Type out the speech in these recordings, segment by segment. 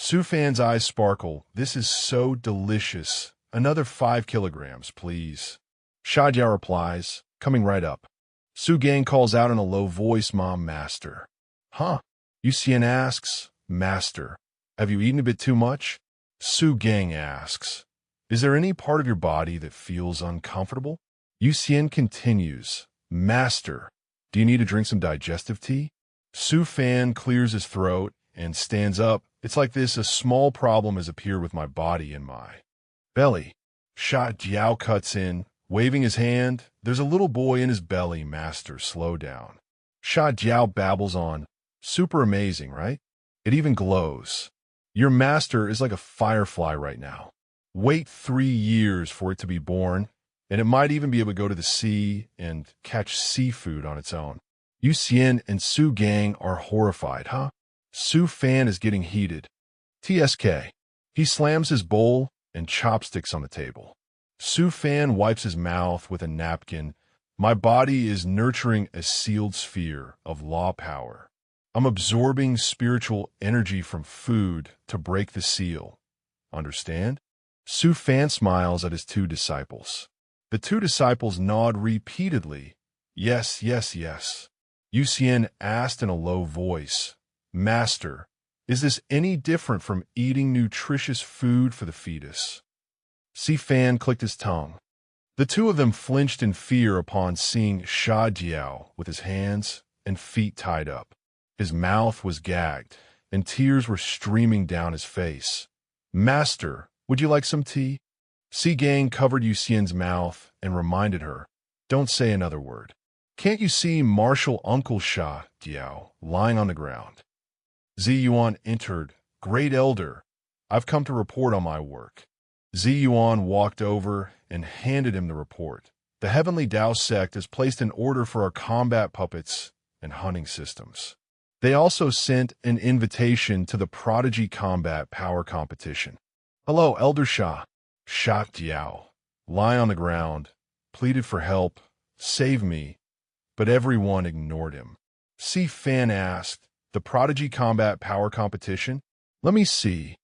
Su Fan's eyes sparkle. This is so delicious. Another 5 kilograms, please. Sha Jiao replies, coming right up. Su Gang calls out in a low voice, Mom, Master. Huh? Yu Xian asks, Master, have you eaten a bit too much? Su Gang asks, is there any part of your body that feels uncomfortable? Yu Xian continues, Master, do you need to drink some digestive tea? Su Fan clears his throat and stands up. It's like this, a small problem has appeared with my body and my belly. Sha Jiao cuts in, waving his hand. There's a little boy in his belly, Master, slow down. Sha Jiao babbles on. Super amazing, right? It even glows. Your master is like a firefly right now. Wait 3 years for it to be born, and it might even be able to go to the sea and catch seafood on its own. Yu Xian and Su Gang are horrified, huh? Su Fan is getting heated. TSK. He slams his bowl and chopsticks on the table. Su Fan wipes his mouth with a napkin. My body is nurturing a sealed sphere of law power. I'm absorbing spiritual energy from food to break the seal. Understand? Su Fan smiles at his 2 disciples. The 2 disciples nod repeatedly. Yes, yes, yes. Yu Xian asked in a low voice, Master, is this any different from eating nutritious food for the fetus? Si Fan clicked his tongue. The 2 of them flinched in fear upon seeing Sha Jiao with his hands and feet tied up. His mouth was gagged, and tears were streaming down his face. Master, would you like some tea? Si Gang covered Yu Xian's mouth and reminded her, don't say another word. Can't you see Marshal Uncle Sha Jiao lying on the ground? Zi Yuan entered. Great Elder, I've come to report on my work. Zi Yuan walked over and handed him the report. The Heavenly Dao sect has placed an order for our combat puppets and hunting systems. They also sent an invitation to the Prodigy Combat Power Competition. Hello, Elder Sha. Sha Jiao, lie on the ground, pleaded for help, save me, but everyone ignored him. Si Fan asked, the Prodigy Combat Power Competition? Let me see.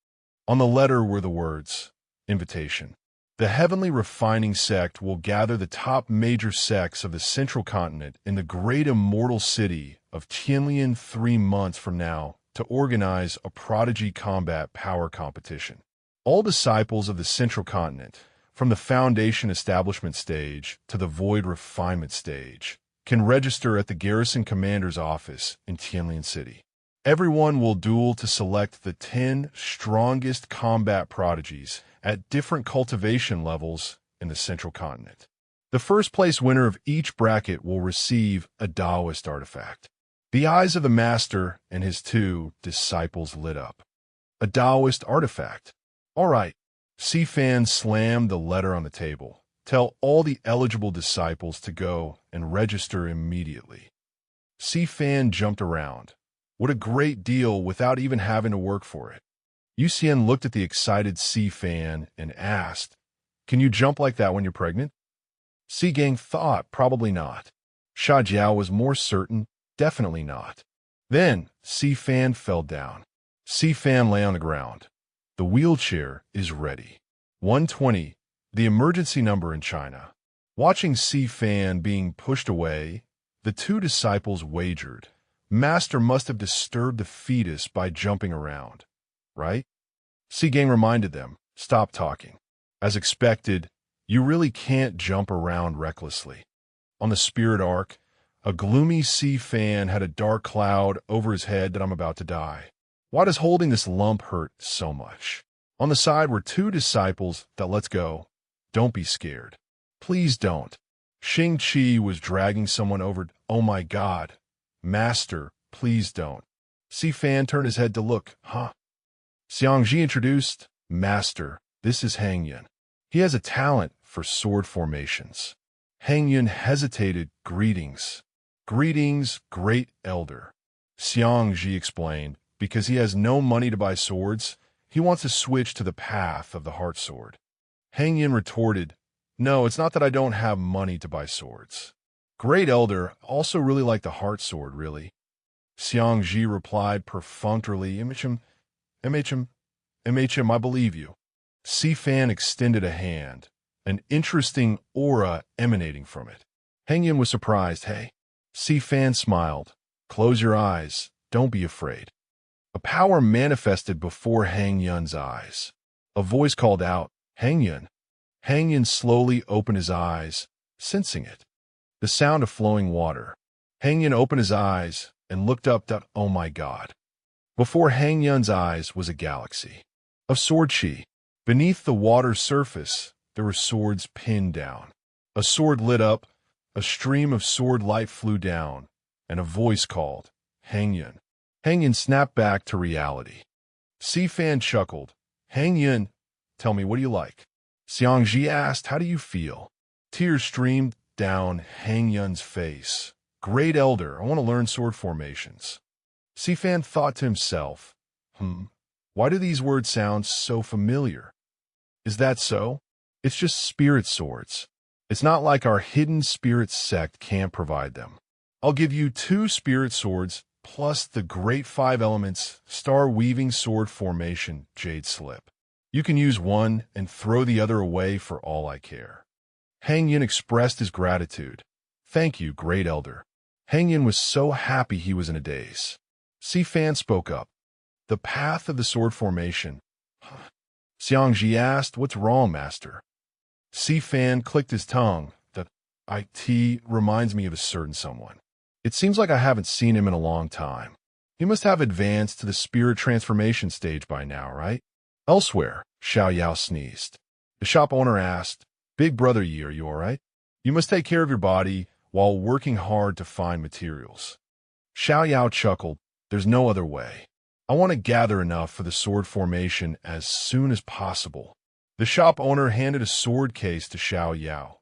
On the letter were the words, invitation. The Heavenly Refining Sect will gather the top major sects of the Central Continent in the great immortal city of Tianlian 3 months from now to organize a Prodigy Combat Power Competition. All disciples of the Central Continent, from the Foundation Establishment stage to the Void Refinement stage, can register at the Garrison Commander's office in Tianlian City. Everyone will duel to select the 10 strongest combat prodigies at different cultivation levels in the Central Continent. The first-place winner of each bracket will receive a Taoist artifact. The eyes of the Master and his 2 disciples lit up. A Taoist artifact. All right. Si Fan slammed the letter on the table. Tell all the eligible disciples to go and register immediately. Si Fan jumped around. What a great deal without even having to work for it. Yu Xian looked at the excited Si Fan and asked, can you jump like that when you're pregnant? Si Gang thought probably not. Sha Jiao was more certain, definitely not. Then Si Fan fell down. Si Fan lay on the ground. The wheelchair is ready. 120, the emergency number in China. Watching Si Fan being pushed away, the 2 disciples wagered. Master must have disturbed the fetus by jumping around, right? Si Gang reminded them, stop talking. As expected, you really can't jump around recklessly. On the Spirit Arc, a gloomy Si Fan had a dark cloud over his head that I'm about to die. Why does holding this lump hurt so much? On the side were 2 disciples that let's go. Don't be scared. Please don't. Xing Qi was dragging someone over. Oh my God. Master, please don't. Si Fan turned his head to look. Huh? Xiangji introduced, Master, this is Hang Yun. He has a talent for sword formations. Hang Yun hesitated. Greetings. Greetings, great elder. Xiangji explained, because he has no money to buy swords, he wants to switch to the path of the heart sword. Hang Yun retorted, no, it's not that I don't have money to buy swords. Great elder also really like the heart sword, really. Xiangji replied perfunctorily, MHM. MHM, I believe you. C-Fan extended a hand, an interesting aura emanating from it. Hang Yun was surprised. Hey. C-Fan smiled. Close your eyes. Don't be afraid. A power manifested before Hang Yun's eyes. A voice called out, Hang Yun. Hang Yun slowly opened his eyes, sensing it. The sound of flowing water. Hang Yun opened his eyes and looked up. Oh my God. Before Hang Yun's eyes was a galaxy of sword chi. Beneath the water's surface, there were swords pinned down. A sword lit up, a stream of sword light flew down, and a voice called, Hang Yun. Hang Yun snapped back to reality. C-Fan chuckled. Hang Yun, tell me, what do you like? Xiangji asked, how do you feel? Tears streamed down Hang Yun's face. Great Elder, I want to learn sword formations. C-Fan thought to himself, why do these words sound so familiar? Is that so? It's just spirit swords. It's not like our hidden spirit sect can't provide them. I'll give you 2 spirit swords plus the Great 5 Elements Star Weaving Sword Formation Jade Slip. You can use one and throw the other away for all I care. Hang Yun expressed his gratitude. Thank you, Great Elder. Hang Yun was so happy he was in a daze. C-Fan spoke up. The path of the sword formation. Xiangji asked, what's wrong, Master? C-Fan clicked his tongue. That IT reminds me of a certain someone. It seems like I haven't seen him in a long time. He must have advanced to the spirit transformation stage by now, right? Elsewhere, Xiao Yao sneezed. The shop owner asked, Big Brother Yi, are you all right? You must take care of your body while working hard to find materials. Xiao Yao chuckled. There's no other way. I want to gather enough for the sword formation as soon as possible. The shop owner handed a sword case to Xiao Yao.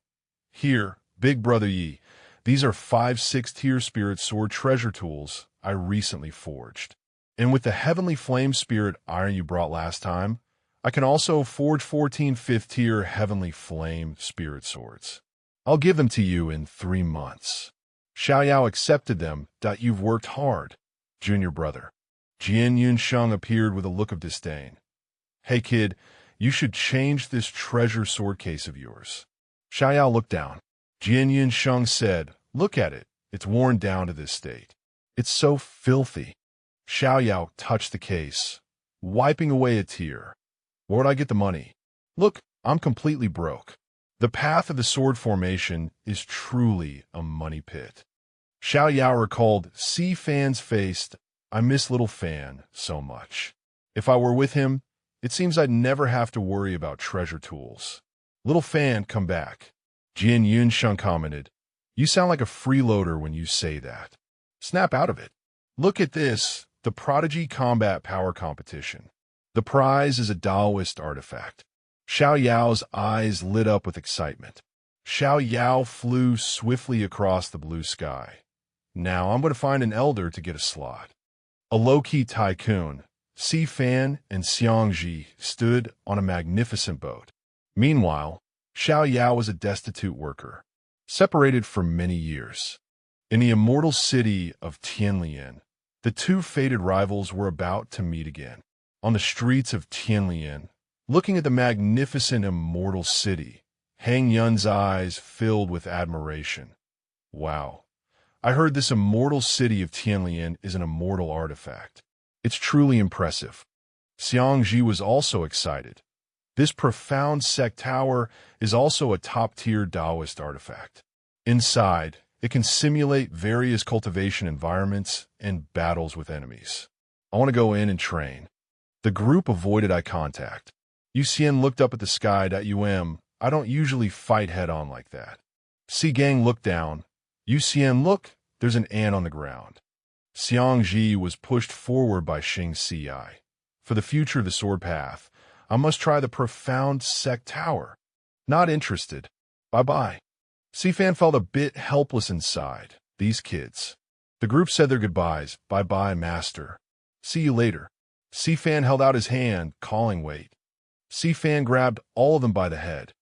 Here, Big Brother Yi, these are 5 6th-tier spirit sword treasure tools I recently forged. And with the Heavenly Flame Spirit iron you brought last time, I can also forge 14 5th-tier Heavenly Flame spirit swords. I'll give them to you in 3 months. Xiao Yao accepted them. You've worked hard, junior brother. Jian Yunsheng appeared with a look of disdain. Hey kid, you should change this treasure sword case of yours. Xiao Yao looked down. Jian Yunsheng said, look at it. It's worn down to this state. It's so filthy. Xiao Yao touched the case, wiping away a tear. Where'd I get the money? Look, I'm completely broke. The path of the sword formation is truly a money pit. Xiao Yao recalled C-Fan's face. I miss Little Fan so much. If I were with him, it seems I'd never have to worry about treasure tools. Little Fan, come back. Jian Yunsheng commented. You sound like a freeloader when you say that. Snap out of it. Look at this, the Prodigy Combat Power Competition. The prize is a Taoist artifact. Xiao Yao's eyes lit up with excitement. Xiao Yao flew swiftly across the blue sky. Now I'm going to find an elder to get a slot. A low-key tycoon, C-Fan and Xiangji stood on a magnificent boat. Meanwhile, Xiao Yao was a destitute worker, separated for many years. In the immortal city of Tianlian, the 2 fated rivals were about to meet again. On the streets of Tianlian, looking at the magnificent immortal city, Hang Yun's eyes filled with admiration. Wow. I heard this immortal city of Tianlian is an immortal artifact. It's truly impressive. Xiangji was also excited. This profound sect tower is also a top-tier Taoist artifact. Inside, it can simulate various cultivation environments and battles with enemies. I want to go in and train. The group avoided eye contact. Yuxian looked up at the sky. I don't usually fight head-on like that. Si Gang looked down. Yuxian, look, there's an ant on the ground. Xiangji was pushed forward by Xing Si. For the future of the sword path, I must try the profound sect tower. Not interested. Bye-bye. C-Fan felt a bit helpless inside. These kids. The group said their goodbyes. Bye-bye, master. See you later. C-Fan held out his hand, calling wait. C-Fan grabbed all of them by the head.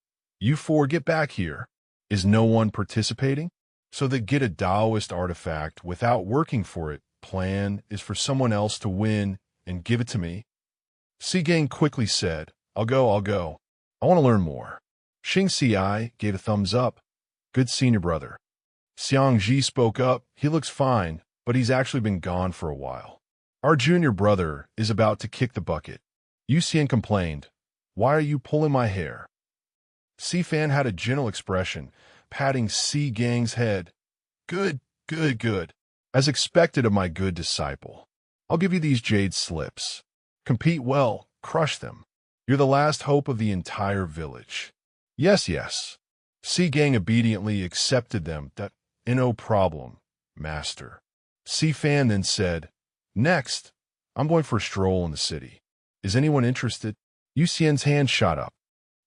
You 4 get back here. Is no one participating? So they get a Taoist artifact without working for it. Plan is for someone else to win and give it to me. Si Gang quickly said, I'll go. I want to learn more. Xing Si gave a thumbs up. Good senior brother. Xiang Ji spoke up. He looks fine, but he's actually been gone for a while. Our junior brother is about to kick the bucket. Yu Xian complained, Why are you pulling my hair? Si Fan had a gentle expression, patting Si Gang's head. Good. As expected of my good disciple. I'll give you these jade slips. Compete well, crush them. You're the last hope of the entire village. Yes. Si Gang obediently accepted them. That no problem, master. Si Fan then said, Next, I'm going for a stroll in the city. Is anyone interested? Yu Xian's hand shot up.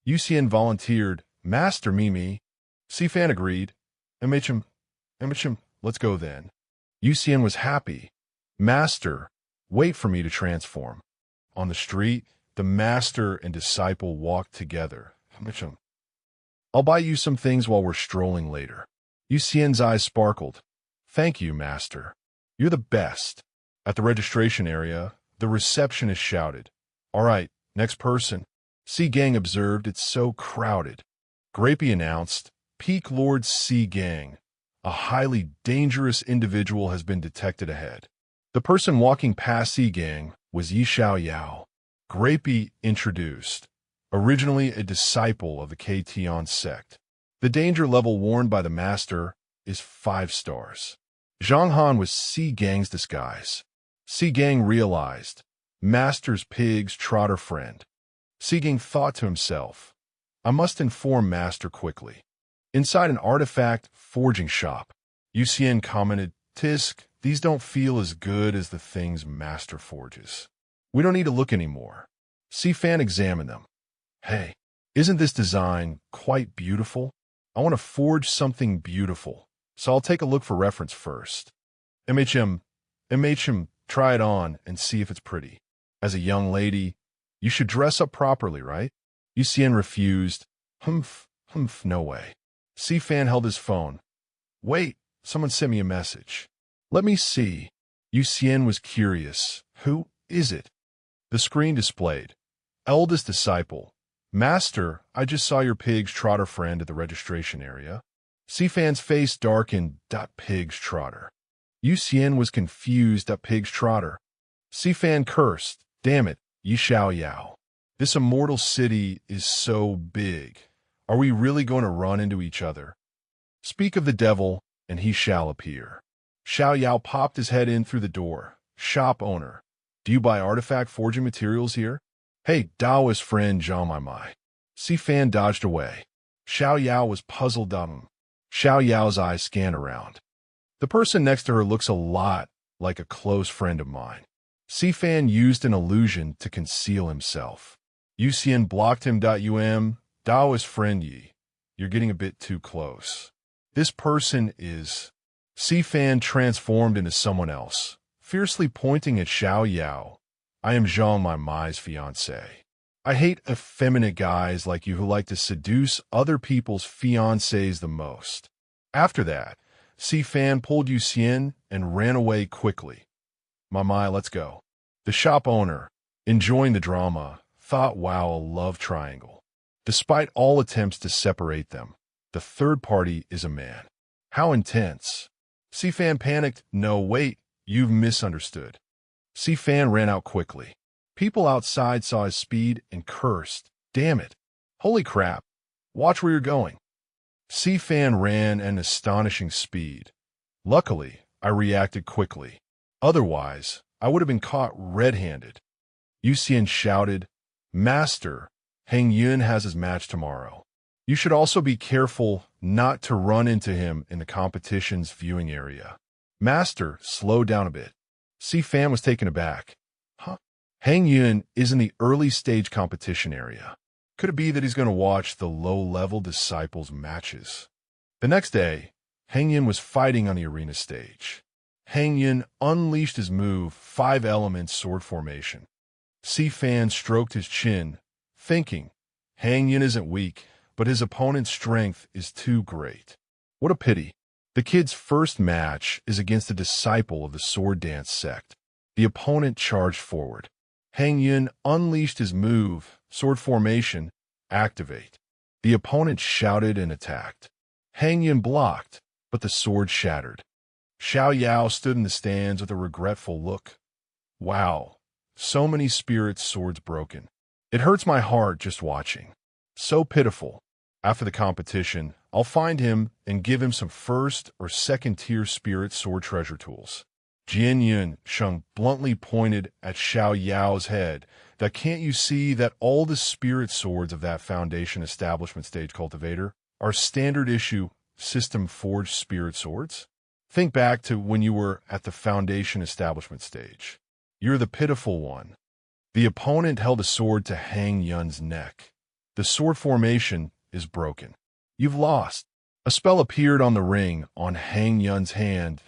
Yu Xian volunteered, Master me. Si Fan agreed. Amichim, let's go then. Yu Xian was happy. Master, wait for me to transform. On the street, the master and disciple walked together. Amichim, I'll buy you some things while we're strolling later. Yu Xian's eyes sparkled. Thank you, master. You're the best. At the registration area, the receptionist shouted, All right, next person. Si Gang observed it's so crowded. Grapey announced, Peak Lord Si Gang. A highly dangerous individual has been detected ahead. The person walking past Si Gang was Yi Xiao Yao. Grapey introduced, originally a disciple of the K-Tion sect. The danger level warned by the master is 5 stars. Zhang Han was Si Gang's disguise. Si Gang realized, Master's pig's trotter friend. Si Gang thought to himself, I must inform Master quickly. Inside an artifact forging shop, Yu Xian commented, Tisk, these don't feel as good as the things Master forges. We don't need to look anymore. Si Fan examined them. Hey, isn't this design quite beautiful? I want to forge something beautiful, so I'll take a look for reference first. MHM, try it on and see if it's pretty. As a young lady, you should dress up properly, right? Yu Xian refused. Humph, no way. Si Fan held his phone. Wait, someone sent me a message. Let me see. Yu Xian was curious. Who is it? The screen displayed. Eldest disciple. Master, I just saw your pig's trotter friend at the registration area. Si Fan's face darkened. Pig's trotter. Yu Xian was confused. Pig's trotter. Si Fan cursed. Damn it, Yi Xiao Yao. This immortal city is so big. Are we really going to run into each other? Speak of the devil, and he shall appear. Xiao Yao popped his head in through the door. Shop owner. Do you buy artifact forging materials here? Hey, Daoist friend Zhang Mai. Si Fan dodged away. Xiao Yao was puzzled. Xiao Yao's eyes scanned around. The person next to her looks a lot like a close friend of mine. Si Fan used an illusion to conceal himself. Yu Xian blocked him. Daoist friend Yi, you're getting a bit too close. This person is... Si Fan transformed into someone else, fiercely pointing at Xiao Yao. I am Zhang Mai's fiancé. I hate effeminate guys like you who like to seduce other people's fiancés the most. After that, Si Fan pulled Yu Xian and ran away quickly. Mai, let's go. The shop owner, enjoying the drama, thought, wow, a love triangle. Despite all attempts to separate them, the third party is a man. How intense. Si Fan panicked. No, wait, you've misunderstood. Si Fan ran out quickly. People outside saw his speed and cursed. Damn it. Holy crap. Watch where you're going. Si Fan ran at an astonishing speed. Luckily, I reacted quickly. Otherwise, I would have been caught red-handed. Yu Xian shouted, Master, Heng Yun has his match tomorrow. You should also be careful not to run into him in the competition's viewing area. Master, slow down a bit. Si Fan was taken aback. Huh? Heng Yun is in the early stage competition area. Could it be that he's going to watch the low-level disciples' matches? The next day, Heng Yun was fighting on the arena stage. Heng Yun unleashed his move, 5-element sword formation. Si Fan stroked his chin, thinking, Heng Yun isn't weak, but his opponent's strength is too great. What a pity. The kid's first match is against a disciple of the sword dance sect. The opponent charged forward. Hang Yun unleashed his move, sword formation, activate. The opponent shouted and attacked. Hang Yun blocked, but the sword shattered. Xiao Yao stood in the stands with a regretful look. Wow, so many spirit swords broken. It hurts my heart just watching. So pitiful. After the competition, I'll find him and give him some first or second tier spirit sword treasure tools. Jian Yun Sheng bluntly pointed at Xiao Yao's head. That can't you see that all the spirit swords of that Foundation Establishment Stage cultivator are standard issue system forged spirit swords? Think back to when you were at the Foundation Establishment Stage. You're the pitiful one. The opponent held a sword to Hang Yun's neck. The sword formation is broken. You've lost. A spell appeared on the ring on Hang Yun's hand,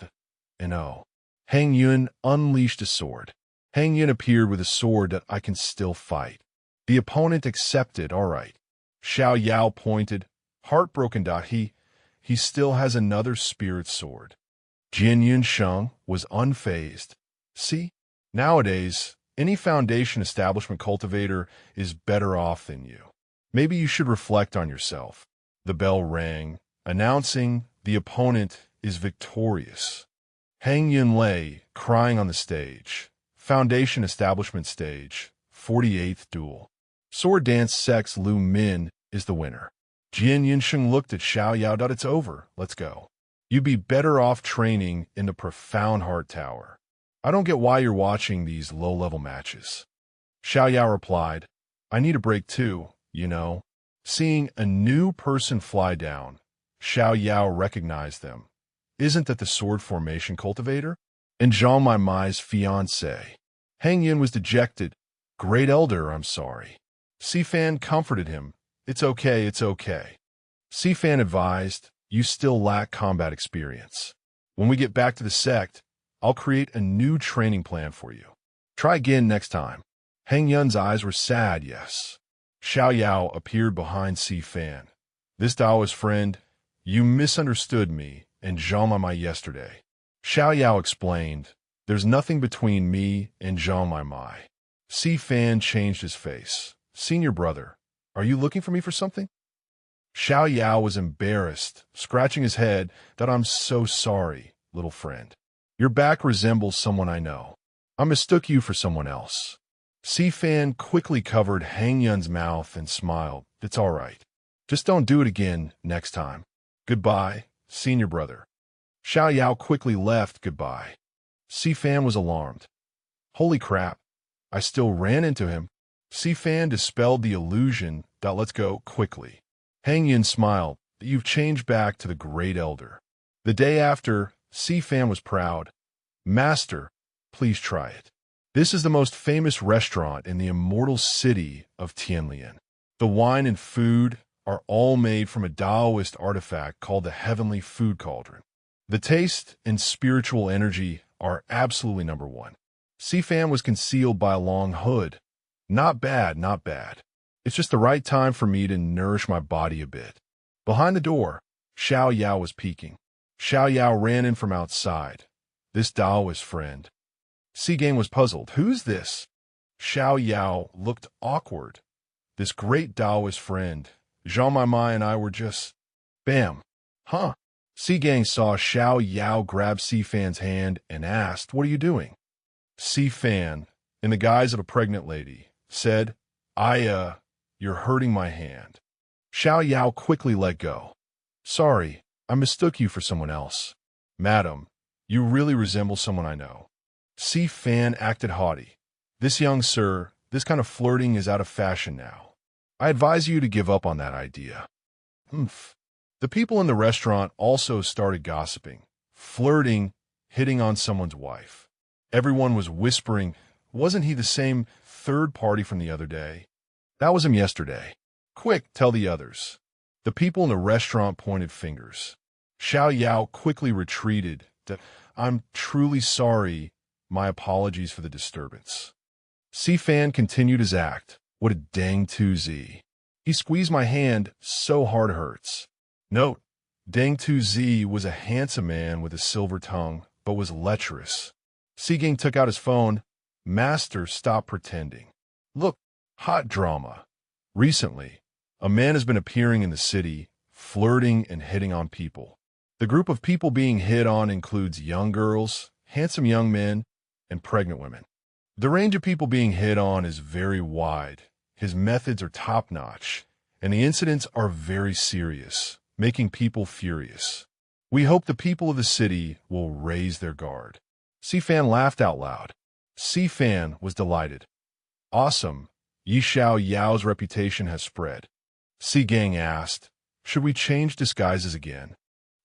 and oh. Hang Yun unleashed a sword. Hang Yun appeared with a sword that I can still fight. The opponent accepted, all right. Xiao Yao pointed, heartbroken. He still has another spirit sword. Jian Yun Sheng was unfazed. See, nowadays, any Foundation Establishment cultivator is better off than you. Maybe you should reflect on yourself. The bell rang, announcing the opponent is victorious. Hang Yun lay, crying on the stage. Foundation Establishment Stage, 48th Duel. Sword Dance Sex Lu Min is the winner. Jian Yunsheng looked at Xiao Yao. It's over. Let's go. You'd be better off training in the Profound Heart Tower. I don't get why you're watching these low-level matches. Xiao Yao replied, I need a break too, you know. Seeing a new person fly down, Xiao Yao recognized them. Isn't that the sword formation cultivator? And Zhang Maimai's fiancé. Hang Yun was dejected. Great Elder, I'm sorry. Sifan comforted him. It's okay, it's okay. Sifan advised, you still lack combat experience. When we get back to the sect, I'll create a new training plan for you. Try again next time. Hang Yun's eyes were sad, yes. Xiao Yao appeared behind Sifan. This Taoist friend, you misunderstood me and Zhang Maimai yesterday. Xiao Yao explained, there's nothing between me and Zhang Maimai. Sifan changed his face. Senior brother, are you looking for me for something? Xiao Yao was embarrassed, scratching his head, that I'm so sorry, little friend. Your back resembles someone I know. I mistook you for someone else. Sifan quickly covered Hang Yun's mouth and smiled. It's all right. Just don't do it again next time. Goodbye, senior brother. Xiao Yao quickly left goodbye. Sifan was alarmed. Holy crap, I still ran into him. Sifan dispelled the illusion. Let's go quickly. Hang Yun smiled. You've changed back to the Great Elder. The day after, Sifan was proud. Master, please try it. This is the most famous restaurant in the immortal city of Tianlian. The wine and food are all made from a Taoist artifact called the Heavenly Food Cauldron. The taste and spiritual energy are absolutely number one. Sifan was concealed by a long hood. Not bad, not bad. It's just the right time for me to nourish my body a bit. Behind the door, Xiao Yao was peeking. Xiao Yao ran in from outside. This Taoist friend. Sigang was puzzled. Who's this? Xiao Yao looked awkward. This great Taoist friend. Zhang Maimai and I were just... Bam. Huh. Sigang saw Xiao Yao grab Sifan's hand and asked, what are you doing? Sifan, in the guise of a pregnant lady, said, you're hurting my hand. Xiao Yao quickly let go. Sorry, I mistook you for someone else. Madam, you really resemble someone I know. Sifan acted haughty. This young sir, this kind of flirting is out of fashion now. I advise you to give up on that idea. Humph. The people in the restaurant also started gossiping, flirting, hitting on someone's wife. Everyone was whispering, wasn't he the same third party from the other day? That was him yesterday. Quick, tell the others. The people in the restaurant pointed fingers. Xiao Yao quickly retreated. I'm truly sorry. My apologies for the disturbance. Sifan continued his act. What a dang 2Z. He squeezed my hand so hard it hurts. Note, Dang 2Z was a handsome man with a silver tongue, but was lecherous. Sigang took out his phone. Master, stop pretending. Look, hot drama. Recently, a man has been appearing in the city, flirting and hitting on people. The group of people being hit on includes young girls, handsome young men, and pregnant women. The range of people being hit on is very wide. His methods are top-notch, and the incidents are very serious, making people furious. We hope the people of the city will raise their guard. Si-fan laughed out loud. Si-fan was delighted. Awesome. Yi Xiao Yao's reputation has spread. Si-gang asked, should we change disguises again?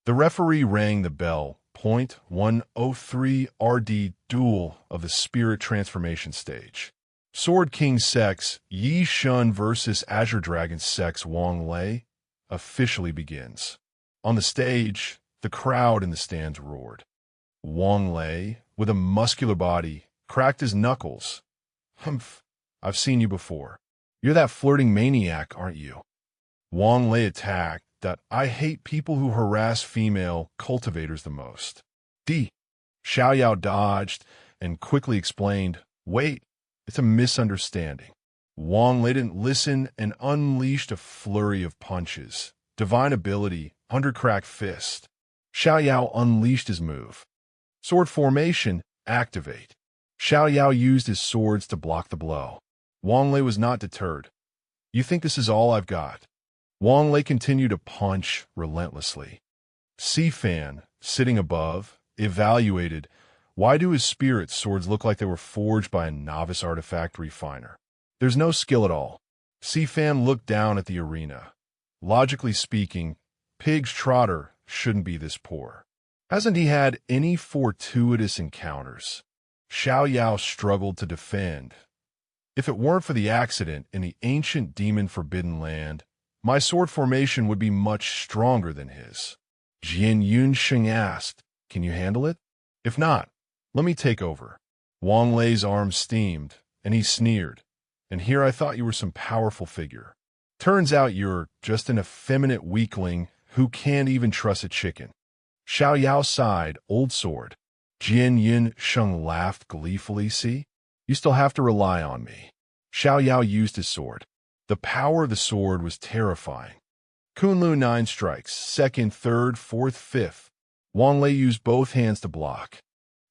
The referee rang the bell. Point 103 RD Duel of the Spirit Transformation Stage. Sword King Sex Yi Shun versus Azure Dragon Sex Wang Lei officially begins. On the stage, the crowd in the stands roared. Wang Lei, with a muscular body, cracked his knuckles. Humph, I've seen you before. You're that flirting maniac, aren't you? Wang Lei attacked. I hate people who harass female cultivators the most. Xiao Yao dodged and quickly explained, wait, it's a misunderstanding. Wang Lei didn't listen and unleashed a flurry of punches. Divine ability, undercrack fist. Xiao Yao unleashed his move. Sword formation, activate. Xiao Yao used his swords to block the blow. Wang Lei was not deterred. You think this is all I've got? Wang Lei continued to punch relentlessly. Si-fan, sitting above, evaluated, why do his spirit swords look like they were forged by a novice artifact refiner? There's no skill at all. Si-fan looked down at the arena. Logically speaking, Pig's Trotter shouldn't be this poor. Hasn't he had any fortuitous encounters? Xiao Yao struggled to defend. If it weren't for the accident in the ancient demon forbidden land, my sword formation would be much stronger than his. Jian Yunsheng asked, can you handle it? If not, let me take over. Wang Lei's arm steamed, and he sneered. And here I thought you were some powerful figure. Turns out you're just an effeminate weakling who can't even trust a chicken. Xiao Yao sighed, old sword. Jian Yunsheng laughed gleefully. See? You still have to rely on me. Xiao Yao used his sword. The power of the sword was terrifying. Kunlu 9 strikes, 2nd, 3rd, 4th, 5th. Wang Lei used both hands to block.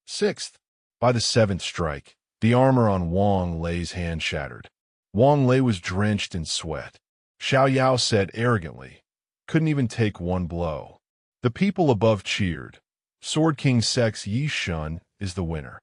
6th. By the 7th strike, the armor on Wang Lei's hand shattered. Wang Lei was drenched in sweat. Xiao Yao said arrogantly, couldn't even take one blow. The people above cheered. Sword King Sex Yi Shun is the winner.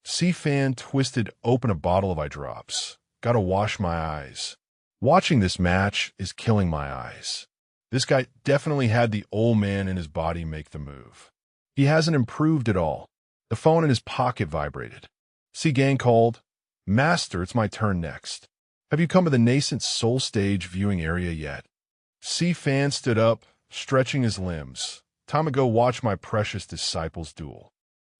Si-fan twisted open a bottle of eye drops. Gotta wash my eyes. Watching this match is killing my eyes. This guy definitely had the old man in his body make the move. He hasn't improved at all. The phone in his pocket vibrated. Si-gang called, Master, it's my turn next. Have you come to the nascent soul stage viewing area yet? Si-fan stood up, stretching his limbs. Time to go watch my precious disciples duel.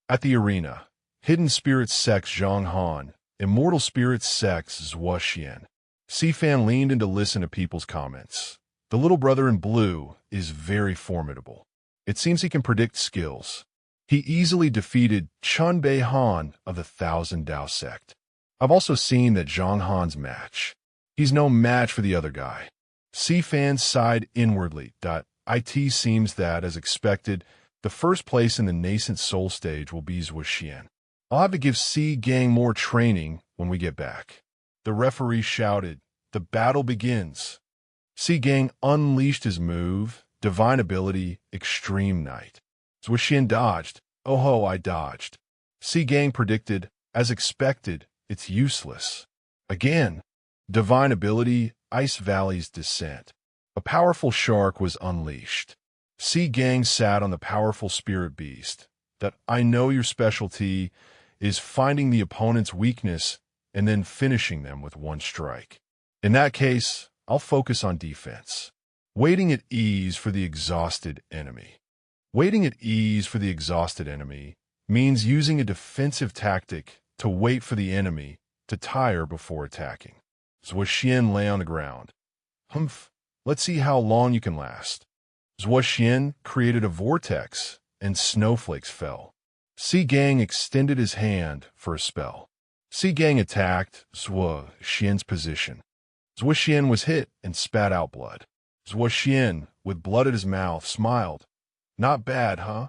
At the arena, Hidden Spirit Sex Zhang Han, Immortal Spirit Sex Zhuo Xian. Si-fan leaned in to listen to people's comments. The little brother in blue is very formidable. It seems he can predict skills. He easily defeated Chun Bei Han of the Thousand Dao sect. I've also seen that Zhang Han's match. He's no match for the other guy. Si-fan sighed inwardly. It seems that, as expected, the first place in the nascent soul stage will be Zhuo Xian. I'll have to give Si-gang more training when we get back. The referee shouted, the battle begins. Si-gang unleashed his move, divine ability, extreme night. Zhuo Xian dodged. Oh ho, I dodged. Si-gang predicted, as expected, it's useless. Again, divine ability, Ice Valley's descent. A powerful shark was unleashed. Si-gang sat on the powerful spirit beast. That I know your specialty is finding the opponent's weakness and then finishing them with one strike. In that case, I'll focus on defense. Waiting at ease for the exhausted enemy. Waiting at ease for the exhausted enemy means using a defensive tactic to wait for the enemy to tire before attacking. Zhuo Xian lay on the ground. Humph, let's see how long you can last. Zhuo Xian created a vortex, and snowflakes fell. Si-gang extended his hand for a spell. Si Gang attacked Zhuo Xian's position. Zhuo Xian was hit and spat out blood. Zhuo Xian, with blood at his mouth, smiled. Not bad, huh?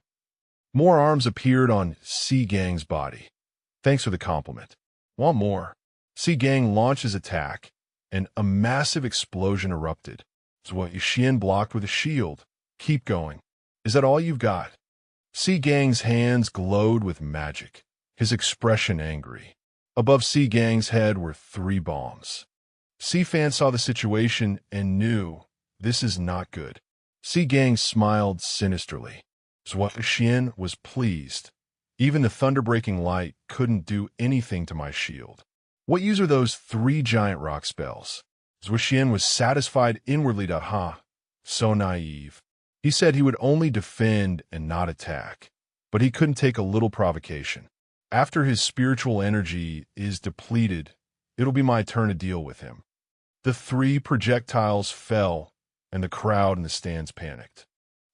More arms appeared on Si Gang's body. Thanks for the compliment. Want more? Si Gang launched his attack, and a massive explosion erupted. Zhuo Xian blocked with a shield. Keep going. Is that all you've got? Si Gang's hands glowed with magic, his expression angry. Above Si Gang's head were 3 bombs. Si Fan saw the situation and knew this is not good. Si Gang smiled sinisterly. Zhuo Xian was pleased. Even the thunder-breaking light couldn't do anything to my shield. What use are those 3 giant rock spells? Zhuo Xian was satisfied inwardly to, so naive. He said he would only defend and not attack, but he couldn't take a little provocation. After his spiritual energy is depleted, it'll be my turn to deal with him. The 3 projectiles fell, and the crowd in the stands panicked.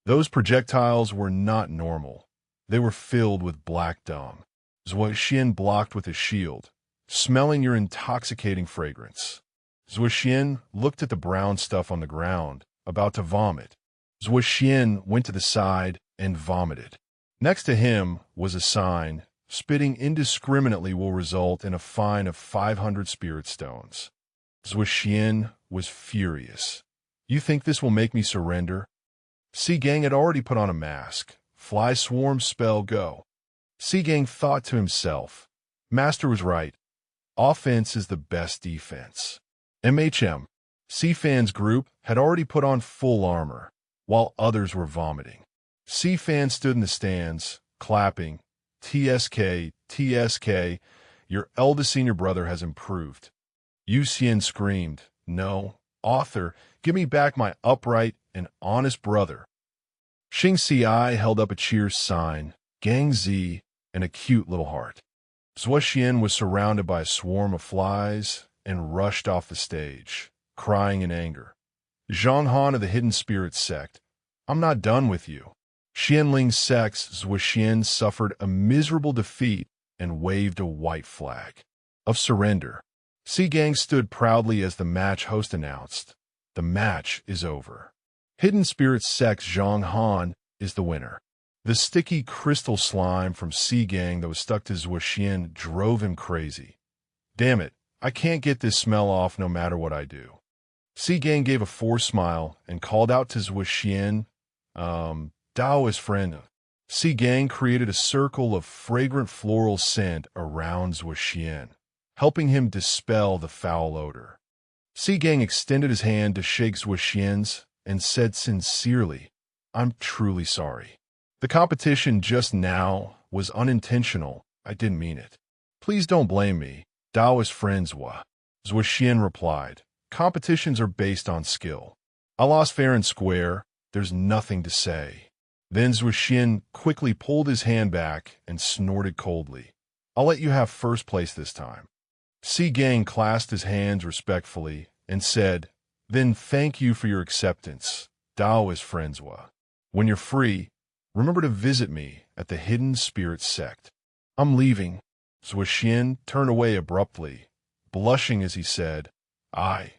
Those projectiles were not normal. They were filled with black dung. Zhuo Xian blocked with his shield, smelling your intoxicating fragrance. Zhuo Xian looked at the brown stuff on the ground, about to vomit. Zhuo Xian went to the side and vomited. Next to him was a sign, spitting indiscriminately will result in a fine of 500 spirit stones. Zhuo Xian was furious. You think this will make me surrender? Si Gang had already put on a mask. Fly swarm spell go. Si Gang thought to himself, Master was right. Offense is the best defense. Si Fan's group had already put on full armor, while others were vomiting. Si Fan stood in the stands, clapping. TSK, TSK, your eldest senior brother has improved. Yu Xian screamed, No, author, give me back my upright and honest brother. Xing Si held up a cheers sign, Gang Z, and a cute little heart. Zhuo Xian was surrounded by a swarm of flies and rushed off the stage, crying in anger. Zhang Han of the Hidden Spirit sect, I'm not done with you. Xianling's sect Zhuo Xian suffered a miserable defeat and waved a white flag of surrender. Si Gang stood proudly as the match host announced, The match is over. Hidden Spirit sect Zhang Han is the winner. The sticky crystal slime from Si Gang that was stuck to Zhuo Xian drove him crazy. Damn it, I can't get this smell off no matter what I do. Si Gang gave a forced smile and called out to Zhuo Xian, Daoist friend. Si Gang created a circle of fragrant floral scent around Zhuo Xian, helping him dispel the foul odor. Si Gang extended his hand to shake Zhuo Xian's and said sincerely, I'm truly sorry. The competition just now was unintentional. I didn't mean it. Please don't blame me. Daoist friends Zhuo Xian replied, Competitions are based on skill. I lost fair and square. There's nothing to say. Then Zhuo Xian quickly pulled his hand back and snorted coldly. I'll let you have first place this time. Si Gang clasped his hands respectfully and said, Then thank you for your acceptance, Daoist friends Zhuo. When you're free, remember to visit me at the Hidden Spirit sect. I'm leaving. Zhuo Xian turned away abruptly, blushing as he said, I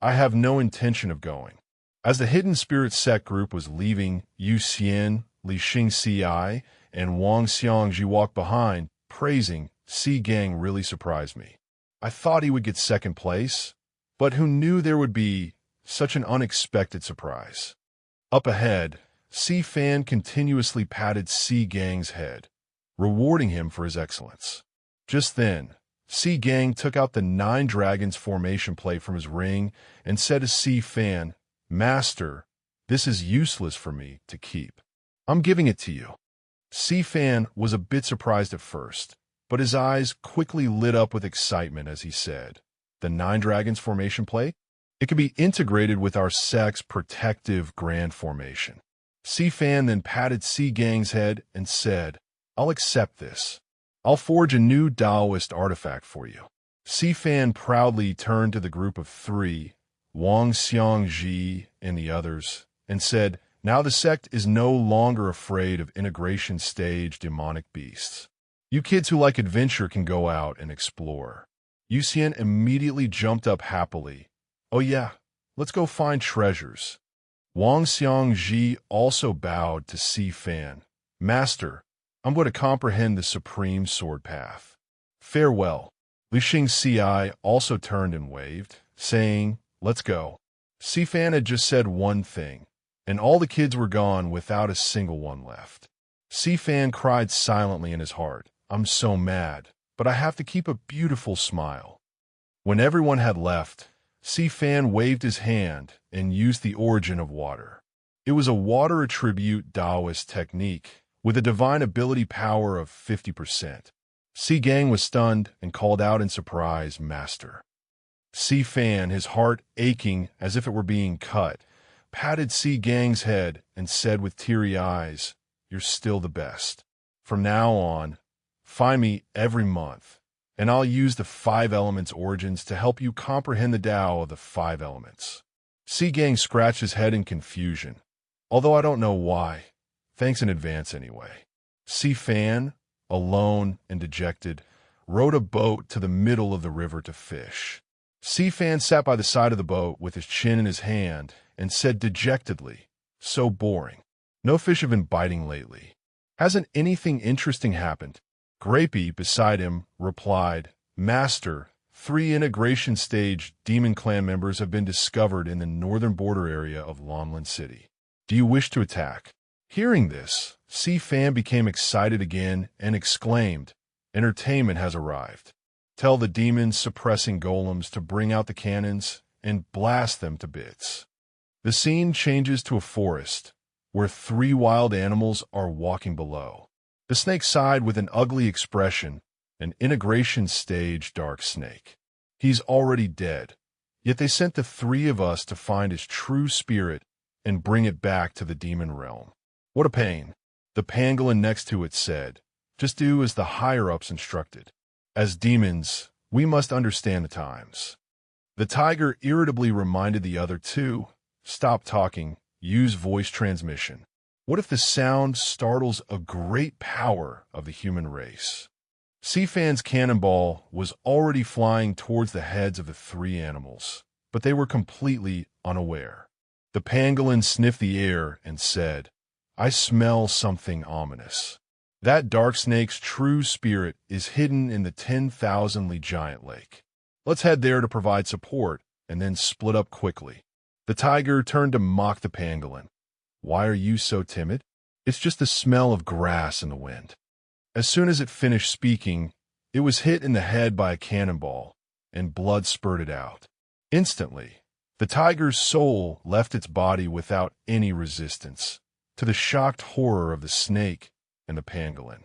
have no intention of going. As the Hidden Spirit sect group was leaving, Yu Xian, Li Xing Si and Wang Xiangji walked behind, praising, Si Gang really surprised me. I thought he would get second place, but who knew there would be such an unexpected surprise? Up ahead, Si Fan continuously patted Si Gang's head, rewarding him for his excellence. Just then, Si Gang took out the 9 Dragons formation plate from his ring and said to Si Fan, Master, this is useless for me to keep. I'm giving it to you. Si Fan was a bit surprised at first, but his eyes quickly lit up with excitement as he said, The 9 Dragons formation plate? It can be integrated with our sect's protective grand formation. Si Fan then patted Si Gang's head and said, I'll accept this. I'll forge a new Daoist artifact for you. Si Fan proudly turned to the group of 3, Wang Xiangji and the others, and said, Now the sect is no longer afraid of integration stage demonic beasts. You kids who like adventure can go out and explore. Yuxian immediately jumped up happily. Oh yeah, let's go find treasures. Wang Xiangji also bowed to Si Fan. Master, I'm going to comprehend the supreme sword path. Farewell. Lixing Ci also turned and waved, saying, let's go. Si Fan had just said one thing, and all the kids were gone without a single one left. Si Fan cried silently in his heart. I'm so mad, but I have to keep a beautiful smile. When everyone had left, Si Fan waved his hand and used the origin of water. It was a water attribute Taoist technique with a divine ability power of 50%. Si Gang was stunned and called out in surprise, Master. Si Fan, his heart aching as if it were being cut, patted Si Gang's head and said with teary eyes, You're still the best. From now on, find me every month, and I'll use the 5 elements origins to help you comprehend the Tao of the 5 elements. Si Gang scratched his head in confusion, although I don't know why. Thanks in advance anyway. Si Fan, alone and dejected, rowed a boat to the middle of the river to fish. Si Fan sat by the side of the boat with his chin in his hand and said dejectedly, So boring. No fish have been biting lately. Hasn't anything interesting happened? Grapey, beside him, replied, Master, 3 integration stage demon clan members have been discovered in the northern border area of Lonlin City. Do you wish to attack? Hearing this, Si Fan became excited again and exclaimed, Entertainment has arrived. Tell the demons suppressing golems to bring out the cannons and blast them to bits. The scene changes to a forest, where 3 wild animals are walking below. The snake sighed with an ugly expression, an integration stage dark snake. He's already dead, yet they sent the 3 of us to find his true spirit and bring it back to the demon realm. What a pain. The pangolin next to it said, Just do as the higher-ups instructed. As demons, we must understand the times. The tiger irritably reminded the other 2, Stop talking, use voice transmission. What if the sound startles a great power of the human race? Si Fan's cannonball was already flying towards the heads of the 3 animals, but they were completely unaware. The pangolin sniffed the air and said, I smell something ominous. That dark snake's true spirit is hidden in the 10,000 Li giant lake. Let's head there to provide support and then split up quickly. The tiger turned to mock the pangolin. Why are you so timid? It's just the smell of grass in the wind. As soon as it finished speaking, it was hit in the head by a cannonball, and blood spurted out. Instantly, the tiger's soul left its body without any resistance, to the shocked horror of the snake and the pangolin.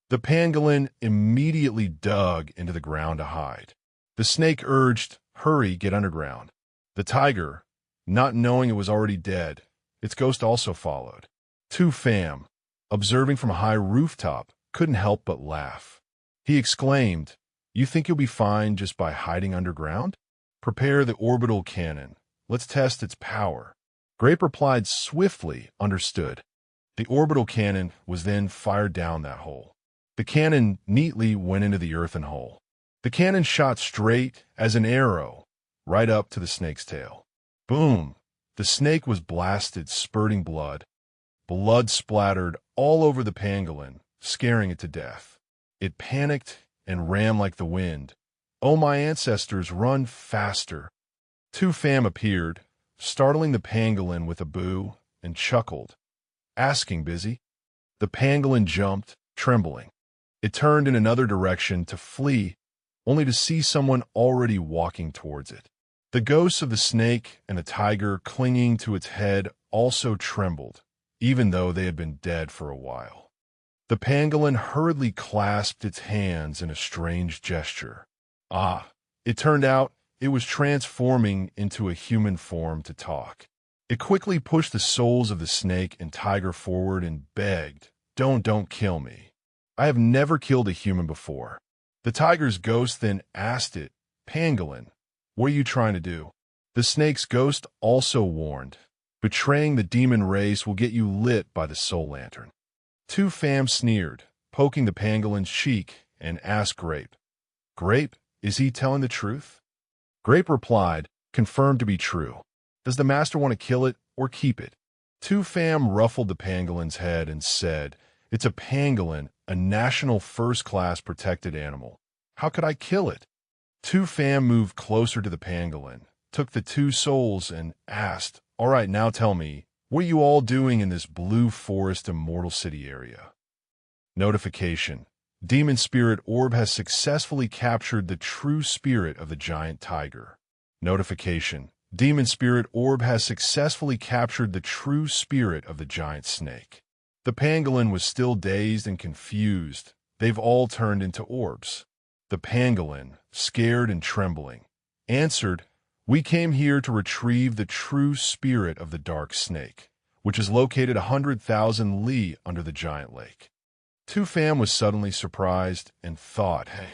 The pangolin immediately dug into the ground to hide. The snake urged, Hurry, get underground. The tiger, not knowing it was already dead, its ghost also followed. Tu Pham, observing from a high rooftop, couldn't help but laugh. He exclaimed, You think you'll be fine just by hiding underground? Prepare the orbital cannon. Let's test its power. Grape replied swiftly, Understood. The orbital cannon was then fired down that hole. The cannon neatly went into the earthen hole. The cannon shot straight as an arrow, right up to the snake's tail. Boom! The snake was blasted, spurting blood. Blood splattered all over the pangolin, scaring it to death. It panicked and ran like the wind. Oh, my ancestors, run faster! Tu Pham appeared, startling the pangolin with a boo, and chuckled, asking busy. The pangolin jumped, trembling. It turned in another direction to flee, only to see someone already walking towards it. The ghosts of the snake and the tiger clinging to its head also trembled, even though they had been dead for a while. The pangolin hurriedly clasped its hands in a strange gesture. Ah, it turned out it was transforming into a human form to talk. It quickly pushed the souls of the snake and tiger forward and begged, Don't kill me. I have never killed a human before. The tiger's ghost then asked it, Pangolin, what are you trying to do? The snake's ghost also warned, Betraying the demon race will get you lit by the soul lantern. Tu Pham sneered, poking the pangolin's cheek, and asked Grape, "Grape, is he telling the truth?" Grape replied, "Confirmed to be true. Does the master want to kill it or keep it?" Two Fam ruffled the pangolin's head and said, "It's a pangolin, a national first-class protected animal. How could I kill it?" Two Fam moved closer to the pangolin, took the two souls, and asked, "All right, now tell me, what are you all doing in this Blue Forest Immortal City area?" Notification: Demon Spirit Orb has successfully captured the true spirit of the giant tiger. Notification: Demon Spirit Orb has successfully captured the true spirit of the giant snake. The pangolin was still dazed and confused. They've all turned into orbs. The pangolin, scared and trembling, answered, "We came here to retrieve the true spirit of the dark snake, which is located 100,000 li under the giant lake." Two Fam was suddenly surprised and thought, "Hey."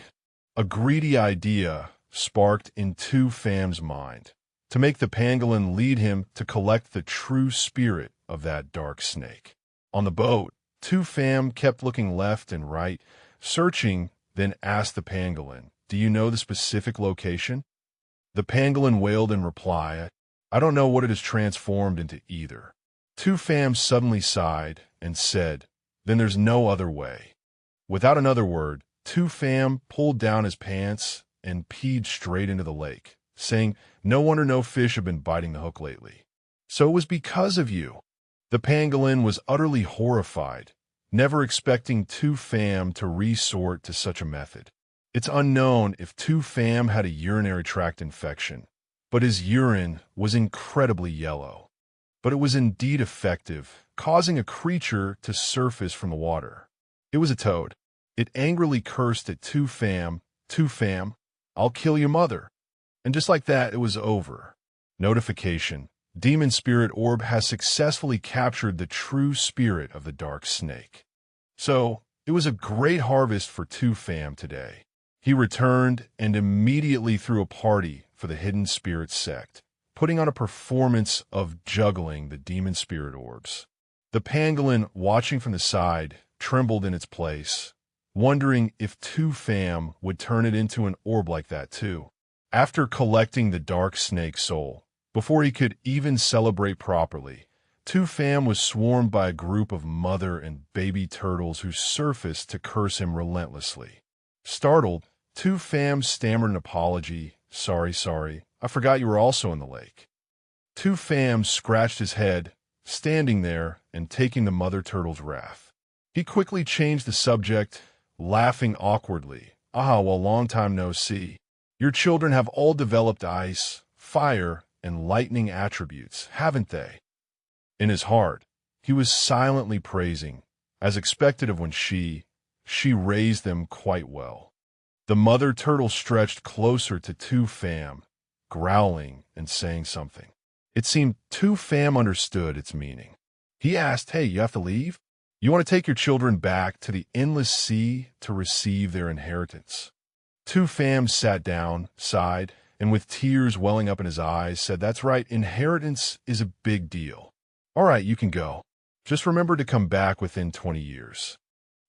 A greedy idea sparked in Two Fam's mind, to make the pangolin lead him to collect the true spirit of that dark snake. On the boat, Two Fam kept looking left and right, searching, then asked the pangolin, "Do you know the specific location?" The pangolin wailed in reply, "I don't know what it has transformed into either." Two Fam suddenly sighed and said, "Then there's no other way." Without another word, Two Fam pulled down his pants and peed straight into the lake, saying, "No wonder no fish have been biting the hook lately." "So it was because of you." The pangolin was utterly horrified, never expecting Two Fam to resort to such a method. It's unknown if Two Fam had a urinary tract infection, but his urine was incredibly yellow. But it was indeed effective, causing a creature to surface from the water. It was a toad. It angrily cursed at Two Fam, "Two Fam, I'll kill your mother." And just like that, it was over. Notification: Demon Spirit Orb has successfully captured the true spirit of the dark snake. So, it was a great harvest for Two Fam today. He returned and immediately threw a party for the Hidden Spirit sect, putting on a performance of juggling the demon spirit orbs. The pangolin, watching from the side, trembled in its place, wondering if Two Fam would turn it into an orb like that too. After collecting the dark snake soul, before he could even celebrate properly, Two Fam was swarmed by a group of mother and baby turtles who surfaced to curse him relentlessly. Startled, Two Fam stammered an apology, sorry, I forgot you were also in the lake." Two Fam scratched his head, standing there and taking the mother turtle's wrath. He quickly changed the subject, laughing awkwardly. Well, long time no see. Your children have all developed ice, fire, and lightning attributes, haven't they?" In his heart, he was silently praising, as expected of when she raised them quite well. The mother turtle stretched closer to Two Fam, growling and saying something. It seemed Two Fam understood its meaning. He asked, "Hey, you have to leave? You want to take your children back to the endless sea to receive their inheritance?" Two Fam sat down, sighed, and with tears welling up in his eyes, said, "That's right, inheritance is a big deal. All right, you can go. Just remember to come back within 20 years.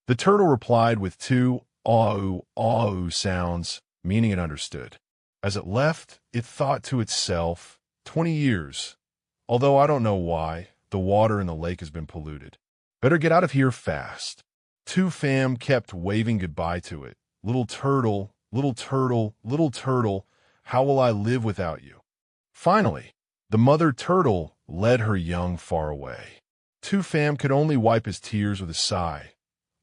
The turtle replied with two "aw-oo" sounds, meaning it understood. As it left, it thought to itself, 20 years. Although I don't know why, the water in the lake has been polluted. Better get out of here fast." Two Fam kept waving goodbye to it. "Little turtle, little turtle, little turtle, how will I live without you?" Finally, the mother turtle led her young far away. Two Fam could only wipe his tears with a sigh.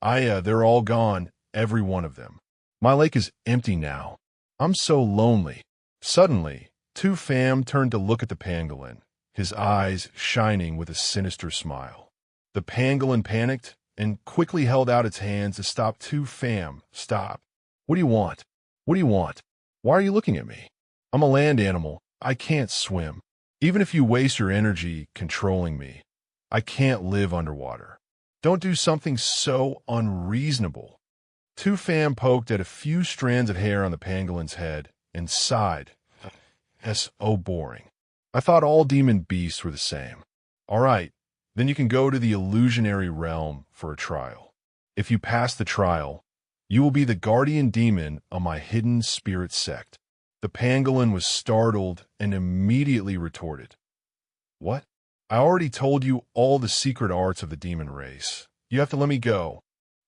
They're all gone, every one of them. My lake is empty now. I'm so lonely." Suddenly, Two Fam turned to look at the pangolin, his eyes shining with a sinister smile. The pangolin panicked and quickly held out its hands to stop Two Fam. "Stop. What do you want? What do you want? Why are you looking at me? I'm a land animal. I can't swim. Even if you waste your energy controlling me, I can't live underwater. Don't do something so unreasonable." Two Fam poked at a few strands of hair on the pangolin's head and sighed. "So boring. I thought all demon beasts were the same." "All right, then you can go to the illusionary realm for a trial. If you pass the trial, you will be the guardian demon of my hidden spirit sect. The pangolin was startled and immediately retorted, "What? I already told you all the secret arts of the demon race. You have to let me go."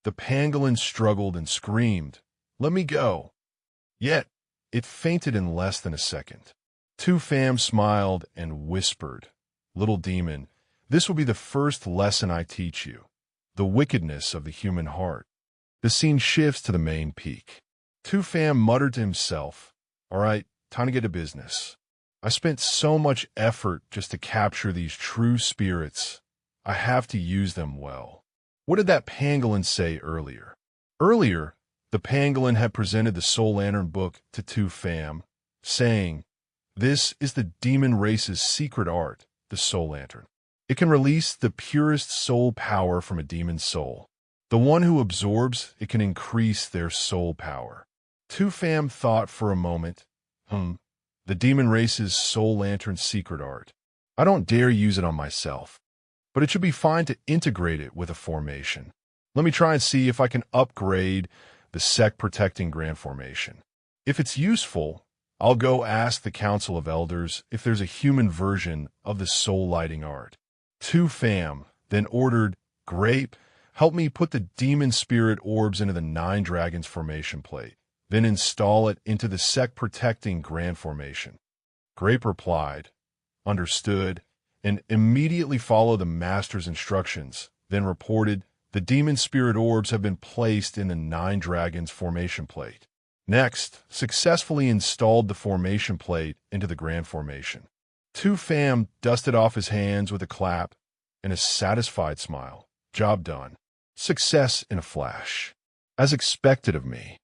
The pangolin struggled and screamed, "Let me go." Yet, it fainted in less than a second. Two Fam smiled and whispered, "Little demon, this will be the first lesson I teach you, the wickedness of the human heart." The scene shifts to the main peak. Two Fam muttered to himself, "All right, time to get to business. I spent so much effort just to capture these true spirits. I have to use them well." What did that pangolin say earlier? Earlier, the pangolin had presented the Soul Lantern book to Two Fam, saying, "This is the demon race's secret art, the Soul Lantern. It can release the purest soul power from a demon's soul. The one who absorbs it can increase their soul power." Two Fam thought for a moment, the demon race's Soul Lantern secret art. I don't dare use it on myself, but it should be fine to integrate it with a formation. Let me try and see if I can upgrade the sect protecting grand formation. If it's useful, I'll go ask the Council of Elders if there's a human version of the soul lighting art. Two Fam then ordered, "Grape, help me put the demon spirit orbs into the 9 dragons formation plate, then install it into the sect protecting grand formation." Grape replied, "Understood," and immediately followed the master's instructions, then reported, "The demon spirit orbs have been placed in the 9 dragons formation plate." Next, successfully installed the formation plate into the grand formation. Two Fam dusted off his hands with a clap and a satisfied smile. Job done. Success in a flash. As expected of me.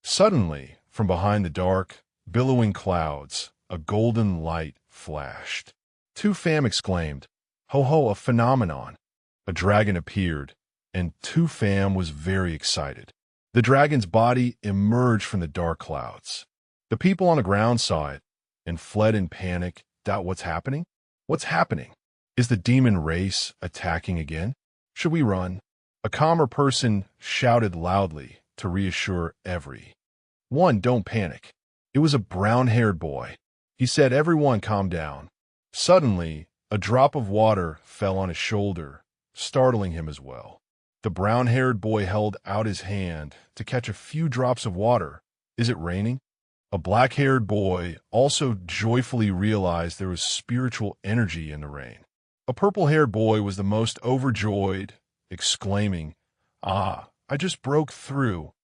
Suddenly, from behind the dark, billowing clouds, a golden light flashed. Two Fam exclaimed, "Ho ho, a phenomenon." A dragon appeared, and Two Fam was very excited. The dragon's body emerged from the dark clouds. The people on the ground saw it and fled in panic. What's happening? What's happening? Is the demon race attacking again? Should we run? A calmer person shouted loudly to reassure everyone. "Don't panic." It was a brown-haired boy. He said, "Everyone calm down." Suddenly, a drop of water fell on his shoulder, startling him as well. The brown-haired boy held out his hand to catch a few drops of water. "Is it raining?" A black-haired boy also joyfully realized there was spiritual energy in the rain. A purple-haired boy was the most overjoyed, exclaiming, "Ah, I just broke through."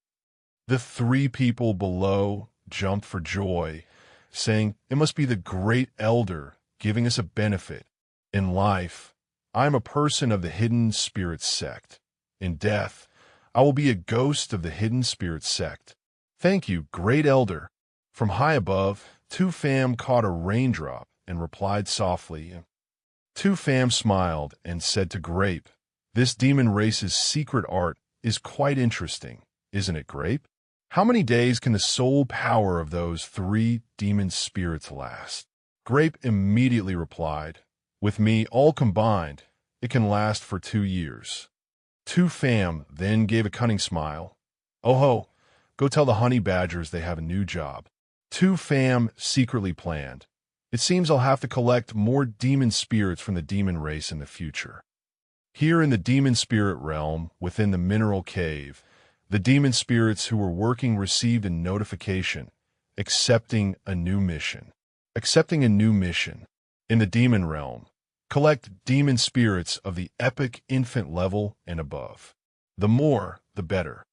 The 3 people below jumped for joy, saying, "It must be the great elder giving us a benefit. In life, I am a person of the hidden spirit sect. In death, I will be a ghost of the hidden spirit sect. Thank you, great elder." From high above, Two Fam caught a raindrop and replied softly. Two Fam smiled and said to Grape, "This demon race's secret art is quite interesting, isn't it, Grape? How many days can the soul power of those 3 demon spirits last?" Grape immediately replied, "With me all combined, it can last for 2 years. Two Fam then gave a cunning smile. "Oh ho, go tell the honey badgers they have a new job." Two Fam secretly planned, "It seems I'll have to collect more demon spirits from the demon race in the future." Here in the demon spirit realm, within the mineral cave, the demon spirits who were working received a notification, accepting a new mission. Accepting a new mission. In the demon realm, collect demon spirits of the epic infant level and above. The more, the better.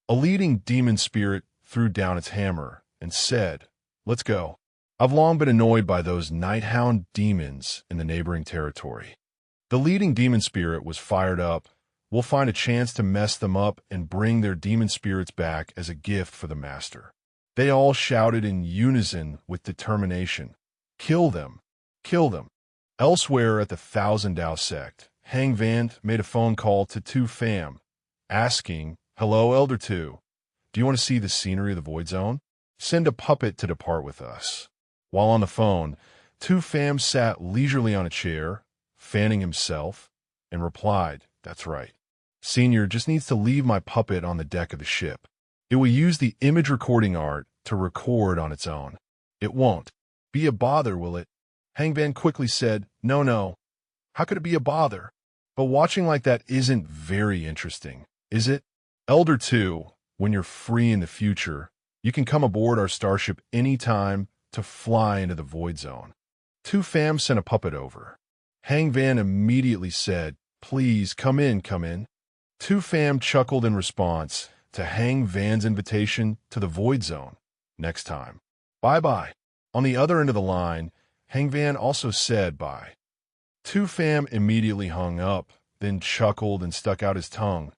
A leading demon spirit threw down its hammer and said, "Let's go. I've long been annoyed by those nighthound demons in the neighboring territory." The leading demon spirit was fired up. "We'll find a chance to mess them up and bring their demon spirits back as a gift for the master." They all shouted in unison with determination, "Kill them! Kill them!" Elsewhere at the Thousand Dao sect, Hang Vant made a phone call to Two Fam, asking, "Hello, Elder Two. Do you want to see the scenery of the Void Zone? Send a puppet to depart with us." While on the phone, Two Fam sat leisurely on a chair, fanning himself, and replied, "That's right. Senior just needs to leave my puppet on the deck of the ship. It will use the image recording art to record on its own. It won't be a bother, will it? Hangvan quickly said, No. How could it be a bother? But watching like that isn't very interesting, is it? Elder 2, when you're free in the future, you can come aboard our starship anytime to fly into the void zone. 2 Fam sent a puppet over. Hangvan immediately said, Please, come in. 2 Fam chuckled in response to Hangvan's invitation to the void zone. Next time. Bye-bye. On the other end of the line, Hangvan also said bye. 2 Fam immediately hung up, then chuckled and stuck out his tongue,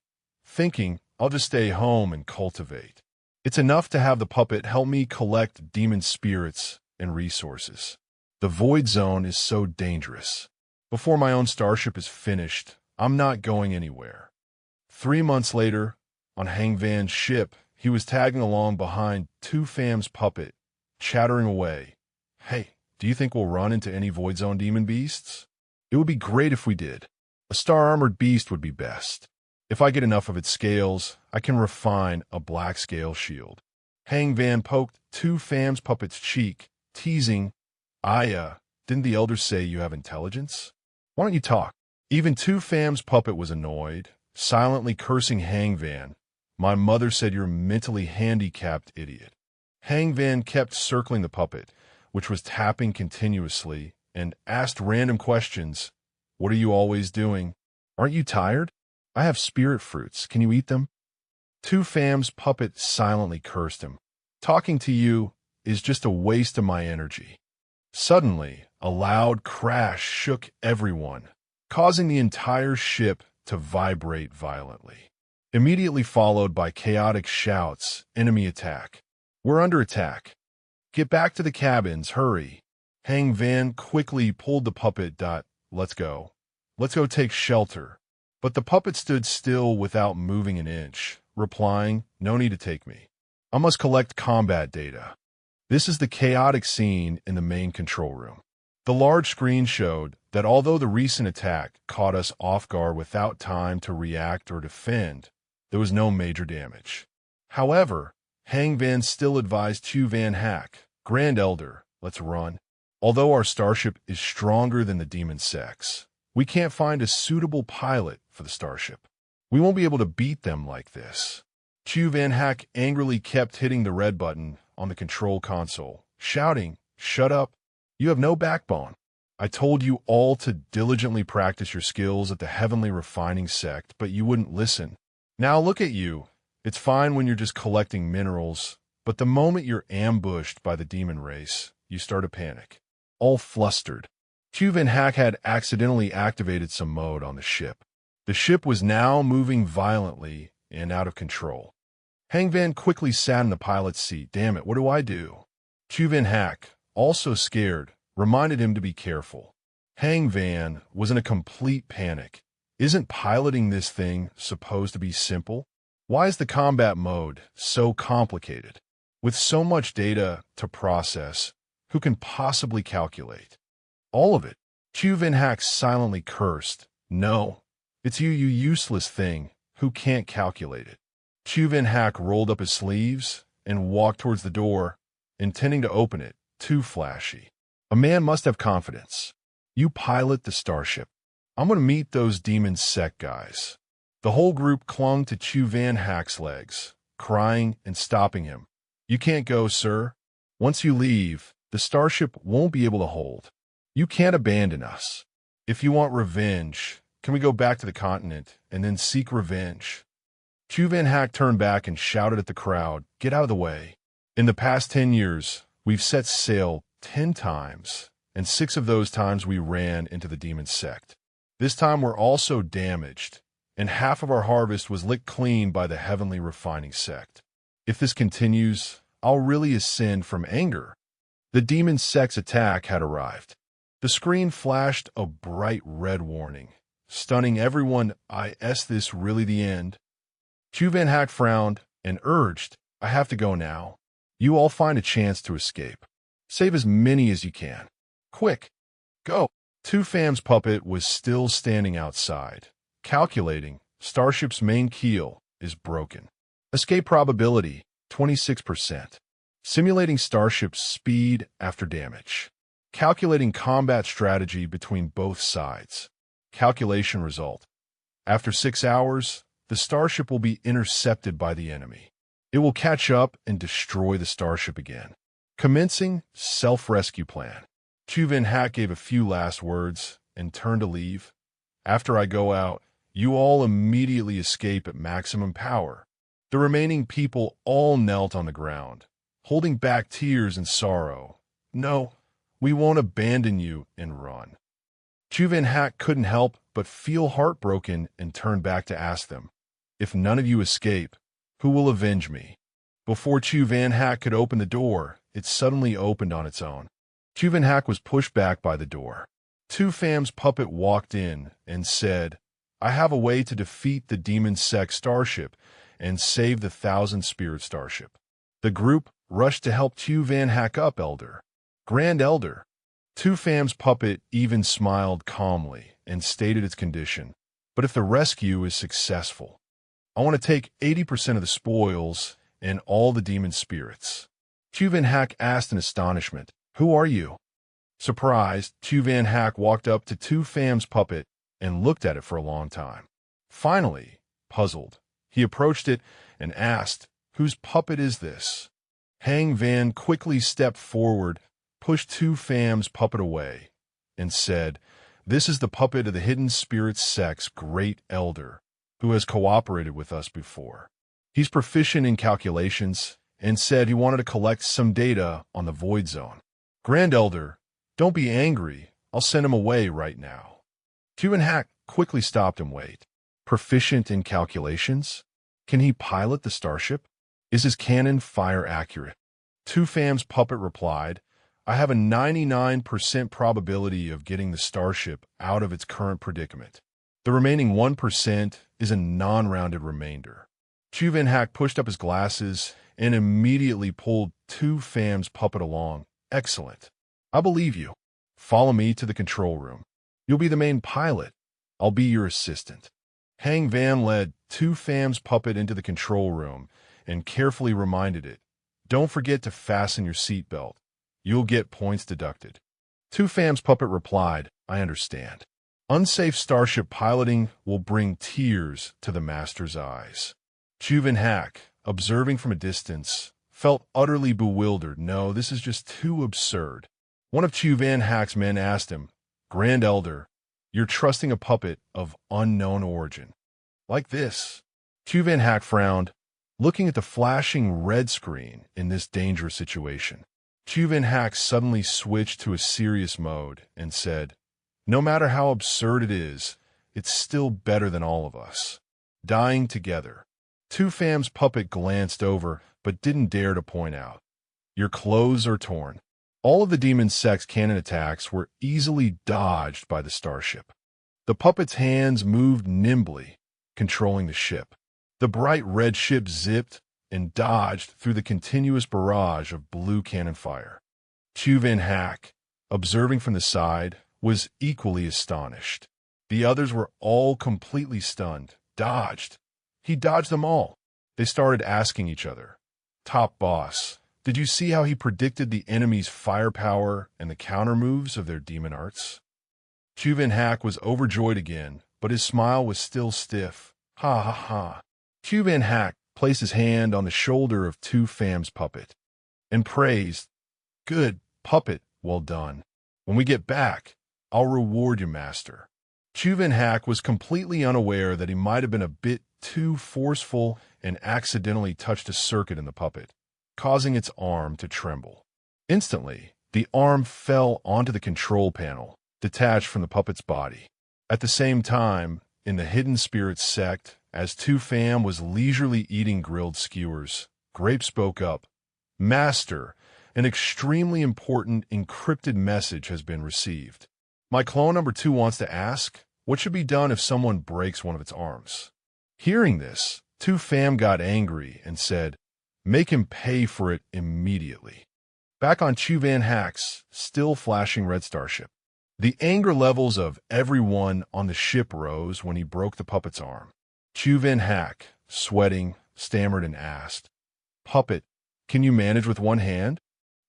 thinking, I'll just stay home and cultivate. It's enough to have the puppet help me collect demon spirits and resources. The void zone is so dangerous. Before my own starship is finished, I'm not going anywhere. 3 months later, on Hangvan's ship, he was tagging along behind 2 Fam's puppet, chattering away. Hey, do you think we'll run into any void zone demon beasts? It would be great if we did. A star-armored beast would be best. If I get enough of its scales, I can refine a black scale shield. Hangvan poked 2 Fam's puppet's cheek, teasing, didn't the elders say you have intelligence? Why don't you talk? Even 2 Fam's puppet was annoyed, silently cursing Hangvan. My mother said you're a mentally handicapped idiot. Hangvan kept circling the puppet, which was tapping continuously, and asked random questions. What are you always doing? Aren't you tired? I have spirit fruits. Can you eat them? 2 Fam's puppet silently cursed him. Talking to you is just a waste of my energy. Suddenly, a loud crash shook everyone, causing the entire ship to vibrate violently. Immediately followed by chaotic shouts, enemy attack. We're under attack. Get back to the cabins, hurry. Hangvan quickly pulled the puppet. Let's go. Let's go take shelter. But the puppet stood still without moving an inch, replying, No need to take me. I must collect combat data. This is the chaotic scene in the main control room. The large screen showed that although the recent attack caught us off guard without time to react or defend, there was no major damage. However, Hangvan still advised Chu Van Hack, Grand Elder, let's run. Although our starship is stronger than the demon sex, we can't find a suitable pilot for the starship. We won't be able to beat them like this. Chu Van Hack angrily kept hitting the red button on the control console, shouting, Shut up. You have no backbone. I told you all to diligently practice your skills at the Heavenly Refining Sect, but you wouldn't listen. Now look at you. It's fine when you're just collecting minerals, but the moment you're ambushed by the demon race, you start to panic. All flustered. Chu Van Hack had accidentally activated some mode on the ship. The ship was now moving violently and out of control. Hangvan quickly sat in the pilot's seat. Damn it, what do I do? Chu Van Hack, also scared, reminded him to be careful. Hangvan was in a complete panic. Isn't piloting this thing supposed to be simple? Why is the combat mode so complicated? With so much data to process, who can possibly calculate? All of it. Chu Van Hack silently cursed. No, it's you useless thing, who can't calculate it. Chu Van Hack rolled up his sleeves and walked towards the door, intending to open it, too flashy. A man must have confidence. You pilot the starship. I'm going to meet those demon sect guys. The whole group clung to Chu Van Hack's legs, crying and stopping him. You can't go, sir. Once you leave, the starship won't be able to hold. You can't abandon us. If you want revenge, can we go back to the continent and then seek revenge? Chu Van Hack turned back and shouted at the crowd, Get out of the way. In the past 10 years, we've set sail 10 times, and 6 of those times we ran into the demon sect. This time we're also damaged, and half of our harvest was licked clean by the Heavenly Refining Sect. If this continues, I'll really ascend from anger. The demon sect's attack had arrived. The screen flashed a bright red warning, stunning everyone. Is this really the end? Chu Van Hack frowned and urged, I have to go now. You all find a chance to escape. Save as many as you can. Quick, go. 2 Fam's puppet was still standing outside, calculating, Starship's main keel is broken. Escape probability, 26%. Simulating Starship's speed after damage. Calculating combat strategy between both sides. Calculation result. After 6 hours, the Starship will be intercepted by the enemy. It will catch up and destroy the Starship again. Commencing self-rescue plan. Chuvin Hack gave a few last words and turned to leave. After I go out, you all immediately escape at maximum power. The remaining people all knelt on the ground, holding back tears and sorrow. No, we won't abandon you and run. Chuvin Hack couldn't help but feel heartbroken and turned back to ask them, if none of you escape, who will avenge me? Before Chuvin Hack could open the door, it suddenly opened on its own. Chuvin Hack was pushed back by the door. Two Fam's puppet walked in and said, I have a way to defeat the demon sect starship and save the 1,000-spirit starship. The group rushed to help Chuvin Hack up, Elder. Grand Elder. Two Fam's puppet even smiled calmly and stated its condition. But if the rescue is successful, I want to take 80% of the spoils and all the demon spirits. Chuvin Hack asked in astonishment, Who are you? Surprised, Chuvin Hack walked up to Two Fam's puppet and looked at it for a long time. Finally, puzzled, he approached it and asked, Whose puppet is this? Hang Van quickly stepped forward, pushed Two Fam's puppet away, and said, This is the puppet of the Hidden Spirit Sect's Great Elder, who has cooperated with us before. He's proficient in calculations and said he wanted to collect some data on the Void Zone. Grand Elder, don't be angry. I'll send him away right now. Chuvin Hack quickly stopped him. Wait. Proficient in calculations? Can he pilot the starship? Is his cannon fire accurate? Two Fam's puppet replied, I have a 99% probability of getting the starship out of its current predicament. The remaining 1% is a non-rounded remainder. Chuvin Hack pushed up his glasses and immediately pulled Two Fam's puppet along. Excellent. I believe you. Follow me to the control room. You'll be the main pilot. I'll be your assistant. Hang Van led Two Fam's puppet into the control room and carefully reminded it, Don't forget to fasten your seatbelt. You'll get points deducted. Two Fam's puppet replied, I understand. Unsafe starship piloting will bring tears to the master's eyes. Chuvin Hack, observing from a distance, felt utterly bewildered. No, this is just too absurd. One of Chuvin Hack's men asked him, Grand Elder, you're trusting a puppet of unknown origin. Like this. Chuvin Hack frowned, looking at the flashing red screen in this dangerous situation. Chuvin Hack suddenly switched to a serious mode and said, No matter how absurd it is, it's still better than all of us. Dying together. Two Fam's puppet glanced over, but didn't dare to point out. Your clothes are torn. All of the demon sect's cannon attacks were easily dodged by the starship. The puppet's hands moved nimbly, controlling the ship. The bright red ship zipped and dodged through the continuous barrage of blue cannon fire. Chuvin Hack, observing from the side, was equally astonished. The others were all completely stunned, dodged. He dodged them all. They started asking each other, Top boss, did you see how he predicted the enemy's firepower and the counter moves of their demon arts? Chuvin Hack was overjoyed again, but his smile was still stiff. Ha ha ha. Chuvin Hack placed his hand on the shoulder of Two Fam's puppet and praised, Good puppet, well done. When we get back, I'll reward you, master. Chuvin Hack was completely unaware that he might have been a bit too forceful and accidentally touched a circuit in the puppet, causing its arm to tremble. Instantly, the arm fell onto the control panel, detached from the puppet's body. At the same time, in the Hidden Spirit sect, as Two Fam was leisurely eating grilled skewers, Grape spoke up, Master, an extremely important encrypted message has been received. My clone number 2 wants to ask, what should be done if someone breaks one of its arms? Hearing this, Two Fam got angry and said, Make him pay for it immediately. Back on Chuvin Hack's still flashing red starship, the anger levels of everyone on the ship rose when he broke the puppet's arm. Chu Van Hack, sweating, stammered and asked, "Puppet, can you manage with one hand?"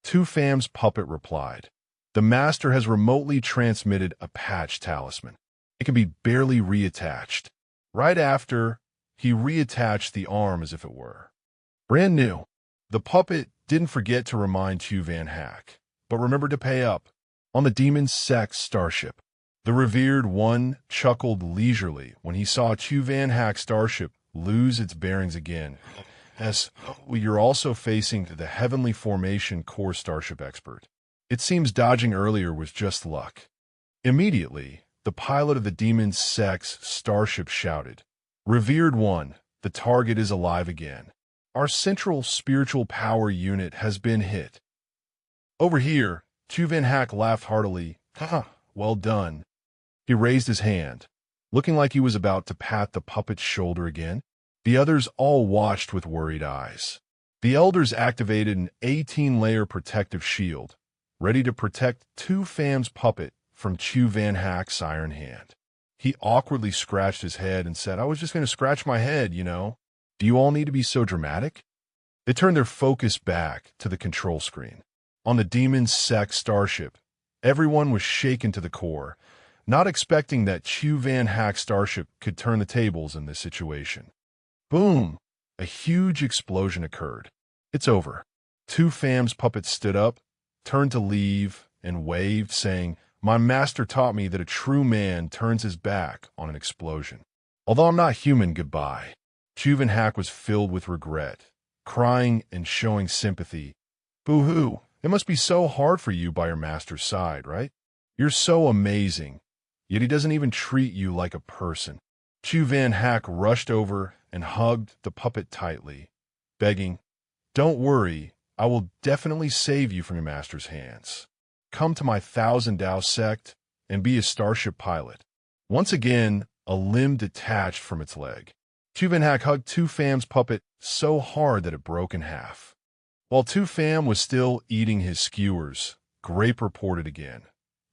Tu Fam's puppet replied, "The master has remotely transmitted a patch talisman. It can be barely reattached." Right after, he reattached the arm as if it were brand new. The puppet didn't forget to remind Chu Van Hack, but remembered to pay up. On the demon sex starship, the revered one chuckled leisurely when he saw Chu Van Hack's starship lose its bearings again, as you're also facing the Heavenly Formation core starship expert. It seems dodging earlier was just luck. Immediately, the pilot of the demon sex starship shouted, "Revered one, the target is alive again. Our central spiritual power unit has been hit." Over here, Chu Van Hack laughed heartily. "Haha, well done." He raised his hand, looking like he was about to pat the puppet's shoulder again. The others all watched with worried eyes. The elders activated an 18-layer protective shield, ready to protect Tu Fam's puppet from Chu Van Hack's iron hand. He awkwardly scratched his head and said, "I was just going to scratch my head, you know. Do you all need to be so dramatic?" They turned their focus back to the control screen. On the demon sex starship, everyone was shaken to the core, not expecting that Chu Van Hack's starship could turn the tables in this situation. Boom! A huge explosion occurred. "It's over." Tu Fam's puppet stood up, turned to leave, and waved, saying, "My master taught me that a true man turns his back on an explosion. Although I'm not human, goodbye." Chu Van Hack was filled with regret, crying and showing sympathy. "Boo-hoo, it must be so hard for you by your master's side, right? You're so amazing, yet he doesn't even treat you like a person." Chu Van Hack rushed over and hugged the puppet tightly, begging, "Don't worry, I will definitely save you from your master's hands. Come to my Thousand Tao sect and be a starship pilot." Once again, a limb detached from its leg. Chu Van Hack hugged Tu Fam's puppet so hard that it broke in half. While Tu Fam was still eating his skewers, Grape reported again.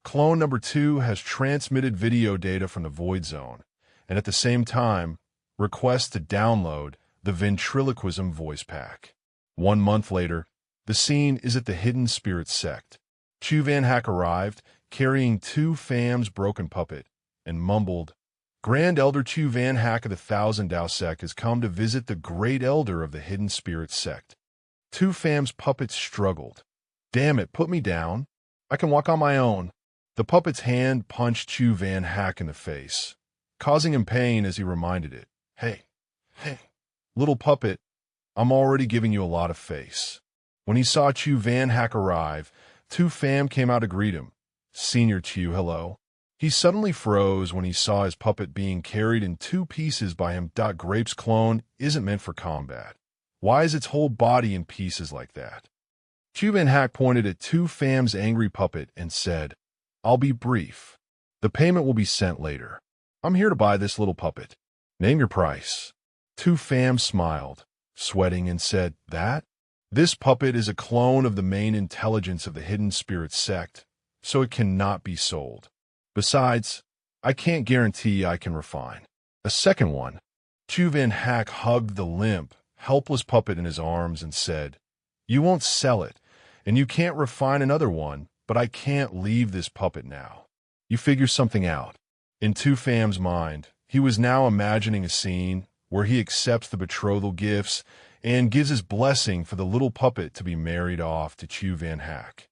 Clone number 2 has transmitted video data from the Void Zone, and at the same time, requests to download the ventriloquism voice pack. 1 month later, the scene is at the Hidden Spirit sect. Chu Van Hack arrived, carrying Tu Fam's broken puppet, and mumbled, "Grand Elder Chu Van Hack of the Thousand Tao sect has come to visit the Great Elder of the Hidden Spirit sect." Tu Fam's puppet struggled. "Damn it, put me down. I can walk on my own." The puppet's hand punched Chu Van Hack in the face, causing him pain as he reminded it, Hey, little puppet, I'm already giving you a lot of face." When he saw Chu Van Hack arrive, Tu Fam came out to greet him. "Senior Chu, hello." He suddenly froze when he saw his puppet being carried in 2 pieces by him. Grape's clone isn't meant for combat. Why is its whole body in pieces like that? Chu Van Hack pointed at Tu Fam's angry puppet and said, "I'll be brief. The payment will be sent later. I'm here to buy this little puppet. Name your price." Tu Fam smiled, sweating, and said, "That? This puppet is a clone of the main intelligence of the Hidden Spirit sect, so it cannot be sold. Besides, I can't guarantee I can refine a second one." Chu Van Hack hugged the limp, helpless puppet in his arms and said, "You won't sell it, and you can't refine another one, but I can't leave this puppet now. You figure something out." In Tu Fam's mind, he was now imagining a scene where he accepts the betrothal gifts and gives his blessing for the little puppet to be married off to Chu Van Hack.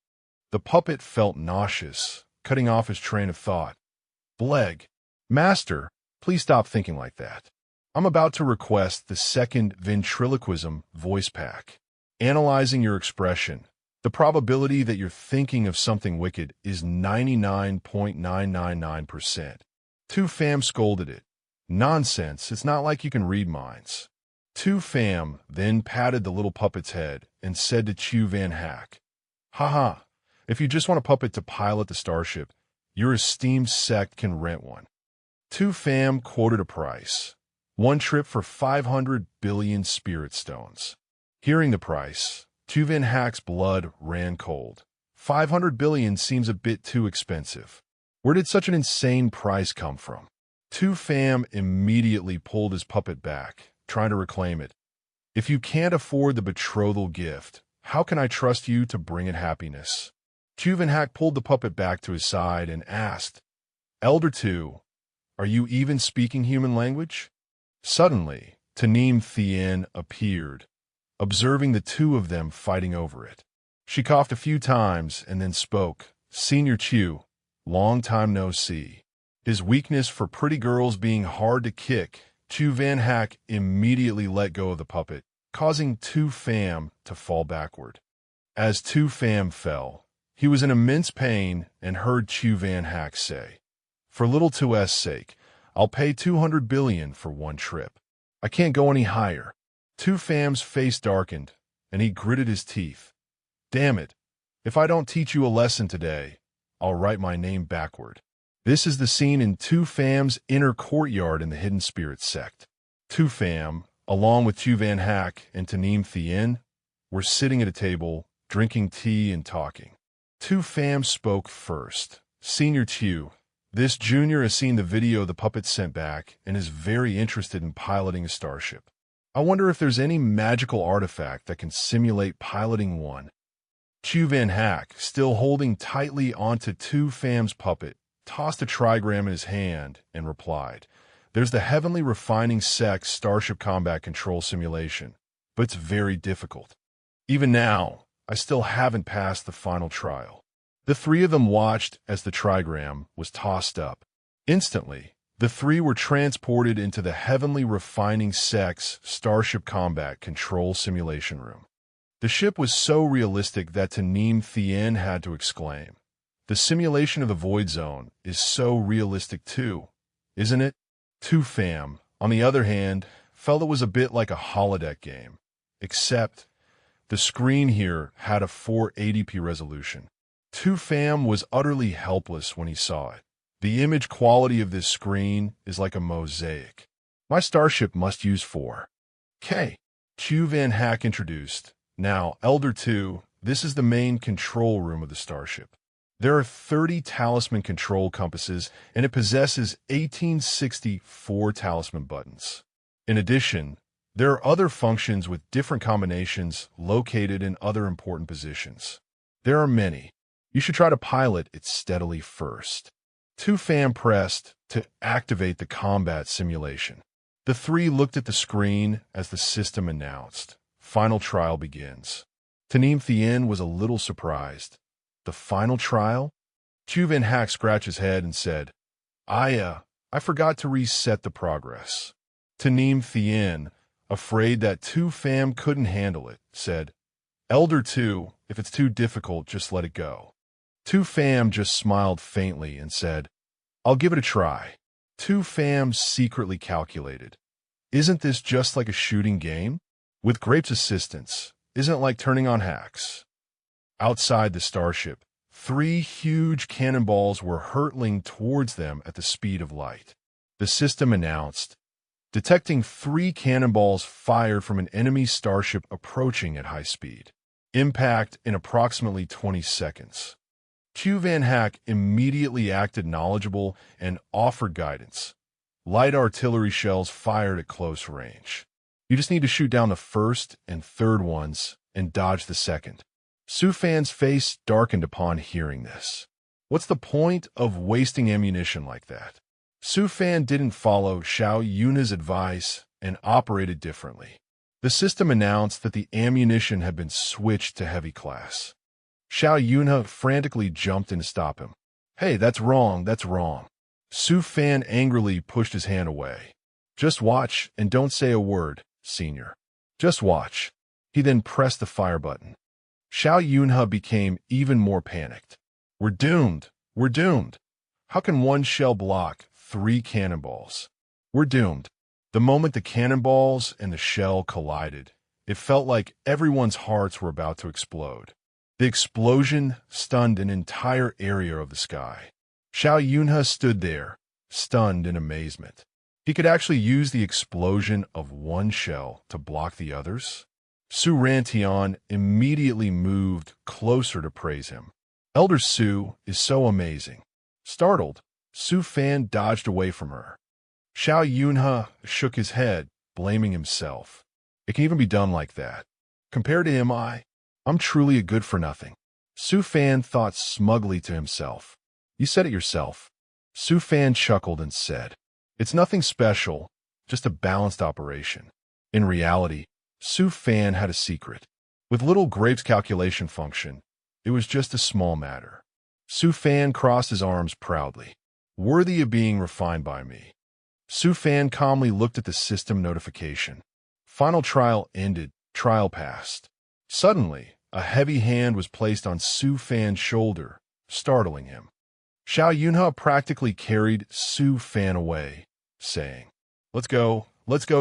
The puppet felt nauseous, cutting off his train of thought. "Bleg, Master, please stop thinking like that. I'm about to request the second ventriloquism voice pack. Analyzing your expression, the probability that you're thinking of something wicked is 99.999%. Tu Fam scolded it. "Nonsense, it's not like you can read minds." Tu Fam then patted the little puppet's head and said to Chu Van Hack, "Haha, if you just want a puppet to pilot the starship, your esteemed sect can rent one." Tu Fam quoted a price, 1 trip for 500 billion spirit stones. Hearing the price, Chu Van Hack's blood ran cold. 500 billion seems a bit too expensive. Where did such an insane price come from? Tu Fam immediately pulled his puppet back, trying to reclaim it. If you can't afford the betrothal gift, how can I trust you to bring it happiness? Chuvenhak pulled the puppet back to his side and asked, Elder Tu, are you even speaking human language? Suddenly, Tanim Thien appeared, observing the two of them fighting over it. She coughed a few times and then spoke. Senior Chu, long time no see. His weakness for pretty girls being hard to kick, Chu Van Hack immediately let go of the puppet, causing Tu Fam to fall backward. As Tu Fam fell, he was in immense pain and heard Chu Van Hack say, For little Tu's sake, I'll pay 200 billion for one trip. I can't go any higher. Tu Fam's face darkened, and he gritted his teeth. Damn it, if I don't teach you a lesson today, I'll write my name backward. This is the scene in Tu Fam's inner courtyard in the Hidden Spirits sect. Tu Fam, along with Chu Van Hack and Tanim Thien, were sitting at a table, drinking tea and talking. Tu Fam spoke first. Senior Chu, this junior has seen the video the puppet sent back and is very interested in piloting a starship. I wonder if there's any magical artifact that can simulate piloting one. Chu Van Hack, still holding tightly onto Tu Fam's puppet, tossed a trigram in his hand and replied, There's the Heavenly Refining Sex Starship Combat Control Simulation, but it's very difficult. Even now, I still haven't passed the final trial. The three of them watched as the trigram was tossed up. Instantly, the three were transported into the Heavenly Refining Sex Starship Combat Control Simulation Room. The ship was so realistic that Tanim Thien had to exclaim, The simulation of the Void Zone is so realistic too, isn't it? Tu Fam, on the other hand, felt it was a bit like a holodeck game, except the screen here had a 480p resolution. Tu Fam was utterly helpless when he saw it. The image quality of this screen is like a mosaic. My starship must use 4K. Chu Van Hack introduced. Now, Elder 2, this is the main control room of the starship. There are 30 talisman control compasses, and it possesses 1864 talisman buttons. In addition, there are other functions with different combinations located in other important positions. There are many. You should try to pilot it steadily first. Tu Fam pressed to activate the combat simulation. The three looked at the screen as the system announced. Final trial begins. Tanim Thien was a little surprised. The final trial? Chu Van Hack scratched his head and said, I forgot to reset the progress. Tanim Thien, afraid that Tu Fam couldn't handle it, said, Elder 2, if it's too difficult, just let it go. Tu Fam just smiled faintly and said, I'll give it a try. Tu Fam secretly calculated. Isn't this just like a shooting game? With Grape's assistance, isn't it like turning on hacks? Outside the starship, 3 huge cannonballs were hurtling towards them at the speed of light. The system announced, detecting 3 cannonballs fired from an enemy starship approaching at high speed. Impact in approximately 20 seconds. Chu Van Hack immediately acted knowledgeable and offered guidance. Light artillery shells fired at close range. You just need to shoot down the first and third ones and dodge the second. Su Fan's face darkened upon hearing this. What's the point of wasting ammunition like that? Su Fan didn't follow Xiao Yuna's advice and operated differently. The system announced that the ammunition had been switched to heavy class. Xiao Yuna frantically jumped in to stop him. Hey, that's wrong, that's wrong. Su Fan angrily pushed his hand away. Just watch and don't say a word, senior. Just watch. He then pressed the fire button. Xiao Yunhe became even more panicked. We're doomed. We're doomed. How can one shell block 3 cannonballs? We're doomed. The moment the cannonballs and the shell collided, it felt like everyone's hearts were about to explode. The explosion stunned an entire area of the sky. Xiao Yunhe stood there, stunned in amazement. He could actually use the explosion of one shell to block the others? Su Rantian immediately moved closer to praise him. Elder Su is so amazing. Startled, Su Fan dodged away from her. Xiao Yunhe shook his head, blaming himself. It can even be done like that. Compared to him, I'm truly a good-for-nothing. Su Fan thought smugly to himself. You said it yourself. Su Fan chuckled and said, it's nothing special, just a balanced operation. In reality, Su Fan had a secret. With little Grape's calculation function, it was just a small matter. Su Fan crossed his arms proudly. Worthy of being refined by me. Su Fan calmly looked at the system notification. Final trial ended, trial passed. Suddenly, a heavy hand was placed on Su Fan's shoulder, startling him. Xiao Yunhe practically carried Su Fan away, saying, let's go,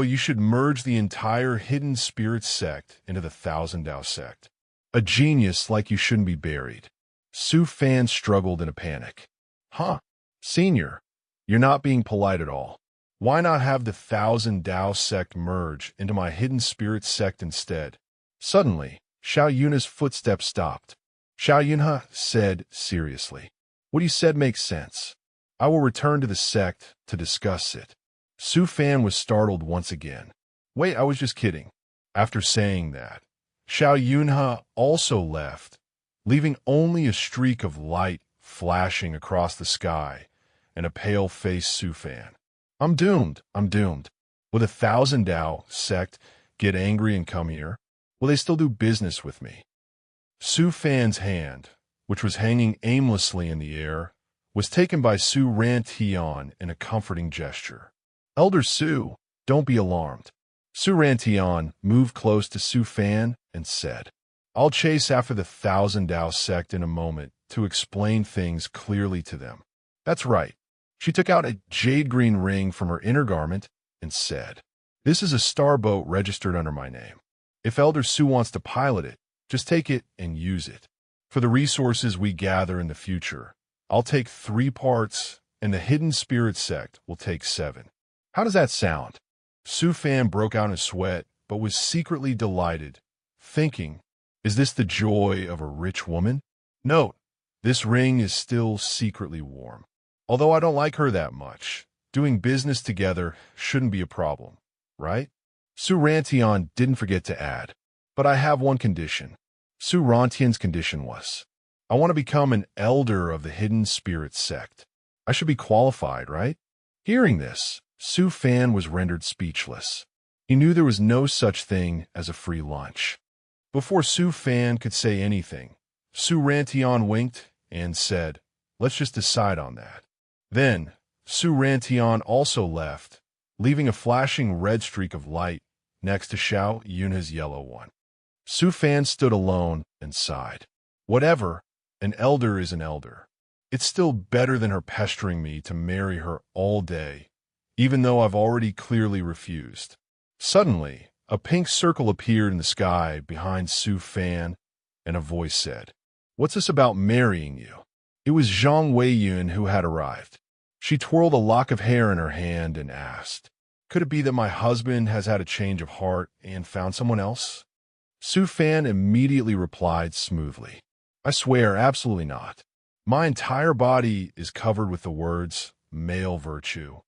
you should merge the entire Hidden Spirit sect into the Thousand Dao sect. A genius like you shouldn't be buried. Su Fan struggled in a panic. Huh? Senior, you're not being polite at all. Why not have the Thousand Dao sect merge into my Hidden Spirit sect instead? Suddenly, Xiao Yunhe's footsteps stopped. Xiao Yunhe said seriously, what you said makes sense. I will return to the sect to discuss it. Su Fan was startled once again. Wait, I was just kidding. After saying that, Xiao Yunhe also left, leaving only a streak of light flashing across the sky and a pale-faced Su Fan. I'm doomed. Will the Thousand Dao sect get angry and come here? Will they still do business with me? Su Fan's hand, which was hanging aimlessly in the air, was taken by Su Rantian in a comforting gesture. Elder Su, don't be alarmed. Su Rantian moved close to Su Fan and said, I'll chase after the Thousand Dao sect in a moment to explain things clearly to them. That's right. She took out a jade green ring from her inner garment and said, this is a starboat registered under my name. If Elder Su wants to pilot it, just take it and use it. For the resources we gather in the future, I'll take 3 parts and the Hidden Spirit sect will take 7. How does that sound? Su Fan broke out in a sweat, but was secretly delighted, thinking, is this the joy of a rich woman? Note, this ring is still secretly warm. Although I don't like her that much, doing business together shouldn't be a problem, right? Su Rantian didn't forget to add, but I have one condition. Su Rantian's condition was, I want to become an elder of the Hidden Spirit sect. I should be qualified, right? Hearing this, Su Fan was rendered speechless. He knew there was no such thing as a free lunch. Before Su Fan could say anything, Su Rantian winked and said, let's just decide on that. Then, Su Rantian also left, leaving a flashing red streak of light next to Xiao Yunhe's yellow one. Su Fan stood alone and sighed. Whatever, an elder is an elder. It's still better than her pestering me to marry her all day, even though I've already clearly refused. Suddenly, a pink circle appeared in the sky behind Su Fan, and a voice said, what's this about marrying you? It was Zhang Weiyun who had arrived. She twirled a lock of hair in her hand and asked, could it be that my husband has had a change of heart and found someone else? Su Fan immediately replied smoothly, I swear, absolutely not. My entire body is covered with the words, male virtue.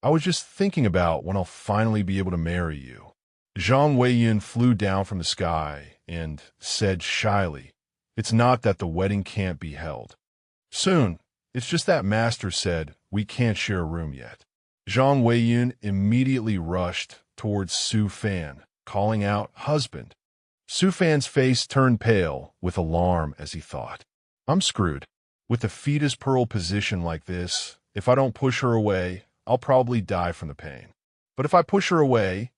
I was just thinking about when I'll finally be able to marry you. Zhang Weiyun flew down from the sky and said shyly, it's not that the wedding can't be held. Soon, it's just that Master said we can't share a room yet. Zhang Weiyun immediately rushed towards Su Fan, calling out, husband. Su Fan's face turned pale with alarm as he thought, I'm screwed. With the fetus pearl position like this, if I don't push her away, I'll probably die from the pain. But if I push her away,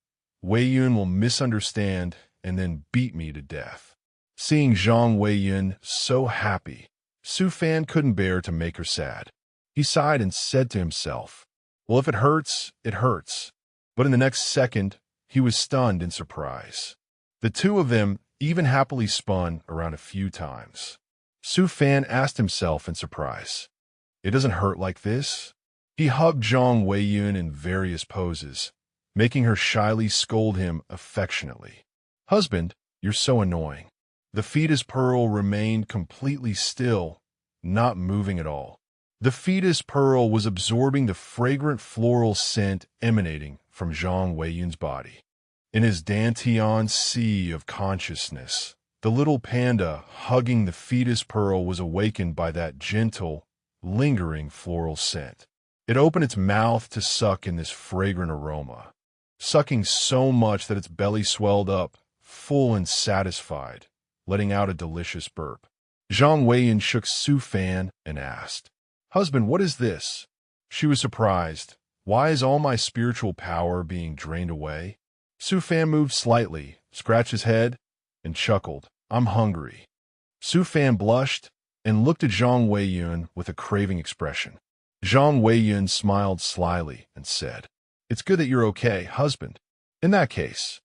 Weiyun will misunderstand and then beat me to death. Seeing Zhang Weiyun so happy, Su Fan couldn't bear to make her sad. He sighed and said to himself, well, if it hurts, it hurts. But in the next second, he was stunned in surprise. The two of them even happily spun around a few times. Su Fan asked himself in surprise, it doesn't hurt like this? He hugged Zhang Weiyun in various poses, making her shyly scold him affectionately. Husband, you're so annoying. The fetus pearl remained completely still, not moving at all. The fetus pearl was absorbing the fragrant floral scent emanating from Zhang Weiyun's body. In his Dantian sea of consciousness, the little panda hugging the fetus pearl was awakened by that gentle, lingering floral scent. It opened its mouth to suck in this fragrant aroma, sucking so much that its belly swelled up, full and satisfied, letting out a delicious burp. Zhang Weiyun shook Su Fan and asked, "Husband, what is this?" She was surprised. "Why is all my spiritual power being drained away?" Su Fan moved slightly, scratched his head, and chuckled. "I'm hungry." Su Fan blushed and looked at Zhang Weiyun with a craving expression. Zhang Weiyun smiled slyly and said, "It's good that you're okay, husband. In that case."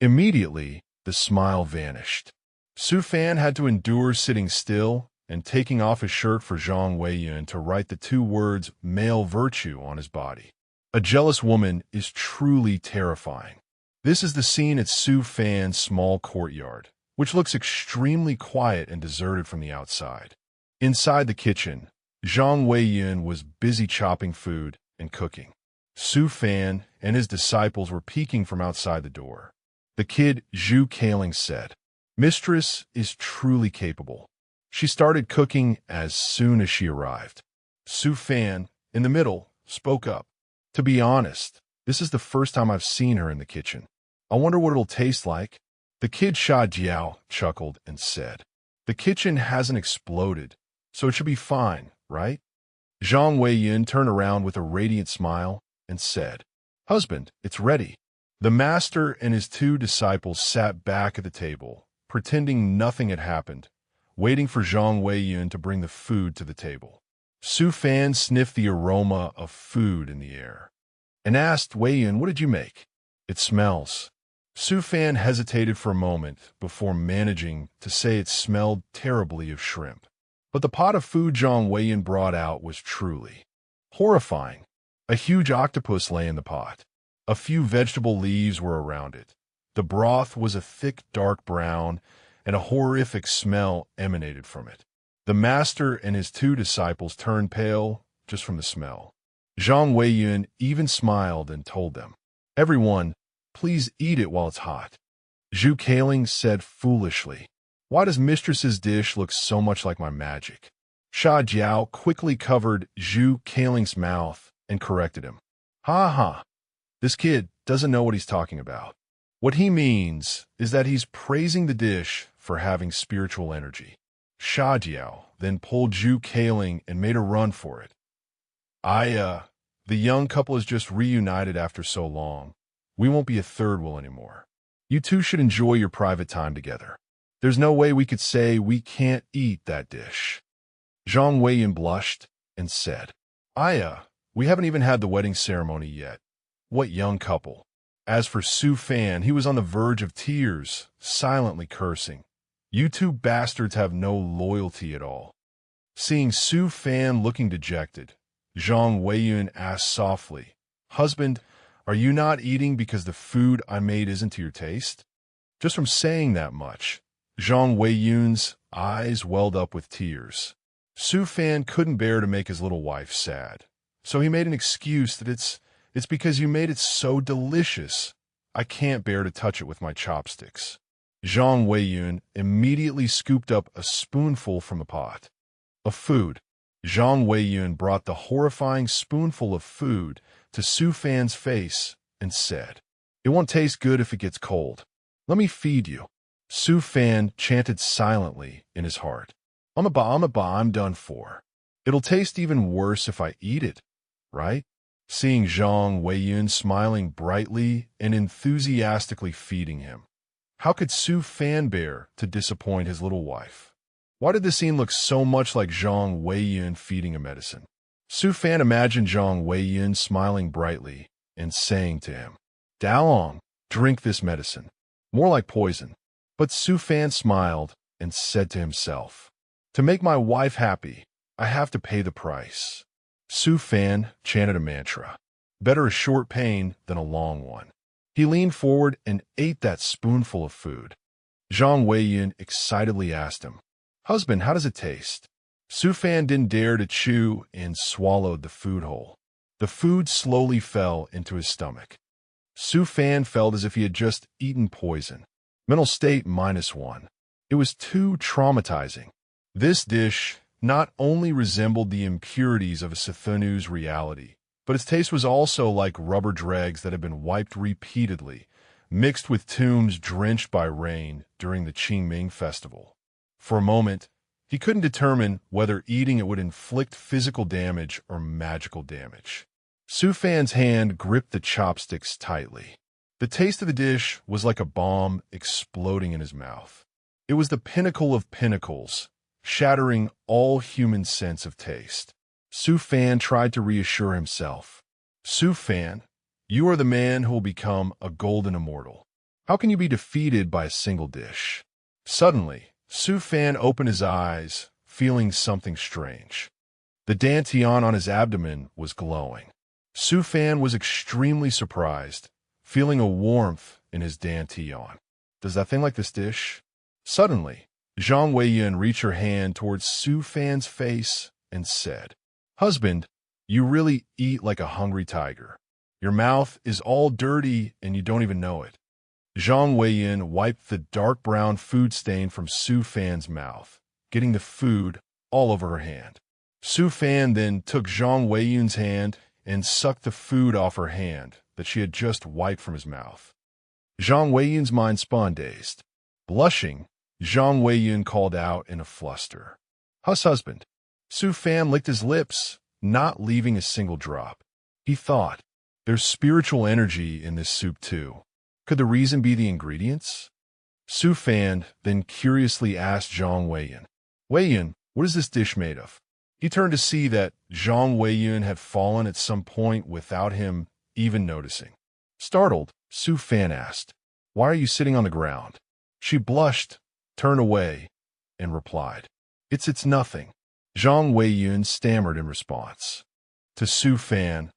Immediately, the smile vanished. Su Fan had to endure sitting still and taking off his shirt for Zhang Weiyun to write the two words male virtue on his body. A jealous woman is truly terrifying. This is the scene at Su Fan's small courtyard, which looks extremely quiet and deserted from the outside. Inside the kitchen, Zhang Weiyun was busy chopping food and cooking. Su Fan and his disciples were peeking from outside the door. The kid Zhu Kaling said, "Mistress is truly capable." She started cooking as soon as she arrived. Su Fan, in the middle, spoke up. "To be honest, this is the first time I've seen her in the kitchen. I wonder what it'll taste like." The kid Sha Jiao chuckled and said, "The kitchen hasn't exploded, so it should be fine, right?" Zhang Weiyun turned around with a radiant smile and said, "Husband, it's ready." The master and his two disciples sat back at the table, pretending nothing had happened, waiting for Zhang Weiyun to bring the food to the table. Su Fan sniffed the aroma of food in the air and asked Weiyun, "What did you make?" "It smells." Su Fan hesitated for a moment before managing to say it smelled terribly of shrimp. But the pot of food Zhang Weiyun brought out was truly horrifying. A huge octopus lay in the pot. A few vegetable leaves were around it. The broth was a thick dark brown, and a horrific smell emanated from it. The master and his two disciples turned pale just from the smell. Zhang Weiyun even smiled and told them, "Everyone, please eat it while it's hot." Zhu Kaling said foolishly, "Why does mistress's dish look so much like my magic?" Sha Jiao quickly covered Zhu Kaling's mouth and corrected him. "Ha ha, this kid doesn't know what he's talking about. What he means is that he's praising the dish for having spiritual energy." Sha Jiao then pulled Zhu Kaling and made a run for it. The young couple is just reunited after so long. We won't be a third wheel anymore. You two should enjoy your private time together. There's no way we could say we can't eat that dish." Zhang Weiyun blushed and said, We haven't even had the wedding ceremony yet. What young couple." As for Su Fan, he was on the verge of tears, silently cursing. "You two bastards have no loyalty at all." Seeing Su Fan looking dejected, Zhang Weiyun asked softly, "Husband, are you not eating because the food I made isn't to your taste?" Just from saying that much, Zhang Weiyun's eyes welled up with tears. Su Fan couldn't bear to make his little wife sad, so he made an excuse that it's because you made it so delicious. I can't bear to touch it with my chopsticks. Zhang Weiyun immediately scooped up a spoonful from the pot of food. Zhang Weiyun brought the horrifying spoonful of food to Su Fan's face and said, "It won't taste good if it gets cold. Let me feed you." Su Fan chanted silently in his heart, I'm done for. It'll taste even worse if I eat it, right?" Seeing Zhang Weiyun smiling brightly and enthusiastically feeding him, how could Su Fan bear to disappoint his little wife? Why did the scene look so much like Zhang Weiyun feeding a medicine? Su Fan imagined Zhang Weiyun smiling brightly and saying to him, "Dalong, drink this medicine. More like poison." But Su Fan smiled and said to himself, "To make my wife happy, I have to pay the price." Su Fan chanted a mantra. Better a short pain than a long one. He leaned forward and ate that spoonful of food. Zhang Weiyun excitedly asked him, "Husband, how does it taste?" Su Fan didn't dare to chew and swallowed the food whole. The food slowly fell into his stomach. Su Fan felt as if he had just eaten poison. Mental state -1. It was too traumatizing. This dish not only resembled the impurities of a Sithunu's reality, but its taste was also like rubber dregs that had been wiped repeatedly, mixed with tombs drenched by rain during the Qingming festival. For a moment, he couldn't determine whether eating it would inflict physical damage or magical damage. Su Fan's hand gripped the chopsticks tightly. The taste of the dish was like a bomb exploding in his mouth. It was the pinnacle of pinnacles, shattering all human sense of taste. Su Fan tried to reassure himself. Su Fan, you are the man who will become a golden immortal. How can you be defeated by a single dish? Suddenly, Su Fan opened his eyes, feeling something strange. The dantian on his abdomen was glowing. Su Fan was extremely surprised, feeling a warmth in his dantian. Does that thing like this dish? Suddenly, Zhang Weiyun reached her hand towards Su Fan's face and said, "Husband, you really eat like a hungry tiger. Your mouth is all dirty and you don't even know it." Zhang Weiyun wiped the dark brown food stain from Su Fan's mouth, getting the food all over her hand. Su Fan then took Zhang Weiyun's hand and sucked the food off her hand that she had just wiped from his mouth. Zhang Weiyun's mind spun dazed. Blushing, Zhang Weiyun called out in a fluster, "Hush, husband." Su Fan licked his lips, not leaving a single drop. He thought, there's spiritual energy in this soup too. Could the reason be the ingredients? Su Fan then curiously asked Zhang Weiyun, "Weiyun, what is this dish made of?" He turned to see that Zhang Weiyun had fallen at some point without him even noticing. Startled, Su Fan asked, "Why are you sitting on the ground?" She blushed, turned away, and replied, It's nothing." Zhang Weiyun stammered in response. To Su Fan,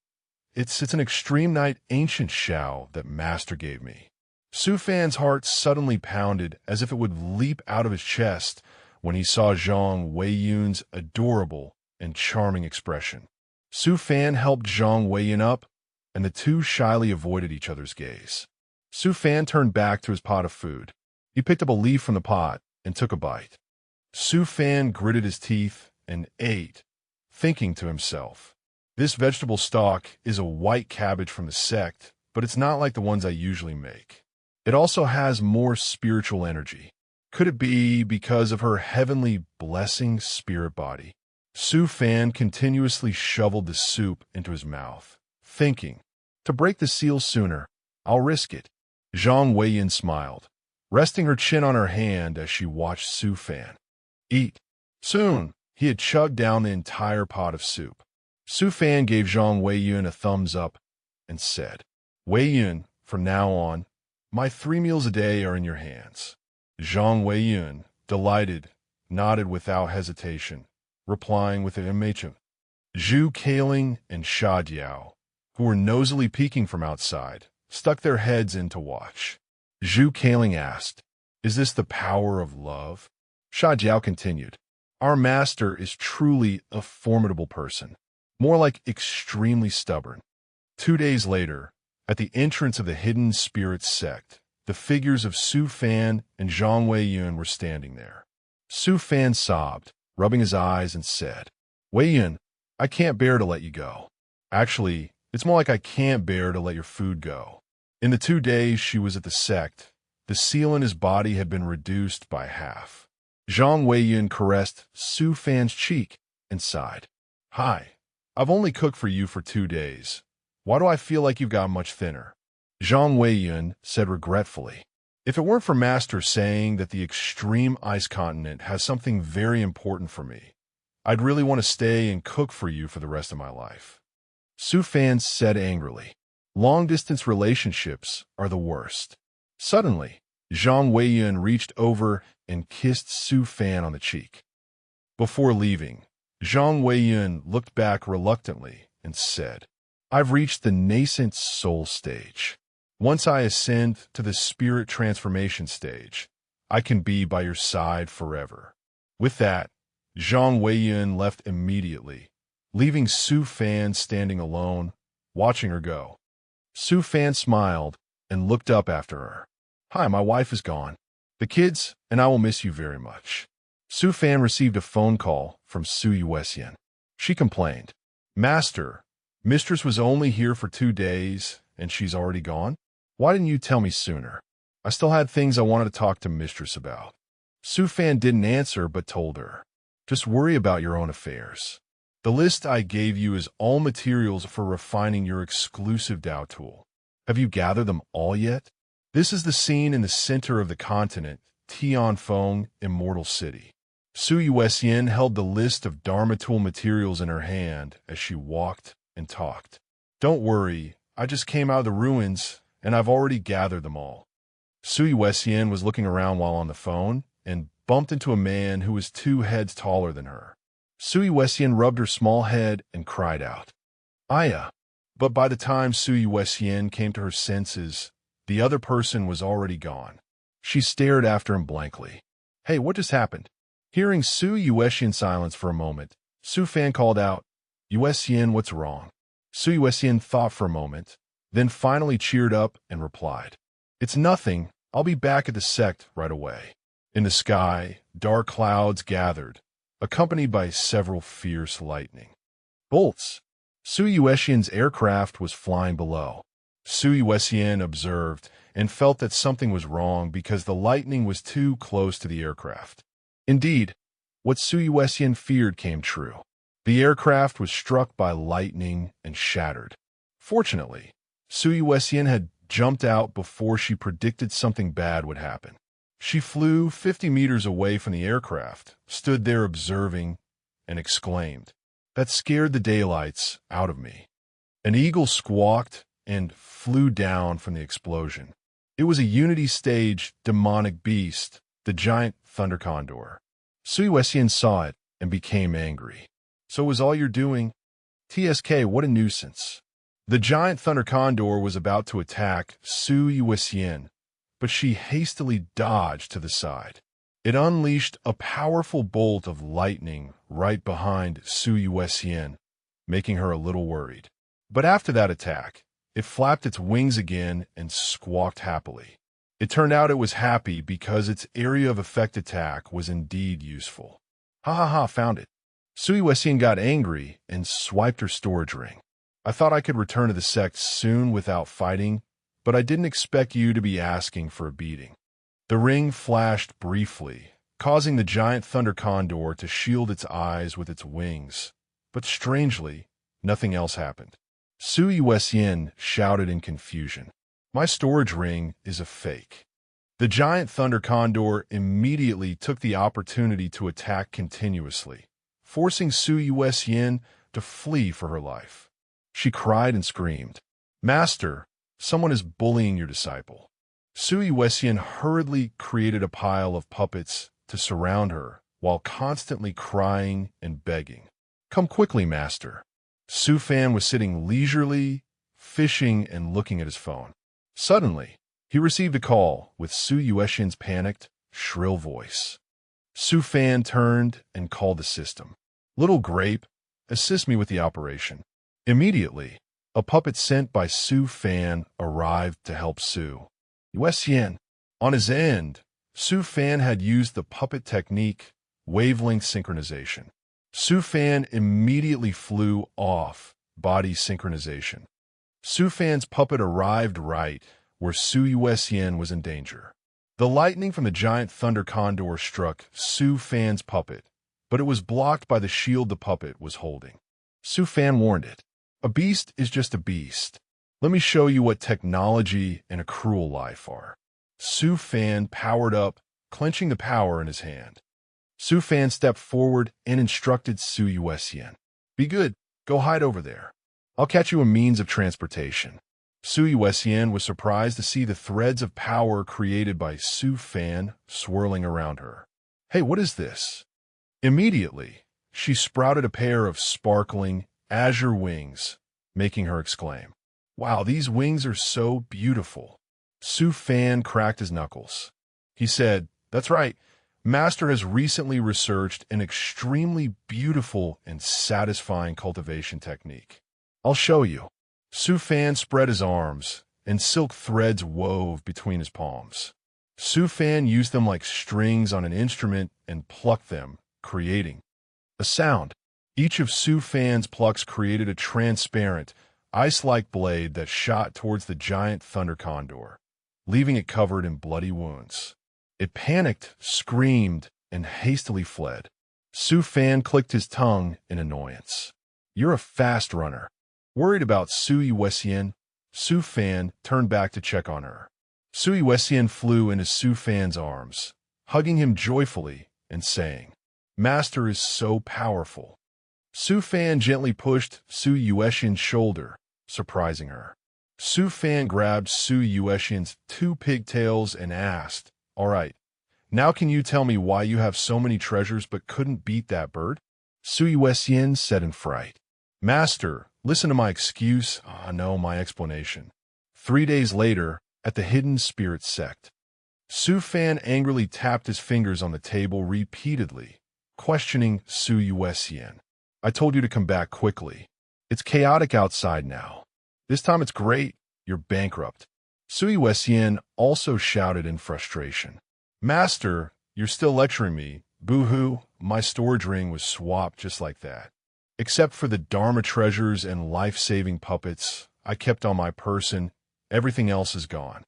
It's an extreme night ancient shao that Master gave me." Su Fan's heart suddenly pounded as if it would leap out of his chest when he saw Zhang Weiyun's adorable and charming expression. Su Fan helped Zhang Weiyun up, and the two shyly avoided each other's gaze. Su Fan turned back to his pot of food. He picked up a leaf from the pot and took a bite. Su Fan gritted his teeth and ate, thinking to himself, "This vegetable stock is a white cabbage from the sect, but it's not like the ones I usually make. It also has more spiritual energy. Could it be because of her heavenly blessing spirit body?" Su Fan continuously shoveled the soup into his mouth, thinking, "To break the seal sooner, I'll risk it." Zhang Weiyun smiled, resting her chin on her hand as she watched Su Fan eat. Soon, he had chugged down the entire pot of soup. Su Fan gave Zhang Weiyun a thumbs up and said, "Weiyun, from now on, my 3 meals a day are in your hands." Zhang Weiyun, delighted, nodded without hesitation, replying with an animecaps. Zhu Kailing and Sha Diao, who were nosily peeking from outside, stuck their heads in to watch. Zhu Kailing asked, "Is this the power of love?" Sha Diao continued, "Our master is truly a formidable person, more like extremely stubborn." 2 days later, at the entrance of the Hidden Spirit sect, the figures of Su Fan and Zhang Weiyun were standing there. Su Fan sobbed, rubbing his eyes, and said, "Weiyun, I can't bear to let you go. Actually, it's more like I can't bear to let your food go." In the 2 days she was at the sect, the seal in his body had been reduced by half. Zhang Weiyun caressed Su Fan's cheek and sighed. "Hi, I've only cooked for you for 2 days. Why do I feel like you've gotten much thinner?" Zhang Weiyun said regretfully, "If it weren't for Master saying that the extreme ice continent has something very important for me, I'd really want to stay and cook for you for the rest of my life." Su Fan said angrily, "Long-distance relationships are the worst." Suddenly, Zhang Weiyun reached over and kissed Su Fan on the cheek. Before leaving, Zhang Weiyun looked back reluctantly and said, "I've reached the nascent soul stage. Once I ascend to the spirit transformation stage, I can be by your side forever." With that, Zhang Weiyun left immediately, leaving Su Fan standing alone, watching her go. Su Fan smiled and looked up after her. "Hi, my wife is gone. The kids and I will miss you very much." Su Fan received a phone call from Su Yuesian. She complained, "Master, mistress was only here for 2 days and she's already gone? Why didn't you tell me sooner? I still had things I wanted to talk to mistress about." Su Fan didn't answer but told her, "Just worry about your own affairs. The list I gave you is all materials for refining your exclusive Dao tool. Have you gathered them all yet? This is the scene in the center of the continent, Tianfeng, Immortal City." Su Yuesian held the list of Dharma tool materials in her hand as she walked and talked. "Don't worry, I just came out of the ruins and I've already gathered them all." Su Yuesian was looking around while on the phone and bumped into a man who was 2 heads taller than her. Su Yuesian rubbed her small head and cried out, "Aya!" But by the time Su Yuesian came to her senses, the other person was already gone. She stared after him blankly. "Hey, what just happened?" Hearing Su Yuesian silence for a moment, Su Fan called out, "Yuesian, what's wrong?" Su Yuesian thought for a moment, then finally cheered up and replied, "It's nothing. I'll be back at the sect right away." In the sky, dark clouds gathered, accompanied by several fierce lightning bolts. Su Yuesian's aircraft was flying below. Su Yuesian observed and felt that something was wrong because the lightning was too close to the aircraft. Indeed, what Su Yuesian feared came true. The aircraft was struck by lightning and shattered. Fortunately, Su Yuesian had jumped out before she predicted something bad would happen. She flew 50 meters away from the aircraft, stood there observing, and exclaimed, "That scared the daylights out of me." An eagle squawked and flew down from the explosion. It was a Unity-stage demonic beast, the giant thunder condor. Su Yuesian saw it and became angry. "So was all you're doing? TSK, what a nuisance." The giant thunder condor was about to attack Su Yuesian, but she hastily dodged to the side. It unleashed a powerful bolt of lightning right behind Su Yuesian, making her a little worried. But after that attack, it flapped its wings again and squawked happily. It turned out it was happy because its area of effect attack was indeed useful. "Ha ha ha, found it." Su Yuesian got angry and swiped her storage ring. "I thought I could return to the sect soon without fighting, but I didn't expect you to be asking for a beating." The ring flashed briefly, causing the giant thunder condor to shield its eyes with its wings. But strangely, nothing else happened. Su Yuesian shouted in confusion, "My storage ring is a fake." The giant thunder condor immediately took the opportunity to attack continuously, forcing Su Yuesian to flee for her life. She cried and screamed, "Master, someone is bullying your disciple." Su Yuesian hurriedly created a pile of puppets to surround her while constantly crying and begging, "Come quickly, master." Su Fan was sitting leisurely, fishing and looking at his phone. Suddenly, he received a call with Su Yuesian's panicked, shrill voice. Su Fan turned and called the system. "Little Grape, assist me with the operation." Immediately, a puppet sent by Su Fan arrived to help Su Yuesian. On his end, Su Fan had used the puppet technique, wavelength synchronization. Su Fan immediately flew off body synchronization. Su Fan's puppet arrived right where Su Yuesian was in danger. The lightning from the giant thunder condor struck Su Fan's puppet, but it was blocked by the shield the puppet was holding. Su Fan warned it, "A beast is just a beast. Let me show you what technology and a cruel life are." Su Fan powered up, clenching the power in his hand. Su Fan stepped forward and instructed Su Yuesian, "Be good, go hide over there. I'll catch you a means of transportation." Su Yuesian was surprised to see the threads of power created by Su Fan swirling around her. "Hey, what is this?" Immediately, she sprouted a pair of sparkling, azure wings, making her exclaim, "Wow, these wings are so beautiful." Su Fan cracked his knuckles. He said, "That's right. Master has recently researched an extremely beautiful and satisfying cultivation technique. I'll show you. Su Fan spread his arms, and silk threads wove between his palms. Su Fan used them like strings on an instrument and plucked them, creating a sound. Each of Su Fan's plucks created a transparent, ice-like blade that shot towards the giant thunder condor, leaving it covered in bloody wounds. It panicked, screamed, and hastily fled. Su Fan clicked his tongue in annoyance. "You're a fast runner." Worried about Su Yuesian, Su Fan turned back to check on her. Su Yuesian flew into Su Fan's arms, hugging him joyfully and saying, "Master is so powerful." Su Fan gently pushed Su Yuesian's shoulder, surprising her. Su Fan grabbed Su Yuesian's two pigtails and asked, "All right, now can you tell me why you have so many treasures but couldn't beat that bird?" Su Yuesian said in fright, "Master, listen to my excuse." No, my explanation." 3 days later, at the Hidden Spirit Sect, Su Fan angrily tapped his fingers on the table repeatedly, questioning Su Yuesian. "I told you to come back quickly. It's chaotic outside now. This time it's great. You're bankrupt." Su Yuesian also shouted in frustration, "Master, you're still lecturing me. Boo-hoo, my storage ring was swapped just like that. Except for the Dharma treasures and life-saving puppets I kept on my person, everything else is gone."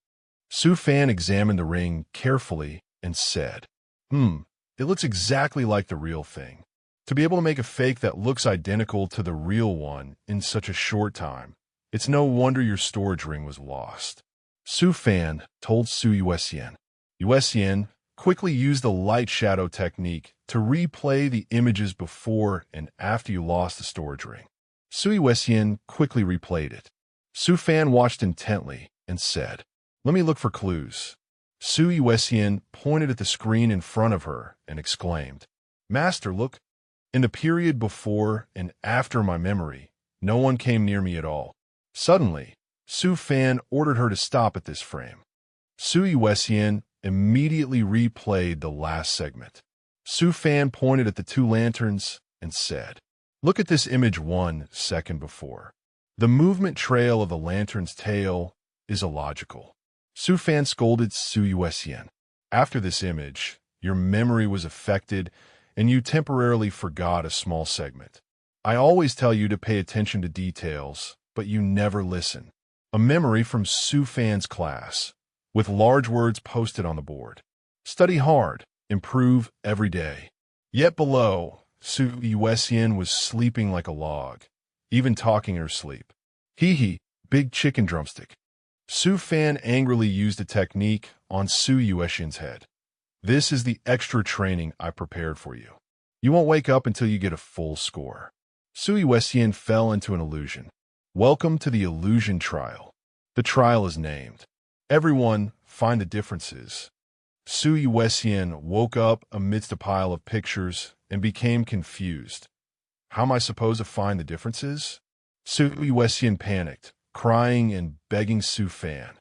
Su Fan examined the ring carefully and said, it looks exactly like the real thing. To be able to make a fake that looks identical to the real one in such a short time, it's no wonder your storage ring was lost." Su Fan told Su Yuesian. Yuesian quickly used the light shadow technique to replay the images before and after you lost the storage ring. Su Yuesian quickly replayed it. Su Fan watched intently and said, "Let me look for clues." Su Yuesian pointed at the screen in front of her and exclaimed, "Master, look. In the period before and after my memory, no one came near me at all." Suddenly, Su Fan ordered her to stop at this frame. Su Yuesian immediately replayed the last segment. Su Fan pointed at the two lanterns and said, "Look at this image 1 second before. The movement trail of the lantern's tail is illogical." Su Fan scolded Su Yuesian. "After this image, your memory was affected and you temporarily forgot a small segment. I always tell you to pay attention to details, but you never listen." A memory from Su Fan's class, with large words posted on the board. "Study hard, improve every day." Yet below, Su Yuesian was sleeping like a log, even talking in her sleep. "Hee, big chicken drumstick." Su Fan angrily used a technique on Su Yuesian's head. "This is the extra training I prepared for you. You won't wake up until you get a full score." Su Yuesian fell into an illusion. Welcome to the illusion trial. The trial is named. Everyone, find the differences. Su Yuesian woke up amidst a pile of pictures and became confused. How am I supposed to find the differences? Su Yuesian panicked, crying and begging Su Fan,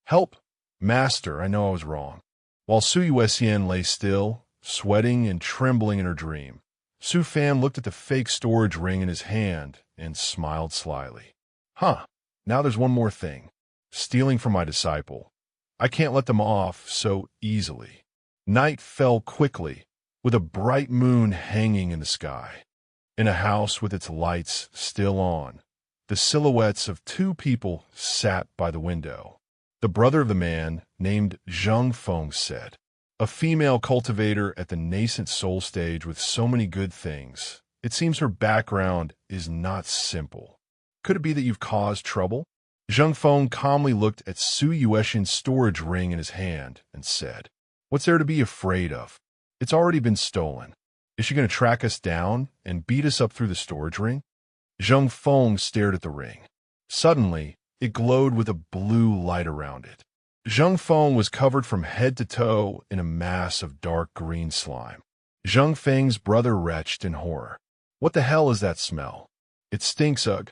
"Help! Master, I know I was wrong." While Su Yuesian lay still, sweating and trembling in her dream, Su Fan looked at the fake storage ring in his hand and smiled slyly. Now there's one more thing. Stealing from my disciple. I can't let them off so easily." Night fell quickly, with a bright moon hanging in the sky. In a house with its lights still on, the silhouettes of two people sat by the window. The brother of the man, named Zheng Feng, said, "A female cultivator at the nascent soul stage with so many good things. It seems her background is not simple. Could it be that you've caused trouble?" Zheng Feng calmly looked at Su Yuesian's storage ring in his hand and said, "What's there to be afraid of? It's already been stolen. Is she going to track us down and beat us up through the storage ring?" Zheng Feng stared at the ring. Suddenly, it glowed with a blue light around it. Zheng Feng was covered from head to toe in a mass of dark green slime. Zheng Feng's brother retched in horror. "What the hell is that smell? It stinks, ugh."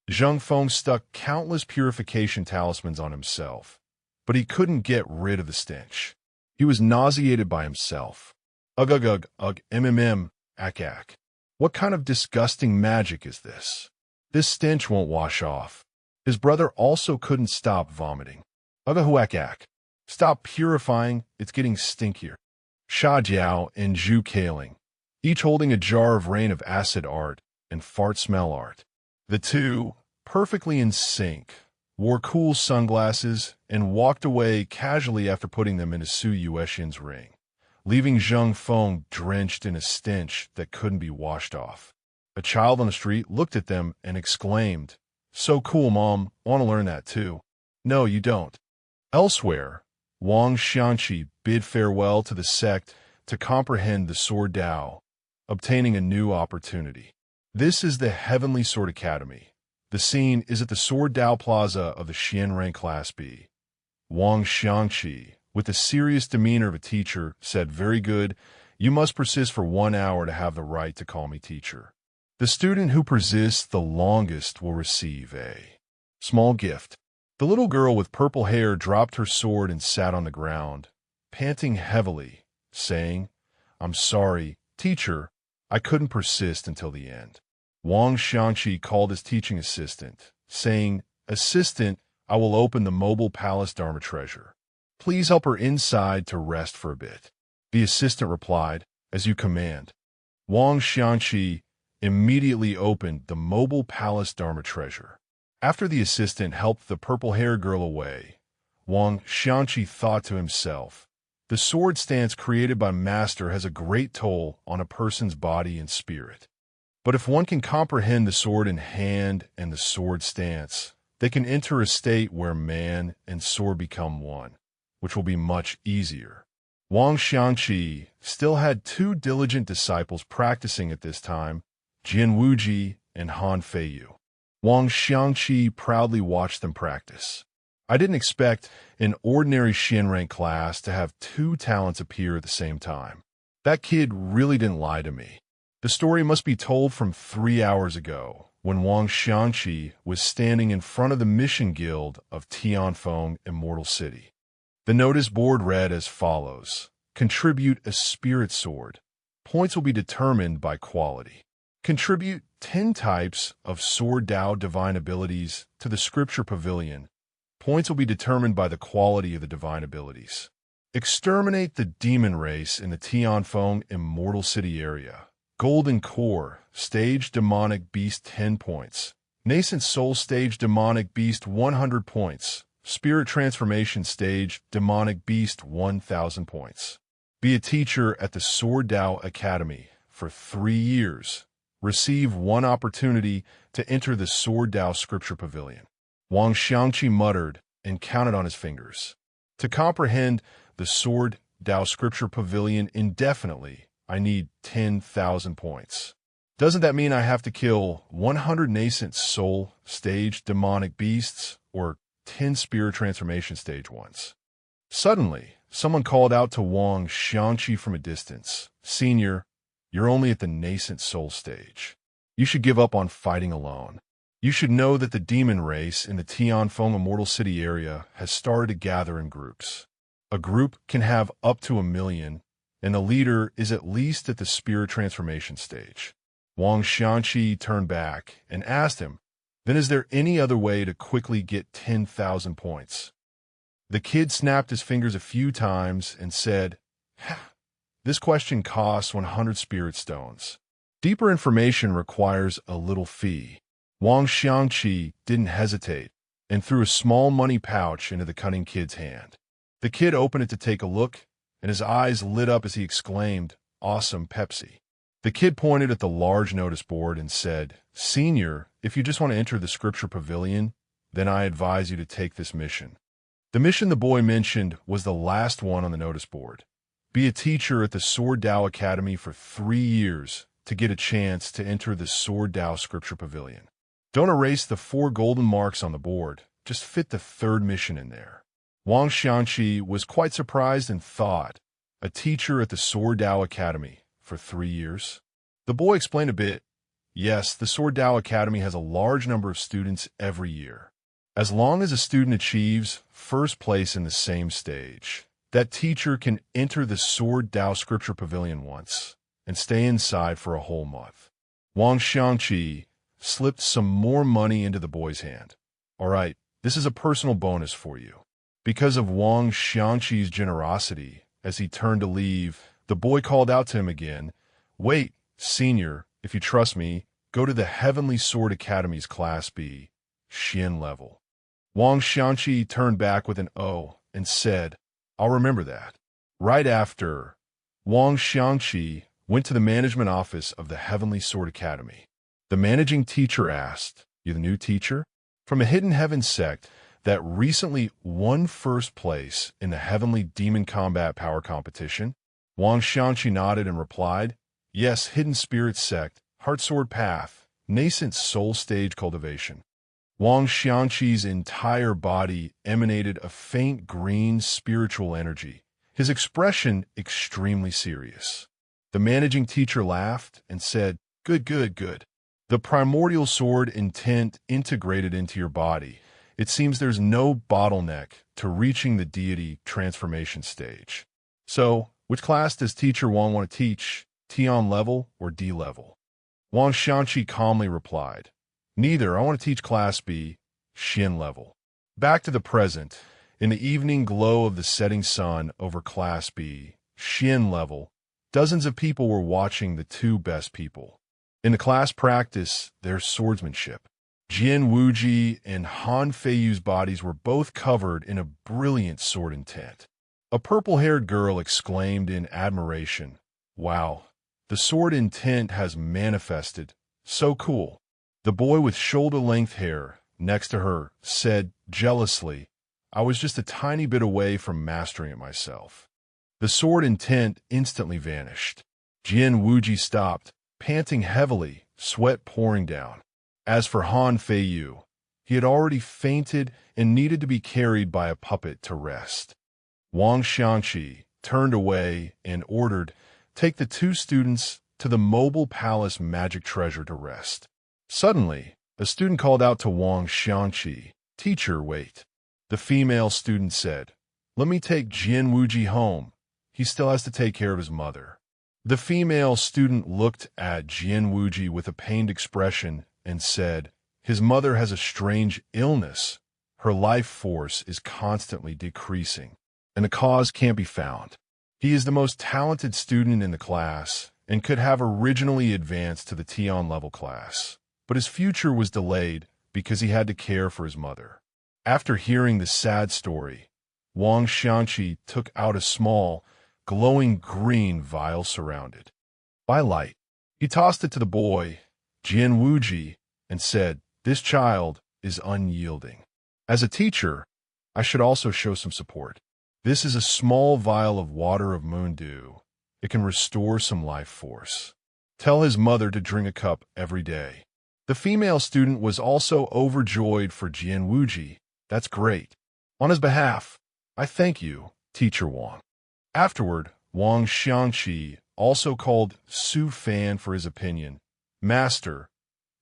Zheng Feng stuck countless purification talismans on himself, but he couldn't get rid of the stench. He was nauseated by himself. Ugh, ugh, ugh, ugh, ack. What kind of disgusting magic is this? This stench won't wash off. His brother also couldn't stop vomiting. Ugh, ack. Stop purifying, it's getting stinkier. Sha Jiao and Zhu Kaling, each holding a jar of rain of acid art and fart smell art. The two, perfectly in sync, wore cool sunglasses and walked away casually after putting them into Su Yuexin's ring, leaving Zheng Feng drenched in a stench that couldn't be washed off. A child on the street looked at them and exclaimed, "So cool, Mom, I want to learn that too." "No, you don't." Elsewhere, Wang Xianqi bid farewell to the sect to comprehend the Sword Dao, obtaining a new opportunity. This is the Heavenly Sword Academy. The scene is at the Sword Dao Plaza of the Xianren Class B. Wang Xianqi, with the serious demeanor of a teacher, said, "Very good. You must persist for 1 hour to have the right to call me teacher. The student who persists the longest will receive a small gift." The little girl with purple hair dropped her sword and sat on the ground, panting heavily, saying, "I'm sorry, teacher, I couldn't persist until the end." Wang Xianqi called his teaching assistant, saying, "Assistant, I will open the mobile palace Dharma treasure. Please help her inside to rest for a bit." The assistant replied, "As you command." Wang Xianqi immediately opened the mobile palace Dharma treasure. After the assistant helped the purple-haired girl away, Wang Xianqi thought to himself, "The sword stance created by Master has a great toll on a person's body and spirit. But if one can comprehend the sword in hand and the sword stance, they can enter a state where man and sword become one, which will be much easier." Wang Xianqi still had 2 diligent disciples practicing at this time, Jin Wuji and Han Feiyu. Wang Xianqi proudly watched them practice. "I didn't expect an ordinary Xianren class to have 2 talents appear at the same time. That kid really didn't lie to me." The story must be told from 3 hours ago, when Wang Xianqi was standing in front of the Mission Guild of Tianfeng Immortal City. The notice board read as follows: "Contribute a spirit sword. Points will be determined by quality. Contribute 10 types of Sword Dao divine abilities to the Scripture Pavilion. Points will be determined by the quality of the divine abilities. Exterminate the demon race in the Tianfeng Immortal City area. Golden Core, Stage Demonic Beast 10 points. Nascent Soul Stage Demonic Beast 100 points. Spirit Transformation Stage Demonic Beast 1000 points. Be a teacher at the Sword Dao Academy for 3 years. Receive 1 opportunity to enter the Sword Dao Scripture Pavilion." Wang Xianqi muttered and counted on his fingers. "To comprehend the Sword Dao Scripture Pavilion indefinitely, I need 10,000 points. Doesn't that mean I have to kill 100 nascent soul stage demonic beasts or 10 spirit transformation stage ones?" Suddenly, someone called out to Wang Xianqi from a distance, "Senior, you're only at the nascent soul stage. You should give up on fighting alone. You should know that the demon race in the Tianfeng Immortal City area has started to gather in groups. A group can have up to 1 million, and the leader is at least at the spirit transformation stage." Wang Xianqi turned back and asked him, "Then is there any other way to quickly get 10,000 points?" The kid snapped his fingers a few times and said, "This question costs 100 spirit stones. Deeper information requires a little fee." Wang Xianqi didn't hesitate and threw a small money pouch into the cunning kid's hand. The kid opened it to take a look, and his eyes lit up as he exclaimed, "Awesome Pepsi." The kid pointed at the large notice board and said, "Senior, if you just want to enter the Scripture Pavilion, then I advise you to take this mission." The mission the boy mentioned was the last one on the notice board. Be a teacher at the Sword Dao Academy for 3 years to get a chance to enter the Sword Dao Scripture Pavilion. Don't erase the 4 golden marks on the board. Just fit the 3rd mission in there. Wang Xianqi was quite surprised and thought, a teacher at the Sword Dao Academy for 3 years? The boy explained a bit. Yes, the Sword Dao Academy has a large number of students every year. As long as a student achieves first place in the same stage, That teacher can enter the Sword Dao Scripture Pavilion once and stay inside for a whole month. Wang Xiangqi slipped some more money into the boy's hand. All right, this is a personal bonus for you. Because of Wang Xiangqi's generosity, as he turned to leave, the boy called out to him again, "Wait, senior, if you trust me, go to the Heavenly Sword Academy's Class B, Xian level." Wang Xiangqi turned back with an O and said, "I'll remember that." Right after, Wang Xiangqi went to the management office of the Heavenly Sword Academy. The managing teacher asked, "You the new teacher?" From a Hidden Heaven sect that recently won first place in the Heavenly Demon Combat Power Competition, Wang Xiangqi nodded and replied, "Yes, Hidden Spirit sect, Heart Sword Path, nascent soul stage cultivation." Wang Xiangqi's entire body emanated a faint green spiritual energy, his expression extremely serious. The managing teacher laughed and said, "Good, good, good. The primordial sword intent integrated into your body. It seems there's no bottleneck to reaching the deity transformation stage. So, which class does Teacher Wang want to teach, Tian level or D level?" Wang Xiangqi calmly replied, "Neither. I want to teach Class B, Xian level." Back to the present, in the evening glow of the setting sun over Class B, Xian level, dozens of people were watching the two best people. In the class practice their swordsmanship. Jian Wuji and Han Feiyu's bodies were both covered in a brilliant sword intent. A purple-haired girl exclaimed in admiration, "Wow, the sword intent has manifested. So cool." The boy with shoulder-length hair next to her said jealously, "I was just a tiny bit away from mastering it myself." The sword intent instantly vanished. Jian Wuji stopped, panting heavily, sweat pouring down. As for Han Feiyu, he had already fainted and needed to be carried by a puppet to rest. Wang Xiangqi turned away and ordered, "Take the two students to the Mobile Palace Magic Treasure to rest." Suddenly, a student called out to Wang Xiangqi, "Teacher, wait." The female student said, "Let me take Jian Wuji home. He still has to take care of his mother." The female student looked at Jian Wuji with a pained expression and said, "His mother has a strange illness. Her life force is constantly decreasing, and the cause can't be found. He is the most talented student in the class and could have originally advanced to the Tian level class, but his future was delayed because he had to care for his mother." After hearing the sad story, Wang Xiangqi took out a small, glowing green vial surrounded by light. He tossed it to the boy, Jian Wuji, and said, "This child is unyielding. As a teacher, I should also show some support. This is a small vial of water of moon dew. It can restore some life force. Tell his mother to drink a cup every day." The female student was also overjoyed for Jian Wuji. "That's great. On his behalf, I thank you, Teacher Wang." Afterward, Wang Xiangqi also called Su Fan for his opinion. "Master,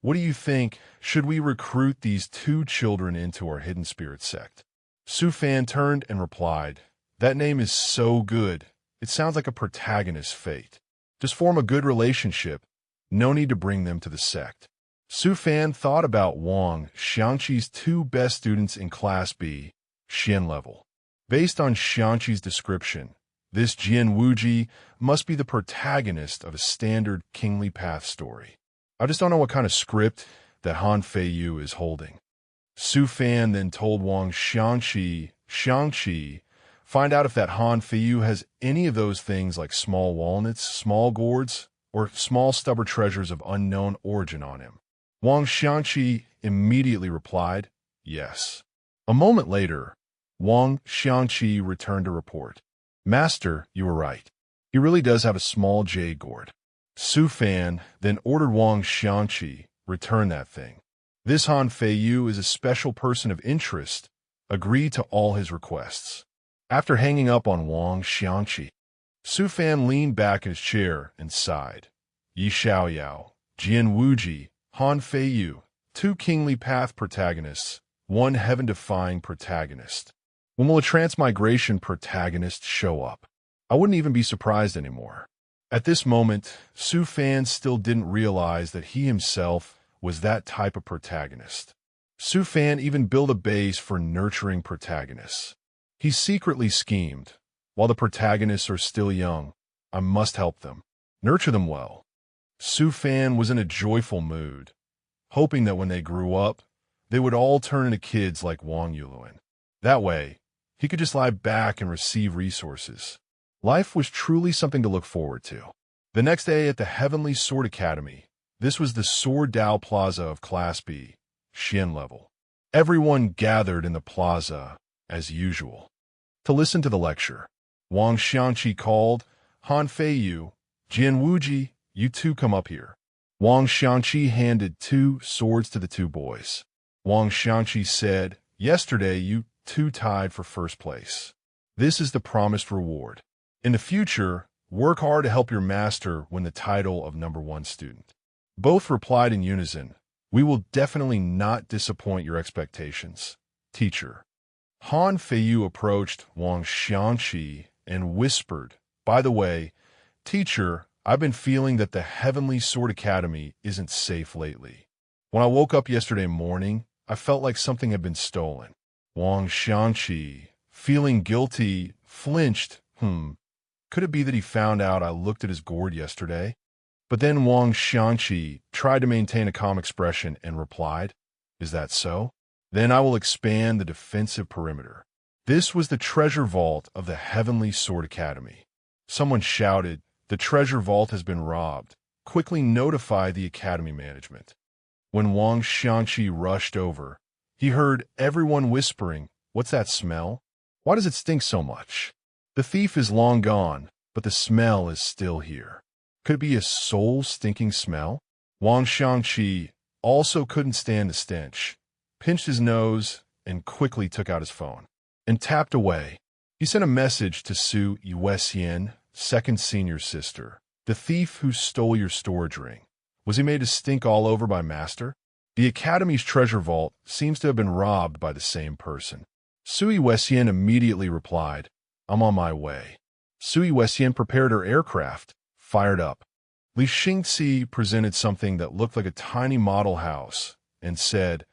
what do you think? Should we recruit these two children into our hidden spirit sect?" Su Fan turned and replied, "That name is so good. It sounds like a protagonist's fate. Just form a good relationship. No need to bring them to the sect." Su Fan thought about Wang Xiangqi's two best students in Class B, Xian level. Based on Xiangqi's description, this Jian Wuji must be the protagonist of a standard kingly path story. I just don't know what kind of script that Han Feiyu is holding. Su Fan then told Wang Xiangqi, find out if that Han Feiyu has any of those things like small walnuts, small gourds, or small stubborn treasures of unknown origin on him. Wang Xiangqi immediately replied, "Yes." A moment later, Wang Xiangqi returned to report, "Master, you were right. He really does have a small jade gourd." Su Fan then ordered Wang Xiangqi return that thing. This Han Feiyu is a special person of interest. Agree to all his requests. After hanging up on Wang Xiangqi, Su Fan leaned back in his chair and sighed. Yi Xiaoyao, Jian Wuji, Han Feiyu, two kingly path protagonists, one heaven-defying protagonist. When will a transmigration protagonist show up? I wouldn't even be surprised anymore. At this moment, Su Fan still didn't realize that he himself was that type of protagonist. Su Fan even built a base for nurturing protagonists. He secretly schemed, while the protagonists are still young, I must help them, nurture them well. Su Fan was in a joyful mood, hoping that when they grew up, they would all turn into kids like Wang Yuluan. That way, he could just lie back and receive resources. Life was truly something to look forward to. The next day at the Heavenly Sword Academy, this was the Sword Dao Plaza of Class B, Xian level. Everyone gathered in the plaza, as usual, to listen to the lecture. Wang Xiangqi called, Han Feiyu, Jian Wuji, you two come up here. Wang Xiangqi handed 2 swords to the 2 boys. Wang Xiangqi said, yesterday you 2 tied for first place. This is the promised reward. In the future, work hard to help your master win the title of #1 student. Both replied in unison, we will definitely not disappoint your expectations, teacher. Han Feiyu approached Wang Xiangqi and whispered, by the way, teacher, I've been feeling that the Heavenly Sword Academy isn't safe lately. When I woke up yesterday morning, I felt like something had been stolen. Wang Xiangqi, feeling guilty, flinched. Could it be that he found out I looked at his gourd yesterday? But then Wang Xiangqi tried to maintain a calm expression and replied, is that so? Then I will expand the defensive perimeter. This was the treasure vault of the Heavenly Sword Academy. Someone shouted, the treasure vault has been robbed. Quickly notify the academy management. When Wang Xiangqi rushed over, he heard everyone whispering, what's that smell? Why does it stink so much? The thief is long gone, but the smell is still here. Could it be a soul-stinking smell? Wang Xiangqi also couldn't stand the stench, pinched his nose, and quickly took out his phone and tapped away. He sent a message to Su Yuexian, second senior sister, the thief who stole your storage ring. Was he made to stink all over by master? The academy's treasure vault seems to have been robbed by the same person. Su Yuexian immediately replied, I'm on my way. Su Yuexian prepared her aircraft, fired up. Li Xingxi presented something that looked like a tiny model house and said,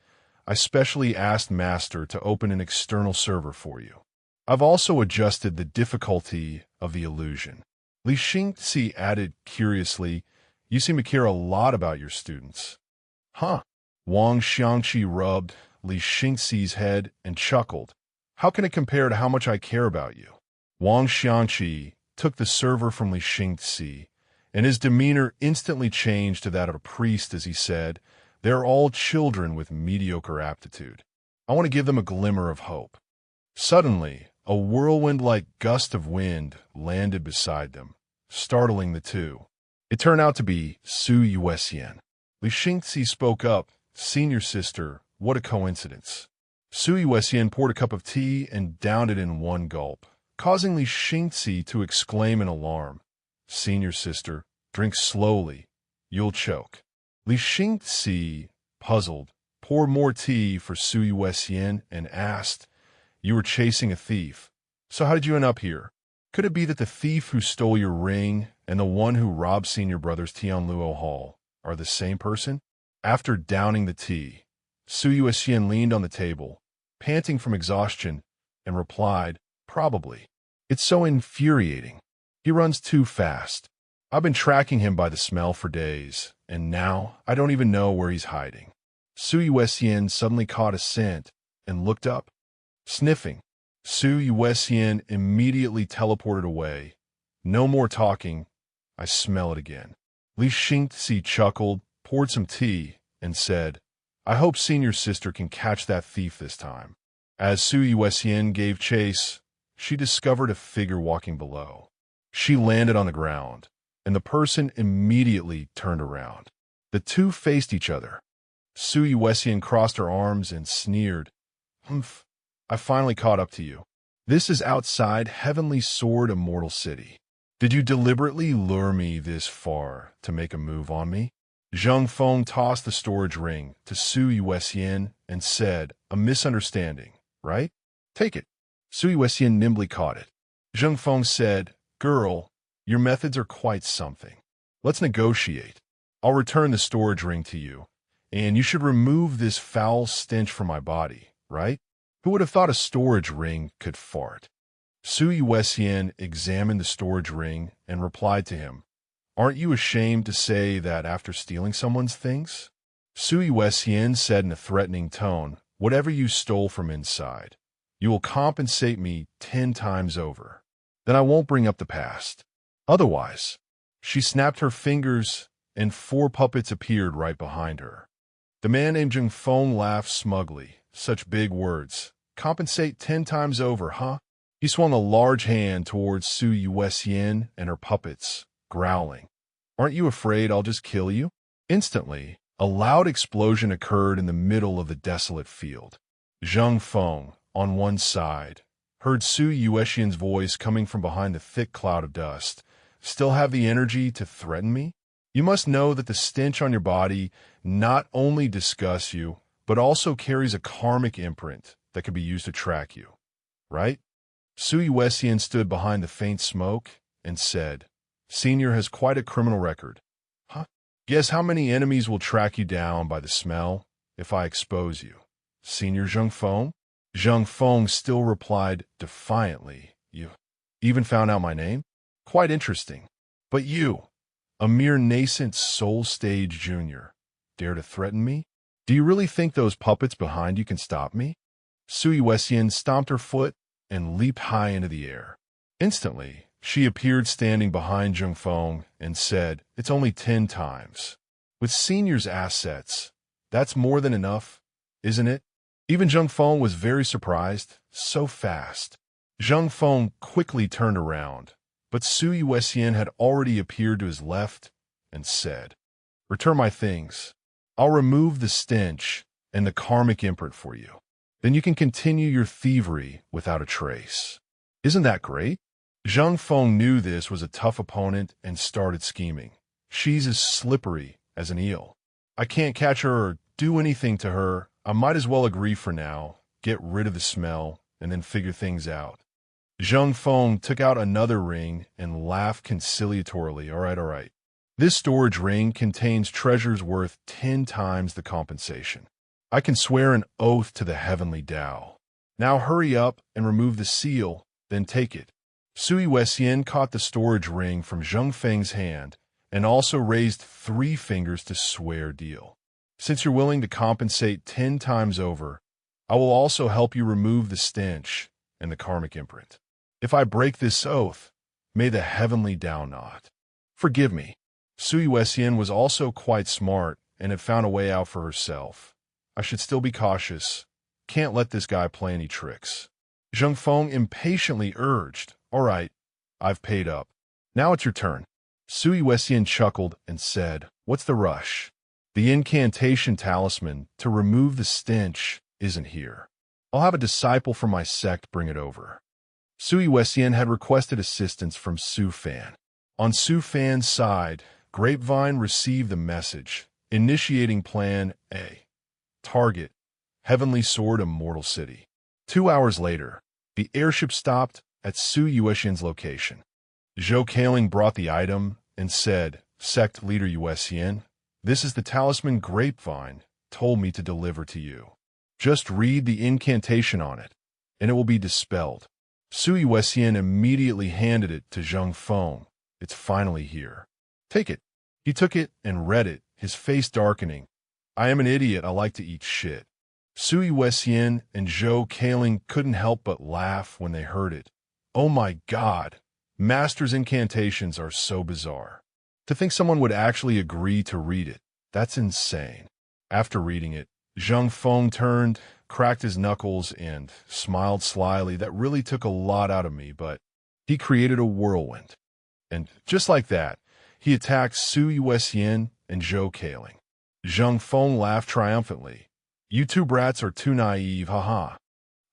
I specially asked Master to open an external server for you. I've also adjusted the difficulty of the illusion. Li Xingxi added curiously, you seem to care a lot about your students. Huh? Wang Xiangqi rubbed Li Xingxi's head and chuckled. How can it compare to how much I care about you? Wang Xiangqi took the server from Li Xingxi, and his demeanor instantly changed to that of a priest as he said, they're all children with mediocre aptitude. I want to give them a glimmer of hope. Suddenly, a whirlwind-like gust of wind landed beside them, startling the two. It turned out to be Su Yuexian. Li Xingxi spoke up, senior sister, what a coincidence. Su Yuexian poured a cup of tea and downed it in one gulp, causing Li Xingxi to exclaim in alarm. Senior sister, drink slowly. You'll choke. Li Xingxi, puzzled, poured more tea for Su Yuexian and asked, you were chasing a thief. So how did you end up here? Could it be that the thief who stole your ring and the one who robbed senior brothers Tianluo Hall are the same person? After downing the tea, Su Yuexian leaned on the table, panting from exhaustion, and replied, probably. It's so infuriating. He runs too fast. I've been tracking him by the smell for days, and now I don't even know where he's hiding. Su Yuexian suddenly caught a scent and looked up. Sniffing. Su Yuexian immediately teleported away. No more talking. I smell it again. Li Xingxi chuckled, poured some tea, and said, I hope senior sister can catch that thief this time. As Su Yuexian gave chase, she discovered a figure walking below. She landed on the ground, and the person immediately turned around. The two faced each other. Su Yuexian crossed her arms and sneered, Humph, I finally caught up to you. This is outside Heavenly Sword Immortal City. Did you deliberately lure me this far to make a move on me? Zheng Feng tossed the storage ring to Su Yuexian and said, a misunderstanding, right? Take it. Sui Wessian nimbly caught it. Zheng Feng said, "Girl, your methods are quite something. Let's negotiate. I'll return the storage ring to you, and you should remove this foul stench from my body, right? Who would have thought a storage ring could fart?" Sui Wessian examined the storage ring and replied to him, "Aren't you ashamed to say that after stealing someone's things?" Sui Wessian said in a threatening tone, "Whatever you stole from inside, you will compensate me 10 times over. Then I won't bring up the past. Otherwise." She snapped her fingers, and 4 puppets appeared right behind her. The man named Zheng Feng laughed smugly. Such big words. Compensate 10 times over, huh? He swung a large hand towards Sui Wessian and her puppets, growling, "Aren't you afraid I'll just kill you?" Instantly, a loud explosion occurred in the middle of the desolate field. Zheng Feng, on one side, heard Sui Wessian's voice coming from behind the thick cloud of dust. "Still have the energy to threaten me? You must know that the stench on your body not only disgusts you, but also carries a karmic imprint that can be used to track you, right?" Sui Wessian stood behind the faint smoke and said, "Senior has quite a criminal record. Huh? Guess how many enemies will track you down by the smell if I expose you? Senior Zheng Feng?" Zheng Feng still replied defiantly, "You even found out my name? Quite interesting. But you, a mere nascent soul stage junior, dare to threaten me? Do you really think those puppets behind you can stop me?" Sui Wessian stomped her foot and leaped high into the air. Instantly, she appeared standing behind Zheng Feng and said, "It's only 10 times. With Senior's assets, that's more than enough, isn't it?" Even Zheng Feng was very surprised. So fast. Zheng Feng quickly turned around, but Sui Wessian had already appeared to his left and said, "Return my things. I'll remove the stench and the karmic imprint for you. Then you can continue your thievery without a trace." Isn't that great? Zheng Feng knew this was a tough opponent and started scheming. "She's as slippery as an eel. I can't catch her or do anything to her. I might as well agree for now, get rid of the smell, and then figure things out." Zheng Feng took out another ring and laughed conciliatorily. All right. This storage ring contains treasures worth 10 times the compensation. I can swear an oath to the heavenly Tao. Now hurry up and remove the seal, then take it." Sui Wessian caught the storage ring from Zheng Feng's hand and also raised 3 fingers to swear deal. "Since you're willing to compensate 10 times over, I will also help you remove the stench and the karmic imprint. If I break this oath, may the heavenly Tao not forgive me." Sui Wessian was also quite smart and had found a way out for herself. "I should still be cautious. Can't let this guy play any tricks." Zheng Feng impatiently urged, "All right, I've paid up. Now it's your turn." Sui Wessian chuckled and said, "What's the rush? The incantation talisman to remove the stench isn't here. I'll have a disciple from my sect bring it over." Sui Wessian had requested assistance from Su Fan. On Su Fan's side, Grapevine received the message, initiating Plan A. Target, Heavenly Sword Immortal City. 2 hours later, the airship stopped at Sui Wessian's location. Zhou Kaling brought the item and said, "Sect Leader Wessian, this is the talisman Grapevine told me to deliver to you. Just read the incantation on it, and it will be dispelled." Sui Wessian immediately handed it to Zheng Feng. "It's finally here. Take it." He took it and read it, his face darkening. "I am an idiot. I like to eat shit." Sui Wessian and Zhou Kaling couldn't help but laugh when they heard it. Oh my God, Master's incantations are so bizarre. To think someone would actually agree to read it, that's insane. After reading it, Zheng Feng turned, cracked his knuckles, and smiled slyly. "That really took a lot out of me, but..." He created a whirlwind. And just like that, he attacked Sui Wessian and Zhou Kaling. Zheng Feng laughed triumphantly. "You two brats are too naive, haha."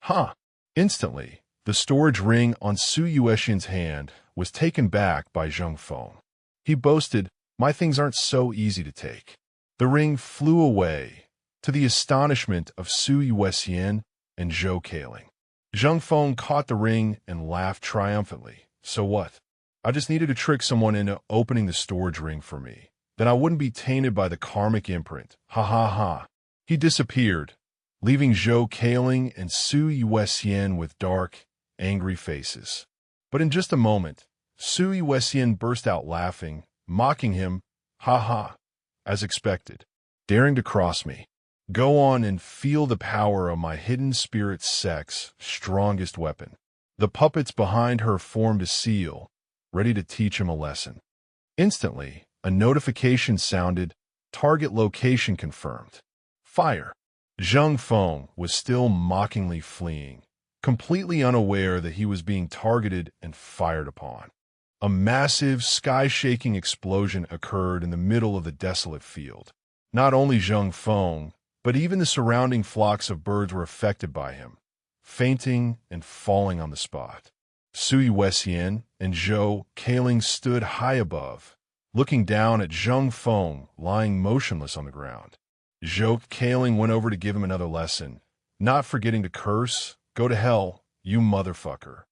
Huh. Instantly, the storage ring on Sui Wessian's hand was taken back by Zheng Feng. He boasted, "My things aren't so easy to take." The ring flew away, to the astonishment of Sui Wessian and Zhou Kaling. Zhang Feng caught the ring and laughed triumphantly. So what? I just needed to trick someone into opening the storage ring for me. Then I wouldn't be tainted by the karmic imprint. Ha ha ha. He disappeared, leaving Zhou Kailing and Su Yuexian with dark, angry faces. But in just a moment, Su Yuexian burst out laughing, mocking him, ha ha, as expected. Daring to cross me. Go on and feel the power of my hidden spirit sex, strongest weapon. The puppets behind her formed a seal, ready to teach him a lesson. Instantly, a notification sounded, target location confirmed. Fire. Zhang Feng was still mockingly fleeing, completely unaware that he was being targeted and fired upon. A massive, sky-shaking explosion occurred in the middle of the desolate field. Not only Zhang Feng, but even the surrounding flocks of birds were affected by him, fainting and falling on the spot. Su Yuexian and Zhou Kailing stood high above, looking down at Zhang Feng lying motionless on the ground. Zhou Kailing went over to give him another lesson, not forgetting to curse, "Go to hell, you motherfucker."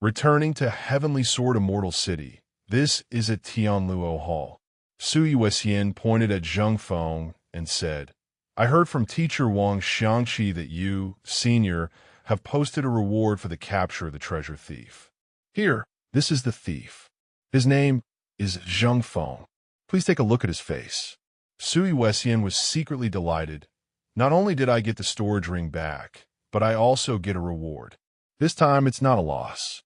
Returning to Heavenly Sword Immortal City, this is at Tianluo Hall. Su Yuexian pointed at Zhang Feng and said, I heard from Teacher Wang Xiangqi that you, Senior, have posted a reward for the capture of the treasure thief. Here, this is the thief. His name is Zhang Feng. Please take a look at his face. Su Yuexian was secretly delighted. Not only did I get the storage ring back, but I also get a reward. This time it's not a loss.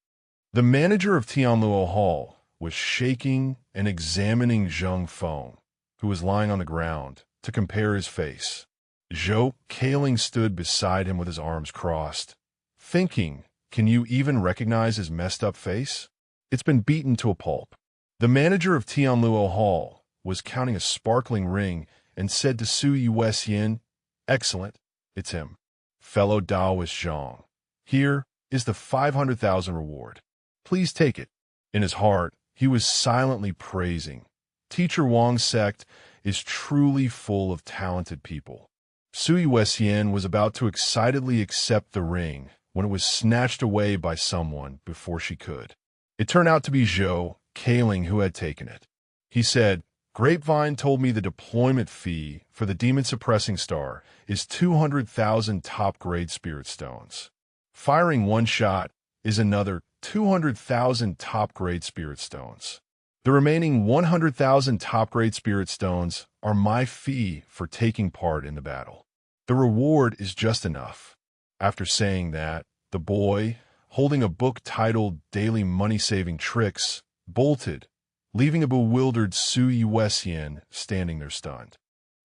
The manager of Tianluo Hall was shaking and examining Zhang Feng, who was lying on the ground, to compare his face. Zhou Kailing stood beside him with his arms crossed, thinking, can you even recognize his messed up face? It's been beaten to a pulp. The manager of Tianluo Hall was counting a sparkling ring and said to Su Yuexian, Excellent, it's him. Fellow Taoist Zhang, here is the 500,000 reward. Please take it. In his heart, he was silently praising. Teacher Wang's sect is truly full of talented people. Su Yuexian was about to excitedly accept the ring when it was snatched away by someone before she could. It turned out to be Zhou Kailing who had taken it. He said, Grapevine told me the deployment fee for the demon-suppressing star is 200,000 top-grade spirit stones. Firing one shot is another 200,000 top-grade spirit stones. The remaining 100,000 top-grade spirit stones are my fee for taking part in the battle. The reward is just enough. After saying that, the boy, holding a book titled Daily Money-Saving Tricks, bolted, leaving a bewildered Su Yuexian standing there stunned.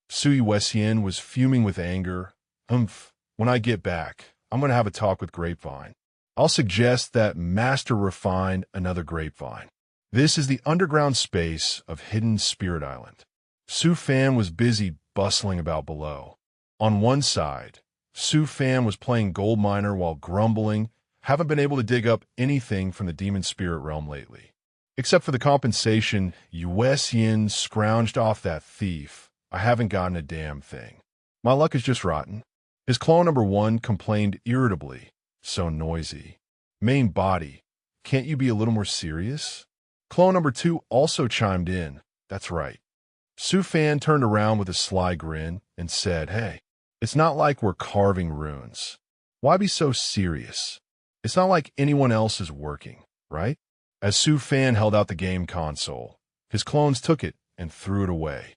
Su Yuexian was fuming with anger. When I get back, I'm going to have a talk with Grapevine. I'll suggest that Master refine another Grapevine. This is the underground space of Hidden Spirit Island. Su Fan was busy bustling about below. On one side, Su Fan was playing gold miner while grumbling, haven't been able to dig up anything from the demon spirit realm lately. Except for the compensation Yuexian scrounged off that thief, I haven't gotten a damn thing. My luck is just rotten. His clone number 1 complained irritably. So noisy. Main body, can't you be a little more serious? Clone number 2 also chimed in. That's right. Su Fan turned around with a sly grin and said, Hey, it's not like we're carving runes. Why be so serious? It's not like anyone else is working, right? As Su Fan held out the game console, his clones took it and threw it away.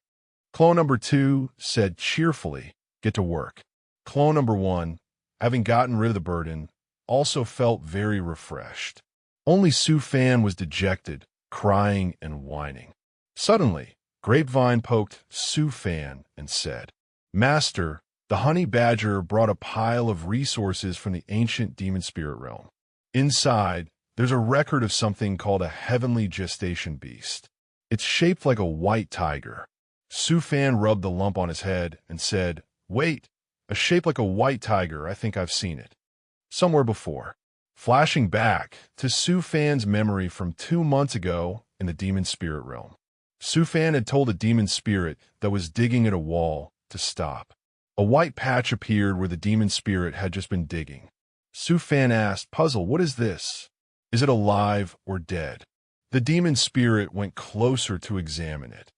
Clone number 2 said cheerfully, Get to work. Clone number 1, having gotten rid of the burden, also felt very refreshed. Only Su Fan was dejected, crying and whining. Suddenly, Grapevine poked Su Fan and said, Master, the honey badger brought a pile of resources from the ancient demon spirit realm. Inside, there's a record of something called a heavenly gestation beast. It's shaped like a white tiger. Su Fan rubbed the lump on his head and said, Wait, a shape like a white tiger, I think I've seen it. Somewhere before. Flashing back to Su Fan's memory from 2 months ago in the demon spirit realm. Su Fan had told a demon spirit that was digging at a wall to stop. A white patch appeared where the demon spirit had just been digging. Su Fan asked, puzzled, what is this? Is it alive or dead? The demon spirit went closer to examine it.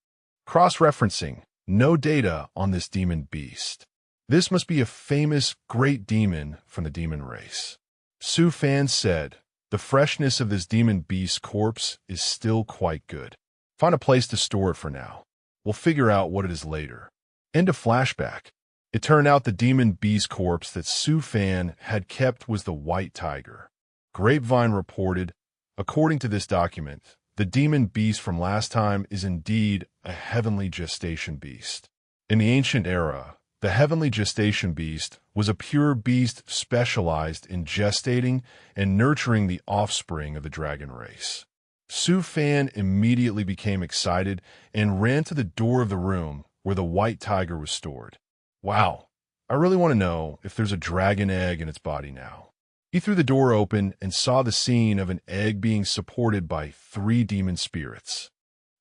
Cross-referencing, no data on this demon beast. This must be a famous great demon from the demon race. Su Fan said, the freshness of this demon beast's corpse is still quite good. Find a place to store it for now. We'll figure out what it is later. End of flashback. It turned out the demon beast corpse that Su Fan had kept was the white tiger. Grapevine reported, according to this document, the demon beast from last time is indeed a heavenly gestation beast. In the ancient era, the heavenly gestation beast was a pure beast specialized in gestating and nurturing the offspring of the dragon race. Su Fan immediately became excited and ran to the door of the room where the white tiger was stored. Wow, I really want to know if there's a dragon egg in its body now. He threw the door open and saw the scene of an egg being supported by 3 demon spirits.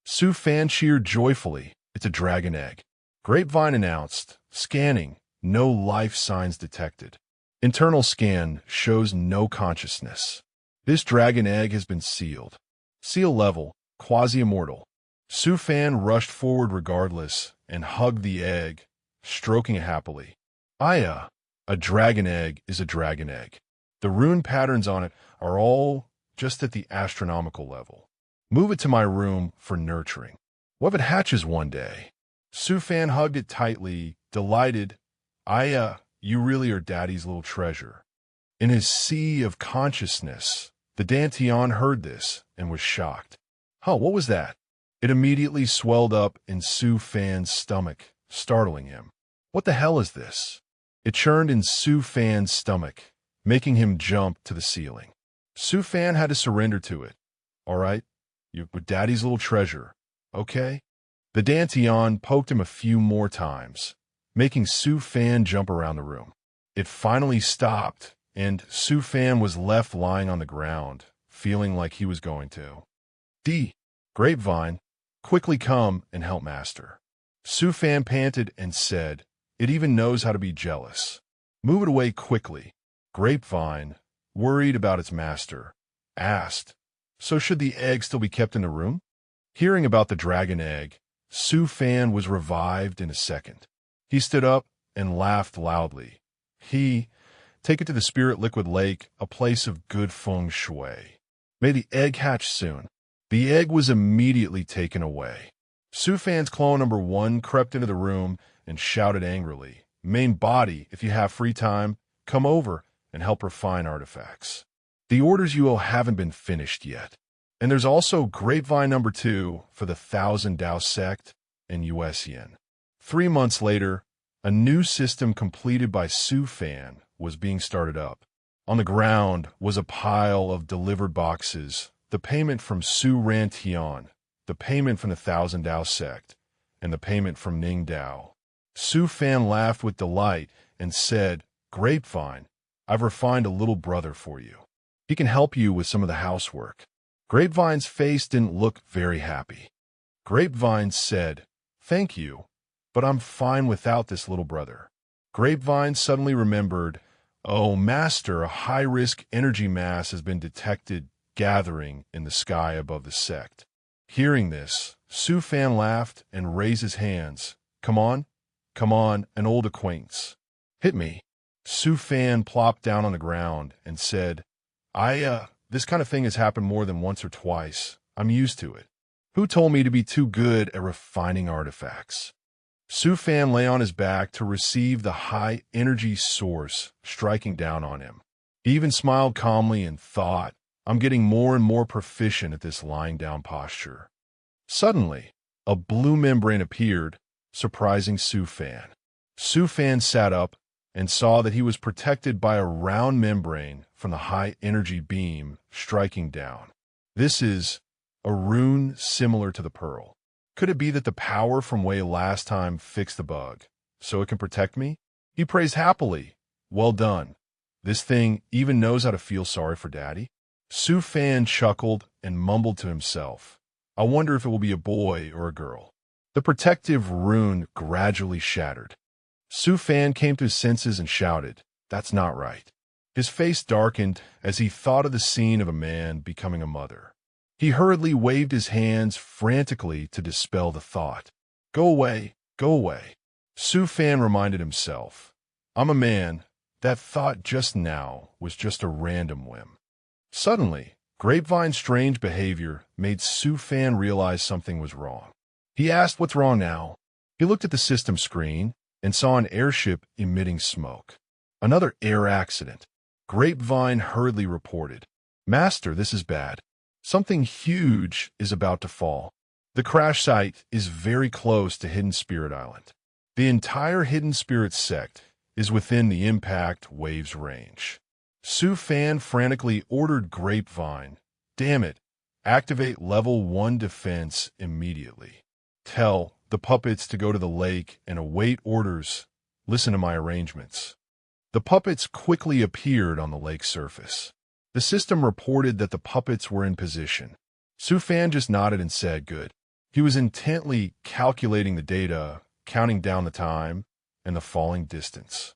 Su Fan cheered joyfully. It's a dragon egg. Grapevine announced, scanning, no life signs detected. Internal scan shows no consciousness. This dragon egg has been sealed. Seal level, quasi-immortal. Su Fan rushed forward regardless and hugged the egg, stroking it happily. A dragon egg is a dragon egg. The rune patterns on it are all just at the astronomical level. Move it to my room for nurturing. What if it hatches one day? Su Fan hugged it tightly, delighted. You really are Daddy's little treasure. In his sea of consciousness, the Dantian heard this and was shocked. Huh, what was that? It immediately swelled up in Su Fan's stomach, startling him. What the hell is this? It churned in Su Fan's stomach, making him jump to the ceiling. Su Fan had to surrender to it. All right, you're Daddy's little treasure, okay? The Dantian poked him a few more times, making Su Fan jump around the room. It finally stopped, and Su Fan was left lying on the ground, feeling like he was going to. Grapevine, quickly come and help Master. Su Fan panted and said, it even knows how to be jealous. Move it away quickly. Grapevine, worried about its master, asked, so should the egg still be kept in the room? Hearing about the dragon egg, Su Fan was revived in a second. He stood up and laughed loudly. Take it to the Spirit Liquid Lake, a place of good feng shui. May the egg hatch soon. The egg was immediately taken away. Su Fan's clone number 1 crept into the room and shouted angrily, main body, if you have free time, come over and help refine artifacts. The orders you owe haven't been finished yet. And there's also Grapevine number 2 for the 1,000 Dao sect and US yen. 3 months later, a new system completed by Su Fan was being started up. On the ground was a pile of delivered boxes, the payment from Su Rantian, the payment from the 1,000 Dao sect, and the payment from Ning Dao. Su Fan laughed with delight and said, Grapevine, I've refined a little brother for you. He can help you with some of the housework. Grapevine's face didn't look very happy. Grapevine said, thank you, but I'm fine without this little brother. Grapevine suddenly remembered, oh, Master, a high-risk energy mass has been detected gathering in the sky above the sect. Hearing this, Su Fan laughed and raised his hands. Come on, an old acquaintance. Hit me. Su Fan plopped down on the ground and said, this kind of thing has happened more than once or twice. I'm used to it. Who told me to be too good at refining artifacts? Su Fan lay on his back to receive the high-energy source striking down on him. He even smiled calmly and thought, I'm getting more and more proficient at this lying down posture. Suddenly, a blue membrane appeared, surprising Su Fan. Su Fan sat up and saw that he was protected by a round membrane from the high-energy beam striking down. This is a rune similar to the pearl. Could it be that the power from way last time fixed the bug, so it can protect me? He praised happily. Well done. This thing even knows how to feel sorry for Daddy. Su Fan chuckled and mumbled to himself. I wonder if it will be a boy or a girl. The protective rune gradually shattered. Su Fan came to his senses and shouted, that's not right. His face darkened as he thought of the scene of a man becoming a mother. He hurriedly waved his hands frantically to dispel the thought. Go away, go away. Su Fan reminded himself. I'm a man. That thought just now was just a random whim. Suddenly, Grapevine's strange behavior made Su Fan realize something was wrong. He asked, what's wrong now? He looked at the system screen and saw an airship emitting smoke. Another air accident. Grapevine hurriedly reported. Master, this is bad. Something huge is about to fall. The crash site is very close to Hidden Spirit Island. The entire Hidden Spirit sect is within the impact wave's range. Su Fan frantically ordered Grapevine, damn it, activate level 1 defense immediately. Tell the puppets to go to the lake and await orders. Listen to my arrangements. The puppets quickly appeared on the lake's surface. The system reported that the puppets were in position. Su Fan just nodded and said, good. He was intently calculating the data, counting down the time, and the falling distance.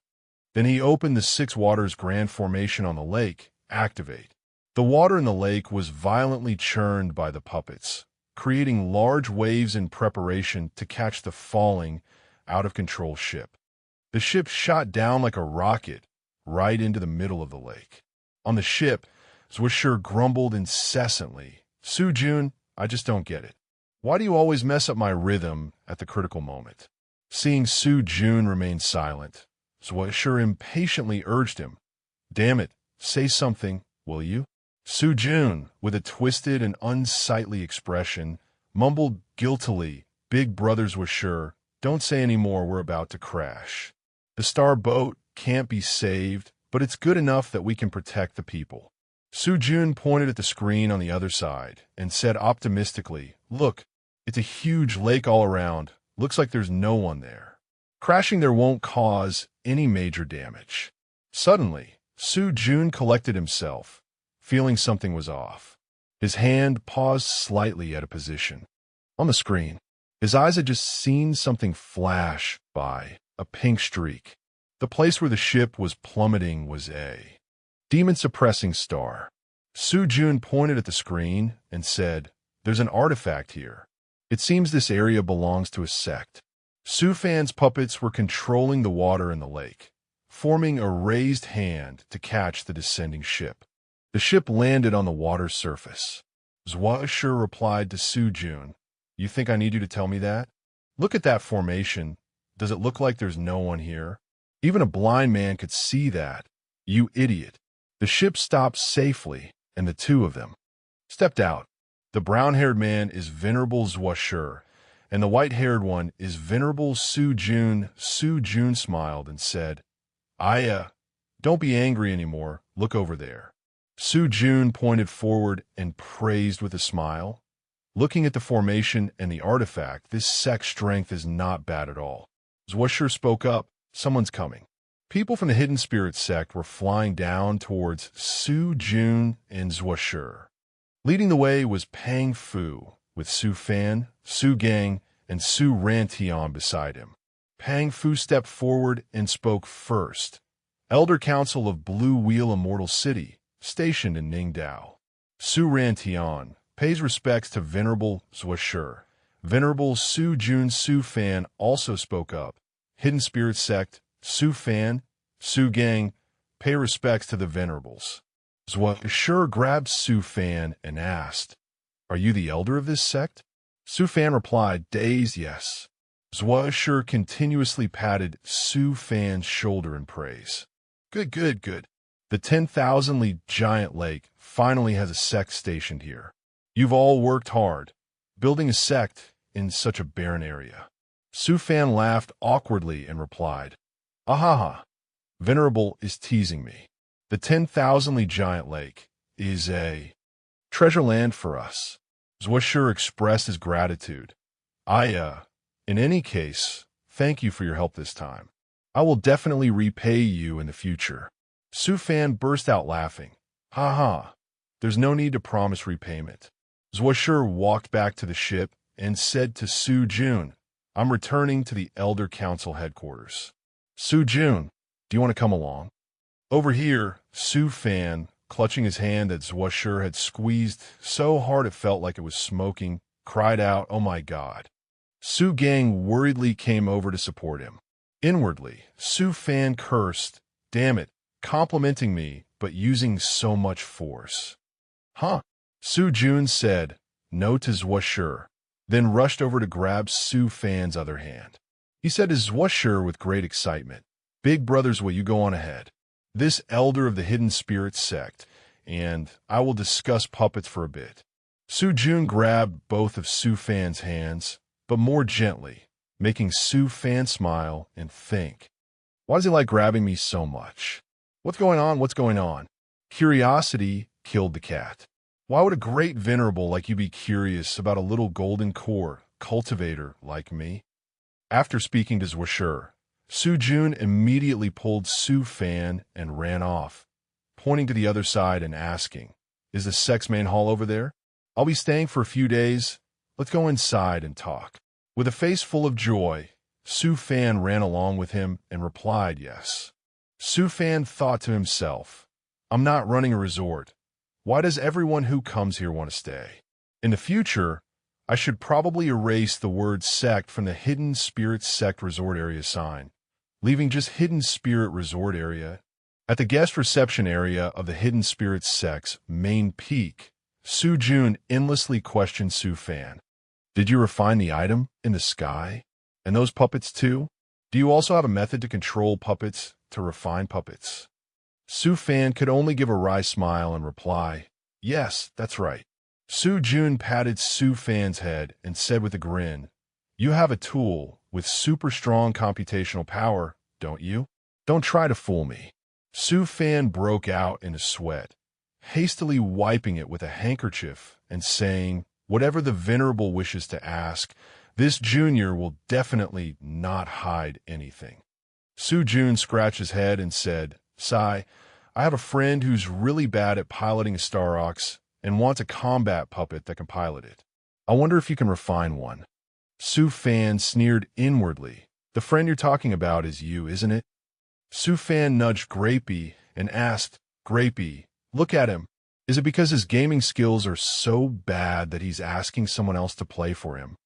Then he opened the Six Waters Grand Formation on the lake, activate. The water in the lake was violently churned by the puppets, creating large waves in preparation to catch the falling, out-of-control ship. The ship shot down like a rocket right into the middle of the lake. On the ship, Zwisher grumbled incessantly. Sujun, I just don't get it. Why do you always mess up my rhythm at the critical moment? Seeing Sujun remain silent, Zwisher impatiently urged him. Damn it, say something, will you? Sujun, with a twisted and unsightly expression, mumbled guiltily, Big Brother Zwisher, don't say any more, we're about to crash. The star boat can't be saved, but it's good enough that we can protect the people. Sujun pointed at the screen on the other side and said optimistically, look, it's a huge lake all around. Looks like there's no one there. Crashing there won't cause any major damage. Suddenly, Sujun collected himself, feeling something was off. His hand paused slightly at a position. On the screen, his eyes had just seen something flash by, a pink streak. The place where the ship was plummeting was a demon-suppressing star. Sujun pointed at the screen and said, there's an artifact here. It seems this area belongs to a sect. Su Fan's puppets were controlling the water in the lake, forming a raised hand to catch the descending ship. The ship landed on the water's surface. Zwisher replied to Sujun, you think I need you to tell me that? Look at that formation. Does it look like there's no one here? Even a blind man could see that. You idiot. The ship stopped safely, and the two of them stepped out. The brown-haired man is Venerable Zwisher, and the white-haired one is Venerable Sujun. Sujun smiled and said, don't be angry anymore. Look over there. Sujun pointed forward and praised with a smile. Looking at the formation and the artifact, this sect's strength is not bad at all. Zwisher spoke up. Someone's coming. People from the Hidden Spirit sect were flying down towards Sujun and Zwisher. Leading the way was Pang Fu, with Su Fan, Su Gang, and Su Rantian beside him. Pang Fu stepped forward and spoke first. Elder Council of Blue Wheel Immortal City, stationed in Ningdao. Su Rantian pays respects to Venerable Zwisher. Venerable Sujun Su Fan also spoke up. Hidden Spirit Sect, Su Fan, Su Gang, pay respects to the Venerables. Zwisher grabbed Su Fan and asked, are you the elder of this sect? Su Fan replied, dazed, yes. Zwisher continuously patted Su Fan's shoulder in praise. Good, good, good. The 10,000-lead giant lake finally has a sect stationed here. You've all worked hard, building a sect in such a barren area. Su Fan laughed awkwardly and replied, Ahaha, Venerable is teasing me. The 10,000-lead giant lake is a treasure land for us. Zwisher expressed his gratitude. In any case, thank you for your help this time. I will definitely repay you in the future. Su Fan burst out laughing. Ha ha, there's no need to promise repayment. Zwisher walked back to the ship and said to Sujun, I'm returning to the Elder Council headquarters. Sujun, do you want to come along? Over here, Su Fan, clutching his hand that Zwasher had squeezed so hard it felt like it was smoking, cried out, "Oh my God." Su Gang worriedly came over to support him. Inwardly, Su Fan cursed, "Damn it, complimenting me, but using so much force." "Huh?" Su Jun said, "No to Zwasher," then rushed over to grab Su Fan's other hand. He said to Zwasher with great excitement, "Big brother's way, you go on ahead. This elder of the hidden spirit sect, and I will discuss puppets for a bit." Su Jun grabbed both of Su Fan's hands, but more gently, making Su Fan smile and think. Why does he like grabbing me so much? What's going on? What's going on? Curiosity killed the cat. Why would a great venerable like you be curious about a little golden core cultivator like me? After speaking to Zwasher, Su Jun immediately pulled Su Fan and ran off, pointing to the other side and asking, "Is the sex main hall over there? I'll be staying for a few days. Let's go inside and talk." With a face full of joy, Su Fan ran along with him and replied yes. Su Fan thought to himself, "I'm not running a resort. Why does everyone who comes here want to stay? In the future, I should probably erase the word sect from the Hidden Spirit Sect Resort Area sign, leaving just Hidden Spirit Resort Area." At the guest reception area of the Hidden Spirit Sect's main peak, Su Jun endlessly questioned Su Fan. "Did you refine the item in the sky? And those puppets too? Do you also have a method to control puppets, to refine puppets?" Su Fan could only give a wry smile and reply, "Yes, that's right." Su Jun patted Su Fan's head and said with a grin, "You have a tool with super strong computational power, don't you? Don't try to fool me." Su Fan broke out in a sweat, hastily wiping it with a handkerchief and saying, "Whatever the venerable wishes to ask, this junior will definitely not hide anything." Su Jun scratched his head and said, "Sai, I have a friend who's really bad at piloting a Star Ox and wants a combat puppet that can pilot it. I wonder if you can refine one." Su Fan sneered inwardly. "The friend you're talking about is you, isn't it?" Su Fan nudged Grapey and asked, "Grapey, look at him. Is it because his gaming skills are so bad that he's asking someone else to play for him?"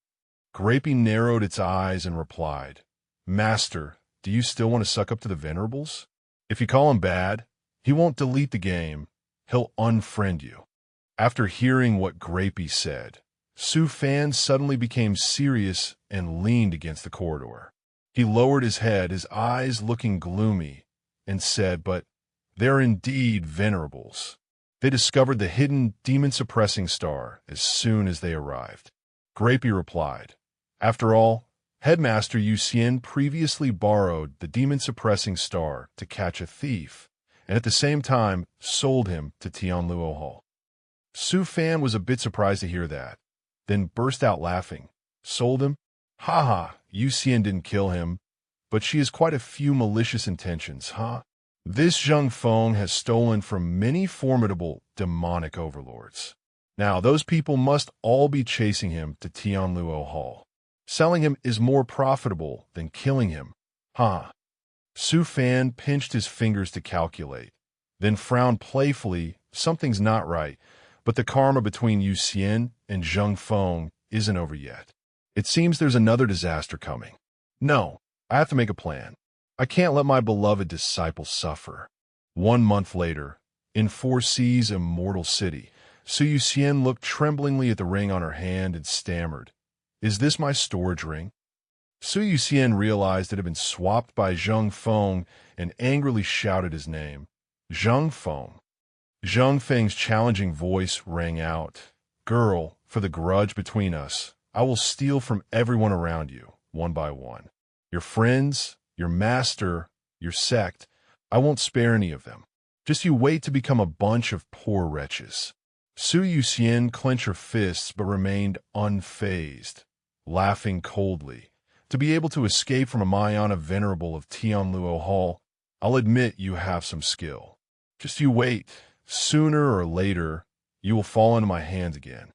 Grapey narrowed its eyes and replied, "Master, do you still want to suck up to the venerables? If you call him bad, he won't delete the game. He'll unfriend you." After hearing what Grapey said, Su Fan suddenly became serious and leaned against the corridor. He lowered his head, his eyes looking gloomy, and said, "But they're indeed venerables. They discovered the hidden demon-suppressing star as soon as they arrived." Grapey replied, "After all, Headmaster Yu Xian previously borrowed the demon-suppressing star to catch a thief, and at the same time sold him to Tianluo Hall." Su Fan was a bit surprised to hear that, then burst out laughing. "Sold him? Ha ha, Yu Xian didn't kill him, but she has quite a few malicious intentions, huh? This Zheng Feng has stolen from many formidable demonic overlords. Now those people must all be chasing him to Tianluo Hall. Selling him is more profitable than killing him, huh?" Su Fan pinched his fingers to calculate, then frowned playfully. Something's not right, but the karma between Yu Xian and Zheng Feng isn't over yet. It seems there's another disaster coming. No, I have to make a plan. I can't let my beloved disciple suffer. 1 month later, in 4C's immortal city, Su Yuxian looked tremblingly at the ring on her hand and stammered, "Is this my storage ring?" Su Yuxian realized it had been swapped by Zheng Feng and angrily shouted his name. "Zheng Feng." Zheng Feng's challenging voice rang out, "Girl, for the grudge between us, I will steal from everyone around you, one by one. Your friends, your master, your sect, I won't spare any of them. Just you wait to become a bunch of poor wretches." Su Yuxian clenched her fists but remained unfazed, laughing coldly. "To be able to escape from a Mayana venerable of Tianluo Hall, I'll admit you have some skill. Just you wait. Sooner or later, you will fall into my hands again."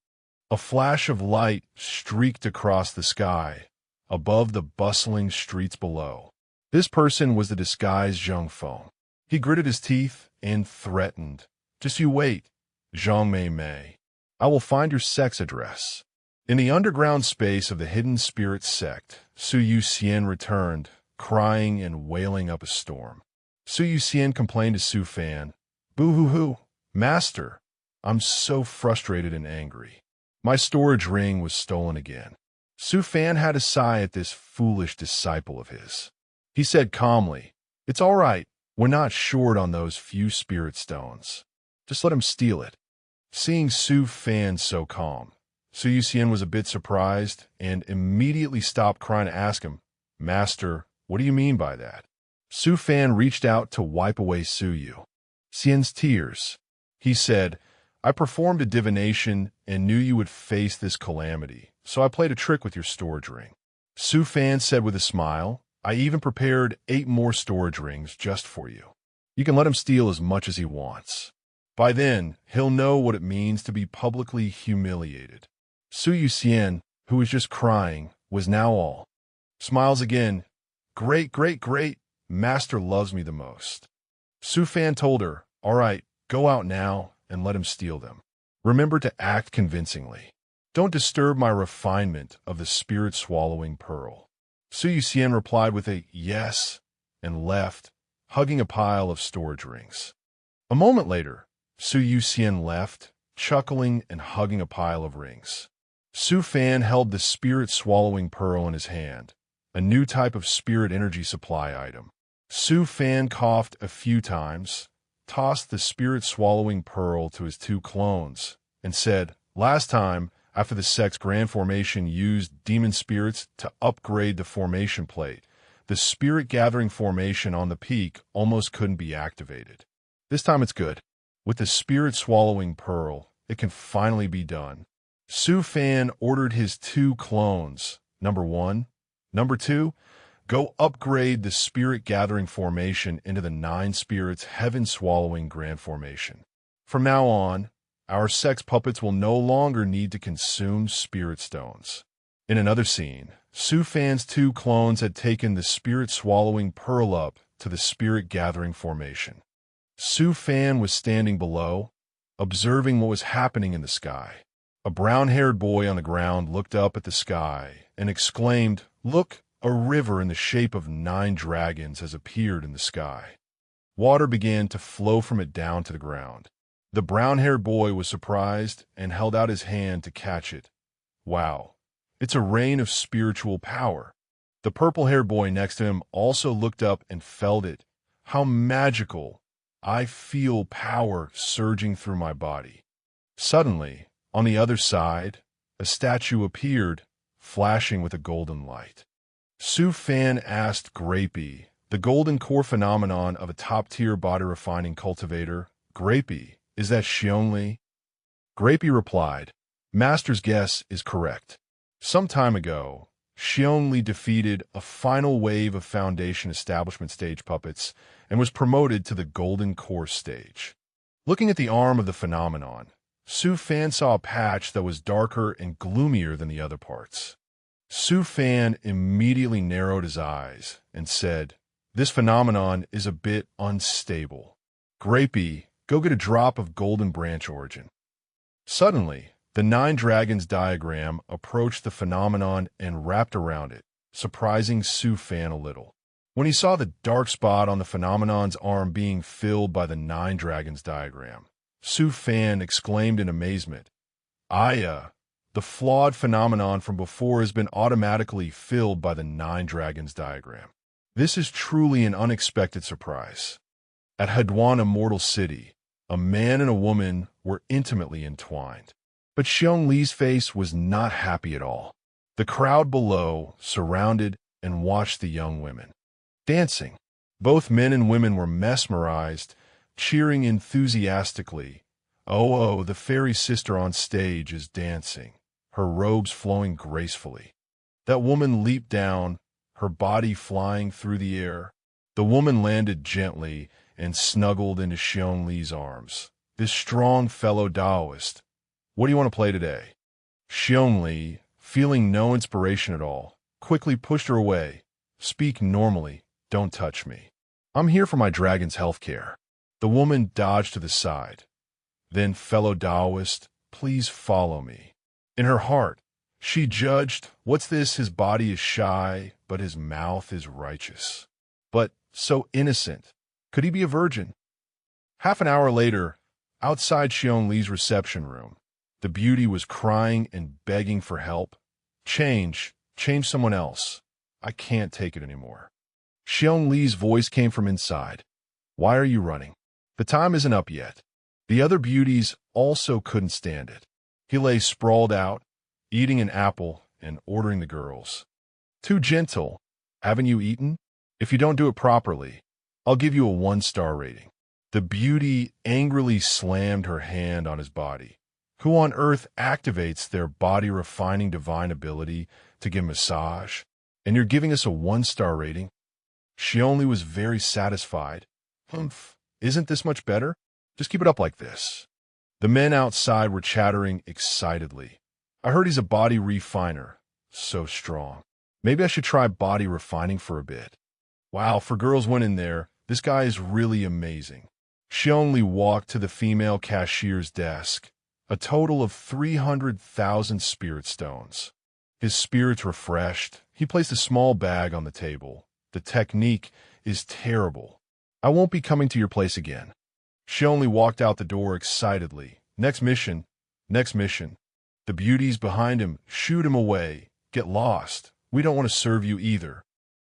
A flash of light streaked across the sky, above the bustling streets below. This person was the disguised Zheng Feng. He gritted his teeth and threatened. Just you wait, Zhang Mei Mei. I will find your sex address. In the underground space of the hidden spirit sect, Su Yuxian returned, crying and wailing up a storm. Su Yuxian complained to Su Fan, "Boo-hoo-hoo, Master, I'm so frustrated and angry. My storage ring was stolen again." Su Fan had a sigh at this foolish disciple of his. He said calmly, "It's all right. We're not short on those few spirit stones. Just let him steal it." Seeing Su Fan so calm, Su Yuxian was a bit surprised and immediately stopped crying to ask him, "Master, what do you mean by that?" Su Fan reached out to wipe away Su Yuxian's tears. He said, "I performed a divination and knew you would face this calamity, so I played a trick with your storage ring." Su Fan said with a smile, "I even prepared 8 more storage rings just for you. You can let him steal as much as he wants. By then, he'll know what it means to be publicly humiliated." Su Yuxian, who was just crying, was now all smiles again. "Great, great, great. Master loves me the most." Su Fan told her, "All right, go out now and let him steal them. Remember to act convincingly. Don't disturb my refinement of the spirit-swallowing pearl." Su Yuxian replied with a yes and left, hugging a pile of storage rings. A moment later, Su Yuxian left, chuckling and hugging a pile of rings. Su Fan held the spirit-swallowing pearl in his hand, a new type of spirit energy supply item. Su Fan coughed a few times, tossed the spirit-swallowing pearl to his 2 clones, and said, "Last time, after the sect's grand formation used demon spirits to upgrade the formation plate, the spirit-gathering formation on the peak almost couldn't be activated. This time it's good. With the spirit-swallowing pearl, it can finally be done." Su Fan ordered his 2 clones, number 1, number 2, go upgrade the spirit-gathering formation into the 9 spirits heaven-swallowing grand formation. From now on, our sex puppets will no longer need to consume spirit stones. In another scene, Su Fan's 2 clones had taken the spirit-swallowing pearl up to the spirit-gathering formation. Su Fan was standing below, observing what was happening in the sky. A brown-haired boy on the ground looked up at the sky and exclaimed, "Look, a river in the shape of 9 dragons has appeared in the sky." Water began to flow from it down to the ground. The brown-haired boy was surprised and held out his hand to catch it. "Wow, it's a rain of spiritual power." The purple-haired boy next to him also looked up and felt it. "How magical! I feel power surging through my body." Suddenly, on the other side, a statue appeared, flashing with a golden light. Su Fan asked Grapey, the golden core phenomenon of a top-tier body-refining cultivator, "Grapey, is that Xiongli?" Grapey replied, "Master's guess is correct. Some time ago, Xiongli defeated a final wave of Foundation Establishment stage puppets and was promoted to the Golden Core stage." Looking at the arm of the phenomenon, Su Fan saw a patch that was darker and gloomier than the other parts. Su Fan immediately narrowed his eyes and said, "This phenomenon is a bit unstable. Grapey, go get a drop of Golden Branch origin." Suddenly, the 9 dragons diagram approached the phenomenon and wrapped around it, surprising Su Fan a little. When he saw the dark spot on the phenomenon's arm being filled by the 9 dragons diagram, Su Fan exclaimed in amazement, the flawed phenomenon from before has been automatically filled by the 9 dragons diagram. This is truly an unexpected surprise." At Hadwan Immortal City, a man and a woman were intimately entwined. But Xiong Li's face was not happy at all. The crowd below surrounded and watched the young women dancing. Both men and women were mesmerized, cheering enthusiastically. Oh, the fairy sister on stage is dancing, her robes flowing gracefully. That woman leaped down, her body flying through the air. The woman landed gently and snuggled into Xiong Li's arms. "This strong fellow Taoist, what do you want to play today?" Xiong Li, feeling no inspiration at all, quickly pushed her away. "Speak normally, don't touch me." I'm here for my dragon's health care. The woman dodged to the side. Then, fellow Taoist, please follow me. In her heart, she judged, what's this? His body is shy, but his mouth is righteous. But so innocent. Could he be a virgin? Half an hour later, outside Xiong Li's reception room, the beauty was crying and begging for help. Change someone else. I can't take it anymore. Xiong Li's voice came from inside. Why are you running? The time isn't up yet. The other beauties also couldn't stand it. He lay sprawled out, eating an apple and ordering the girls. Too gentle. Haven't you eaten? If you don't do it properly, I'll give you a 1-star rating. The beauty angrily slammed her hand on his body. Who on earth activates their body-refining divine ability to give massage? And you're giving us a 1-star rating? She only was very satisfied. Humph, isn't this much better? Just keep it up like this. The men outside were chattering excitedly. I heard he's a body refiner. So strong. Maybe I should try body refining for a bit. Wow, for girls went in there, this guy is really amazing. She only walked to the female cashier's desk. A total of 300,000 spirit stones. His spirits refreshed. He placed a small bag on the table. The technique is terrible. I won't be coming to your place again. She only walked out the door excitedly. Next mission. Next mission. The beauties behind him shooed him away. Get lost. We don't want to serve you either.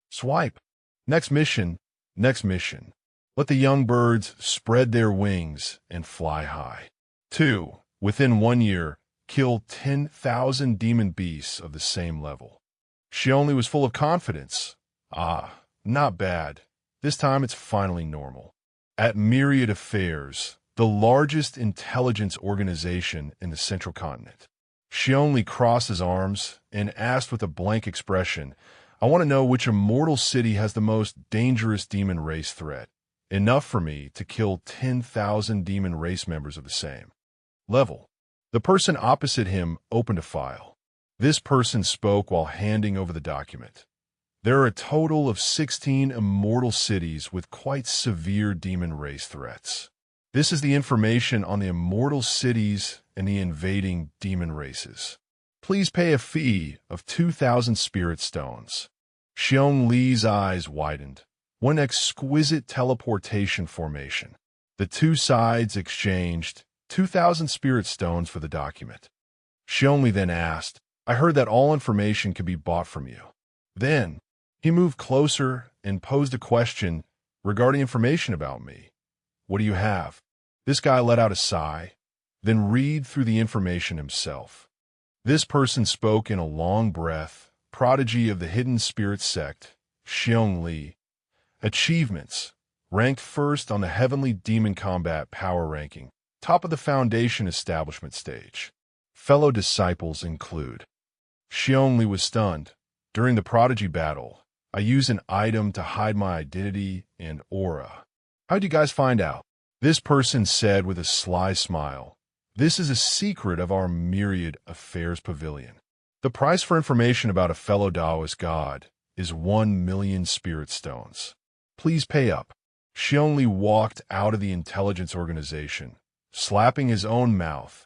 Swipe. Next mission. Next mission. Let the young birds spread their wings and fly high. 2. Within 1 year, kill 10,000 demon beasts of the same level. She only was full of confidence. Ah, not bad. This time it's finally normal. At Myriad Affairs, the largest intelligence organization in the Central Continent, she only crossed his arms and asked with a blank expression, I want to know which immortal city has the most dangerous demon race threat. Enough for me to kill 10,000 demon race members of the same level. The person opposite him opened a file. This person spoke while handing over the document. There are a total of 16 immortal cities with quite severe demon race threats. This is the information on the immortal cities and the invading demon races. Please pay a fee of 2,000 spirit stones. Xiong Li's eyes widened. One exquisite teleportation formation. The two sides exchanged 2,000 spirit stones for the document. Xiong Li then asked, I heard that all information can be bought from you. Then, he moved closer and posed a question regarding information about me. What do you have? This guy let out a sigh, then read through the information himself. This person spoke in a long breath, prodigy of the hidden spirit sect, Xiong Li. Achievements, ranked first on the Heavenly Demon Combat Power Ranking, top of the Foundation Establishment stage. Fellow disciples include. Xiong Li was stunned. During the prodigy battle, I used an item to hide my identity and aura. How'd you guys find out? This person said with a sly smile. This is a secret of our Myriad Affairs Pavilion. The price for information about a fellow Taoist god is 1 million spirit stones. Please pay up. Xiong Li walked out of the intelligence organization, slapping his own mouth.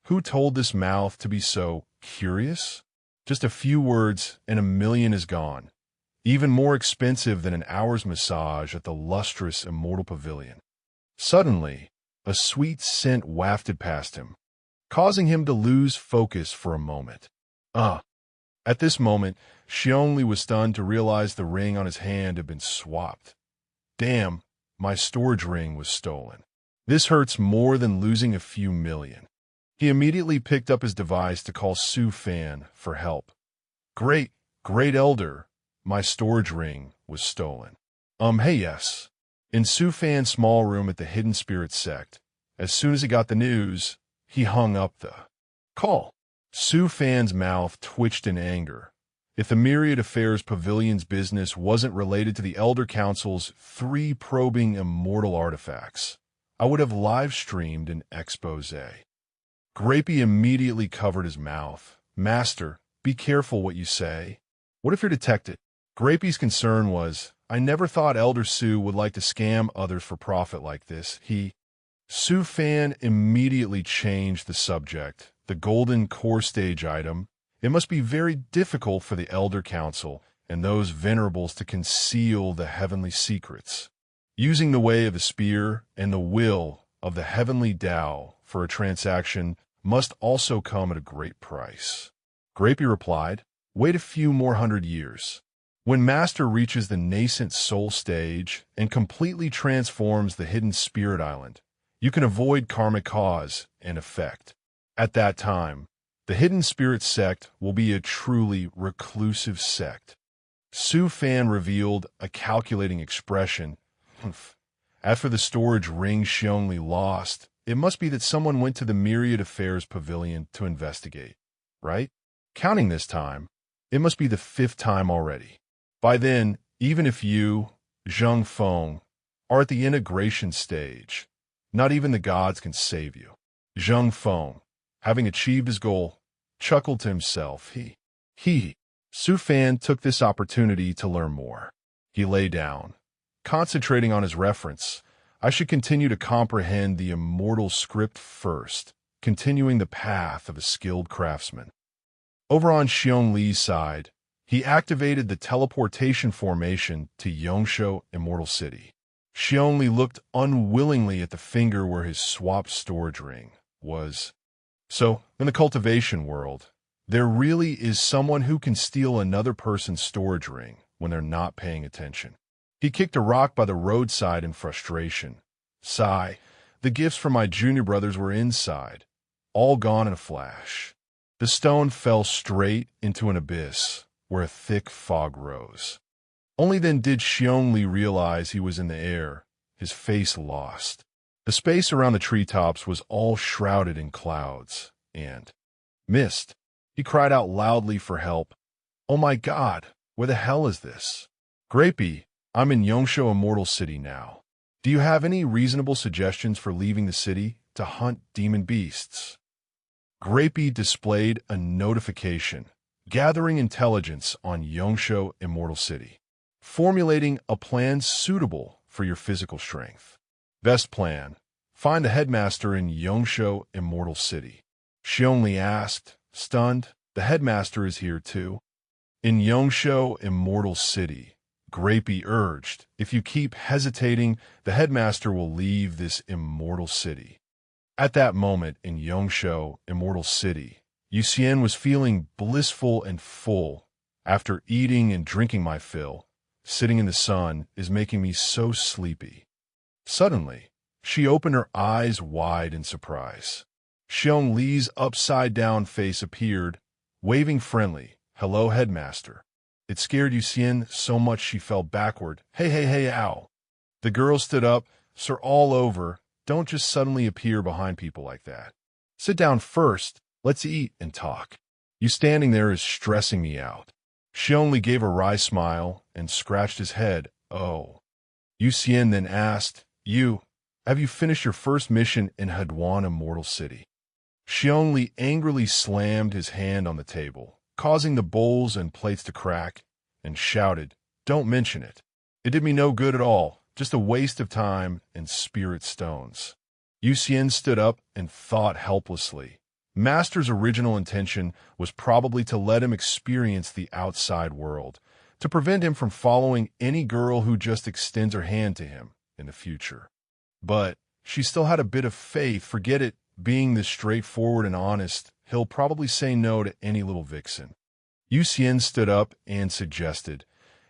Who told this mouth to be so curious? Just a few words and 1 million is gone. Even more expensive than an hour's massage at the lustrous Immortal Pavilion. Suddenly, a sweet scent wafted past him, causing him to lose focus for a moment. At this moment, Xiong Li was stunned to realize the ring on his hand had been swapped. Damn, my storage ring was stolen. This hurts more than losing a few million. He immediately picked up his device to call Su Fan for help. Great elder, my storage ring was stolen. Hey yes. In Su Fan's small room at the Hidden Spirit Sect, as soon as he got the news, he hung up the call. Su Fan's mouth twitched in anger. If the Myriad Affairs Pavilion's business wasn't related to the Elder Council's 3 probing immortal artifacts, I would have live-streamed an expose. Grapey immediately covered his mouth. Master, be careful what you say. What if you're detected? Grapey's concern was, I never thought Elder Su would like to scam others for profit like this. Su Fan immediately changed the subject. The golden core stage item. It must be very difficult for the Elder Council and those venerables to conceal the heavenly secrets. Using the way of the spear and the will of the heavenly Tao for a transaction must also come at a great price. Grapey replied, wait a few more 100 years. When Master reaches the nascent soul stage and completely transforms the hidden spirit island, you can avoid karmic cause and effect. At that time, the hidden spirit sect will be a truly reclusive sect. Su Fan revealed a calculating expression. As for the storage ring Xiongli lost, it must be that someone went to the Myriad Affairs Pavilion to investigate, right? Counting this time, it must be the 5th time already. By then, even if you, Zheng Feng, are at the integration stage, not even the gods can save you. Zheng Feng, having achieved his goal, chuckled to himself. Su Fan took this opportunity to learn more. He lay down, concentrating on his reference. I should continue to comprehend the immortal script first, continuing the path of a skilled craftsman. Over on Xiong Li's side, he activated the teleportation formation to Yongsho Immortal City. Xiong Li looked unwillingly at the finger where his swapped storage ring was. So, in the cultivation world, there really is someone who can steal another person's storage ring when they're not paying attention. He kicked a rock by the roadside in frustration. Sigh, the gifts from my junior brothers were inside, all gone in a flash. The stone fell straight into an abyss where a thick fog rose. Only then did Xiong Li realize he was in the air, his face lost. The space around the treetops was all shrouded in clouds and mist. He cried out loudly for help. Oh my God, where the hell is this? Grapey, I'm in Yongsho Immortal City now. Do you have any reasonable suggestions for leaving the city to hunt demon beasts? Grapey displayed a notification, gathering intelligence on Yongsho Immortal City. Formulating a plan suitable for your physical strength. Best plan, find the headmaster in Yongsho Immortal City. Xiong Li asked, stunned. The headmaster is here too. In Yongsho Immortal City, Grapey urged, if you keep hesitating, the headmaster will leave this immortal city. At that moment in Yongsho Immortal City, Yuxian was feeling blissful and full. After eating and drinking my fill, sitting in the sun is making me so sleepy. Suddenly, she opened her eyes wide in surprise. Xiong Li's upside-down face appeared, waving friendly, hello, headmaster. It scared Yuxian so much she fell backward. Hey, ow. The girl stood up. Sir, all over. Don't just suddenly appear behind people like that. Sit down first. Let's eat and talk. You standing there is stressing me out. Xiong Li gave a wry smile and scratched his head. Oh. Yuxian then asked, have you finished your first mission in Heduan Immortal City? Xiong Li angrily slammed his hand on the table, causing the bowls and plates to crack, and shouted, don't mention it. It did me no good at all, just a waste of time and spirit stones. Yuxian stood up and thought helplessly. Master's original intention was probably to let him experience the outside world, to prevent him from following any girl who just extends her hand to him in the future. But she still had a bit of faith. Forget it, being this straightforward and honest, he'll probably say no to any little vixen. Yuxian stood up and suggested,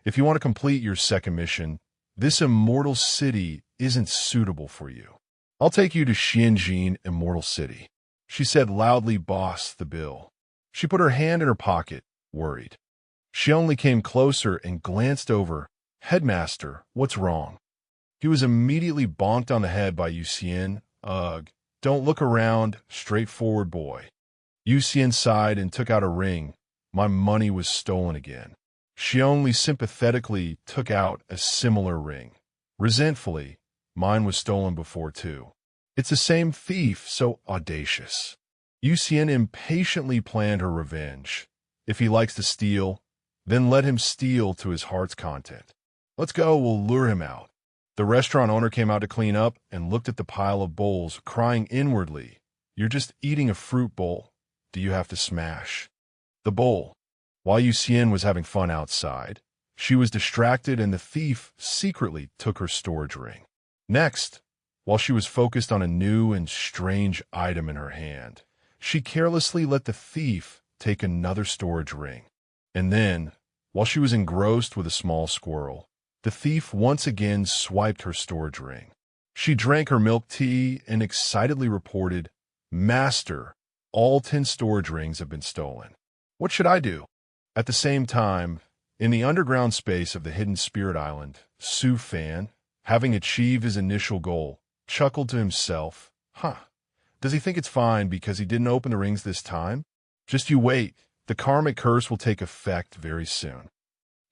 if you want to complete your second mission, this immortal city isn't suitable for you. I'll take you to Xianjin Immortal City. She said loudly, boss the bill. She put her hand in her pocket, worried. She only came closer and glanced over. Headmaster, what's wrong? He was immediately bonked on the head by Yuxian. Ugh, don't look around, straightforward boy. Yuxian sighed and took out a ring. My money was stolen again. She only sympathetically took out a similar ring. Resentfully, mine was stolen before too. It's the same thief, so audacious. Yuxian impatiently planned her revenge. If he likes to steal, then let him steal to his heart's content. Let's go, we'll lure him out. The restaurant owner came out to clean up and looked at the pile of bowls, crying inwardly, "You're just eating a fruit bowl. Do you have to smash the bowl?" While Yuxian was having fun outside, she was distracted and the thief secretly took her storage ring. Next, while she was focused on a new and strange item in her hand, she carelessly let the thief take another storage ring. And then, while she was engrossed with a small squirrel, the thief once again swiped her storage ring. She drank her milk tea and excitedly reported, "Master, all 10 storage rings have been stolen. What should I do?" At the same time, in the underground space of the hidden spirit island, Su Fan, having achieved his initial goal, chuckled to himself, does he think it's fine because he didn't open the rings this time? Just you wait, the karmic curse will take effect very soon.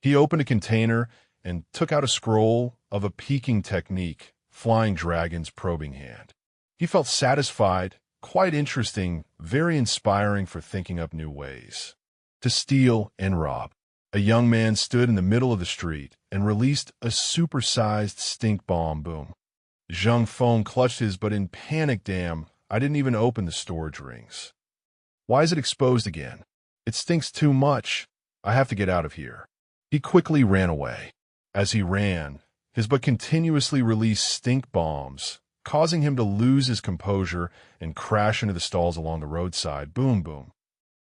He opened a container and took out a scroll of a peeking technique, Flying Dragon's probing hand. He felt satisfied, quite interesting, very inspiring for thinking up new ways to steal and rob. A young man stood in the middle of the street and released a supersized stink bomb. Boom. Zhang Feng clutched his, but in panic, "Damn, I didn't even open the storage rings. Why is it exposed again? It stinks too much. I have to get out of here." He quickly ran away. As he ran, his butt continuously released stink bombs, causing him to lose his composure and crash into the stalls along the roadside. Boom, boom.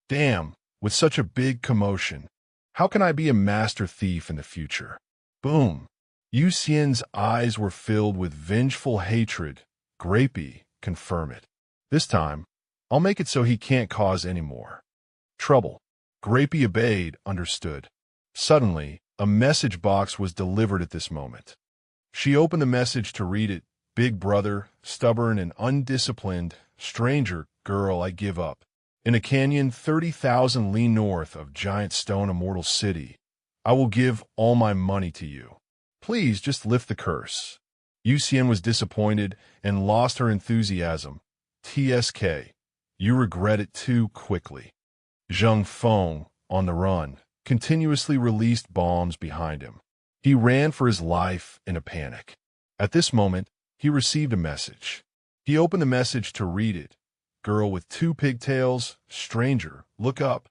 Damn, with such a big commotion, how can I be a master thief in the future? Boom. Yu Xian's eyes were filled with vengeful hatred. Grapey, confirm it. This time, I'll make it so he can't cause any more trouble. Grapey obeyed, understood. Suddenly, a message box was delivered at this moment. She opened the message to read it. "Big brother, stubborn and undisciplined, stranger, girl, I give up. In a canyon 30,000 li north of Giant Stone Immortal City, I will give all my money to you. Please just lift the curse." Yu Xian was disappointed and lost her enthusiasm. "TSK, you regret it too quickly." Zhang Feng, on the run, continuously released bombs behind him. He ran for his life in a panic. At this moment, he received a message. He opened the message to read it. "Girl with 2 pigtails, stranger, look up."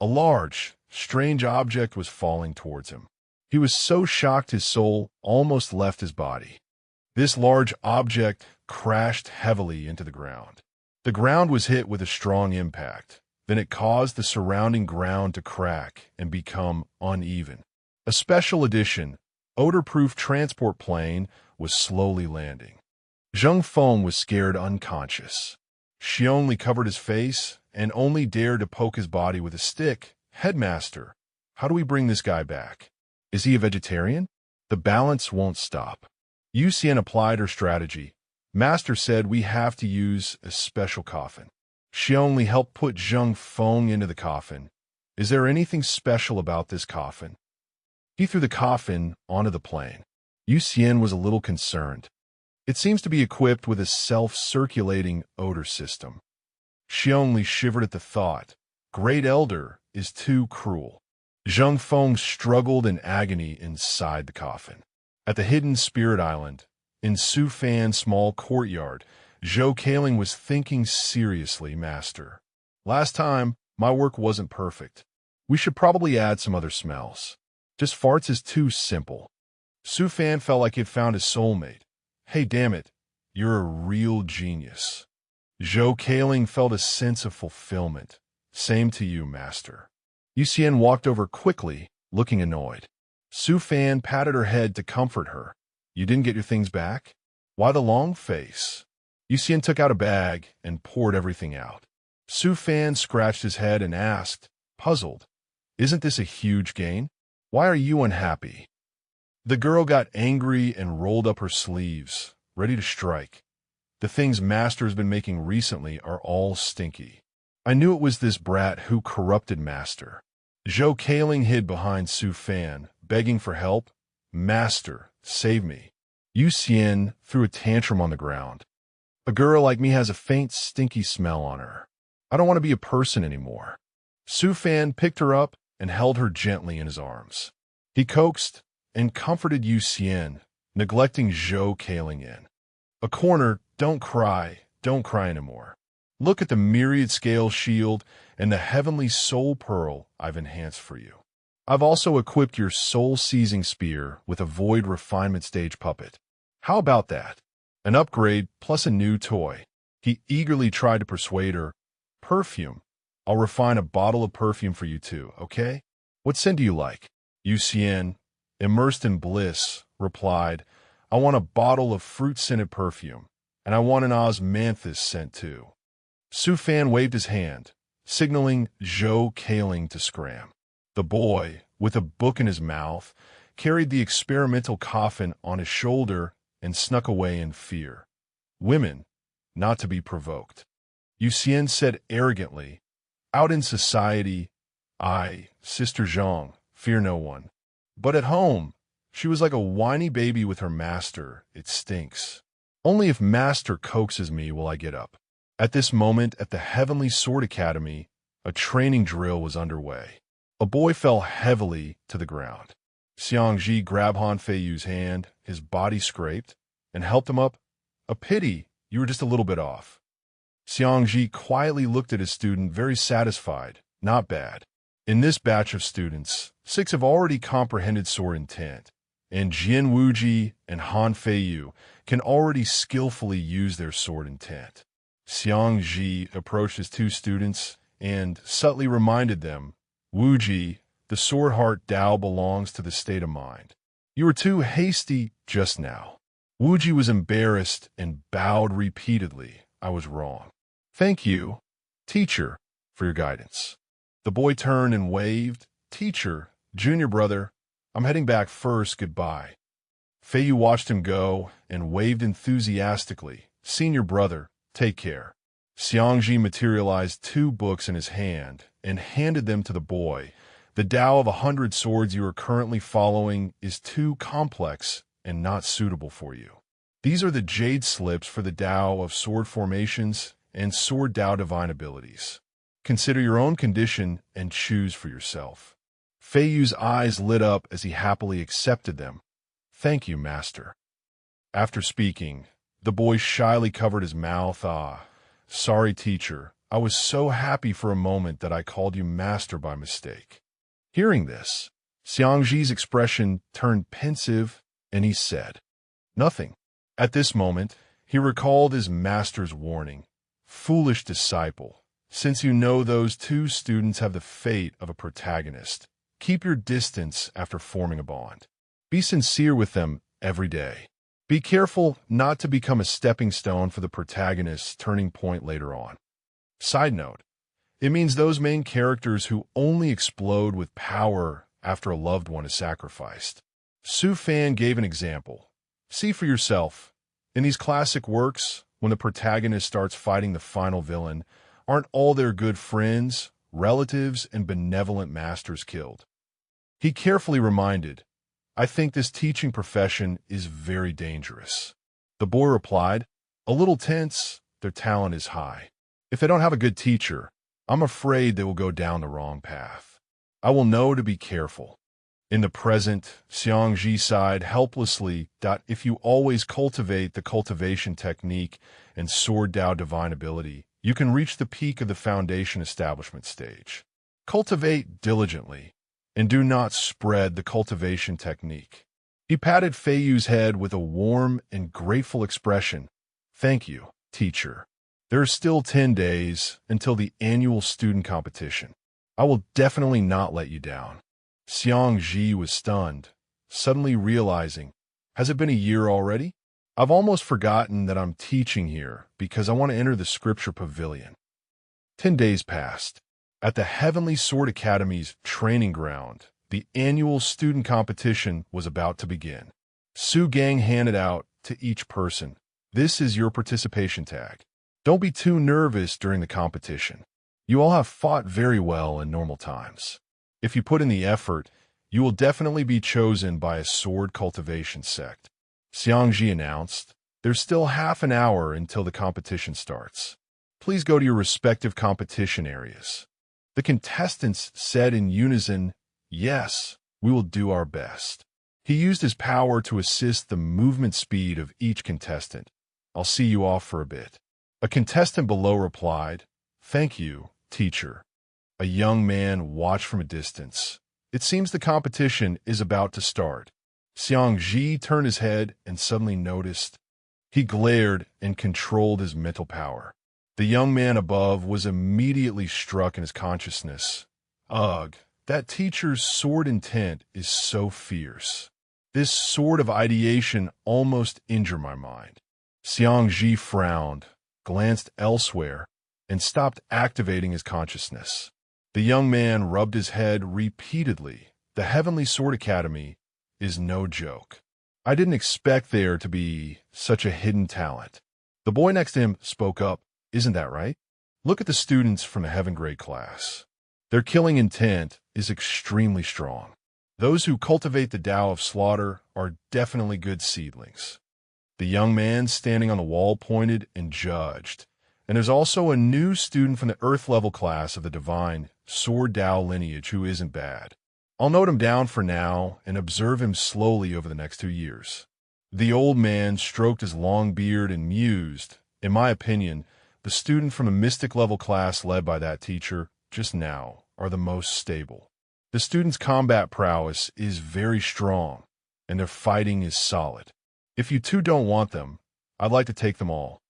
A large, strange object was falling towards him. He was so shocked his soul almost left his body. This large object crashed heavily into the ground. The ground was hit with a strong impact. Then it caused the surrounding ground to crack and become uneven. A special edition, odor-proof transport plane was slowly landing. Zhang Feng was scared unconscious. She only covered his face and only dared to poke his body with a stick. "Headmaster, how do we bring this guy back? Is he a vegetarian?" The balance won't stop. Yu Xian applied her strategy. "Master said we have to use a special coffin." She only helped put Zhang Feng into the coffin. "Is there anything special about this coffin?" He threw the coffin onto the plane. Yu Xian was a little concerned. It seems to be equipped with a self-circulating odor system. She only shivered at the thought. Great Elder is too cruel. Zhang Feng struggled in agony inside the coffin. At the hidden spirit island, in Su Fan's small courtyard, Zhou Kaling was thinking seriously. "Master, last time, my work wasn't perfect. We should probably add some other smells. Just farts is too simple." Su Fan felt like he'd found his soulmate. "Hey, damn it, you're a real genius." Zhou Kaling felt a sense of fulfillment. "Same to you, master." Yu Xian walked over quickly, looking annoyed. Su Fan patted her head to comfort her. "You didn't get your things back? Why the long face?" Yu Xian took out a bag and poured everything out. Su Fan scratched his head and asked, puzzled, "Isn't this a huge gain? Why are you unhappy?" The girl got angry and rolled up her sleeves, ready to strike. "The things Master's been making recently are all stinky. I knew it was this brat who corrupted Master." Zhou Kaling hid behind Su Fan, begging for help. "Master, save me." Yu Xian threw a tantrum on the ground. "A girl like me has a faint, stinky smell on her. I don't want to be a person anymore." Su Fan picked her up and held her gently in his arms. He coaxed and comforted Yu Xian, neglecting Zhou Kaling in a corner. Don't cry anymore. Look at the myriad scale shield and the heavenly soul pearl I've enhanced for you. I've also equipped your soul-seizing spear with a void refinement stage puppet. How about that? An upgrade plus a new toy. He eagerly tried to persuade her. Perfume. I'll refine a bottle of perfume for you too, okay? What scent do you like? Yu Xian, immersed in bliss, replied, I want a bottle of fruit-scented perfume, and I want an osmanthus scent too. Su Fan waved his hand, signaling Zhou Kaling to scram. The boy, with a book in his mouth, carried the experimental coffin on his shoulder and snuck away in fear. Women, not to be provoked. Yu Xian said arrogantly, out in society, I, Sister Zhang, fear no one. But at home, she was like a whiny baby with her master. It stinks. Only if master coaxes me will I get up. At this moment, at the Heavenly Sword Academy, a training drill was underway. A boy fell heavily to the ground. Xiangji grabbed Han Feiyu's hand, his body scraped, and helped him up. A pity, you were just a little bit off. Xiangji quietly looked at his student, very satisfied. Not bad. In this batch of students, 6 have already comprehended sword intent, and Jian Wuji and Han Feiyu can already skillfully use their sword intent. Xiangji approached his 2 students and subtly reminded them, Wuji, the sword heart Dao belongs to the state of mind. You were too hasty just now. Wuji was embarrassed and bowed repeatedly. I was wrong. Thank you, teacher, for your guidance. The boy turned and waved. Teacher, junior brother, I'm heading back first. Goodbye. Feiyu watched him go and waved enthusiastically. Senior brother, take care. Xiangji materialized 2 books in his hand and handed them to the boy. The Tao of 100 swords you are currently following is too complex and not suitable for you. These are the jade slips for the Tao of sword formations and sword Tao divine abilities. Consider your own condition and choose for yourself. Feiyu's eyes lit up as he happily accepted them. Thank you, master. After speaking, the boy shyly covered his mouth. Sorry, teacher. I was so happy for a moment that I called you master by mistake. Hearing this, Xiangji's expression turned pensive, and he said, nothing. At this moment, he recalled his master's warning. Foolish disciple, since you know those 2 students have the fate of a protagonist, keep your distance after forming a bond. Be sincere with them every day. Be careful not to become a stepping stone for the protagonist's turning point later on. Side note, it means those main characters who only explode with power after a loved one is sacrificed. Su Fan gave an example. See for yourself. In these classic works, when the protagonist starts fighting the final villain, aren't all their good friends, relatives, and benevolent masters killed? He carefully reminded, I think this teaching profession is very dangerous. The boy replied, a little tense, their talent is high. If they don't have a good teacher, I'm afraid they will go down the wrong path. I will know to be careful. In the present, Xiangji sighed helplessly. If you always cultivate the cultivation technique and sword Tao divine ability, you can reach the peak of the foundation establishment stage. Cultivate diligently, and do not spread the cultivation technique. He patted Feiyu's head with a warm and grateful expression. Thank you, teacher. There are still 10 days until the annual student competition. I will definitely not let you down. Xiangji was stunned, suddenly realizing, has it been a year already? I've almost forgotten that I'm teaching here because I want to enter the scripture pavilion. 10 days passed. At the Heavenly Sword Academy's training ground, the annual student competition was about to begin. Su Gang handed out to each person, this is your participation tag. Don't be too nervous during the competition. You all have fought very well in normal times. If you put in the effort, you will definitely be chosen by a sword cultivation sect. Xiangji announced, there's still half an hour until the competition starts. Please go to your respective competition areas. The contestants said in unison, "Yes, we will do our best." He used his power to assist the movement speed of each contestant. "I'll see you off for a bit." A contestant below replied, "Thank you, teacher." A young man watched from a distance. It seems the competition is about to start. Xiangji turned his head and suddenly noticed. He glared and controlled his mental power. The young man above was immediately struck in his consciousness. Ugh, that teacher's sword intent is so fierce. This sort of ideation almost injured my mind. Xiangji frowned, glanced elsewhere, and stopped activating his consciousness. The young man rubbed his head repeatedly. The Heavenly Sword Academy is no joke. I didn't expect there to be such a hidden talent. The boy next to him spoke up. "Isn't that right? Look at the students from the Heaven Grade class. Their killing intent is extremely strong. Those who cultivate the Tao of slaughter are definitely good seedlings." The young man standing on the wall pointed and judged. And there's also a new student from the Earth level class of the Divine Sword Tao lineage who isn't bad. I'll note him down for now and observe him slowly over the next 2 years. The old man stroked his long beard and mused. In my opinion, the student from the Mystic level class led by that teacher just now are the most stable. The student's combat prowess is very strong, and their fighting is solid. If you two don't want them, I'd like to take them all.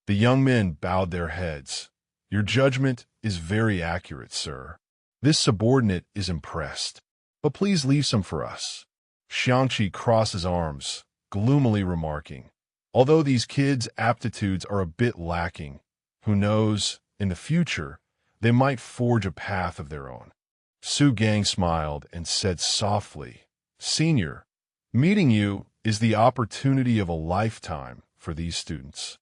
The young men bowed their heads. "Your judgment is very accurate, sir." This subordinate is impressed. "But please leave some for us." Xiangqi crossed his arms, gloomily remarking, "Although these kids' aptitudes are a bit lacking, who knows, in the future, they might forge a path of their own." Su Gang smiled and said softly, "Senior, meeting you is the opportunity of a lifetime for these students."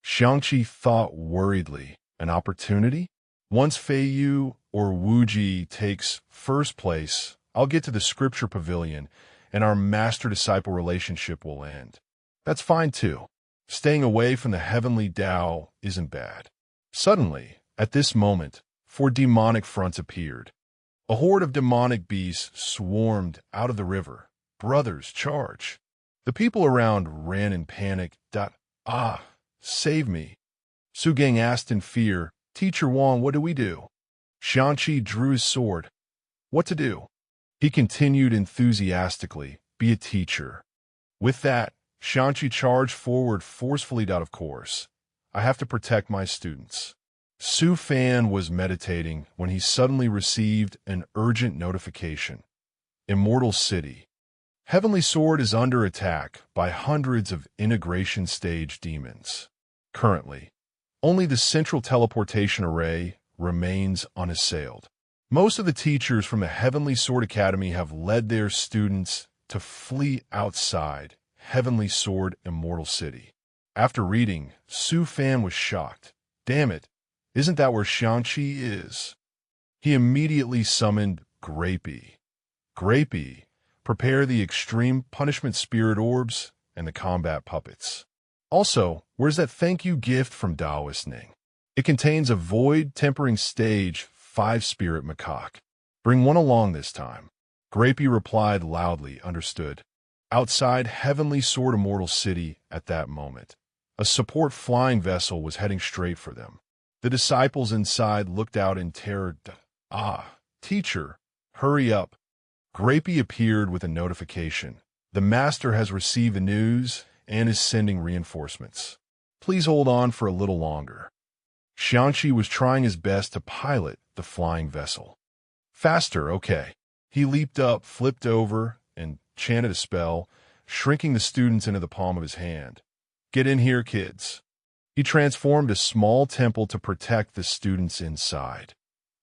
Xiangqi thought worriedly, "An opportunity? Once Fei Yu or Wuji takes first place, I'll get to the scripture pavilion and our master-disciple relationship will end. That's fine too. Staying away from the heavenly Tao isn't bad." Suddenly, at this moment, 4 demonic fronts appeared. A horde of demonic beasts swarmed out of the river. "Brothers, charge!" The people around ran in panic. Save me!" Su Gang asked in fear, "Teacher Wang, what do we do?" Xiangqi drew his sword. "What to do?" He continued enthusiastically, "Be a teacher." With that, Xiangqi charged forward forcefully. Of course, I have to protect my students. Su Fan was meditating when he suddenly received an urgent notification. Immortal City. Heavenly Sword is under attack by hundreds of integration stage demons. Currently, only the central teleportation array remains unassailed. Most of the teachers from the Heavenly Sword Academy have led their students to flee outside Heavenly Sword Immortal City. After reading, Su Fan was shocked. "Damn it, isn't that where Xiangqi is?" He immediately summoned Grapey. "Grapey, prepare the extreme punishment spirit orbs and the combat puppets. Also, where's that thank you gift from Taoist Ning? It contains a void tempering stage 5 spirit macaque. Bring one along this time." Grapey replied loudly, "Understood." Outside Heavenly Sword Immortal City at that moment, a support flying vessel was heading straight for them. The disciples inside looked out in terror. Teacher, hurry up." Grapey appeared with a notification. "The master has received the news and is sending reinforcements. Please hold on for a little longer." Xiangqi was trying his best to pilot the flying vessel. "Faster, okay." He leaped up, flipped over, and chanted a spell, shrinking the students into the palm of his hand. "Get in here, kids." He transformed a small temple to protect the students inside.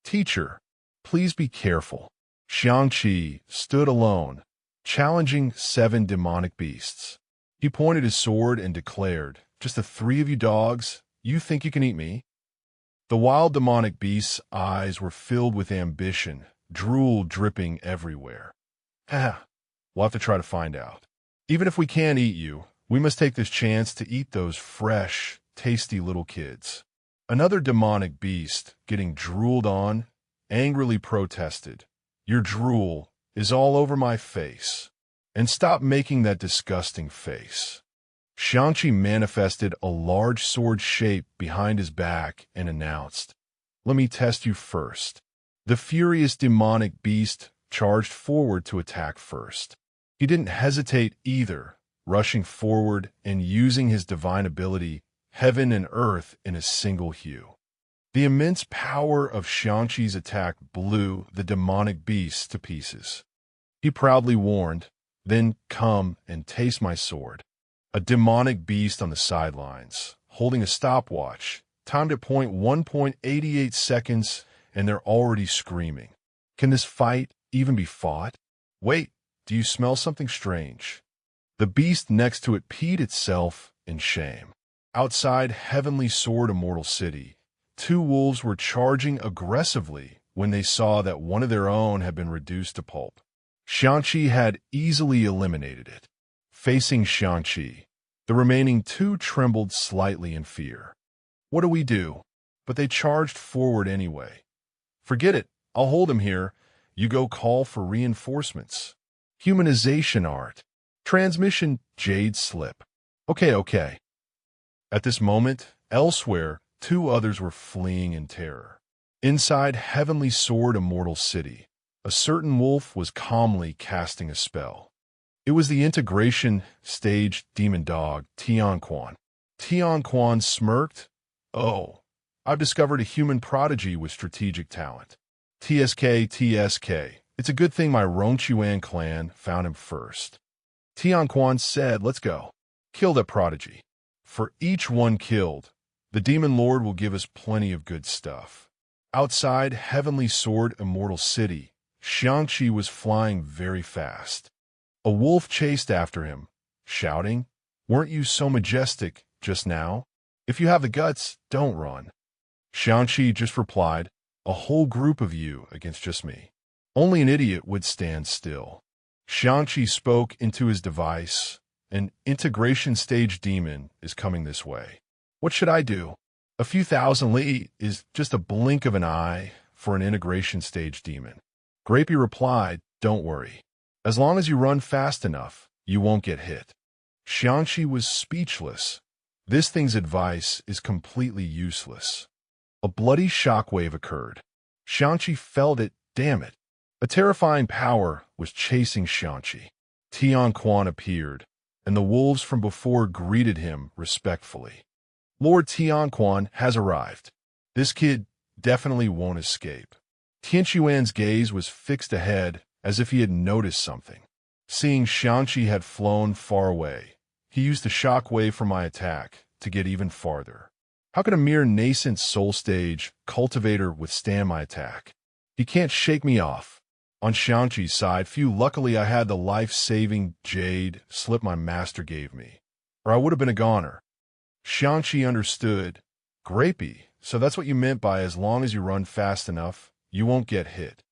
"Teacher, please be careful." Xiangqi stood alone, challenging 7 demonic beasts. He pointed his sword and declared, "Just the 3 of you dogs, you think you can eat me?" The wild demonic beast's eyes were filled with ambition, drool dripping everywhere. We'll have to try to find out. Even if we can't eat you, we must take this chance to eat those fresh, tasty little kids." Another demonic beast, getting drooled on angrily protested. Your drool is all over my face. And stop making that disgusting face. Xiangqi manifested a large sword shape behind his back and announced, Let me test you first. The furious demonic beast charged forward to attack first. He didn't hesitate either, rushing forward and using his divine ability, heaven and earth in a single hue. The immense power of Xiangqi's attack blew the demonic beast to pieces. He proudly warned, Then come and taste my sword. A demonic beast on the sidelines, holding a stopwatch, timed at 1.88 seconds, and they're already screaming. Can this fight even be fought? Wait, do you smell something strange? The beast next to it peed itself in shame. Outside Heavenly Sword Immortal City, two wolves were charging aggressively when they saw that one of their own had been reduced to pulp. Xiangqi had easily eliminated it. Facing Xiangqi, the remaining two trembled slightly in fear. What do we do? But they charged forward anyway. Forget it, I'll hold him here. You go call for reinforcements. Humanization art. Transmission Jade Slip. Okay. At this moment, elsewhere, two others were fleeing in terror. Inside Heavenly Sword Immortal City, a certain wolf was calmly casting a spell. It was the integration stage demon dog, Tianquan. Tianquan smirked. Oh, I've discovered a human prodigy with strategic talent. TSK. It's a good thing my Rongchuan clan found him first. Tianquan said, Let's go. Kill that prodigy. For each one killed, the Demon Lord will give us plenty of good stuff. Outside Heavenly Sword Immortal City, Xiangqi was flying very fast. A wolf chased after him, shouting, Weren't you so majestic just now? If you have the guts, don't run. Xiangqi just replied, A whole group of you against just me. Only an idiot would stand still. Xiangqi spoke into his device. An integration stage demon is coming this way. What should I do? A few thousand li is just a blink of an eye for an integration stage demon. Grapey replied, Don't worry. As long as you run fast enough, you won't get hit. Xiangqi was speechless. This thing's advice is completely useless. A bloody shockwave occurred. Xiangqi felt it, damn it. A terrifying power was chasing Xiangqi. Tianquan appeared, and the wolves from before greeted him respectfully. Lord Tianquan has arrived. This kid definitely won't escape. Tianquan's gaze was fixed ahead as if he had noticed something. Seeing Xiangqi had flown far away, he used the shockwave from my attack to get even farther. How could a mere nascent soul stage cultivator withstand my attack? He can't shake me off. On Xiangqi's side, luckily I had the life-saving jade slip my master gave me, or I would have been a goner. Xiangqi understood. Grapey, so that's what you meant by as long as you run fast enough, you won't get hit.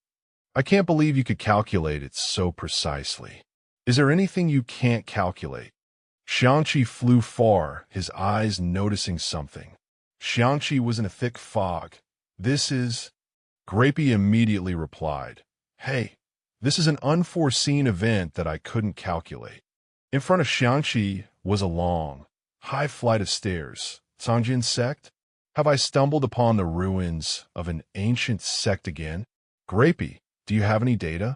I can't believe you could calculate it so precisely. Is there anything you can't calculate? Xiangqi flew far, his eyes noticing something. Xiangqi was in a thick fog. This is... Grapey immediately replied, Hey, this is an unforeseen event that I couldn't calculate. In front of Xiangqi was a long, high flight of stairs. Sangjin sect? Have I stumbled upon the ruins of an ancient sect again? Grapey, do you have any data?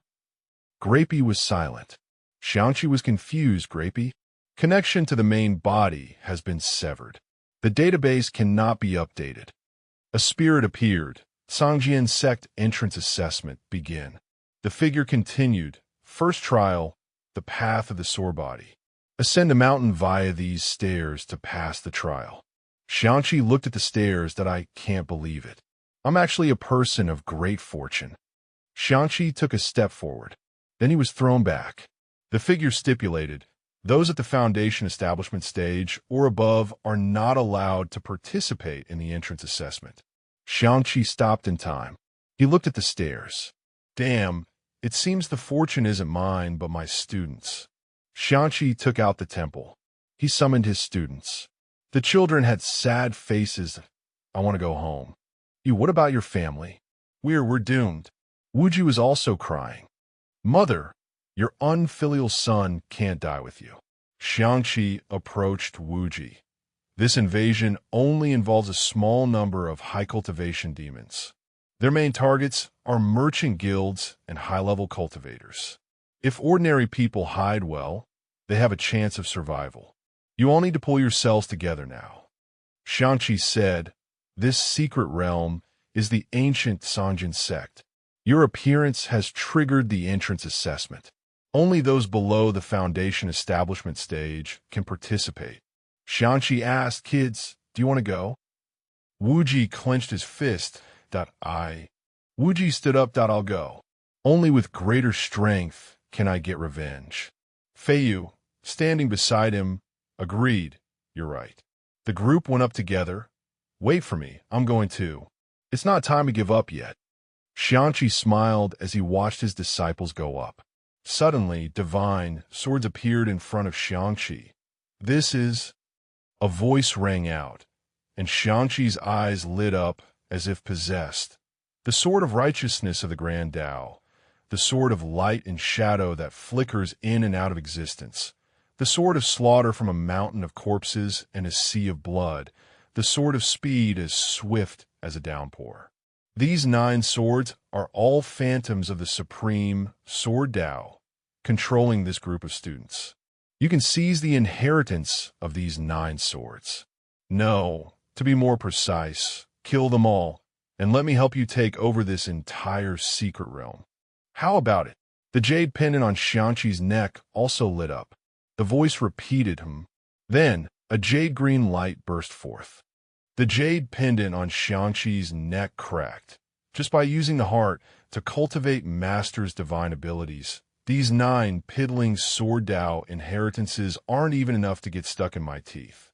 Grapey was silent. Xiangqi was confused, Grapey. Connection to the main body has been severed. The database cannot be updated. A spirit appeared. Sangjian sect entrance assessment begin. The figure continued. First trial, the path of the sore body. Ascend a mountain via these stairs to pass the trial. Xiangqi looked at the stairs that I can't believe it. I'm actually a person of great fortune. Xiangqi took a step forward. Then he was thrown back. The figure stipulated, those at the foundation establishment stage or above are not allowed to participate in the entrance assessment. Xiangqi stopped in time. He looked at the stairs. Damn, it seems the fortune isn't mine but my students'. Xiangqi took out the temple. He summoned his students. The children had sad faces. I want to go home. You, what about your family? We're doomed. Wuji was also crying. Mother, your unfilial son can't die with you. Xiangqi approached Wuji. This invasion only involves a small number of high cultivation demons. Their main targets are merchant guilds and high-level cultivators. If ordinary people hide well, they have a chance of survival. You all need to pull yourselves together now. Xiangqi said, this secret realm is the ancient Sanjin sect. Your appearance has triggered the entrance assessment. Only those below the foundation establishment stage can participate. Xiangqi asked, kids, do you want to go? Wuji clenched his fist. Wuji stood up. I'll go. Only with greater strength can I get revenge. Feiyu, standing beside him, agreed. You're right. The group went up together. Wait for me. I'm going too. It's not time to give up yet. Xiangqi smiled as he watched his disciples go up. Suddenly, divine swords appeared in front of Xiangqi. This is... A voice rang out, and Xiangqi's eyes lit up as if possessed. The sword of righteousness of the Grand Tao, the sword of light and shadow that flickers in and out of existence, the sword of slaughter from a mountain of corpses and a sea of blood, the sword of speed as swift as a downpour. These 9 swords are all phantoms of the supreme Sword Tao, controlling this group of students. You can seize the inheritance of these 9 swords. No, to be more precise, kill them all, and let me help you take over this entire secret realm. How about it? The jade pendant on Xiangqi's neck also lit up. The voice repeated him. Then, a jade-green light burst forth. The jade pendant on Xiangqi's neck cracked. Just by using the heart to cultivate Master's divine abilities, these 9 piddling Sword Tao inheritances aren't even enough to get stuck in my teeth.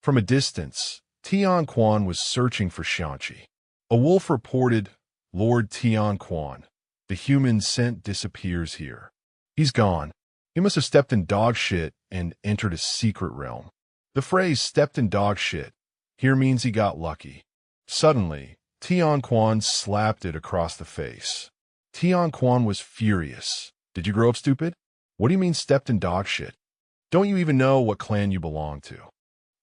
From a distance, Tian Quan was searching for Xiangqi. A wolf reported, Lord Tian Quan, the human scent disappears here. He's gone. He must have stepped in dog shit and entered a secret realm. The phrase stepped in dog shit here means he got lucky. Suddenly, Tian Quan slapped it across the face. Tian Quan was furious. Did you grow up stupid? What do you mean stepped in dog shit? Don't you even know what clan you belong to?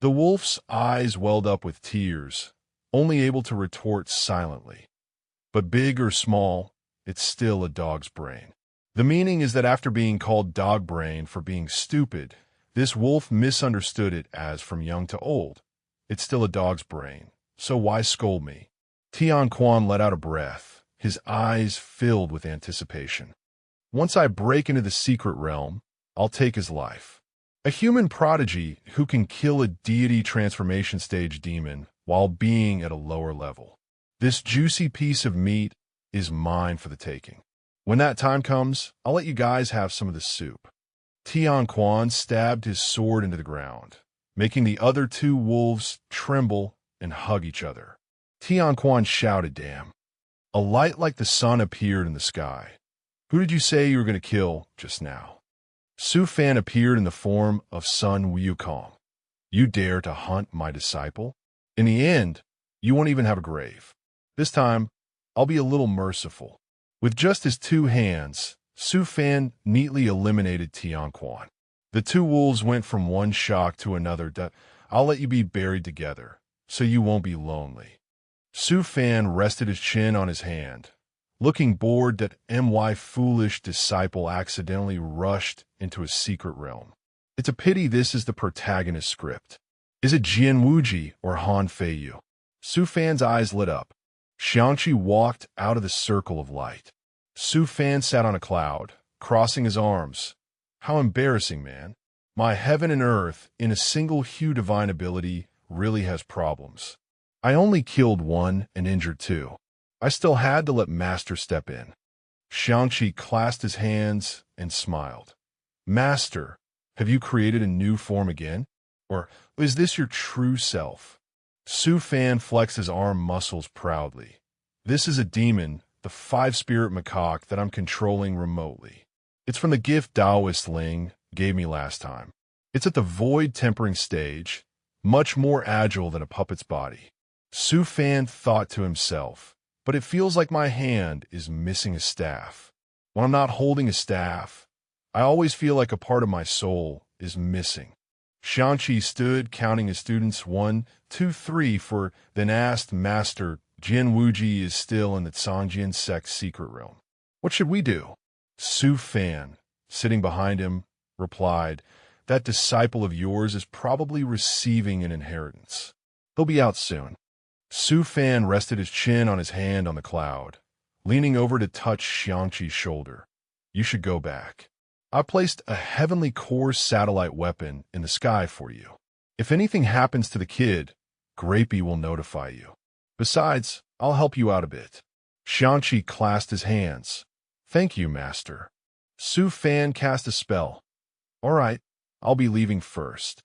The wolf's eyes welled up with tears, only able to retort silently. But big or small, it's still a dog's brain. The meaning is that after being called dog brain for being stupid, this wolf misunderstood it as from young to old. It's still a dog's brain, so why scold me? Tian Quan let out a breath, his eyes filled with anticipation. Once I break into the secret realm, I'll take his life. A human prodigy who can kill a deity transformation stage demon while being at a lower level. This juicy piece of meat is mine for the taking. When that time comes, I'll let you guys have some of the soup. Tian Quan stabbed his sword into the ground, making the other 2 wolves tremble and hug each other. Tian Quan shouted, damn. A light like the sun appeared in the sky. Who did you say you were going to kill just now? Su Fan appeared in the form of Sun Wukong. You dare to hunt my disciple? In the end, you won't even have a grave. This time, I'll be a little merciful. With just his 2 hands, Su Fan neatly eliminated Tian Quan. The 2 wolves went from one shock to another. I'll let you be buried together, so you won't be lonely. Su Fan rested his chin on his hand, looking bored that my foolish disciple accidentally rushed into a secret realm. It's a pity this is the protagonist script. Is it Jian Wuji or Han Feiyu? Su Fan's eyes lit up. Xiangqi walked out of the circle of light. Su Fan sat on a cloud, crossing his arms. How embarrassing, man. My heaven and earth in a single hue divine ability really has problems. I only killed 1 and injured 2. I still had to let Master step in. Xiangqi clasped his hands and smiled. Master, have you created a new form again? Or is this your true self? Su Fan flexed his arm muscles proudly. This is a demon, the 5-spirit macaque that I'm controlling remotely. It's from the gift Taoist Ling gave me last time. It's at the void tempering stage, much more agile than a puppet's body. Su Fan thought to himself, but it feels like my hand is missing a staff. When I'm not holding a staff, I always feel like a part of my soul is missing. Xianqi stood, counting his students 1, 2, 3, then asked, Master, Jin Wuji is still in the Cangjin sect's secret realm. What should we do? Su Fan, sitting behind him, replied, That disciple of yours is probably receiving an inheritance. He'll be out soon. Su Fan rested his chin on his hand on the cloud, leaning over to touch Xianqi's shoulder. You should go back. I placed a heavenly core satellite weapon in the sky for you. If anything happens to the kid, Grapey will notify you. Besides, I'll help you out a bit. Xianqi clasped his hands. Thank you, Master. Su Fan cast a spell. All right, I'll be leaving first.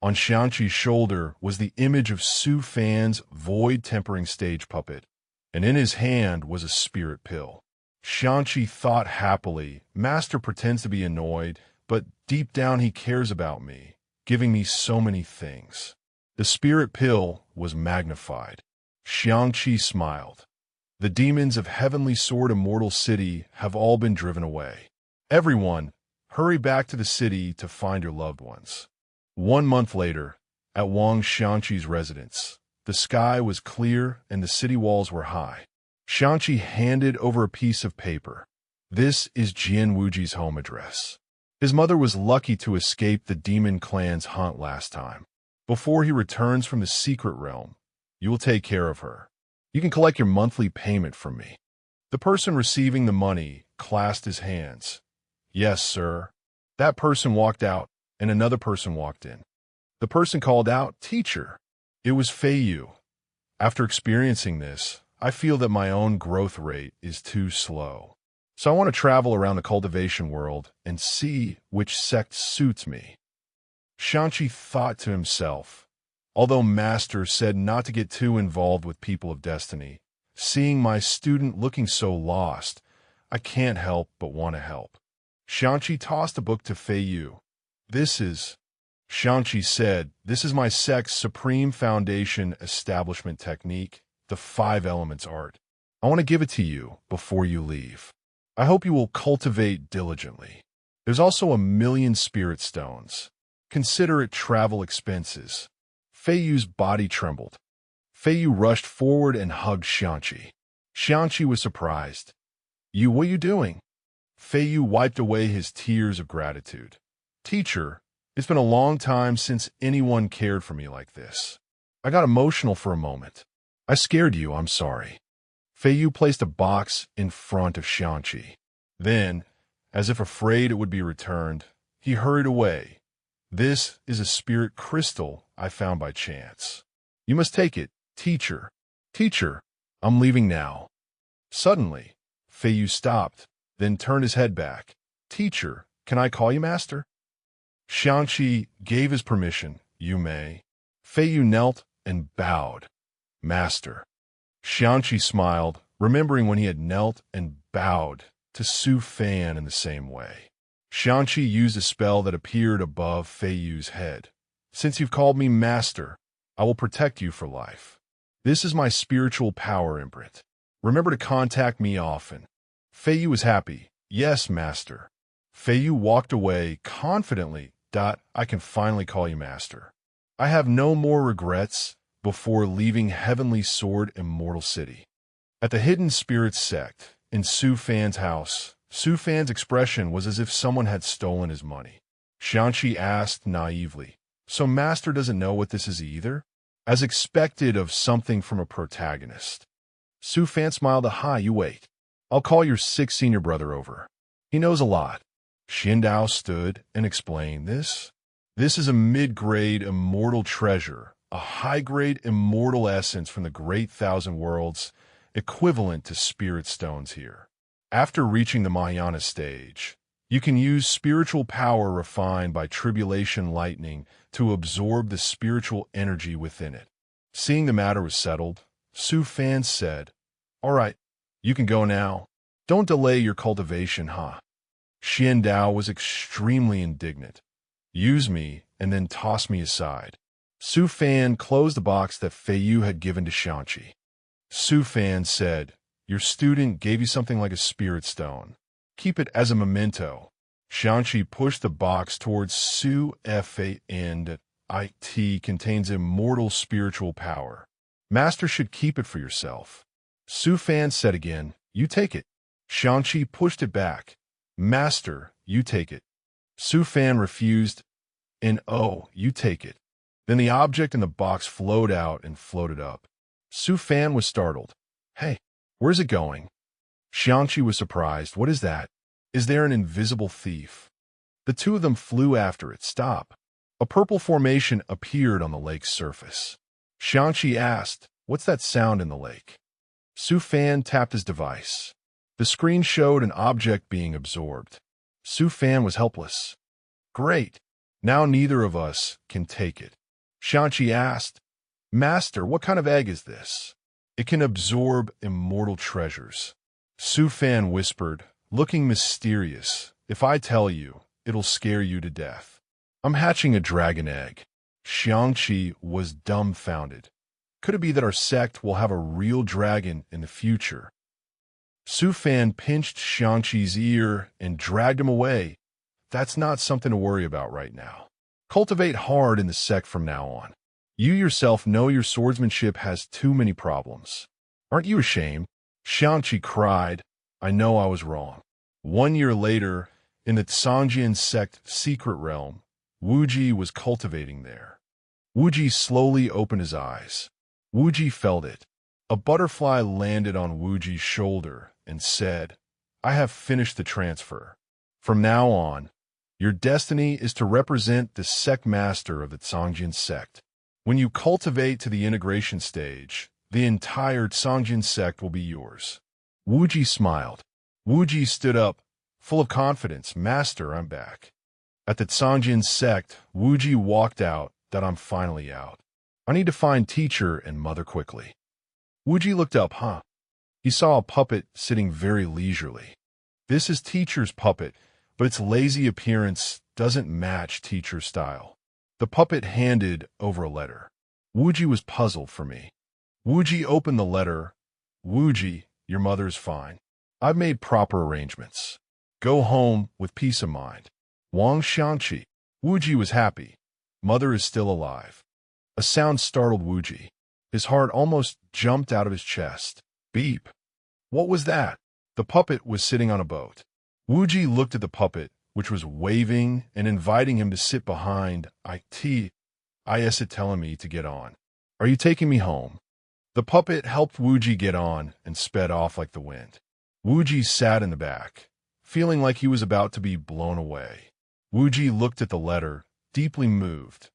On Xianqi's shoulder was the image of Su Fan's void-tempering stage puppet, and in his hand was a spirit pill. Xianqi thought happily, Master pretends to be annoyed, but deep down he cares about me, giving me so many things. The spirit pill was magnified. Xianqi smiled. The demons of Heavenly Sword Immortal City have all been driven away. Everyone, hurry back to the city to find your loved ones. 1 month later, at Wang Xianqi's residence, the sky was clear and the city walls were high. Xianqi handed over a piece of paper. This is Jin Wuji's home address. His mother was lucky to escape the demon clan's hunt last time. Before he returns from the secret realm, you will take care of her. You can collect your monthly payment from me. The person receiving the money clasped his hands. Yes, sir. That person walked out, and another person walked in. The person called out, Teacher. It was Fei Yu. After experiencing this, I feel that my own growth rate is too slow. So I want to travel around the cultivation world and see which sect suits me. Xianqi thought to himself, although Master said not to get too involved with people of destiny, seeing my student looking so lost, I can't help but want to help. Xianqi tossed a book to Fei Yu. Xianqi said, this is my sect's supreme foundation establishment technique, the 5 elements art. I want to give it to you before you leave. I hope you will cultivate diligently. There's also 1,000,000 spirit stones. Consider it travel expenses. Fei Yu's body trembled. Fei Yu rushed forward and hugged Xianqi. Xianqi was surprised. What are you doing? Fei Yu wiped away his tears of gratitude. Teacher, it's been a long time since anyone cared for me like this. I got emotional for a moment. I scared you, I'm sorry. Fei Yu placed a box in front of Xianqi. Then, as if afraid it would be returned, he hurried away. This is a spirit crystal I found by chance. You must take it, teacher. Teacher, I'm leaving now. Suddenly, Fei Yu stopped, then turned his head back. Teacher, can I call you master? Xianqi gave his permission. You may. Fei Yu knelt and bowed. Master. Xianqi smiled, remembering when he had knelt and bowed to Su Fan in the same way. Xianqi used a spell that appeared above Fei Yu's head. Since you've called me master, I will protect you for life. This is my spiritual power imprint. Remember to contact me often. Fei Yu was happy. Yes, master. Fei Yu walked away confidently. I can finally call you master. I have no more regrets before leaving Heavenly Sword Immortal City. At the Hidden Spirits sect, in Su Fan's house, Su Fan's expression was as if someone had stolen his money. Xianqi asked naively, So Master doesn't know what this is either? As expected of something from a protagonist. Su Fan smiled. Hi, you wait. I'll call your 6th senior brother over. He knows a lot. Xindao stood and explained this. This is a mid-grade immortal treasure, a high-grade immortal essence from the Great Thousand Worlds, equivalent to spirit stones here. After reaching the Mahayana stage, you can use spiritual power refined by tribulation lightning to absorb the spiritual energy within it. Seeing the matter was settled, Su Fan said, All right, you can go now. Don't delay your cultivation, huh? Xindao was extremely indignant. Use me and then toss me aside. Su Fan closed the box that Fei Yu had given to Xianqi. Su Fan said, "Your student gave you something like a spirit stone. Keep it as a memento." Xianqi pushed the box towards Su Fa and it contains immortal spiritual power. Master should keep it for yourself. Su Fan said again, "You take it." Xianqi pushed it back. "Master, you take it." Su Fan refused, and "Oh, you take it." Then the object in the box flowed out and floated up. Su Fan was startled. "Hey, where's it going?" Xianqi was surprised. "What is that? Is there an invisible thief?" The two of them flew after it. "Stop." A purple formation appeared on the lake's surface. Xianqi asked, "What's that sound in the lake?" Su Fan tapped his device. The screen showed an object being absorbed. Su Fan was helpless. "Great. Now neither of us can take it." Xianqi asked, "Master, what kind of egg is this?" "It can absorb immortal treasures." Su Fan whispered, looking mysterious. "If I tell you, it'll scare you to death. I'm hatching a dragon egg." Xianqi was dumbfounded. Could it be that our sect will have a real dragon in the future? Su Fan pinched Xianqi's ear and dragged him away. "That's not something to worry about right now. Cultivate hard in the sect from now on. You yourself know your swordsmanship has too many problems. Aren't you ashamed?" Xianqi cried, "I know I was wrong." 1 year later, in the Tsangjian sect secret realm, Wuji was cultivating there. Wuji slowly opened his eyes. Wuji felt it. A butterfly landed on Wuji's shoulder and said, "I have finished the transfer. From now on, your destiny is to represent the sect master of the Tsangjian sect. When you cultivate to the integration stage, the entire Tsangjian sect will be yours." Wuji smiled. Wuji stood up, full of confidence. "Master, I'm back." At the Tsangjian sect, Wuji walked out. "That I'm finally out. I need to find teacher and mother quickly." Wuji looked up. He saw a puppet sitting very leisurely. This is teacher's puppet, but its lazy appearance doesn't match teacher's style. The puppet handed over a letter. Wuji was puzzled. "For me." Wuji opened the letter. "Wuji, your mother's fine. I've made proper arrangements. Go home with peace of mind. Wang Xianqi." Wuji was happy. Mother is still alive. A sound startled Wuji. His heart almost jumped out of his chest. Beep. What was that? The puppet was sitting on a boat. Wuji looked at the puppet, which was waving and inviting him to sit behind it telling me to get on. "Are you taking me home?" The puppet helped Wuji get on and sped off like the wind. Wuji sat in the back, feeling like he was about to be blown away. Wuji looked at the letter, deeply moved.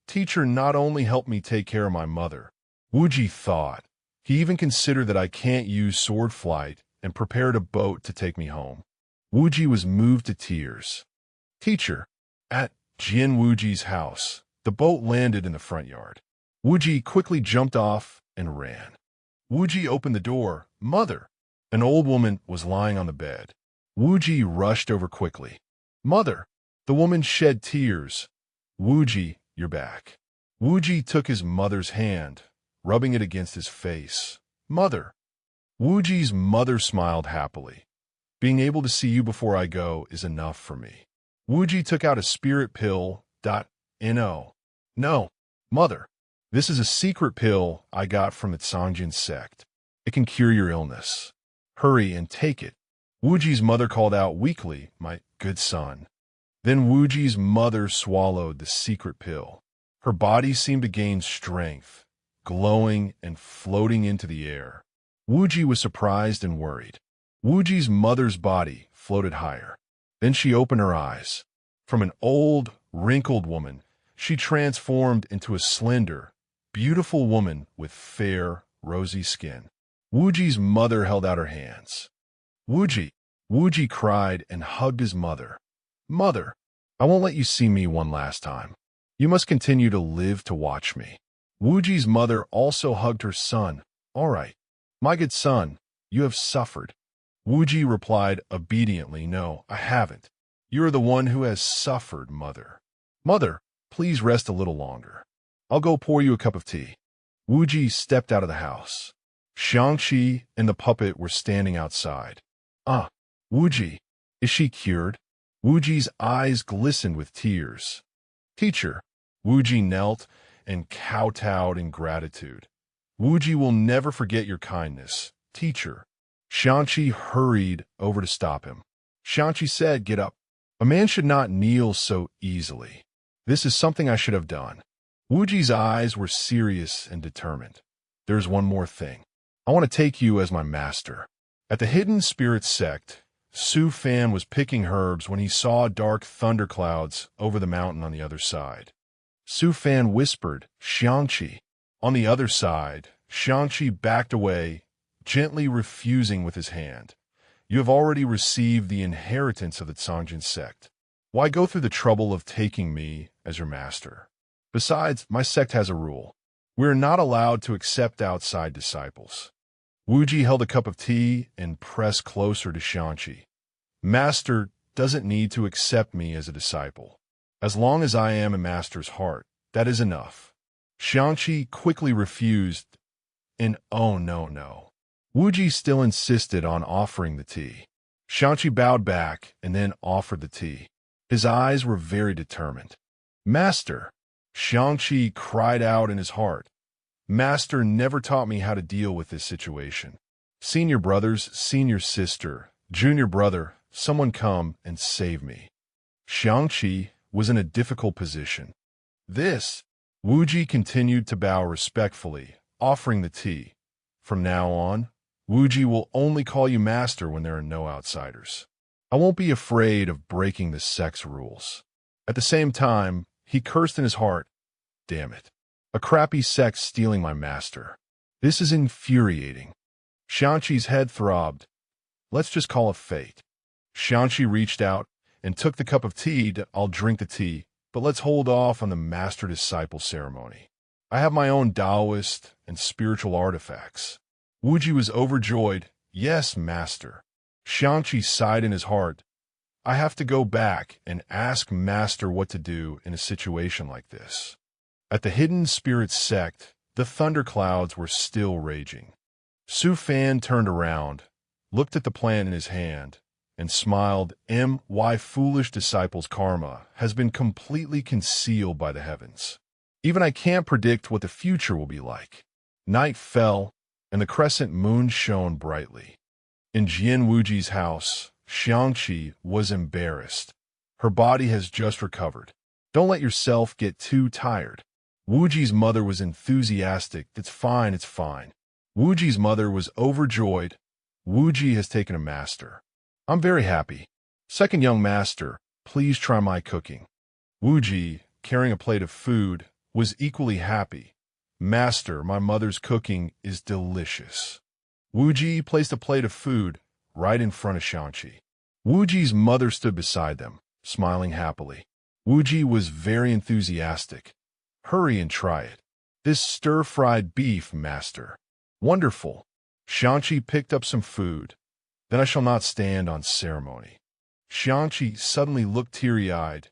Teacher not only helped me take care of my mother, Wuji thought, he even considered that I can't use sword flight and prepared a boat to take me home. Wuji was moved to tears. Teacher. At Jin Wuji's house, the boat landed in the front yard. Wuji quickly jumped off and ran. Wuji opened the door. Mother. An old woman was lying on the bed. Wuji rushed over quickly. Mother. The woman shed tears. Wuji, you're back. Wuji took his mother's hand, rubbing it against his face. Mother. Wuji's mother smiled happily. Being able to see you before I go is enough for me. Wuji took out a spirit pill. No. No, mother. This is a secret pill I got from the Tsangjian sect. It can cure your illness. Hurry and take it. Wuji's mother called out weakly, my good son. Then Wuji's mother swallowed the secret pill. Her body seemed to gain strength, glowing and floating into the air. Wuji was surprised and worried. Wuji's mother's body floated higher. Then she opened her eyes. From an old, wrinkled woman, she transformed into a slender, beautiful woman with fair, rosy skin. Wuji's mother held out her hands. Wuji! Wuji cried and hugged his mother. Mother, I won't let you see me one last time. You must continue to live to watch me. Wuji's mother also hugged her son. All right, my good son, you have suffered. Wuji replied obediently, No, I haven't. You are the one who has suffered, mother. Mother, please rest a little longer. I'll go pour you a cup of tea. Wuji stepped out of the house. Shang-Chi and the puppet were standing outside. Ah, Wuji, is she cured? Wuji's eyes glistened with tears. Teacher, Wuji knelt and kowtowed in gratitude. Wuji will never forget your kindness, teacher. Shang-Chi hurried over to stop him. Shang-Chi said, get up. A man should not kneel so easily. This is something I should have done. Wuji's eyes were serious and determined. There's one more thing. I want to take you as my master. At the Hidden Spirit sect, Su Fan was picking herbs when he saw dark thunderclouds over the mountain on the other side. Su Fan whispered, Shang-Chi. On the other side, Shang-Chi backed away, gently refusing with his hand. You have already received the inheritance of the Songjin sect. Why go through the trouble of taking me as your master? Besides, my sect has a rule. We are not allowed to accept outside disciples. Wuji held a cup of tea and pressed closer to Shang-Chi. Master doesn't need to accept me as a disciple. As long as I am a master's heart, that is enough. Shang-Chi quickly refused, and oh no. Wuji still insisted on offering the tea. Shang-Chi bowed back and then offered the tea. His eyes were very determined. Master, Shang-Chi cried out in his heart. Master never taught me how to deal with this situation. Senior brothers, senior sister, junior brother, someone come and save me. Shang-Chi was in a difficult position. Wuji continued to bow respectfully, offering the tea. From now on, Wuji will only call you master when there are no outsiders. I won't be afraid of breaking the sect's rules. At the same time, he cursed in his heart. Damn it. A crappy sect stealing my master. This is infuriating. Shang-Chi's head throbbed. Let's just call it fate. Shang-Chi reached out and took the cup of tea. I'll drink the tea, but let's hold off on the master-disciple ceremony. I have my own Taoist and spiritual artifacts. Wuji was overjoyed. Yes, master. Shang-Chi sighed in his heart. I have to go back and ask master what to do in a situation like this. At the Hidden Spirit sect, the thunderclouds were still raging. Su Fan turned around, looked at the plant in his hand, and smiled. My foolish disciple's karma has been completely concealed by the heavens. Even I can't predict what the future will be like. Night fell, and the crescent moon shone brightly. In Jian Wuji's house, Shang-Chi was embarrassed. Her body has just recovered. Don't let yourself get too tired. Wuji's mother was enthusiastic. It's fine. Wuji's mother was overjoyed. Wuji has taken a master. I'm very happy. Second young master, please try my cooking. Wuji, carrying a plate of food, was equally happy. Master, my mother's cooking is delicious. Wuji placed a plate of food right in front of Shang-Chi. Wuji's mother stood beside them, smiling happily. Wuji was very enthusiastic. Hurry and try it. This stir-fried beef, master. Wonderful. Shang-Chi picked up some food. Then I shall not stand on ceremony. Shang-Chi suddenly looked teary-eyed.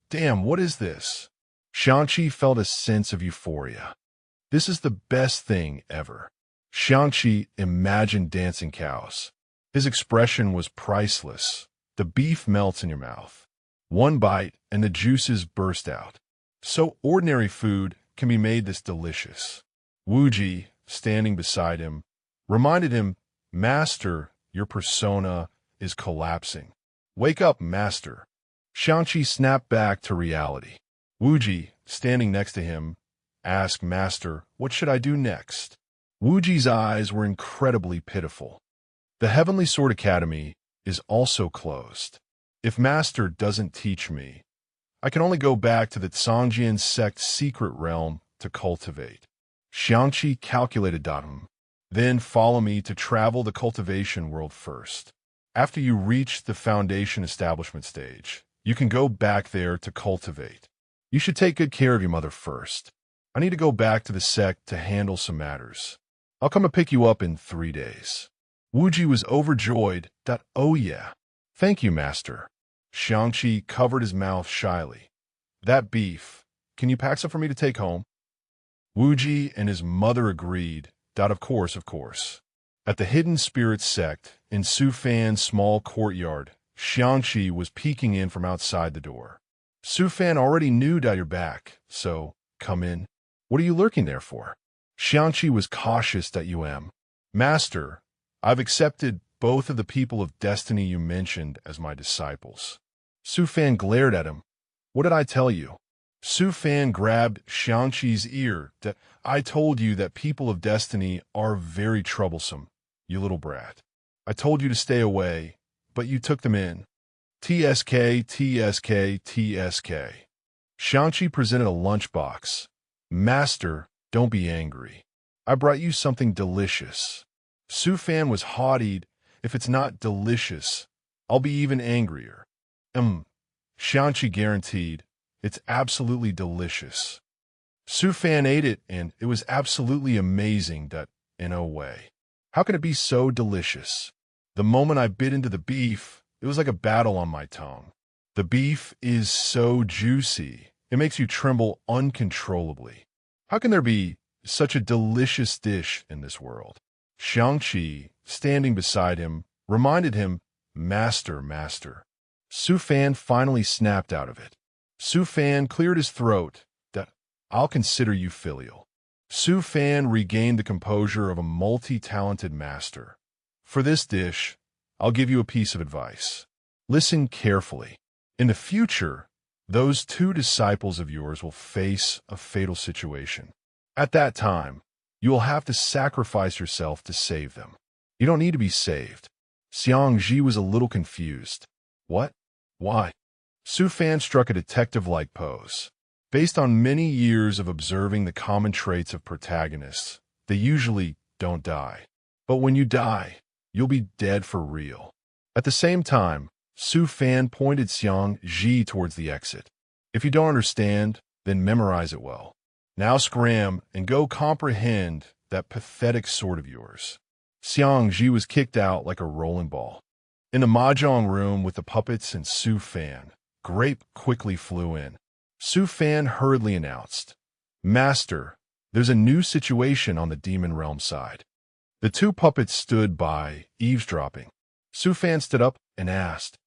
Damn, what is this? Shang-Chi felt a sense of euphoria. This is the best thing ever. Shang-Chi imagined dancing cows. His expression was priceless. The beef melts in your mouth. One bite and the juices burst out. So ordinary food can be made this delicious. Wuji, standing beside him, reminded him, Master, your persona is collapsing. Wake up, master. Shang-Chi snapped back to reality. Wuji, standing next to him, asked Master, what should I do next? Wuji's eyes were incredibly pitiful. The Heavenly Sword Academy is also closed. If Master doesn't teach me, I can only go back to the Songjin sect's secret realm to cultivate. Shang-Chi calculated him. Then follow me to travel the cultivation world first. After you reach the foundation establishment stage, you can go back there to cultivate. You should take good care of your mother first. I need to go back to the sect to handle some matters. I'll come and pick you up in 3 days. Wuji was overjoyed. Oh yeah. Thank you, master. Shang-Chi covered his mouth shyly. That beef, can you pack some for me to take home? Wuji and his mother agreed, Of course, of course. At the Hidden Spirit Sect, in Su Fan's small courtyard, Xiangqi was peeking in from outside the door. Su Fan already knew you're back, so, come in. What are you lurking there for? Xiangqi was cautious that you am. Master, I've accepted both of the people of destiny you mentioned as my disciples. Su Fan glared at him. What did I tell you? Su Fan grabbed Xiangqi's ear. I told you that people of destiny are very troublesome, you little brat. I told you to stay away, but you took them in. TSK, TSK, TSK. Xiangqi presented a lunchbox. Master, don't be angry. I brought you something delicious. Su Fan was haughty. If it's not delicious, I'll be even angrier. Xiangqi guaranteed. It's absolutely delicious. Su Fan ate it, and it was absolutely amazing in a way. How can it be so delicious? The moment I bit into the beef, it was like a battle on my tongue. The beef is so juicy, it makes you tremble uncontrollably. How can there be such a delicious dish in this world? Xiangqi, standing beside him, reminded him, Master, Master. Su Fan finally snapped out of it. Su Fan cleared his throat. I'll consider you filial. Su Fan regained the composure of a multi-talented master. For this dish, I'll give you a piece of advice. Listen carefully. In the future, those two disciples of yours will face a fatal situation. At that time, you will have to sacrifice yourself to save them. You don't need to be saved. Xiangji was a little confused. What? Why? Su Fan struck a detective-like pose. Based on many years of observing the common traits of protagonists, they usually don't die. But when you die, you'll be dead for real. At the same time, Su Fan pointed Xiangji towards the exit. If you don't understand, then memorize it well. Now scram and go comprehend that pathetic sword of yours. Xiangji was kicked out like a rolling ball. In the mahjong room with the puppets and Su Fan, Grape quickly flew in. Su Fan hurriedly announced, Master, there's a new situation on the demon realm side. The two puppets stood by, eavesdropping. Su Fan stood up and asked,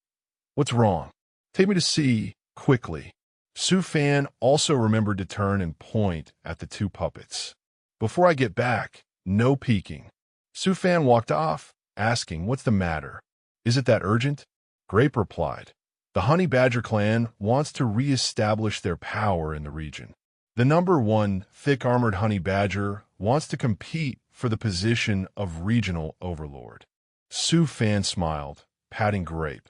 What's wrong? Take me to see, quickly. Su Fan also remembered to turn and point at the two puppets. Before I get back, no peeking. Su Fan walked off, asking, What's the matter? Is it that urgent? Grape replied, The Honey Badger clan wants to re-establish their power in the region. The number one thick-armored honey badger wants to compete for the position of regional overlord. Su Fan smiled, patting Grape.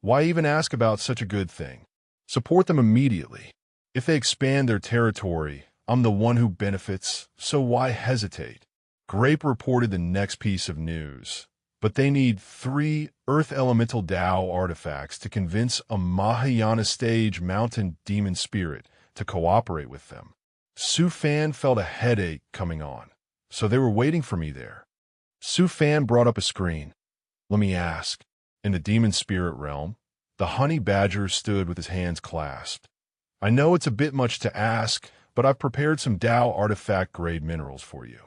Why even ask about such a good thing? Support them immediately. If they expand their territory, I'm the one who benefits, so why hesitate? Grape reported the next piece of news. But they need 3 Earth Elemental Tao artifacts to convince a Mahayana stage mountain demon spirit to cooperate with them. Su Fan felt a headache coming on, so they were waiting for me there. Su Fan brought up a screen. Let me ask, in the demon spirit realm, the honey badger stood with his hands clasped. I know it's a bit much to ask, but I've prepared some Tao artifact-grade minerals for you.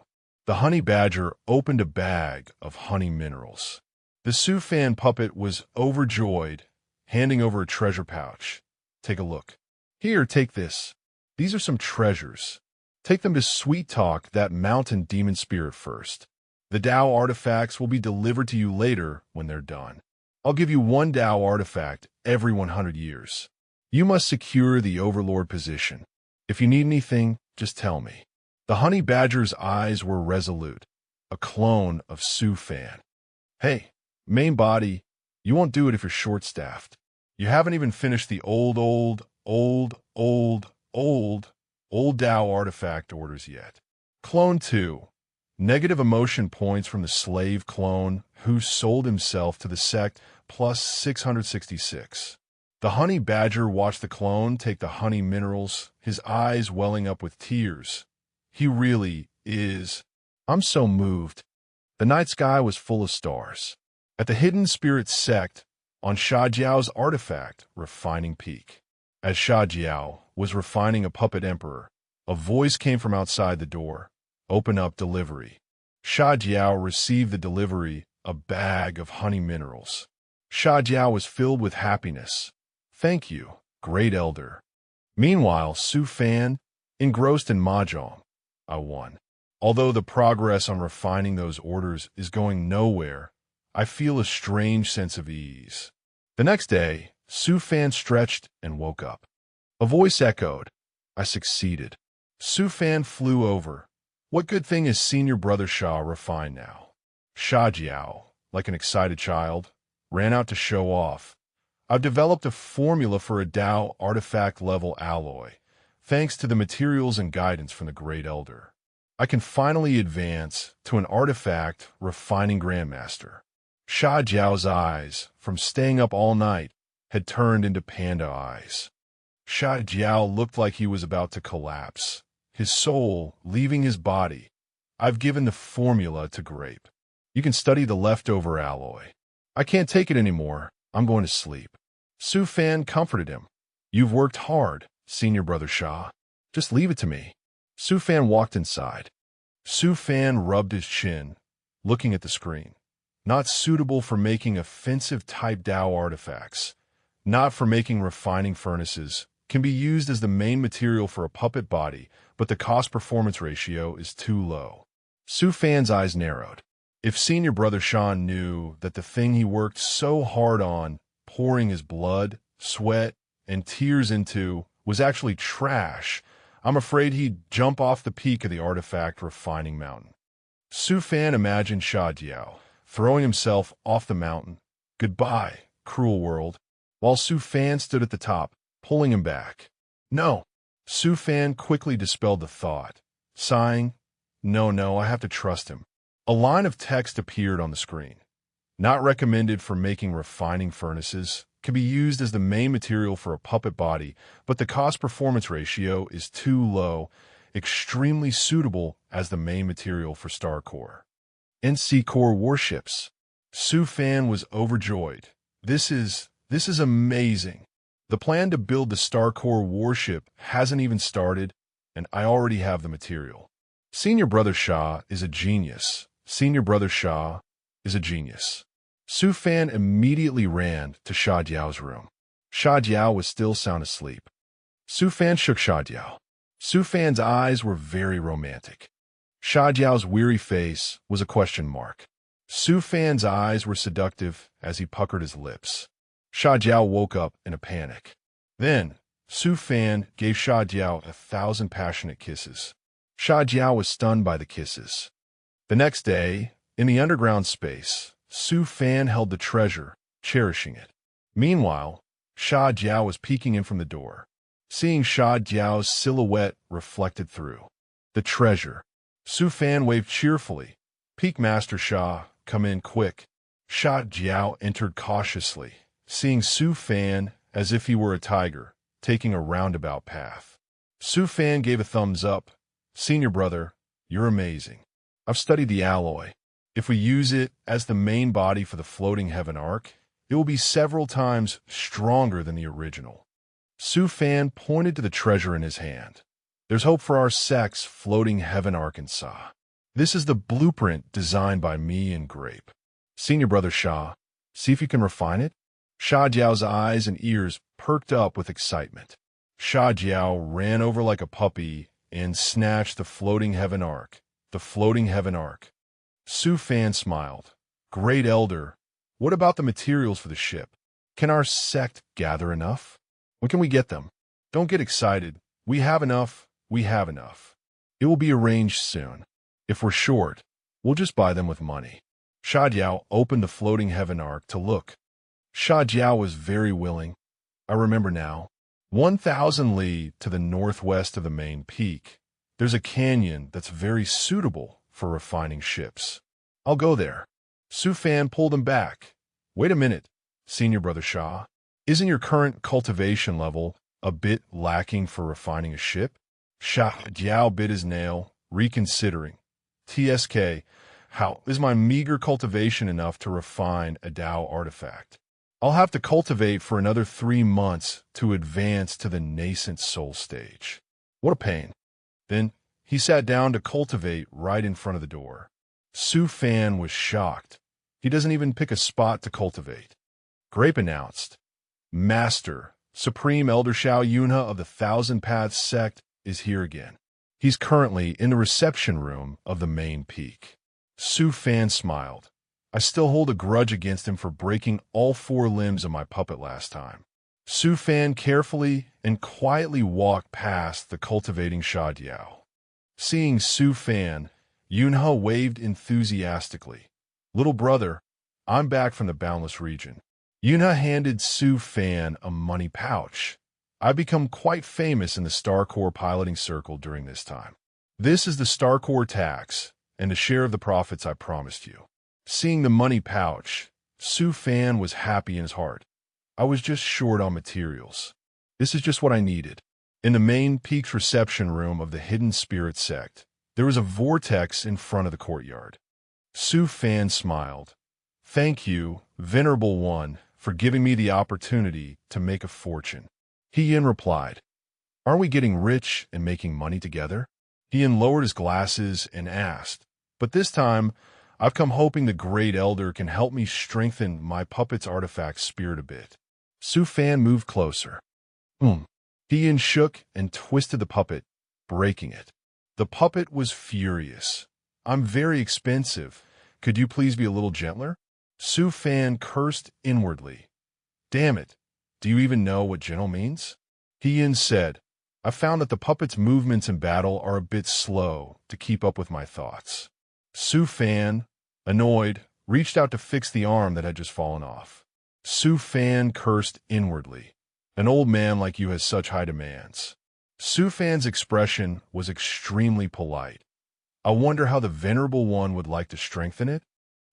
The honey badger opened a bag of honey minerals. The Su Fan puppet was overjoyed, handing over a treasure pouch. Take a look. Here, take this. These are some treasures. Take them to Sweet Talk, that mountain demon spirit first. The Tao artifacts will be delivered to you later when they're done. I'll give you 1 Tao artifact every 100 years. You must secure the overlord position. If you need anything, just tell me. The honey badger's eyes were resolute, a clone of Su Fan. Hey, main body, you won't do it if you're short-staffed. You haven't even finished the old Tao artifact orders yet. Clone 2. Negative emotion points from the slave clone who sold himself to the sect plus 666. The honey badger watched the clone take the honey minerals, his eyes welling up with tears. He really is. I'm so moved. The night sky was full of stars. At the Hidden Spirit Sect, on Shajiao's artifact, Refining Peak. As Shajiao was refining a puppet emperor, a voice came from outside the door. Open up delivery. Sha Jiao received the delivery, a bag of honey minerals. Sha Jiao was filled with happiness. Thank you, great elder. Meanwhile, Su Fan, engrossed in mahjong, I won. Although the progress on refining those orders is going nowhere, I feel a strange sense of ease. The next day, Su Fan stretched and woke up. A voice echoed. I succeeded. Su Fan flew over. What good thing is Senior Brother Sha refined now? Sha Jiao, like an excited child, ran out to show off. I've developed a formula for a Dao artifact-level alloy, thanks to the materials and guidance from the Great Elder. I can finally advance to an artifact refining Grandmaster. Sha Jiao's eyes, from staying up all night, had turned into panda eyes. Sha Jiao looked like he was about to collapse, his soul leaving his body. I've given the formula to Grape. You can study the leftover alloy. I can't take it anymore. I'm going to sleep. Su Fan comforted him. You've worked hard, Senior Brother Sha. Just leave it to me. Su Fan walked inside. Su Fan rubbed his chin, looking at the screen. Not suitable for making offensive-type Dao artifacts. Not for making refining furnaces. Can be used as the main material for a puppet body, but the cost-performance ratio is too low. Su Fan's eyes narrowed. If Senior Brother Sean knew that the thing he worked so hard on, pouring his blood, sweat, and tears into, was actually trash, I'm afraid he'd jump off the peak of the artifact refining mountain. Su Fan imagined Sha Jiao throwing himself off the mountain. Goodbye, cruel world. While Su Fan stood at the top, pulling him back. No. Su Fan quickly dispelled the thought, sighing, No, I have to trust him. A line of text appeared on the screen. Not recommended for making refining furnaces, can be used as the main material for a puppet body, but the cost-performance ratio is too low, extremely suitable as the main material for Star Core. NC Core warships. Su Fan was overjoyed. This is amazing. The plan to build the Star Core warship hasn't even started, and I already have the material. Senior Brother Sha is a genius. Senior Brother Sha is a genius. Su Fan immediately ran to Sha Jiao's room. Sha Jiao was still sound asleep. Su Fan shook Sha Jiao. Su Fan's eyes were very romantic. Sha Jiao's weary face was a question mark. Su Fan's eyes were seductive as he puckered his lips. Sha Jiao woke up in a panic. Then, Su Fan gave Sha Jiao 1,000 passionate kisses. Sha Jiao was stunned by the kisses. The next day, in the underground space, Su Fan held the treasure, cherishing it. Meanwhile, Sha Jiao was peeking in from the door, seeing Sha Jiao's silhouette reflected through the treasure. Su Fan waved cheerfully. Peak Master Sha, come in quick. Sha Jiao entered cautiously, seeing Su Fan as if he were a tiger, taking a roundabout path. Su Fan gave a thumbs up. Senior Brother, you're amazing. I've studied the alloy. If we use it as the main body for the floating heaven arc, it will be several times stronger than the original. Su Fan pointed to the treasure in his hand. There's hope for our sex floating heaven arc in Sa. This is the blueprint designed by me and Grape. Senior Brother Sha, see if you can refine it? Sha Jiao's eyes and ears perked up with excitement. Sha Jiao ran over like a puppy and snatched the floating heaven arc. The floating heaven arc. Su Fan smiled. Great Elder, what about the materials for the ship? Can our sect gather enough? When can we get them? Don't get excited. We have enough. We have enough. It will be arranged soon. If we're short, we'll just buy them with money. Sha Jiao opened the floating heaven arc to look. Sha Jiao was very willing. I remember now. 1,000 li to the northwest of the main peak. There's a canyon that's very suitable for refining ships. I'll go there. Su Fan pulled him back. Wait a minute, Senior Brother Sha. Isn't your current cultivation level a bit lacking for refining a ship? Sha Jiao bit his nail, reconsidering. TSK, how is my meager cultivation enough to refine a Dao artifact? I'll have to cultivate for another 3 months to advance to the nascent soul stage. What a pain. Then he sat down to cultivate right in front of the door. Su Fan was shocked. He doesn't even pick a spot to cultivate. Grape announced, Master, Supreme Elder Xiao Yunhe of the Thousand Paths sect is here again. He's currently in the reception room of the main peak. Su Fan smiled. I still hold a grudge against him for breaking all 4 limbs of my puppet last time. Su Fan carefully and quietly walked past the cultivating Sha Diao. Seeing Su Fan, Yunhe waved enthusiastically. Little brother, I'm back from the Boundless region. Yunhe handed Su Fan a money pouch. I've become quite famous in the Star Corps piloting circle during this time. This is the Star Corps tax and a share of the profits I promised you. Seeing the money pouch, Su Fan was happy in his heart. I was just short on materials. This is just what I needed. In the main peak's reception room of the Hidden Spirit sect, there was a vortex in front of the courtyard. Su Fan smiled. Thank you, Venerable One, for giving me the opportunity to make a fortune. He-Yin replied, Aren't we getting rich and making money together? He-Yin lowered his glasses and asked, But this time, I've come hoping the Great Elder can help me strengthen my puppet's artifact spirit a bit. Su Fan moved closer. He-Yin shook and twisted the puppet, breaking it. The puppet was furious. I'm very expensive. Could you please be a little gentler? Su Fan cursed inwardly. Damn it. Do you even know what gentle means? He-Yin said, I found that the puppet's movements in battle are a bit slow to keep up with my thoughts. Su Fan, annoyed, reached out to fix the arm that had just fallen off. Su Fan cursed inwardly. An old man like you has such high demands. Su Fan's expression was extremely polite. I wonder how the Venerable One would like to strengthen it?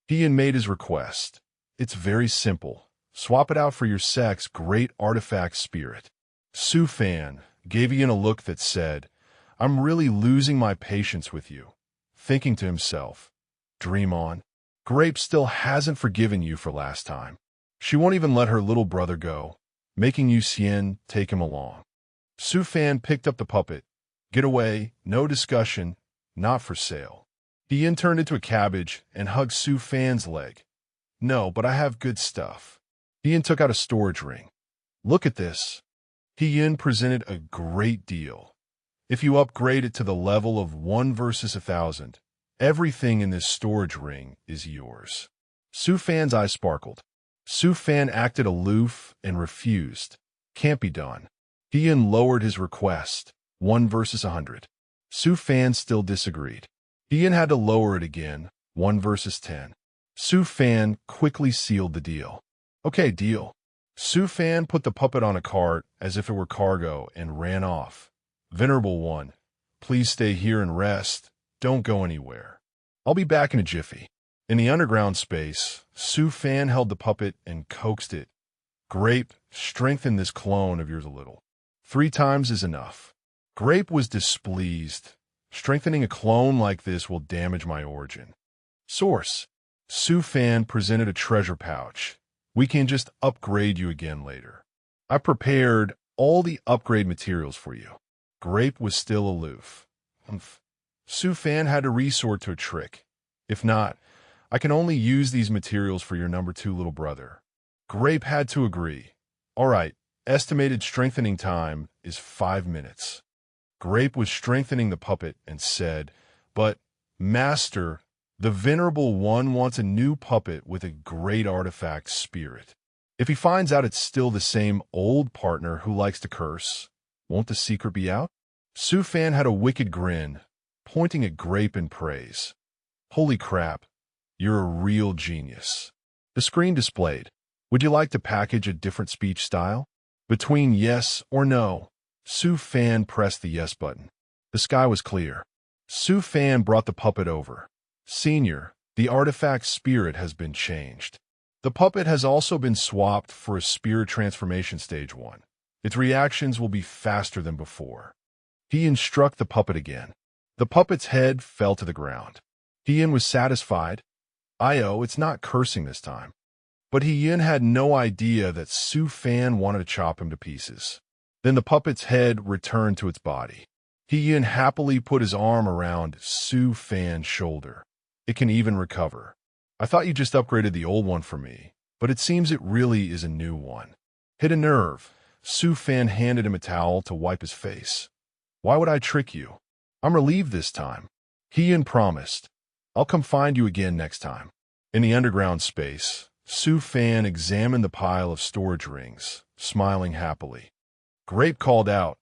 He-Yin made his request. It's very simple. Swap it out for your sect's great artifact spirit. Su Fan gave Yin a look that said, I'm really losing my patience with you. Thinking to himself, dream on. Grape still hasn't forgiven you for last time. She won't even let her little brother go, making Yu Xian take him along. Su Fan picked up the puppet. Get away, no discussion, not for sale. Yin turned into a cabbage and hugged Su Fan's leg. No, but I have good stuff. Yin took out a storage ring. Look at this. Yin presented a great deal. If you upgrade it to the level of 1 versus 1,000, everything in this storage ring is yours. Su Fan's eyes sparkled. Su Fan acted aloof and refused. Can't be done. Yin lowered his request. 1 versus 100. Su Fan still disagreed. Yin had to lower it again. 1 versus 10. Su Fan quickly sealed the deal. Okay, deal. Su Fan put the puppet on a cart as if it were cargo and ran off. Venerable One, please stay here and rest. Don't go anywhere. I'll be back in a jiffy. In the underground space, Su Fan held the puppet and coaxed it. Grape, strengthen this clone of yours a little. 3 times is enough. Grape was displeased. Strengthening a clone like this will damage my origin. Source. Su Fan presented a treasure pouch. We can just upgrade you again later. I prepared all the upgrade materials for you. Grape was still aloof. Su Fan had to resort to a trick. If not, I can only use these materials for your number 2 little brother. Grape had to agree. All right, estimated strengthening time is 5 minutes. Grape was strengthening the puppet and said, But, Master, the Venerable One wants a new puppet with a great artifact spirit. If he finds out it's still the same old partner who likes to curse, won't the secret be out? Su Fan had a wicked grin, pointing at Grape in praise. Holy crap, you're a real genius. The screen displayed. Would you like to package a different speech style? Between yes or no, Su Fan pressed the yes button. The sky was clear. Su Fan brought the puppet over. Senior, the artifact spirit has been changed. The puppet has also been swapped for a spirit transformation stage 1. Its reactions will be faster than before. He struck the puppet again. The puppet's head fell to the ground. He was satisfied. It's not cursing this time. But He had no idea that Su Fan wanted to chop him to pieces. Then the puppet's head returned to its body. He happily put his arm around Su Fan's shoulder. It can even recover. I thought you just upgraded the old one for me, but it seems it really is a new one. Hit a nerve. Su Fan handed him a towel to wipe his face. Why would I trick you? I'm relieved this time. Heian promised. I'll come find you again next time. In the underground space, Su Fan examined the pile of storage rings, smiling happily. Grape called out,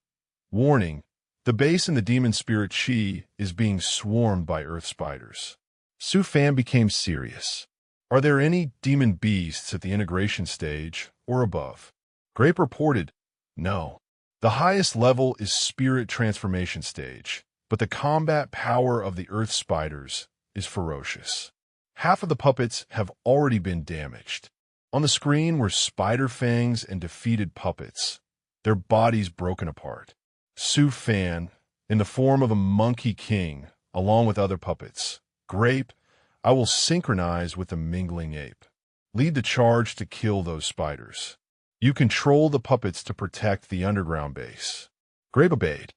warning, the base in the demon spirit Chi is being swarmed by earth spiders. Su Fan became serious. Are there any demon beasts at the integration stage or above? Grape reported, no. The highest level is spirit transformation stage, but the combat power of the earth spiders is ferocious. Half of the puppets have already been damaged. On the screen were spider fangs and defeated puppets, their bodies broken apart. Su Fan, in the form of a monkey king, along with other puppets. Grape, I will synchronize with the mingling ape. Lead the charge to kill those spiders. You control the puppets to protect the underground base. Grape obeyed.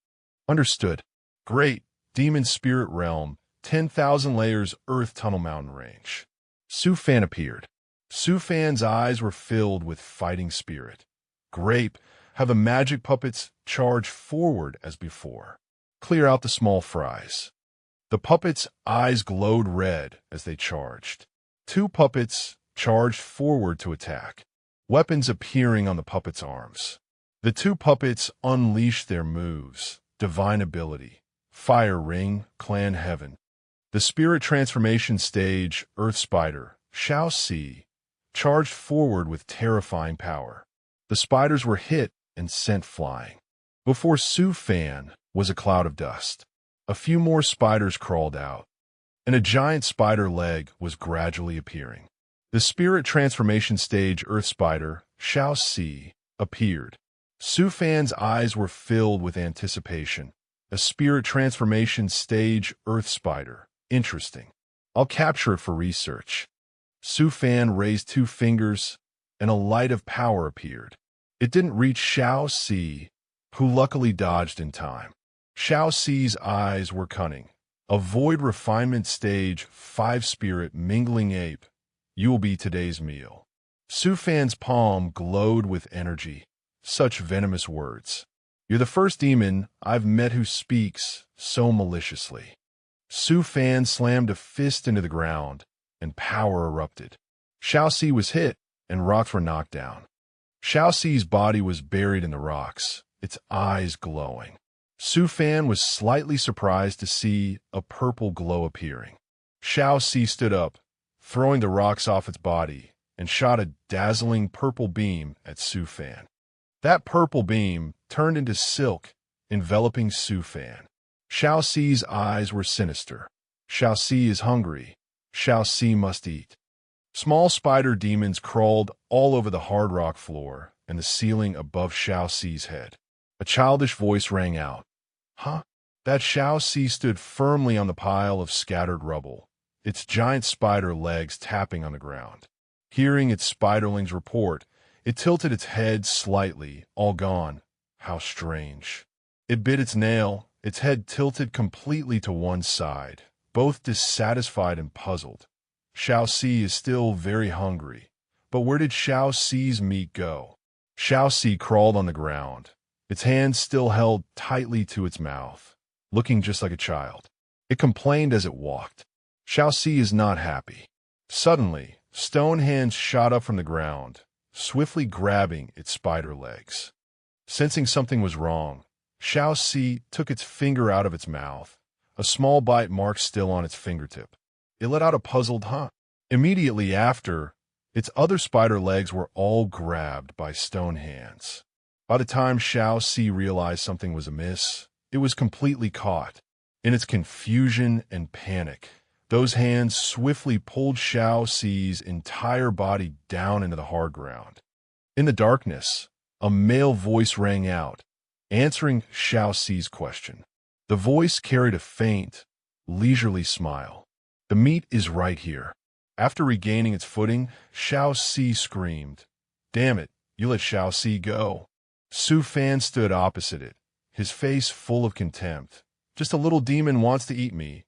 Understood. Great. Demon Spirit Realm, 10,000 layers Earth Tunnel Mountain Range. Su Fan appeared. Su Fan's eyes were filled with fighting spirit. Grape, have the magic puppets charge forward as before. Clear out the small fries. The puppets' eyes glowed red as they charged. Two puppets charged forward to attack, weapons appearing on the puppets' arms. The two puppets unleashed their moves, divine ability, fire ring, clan heaven. The spirit transformation stage, Earth Spider, Shao Si, charged forward with terrifying power. The spiders were hit and sent flying. Before Su Fan was a cloud of dust. A few more spiders crawled out, and a giant spider leg was gradually appearing. The spirit transformation stage Earth Spider, Shao Si, appeared. Su Fan's eyes were filled with anticipation. A spirit transformation stage Earth Spider. Interesting. I'll capture it for research. Su Fan raised two fingers, and a light of power appeared. It didn't reach Shao Si, who luckily dodged in time. Shao Si's eyes were cunning. Avoid refinement stage 5 spirit mingling ape. You will be today's meal. Su Fan's palm glowed with energy. Such venomous words. You're the first demon I've met who speaks so maliciously. Su Fan slammed a fist into the ground, and power erupted. Shao Si was hit, and rocks were knocked down. Shao Si's body was buried in the rocks, its eyes glowing. Su Fan was slightly surprised to see a purple glow appearing. Shao Si stood up, throwing the rocks off its body, and shot a dazzling purple beam at Su Fan. That purple beam turned into silk, enveloping Su Fan. Shao Si's eyes were sinister. Shao Si is hungry. Shao Si must eat. Small spider demons crawled all over the hard rock floor and the ceiling above Shao Si's head. A childish voice rang out. Huh? That Shao Si stood firmly on the pile of scattered rubble, its giant spider legs tapping on the ground. Hearing its spiderlings report, it tilted its head slightly, all gone. How strange. It bit its nail, its head tilted completely to one side, both dissatisfied and puzzled. Shao Si is still very hungry, but where did Shao Si's meat go? Shao Si crawled on the ground, its hands still held tightly to its mouth, looking just like a child. It complained as it walked. Shao Si is not happy. Suddenly, stone hands shot up from the ground, swiftly grabbing its spider legs. Sensing something was wrong, Shao Si took its finger out of its mouth, a small bite mark still on its fingertip. It let out a puzzled huh. Immediately after, its other spider legs were all grabbed by stone hands. By the time Shao Si realized something was amiss, it was completely caught. In its confusion and panic, those hands swiftly pulled Shao Si's entire body down into the hard ground. In the darkness, a male voice rang out, answering Shao Si's question. The voice carried a faint, leisurely smile. The meat is right here. After regaining its footing, Shao Si screamed. Damn it, you let Shao Si go. Su Fan stood opposite it, his face full of contempt. Just a little demon wants to eat me.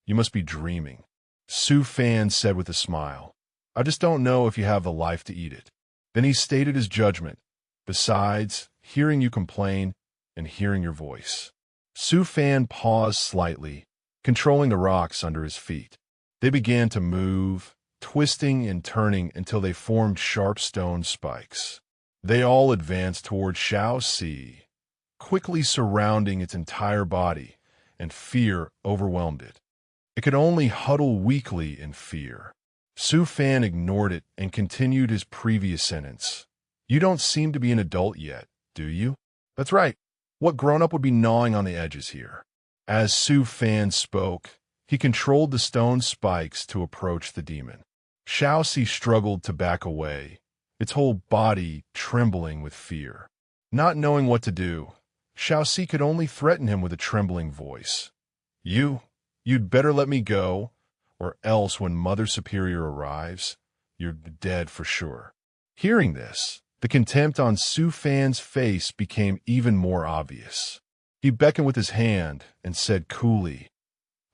You must be dreaming. Su Fan said with a smile. I just don't know if you have the life to eat it. Then he stated his judgment. Besides, hearing you complain and hearing your voice. Su Fan paused slightly, controlling the rocks under his feet. They began to move, twisting and turning until they formed sharp stone spikes. They all advanced toward Xiao Si, quickly surrounding its entire body, and fear overwhelmed it. It could only huddle weakly in fear. Su Fan ignored it and continued his previous sentence. You don't seem to be an adult yet, do you? That's right. What grown-up would be gnawing on the edges here? As Su Fan spoke, he controlled the stone spikes to approach the demon. Xiao Si struggled to back away, its whole body trembling with fear. Not knowing what to do, Xiao Si could only threaten him with a trembling voice. You'd better let me go, or else when Mother Superior arrives, you're dead for sure. Hearing this, the contempt on Su Fan's face became even more obvious. He beckoned with his hand and said coolly,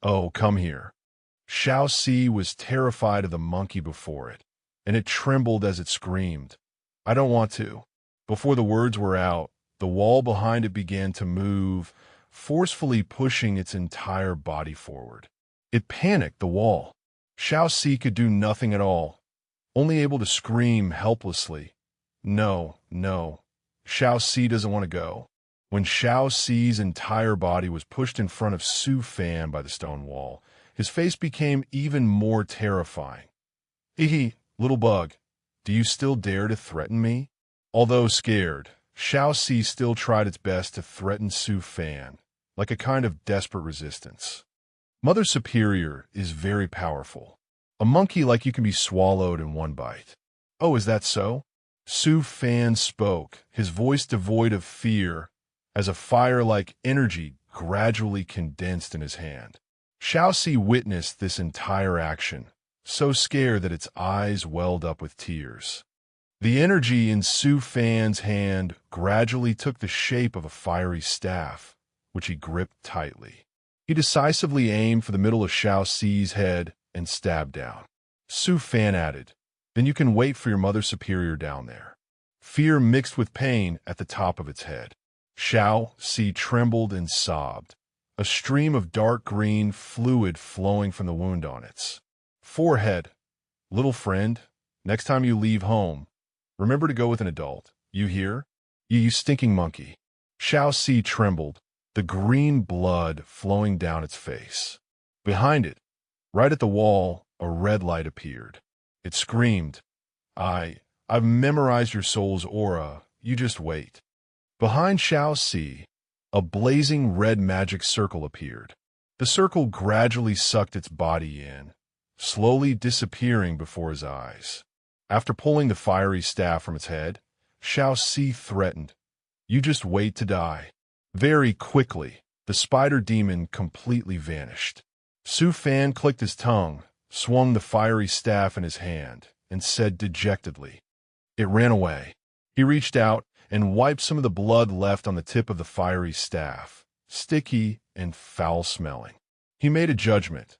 Oh, come here. Xiao Si was terrified of the monkey before it, and it trembled as it screamed, I don't want to. Before the words were out, the wall behind it began to move, forcefully pushing its entire body forward. It panicked the wall. Xiao Si could do nothing at all, only able to scream helplessly. No. Xiao Si doesn't want to go. When Xiao Si's entire body was pushed in front of Su Fan by the stone wall, his face became even more terrifying. Hee, little bug, do you still dare to threaten me? Although scared, Xiao Si still tried its best to threaten Su Fan, like a kind of desperate resistance. Mother Superior is very powerful. A monkey like you can be swallowed in one bite. Oh, is that so? Su Fan spoke, his voice devoid of fear, as a fire-like energy gradually condensed in his hand. Xiao Si witnessed this entire action, so scared that its eyes welled up with tears. The energy in Su Fan's hand gradually took the shape of a fiery staff, which he gripped tightly. He decisively aimed for the middle of Xiao Si's head and stabbed down. Su Fan added, Then you can wait for your Mother Superior down there. Fear mixed with pain at the top of its head. Xiao Si trembled and sobbed, a stream of dark green fluid flowing from the wound on its forehead. Little friend, next time you leave home, remember to go with an adult. You hear? You stinking monkey. Xiao Si trembled, the green blood flowing down its face. Behind it, right at the wall, a red light appeared. It screamed, I've memorized your soul's aura, you just wait. Behind Xiao Si, a blazing red magic circle appeared. The circle gradually sucked its body in, slowly disappearing before his eyes. After pulling the fiery staff from its head, Xiao Si threatened, You just wait to die. Very quickly, the spider demon completely vanished. Su Fan clicked his tongue, swung the fiery staff in his hand, and said dejectedly, It ran away. He reached out and wiped some of the blood left on the tip of the fiery staff, sticky and foul-smelling. He made a judgment.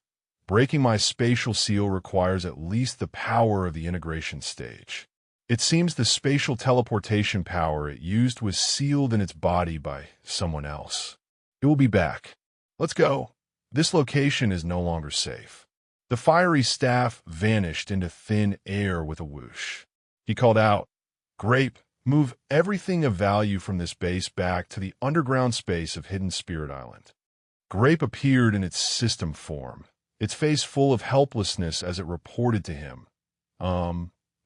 Breaking my spatial seal requires at least the power of the integration stage. It seems the spatial teleportation power it used was sealed in its body by someone else. It will be back. Let's go. This location is no longer safe. The fiery staff vanished into thin air with a whoosh. He called out, Grape, move everything of value from this base back to the underground space of Hidden Spirit Island. Grape appeared in its system form, its face full of helplessness as it reported to him,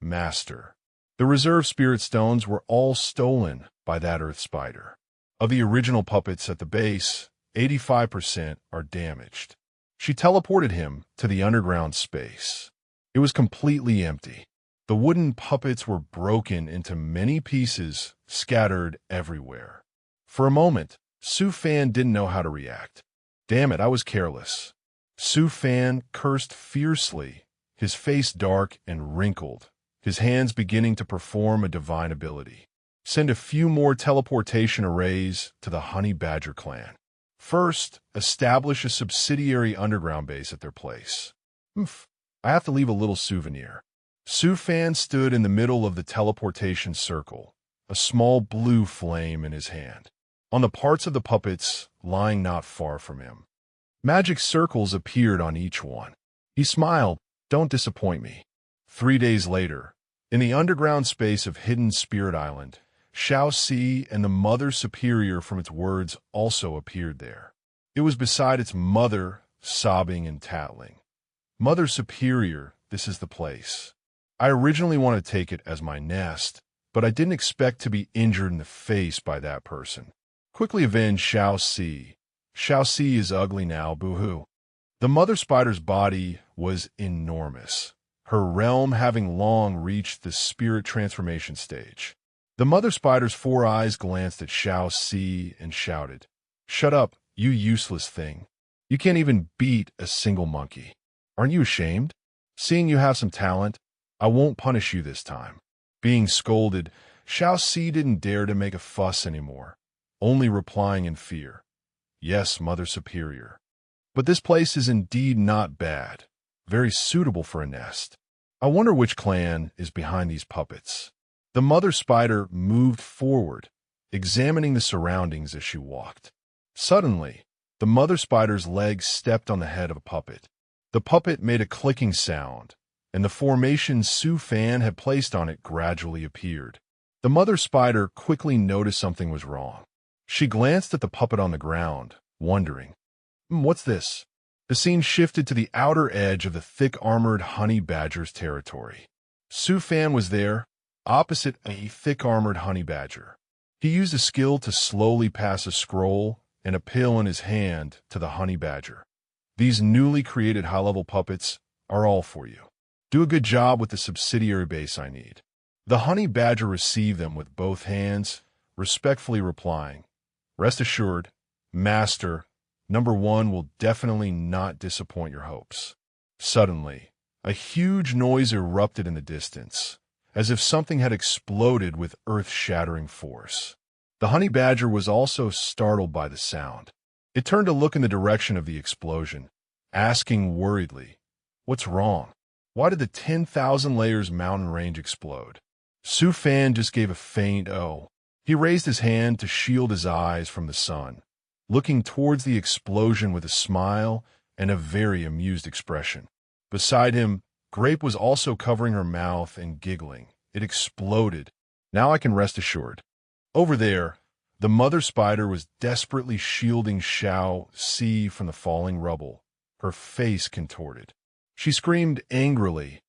Master. The reserve spirit stones were all stolen by that earth spider. Of the original puppets at the base, 85% are damaged. She teleported him to the underground space. It was completely empty. The wooden puppets were broken into many pieces, scattered everywhere. For a moment, Su Fan didn't know how to react. Damn it, I was careless. Su Fan cursed fiercely, his face dark and wrinkled, his hands beginning to perform a divine ability. Send a few more teleportation arrays to the Honey Badger clan. First, establish a subsidiary underground base at their place. Humph, I have to leave a little souvenir. Su Fan stood in the middle of the teleportation circle, a small blue flame in his hand. On the parts of the puppets lying not far from him, magic circles appeared on each one. He smiled. Don't disappoint me. 3 days later, in the underground space of Hidden Spirit Island, Shao Si and the Mother Superior from its words also appeared there. It was beside its mother, sobbing and tattling. Mother Superior, this is the place. I originally wanted to take it as my nest, but I didn't expect to be injured in the face by that person. Quickly avenge Shao Si. Shao Si is ugly now, boo-hoo. The mother spider's body was enormous, her realm having long reached the spirit transformation stage. The mother spider's 4 eyes glanced at Shao Si and shouted, "Shut up, you useless thing. You can't even beat a single monkey. Aren't you ashamed? Seeing you have some talent, I won't punish you this time." Being scolded, Shao Si didn't dare to make a fuss anymore, only replying in fear, "Yes, Mother Superior. But this place is indeed not bad, very suitable for a nest. I wonder which clan is behind these puppets." The mother spider moved forward, examining the surroundings as she walked. Suddenly, the mother spider's legs stepped on the head of a puppet. The puppet made a clicking sound, and the formation Su Fan had placed on it gradually appeared. The mother spider quickly noticed something was wrong. She glanced at the puppet on the ground, wondering, "What's this?" The scene shifted to the outer edge of the thick-armored honey badger's territory. Su Fan was there, opposite a thick-armored honey badger. He used a skill to slowly pass a scroll and a pill in his hand to the honey badger. "These newly created high-level puppets are all for you. Do a good job with the subsidiary base I need." The honey badger received them with both hands, respectfully replying, "Rest assured, Master, number 1 will definitely not disappoint your hopes." Suddenly, a huge noise erupted in the distance, as if something had exploded with earth-shattering force. The honey badger was also startled by the sound. It turned to look in the direction of the explosion, asking worriedly, "What's wrong? Why did the 10,000 layers mountain range explode?" Su Fan just gave a faint "oh." He raised his hand to shield his eyes from the sun, looking towards the explosion with a smile and a very amused expression. Beside him, Grape was also covering her mouth and giggling. It exploded. Now I can rest assured. Over there, the mother spider was desperately shielding Shao Si from the falling rubble, her face contorted. She screamed angrily,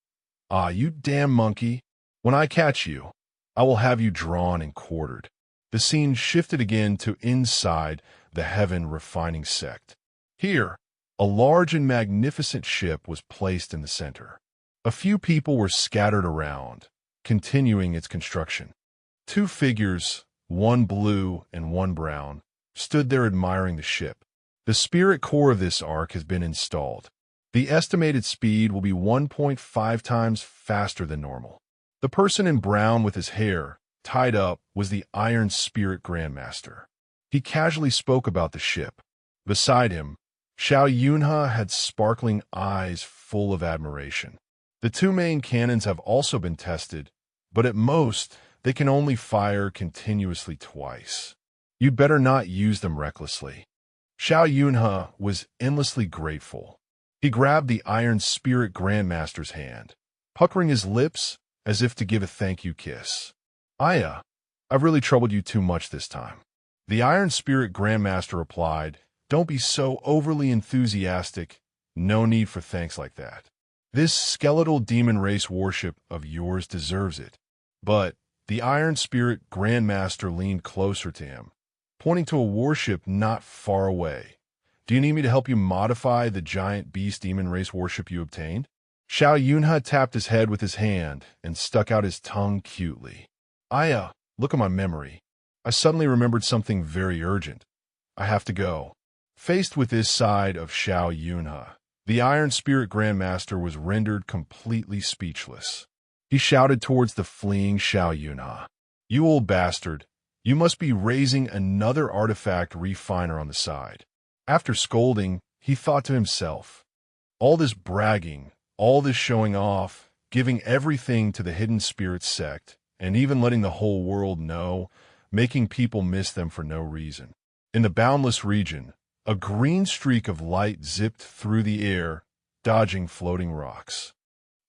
"Ah, you damn monkey! When I catch you, I will have you drawn and quartered." The scene shifted again to inside the Heaven Refining Sect. Here, a large and magnificent ship was placed in the center. A few people were scattered around, continuing its construction. 2 figures, one blue and one brown, stood there admiring the ship. The spirit core of this ark has been installed. The estimated speed will be 1.5 times faster than normal. The person in brown with his hair tied up was the Iron Spirit Grandmaster. He casually spoke about the ship. Beside him, Xiao Yunhe had sparkling eyes full of admiration. The 2 main cannons have also been tested, but at most, they can only fire continuously twice. You'd better not use them recklessly. Xiao Yunhe was endlessly grateful. He grabbed the Iron Spirit Grandmaster's hand, puckering his lips as if to give a thank-you kiss. "Aya, I've really troubled you too much this time." The Iron Spirit Grandmaster replied, "Don't be so overly enthusiastic. No need for thanks like that. This skeletal demon race warship of yours deserves it." But the Iron Spirit Grandmaster leaned closer to him, pointing to a warship not far away. "Do you need me to help you modify the giant beast demon race warship you obtained?" Xiao Yunhe tapped his head with his hand and stuck out his tongue cutely. "Aya, look at my memory. I suddenly remembered something very urgent. I have to go." Faced with this side of Xiao Yunhe, the Iron Spirit Grandmaster was rendered completely speechless. He shouted towards the fleeing Xiao Yunhe, "You old bastard, you must be raising another artifact refiner on the side." After scolding, he thought to himself, "All this bragging All this showing off, giving everything to the hidden spirit sect, and even letting the whole world know, making people miss them for no reason. In the boundless region, a green streak of light zipped through the air, dodging floating rocks.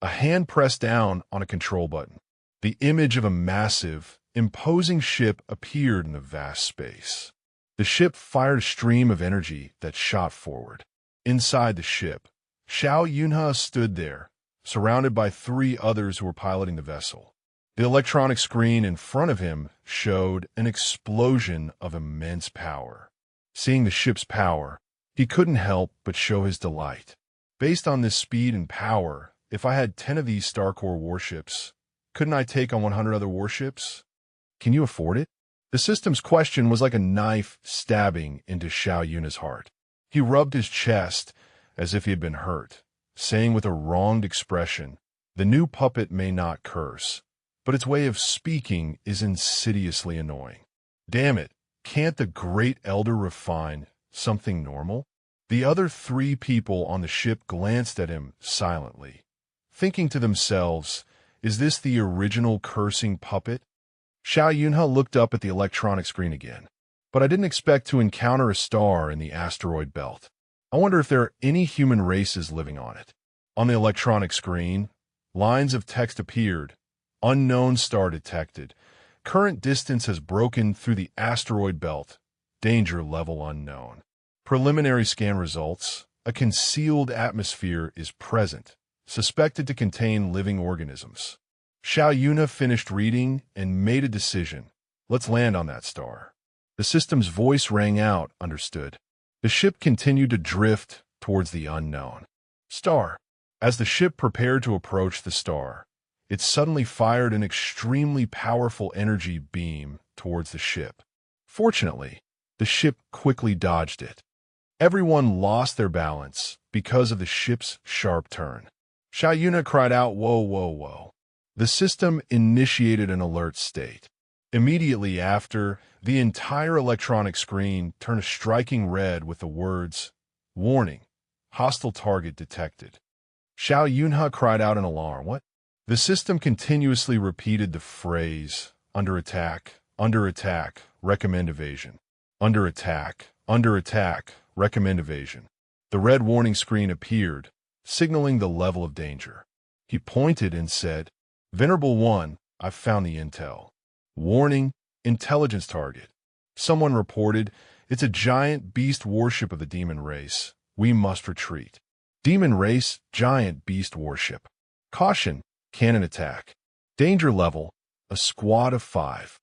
A hand pressed down on a control button. The image of a massive, imposing ship appeared in the vast space. The ship fired a stream of energy that shot forward. Inside the ship, Xiao Yunhe stood there, surrounded by 3 others who were piloting the vessel. The electronic screen in front of him showed an explosion of immense power. Seeing the ship's power, he couldn't help but show his delight. Based on this speed and power, if I had 10 of these StarCore warships, couldn't I take on 100 other warships? Can you afford it? The system's question was like a knife stabbing into Xiao Yunhe's heart. He rubbed his chest as if he had been hurt, saying with a wronged expression, "The new puppet may not curse, but its way of speaking is insidiously annoying. Damn it, can't the great elder refine something normal?" The other 3 people on the ship glanced at him silently, thinking to themselves, is this the original cursing puppet? Xiao Yunhe looked up at the electronic screen again. But I didn't expect to encounter a star in the asteroid belt. I wonder if there are any human races living on it. On the electronic screen, lines of text appeared. Unknown star detected. Current distance has broken through the asteroid belt. Danger level unknown. Preliminary scan results. A concealed atmosphere is present, suspected to contain living organisms. Xiao Yunhe finished reading and made a decision. Let's land on that star. The system's voice rang out, understood. The ship continued to drift towards the unknown star. As the ship prepared to approach the star, it suddenly fired an extremely powerful energy beam towards the ship. Fortunately, the ship quickly dodged it. Everyone lost their balance because of the ship's sharp turn. Xiao Yunhe cried out, "Whoa, whoa, whoa." The system initiated an alert state. Immediately after, the entire electronic screen turned a striking red with the words, "Warning, hostile target detected." Xiao Yunhe cried out in alarm. What? The system continuously repeated the phrase, under attack, recommend evasion. Under attack, recommend evasion. The red warning screen appeared, signaling the level of danger. He pointed and said, "Venerable One, I've found the intel. Warning, intelligence target." Someone reported, "It's a giant beast warship of the demon race. We must retreat." Demon race, giant beast warship. Caution, cannon attack. Danger level, a squad of 5.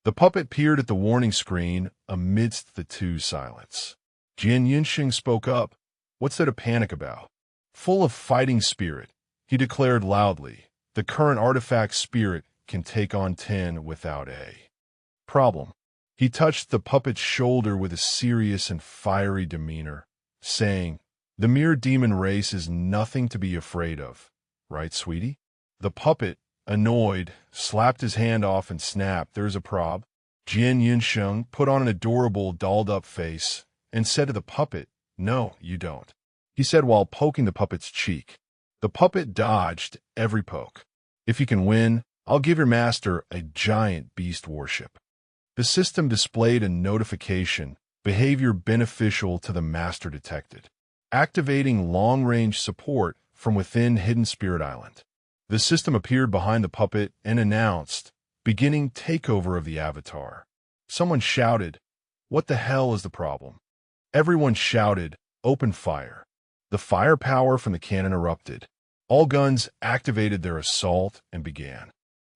The puppet peered at the warning screen amidst the 2 silence. Jian Yunxing spoke up. "What's there to panic about?" Full of fighting spirit, he declared loudly, "The current artifact spirit can take on 10 without a problem." He touched the puppet's shoulder with a serious and fiery demeanor, saying, "The mere demon race is nothing to be afraid of, right, sweetie?" The puppet, annoyed, slapped his hand off and snapped, "There's a prob." Jian Yunsheng put on an adorable, dolled-up face and said to the puppet, "No, you don't," he said while poking the puppet's cheek. The puppet dodged every poke. "If you can win, I'll give your master a giant beast warship." The system displayed a notification, behavior beneficial to the master detected, activating long-range support from within Hidden Spirit Island. The system appeared behind the puppet and announced, beginning takeover of the avatar. Someone shouted, "What the hell is the problem?" Everyone shouted, "Open fire." The firepower from the cannon erupted. All guns activated their assault and began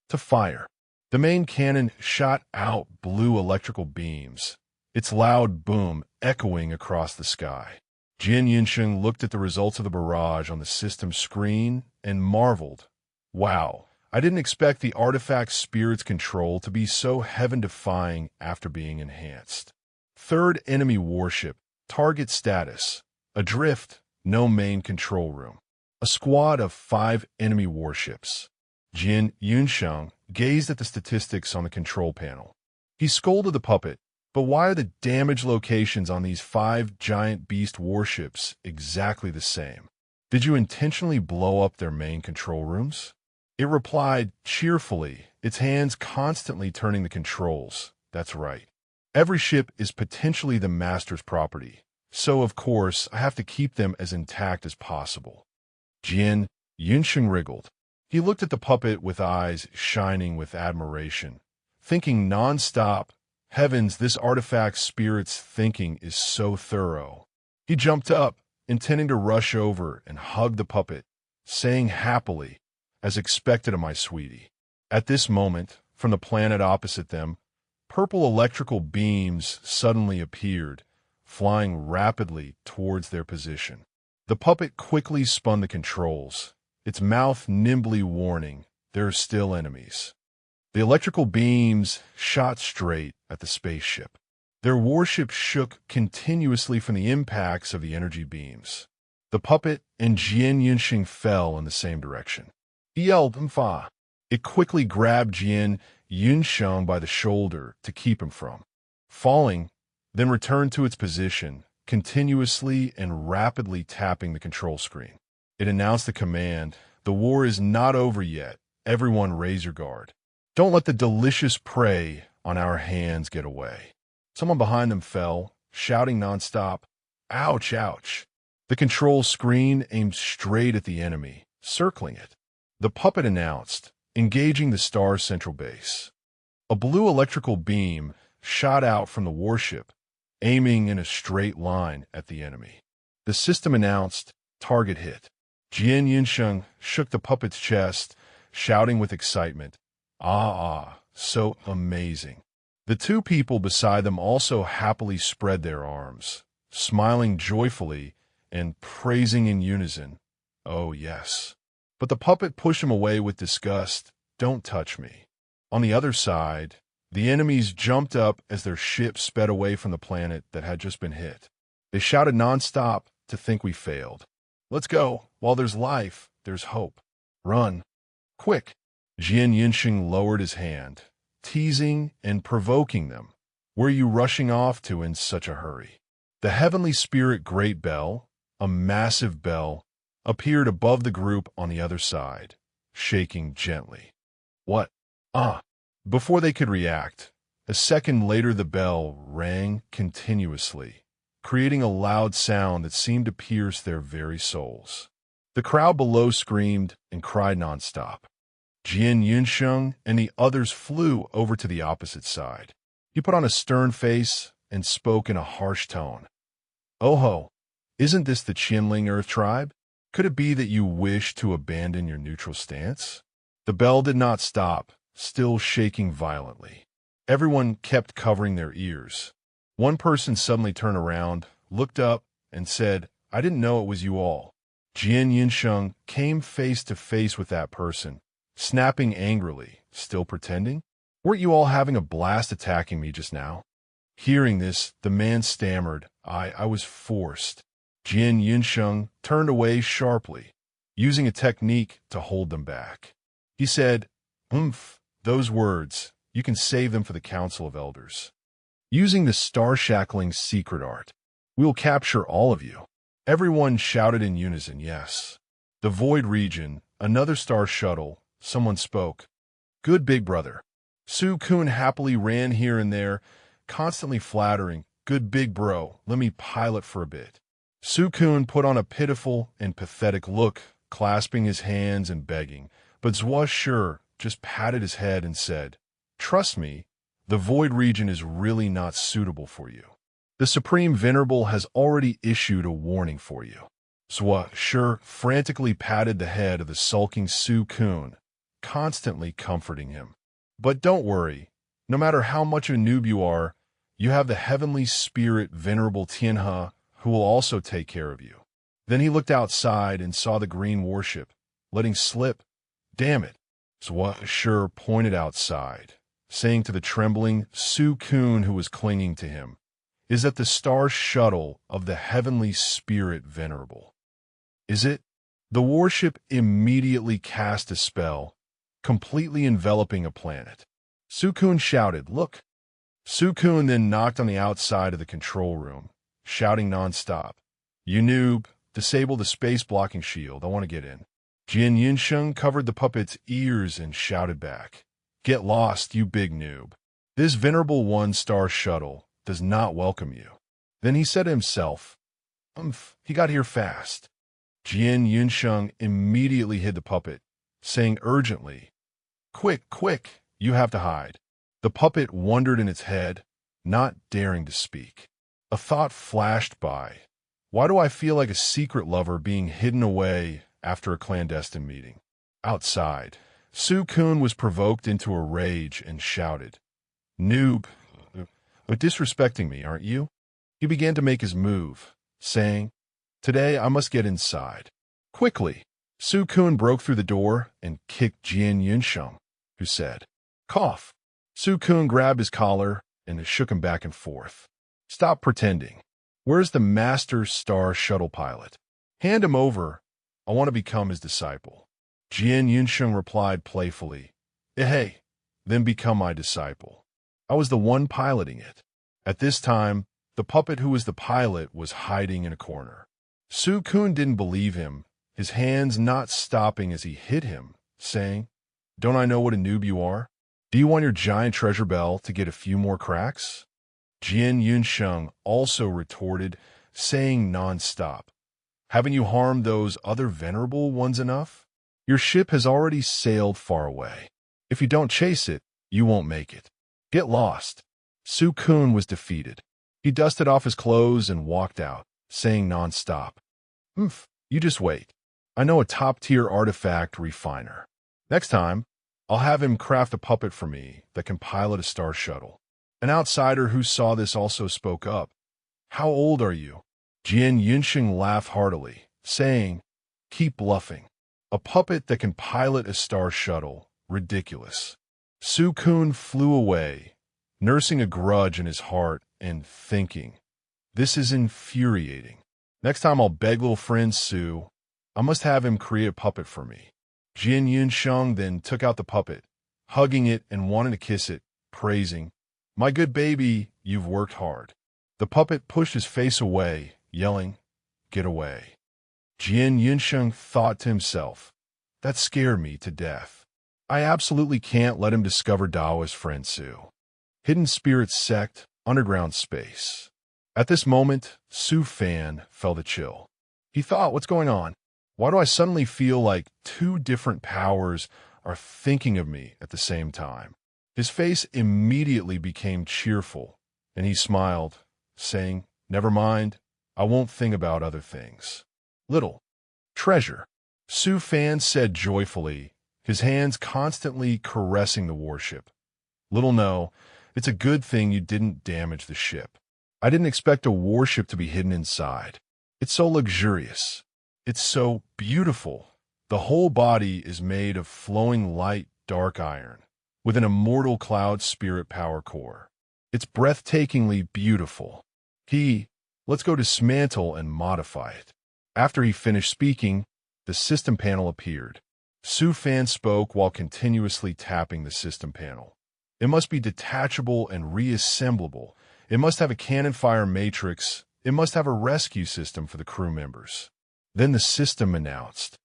to fire. The main cannon shot out blue electrical beams, its loud boom echoing across the sky. Jian Yunsheng looked at the results of the barrage on the system screen and marveled. "Wow, I didn't expect the artifact spirit's control to be so heaven-defying after being enhanced." Third enemy warship, target status, adrift, no main control room. A squad of 5 enemy warships. Jian Yunsheng gazed at the statistics on the control panel. He scolded the puppet, "But why are the damage locations on these 5 giant beast warships exactly the same? Did you intentionally blow up their main control rooms? It replied cheerfully, its hands constantly turning the controls. That's right. Every ship is potentially the master's property, so of course I have to keep them as intact as possible. Jian Yunsheng wriggled. He looked at the puppet with eyes shining with admiration, thinking non-stop, heavens, this artifact's spirit's thinking is so thorough. He jumped up, intending to rush over and hug the puppet, saying happily, as expected of my sweetie. At this moment, from the planet opposite them, purple electrical beams suddenly appeared, flying rapidly towards their position. The puppet quickly spun the controls, its mouth nimbly warning, there are still enemies. The electrical beams shot straight at the spaceship. Their warship shook continuously from the impacts of the energy beams. The puppet and Jian Yunsheng fell in the same direction. He yelled, "Mfa!" It quickly grabbed Jian Yunsheng by the shoulder to keep him from falling, then returned to its position, continuously and rapidly tapping the control screen. It announced the command, "The war is not over yet. Everyone raise your guard. Don't let the delicious prey on our hands get away." Someone behind them fell, shouting nonstop, "Ouch, ouch." The control screen aimed straight at the enemy, circling it. The puppet announced, engaging the star's central base. A blue electrical beam shot out from the warship, aiming in a straight line at the enemy. The system announced, "Target hit." Jian Yunsheng shook the puppet's chest, shouting with excitement, "Ah, so amazing." The two people beside them also happily spread their arms, smiling joyfully and praising in unison, "Oh, yes." But the puppet pushed him away with disgust, "Don't touch me." On the other side, the enemies jumped up as their ship sped away from the planet that had just been hit. They shouted nonstop to think we failed. "Let's go. While there's life, there's hope. Run. Quick." Jian Yunsheng lowered his hand, teasing and provoking them. "Where are you rushing off to in such a hurry?" The heavenly spirit great bell, a massive bell, appeared above the group on the other side, shaking gently. "What? Ah!" Before they could react, a second later the bell rang continuously, creating a loud sound that seemed to pierce their very souls. The crowd below screamed and cried nonstop. Jian Yunsheng and the others flew over to the opposite side. He put on a stern face and spoke in a harsh tone. "Oh ho, isn't this the Qinling Earth tribe? Could it be that you wish to abandon your neutral stance?" The bell did not stop, still shaking violently. Everyone kept covering their ears. One person suddenly turned around, looked up, and said, "I didn't know it was you all." Jian Yunsheng came face to face with that person, snapping angrily, "Still pretending? Weren't you all having a blast attacking me just now?" Hearing this, the man stammered, I was forced." Jian Yunsheng turned away sharply, using a technique to hold them back. He said, Those words, you can save them for the Council of Elders. Using the Star Shackling's secret art, we will capture all of you." Everyone shouted in unison, "Yes." The Void Region, another star shuttle, someone spoke. "Good big brother." Su Kun happily ran here and there, constantly flattering, "Good big bro, let me pilot for a bit." Su Kun put on a pitiful and pathetic look, clasping his hands and begging, but Zhua Shi just patted his head and said, "Trust me, the Void Region is really not suitable for you. The Supreme Venerable has already issued a warning for you." Zhua Shi frantically patted the head of the sulking Su Kun, constantly comforting him. "But don't worry, no matter how much of a noob you are, you have the heavenly spirit Venerable Tianhe, who will also take care of you." Then he looked outside and saw the green warship, letting slip. "Damn it." Zhua Shi pointed outside, saying to the trembling Su Kun who was clinging to him, "Is that the star shuttle of the heavenly spirit Venerable?" "Is it?" The warship immediately cast a spell, completely enveloping a planet. Su Kun shouted, "Look." Su Kun then knocked on the outside of the control room, shouting nonstop, "You noob, disable the space-blocking shield. I want to get in. Jian Yunsheng covered the puppet's ears and shouted back, "Get lost, you big noob. This venerable one-star shuttle does not welcome you." Then he said to himself, he got here fast. Jian Yunsheng immediately hid the puppet, saying urgently, "Quick, quick, you have to hide." The puppet wondered in its head, not daring to speak. A thought flashed by. Why do I feel like a secret lover being hidden away after a clandestine meeting? Outside, Su-kun was provoked into a rage and shouted, "Noob, but disrespecting me, aren't you?" He began to make his move, saying, "Today I must get inside." Quickly, Su-kun broke through the door and kicked Jian Yunsheng, who said, "Cough." Su-kun grabbed his collar and shook him back and forth. "Stop pretending. Where's the master star shuttle pilot? Hand him over. I want to become his disciple." Jian Yunsheng replied playfully, "Hey, then become my disciple. I was the one piloting it." At this time, the puppet who was the pilot was hiding in a corner. Su-kun didn't believe him, his hands not stopping as he hit him, saying, "Don't I know what a noob you are? Do you want your giant treasure bell to get a few more cracks?" Jian Yunsheng also retorted, saying non-stop, "Haven't you harmed those other venerable ones enough? Your ship has already sailed far away. If you don't chase it, you won't make it. Get lost." Su-kun was defeated. He dusted off his clothes and walked out, saying non-stop, "You just wait. I know a top-tier artifact refiner. Next time, I'll have him craft a puppet for me that can pilot a star shuttle." An outsider who saw this also spoke up. "How old are you?" Jian Yunsheng laughed heartily, saying, "Keep bluffing. A puppet that can pilot a star shuttle. Ridiculous." Su-kun flew away, nursing a grudge in his heart and thinking, "This is infuriating. Next time I'll beg little friend Su. I must have him create a puppet for me." Jian Yunsheng then took out the puppet, hugging it and wanting to kiss it, praising, "My good baby, you've worked hard." The puppet pushed his face away, yelling, "Get away." Jian Yunsheng thought to himself, "That scared me to death. I absolutely can't let him discover Dao's friend Su. Hidden Spirit Sect, underground space." At this moment, Su Fan felt a chill. He thought, what's going on? Why do I suddenly feel like two different powers are thinking of me at the same time? His face immediately became cheerful, and he smiled, saying, "Never mind, I won't think about other things." "Little treasure," Su Fan said joyfully, his hands constantly caressing the warship. "Little no, it's a good thing you didn't damage the ship. I didn't expect a warship to be hidden inside. It's so luxurious. It's so beautiful. The whole body is made of flowing light dark iron, with an immortal cloud spirit power core. It's breathtakingly beautiful. Let's go dismantle and modify it." After he finished speaking, the system panel appeared. Su Fan spoke while continuously tapping the system panel. "It must be detachable and reassemblable. It must have a cannon fire matrix. It must have a rescue system for the crew members." Then the system announced,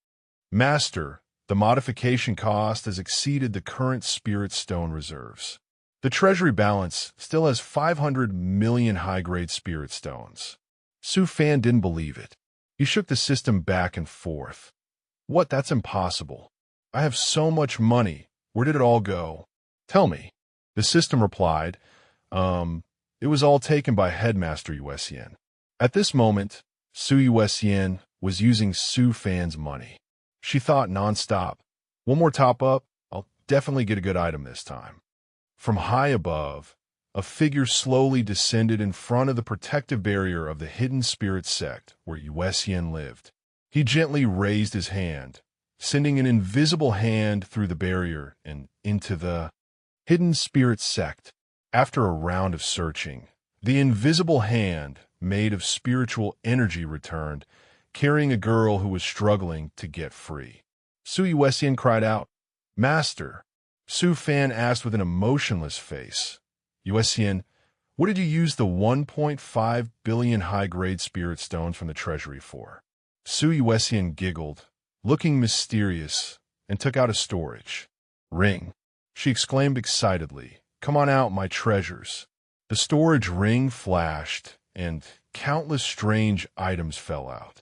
"Master, the modification cost has exceeded the current Spirit Stone reserves. The treasury balance still has 500 million high-grade Spirit Stones." Su Fan didn't believe it. He shook the system back and forth. "What? That's impossible. I have so much money. Where did it all go? Tell me." The system replied, It was all taken by Headmaster Yuesien." At this moment, Su Yuesien was using Su Fan's money. She thought non-stop, "One more top-up, I'll definitely get a good item this time." From high above, a figure slowly descended in front of the protective barrier of the hidden spirit sect where Yuesien lived. He gently raised his hand, sending an invisible hand through the barrier and into the hidden spirit sect. After a round of searching, the invisible hand, made of spiritual energy, returned, carrying a girl who was struggling to get free. Su Yuesien cried out, "Master!" Su Fan asked with an emotionless face, "Yuesien, what did you use the 1.5 billion high-grade spirit stones from the treasury for?" Su Yuesian giggled, looking mysterious, and took out a storage ring. She exclaimed excitedly, "Come on out, my treasures." The storage ring flashed, and countless strange items fell out.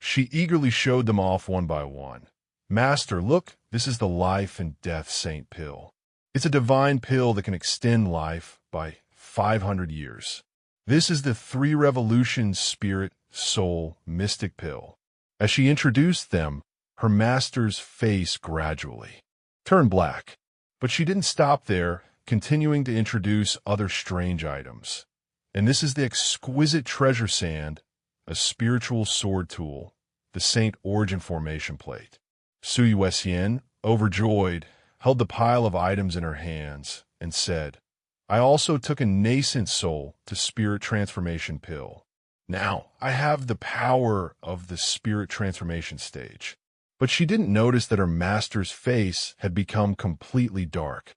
She eagerly showed them off one by one. "Master, look, this is the life and death saint pill. It's a divine pill that can extend life by 500 years. This is the 3 revolutions spirit, soul, mystic pill." As she introduced them, her master's face gradually turned black. But she didn't stop there, continuing to introduce other strange items. "And this is the exquisite treasure sand, a spiritual sword tool, the Saint Origin Formation plate." Su Yuesian, overjoyed, held the pile of items in her hands and said, "I also took a nascent soul to spirit transformation pill. Now I have the power of the spirit transformation stage." But she didn't notice that her master's face had become completely dark.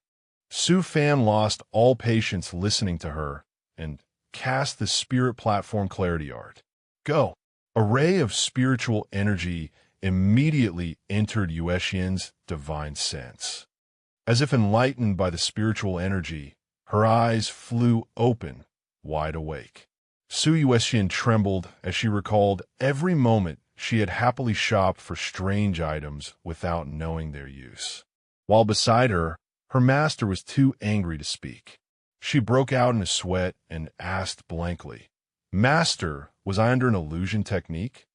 Su Fan lost all patience listening to her and cast the spirit platform clarity art. Go! A ray of spiritual energy immediately entered Yuesian's divine sense. As if enlightened by the spiritual energy, her eyes flew open, wide awake. Su Yuesian trembled as she recalled every moment she had happily shopped for strange items without knowing their use. While beside her, her master was too angry to speak. She broke out in a sweat and asked blankly, "Master, was I under an illusion technique?"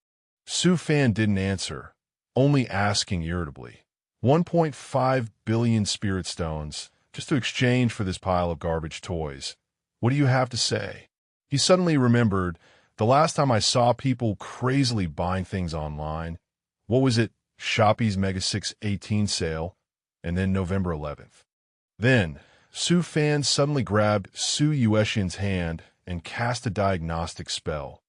Su Fan didn't answer, only asking irritably, 1.5 billion spirit stones, just to exchange for this pile of garbage toys. What do you have to say?" He suddenly remembered, the last time I saw people crazily buying things online, what was it, Shopee's Mega 618 sale, and then November 11th. Then, Su Fan suddenly grabbed Su Yuesian's hand and cast a diagnostic spell.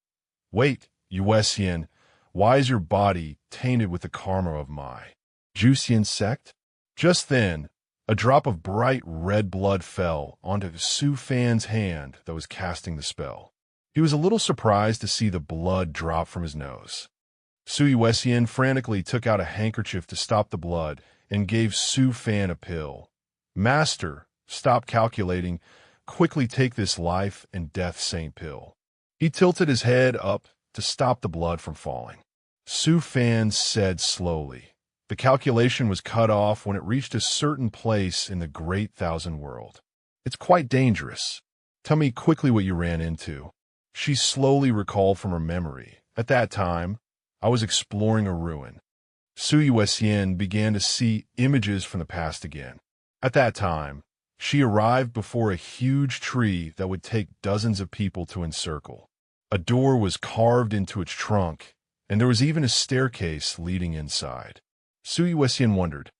"Wait, Yuesian, why is your body tainted with the karma of my Juician sect?" Just then, a drop of bright red blood fell onto Su Fan's hand that was casting the spell. He was a little surprised to see the blood drop from his nose. Su Yuesian frantically took out a handkerchief to stop the blood and gave Su Fan a pill. "Master, stop calculating. Quickly take this life and death saint pill." He tilted his head up to stop the blood from falling. Su Fan said slowly, "The calculation was cut off when it reached a certain place in the Great Thousand World. It's quite dangerous. Tell me quickly what you ran into." She slowly recalled from her memory. "At that time, I was exploring a ruin." Su Yuesian began to see images from the past again. At that time, she arrived before a huge tree that would take dozens of people to encircle. A door was carved into its trunk, and there was even a staircase leading inside. Su Yuesian wondered,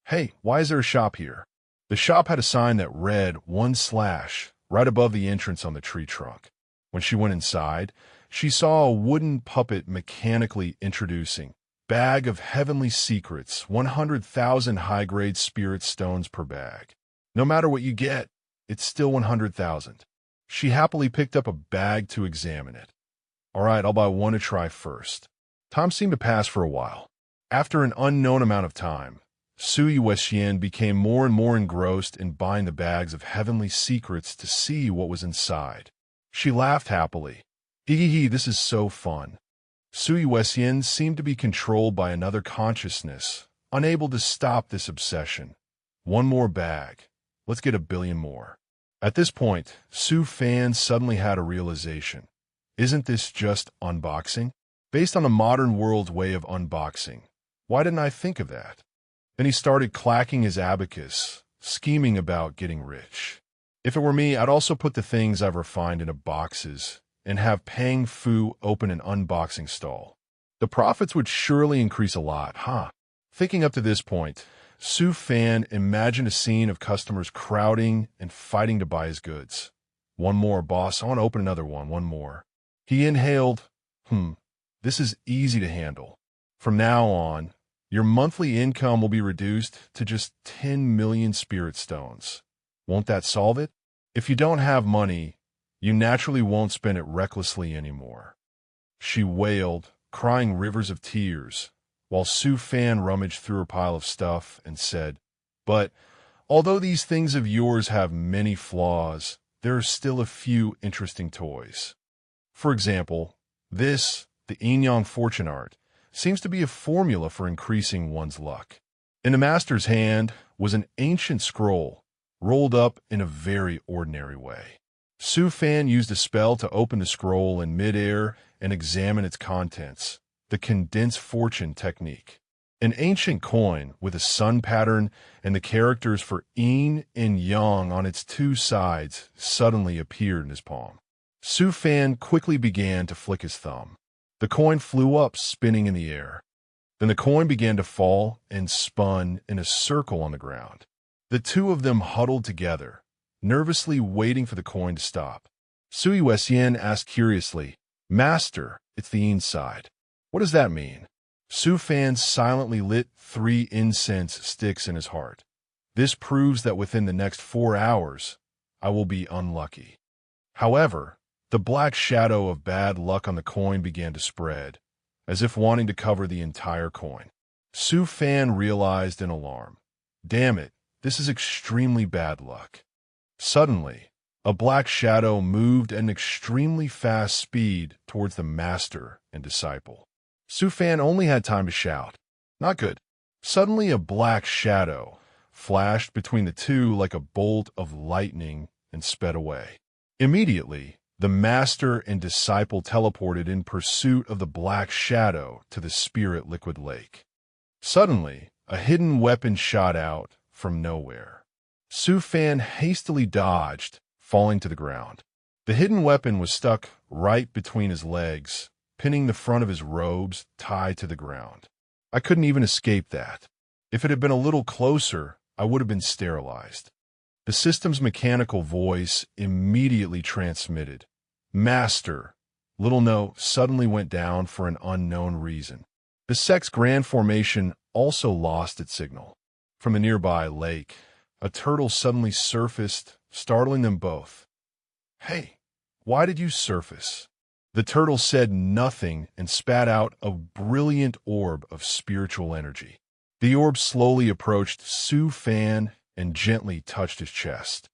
"Hey, why is there a shop here?" The shop had a sign that read 1/ right above the entrance on the tree trunk. When she went inside, she saw a wooden puppet mechanically introducing, "Bag of heavenly secrets, 100,000 high-grade spirit stones per bag. No matter what you get, it's still 100,000. She happily picked up a bag to examine it. "All right, I'll buy one to try first." Time seemed to pass for a while. After an unknown amount of time, Su Yuesian became more and more engrossed in buying the bags of heavenly secrets to see what was inside. She laughed happily. "Hee, this is so fun." Su Yuesian seemed to be controlled by another consciousness, unable to stop this obsession. "One more bag. Let's get 1 billion more." At this point, Su Fan suddenly had a realization. Isn't this just unboxing? Based on the modern world's way of unboxing. Why didn't I think of that? Then he started clacking his abacus, scheming about getting rich. If it were me, I'd also put the things I've refined into boxes and have Pang Fu open an unboxing stall. The profits would surely increase a lot, huh? Thinking up to this point, Su Fan imagined a scene of customers crowding and fighting to buy his goods. "One more, boss. I want to open another one. One more." He inhaled, "This is easy to handle. From now on, your monthly income will be reduced to just 10 million spirit stones. Won't that solve it? If you don't have money, you naturally won't spend it recklessly anymore." She wailed, crying rivers of tears, while Su Fan rummaged through her pile of stuff and said, "But although these things of yours have many flaws, there are still a few interesting toys. For example, this, the Yin fortune art, seems to be a formula for increasing one's luck." In the master's hand was an ancient scroll, rolled up in a very ordinary way. Su Fan used a spell to open the scroll in midair and examine its contents, the condensed fortune technique. An ancient coin with a sun pattern and the characters for yin and yang on its two sides suddenly appeared in his palm. Su Fan quickly began to flick his thumb. The coin flew up, spinning in the air. Then the coin began to fall and spun in a circle on the ground. The two of them huddled together, nervously waiting for the coin to stop. Sui Wessian asked curiously, "Master, it's the yin side. What does that mean?" Su Fan silently lit 3 incense sticks in his heart. "This proves that within the next 4 hours, I will be unlucky." However, the black shadow of bad luck on the coin began to spread, as if wanting to cover the entire coin. Su Fan realized in alarm, "Damn it, this is extremely bad luck." Suddenly, a black shadow moved at an extremely fast speed towards the master and disciple. Su Fan only had time to shout, "Not good." Suddenly, a black shadow flashed between the two like a bolt of lightning and sped away. Immediately, the master and disciple teleported in pursuit of the black shadow to the spirit liquid lake. Suddenly, a hidden weapon shot out from nowhere. Su Fan hastily dodged, falling to the ground. The hidden weapon was stuck right between his legs, pinning the front of his robes tied to the ground. I couldn't even escape that. If it had been a little closer, I would have been sterilized. The system's mechanical voice immediately transmitted, "Master." Little No suddenly went down for an unknown reason. The Sex Grand Formation also lost its signal. From the nearby lake, a turtle suddenly surfaced, startling them both. "Hey, why did you surface?" The turtle said nothing and spat out a brilliant orb of spiritual energy. The orb slowly approached Su Fan and gently touched his chest.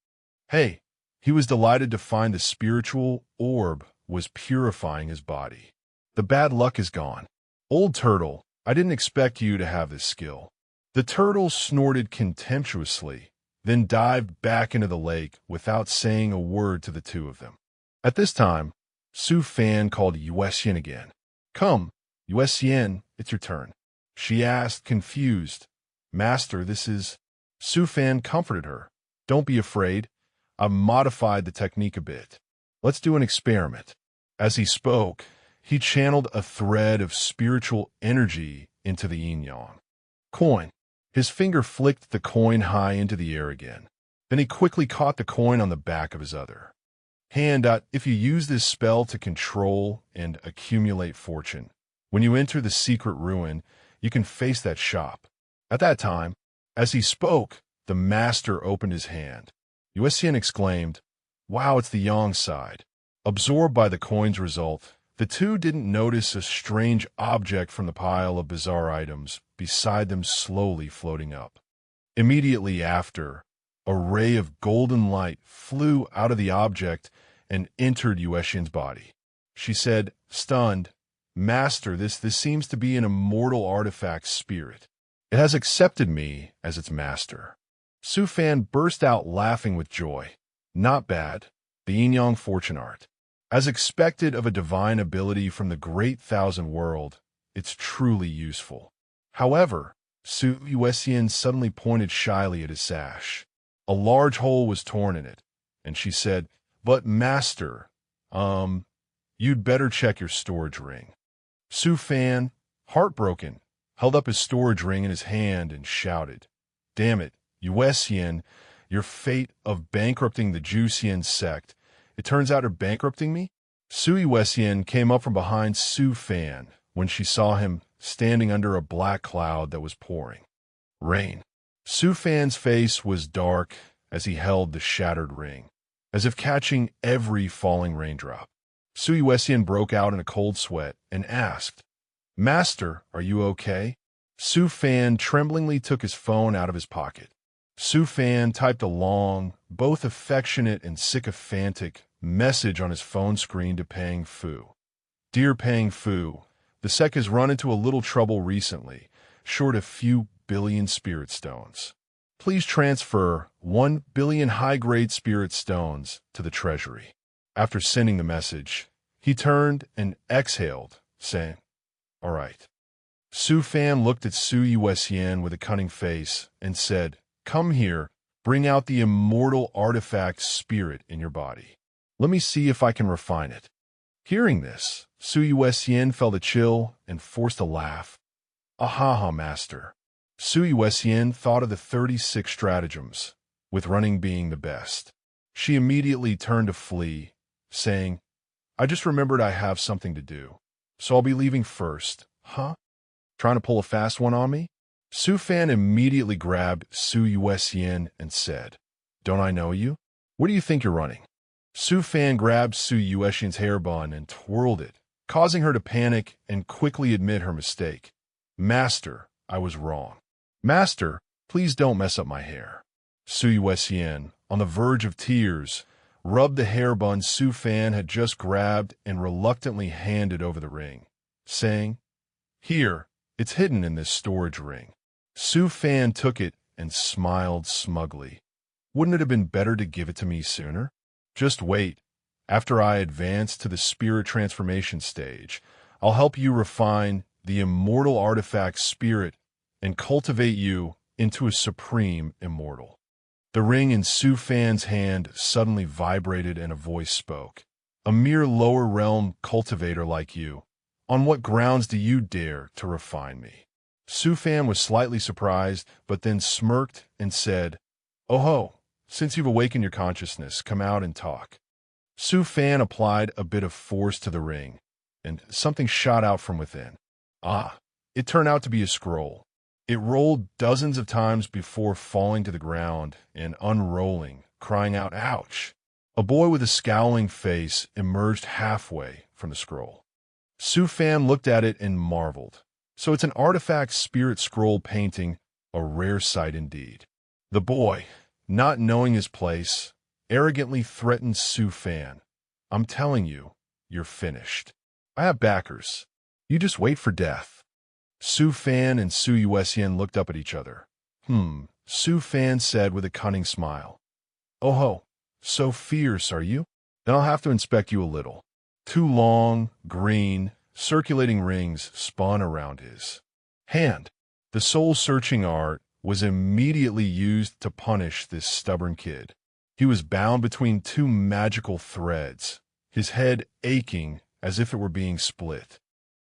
Hey, he was delighted to find the spiritual orb was purifying his body. "The bad luck is gone. Old turtle, I didn't expect you to have this skill." The turtle snorted contemptuously, then dived back into the lake without saying a word to the two of them. At this time, Su Fan called Yuessian again. "Come, Yuessian, it's your turn." She asked, confused. "Master, this is—" Su Fan comforted her. "Don't be afraid. I've modified the technique a bit. Let's do an experiment." As he spoke, he channeled a thread of spiritual energy into the yin-yang. "Coin." His finger flicked the coin high into the air again. Then he quickly caught the coin on the back of his other hand. If you use this spell to control and accumulate fortune, when you enter the secret ruin, you can face that shop. At that time, as he spoke, the master opened his hand. Yuessian exclaimed, "Wow, it's the yang side." Absorbed by the coin's result, the two didn't notice a strange object from the pile of bizarre items beside them slowly floating up. Immediately after, a ray of golden light flew out of the object and entered Yuessian's body. She said, stunned, "Master, this seems to be an immortal artifact spirit. It has accepted me as its master." Su Fan burst out laughing with joy. "Not bad. The yin-yang fortune art. As expected of a divine ability from the great thousand world, it's truly useful." However, Su Yuessian suddenly pointed shyly at his sash. A large hole was torn in it, and she said, "But master, you'd better check your storage ring." Su Fan, heartbroken, held up his storage ring in his hand and shouted, "Damn it, Yuessian, your fate of bankrupting the Jusian sect. It turns out you're bankrupting me?" Su Yuessian came up from behind Su Fan when she saw him standing under a black cloud that was pouring rain. Su Fan's face was dark as he held the shattered ring, as if catching every falling raindrop. Su Yuessian broke out in a cold sweat and asked, Master, are you okay? Su Fan tremblingly took his phone out of his pocket. Su Fan typed a long, both affectionate and sycophantic, message on his phone screen to Pang Fu. Dear Pang Fu, the sec has run into a little trouble recently, short a few billion spirit stones. Please transfer 1 billion high-grade spirit stones to the treasury. After sending the message, he turned and exhaled, saying, "All right." Su Fan looked at Su Yuesian with a cunning face and said, "Come here, bring out the immortal artifact spirit in your body. Let me see if I can refine it." Hearing this, Su Yuesian felt a chill and forced a laugh. "Ahaha, master." Su Yuesian thought of the 36 stratagems, with running being the best. She immediately turned to flee, saying, "I just remembered I have something to do, so I'll be leaving first." "Huh? Trying to pull a fast one on me?" Su Fan immediately grabbed Su Yuesian and said, "Don't I know you? Where do you think you're running?" Su Fan grabbed Su Yuesian's hair bun and twirled it, causing her to panic and quickly admit her mistake. "Master, I was wrong." "Master, please don't mess up my hair." Su Yuesian, on the verge of tears, rubbed the hair bun Su Fan had just grabbed and reluctantly handed over the ring, saying, "Here, it's hidden in this storage ring." Su Fan took it and smiled smugly. "Wouldn't it have been better to give it to me sooner? Just wait. After I advance to the spirit transformation stage, I'll help you refine the immortal artifact spirit and cultivate you into a supreme immortal." The ring in Su Fan's hand suddenly vibrated and a voice spoke. "A mere lower realm cultivator like you. On what grounds do you dare to refine me?" Su Fan was slightly surprised, but then smirked and said, "Oh ho, since you've awakened your consciousness, come out and talk." Su Fan applied a bit of force to the ring, and something shot out from within. It turned out to be a scroll. It rolled dozens of times before falling to the ground and unrolling, crying out, "Ouch!" A boy with a scowling face emerged halfway from the scroll. Su Fan looked at it and marveled. So it's an artifact spirit scroll painting, a rare sight indeed. The boy, not knowing his place, arrogantly threatened Su Fan. "I'm telling you, you're finished. I have backers. You just wait for death." Su Fan and Su Yuesian looked up at each other. Su Fan said with a cunning smile. "Oh ho, so fierce are you? Then I'll have to inspect you a little." Two long, green, circulating rings spun around his hand. The soul-searching art was immediately used to punish this stubborn kid. He was bound between two magical threads, his head aching as if it were being split.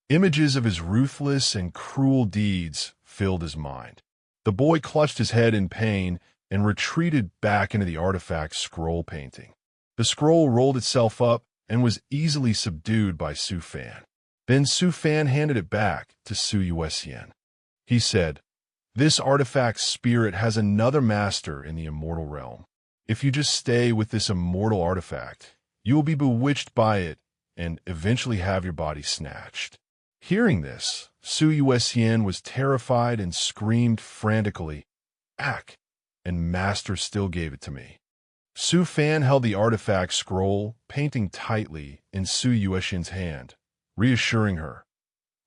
Images of his ruthless and cruel deeds filled his mind. The boy clutched his head in pain and retreated back into the artifact scroll painting. The scroll rolled itself up and was easily subdued by Su Fan. Then Su Fan handed it back to Su Yuesian. He said, "This artifact spirit has another master in the immortal realm. If you just stay with this immortal artifact, you will be bewitched by it and eventually have your body snatched." Hearing this, Su Yuesian was terrified and screamed frantically, "Ack!" And Master still gave it to me. Su Fan held the artifact scroll, painting tightly, in Su Yuesian's hand, reassuring her.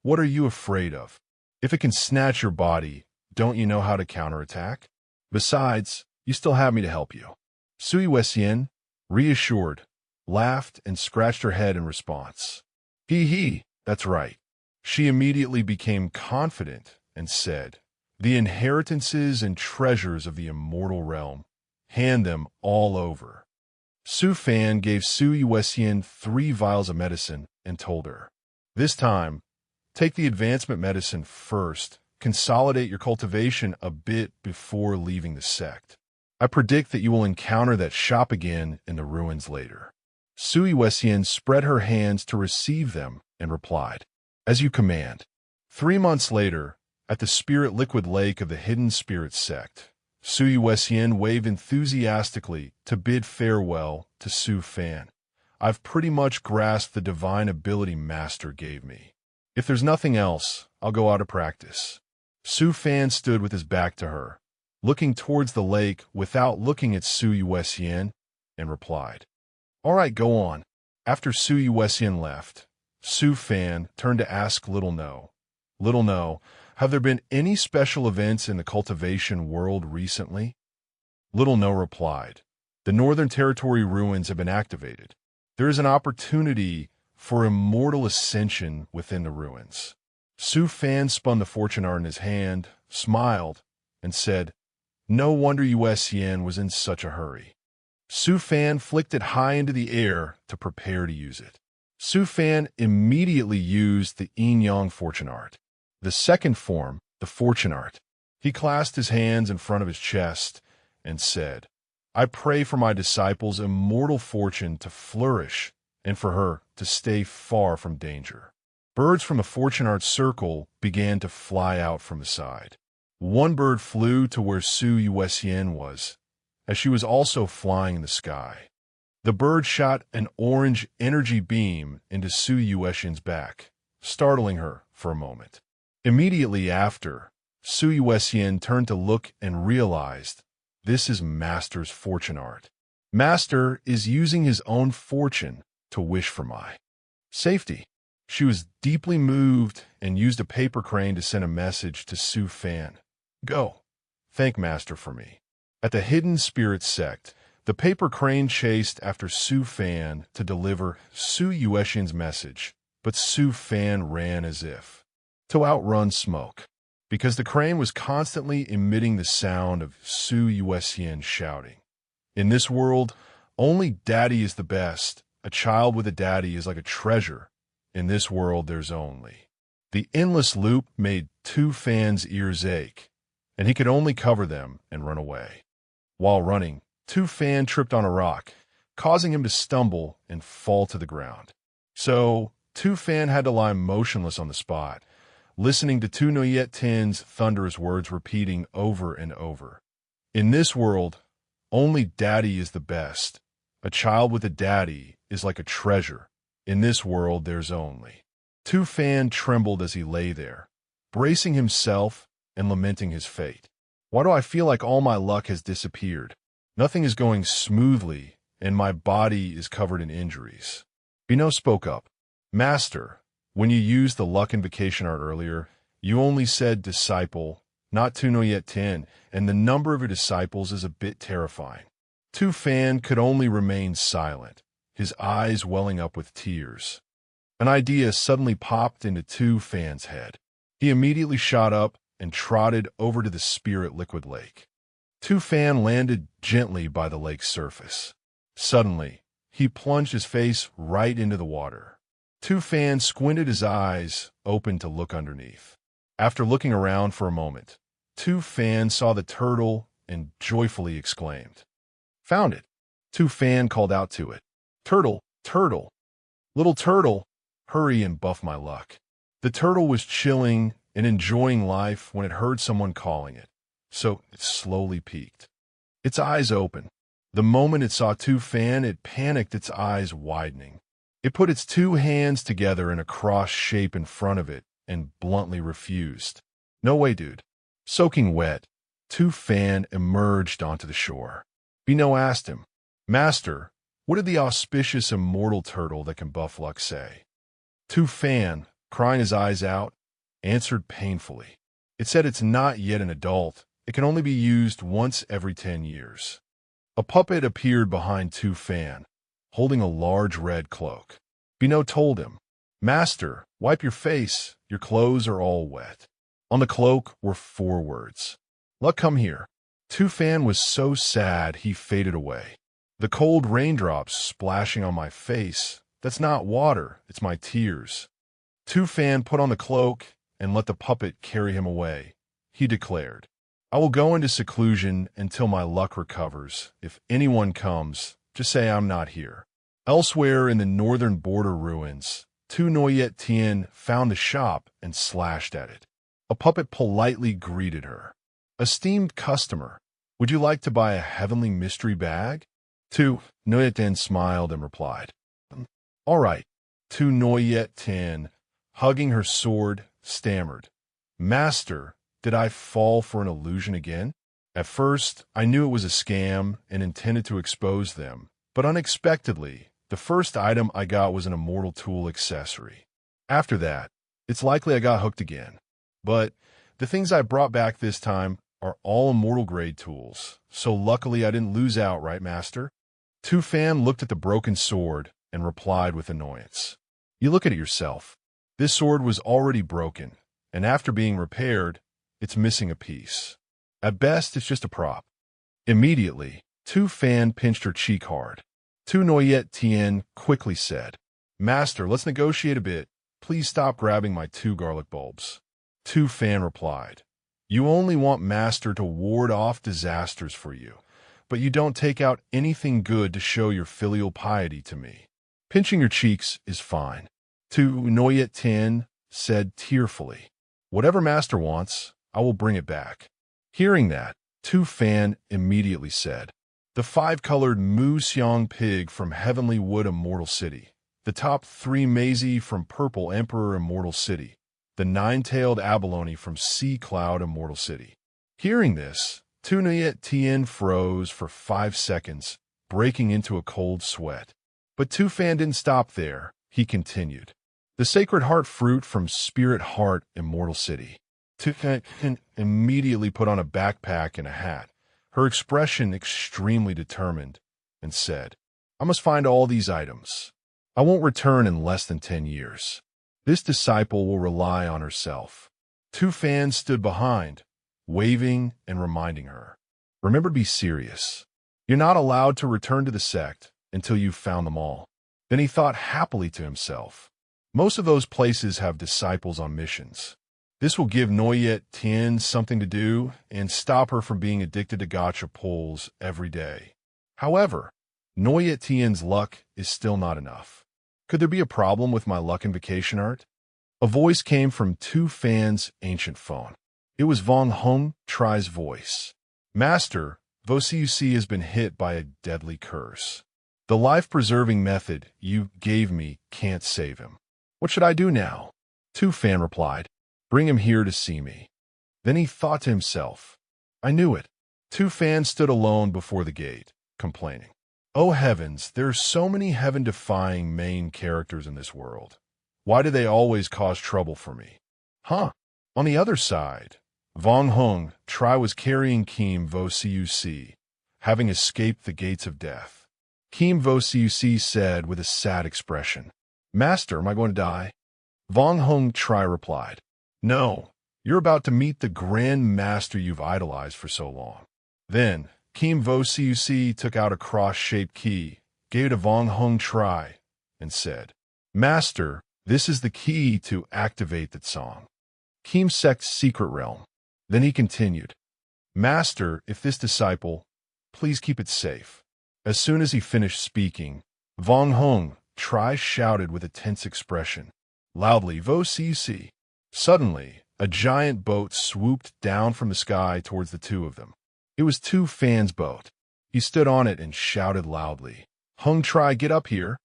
"What are you afraid of? If it can snatch your body, don't you know how to counterattack? Besides, you still have me to help you." Su Yuesian, reassured, laughed and scratched her head in response. "Hee, that's right." She immediately became confident and said, "The inheritances and treasures of the immortal realm, hand them all over." Su Fan gave Su Yuesian 3 vials of medicine and told her, "This time, take the advancement medicine first, consolidate your cultivation a bit before leaving the sect. I predict that you will encounter that shop again in the ruins later." Su Yuesian spread her hands to receive them and replied, "As you command." 3 months later, at the Spirit Liquid Lake of the Hidden Spirit Sect, Su Yuesian waved enthusiastically to bid farewell to Su Fan. "I've pretty much grasped the divine ability Master gave me. If there's nothing else, I'll go out to practice. Su Fan stood with his back to her, looking towards the lake without looking at Su Yuesian, and replied, "All right, go on." After Su Yuesian left, Su Fan turned to ask Little No, "Little No, have there been any special events in the cultivation world recently?" Little No replied, "The Northern Territory ruins have been activated. There is an opportunity for immortal ascension within the ruins." Su Fan spun the fortune art in his hand, smiled, and said, "No wonder Yuesian was in such a hurry." Su Fan flicked it high into the air to prepare to use it. Su Fan immediately used the yin yang fortune art. The second form, the fortune art. He clasped his hands in front of his chest and said, "I pray for my disciples' immortal fortune to flourish and for her to stay far from danger." Birds from the fortune art circle began to fly out from the side. One bird flew to where Su Yuesian was, as she was also flying in the sky. The bird shot an orange energy beam into Su Yuesian's back, startling her for a moment. Immediately after, Su Yuesian turned to look and realized, this is Master's fortune art. Master is using his own fortune to wish for my safety. She was deeply moved and used a paper crane to send a message to Su Fan. "Go, thank Master for me." At the Hidden Spirit Sect, the paper crane chased after Su Fan to deliver Su Yuesian's message, but Su Fan ran as if to outrun smoke, because the crane was constantly emitting the sound of Su Yuesian shouting, "In this world, only daddy is the best. A child with a daddy is like a treasure. In this world, there's only." The endless loop made Tu Fan's ears ache, and he could only cover them and run away. While running, Tu Fan tripped on a rock, causing him to stumble and fall to the ground. So, Tu Fan had to lie motionless on the spot, listening to Tu Noyet Tin's thunderous words repeating over and over. "In this world, only daddy is the best. A child with a daddy is like a treasure. In this world, there's only." Tu Fan trembled as he lay there, bracing himself and lamenting his fate. "Why do I feel like all my luck has disappeared? Nothing is going smoothly, and my body is covered in injuries." Bino spoke up. "Master, when you used the luck invocation art earlier, you only said disciple, not Tu Noyet Tin, and the number of your disciples is a bit terrifying." Tu Fan could only remain silent, his eyes welling up with tears. An idea suddenly popped into Tu Fan's head. He immediately shot up and trotted over to the spirit liquid lake. Tu Fan landed gently by the lake's surface. Suddenly, he plunged his face right into the water. Tu Fan squinted his eyes open to look underneath. After looking around for a moment, Tu Fan saw the turtle and joyfully exclaimed, "Found it!" Tu Fan called out to it, "Turtle, turtle, little turtle, hurry and buff my luck." The turtle was chilling and enjoying life when it heard someone calling it, so it slowly peeked. Its eyes opened. The moment it saw Tu Fan, it panicked, its eyes widening. It put its two hands together in a cross shape in front of it and bluntly refused. "No way, dude." Soaking wet, Tu Fan emerged onto the shore. Bino asked him, "Master, what did the auspicious immortal turtle that can buff luck say?" Tu Fan, crying his eyes out, answered painfully. "It said it's not yet an adult. It can only be used once every 10 years. A puppet appeared behind Tu Fan, holding a large red cloak. Bino told him, "Master, wipe your face. Your clothes are all wet." On the cloak were 4 words. "Luck, come here." Tu Fan was so sad he faded away. "The cold raindrops splashing on my face. That's not water, it's my tears." Tu Fan put on the cloak and let the puppet carry him away. He declared, "I will go into seclusion until my luck recovers. If anyone comes, just say I'm not here." Elsewhere in the northern border ruins, Tu Noyet Tien found the shop and slashed at it. A puppet politely greeted her. "Esteemed customer, would you like to buy a heavenly mystery bag?" Tu Noyet Tien smiled and replied, "All right." Tu Noyet Tien hugging her sword, stammered, "Master, did I fall for an illusion again?" At first, I knew it was a scam and intended to expose them, but unexpectedly, the first item I got was an immortal tool accessory. After that, it's likely I got hooked again. But the things I brought back this time are all immortal grade tools, so luckily I didn't lose out, right, Master? Tu-Fan looked at the broken sword and replied with annoyance. You look at it yourself. This sword was already broken, and after being repaired, it's missing a piece. At best, it's just a prop. Immediately, Tu-Fan pinched her cheek hard. Tu Noyet Tien quickly said, Master, let's negotiate a bit. Please stop grabbing my 2 garlic bulbs. Tu-Fan replied, You only want Master to ward off disasters for you, but you don't take out anything good to show your filial piety to me. Pinching your cheeks is fine. Tu Noyet Tien said tearfully, Whatever Master wants, I will bring it back. Hearing that, Tu-Fan immediately said, The 5-colored Mu Xiang pig from Heavenly Wood Immortal City, the top 3 Maisie from Purple Emperor Immortal City, the 9-tailed abalone from Sea Cloud Immortal City. Hearing this, Tu Noyet Tien froze for 5 seconds, breaking into a cold sweat. But Tu-Fan didn't stop there. He continued, The Sacred Heart fruit from Spirit Heart Immortal City. Tu-Fan immediately put on a backpack and a hat, her expression extremely determined, and said, I must find all these items. I won't return in less than 10 years. This disciple will rely on herself. Tu-Fan stood behind, waving and reminding her, Remember to be serious. You're not allowed to return to the sect until you've found them all. Then he thought happily to himself, Most of those places have disciples on missions. This will give Noyet Tien something to do and stop her from being addicted to gacha pulls every day. However, Noyet Tien's luck is still not enough. Could there be a problem with my luck invocation art? A voice came from Tu-Fan's ancient phone. It was Vong Hong Tri's voice. Master, Vociuc has been hit by a deadly curse. The life-preserving method you gave me can't save him. What should I do now? Tu-Fan replied, Bring him here to see me. Then he thought to himself, I knew it. Tu-Fan stood alone before the gate, complaining, Oh heavens, there are so many heaven-defying main characters in this world. Why do they always cause trouble for me? Huh. On the other side, Vong Hong Tri was carrying Kim Vociuc, having escaped the gates of death. Kim Vociuc said with a sad expression, Master, am I going to die? Vong Hong Tri replied, No, you're about to meet the Grand Master you've idolized for so long. Then, Kim Vociuc took out a cross-shaped key, gave it to Vong Hong Tri, and said, Master, this is the key to activate that song. Kim sect's secret realm. Then he continued, Master, if this disciple, please keep it safe. As soon as he finished speaking, Vong Hong Tri shouted with a tense expression, loudly, Vociuc. Suddenly, a giant boat swooped down from the sky towards the two of them. It was Tu-Fan's boat. He stood on it and shouted loudly, Hong Tri, get up here.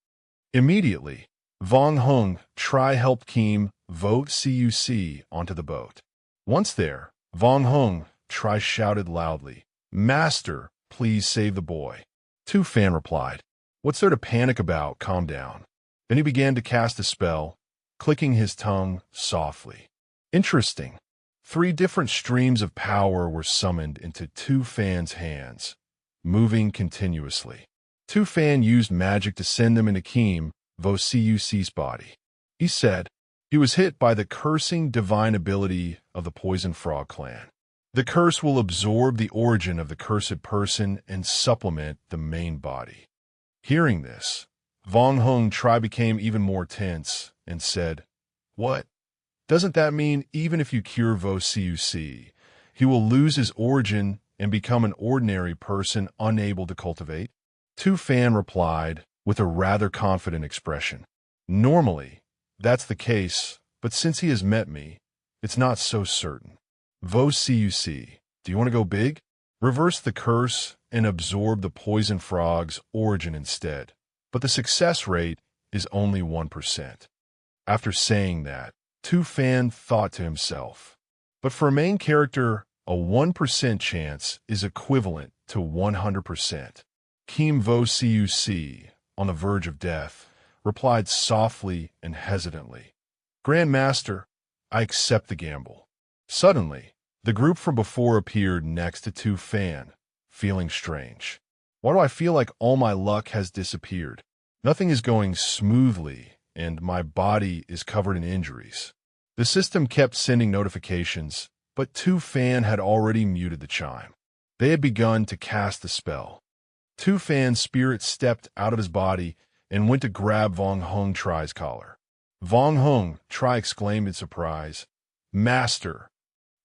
Immediately, Vong Hong Tri helped Kim Vociuc onto the boat. Once there, Vong Hong Tri shouted loudly, Master, please save the boy. Tu-Fan replied, What's there to panic about? Calm down. Then he began to cast a spell, clicking his tongue softly. Interesting. 3 different streams of power were summoned into Tu-Fan's hands, moving continuously. Tu-Fan used magic to send them into Kim Vociuc's body. He said, He was hit by the cursing divine ability of the Poison Frog clan. The curse will absorb the origin of the cursed person and supplement the main body. Hearing this, Vong Hong Tri became even more tense and said, What? Doesn't that mean even if you cure Vociuc, he will lose his origin and become an ordinary person unable to cultivate? Tu-Fan replied with a rather confident expression, Normally, that's the case, but since he has met me, it's not so certain. Vociuc, do you want to go big? Reverse the curse and absorb the poison frog's origin instead, but the success rate is only 1%. After saying that, Tu-Fan thought to himself. But for a main character, a 1% chance is equivalent to 100%. Kim Vo-Cuc, on the verge of death, replied softly and hesitantly. Grandmaster, I accept the gamble. Suddenly, the group from before appeared next to Tu-Fan, feeling strange. Why do I feel like all my luck has disappeared? Nothing is going smoothly, and my body is covered in injuries. The system kept sending notifications, but Tu-Fan had already muted the chime. They had begun to cast the spell. Tu-Fan's spirit stepped out of his body and went to grab Vong Hung Tri's collar. Vong Hung Tri exclaimed in surprise, Master!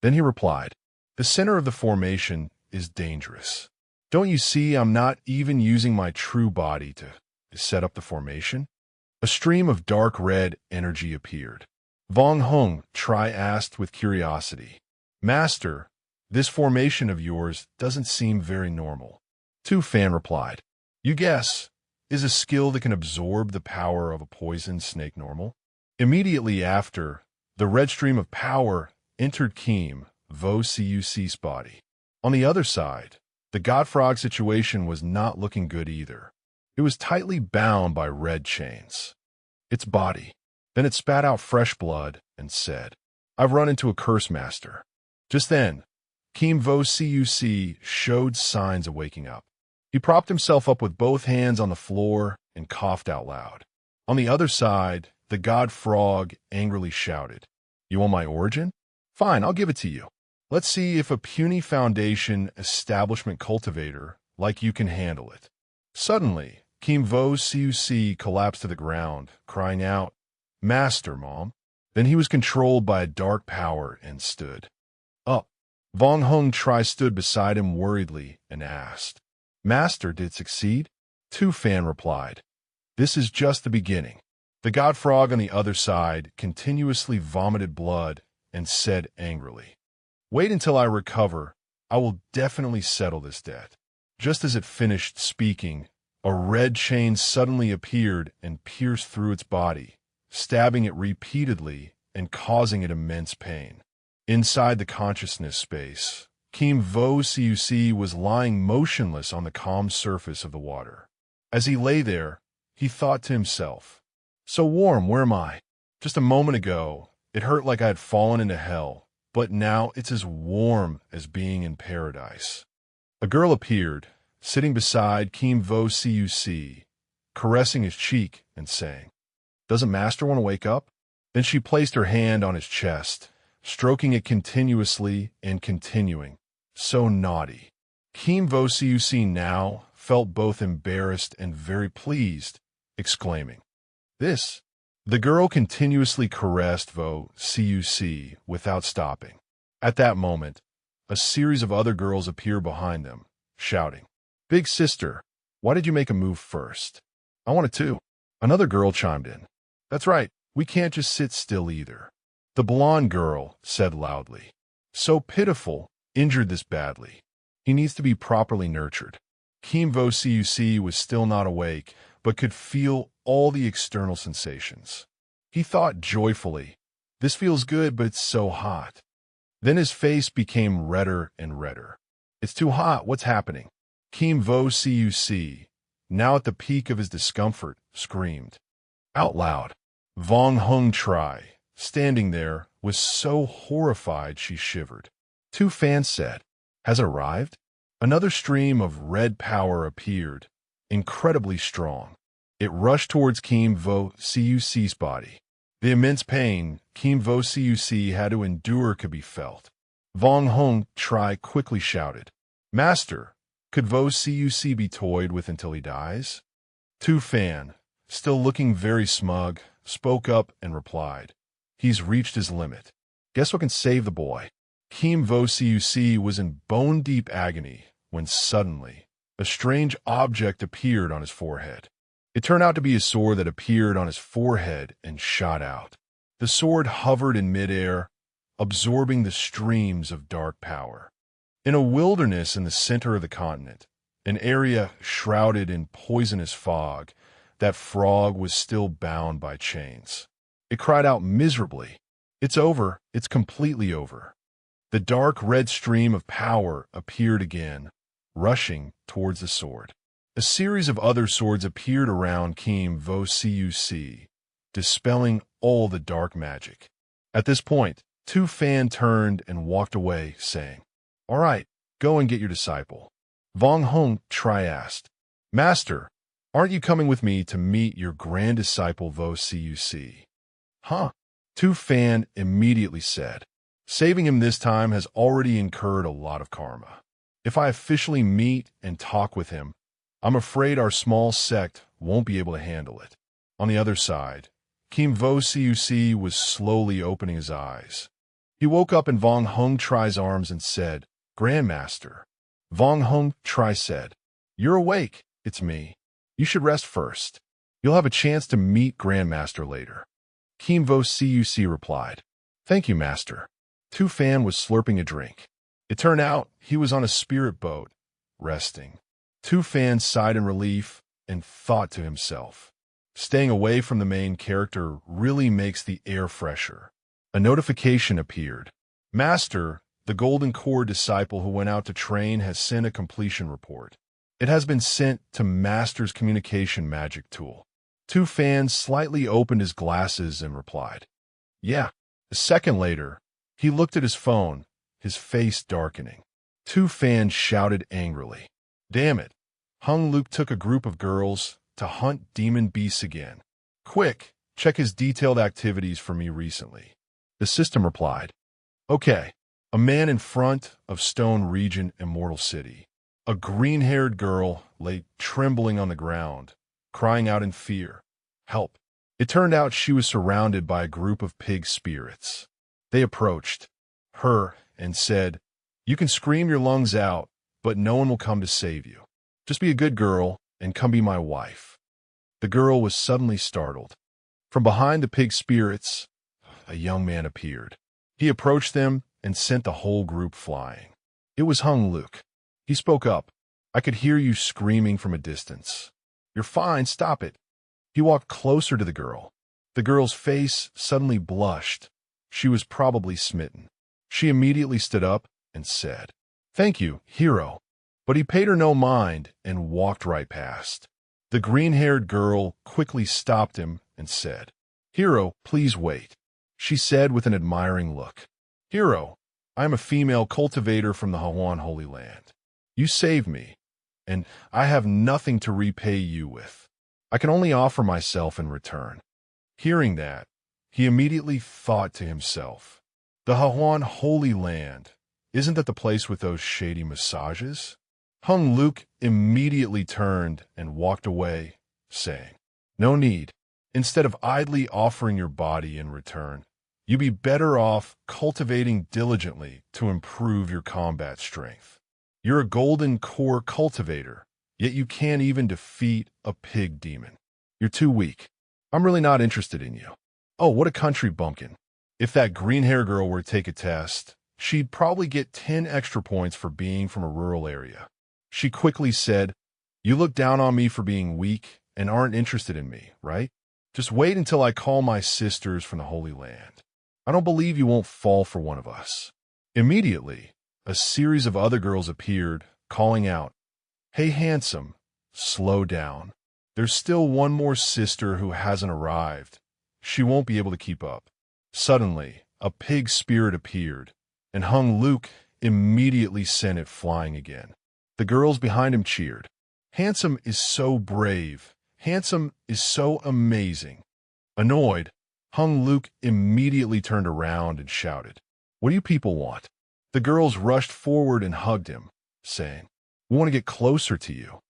Then he replied, The center of the formation is dangerous. Don't you see I'm not even using my true body to set up the formation? A stream of dark red energy appeared. Vong Hung Tri asked with curiosity, Master, this formation of yours doesn't seem very normal. Tu-Fan replied, You guess, is a skill that can absorb the power of a poisoned snake normal? Immediately after, the red stream of power entered Kim Vo-Cuc's body. On the other side, the God Frog situation was not looking good either. It was tightly bound by red chains. Its body. Then it spat out fresh blood and said, I've run into a curse master. Just then, Kim Vo-Cuc showed signs of waking up. He propped himself up with both hands on the floor and coughed out loud. On the other side, the God Frog angrily shouted, You want my origin? Fine, I'll give it to you. Let's see if a puny foundation establishment cultivator like you can handle it. Suddenly, Kim Vo-Cuc collapsed to the ground, crying out, Master, Mom. Then he was controlled by a dark power and stood up. Vong Hung Tri stood beside him worriedly and asked, Master, did it succeed? Tu-Fan replied, This is just the beginning. The God Frog on the other side continuously vomited blood and said angrily, Wait until I recover. I will definitely settle this debt. Just as it finished speaking, a red chain suddenly appeared and pierced through its body, stabbing it repeatedly and causing it immense pain. Inside the consciousness space, Kim Vo-Cuc was lying motionless on the calm surface of the water. As he lay there, he thought to himself, So warm, where am I? Just a moment ago, it hurt like I had fallen into hell, but now it's as warm as being in paradise. A girl appeared, sitting beside Kim Vo-Cuc, caressing his cheek and saying, Doesn't Master want to wake up? Then she placed her hand on his chest, stroking it continuously and continuing, So naughty. Kim Vo-Cuc now felt both embarrassed and very pleased, exclaiming, This. The girl continuously caressed Vo-Cuc without stopping. At that moment, a series of other girls appeared behind them, shouting, Big sister, why did you make a move first? I wanted to. Another girl chimed in. That's right, we can't just sit still either. The blonde girl said loudly, So pitiful, injured this badly. He needs to be properly nurtured. Kim Vo-Cuc was still not awake, but could feel all the external sensations. He thought joyfully, This feels good, but it's so hot. Then his face became redder and redder. It's too hot, what's happening? Kim Vo-Cuc, now at the peak of his discomfort, screamed. Out loud. Vong Hung Tri, standing there, was so horrified she shivered. Tu-Fan said, Has it arrived? Another stream of red power appeared, incredibly strong. It rushed towards Kim Vo-Cuc's body. The immense pain Kim Vo-Cuc had to endure could be felt. Vong Hung Tri quickly shouted, Master, could Vo-Cuc be toyed with until he dies? Tu-Fan, still looking very smug, spoke up and replied, He's reached his limit. Guess what can save the boy? Kim Vo-Cuc was in bone-deep agony when suddenly a strange object appeared on his forehead. It turned out to be a sword that appeared on his forehead and shot out. The sword hovered in midair, absorbing the streams of dark power. In a wilderness in the center of the continent, an area shrouded in poisonous fog, that frog was still bound by chains. It cried out miserably, It's over. It's completely over. The dark red stream of power appeared again, rushing towards the sword. A series of other swords appeared around Kim Vo Cuc, dispelling all the dark magic. At this point, Tu Fan turned and walked away, saying, "All right, go and get your disciple." Vong Hong Tri asked, "Master, aren't you coming with me to meet your grand disciple Vo Cuc?" "Huh?" Tu Fan immediately said. "Saving him this time has already incurred a lot of karma. If I officially meet and talk with him, I'm afraid our small sect won't be able to handle it." On the other side, Kim Vo Cuc was slowly opening his eyes. He woke up in Vong Hong Tri's arms and said, "Grandmaster." Vong Hong Tri said, "You're awake. It's me. You should rest first. You'll have a chance to meet Grandmaster later." Kim Vo Cuc replied, "Thank you, Master." Tu Fan was slurping a drink. It turned out he was on a spirit boat, resting. Tu Fan sighed in relief and thought to himself, "Staying away from the main character really makes the air fresher." A notification appeared. "Master, the Golden Core disciple who went out to train has sent a completion report. It has been sent to Master's communication magic tool." Tu Fan slightly opened his glasses and replied, "Yeah." A second later, he looked at his phone, his face darkening. Tu Fan shouted angrily, "Damn it! Hung Luke took a group of girls to hunt demon beasts again. Quick, check his detailed activities for me recently." The system replied, "Okay." A man in front of Stone Region Immortal City. A green-haired girl lay trembling on the ground, crying out in fear, "Help!" It turned out she was surrounded by a group of pig spirits. They approached her and said, "You can scream your lungs out, but no one will come to save you. Just be a good girl and come be my wife." The girl was suddenly startled. From behind the pig spirits, a young man appeared. He approached them and sent the whole group flying. It was Hung Luke. He spoke up. "I could hear you screaming from a distance. You're fine, stop it." He walked closer to the girl. The girl's face suddenly blushed. She was probably smitten. She immediately stood up and said, "Thank you, hero." But he paid her no mind and walked right past. The green-haired girl quickly stopped him and said, "Hero, please wait." She said with an admiring look, "Hero, I am a female cultivator from the Hawan Holy Land. You saved me, and I have nothing to repay you with. I can only offer myself in return." Hearing that, he immediately thought to himself, "The Hawan Holy Land, isn't that the place with those shady massages?" Hung Luke immediately turned and walked away, saying, "No need. Instead of idly offering your body in return, you'd be better off cultivating diligently to improve your combat strength. You're a golden core cultivator, yet you can't even defeat a pig demon. You're too weak. I'm really not interested in you." Oh, what a country bumpkin. If that green-hair girl were to take a test, she'd probably get 10 extra points for being from a rural area. She quickly said, "You look down on me for being weak and aren't interested in me, right? Just wait until I call my sisters from the Holy Land. I don't believe you won't fall for one of us." Immediately, a series of other girls appeared, calling out, "Hey, handsome, slow down. There's still one more sister who hasn't arrived. She won't be able to keep up." Suddenly, a pig spirit appeared, and Hung Luke immediately sent it flying again. The girls behind him cheered. "Handsome is so brave. Handsome is so amazing." Annoyed, Hung Luke immediately turned around and shouted, "What do you people want?" The girls rushed forward and hugged him, saying, "We want to get closer to you."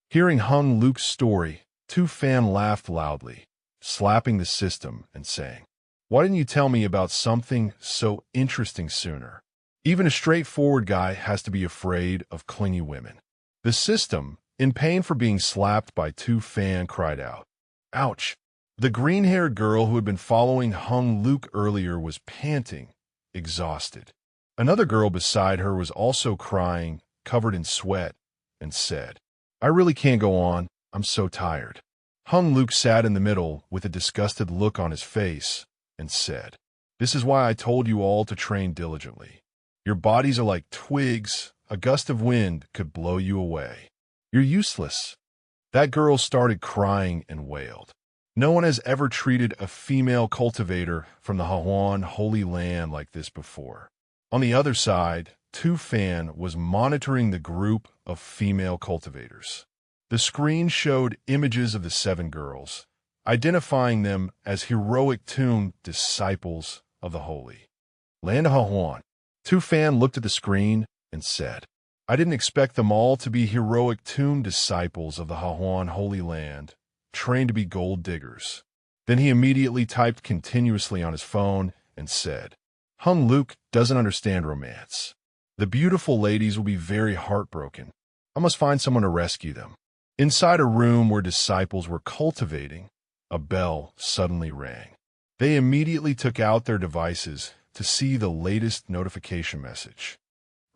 Hearing Hung Luke's story, Tu Fan laughed loudly, slapping the system and saying, "Why didn't you tell me about something so interesting sooner? Even a straightforward guy has to be afraid of clingy women." The system, in pain for being slapped by Tu Fan, cried out, "Ouch!" The green-haired girl who had been following Hung Luke earlier was panting, exhausted. Another girl beside her was also crying, covered in sweat, and said, "I really can't go on. I'm so tired." Hung Luke sat in the middle with a disgusted look on his face and said, This is why I told you all to train diligently. Your bodies are like twigs. A gust of wind could blow you away. You're useless. That girl started crying and wailed. No one has ever treated a female cultivator from the Hawan Holy Land like this before. On the other side, Tu Fan was monitoring the group of female cultivators. The screen showed images of the 7 girls, identifying them as heroic tomb disciples of the Holy Land of Hawan. Tu Fan looked at the screen and said, I didn't expect them all to be heroic tomb disciples of the Hawan Holy Land, trained to be gold diggers. Then he immediately typed continuously on his phone and said, Hung Luke doesn't understand romance. The beautiful ladies will be very heartbroken. I must find someone to rescue them. Inside a room where disciples were cultivating, a bell suddenly rang. They immediately took out their devices to see the latest notification message.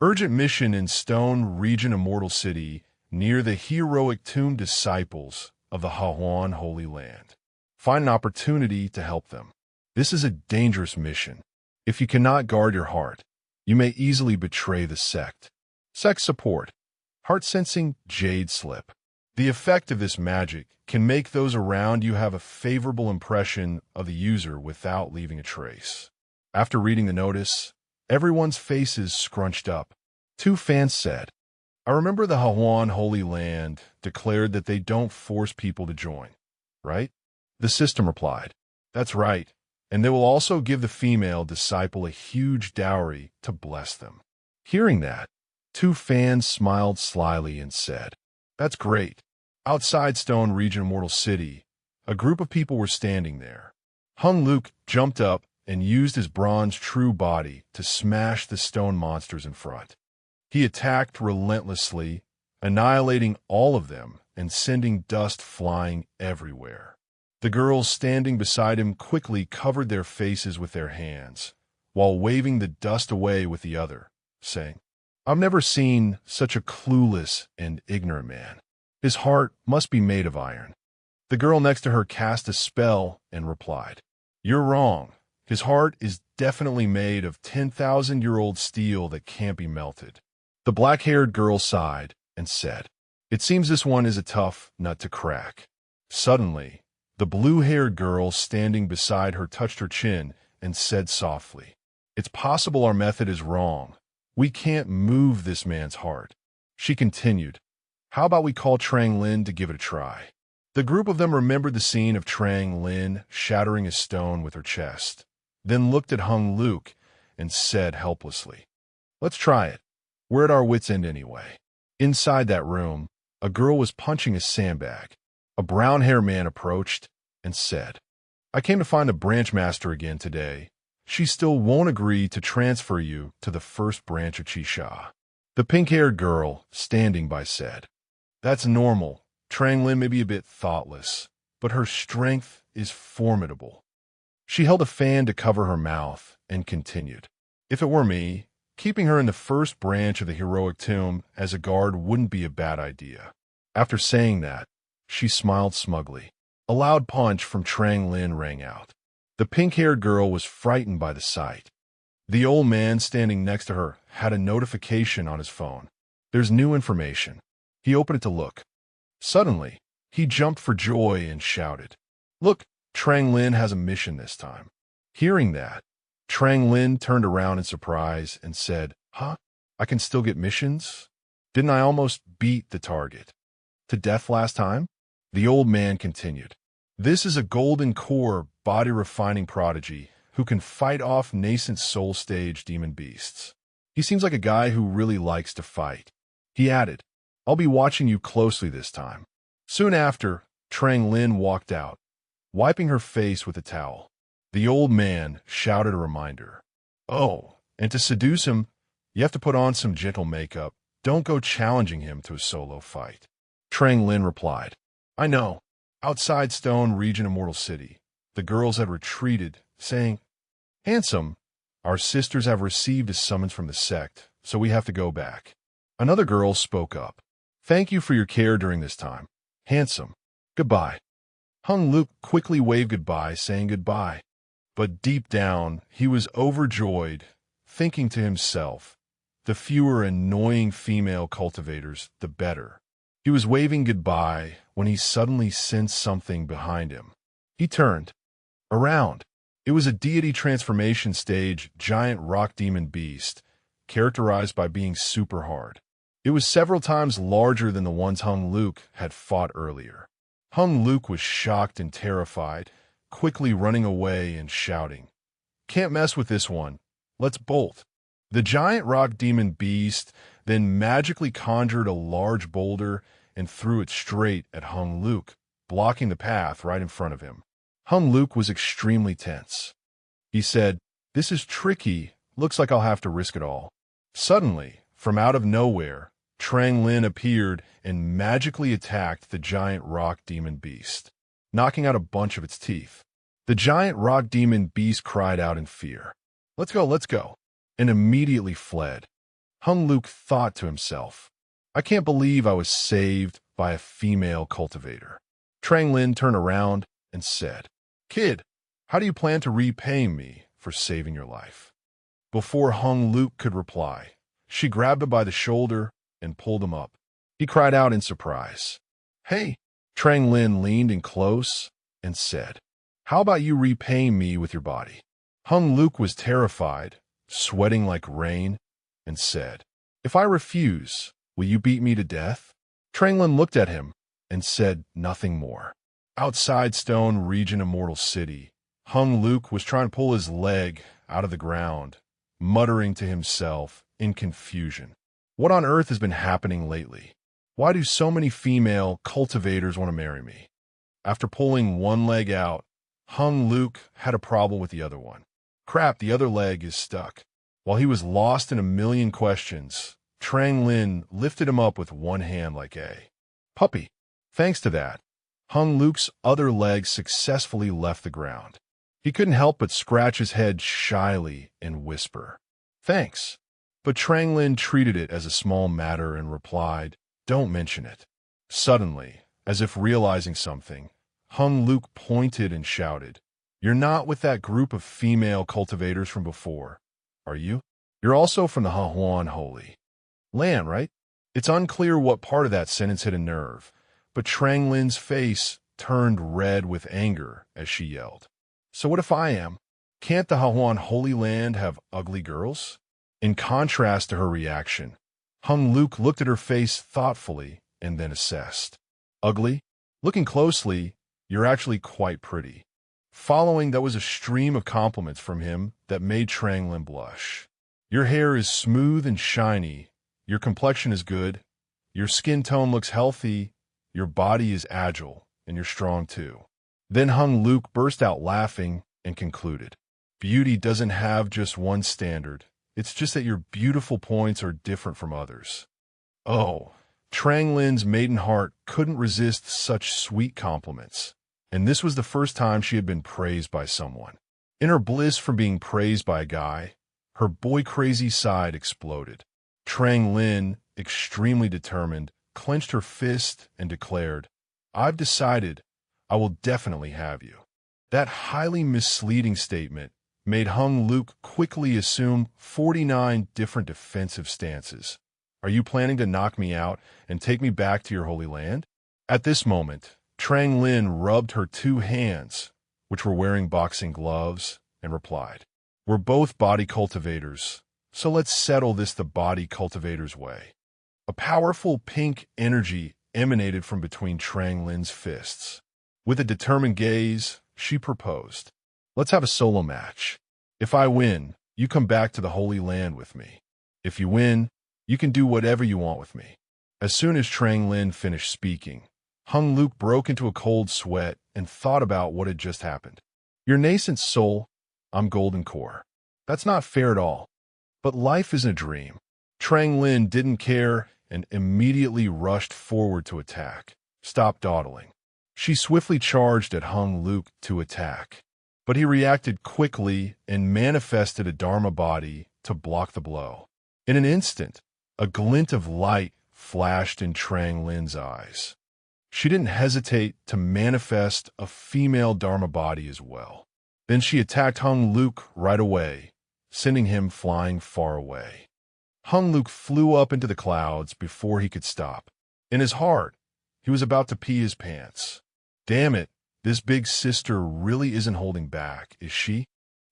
Urgent mission in Stone Region Immortal City near the heroic tomb disciples of the Hawan Holy Land. Find an opportunity to help them. This is a dangerous mission. If you cannot guard your heart, you may easily betray the sect. Sect support. Heart-sensing jade slip. The effect of this magic can make those around you have a favorable impression of the user without leaving a trace. After reading the notice, everyone's faces scrunched up. Tu Fan said, I remember the Hawan Holy Land declared that they don't force people to join, right? The system replied, That's right, and they will also give the female disciple a huge dowry to bless them. Hearing that, Tu Fan smiled slyly and said, That's great. Outside Stone Region Immortal City, a group of people were standing there. Hung Luke jumped up and used his bronze true body to smash the stone monsters in front. He attacked relentlessly, annihilating all of them and sending dust flying everywhere. The girls standing beside him quickly covered their faces with their hands, while waving the dust away with the other, saying, I've never seen such a clueless and ignorant man. His heart must be made of iron. The girl next to her cast a spell and replied, You're wrong. His heart is definitely made of 10,000-year-old steel that can't be melted. The black-haired girl sighed and said, It seems this one is a tough nut to crack. Suddenly, the blue-haired girl standing beside her touched her chin and said softly, It's possible our method is wrong. We can't move this man's heart. She continued, How about we call Trang Lin to give it a try? The group of them remembered the scene of Trang Lin shattering a stone with her chest, then looked at Hung Luke and said helplessly, Let's try it. We're at our wits' end anyway. Inside that room, a girl was punching a sandbag. A brown-haired man approached and said, I came to find the branch master again today. She still won't agree to transfer you to the first branch of Chisha. The pink-haired girl, standing by, said, That's normal. Trang Lin may be a bit thoughtless, but her strength is formidable. She held a fan to cover her mouth and continued, If it were me, keeping her in the first branch of the heroic tomb as a guard wouldn't be a bad idea. After saying that, she smiled smugly. A loud punch from Trang Lin rang out. The pink-haired girl was frightened by the sight. The old man standing next to her had a notification on his phone. There's new information. He opened it to look. Suddenly, he jumped for joy and shouted, Look, Trang Lin has a mission this time. Hearing that, Trang Lin turned around in surprise and said, Huh? I can still get missions? Didn't I almost beat the target to death last time? The old man continued, This is a golden core body-refining prodigy who can fight off nascent soul stage demon beasts. He seems like a guy who really likes to fight. He added, I'll be watching you closely this time. Soon after, Trang Lin walked out, wiping her face with a towel. The old man shouted a reminder. Oh, and to seduce him, you have to put on some gentle makeup. Don't go challenging him to a solo fight. Trang Lin replied, I know. Outside Stone Region Immortal City, the girls had retreated, saying, Handsome, our sisters have received a summons from the sect, so we have to go back. Another girl spoke up. Thank you for your care during this time. Handsome, goodbye. Hung Luke quickly waved goodbye, saying goodbye. But deep down, he was overjoyed, thinking to himself, the fewer annoying female cultivators, the better. He was waving goodbye when he suddenly sensed something behind him. He turned around. It was a deity transformation stage giant rock demon beast, characterized by being super hard. It was several times larger than the ones Hung Luke had fought earlier. Hung Luke was shocked and terrified, quickly running away and shouting, "Can't mess with this one. Let's bolt." The giant rock demon beast then magically conjured a large boulder and threw it straight at Hung Luke, blocking the path right in front of him. Hung Luke was extremely tense. He said, "This is tricky. Looks like I'll have to risk it all." Suddenly, from out of nowhere, Trang Lin appeared and magically attacked the giant rock demon beast, knocking out a bunch of its teeth. The giant rock demon beast cried out in fear, let's go," and immediately fled. Hung Luke thought to himself, "I can't believe I was saved by a female cultivator." Trang Lin turned around and said, "Kid, how do you plan to repay me for saving your life?" Before Hung Luke could reply, she grabbed him by the shoulder and pulled him up. He cried out in surprise, "Hey!" Trang Lin leaned in close and said, "How about you repay me with your body?" Hung Luke was terrified, sweating like rain, and said, "If I refuse, will you beat me to death?" Trang Lin looked at him and said nothing more. Outside Stone Region Immortal City, Hung Luke was trying to pull his leg out of the ground, muttering to himself in confusion. What on earth has been happening lately? Why do so many female cultivators want to marry me? After pulling one leg out, Hung Luke had a problem with the other one. Crap, the other leg is stuck. While he was lost in a million questions, Trang Lin lifted him up with one hand like a puppy. Thanks to that, Hung Luke's other leg successfully left the ground. He couldn't help but scratch his head shyly and whisper, "Thanks." But Trang Lin treated it as a small matter and replied, "Don't mention it." Suddenly, as if realizing something, Hung Luke pointed and shouted, "You're not with that group of female cultivators from before, are you? You're also from the Hahuan Holy Land, right?" It's unclear what part of that sentence hit a nerve, but Trang Lin's face turned red with anger as she yelled, "So what if I am? Can't the Hahuan Holy Land have ugly girls?" In contrast to her reaction, Hung Luke looked at her face thoughtfully and then assessed. "Ugly? Looking closely, you're actually quite pretty." Following that was a stream of compliments from him that made Trang Lin blush. "Your hair is smooth and shiny, your complexion is good, your skin tone looks healthy, your body is agile, and you're strong too." Then Hung Luke burst out laughing and concluded, "Beauty doesn't have just one standard. It's just that your beautiful points are different from others." Oh, Trang Lin's maiden heart couldn't resist such sweet compliments, and this was the first time she had been praised by someone. In her bliss from being praised by a guy, her boy-crazy side exploded. Trang Lin, extremely determined, clenched her fist and declared, "I've decided I will definitely have you." That highly misleading statement made Hung Luke quickly assume 49 different defensive stances. "Are you planning to knock me out and take me back to your holy land?" At this moment, Trang Lin rubbed her two hands, which were wearing boxing gloves, and replied, "We're both body cultivators, so let's settle this the body cultivator's way." A powerful pink energy emanated from between Trang Lin's fists. With a determined gaze, she proposed, "Let's have a solo match. If I win, you come back to the Holy Land with me. If you win, you can do whatever you want with me." As soon as Trang Lin finished speaking, Hung Luke broke into a cold sweat and thought about what had just happened. "You're nascent soul, I'm golden core. That's not fair at all. But life isn't a dream." Trang Lin didn't care and immediately rushed forward to attack. "Stop dawdling." She swiftly charged at Hung Luke to attack, but he reacted quickly and manifested a Dharma body to block the blow. In an instant, a glint of light flashed in Trang Lin's eyes. She didn't hesitate to manifest a female Dharma body as well. Then she attacked Hung Luke right away, sending him flying far away. Hung Luke flew up into the clouds before he could stop. In his heart, he was about to pee his pants. Damn it, this big sister really isn't holding back, is she?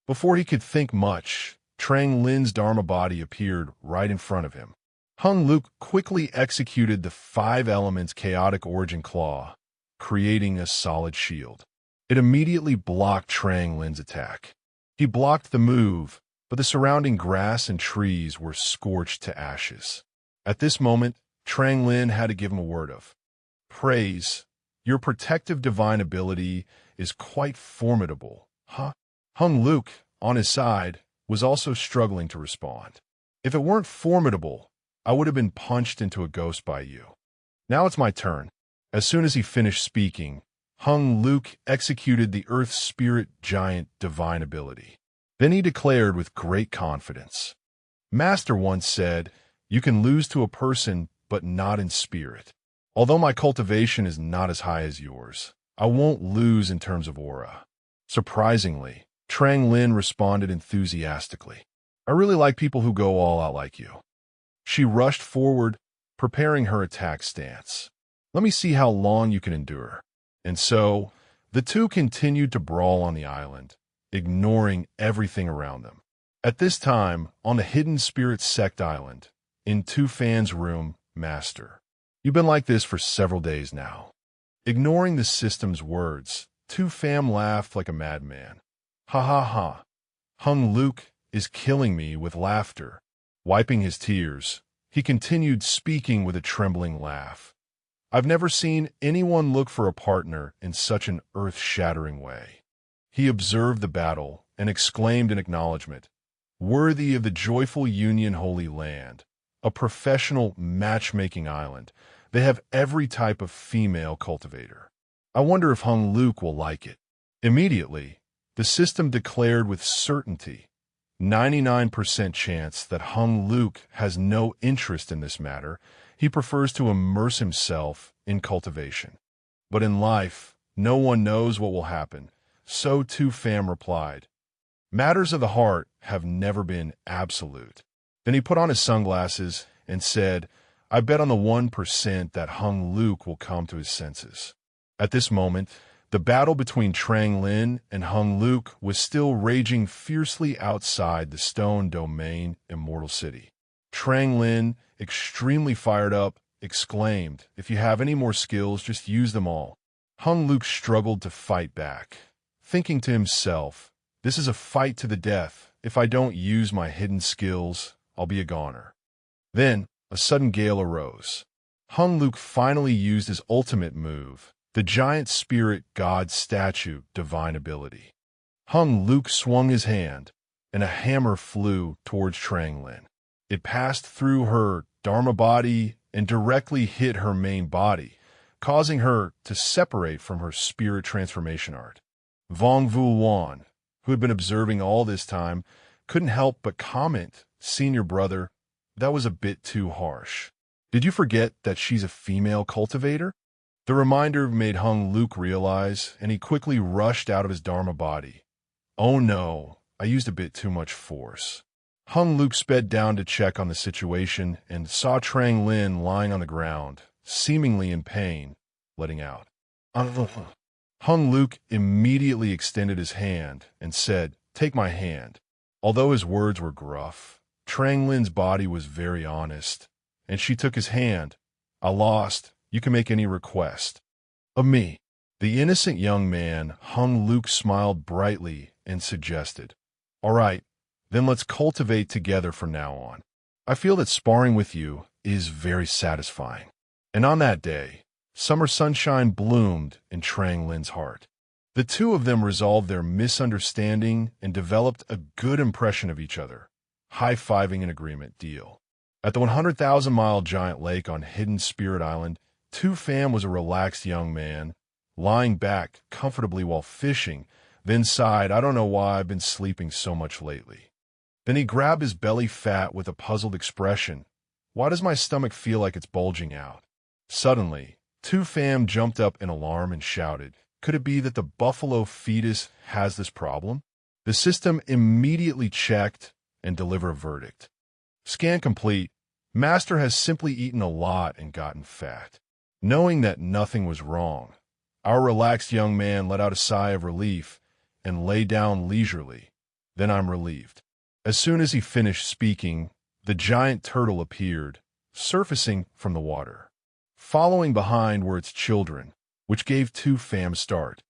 Before he could think much, Trang Lin's Dharma body appeared right in front of him. Hung Luke quickly executed the 5 elements chaotic origin claw, creating a solid shield. It immediately blocked Trang Lin's attack. He blocked the move, but the surrounding grass and trees were scorched to ashes. At this moment, Trang Lin had to give him a word of praise. Your protective divine ability is quite formidable, huh? Hung Luke, on his side, was also struggling to respond. If it weren't formidable, I would have been punched into a ghost by you. Now it's my turn. As soon as he finished speaking, Hung Luke executed the Earth Spirit Giant divine ability. Then he declared with great confidence, Master once said, you can lose to a person, but not in spirit. Although my cultivation is not as high as yours, I won't lose in terms of aura. Surprisingly, Trang Lin responded enthusiastically. I really like people who go all out like you. She rushed forward, preparing her attack stance. Let me see how long you can endure. And so, the two continued to brawl on the island, ignoring everything around them. At this time, on the Hidden Spirit Sect Island, in Tu Fan's room, Master. You've been like this for several days now. Ignoring the system's words, Tu Fan laughed like a madman. Ha ha ha. Hung Luke is killing me with laughter. Wiping his tears, he continued speaking with a trembling laugh. I've never seen anyone look for a partner in such an earth-shattering way. He observed the battle and exclaimed in acknowledgement, worthy of the joyful Union Holy Land, a professional matchmaking island. They have every type of female cultivator. I wonder if Hung Luke will like it. Immediately, the system declared with certainty, 99% chance that Hung Luke has no interest in this matter. He prefers to immerse himself in cultivation. But in life, no one knows what will happen. So Tu Fan replied, matters of the heart have never been absolute. Then he put on his sunglasses and said, I bet on the 1% that Hung Luke will come to his senses. At this moment, the battle between Trang Lin and Hung Luke was still raging fiercely outside the Stone Domain Immortal City. Trang Lin, extremely fired up, exclaimed, if you have any more skills, just use them all. Hung Luke struggled to fight back, thinking to himself, this is a fight to the death. If I don't use my hidden skills, I'll be a goner. Then, a sudden gale arose. Hung Luke finally used his ultimate move, the giant spirit god statue divine ability. Hung Luke swung his hand, and a hammer flew towards Trang Lin. It passed through her Dharma body and directly hit her main body, causing her to separate from her spirit transformation art. Vong Vu Wan, who had been observing all this time, couldn't help but comment, Senior brother, that was a bit too harsh. Did you forget that she's a female cultivator? The reminder made Hung Luke realize, and he quickly rushed out of his Dharma body. Oh no, I used a bit too much force. Hung Luke sped down to check on the situation and saw Trang Lin lying on the ground, seemingly in pain, letting out. Hung Luke immediately extended his hand and said, take my hand. Although his words were gruff, Trang Lin's body was very honest, and she took his hand. I lost. You can make any request. Of me. The innocent young man, Hung Luke, smiled brightly and suggested, all right, then let's cultivate together from now on. I feel that sparring with you is very satisfying. And on that day, summer sunshine bloomed in Trang Lin's heart. The two of them resolved their misunderstanding and developed a good impression of each other, high-fiving an agreement deal. At the 100,000-mile giant lake on Hidden Spirit Island, Tu Fan was a relaxed young man, lying back comfortably while fishing, then sighed, I don't know why I've been sleeping so much lately. Then he grabbed his belly fat with a puzzled expression. Why does my stomach feel like it's bulging out? Suddenly, Tu Fan jumped up in alarm and shouted, Could it be that the buffalo fetus has this problem? The system immediately checked and delivered a verdict. Scan complete. Master has simply eaten a lot and gotten fat. Knowing that nothing was wrong, our relaxed young man let out a sigh of relief and lay down leisurely. Then I'm relieved. As soon as he finished speaking, the giant turtle appeared, surfacing from the water. Following behind were its children, which gave Two Fam a start.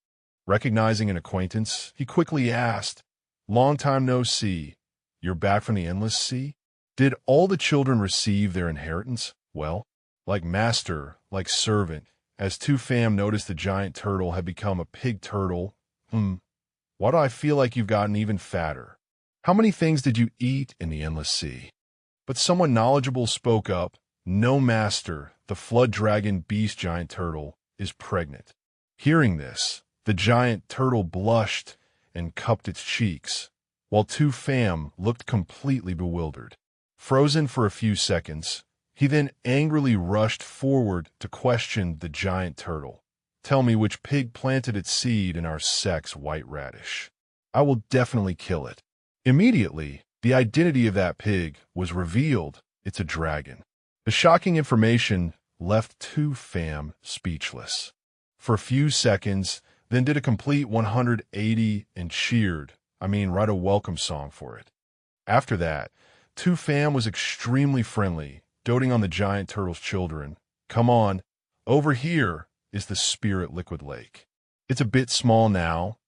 Recognizing an acquaintance, he quickly asked, "Long time no see. You're back from the endless sea?" Did all the children receive their inheritance? Well, like master, like servant, as Two Fam noticed the giant turtle had become a pig turtle. Why do I feel like you've gotten even fatter? How many things did you eat in the endless sea? But someone knowledgeable spoke up. No, master, the flood dragon beast giant turtle is pregnant. Hearing this, the giant turtle blushed and cupped its cheeks, while Two Fam looked completely bewildered. Frozen for a few seconds, he then angrily rushed forward to question the giant turtle. "Tell me which pig planted its seed in our sex white radish. I will definitely kill it." Immediately, the identity of that pig was revealed. It's a dragon. The shocking information left Two Fam speechless. For a few seconds, then did a complete 180 and cheered. Write a welcome song for it. After that, Two Fam was extremely friendly, doting on the giant turtle's children. "Come on, over here is the spirit liquid lake. It's a bit small now,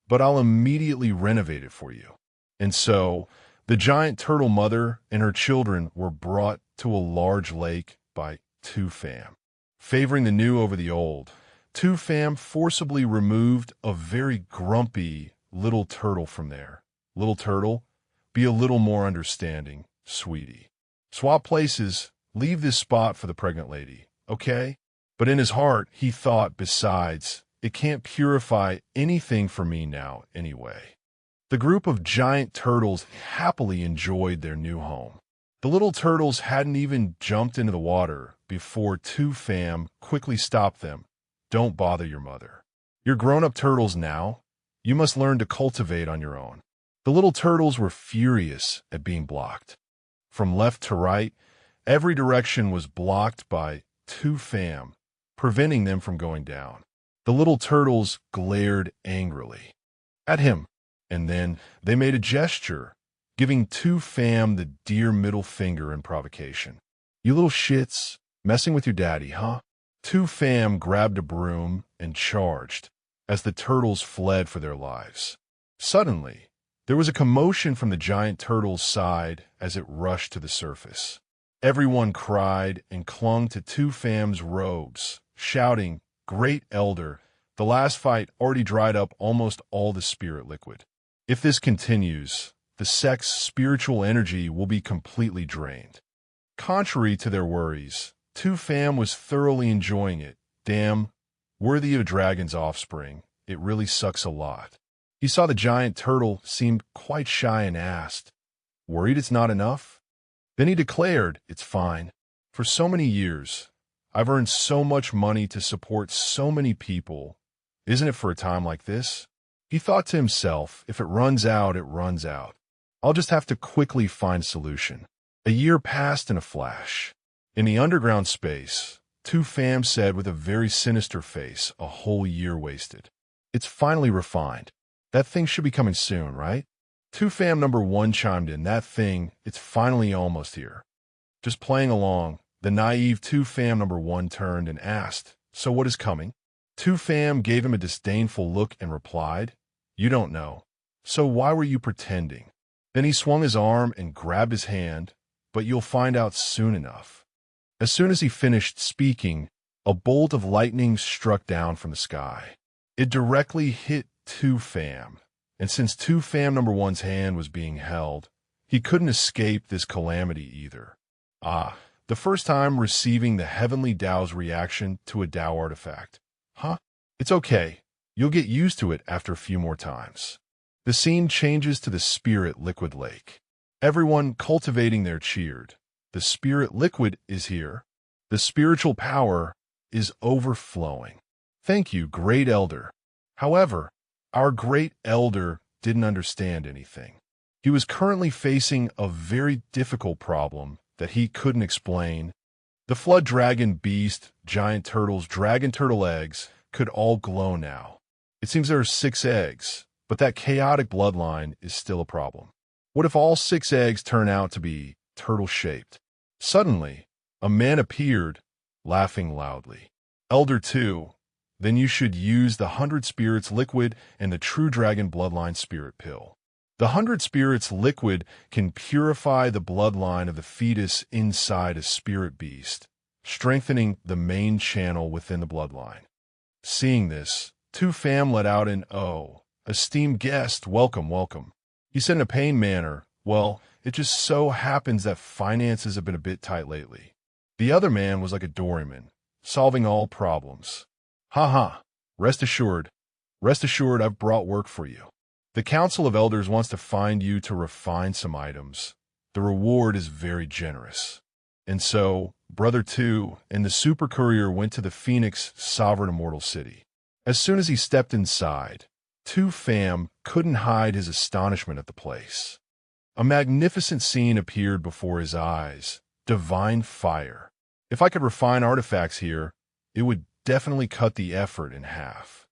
but I'll immediately renovate it for you." And so, the giant turtle mother and her children were brought to a large lake by Two Fam. Favoring the new over the old, Two Fam forcibly removed a very grumpy little turtle from there. "Little turtle, be a little more understanding, sweetie. Swap places, leave this spot for the pregnant lady, okay?" But in his heart, he thought, besides, it can't purify anything for me now anyway. The group of giant turtles happily enjoyed their new home. The little turtles hadn't even jumped into the water before Two Fam quickly stopped them. "Don't bother your mother. You're grown-up turtles now. You must learn to cultivate on your own." The little turtles were furious at being blocked. From left to right, every direction was blocked by Two Fam, preventing them from going down. The little turtles glared angrily at him, and then they made a gesture, giving Two Fam the dear middle finger in provocation. "You little shits, messing with your daddy, huh?" Two Fam grabbed a broom and charged as the turtles fled for their lives. Suddenly, there was a commotion from the giant turtle's side as it rushed to the surface. Everyone cried and clung to Two Fam's robes, shouting, "Great Elder, the last fight already dried up almost all the spirit liquid. If this continues, the sect's spiritual energy will be completely drained." Contrary to their worries, Two Fam was thoroughly enjoying it. Damn, worthy of a dragon's offspring, it really sucks a lot. He saw the giant turtle seemed quite shy and asked, "Worried it's not enough?" Then he declared, "It's fine. For so many years, I've earned so much money to support so many people. Isn't it for a time like this?" He thought to himself, if it runs out, it runs out. I'll just have to quickly find a solution. A year passed in a flash. In the underground space, Two Fam said with a very sinister face, "A whole year wasted. It's finally refined. That thing should be coming soon, right?" Two Fam number 1 chimed in, "That thing, it's finally almost here." Just playing along, the naive Two Fam number 1 turned and asked, "So what is coming?" Two Fam gave him a disdainful look and replied, "You don't know. So why were you pretending?" Then he swung his arm and grabbed his hand, "But you'll find out soon enough." As soon as he finished speaking, a bolt of lightning struck down from the sky. It directly hit Two Fam, and since Two Fam number 1's hand was being held, he couldn't escape this calamity either. The first time receiving the heavenly Tao's reaction to a Tao artifact. Huh? It's okay. You'll get used to it after a few more times. The scene changes to the spirit liquid lake. Everyone cultivating their cheered. The spirit liquid is here. The spiritual power is overflowing. Thank you, great elder. However, our great elder didn't understand anything. He was currently facing a very difficult problem that he couldn't explain. The flood dragon beast, giant turtles, dragon turtle eggs could all glow now. It seems there are 6 eggs, but that chaotic bloodline is still a problem. What if all 6 eggs turn out to be turtle-shaped? Suddenly, a man appeared, laughing loudly. Elder 2, then you should use the 100 Spirits liquid and the True Dragon Bloodline Spirit Pill. The 100 Spirits liquid can purify the bloodline of the fetus inside a spirit beast, strengthening the main channel within the bloodline. Seeing this, 2Fam let out an "Oh, esteemed guest, welcome, welcome." He said in a pained manner, "Well, it just so happens that finances have been a bit tight lately." The other man was like a doorman, solving all problems. "Ha ha, rest assured, I've brought work for you. The Council of Elders wants to find you to refine some items. The reward is very generous." And so, Brother 2 and the Super Courier went to the Phoenix Sovereign Immortal City. As soon as he stepped inside, 2Fam couldn't hide his astonishment at the place. A magnificent scene appeared before his eyes. Divine fire. If I could refine artifacts here, it would definitely cut the effort in half.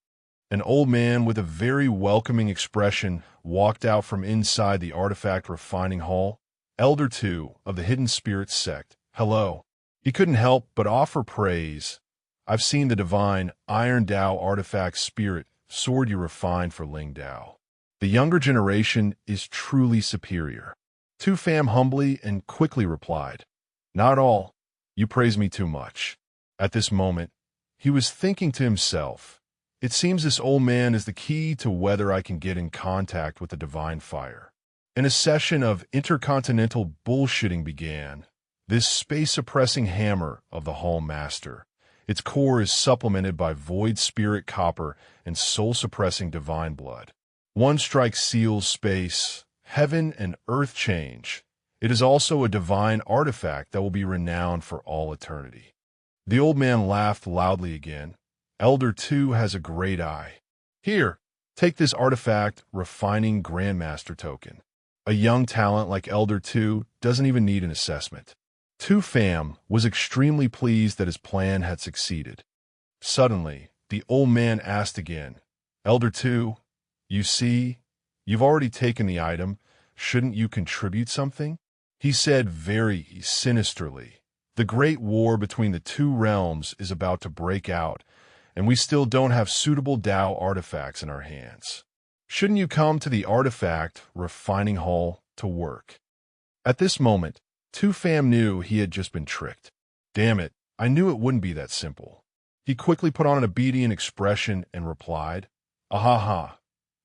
An old man with a very welcoming expression walked out from inside the artifact refining hall. Elder 2 of the Hidden Spirits sect. "Hello." He couldn't help but offer praise. "I've seen the divine Iron Dao artifact spirit sword you refined for Ling Dao. The younger generation is truly superior." 2Fam humbly and quickly replied, "Not all. You praise me too much." At this moment, he was thinking to himself, "It seems this old man is the key to whether I can get in contact with the divine fire." And a session of intercontinental bullshitting began. This space-suppressing hammer of the Hall Master. Its core is supplemented by void spirit copper and soul-suppressing divine blood. One strike seals space, heaven and earth change. It is also a divine artifact that will be renowned for all eternity. The old man laughed loudly again. Elder 2 has a great eye. "Here, take this artifact refining Grandmaster token." A young talent like Elder 2 doesn't even need an assessment. 2Fam was extremely pleased that his plan had succeeded. Suddenly, the old man asked again, "Elder 2, you see, you've already taken the item. Shouldn't you contribute something?" He said very sinisterly, "The great war between the 2 realms is about to break out, and we still don't have suitable Dao artifacts in our hands. Shouldn't you come to the artifact refining hall to work?" At this moment, 2Fam knew he had just been tricked. "Damn it, I knew it wouldn't be that simple." He quickly put on an obedient expression and replied, "Ahaha.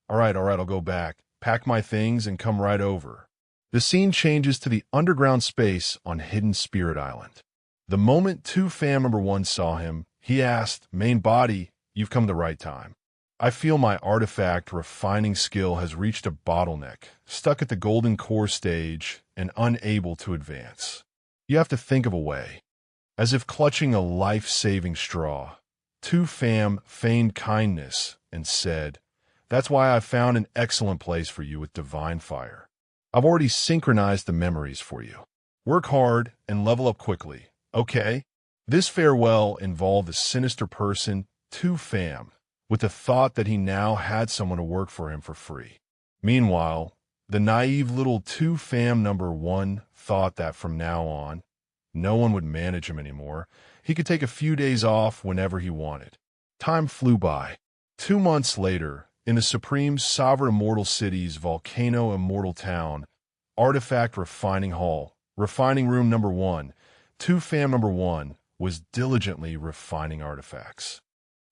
All right, I'll go back, pack my things, and come right over." The scene changes to the underground space on Hidden Spirit Island. The moment 2Fam number 1 saw him, he asked, "Main body, you've come the right time. I feel my artifact refining skill has reached a bottleneck, stuck at the golden core stage and unable to advance. You have to think of a way." As if clutching a life-saving straw, 2Fam feigned kindness and said, "That's why I found an excellent place for you with divine fire. I've already synchronized the memories for you. Work hard and level up quickly, okay?" This farewell involved the sinister person, 2Fam, with the thought that he now had someone to work for him for free. Meanwhile, the naive little 2Fam number 1 thought that from now on, no one would manage him anymore. He could take a few days off whenever he wanted. Time flew by. 2 months later, in the Supreme Sovereign Immortal City's Volcano Immortal Town, Artifact Refining Hall, Refining Room number 1, 2Fam number 1 was diligently refining artifacts.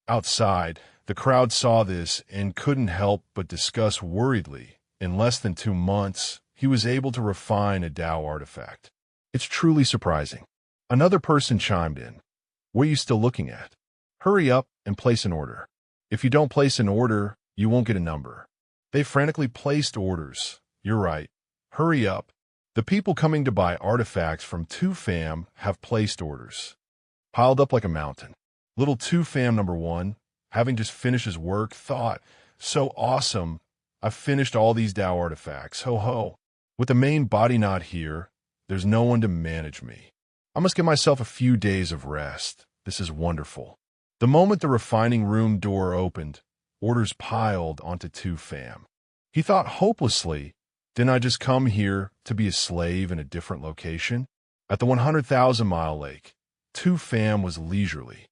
Outside, the crowd saw this and couldn't help but discuss worriedly. In less than 2 months, he was able to refine a Dao artifact. It's truly surprising. Another person chimed in. "What are you still looking at? Hurry up and place an order. If you don't place an order, you won't get a number." They frantically placed orders. "You're right. Hurry up." The people coming to buy artifacts from 2Fam have placed orders. Piled up like a mountain. Little 2Fam number 1, having just finished his work, thought, so awesome, I've finished all these Tao artifacts, ho ho. With the main body not here, there's no one to manage me. I must give myself a few days of rest. This is wonderful. The moment the refining room door opened, orders piled onto 2Fam. He thought hopelessly, didn't I just come here to be a slave in a different location? At the 100,000-mile lake, 2Fam was leisurely,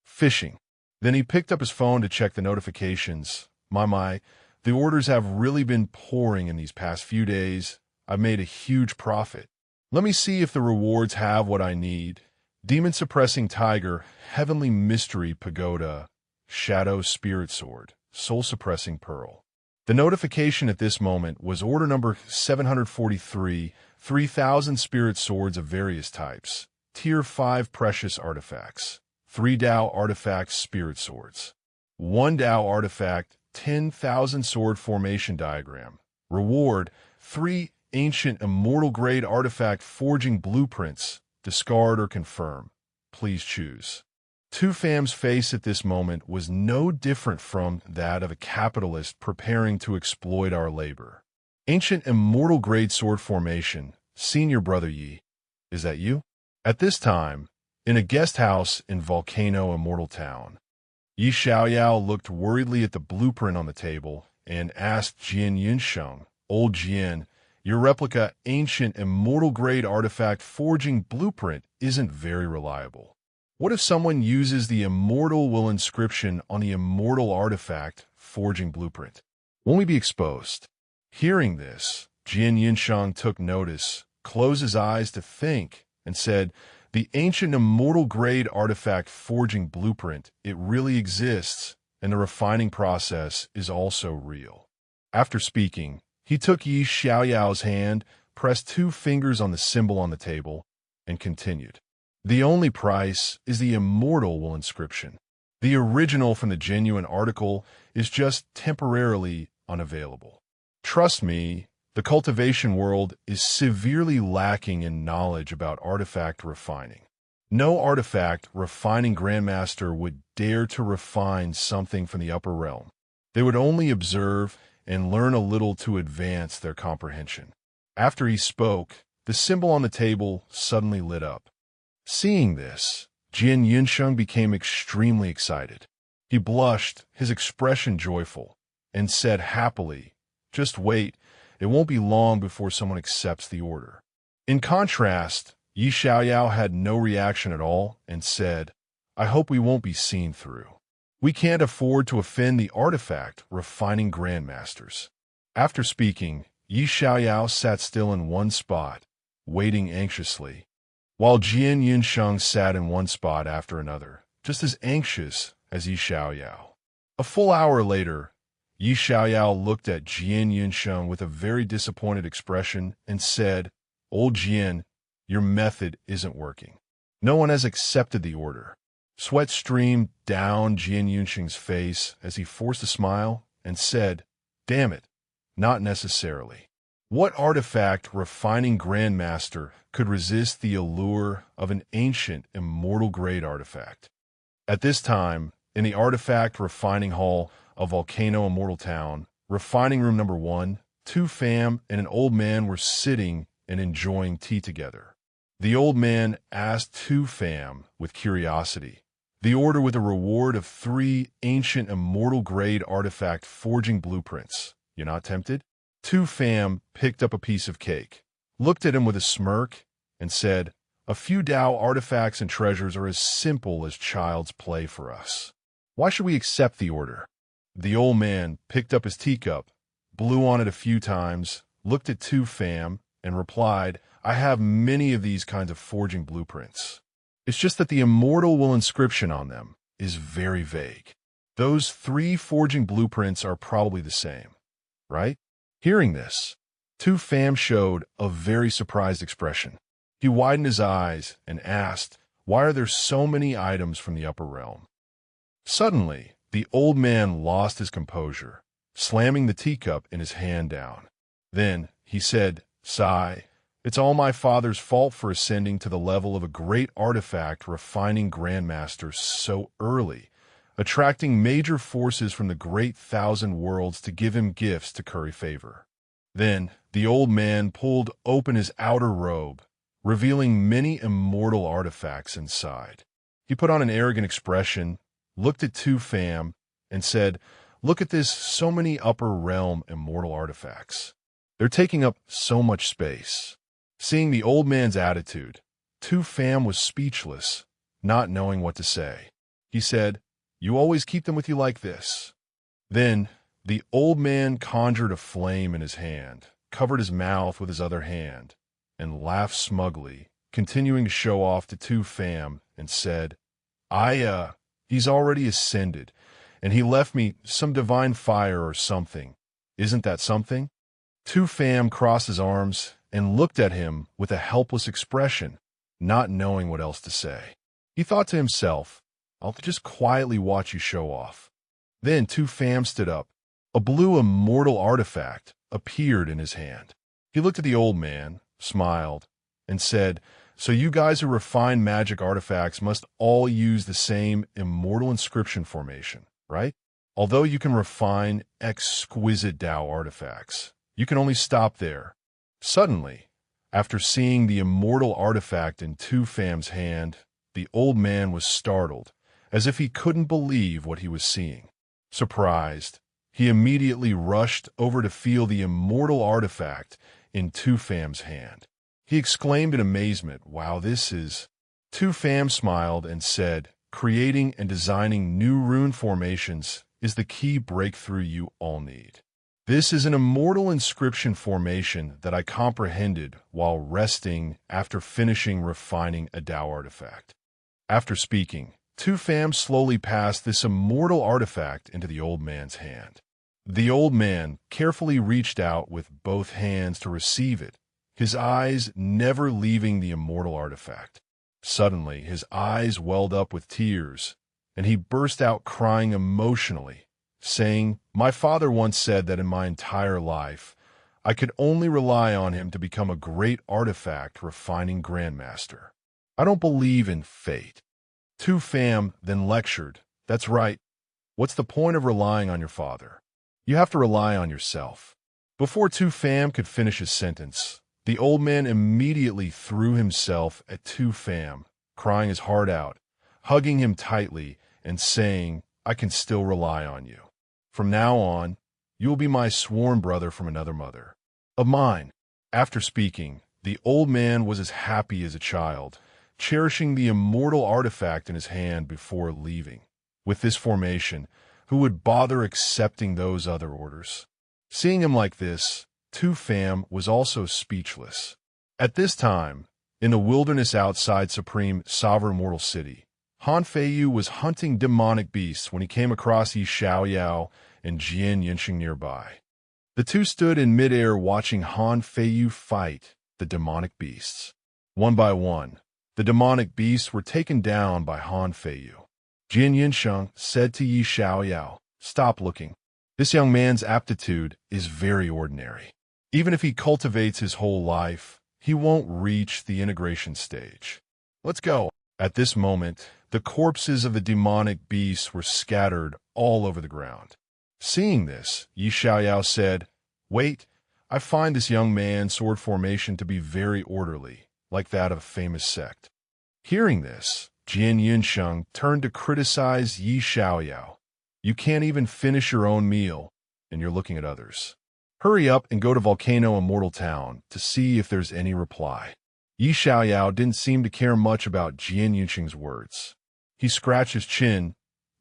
fishing. Then he picked up his phone to check the notifications. My, the orders have really been pouring in these past few days. I've made a huge profit. Let me see if the rewards have what I need. Demon-suppressing tiger, heavenly mystery pagoda, shadow spirit sword, soul-suppressing pearl. The notification at this moment was order number 743, 3,000 spirit swords of various types, tier 5 precious artifacts, 3 Tao artifact spirit swords, 1 Tao artifact, 10,000 sword formation diagram. Reward, 3 ancient immortal grade artifact forging blueprints. Discard or confirm. Please choose. 2Fam's face at this moment was no different from that of a capitalist preparing to exploit our labor. Ancient immortal grade sword formation, senior brother Yi. Is that you? At this time, in a guest house in Volcano Immortal Town, Yi Xiaoyao looked worriedly at the blueprint on the table and asked Jian Yunsheng, Old Jian, your replica ancient immortal grade artifact forging blueprint isn't very reliable. What if someone uses the immortal will inscription on the immortal artifact forging blueprint? Won't we be exposed? Hearing this, Jian Yunsheng took notice, closed his eyes to think, and said, the ancient immortal grade artifact forging blueprint, it really exists, and the refining process is also real. After speaking, he took Yi Xiaoyao's hand, pressed 2 fingers on the symbol on the table, and continued. The only price is the immortal will inscription. The original from the genuine article is just temporarily unavailable. Trust me, the cultivation world is severely lacking in knowledge about artifact refining. No artifact refining grandmaster would dare to refine something from the upper realm. They would only observe and learn a little to advance their comprehension. After he spoke, the symbol on the table suddenly lit up. Seeing this, Jian Yunsheng became extremely excited. He blushed, his expression joyful, and said happily, just wait, it won't be long before someone accepts the order. In contrast, Yi Xiaoyao had no reaction at all and said, I hope we won't be seen through. We can't afford to offend the artifact refining grandmasters. After speaking, Yi Xiaoyao sat still in one spot, waiting anxiously, while Jian Yunsheng sat in one spot after another, just as anxious as Yi Xiaoyao. A full hour later, Yi Xiaoyao looked at Jian Yunsheng with a very disappointed expression and said, Old Jian, your method isn't working. No one has accepted the order. Sweat streamed down Jian Yunsheng's face as he forced a smile and said, damn it, not necessarily. What artifact refining grandmaster could resist the allure of an ancient immortal grade artifact? At this time, in the artifact refining hall of Volcano Immortal Town, refining room number 1, 2Fam and an old man were sitting and enjoying tea together. The old man asked 2Fam with curiosity, the order with a reward of 3 ancient immortal grade artifact forging blueprints. You're not tempted? 2Fam picked up a piece of cake, looked at him with a smirk, and said, a few Tao artifacts and treasures are as simple as child's play for us. Why should we accept the order? The old man picked up his teacup, blew on it a few times, looked at 2Fam, and replied, I have many of these kinds of forging blueprints. It's just that the immortal will inscription on them is very vague. Those 3 forging blueprints are probably the same, right? Hearing this, 2Fam showed a very surprised expression. He widened his eyes and asked, why are there so many items from the upper realm? Suddenly, the old man lost his composure, slamming the teacup in his hand down. Then he said, sigh, it's all my father's fault for ascending to the level of a great artifact refining grandmaster so early. attracting major forces from the great thousand worlds to give him gifts to curry favor. Then the old man pulled open his outer robe, revealing many immortal artifacts inside. He put on an arrogant expression, looked at Tu Pham, and said, "Look at this, so many upper realm immortal artifacts. They're taking up so much space." Seeing the old man's attitude, Tu Pham was speechless, not knowing what to say. He said, "You always keep them with you like this." Then the old man conjured a flame in his hand, covered his mouth with his other hand, and laughed smugly, continuing to show off to Tu Pham, and said, He's already ascended, and he left me some divine fire or something. Isn't that something?" Tu Pham crossed his arms and looked at him with a helpless expression, not knowing what else to say. He thought to himself, "I'll just quietly watch you show off." Then Tu Pham stood up. A blue immortal artifact appeared in his hand. He looked at the old man, smiled, and said, "So you guys who refine magic artifacts must all use the same immortal inscription formation, right? Although you can refine exquisite Tao artifacts, you can only stop there." Suddenly, after seeing the immortal artifact in Tu Pham's hand, the old man was startled, as if he couldn't believe what he was seeing. Surprised, he immediately rushed over to feel the immortal artifact in Tu Pham's hand. He exclaimed in amazement, "Wow, this is—" Tu Pham smiled and said, "Creating and designing new rune formations is the key breakthrough you all need. This is an immortal inscription formation that I comprehended while resting after finishing refining a Tao artifact." After speaking, Tu Pham slowly passed this immortal artifact into the old man's hand. The old man carefully reached out with both hands to receive it, his eyes never leaving the immortal artifact. Suddenly, his eyes welled up with tears, and he burst out crying emotionally, saying, "My father once said that in my entire life, I could only rely on him to become a great artifact refining grandmaster. I don't believe in fate." Tu Pham then lectured, "That's right. What's the point of relying on your father? You have to rely on yourself." Before Tu Pham could finish his sentence, the old man immediately threw himself at Tu Pham, crying his heart out, hugging him tightly, and saying, "I can still rely on you. From now on, you will be my sworn brother from another mother of mine." After speaking, the old man was as happy as a child, cherishing the immortal artifact in his hand before leaving. With this formation, who would bother accepting those other orders? Seeing him like this, Tu Pham was also speechless. At this time, in the wilderness outside Supreme Sovereign Mortal City, Han Feiyu was hunting demonic beasts when he came across Yi Xiaoyao and Jian Yinsheng nearby. The two stood in midair watching Han Feiyu fight the demonic beasts. One by one, the demonic beasts were taken down by Han Feiyu. Jian Yinsheng said to Yi Xiaoyao, "Stop looking. This young man's aptitude is very ordinary. Even if he cultivates his whole life, he won't reach the integration stage. Let's go." At this moment, the corpses of the demonic beasts were scattered all over the ground. Seeing this, Yi Xiaoyao said, "Wait, I find this young man's sword formation to be very orderly, like that of a famous sect." Hearing this, Jian Yinsheng turned to criticize Yi Xiaoyao. "You can't even finish your own meal, and you're looking at others. Hurry up and go to Volcano Immortal Town to see if there's any reply." Yi Xiaoyao didn't seem to care much about Jian Yinsheng's words. He scratched his chin,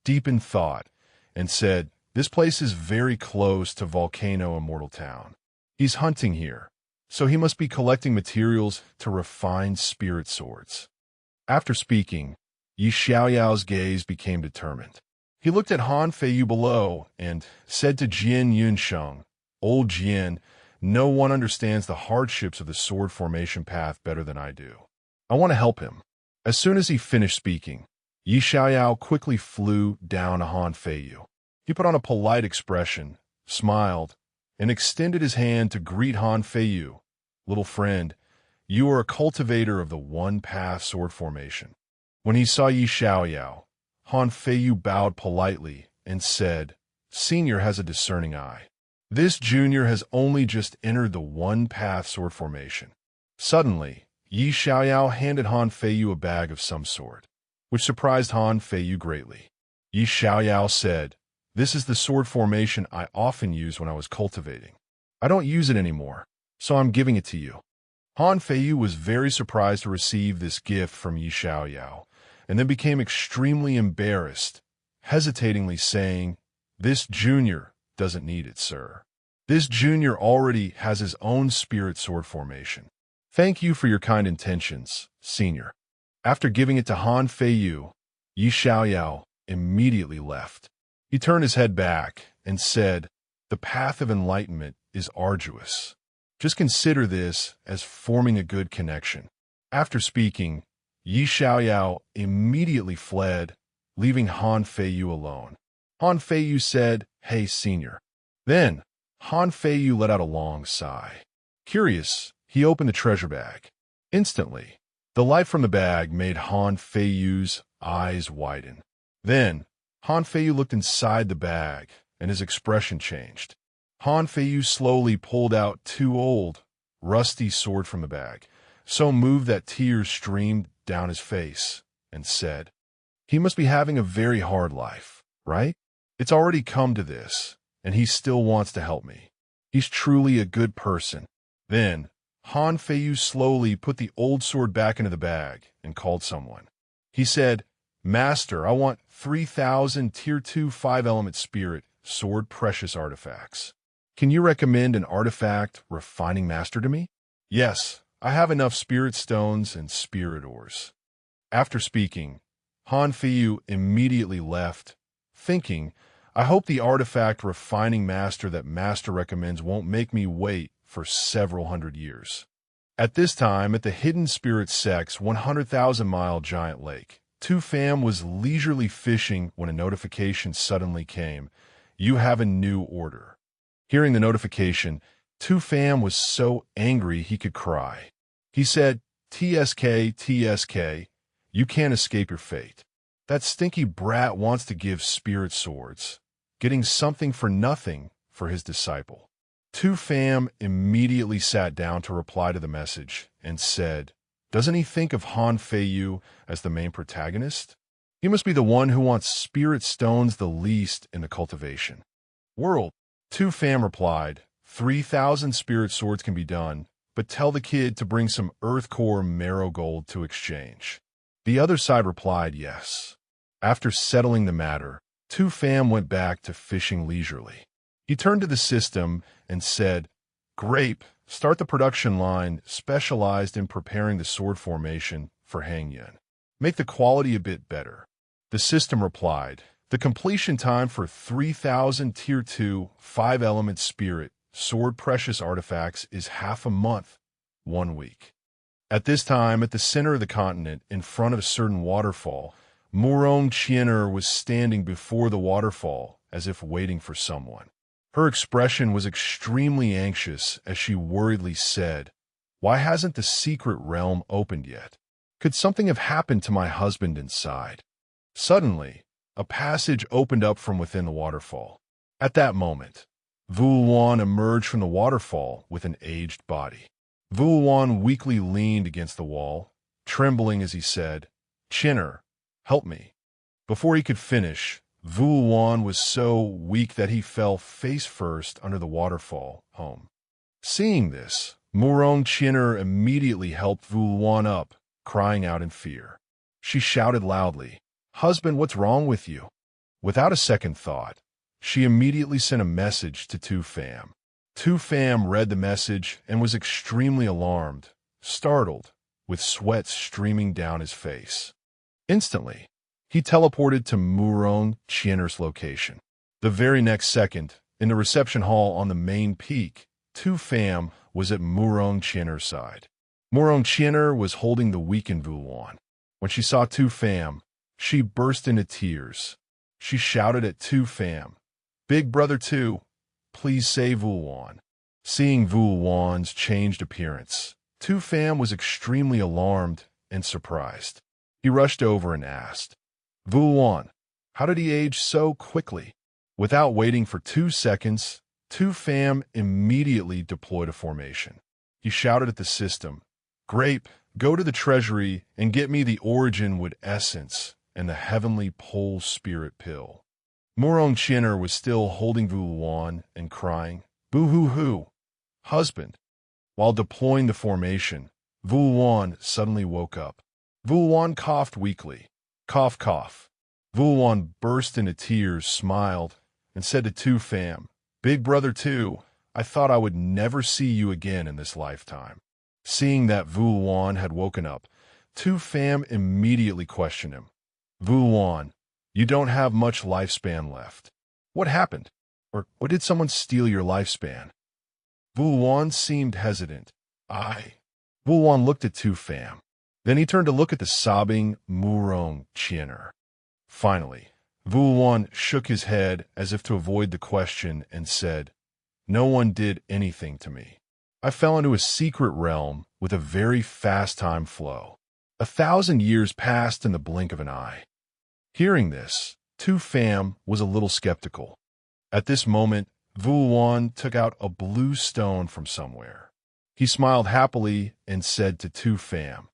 deep in thought, and said, "This place is very close to Volcano Immortal Town. He's hunting here, so he must be collecting materials to refine spirit swords." After speaking, Yi Xiaoyao's gaze became determined. He looked at Han Feiyu below and said to Jian Yunsheng, "Old Jian, no one understands the hardships of the sword formation path better than I do. I want to help him." As soon as he finished speaking, Yi Xiaoyao quickly flew down to Han Feiyu. He put on a polite expression, smiled, and extended his hand to greet Han Feiyu. "Little friend, you are a cultivator of the one-path sword formation." When he saw Yi Xiaoyao, Han Feiyu bowed politely and said, "Senior has a discerning eye. This junior has only just entered the one-path sword formation." Suddenly, Yi Xiaoyao handed Han Feiyu a bag of some sort, which surprised Han Feiyu greatly. Yi Xiaoyao said, "This is the sword formation I often used when I was cultivating. I don't use it anymore, so I'm giving it to you." Han Feiyu was very surprised to receive this gift from Yi Xiaoyao, and then became extremely embarrassed, hesitatingly saying, "This junior doesn't need it, sir. This junior already has his own spirit sword formation. Thank you for your kind intentions, senior." After giving it to Han Feiyu, Yi Xiaoyao immediately left. He turned his head back and said, "The path of enlightenment is arduous. Just consider this as forming a good connection." After speaking, Yi Xiaoyao immediately fled, leaving Han Feiyu alone. Han Feiyu said, "Hey, senior." Then, Han Feiyu let out a long sigh. Curious, he opened the treasure bag. Instantly, the light from the bag made Han Feiyu's eyes widen. Then, Han Feiyu looked inside the bag, and his expression changed. Han Feiyu slowly pulled out two old, rusty swords from the bag, so moved that tears streamed down his face, and said, "He must be having a very hard life, right? It's already come to this, and he still wants to help me. He's truly a good person." Then, Han Feiyu slowly put the old sword back into the bag and called someone. He said, "Master, I want 3,000 Tier 2 5-element spirit sword precious artifacts. Can you recommend an artifact refining master to me?" "Yes, I have enough spirit stones and spirit ores." After speaking, Han Feiyu immediately left, thinking, "I hope the artifact refining master that master recommends won't make me wait for several hundred years." At this time, at the Hidden Spirit Sect's 100,000-mile giant lake, Tu Fam was leisurely fishing when a notification suddenly came. "You have a new order." Hearing the notification, Tu Fam was so angry he could cry. He said, "TSK, TSK, you can't escape your fate. That stinky brat wants to give spirit swords, getting something for nothing for his disciple." Tu Fam immediately sat down to reply to the message and said, "Doesn't he think of Han Feiyu as the main protagonist? He must be the one who wants spirit stones the least in the cultivation world." Tu Fam replied, 3,000 spirit swords can be done, but tell the kid to bring some earth core marrow gold to exchange." The other side replied yes. After settling the matter, Tu Fam went back to fishing leisurely. He turned to the system and said, "Grape, start the production line specialized in preparing the sword formation for Hangyan. Make the quality a bit better." The system replied, "The completion time for 3,000 Tier 2 5-element spirit sword precious artifacts is half a month, 1 week." At this time, at the center of the continent, in front of a certain waterfall, Murong Chiener was standing before the waterfall as if waiting for someone. Her expression was extremely anxious as she worriedly said, "Why hasn't the secret realm opened yet? Could something have happened to my husband inside?" Suddenly, a passage opened up from within the waterfall. At that moment, Vuwan emerged from the waterfall with an aged body. Vuwan weakly leaned against the wall, trembling as he said, "Chinner, help me." Before he could finish, Vuwan was so weak that he fell face first under the waterfall home. Seeing this, Murong Chinner immediately helped Vuwan up, crying out in fear. She shouted loudly, "Husband, what's wrong with you?" Without a second thought, she immediately sent a message to Tu Fam. Tu Fam read the message and was extremely alarmed, startled, with sweat streaming down his face. Instantly, he teleported to Murong Chinner's location. The very next second, in the reception hall on the main peak, Tu Fam was at Murong Chinner's side. Murong Chinner was holding the weakened Vuwan. When she saw Tu Fam, she burst into tears. She shouted at Tu Fam, "Big brother Tu, please save Vuwan." Seeing Vuwan's changed appearance, Tu Fam was extremely alarmed and surprised. He rushed over and asked, "Vuwan, How did he age so quickly? Without waiting for 2 seconds, Tu Fam immediately deployed a formation. He shouted at the system, "Grape, go to the treasury and get me the origin wood essence and the heavenly pole spirit pill." Murong Chinner was still holding Vuwan and crying, "Boo-hoo-hoo, husband." While deploying the formation, Vuwan suddenly woke up. Vuwan coughed weakly. Cough, cough. Vuwan burst into tears, smiled, and said to Tu Fam, "Big brother Tu, I thought I would never see you again in this lifetime." Seeing that Vuwan had woken up, Tu Fam immediately questioned him. "Vuwan, you don't have much lifespan left. What happened? Or did someone steal your lifespan?" Vuwan seemed hesitant. Vuwan looked at Tu Fam. Then he turned to look at the sobbing Murong Chinner. Finally, Vuwan shook his head as if to avoid the question and said, "No one did anything to me. I fell into a secret realm with a very fast time flow. 1,000 years passed in the blink of an eye." Hearing this, Tu Fam was a little skeptical. At this moment, Vuwan took out a blue stone from somewhere. He smiled happily and said to Tu Fam,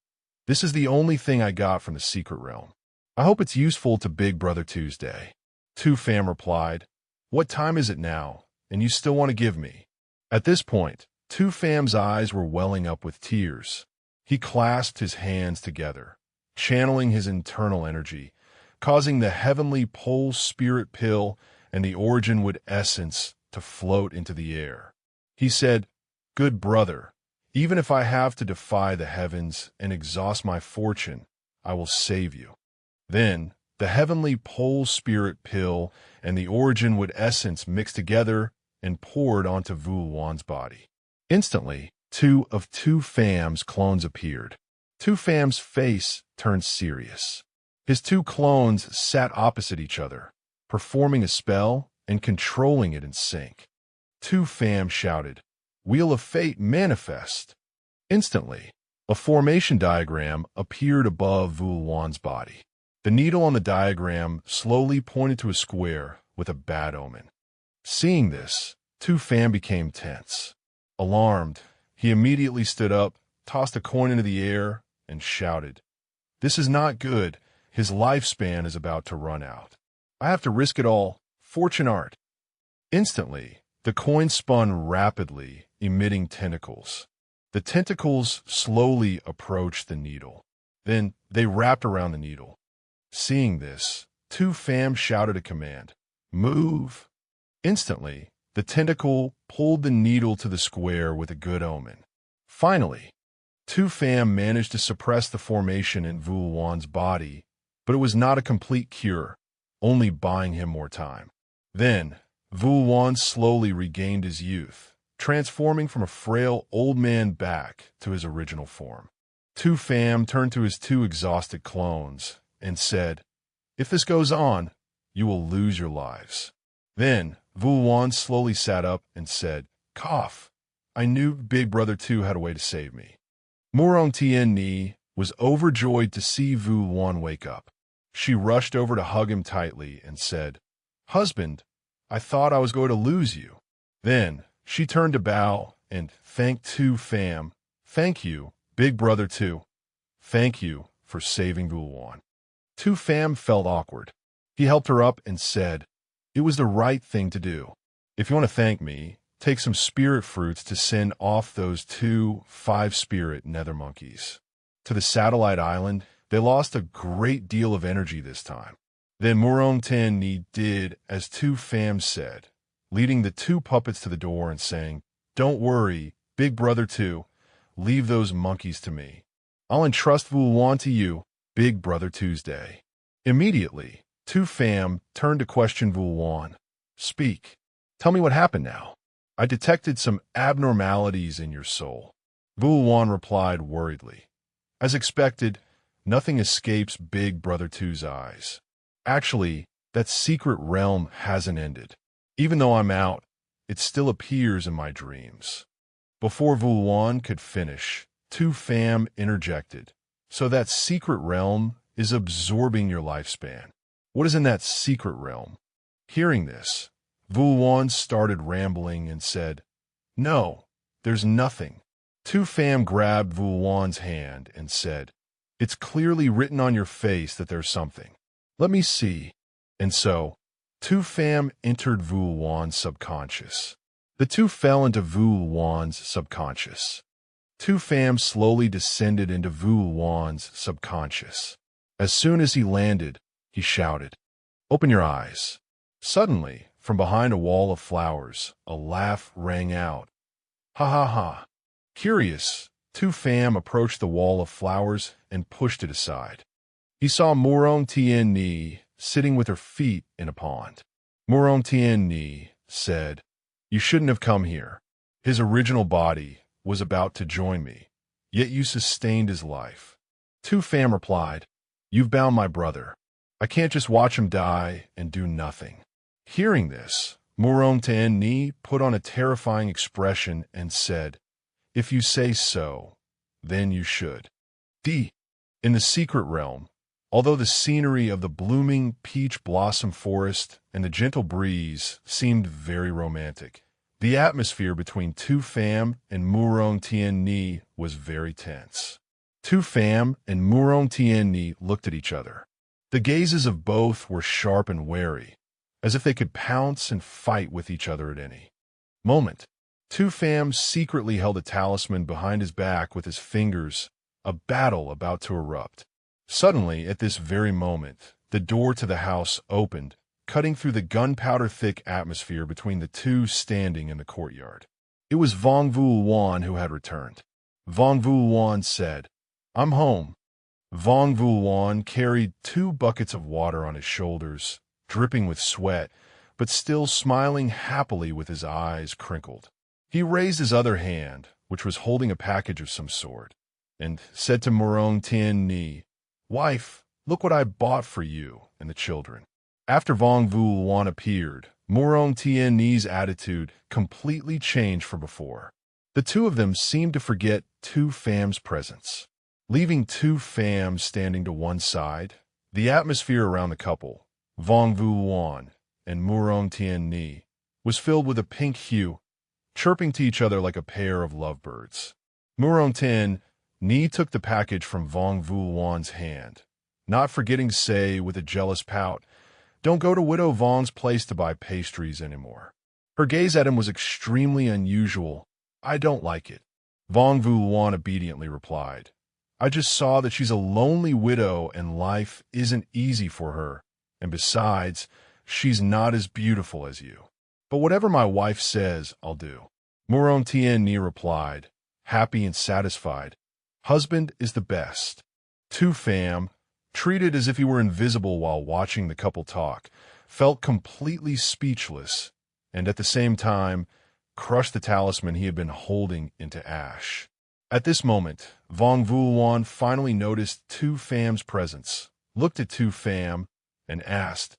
"This is the only thing I got from the secret realm. I hope it's useful to Big Brother Tuesday." Tu Fam replied, "What time is it now, and you still want to give me?" At this point, Tu Fam's eyes were welling up with tears. He clasped his hands together, channeling his internal energy, causing the heavenly pole spirit pill and the origin wood essence to float into the air. He said, "Good brother, even if I have to defy the heavens and exhaust my fortune, I will save you." Then, the heavenly pole spirit pill and the origin wood essence mixed together and poured onto Vuwan's body. Instantly, two of Tu Fam's clones appeared. Tu Fam's face turned serious. His two clones sat opposite each other, performing a spell and controlling it in sync. Tu Fam shouted, "Wheel of Fate, manifest!" Instantly, a formation diagram appeared above Vuwan's body. The needle on the diagram slowly pointed to a square with a bad omen. Seeing this, Tu Fam became tense. Alarmed, he immediately stood up, tossed a coin into the air, and shouted, "This is not good. His lifespan is about to run out. I have to risk it all. Fortune art." Instantly, the coin spun rapidly, emitting tentacles. The tentacles slowly approached the needle. Then they wrapped around the needle. Seeing this, Tu Fam shouted a command, "Move." Instantly, the tentacle pulled the needle to the square with a good omen. Finally, Tu Fam managed to suppress the formation in Vuwan's body, but it was not a complete cure, only buying him more time. Then, Vuwan slowly regained his youth, transforming from a frail old man back to his original form. Tu Fam turned to his two exhausted clones and said, "If this goes on, you will lose your lives." Then, Vuwan slowly sat up and said, "Cough. I knew Big Brother 2 had a way to save me." Murong Tien Ni was overjoyed to see Vuwan wake up. She rushed over to hug him tightly and said, "Husband, I thought I was going to lose you." Then, she turned to bow and thanked Tu Fam. "Thank you, Big Brother 2. Thank you for saving Vuwan." Tu Fam felt awkward. He helped her up and said, "It was the right thing to do. If you want to thank me, take some spirit fruits to send off those 2 5-spirit nether monkeys to the satellite island. They lost a great deal of energy this time." Then Murong Tien Ni did as Tu Fam said, leading the 2 puppets to the door and saying, "Don't worry, Big Brother 2. Leave those monkeys to me. I'll entrust Vuwan to you, Big Brother Tuesday." Immediately, Tu Fam turned to question Vuwan. "Speak. Tell me what happened now. I detected some abnormalities in your soul." Vuwan replied worriedly, "As expected, nothing escapes Big Brother 2's eyes. Actually, that secret realm hasn't ended. Even though I'm out, it still appears in my dreams." Before Vuwan could finish, Tu Fam interjected, "So that secret realm is absorbing your lifespan. What is in that secret realm? Hearing this, Vulwan started rambling and said, No, there's nothing. Tu Pham grabbed Vulwan's hand and said, It's clearly written on your face that there's something. Let me see. And so, Tu Pham entered Vulwan's subconscious. The two fell into Vulwan's subconscious. Tu Pham slowly descended into Vulwan's subconscious. As soon as he landed, he shouted, Open your eyes. Suddenly, from behind a wall of flowers, a laugh rang out. Ha ha ha. Curious, Tu Pham approached the wall of flowers and pushed it aside. He saw Murong Tien Ni sitting with her feet in a pond. Murong Tien Ni said, You shouldn't have come here. His original body was about to join me, yet you sustained his life. Tu Pham replied, You've bound my brother. I can't just watch him die and do nothing. Hearing this, Murong Tien Ni put on a terrifying expression and said, If you say so, then you should. In the secret realm, although the scenery of the blooming peach blossom forest and the gentle breeze seemed very romantic, the atmosphere between Tu Pham and Murong Tien Ni was very tense. Tu Pham and Murong Tien Ni looked at each other. The gazes of both were sharp and wary, as if they could pounce and fight with each other at any moment. Tu Pham secretly held a talisman behind his back with his fingers, a battle about to erupt. Suddenly, at this very moment, the door to the house opened, cutting through the gunpowder-thick atmosphere between the two standing in the courtyard. It was Vong Vulwan who had returned. Vong Vulwan said, I'm home. Vong Vulwan carried 2 buckets of water on his shoulders, dripping with sweat, but still smiling happily with his eyes crinkled. He raised his other hand, which was holding a package of some sort, and said to Murong Tien Ni, Wife, look what I bought for you and the children. After Vong Vulwan appeared, Murong Tien Ni's attitude completely changed from before. The two of them seemed to forget Tu Pham's presence. Leaving Tu Pham standing to one side, the atmosphere around the couple, Vong Vulwan and Murong Tien Ni, was filled with a pink hue, chirping to each other like a pair of lovebirds. Murong Tien Ni took the package from Vong Vulwan's hand, not forgetting to say with a jealous pout, Don't go to Widow Vong's place to buy pastries anymore. Her gaze at him was extremely unusual. I don't like it. Vong Vulwan obediently replied, I just saw that she's a lonely widow and life isn't easy for her, and besides, she's not as beautiful as you. But whatever my wife says, I'll do. Murong Tien Ni replied, happy and satisfied, Husband is the best. Tu Pham, treated as if he were invisible while watching the couple talk, felt completely speechless, and at the same time, crushed the talisman he had been holding into ash. At this moment, Vong Vulwan finally noticed Tu Pham's presence, looked at Tu Pham, and asked,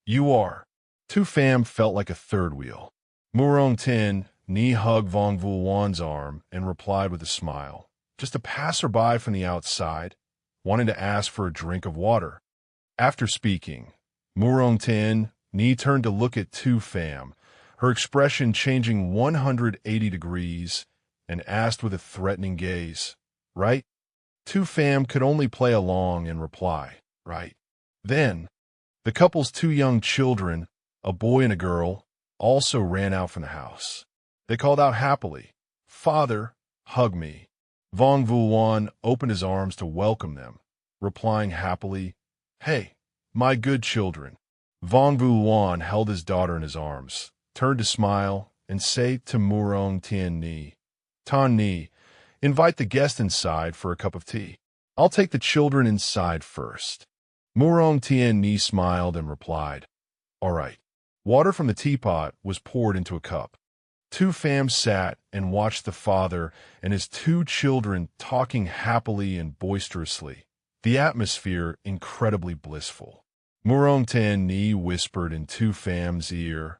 You are? Tu Pham felt like a third wheel. Murong Tien Ni hugged Vong Vulwan's arm and replied with a smile, Just a passerby from the outside, wanting to ask for a drink of water. After speaking, Murong Tien Ni turned to look at Tu Pham, her expression changing 180 degrees, and asked with a threatening gaze, Right? Tu Pham could only play along and reply, Right. Then, the couple's 2 young children, a boy and a girl, also ran out from the house. They called out happily, Father, hug me. Vong Vulwan opened his arms to welcome them, replying happily, Hey, my good children. Vong Vulwan held his daughter in his arms, turned to smile, and say to Murong Tien Ni, Tan Ni, invite the guest inside for a cup of tea. I'll take the children inside first. Murong Tien Ni smiled and replied, All right. Water from the teapot was poured into a cup. Tu Pham sat and watched the father and his 2 children talking happily and boisterously, the atmosphere incredibly blissful. Murong Tien Ni whispered in Tu Pham's ear,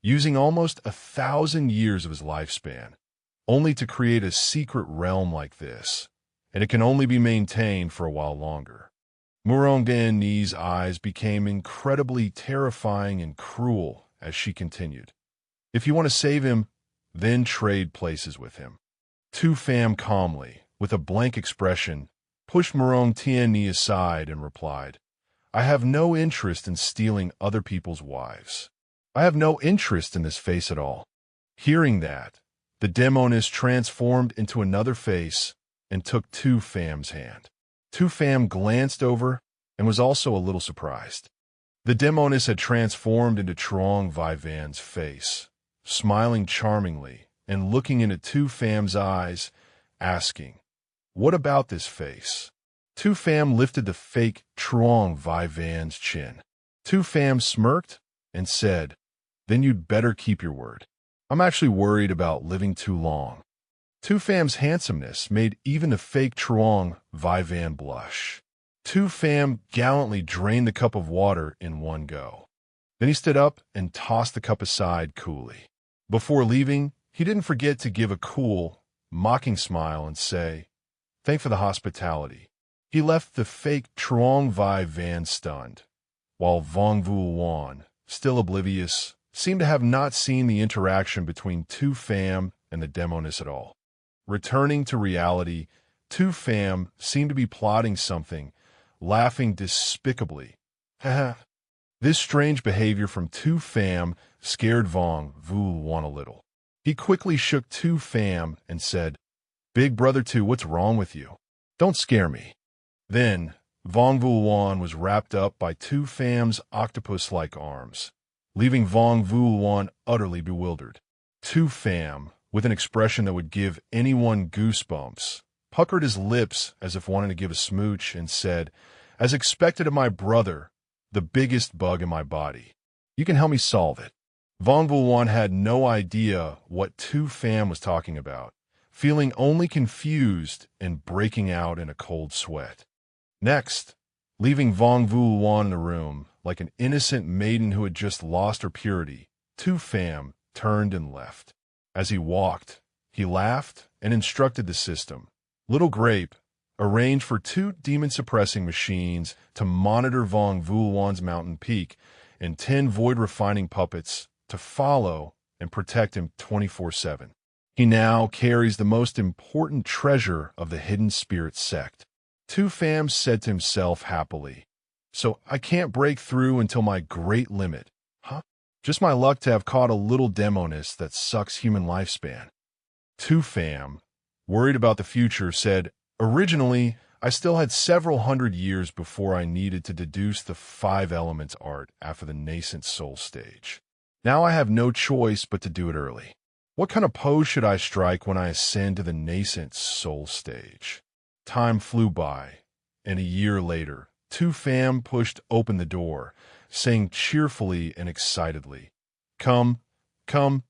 using almost 1,000 years of his lifespan, only to create a secret realm like this, and it can only be maintained for a while longer. Murongani's eyes became incredibly terrifying and cruel as she continued. If you want to save him, then trade places with him. Tu Pham calmly, with a blank expression, pushed Murong aside and replied, I have no interest in stealing other people's wives. I have no interest in this face at all. Hearing that, the demoness transformed into another face and took Tu Pham's hand. Tu Pham glanced over and was also a little surprised. The demoness had transformed into Trong Vai Van's face, smiling charmingly and looking into Tu Pham's eyes, asking, What about this face? Tu Pham lifted the fake Trong Vai Van's chin. Tu Pham smirked and said, Then you'd better keep your word. I'm actually worried about living too long. Tu Pham's handsomeness made even the fake Truong Vai Van blush. Tu Pham gallantly drained the cup of water in one go. Then he stood up and tossed the cup aside coolly. Before leaving, he didn't forget to give a cool, mocking smile and say, Thank for the hospitality. He left the fake Truong Vai Van stunned, while Vong Vu Wan, still oblivious, seemed to have not seen the interaction between Tu Pham and the demoness at all. Returning to reality, Tu Pham seemed to be plotting something, laughing despicably. Haha. This strange behavior from Tu Pham scared Vong Vu Wan a little. He quickly shook Tu Pham and said, Big brother Tu, what's wrong with you? Don't scare me. Then, Vong Vu Wan was wrapped up by Tu Pham's octopus-like arms, leaving Vong Vu Wan utterly bewildered. Tu Pham, with an expression that would give anyone goosebumps, puckered his lips as if wanting to give a smooch and said, As expected of my brother, the biggest bug in my body. You can help me solve it. Vong Vu Wan had no idea what Tu Pham was talking about, feeling only confused and breaking out in a cold sweat. Next, leaving Vong Vu Wan in the room, like an innocent maiden who had just lost her purity, Tu Pham turned and left. As he walked, he laughed and instructed the system. Little Grape arranged for 2 demon-suppressing machines to monitor Vong Vu Wan's mountain peak and 10 void-refining puppets to follow and protect him 24/7. He now carries the most important treasure of the hidden spirit sect. Tu Pham said to himself happily, So I can't break through until my great limit, huh? Just my luck to have caught a little demoness that sucks human lifespan. Tu Pham, worried about the future, said, Originally, I still had several hundred years before I needed to deduce the 5 elements art after the nascent soul stage. Now I have no choice but to do it early. What kind of pose should I strike when I ascend to the nascent soul stage? Time flew by, and a year later, Tu Pham pushed open the door, saying cheerfully and excitedly, Come, come,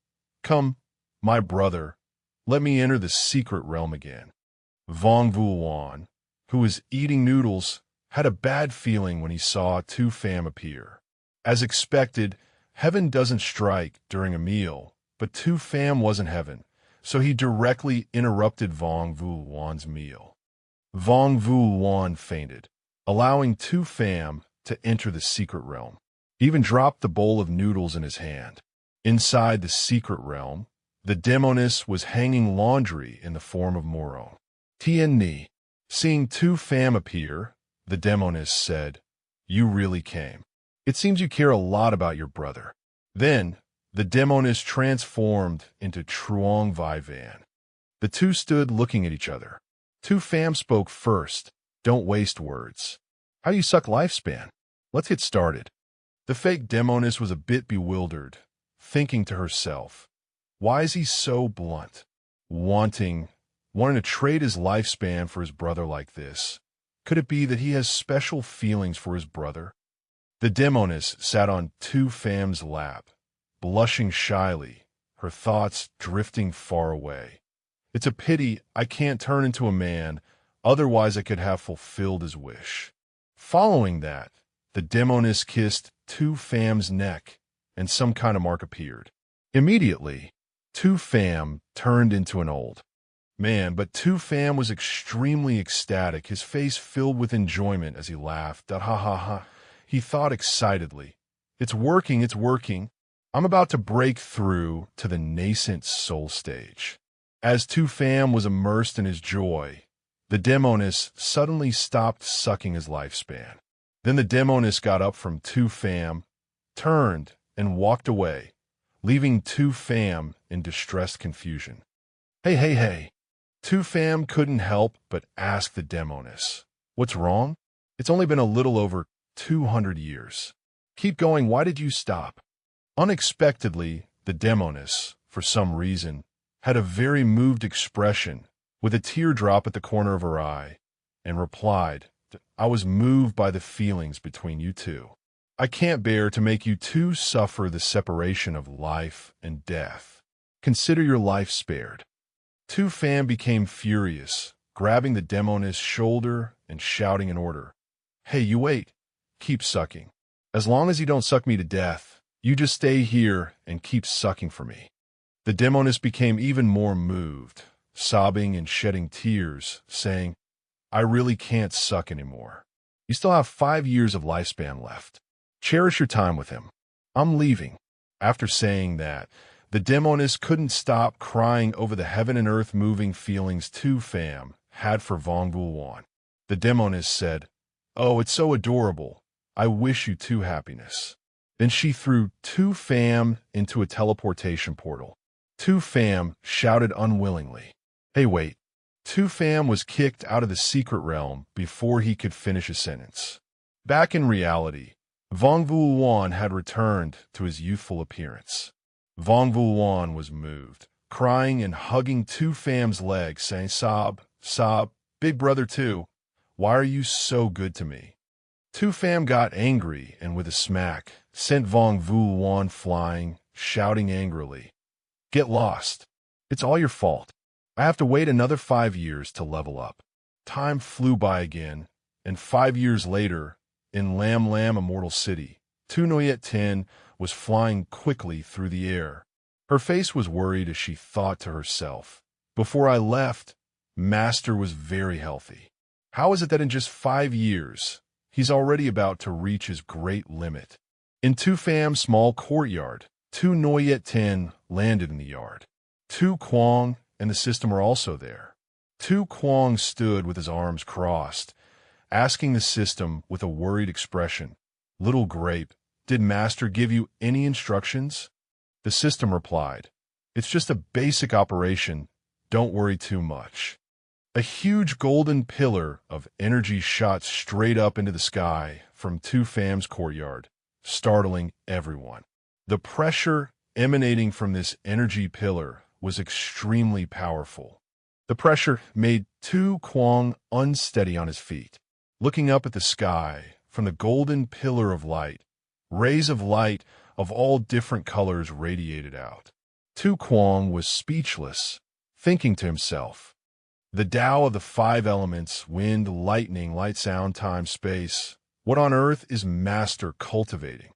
come, my brother, let me enter the secret realm again. Vong Vu Wan, who was eating noodles, had a bad feeling when he saw Tu Pham appear. As expected, heaven doesn't strike during a meal, but Tu Pham wasn't heaven, so he directly interrupted Vong Vu Wan's meal. Vong Vu Wan fainted, allowing Tu Pham to enter the secret realm. He even dropped the bowl of noodles in his hand. Inside the secret realm, the demoness was hanging laundry in the form of Moro. Tien Ni, seeing Tu Pham appear, the demoness said, You really came. It seems you care a lot about your brother. Then, the demoness transformed into Truong Vai Van. The two stood looking at each other. Tu Pham spoke first. Don't waste words. How do you suck lifespan? Let's get started. The fake demoness was a bit bewildered, thinking to herself, Why is he so blunt? Wanting to trade his lifespan for his brother like this. Could it be that he has special feelings for his brother? The demoness sat on Tu Pham's lap, blushing shyly, her thoughts drifting far away. It's a pity I can't turn into a man, otherwise I could have fulfilled his wish. Following that, the demoness kissed Tu Pham's neck, and some kind of mark appeared. Immediately, Tu Pham turned into an old Man, but Tu Fam was extremely ecstatic, his face filled with enjoyment as he laughed. Ha ha ha. He thought excitedly. It's working, it's working. I'm about to break through to the nascent soul stage. As Tu Fam was immersed in his joy, the demoness suddenly stopped sucking his lifespan. Then the demoness got up from Tu Fam, turned, and walked away, leaving Tu Fam in distressed confusion. Hey. Tu Fam couldn't help but ask the demoness, "What's wrong? It's only been a little over 200 years. Keep going, why did you stop?" Unexpectedly, the demoness, for some reason, had a very moved expression, with a teardrop at the corner of her eye, and replied, "I was moved by the feelings between you two. I can't bear to make you two suffer the separation of life and death. Consider your life spared." Tu Fam became furious, grabbing the demoness' shoulder and shouting an order. "Hey, you wait. Keep sucking. As long as you don't suck me to death, you just stay here and keep sucking for me." The demoness became even more moved, sobbing and shedding tears, saying, "I really can't suck anymore. You still have 5 years of lifespan left. Cherish your time with him. I'm leaving." After saying that, the demoness couldn't stop crying over the heaven and earth moving feelings Tu Fam had for Vongvul. The demoness said, "Oh, it's so adorable. I wish you two happiness." Then she threw Tu Fam into a teleportation portal. Tu Fam shouted unwillingly, "Hey, wait." Tu Fam was kicked out of the secret realm before he could finish a sentence. Back in reality, Vongvul had returned to his youthful appearance. Vongvul was moved, crying and hugging Tu Fam's legs, saying, "Sob, big brother Tu, why are you so good to me?" Tu Fam got angry and with a smack sent Vongvul flying, shouting angrily, "Get lost. It's all your fault. I have to wait another 5 years to level up." Time flew by again, and 5 years later, in Lam Lam Immortal City, Tu Noyet Tin was flying quickly through the air. Her face was worried as she thought to herself, "Before I left, Master was very healthy. How is it that in just 5 years, he's already about to reach his great limit?" In Tu Fam's small courtyard, Tu Noyet Tin landed in the yard. Tu Quang and the system were also there. Tu Quang stood with his arms crossed, asking the system with a worried expression, "Little Grape, did Master give you any instructions?" The system replied, "It's just a basic operation. Don't worry too much." A huge golden pillar of energy shot straight up into the sky from Tu Fam's courtyard, startling everyone. The pressure emanating from this energy pillar was extremely powerful. The pressure made Tu Quang unsteady on his feet. Looking up at the sky from the golden pillar of light, rays of light of all different colors radiated out. Tu Quang was speechless, thinking to himself, "The Tao of the 5 elements, wind, lightning, light, sound, time, space. What on earth is Master cultivating?"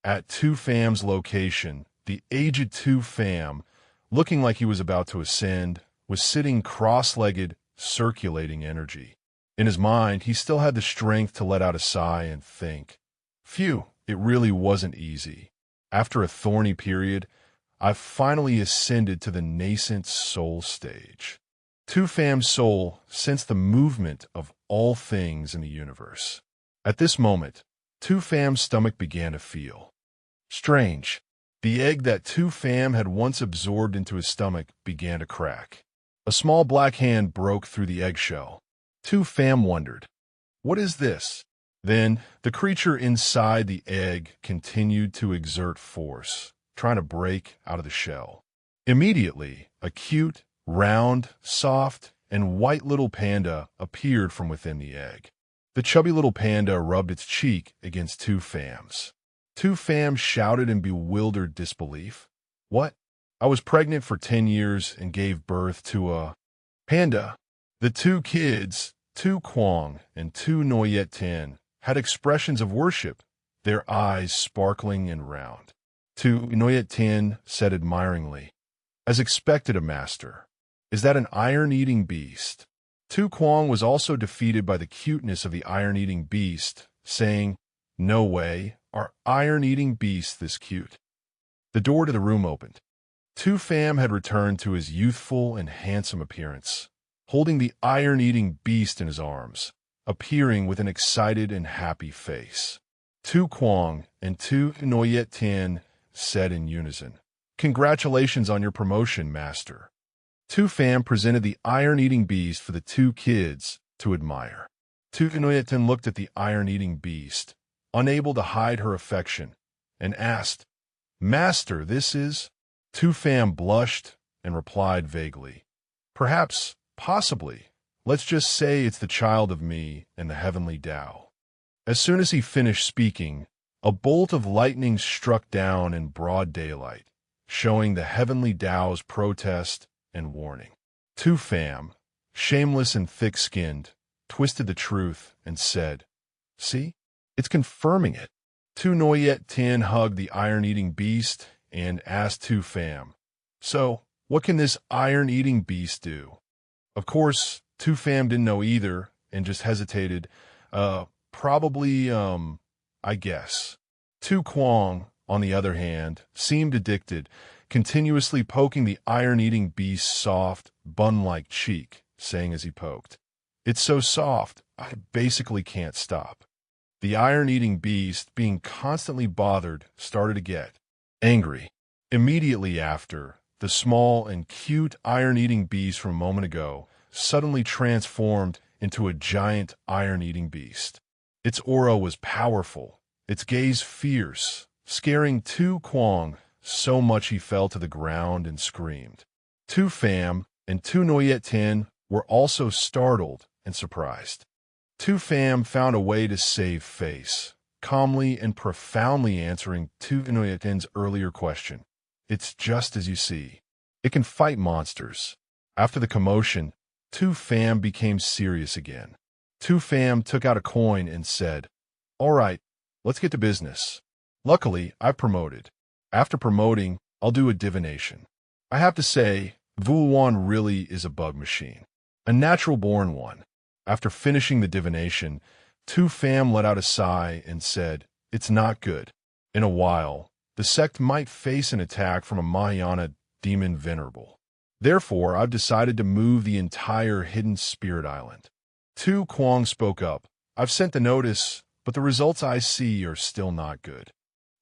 At Tu Fam's location, the aged Tu Fam, looking like he was about to ascend, was sitting cross-legged, circulating energy. In his mind, he still had the strength to let out a sigh and think, "Phew, it really wasn't easy. After a thorny period, I've finally ascended to the nascent soul stage." Tu Fam's soul sensed the movement of all things in the universe. At this moment, Tu Fam's stomach began to feel strange. The egg that Tu Fam had once absorbed into his stomach began to crack. A small black hand broke through the eggshell. Tu Fam wondered, "What is this?" Then the creature inside the egg continued to exert force, trying to break out of the shell. Immediately, a cute, round, soft, and white little panda appeared from within the egg. The chubby little panda rubbed its cheek against Tu Fam's. Tu Fam shouted in bewildered disbelief, "What? I was pregnant for 10 years and gave birth to a panda." The two kids, Tu Quang and Tu Noyet Tin, had expressions of worship, their eyes sparkling and round. Tu Noyet Tin said admiringly, "As expected, a master. Is that an iron-eating beast? Tu Kwang was also defeated by the cuteness of the iron-eating beast, saying, "No way, are iron-eating beasts this cute?" The door to the room opened. Tu Pham had returned to his youthful and handsome appearance, holding the iron-eating beast in his arms, appearing with an excited and happy face. Tu Kwang and Tu Noyet Tien said in unison, "Congratulations on your promotion, master." Tu Pham presented the iron-eating beast for the two kids to admire. Tu Noyet Tien looked at the iron-eating beast, unable to hide her affection, and asked, "Master, this is—" Tu Pham blushed and replied vaguely, "Perhaps, possibly, let's just say it's the child of me and the heavenly Tao." As soon as he finished speaking, a bolt of lightning struck down in broad daylight, showing the heavenly Tao's protest and warning. Tu Pham, shameless and thick-skinned, twisted the truth and said, "See, it's confirming it." Tu Noyet Tien hugged the iron-eating beast and asked Tu Pham, "So, what can this iron-eating beast do?" Of course, Tu Pham didn't know either and just hesitated. Probably, I guess. Tu Kwang, on the other hand, seemed addicted, continuously poking the iron-eating beast's soft, bun-like cheek, saying as he poked, "It's so soft, I basically can't stop." The iron-eating beast, being constantly bothered, started to get angry. Immediately after, the small and cute iron-eating beast from a moment ago suddenly transformed into a giant iron-eating beast. Its aura was powerful, its gaze fierce, scaring Tu Kwang so much he fell to the ground and screamed. Tu Pham and Tu Noyet Tien were also startled and surprised. Tu Pham found a way to save face, calmly and profoundly answering Tu Noyet Tien's earlier question. "It's just as you see. It can fight monsters." After the commotion, Tu Pham became serious again. Tu Pham took out a coin and said, "All right, let's get to business. Luckily, I've promoted. After promoting, I'll do a divination. I have to say, Vuluan really is a bug machine. A natural-born one." After finishing the divination, Tu Pham let out a sigh and said, "It's not good. In a while, the sect might face an attack from a Mahayana demon venerable. Therefore, I've decided to move the entire hidden spirit island." Tu Kwang spoke up, "I've sent the notice, but the results I see are still not good."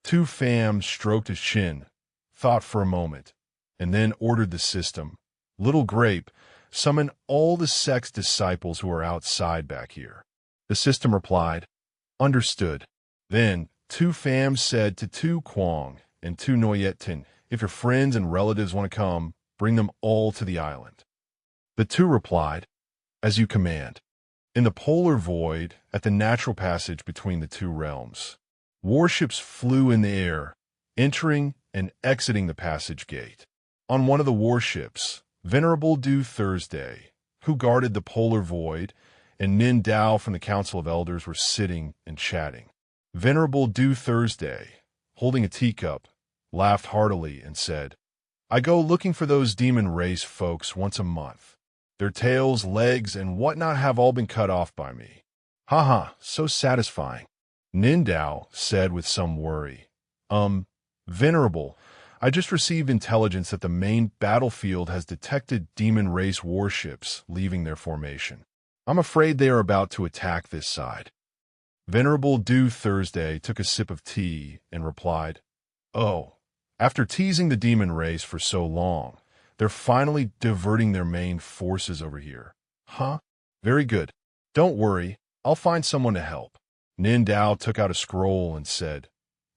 Tu Pham stroked his chin, thought for a moment, and then ordered the system, "Little Grape, summon all the sect's disciples who are outside back here." The system replied, "Understood." Then Tu Pham said to Tu Kwang and Tu Noyet Tien, "If your friends and relatives want to come, bring them all to the island." The two replied, "As you command." In the polar void, at the natural passage between the two realms, warships flew in the air, entering and exiting the passage gate. On one of the warships, Venerable Du Thursday, who guarded the polar void, and Nin Dao from the Council of Elders were sitting and chatting. Venerable Du Thursday, holding a teacup, laughed heartily and said, "I go looking for those demon race folks once a month. Their tails, legs, and whatnot have all been cut off by me. Ha, so satisfying." Nin Dao said with some worry, Venerable, I just received intelligence that the main battlefield has detected demon race warships leaving their formation. I'm afraid they are about to attack this side." Venerable Du Thursday took a sip of tea and replied, "Oh, after teasing the demon race for so long, they're finally diverting their main forces over here. Huh? Very good. Don't worry, I'll find someone to help." Nin Dao took out a scroll and said,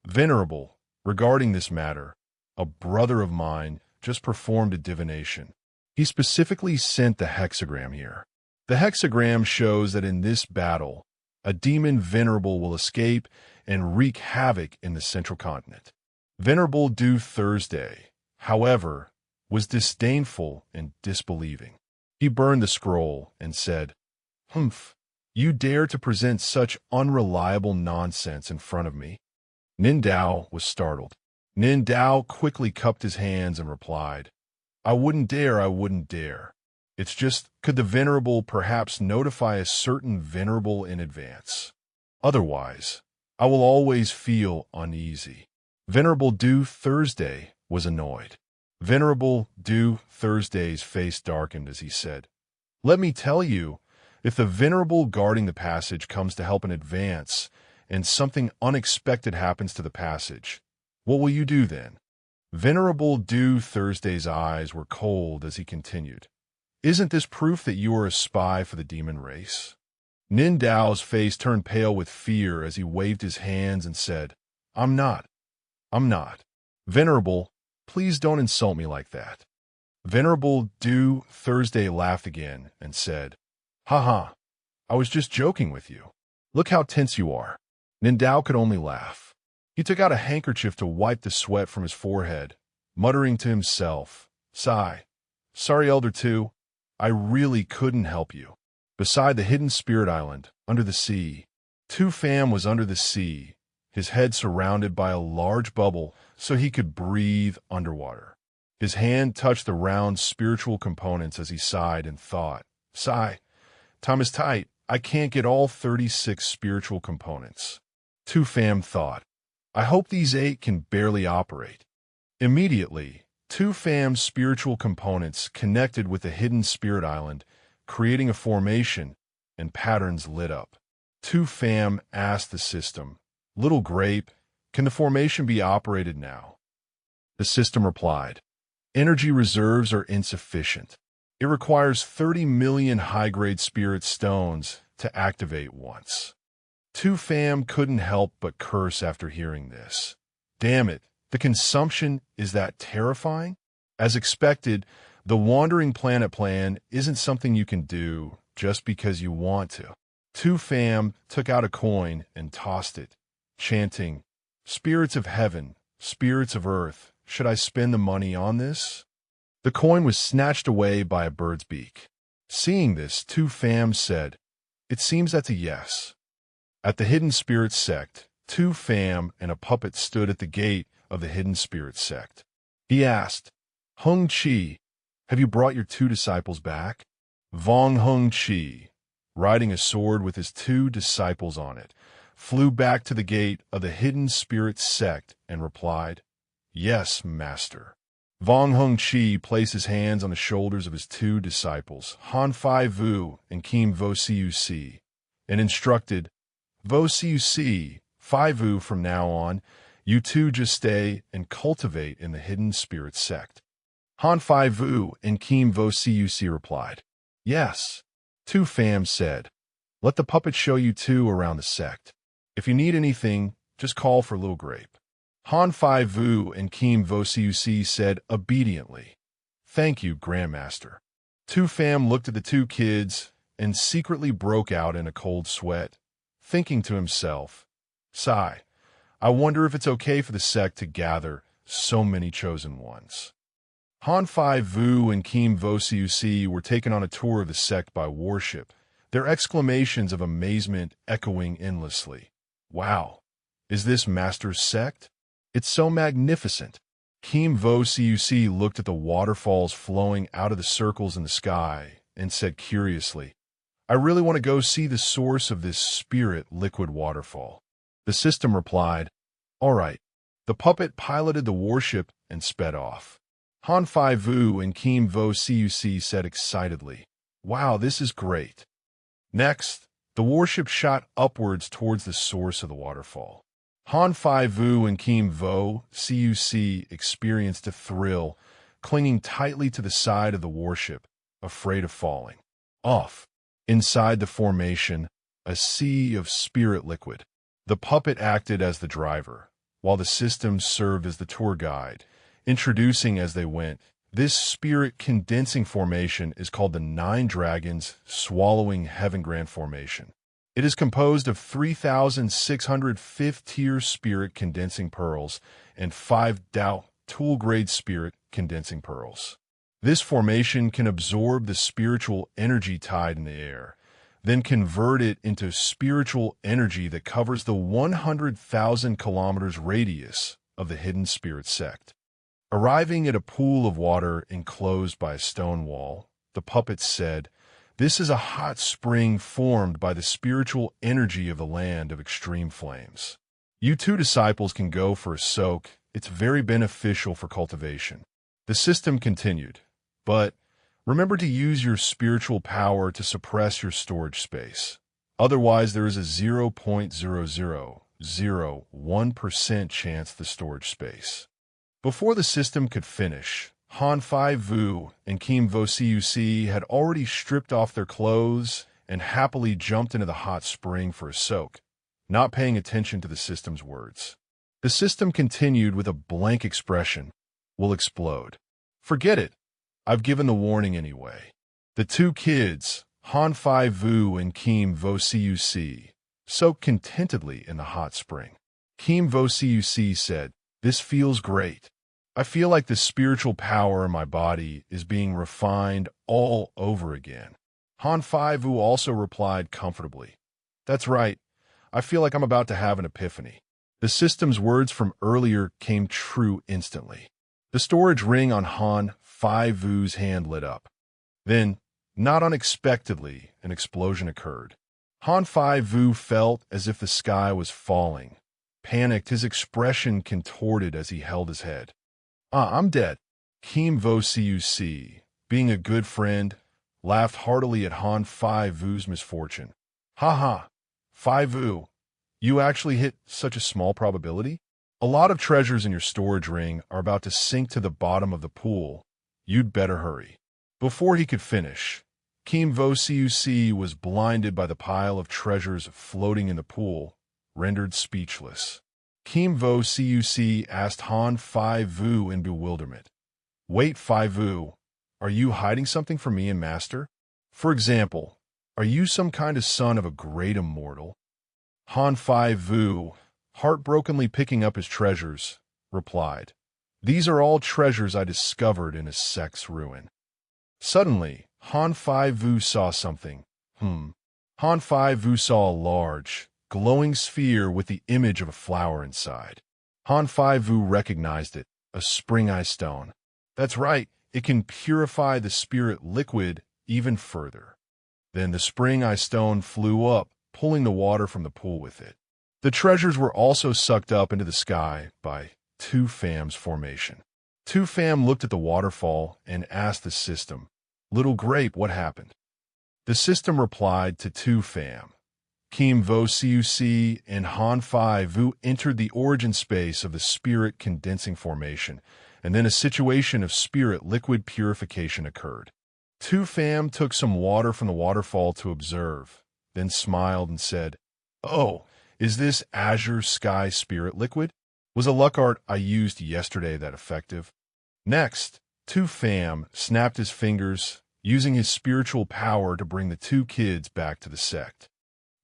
"Venerable, regarding this matter, a brother of mine just performed a divination. He specifically sent the hexagram here. The hexagram shows that in this battle, a demon venerable will escape and wreak havoc in the central continent." Venerable Du Thursday, however, was disdainful and disbelieving. He burned the scroll and said, "Humph, you dare to present such unreliable nonsense in front of me?" Nin Dao was startled. Nin Dao quickly cupped his hands and replied, I wouldn't dare. It's just, could the Venerable perhaps notify a certain Venerable in advance? Otherwise, I will always feel uneasy. Venerable Do Thursday was annoyed. Venerable Do Thursday's face darkened as he said, "Let me tell you, if the Venerable guarding the passage comes to help in advance, and something unexpected happens to the passage, what will you do then?" Venerable Do Thursday's eyes were cold as he continued, "Isn't this proof that you are a spy for the demon race?" Nin Dao's face turned pale with fear as he waved his hands and said, I'm not. Venerable, please don't insult me like that." Venerable Do Thursday laughed again and said, "Haha, I was just joking with you. Look how tense you are." Nin Dao could only laugh. He took out a handkerchief to wipe the sweat from his forehead, muttering to himself, "Sigh. Sorry, Elder Two. I really couldn't help you." Beside the hidden spirit island, under the sea, Tu Pham was under the sea, his head surrounded by a large bubble so he could breathe underwater. His hand touched the round spiritual components as he sighed and thought, "Sigh. Time is tight. I can't get all 36 spiritual components." Tu Pham thought, "I hope these 8 can barely operate." Immediately, Tu Pham's spiritual components connected with the hidden spirit island, creating a formation, and patterns lit up. Tu Pham asked the system, "Little Grape, can the formation be operated now?" The system replied, "Energy reserves are insufficient. It requires 30 million high-grade spirit stones to activate once." Tu Pham couldn't help but curse after hearing this. Damn it, the consumption is that terrifying? As expected, the Wandering Planet plan isn't something you can do just because you want to. Tu Pham took out a coin and tossed it, chanting, "Spirits of heaven, spirits of earth, should I spend the money on this?" The coin was snatched away by a bird's beak. Seeing this, Tu Pham said, "It seems that's a yes." At the Hidden Spirit Sect, Tu Pham and a puppet stood at the gate of the Hidden Spirit Sect. He asked, "Hung Chi, have you brought your 2 disciples back?" Vong Hung Chi, riding a sword with his 2 disciples on it, flew back to the gate of the Hidden Spirit Sect and replied, "Yes, Master." Vong Hung Chi placed his hands on the shoulders of his 2 disciples, Han Fai Vu and Kim Vo Cuc, and instructed, "Vo Cuc, Fai Vu, from now on, you 2 just stay and cultivate in the Hidden Spirit Sect." Han Fai Vu and Kim Vo Cuc replied, "Yes." Tu Pham said, "Let the puppet show you 2 around the sect. If you need anything, just call for Little Grape." Han Fai Vu and Kim Vo Cuc said obediently, "Thank you, Grandmaster." Tu Pham looked at the 2 kids and secretly broke out in a cold sweat, thinking to himself, "Sigh, I wonder if it's okay for the sect to gather so many chosen ones." Han Fai Vu and Kim Vo Cuc were taken on a tour of the sect by Warship, their exclamations of amazement echoing endlessly. "Wow, is this Master's sect? It's so magnificent." Kim Vo Cuc looked at the waterfalls flowing out of the circles in the sky and said curiously, "I really want to go see the source of this spirit liquid waterfall." The system replied, "All right." The puppet piloted the warship and sped off. Han Fai Vu and Kim Vo Cuc said excitedly, "Wow, this is great." Next, the warship shot upwards towards the source of the waterfall. Han Fai Vu and Kim Vo Cuc experienced a thrill, clinging tightly to the side of the warship, afraid of falling off. Inside the formation, a sea of spirit liquid. The puppet acted as the driver, while the system served as the tour guide, introducing as they went. This spirit condensing formation is called the 9 Dragons Swallowing Heaven Grand Formation. It is composed of 3,600 fifth-tier spirit condensing pearls and 5 Dao tool-grade spirit condensing pearls. This formation can absorb the spiritual energy tide in the air, then convert it into spiritual energy that covers the 100,000 kilometers radius of the Hidden Spirit Sect. Arriving at a pool of water enclosed by a stone wall, the puppets said, "This is a hot spring formed by the spiritual energy of the land of extreme flames. You two disciples can go for a soak. It's very beneficial for cultivation." The system continued, "But remember to use your spiritual power to suppress your storage space. Otherwise, there is a 0.0001% chance the storage space." Before the system could finish, Han Fai Vu and Kim Vo Cuc had already stripped off their clothes and happily jumped into the hot spring for a soak, not paying attention to the system's words. The system continued with a blank expression, "Will explode." "Forget it. I've given the warning anyway." The two kids, Han Fai Vu and Kim Vo Cuc, soaked contentedly in the hot spring. Kim Vo Cuc said, "This feels great. I feel like the spiritual power in my body is being refined all over again." Han Fai Vu also replied comfortably, "That's right. I feel like I'm about to have an epiphany." The system's words from earlier came true instantly. The storage ring on Han Fai Vu's hand lit up. Then, not unexpectedly, an explosion occurred. Han Fai Vu felt as if the sky was falling. Panicked, his expression contorted as he held his head. I'm dead." Kim Vo Cuc, being a good friend, laughed heartily at Han Fai Vu's misfortune. "Ha ha, Fai Vu, you actually hit such a small probability? A lot of treasures in your storage ring are about to sink to the bottom of the pool. You'd better hurry." Before he could finish, Kim Vo Cuc was blinded by the pile of treasures floating in the pool, rendered speechless. Kim Vo Cuc asked Han Fai Vu in bewilderment, "Wait, Fai Vu, are you hiding something from me and Master? For example, are you some kind of son of a great immortal?" Han Fai Vu, heartbrokenly picking up his treasures, replied, "These are all treasures I discovered in a sect's ruin." Suddenly, Han Fai Vu saw something. Han Fai Vu saw a large, glowing sphere with the image of a flower inside. Han Fai Vu recognized it, a spring eye stone. That's right, it can purify the spirit liquid even further. Then the spring eye stone flew up, pulling the water from the pool with it. The treasures were also sucked up into the sky by Tu Fam's formation. Tu Fam looked at the waterfall and asked the system, "Little Grape, what happened?" The system replied to Tu Fam, "Kim Vo Cuc and Han Fai Vu entered the origin space of the spirit condensing formation, and then a situation of spirit liquid purification occurred. Tu Fam took some water from the waterfall to observe, then smiled and said, 'Oh, is this azure sky spirit liquid? Was a luck art I used yesterday that effective?' Next, Tu Fam snapped his fingers, using his spiritual power to bring the two kids back to the sect.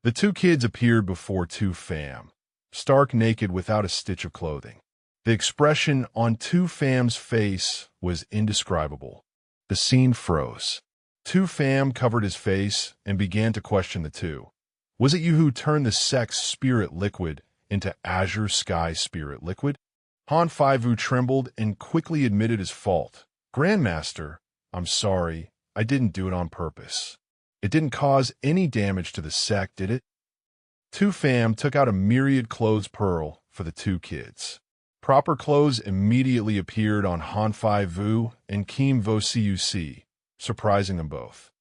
The two kids appeared before Tu Fam, stark naked without a stitch of clothing. The expression on Tu Fam's face was indescribable. The scene froze. Tu Fam covered his face and began to question the two. "Was it you who turned the sect's spirit liquid into azure sky spirit liquid?" Han Fai Vu trembled and quickly admitted his fault. "Grandmaster, I'm sorry, I didn't do it on purpose. It didn't cause any damage to the sect, did it?" Tu Fam took out a myriad clothes pearl for the two kids. Proper clothes immediately appeared on Han Fai Vu and Kim Vo Cuc, surprising them both.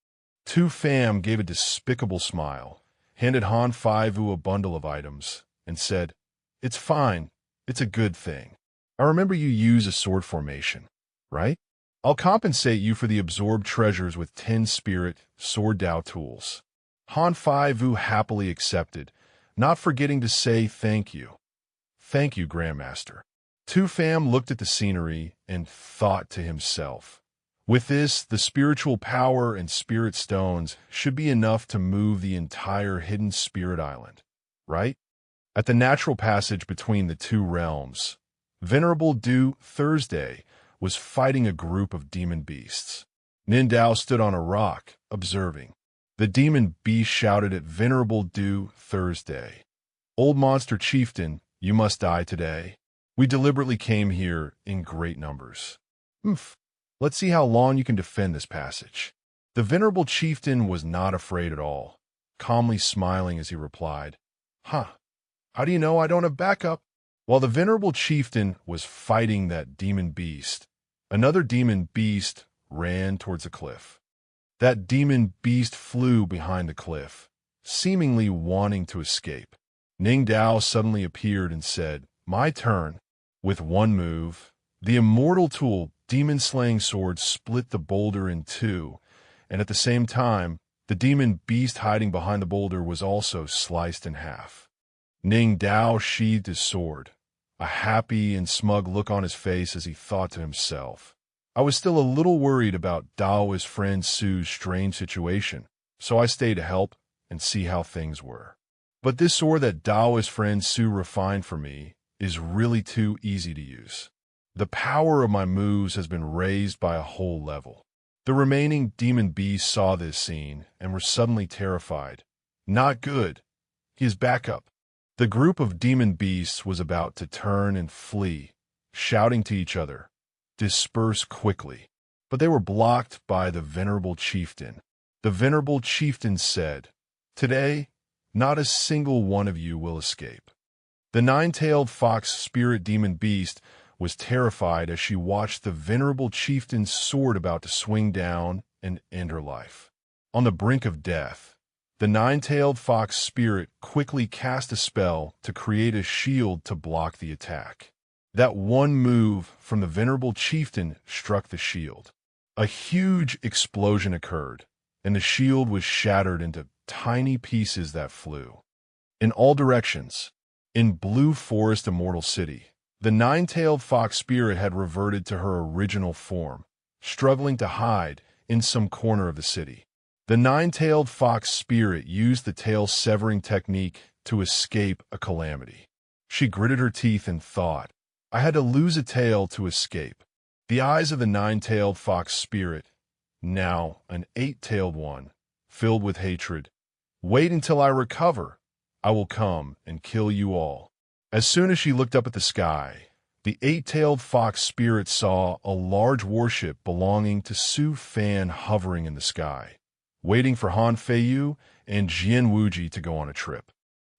Tu Fam gave a despicable smile, handed Han Fai Vu a bundle of items, and said, "It's fine. It's a good thing. I remember you use a sword formation, right? I'll compensate you for the absorbed treasures with 10 spirit sword Dao tools." Han Fai Vu happily accepted, not forgetting to say thank you. "Thank you, Grandmaster." Tu Fam looked at the scenery and thought to himself, "With this, the spiritual power and spirit stones should be enough to move the entire hidden spirit island, right?" At the natural passage between the two realms, Venerable Du Thursday was fighting a group of demon beasts. Nindao stood on a rock, observing. The demon beast shouted at Venerable Du Thursday, "Old monster chieftain, you must die today. We deliberately came here in great numbers. Let's see how long you can defend this passage." The venerable chieftain was not afraid at all, calmly smiling as he replied, "Huh, how do you know I don't have backup?" While the venerable chieftain was fighting that demon beast, another demon beast ran towards the cliff. That demon beast flew behind the cliff, seemingly wanting to escape. Ning Dao suddenly appeared and said, "My turn." With one move, the immortal tool demon-slaying sword split the boulder in two, and at the same time, the demon beast hiding behind the boulder was also sliced in half. Ning Dao sheathed his sword, a happy and smug look on his face as he thought to himself, "I was still a little worried about Dao's friend Su's strange situation, so I stayed to help and see how things were. But this sword that Dao's friend Su refined for me is really too easy to use. The power of my moves has been raised by a whole level." The remaining demon beasts saw this scene and were suddenly terrified. Not good. He is back up. The group of demon beasts was about to turn and flee, shouting to each other, "Disperse quickly." But they were blocked by the venerable chieftain. The venerable chieftain said, "Today, not a single one of you will escape." The nine-tailed fox spirit demon beast was terrified as she watched the venerable chieftain's sword about to swing down and end her life. On the brink of death, the nine-tailed fox spirit quickly cast a spell to create a shield to block the attack. That one move from the venerable chieftain struck the shield. A huge explosion occurred, and the shield was shattered into tiny pieces that flew in all directions. In Blue Forest Immortal City, the nine-tailed fox spirit had reverted to her original form, struggling to hide in some corner of the city. The nine-tailed fox spirit used the tail-severing technique to escape a calamity. She gritted her teeth and thought, "I had to lose a tail to escape." The eyes of the nine-tailed fox spirit, now an eight-tailed one, filled with hatred. "Wait until I recover. I will come and kill you all." As soon as she looked up at the sky, the eight-tailed fox spirit saw a large warship belonging to Su Fan hovering in the sky, waiting for Han Feiyu and Jian Wuji to go on a trip.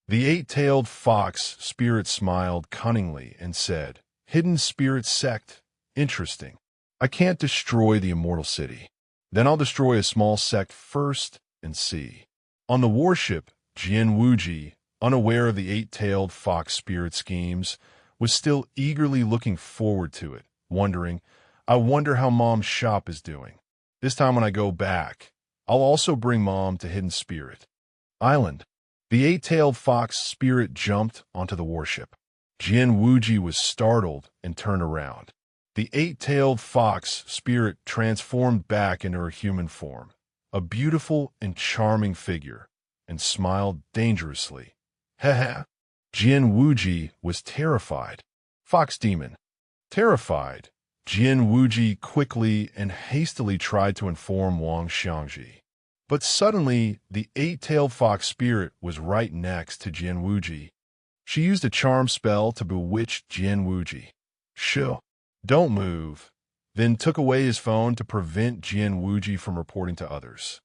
The eight-tailed fox spirit smiled cunningly and said, "Hidden spirit sect, interesting. I can't destroy the immortal city. Then I'll destroy a small sect first and see." On the warship, Jian Wuji, unaware of the eight-tailed fox spirit schemes, was still eagerly looking forward to it, wondering, "I wonder how Mom's shop is doing. This time when I go back, I'll also bring Mom to Hidden Spirit Island." The eight-tailed fox spirit jumped onto the warship. Jian Wuji was startled and turned around. The eight-tailed fox spirit transformed back into her human form, a beautiful and charming figure, and smiled dangerously. "Heh." Jian Wuji was terrified. Fox demon. Terrified, Jian Wuji quickly and hastily tried to inform Wang Xiangji. But suddenly, the eight-tailed fox spirit was right next to Jian Wuji. She used a charm spell to bewitch Jian Wuji. "Shoo, don't move," then took away his phone to prevent Jian Wuji from reporting to others.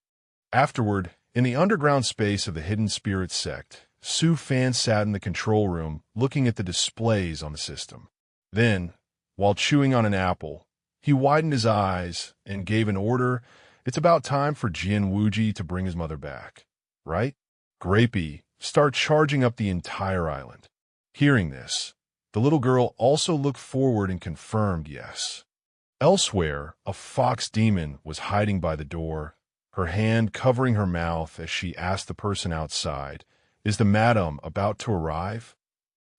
Afterward, in the underground space of the Hidden Spirit Sect, Su Fan sat in the control room looking at the displays on the system. Then, while chewing on an apple, he widened his eyes and gave an order. "It's about time for Jian Wuji to bring his mother back, right? Grapey, start charging up the entire island." Hearing this, the little girl also looked forward and confirmed yes. Elsewhere, a fox demon was hiding by the door, her hand covering her mouth as she asked the person outside, "Is the madam about to arrive?"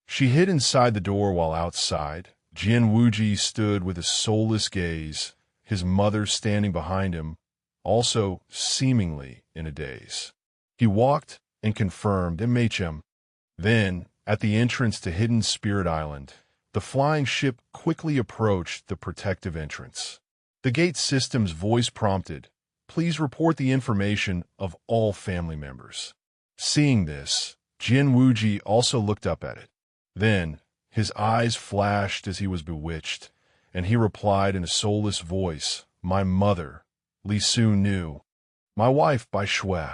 She hid inside the door while outside. Jian Wuji stood with a soulless gaze, his mother standing behind him, also seemingly in a daze. He walked and confirmed "Enrollment." Then, at the entrance to Hidden Spirit Island, the flying ship quickly approached the protective entrance. The gate system's voice prompted, "Please report the information of all family members." Seeing this, Jian Wuji also looked up at it. Then, his eyes flashed as he was bewitched, and he replied in a soulless voice, "My mother, Li Su knew." My wife by Shue.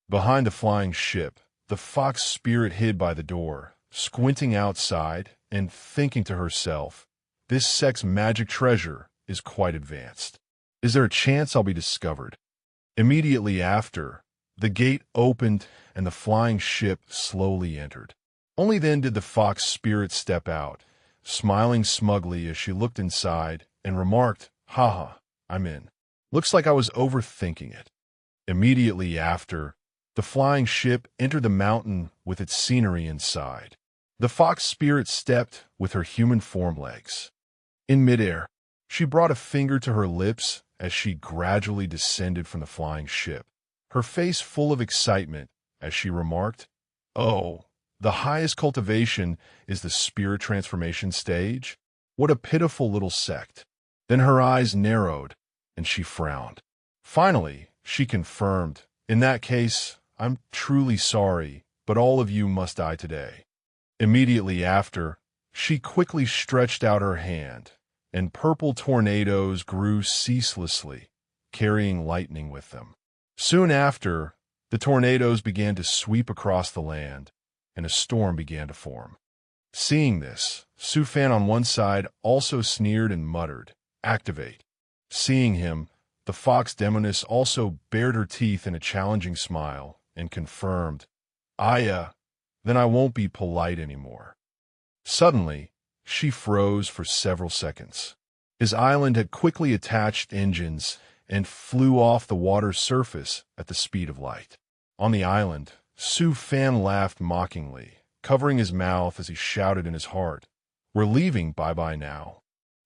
Behind the flying ship, the fox spirit hid by the door, squinting outside and thinking to herself, this sex magic treasure is quite advanced. Is there a chance I'll be discovered? Immediately after, the gate opened and the flying ship slowly entered. Only then did the fox spirit step out, smiling smugly as she looked inside and remarked, haha, I'm in. Looks like I was overthinking it. Immediately after, the flying ship entered the mountain with its scenery inside. The fox spirit stepped with her human form legs. In midair, she brought a finger to her lips as she gradually descended from the flying ship, her face full of excitement as she remarked, oh, the highest cultivation is the spirit transformation stage? What a pitiful little sect. Then her eyes narrowed, and she frowned. Finally, she confirmed, in that case, I'm truly sorry, but all of you must die today. Immediately after, she quickly stretched out her hand, and purple tornadoes grew ceaselessly, carrying lightning with them. Soon after, the tornadoes began to sweep across the land, and a storm began to form. Seeing this, Su Fan on one side also sneered and muttered, activate. Seeing him, the fox demoness also bared her teeth in a challenging smile and confirmed, then I won't be polite anymore. Suddenly, she froze for several seconds. His island had quickly attached engines and flew off the water's surface at the speed of light. On the island, Su Fan laughed mockingly, covering his mouth as he shouted in his heart, we're leaving bye-bye now.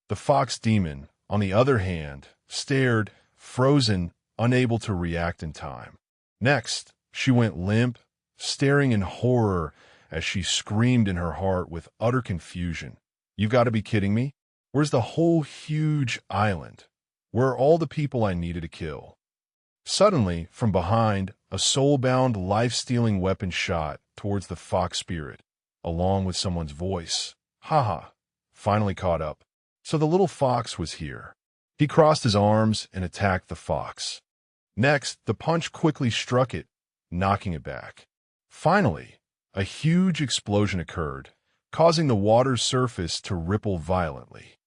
The fox demon, on the other hand, stared, frozen, unable to react in time. Next, she went limp, staring in horror as she screamed in her heart with utter confusion. You've got to be kidding me? Where's the whole huge island? Where are all the people I needed to kill? Suddenly, from behind, a soul-bound, life-stealing weapon shot towards the fox spirit, along with someone's voice. Haha, finally caught up. So the little fox was here. He crossed his arms and attacked the fox. Next, the punch quickly struck it, knocking it back. Finally, a huge explosion occurred, causing the water's surface to ripple violently.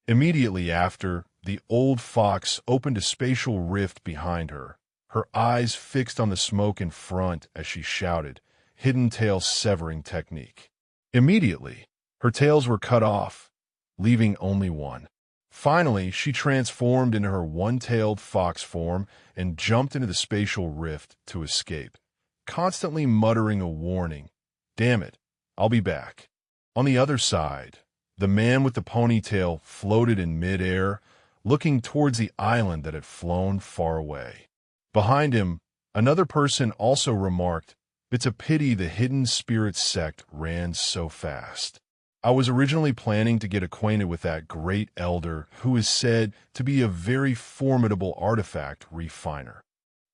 Immediately after, the old fox opened a spatial rift behind her, her eyes fixed on the smoke in front as she shouted, hidden tail severing technique. Immediately, her tails were cut off, leaving only one. Finally, she transformed into her one-tailed fox form and jumped into the spatial rift to escape, constantly muttering a warning, damn it, I'll be back. On the other side, the man with the ponytail floated in midair, looking towards the island that had flown far away. Behind him, another person also remarked, it's a pity the hidden spirit sect ran so fast. I was originally planning to get acquainted with that great elder who is said to be a very formidable artifact refiner.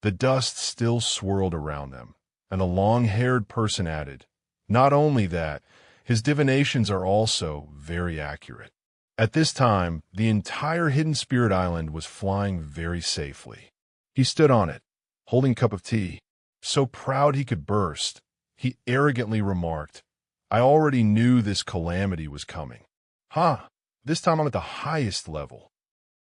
The dust still swirled around them, and a long-haired person added, not only that, his divinations are also very accurate. At this time, the entire Hidden Spirit Island was flying very safely. He stood on it, holding a cup of tea. So proud he could burst, he arrogantly remarked, I already knew this calamity was coming. This time I'm at the highest level.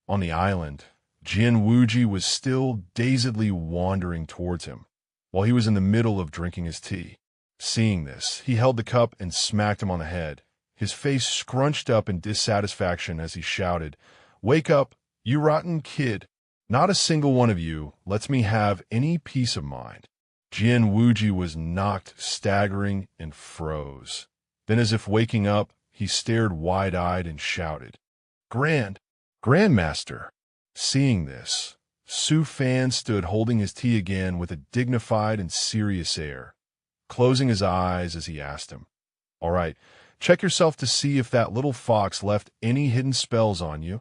On the island, Jin Wuji was still dazedly wandering towards him, while he was in the middle of drinking his tea. Seeing this, he held the cup and smacked him on the head, his face scrunched up in dissatisfaction as he shouted, Wake up, you rotten kid. Not a single one of you lets me have any peace of mind. Jin Wuji was knocked, staggering, and froze. Then, as if waking up, he stared wide-eyed and shouted, Grandmaster. Seeing this, Su Fan stood holding his tea again with a dignified and serious air, closing his eyes as he asked him, All right, check yourself to see if that little fox left any hidden spells on you.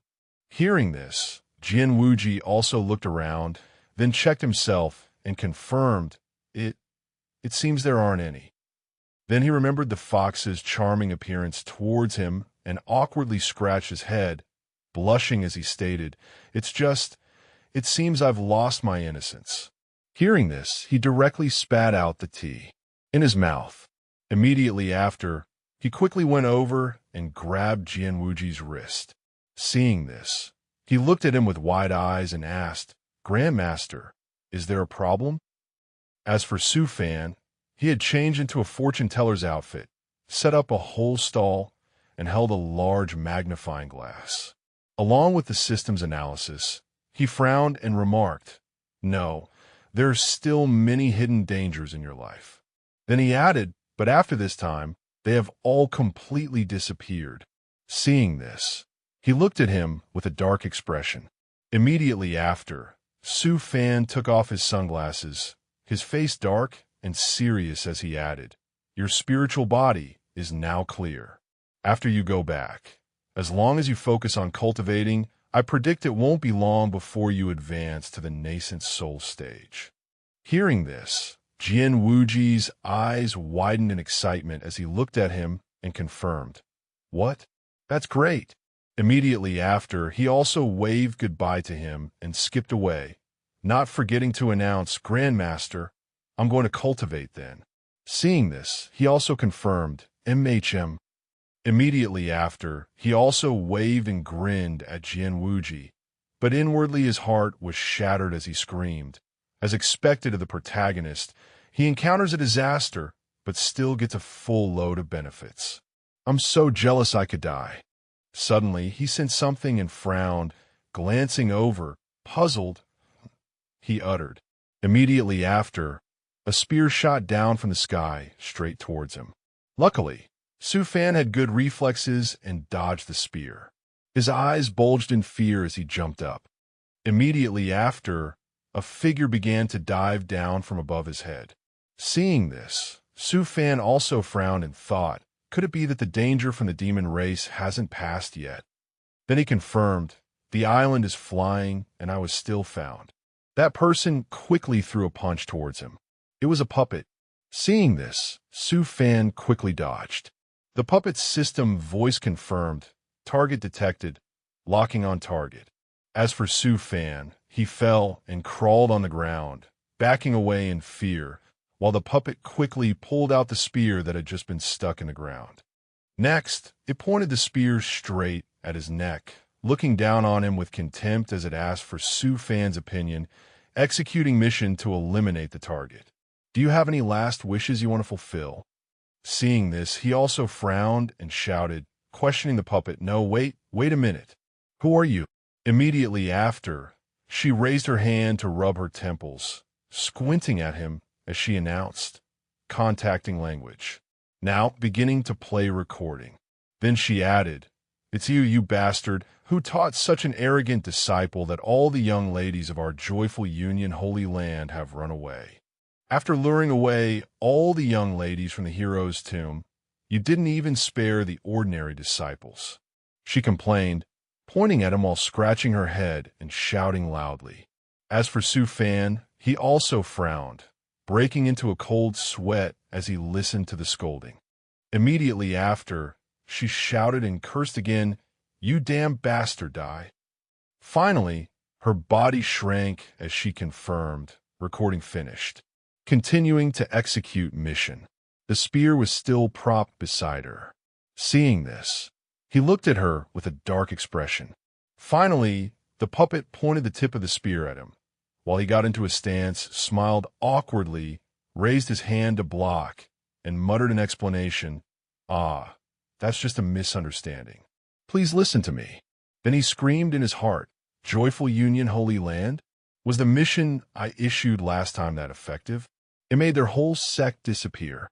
Hearing this, Jin Wuji also looked around, then checked himself and confirmed, It seems there aren't any. Then he remembered the fox's charming appearance towards him and awkwardly scratched his head, blushing as he stated, It seems I've lost my innocence. Hearing this, he directly spat out the tea in his mouth. Immediately after, he quickly went over and grabbed Jianwuji's wrist. Seeing this, he looked at him with wide eyes and asked, "Grandmaster, is there a problem?" As for Su Fan, he had changed into a fortune teller's outfit, set up a whole stall, and held a large magnifying glass. Along with the system's analysis, he frowned and remarked, "No, there are still many hidden dangers in your life." Then he added, "But after this time, they have all completely disappeared." Seeing this, he looked at him with a dark expression. Immediately after, Su Fan took off his sunglasses, his face dark and serious as he added, "Your spiritual body is now clear. After you go back, as long as you focus on cultivating, I predict it won't be long before you advance to the nascent soul stage." Hearing this, Jian Wuji's eyes widened in excitement as he looked at him and confirmed, "What? That's great." Immediately after, he also waved goodbye to him and skipped away, not forgetting to announce, "Grandmaster, I'm going to cultivate then." Seeing this, he also confirmed, "MHM." Immediately after, he also waved and grinned at Jian Wuji, but inwardly his heart was shattered as he screamed. As expected of the protagonist, he encounters a disaster, but still gets a full load of benefits. "I'm so jealous I could die." Suddenly, he sensed something and frowned, glancing over, puzzled, he uttered. Immediately after, a spear shot down from the sky, straight towards him. Luckily, Su Fan had good reflexes and dodged the spear. His eyes bulged in fear as he jumped up. Immediately after, a figure began to dive down from above his head. Seeing this, Su Fan also frowned and thought, could it be that the danger from the demon race hasn't passed yet? Then he confirmed, "The island is flying, and I was still found." That person quickly threw a punch towards him. It was a puppet. Seeing this, Su Fan quickly dodged. The puppet's system voice confirmed, "Target detected, locking on target." As for Su Fan, he fell and crawled on the ground, backing away in fear, while the puppet quickly pulled out the spear that had just been stuck in the ground. Next, it pointed the spear straight at his neck, looking down on him with contempt as it asked for Su Fan's opinion, executing mission to eliminate the target. "Do you have any last wishes you want to fulfill?" Seeing this, he also frowned and shouted, questioning the puppet, "No, wait a minute. Who are you?" Immediately after, she raised her hand to rub her temples, squinting at him as she announced, "Contacting language. Now beginning to play recording." Then she added, "It's you, you bastard, who taught such an arrogant disciple that all the young ladies of our joyful union holy land have run away. After luring away all the young ladies from the hero's tomb, you didn't even spare the ordinary disciples." She complained, pointing at him while scratching her head and shouting loudly. As for Su Fan, he also frowned, breaking into a cold sweat as he listened to the scolding. Immediately after, she shouted and cursed again, "You damn bastard, die." Finally, her body shrank as she confirmed, recording finished. Continuing to execute mission. The spear was still propped beside her. Seeing this, he looked at her with a dark expression. Finally, the puppet pointed the tip of the spear at him. While he got into a stance, smiled awkwardly, raised his hand to block, and muttered an explanation, "Ah, that's just a misunderstanding. Please listen to me." Then he screamed in his heart, "Joyful Union Holy Land? Was the mission I issued last time that effective?" It made their whole sect disappear.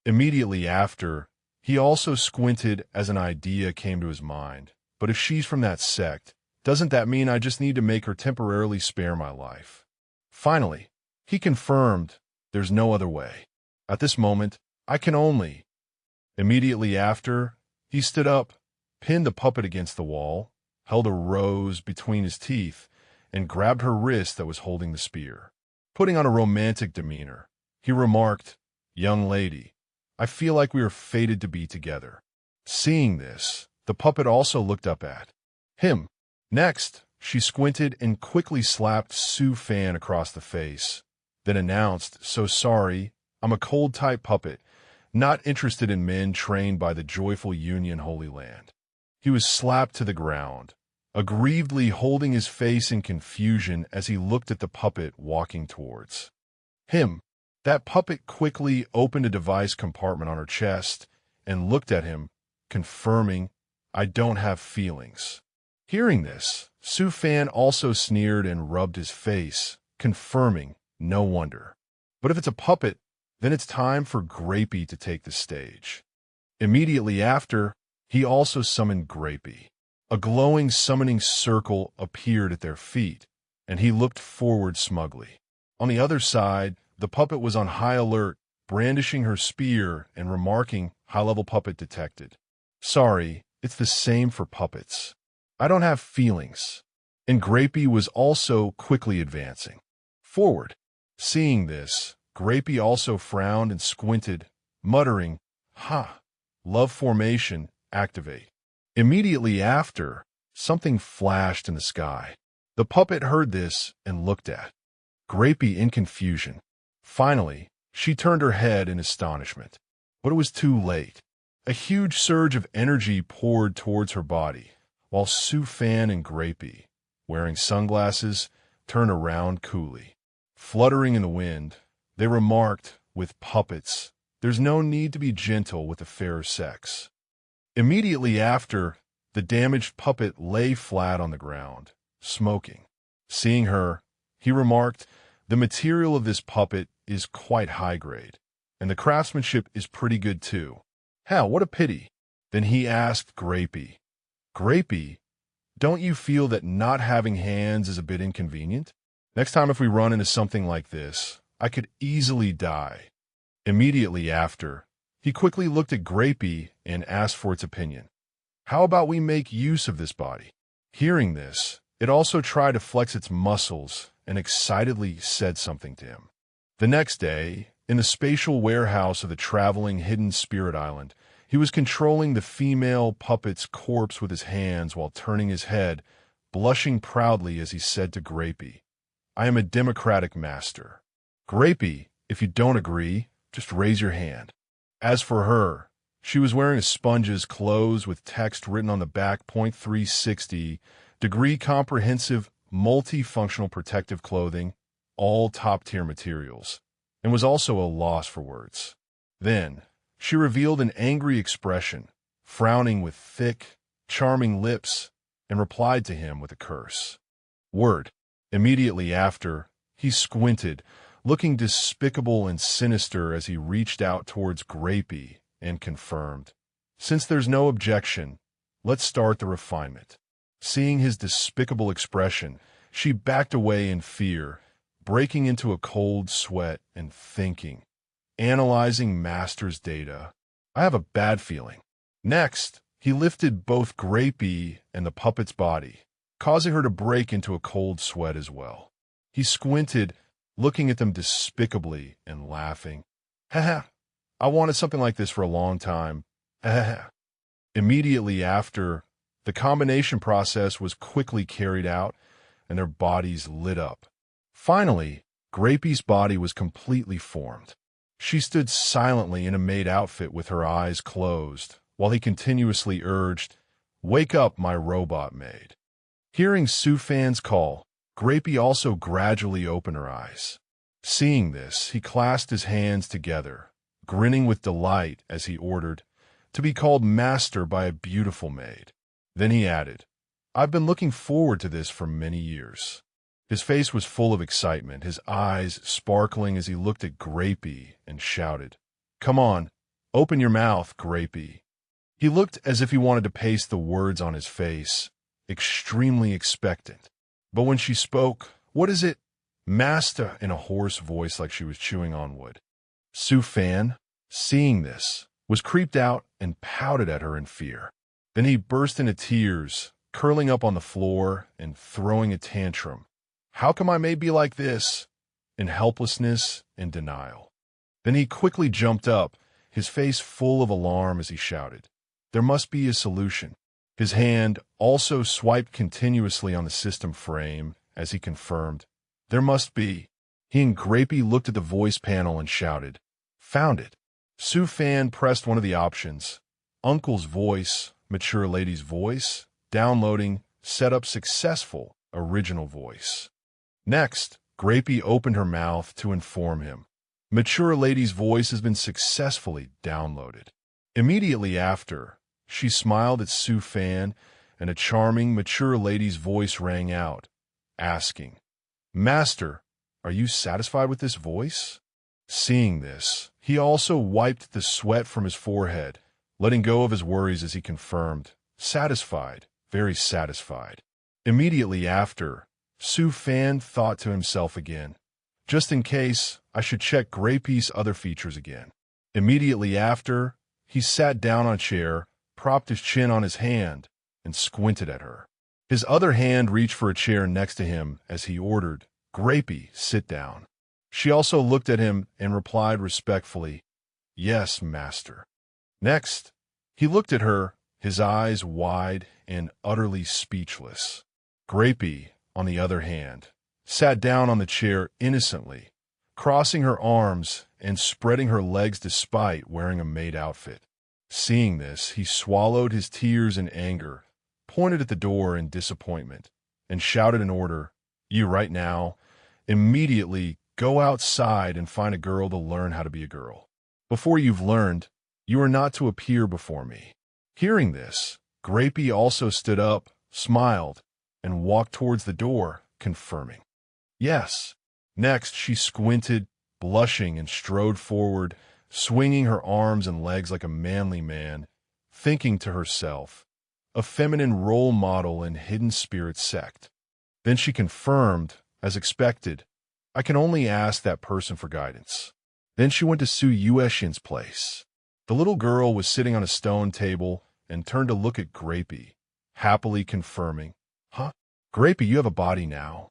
Immediately after, he also squinted as an idea came to his mind. But if she's from that sect, doesn't that mean I just need to make her temporarily spare my life? Finally, he confirmed there's no other way. At this moment, I can only. Immediately after, he stood up, pinned the puppet against the wall, held a rose between his teeth, and grabbed her wrist that was holding the spear. Putting on a romantic demeanor, he remarked, "Young lady, I feel like we are fated to be together." Seeing this, the puppet also looked up at him. Next, she squinted and quickly slapped Su Fan across the face, then announced, "So sorry, I'm a cold-type puppet, not interested in men trained by the joyful Union Holy Land." He was slapped to the ground, aggrievedly holding his face in confusion as he looked at the puppet walking towards him. That puppet quickly opened a device compartment on her chest and looked at him, confirming, "I don't have feelings." Hearing this, Su Fan also sneered and rubbed his face, confirming, "No wonder. But if it's a puppet, then it's time for Grapey to take the stage." Immediately after, he also summoned Grapey. A glowing summoning circle appeared at their feet, and he looked forward smugly. On the other side, the puppet was on high alert, brandishing her spear and remarking, "High-level puppet detected. Sorry, it's the same for puppets. I don't have feelings." And Grapey was also quickly advancing forward. Seeing this, Grapey also frowned and squinted, muttering, "Ha! Love formation, activate." Immediately after, something flashed in the sky. The puppet heard this and looked at Grapey in confusion. Finally, she turned her head in astonishment. But it was too late. A huge surge of energy poured towards her body, while Su Fan and Grapey, wearing sunglasses, turned around coolly. Fluttering in the wind, they remarked, "With puppets, there's no need to be gentle with the fairer sex." Immediately after, the damaged puppet lay flat on the ground, smoking. Seeing her, he remarked, "The material of this puppet is quite high grade, and the craftsmanship is pretty good too. How, what a pity." Then he asked Grapey, "Grapey, don't you feel that not having hands is a bit inconvenient? Next time if we run into something like this, I could easily die." Immediately after, he quickly looked at Grapey and asked for its opinion. "How about we make use of this body?" Hearing this, it also tried to flex its muscles and excitedly said something to him. The next day, in the spatial warehouse of the traveling hidden spirit island, he was controlling the female puppet's corpse with his hands while turning his head, blushing proudly as he said to Grapey, "I am a democratic master. Grapey, if you don't agree, just raise your hand." As for her, she was wearing a sponge's clothes with text written on the back, .360, degree comprehensive, multifunctional protective clothing, all top-tier materials, and was also a loss for words. Then, she revealed an angry expression, frowning with thick, charming lips, and replied to him with a curse word. Immediately after, he squinted, looking despicable and sinister as he reached out towards Grapey and confirmed, "Since there's no objection, let's start the refinement." Seeing his despicable expression, she backed away in fear, breaking into a cold sweat and thinking, analyzing Master's data, "I have a bad feeling." Next, he lifted both Grapey and the puppet's body, causing her to break into a cold sweat as well. He squinted, looking at them despicably and laughing. "Ha ha, I wanted something like this for a long time. Ha ha ha." Immediately after, the combination process was quickly carried out, and their bodies lit up. Finally, Grapey's body was completely formed. She stood silently in a maid outfit with her eyes closed, while he continuously urged, "Wake up, my robot maid." Hearing Su Fan's call, Grapey also gradually opened her eyes. Seeing this, he clasped his hands together, grinning with delight as he ordered, to be called master by a beautiful maid. Then he added, "I've been looking forward to this for many years." His face was full of excitement, his eyes sparkling as he looked at Grapey and shouted, "Come on, open your mouth, Grapey." He looked as if he wanted to paste the words on his face, extremely expectant. But when she spoke, "What is it, master?" in a hoarse voice like she was chewing on wood. Su Fan, seeing this, was creeped out and pouted at her in fear. Then he burst into tears, curling up on the floor and throwing a tantrum. "How can my maid be like this?" in helplessness and denial. Then he quickly jumped up, his face full of alarm as he shouted, "There must be a solution." His hand also swiped continuously on the system frame as he confirmed, "There must be." He and Grapey looked at the voice panel and shouted, "Found it." Su Fan pressed one of the options. Uncle's voice, mature lady's voice, downloading, setup successful, original voice. Next, Grapey opened her mouth to inform him. Mature lady's voice has been successfully downloaded. Immediately after, she smiled at Su Fan, and a charming, mature lady's voice rang out, asking, "Master, are you satisfied with this voice?" Seeing this, he also wiped the sweat from his forehead, letting go of his worries as he confirmed, "Satisfied, very satisfied." Immediately after, Su Fan thought to himself again, "Just in case, I should check Grapey's other features again." Immediately after, he sat down on a chair, propped his chin on his hand, and squinted at her. His other hand reached for a chair next to him as he ordered, "Grapey, sit down." She also looked at him and replied respectfully, "Yes, master." Next, he looked at her, his eyes wide and utterly speechless. Grapey, on the other hand, sat down on the chair innocently, crossing her arms and spreading her legs despite wearing a maid outfit. Seeing this, he swallowed his tears in anger, pointed at the door in disappointment, and shouted an order, "You right now, immediately go outside and find a girl to learn how to be a girl. Before you've learned, you are not to appear before me." Hearing this, Grapey also stood up, smiled, and walked towards the door, confirming, "Yes." Next, she squinted, blushing, and strode forward, swinging her arms and legs like a manly man, thinking to herself, a feminine role model in hidden spirit sect. Then she confirmed, as expected, "I can only ask that person for guidance." Then she went to Su Yueshin's place. The little girl was sitting on a stone table and turned to look at Grapey, happily confirming, "Huh? Grapey, you have a body now."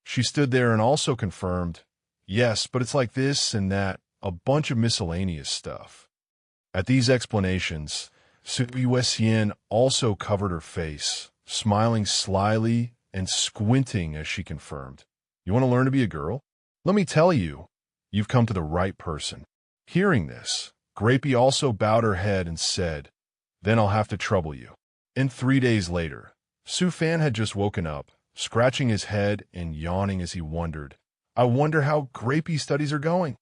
She stood there and also confirmed, "Yes, but it's like this and that, a bunch of miscellaneous stuff." At these explanations, Su Yueshin also covered her face, smiling slyly and squinting as she confirmed, "You want to learn to be a girl? Let me tell you, you've come to the right person." Hearing this, Grapey also bowed her head and said, "Then I'll have to trouble you." And 3 days later, Su Fan had just woken up, scratching his head and yawning as he wondered, "I wonder how Grapey's studies are going."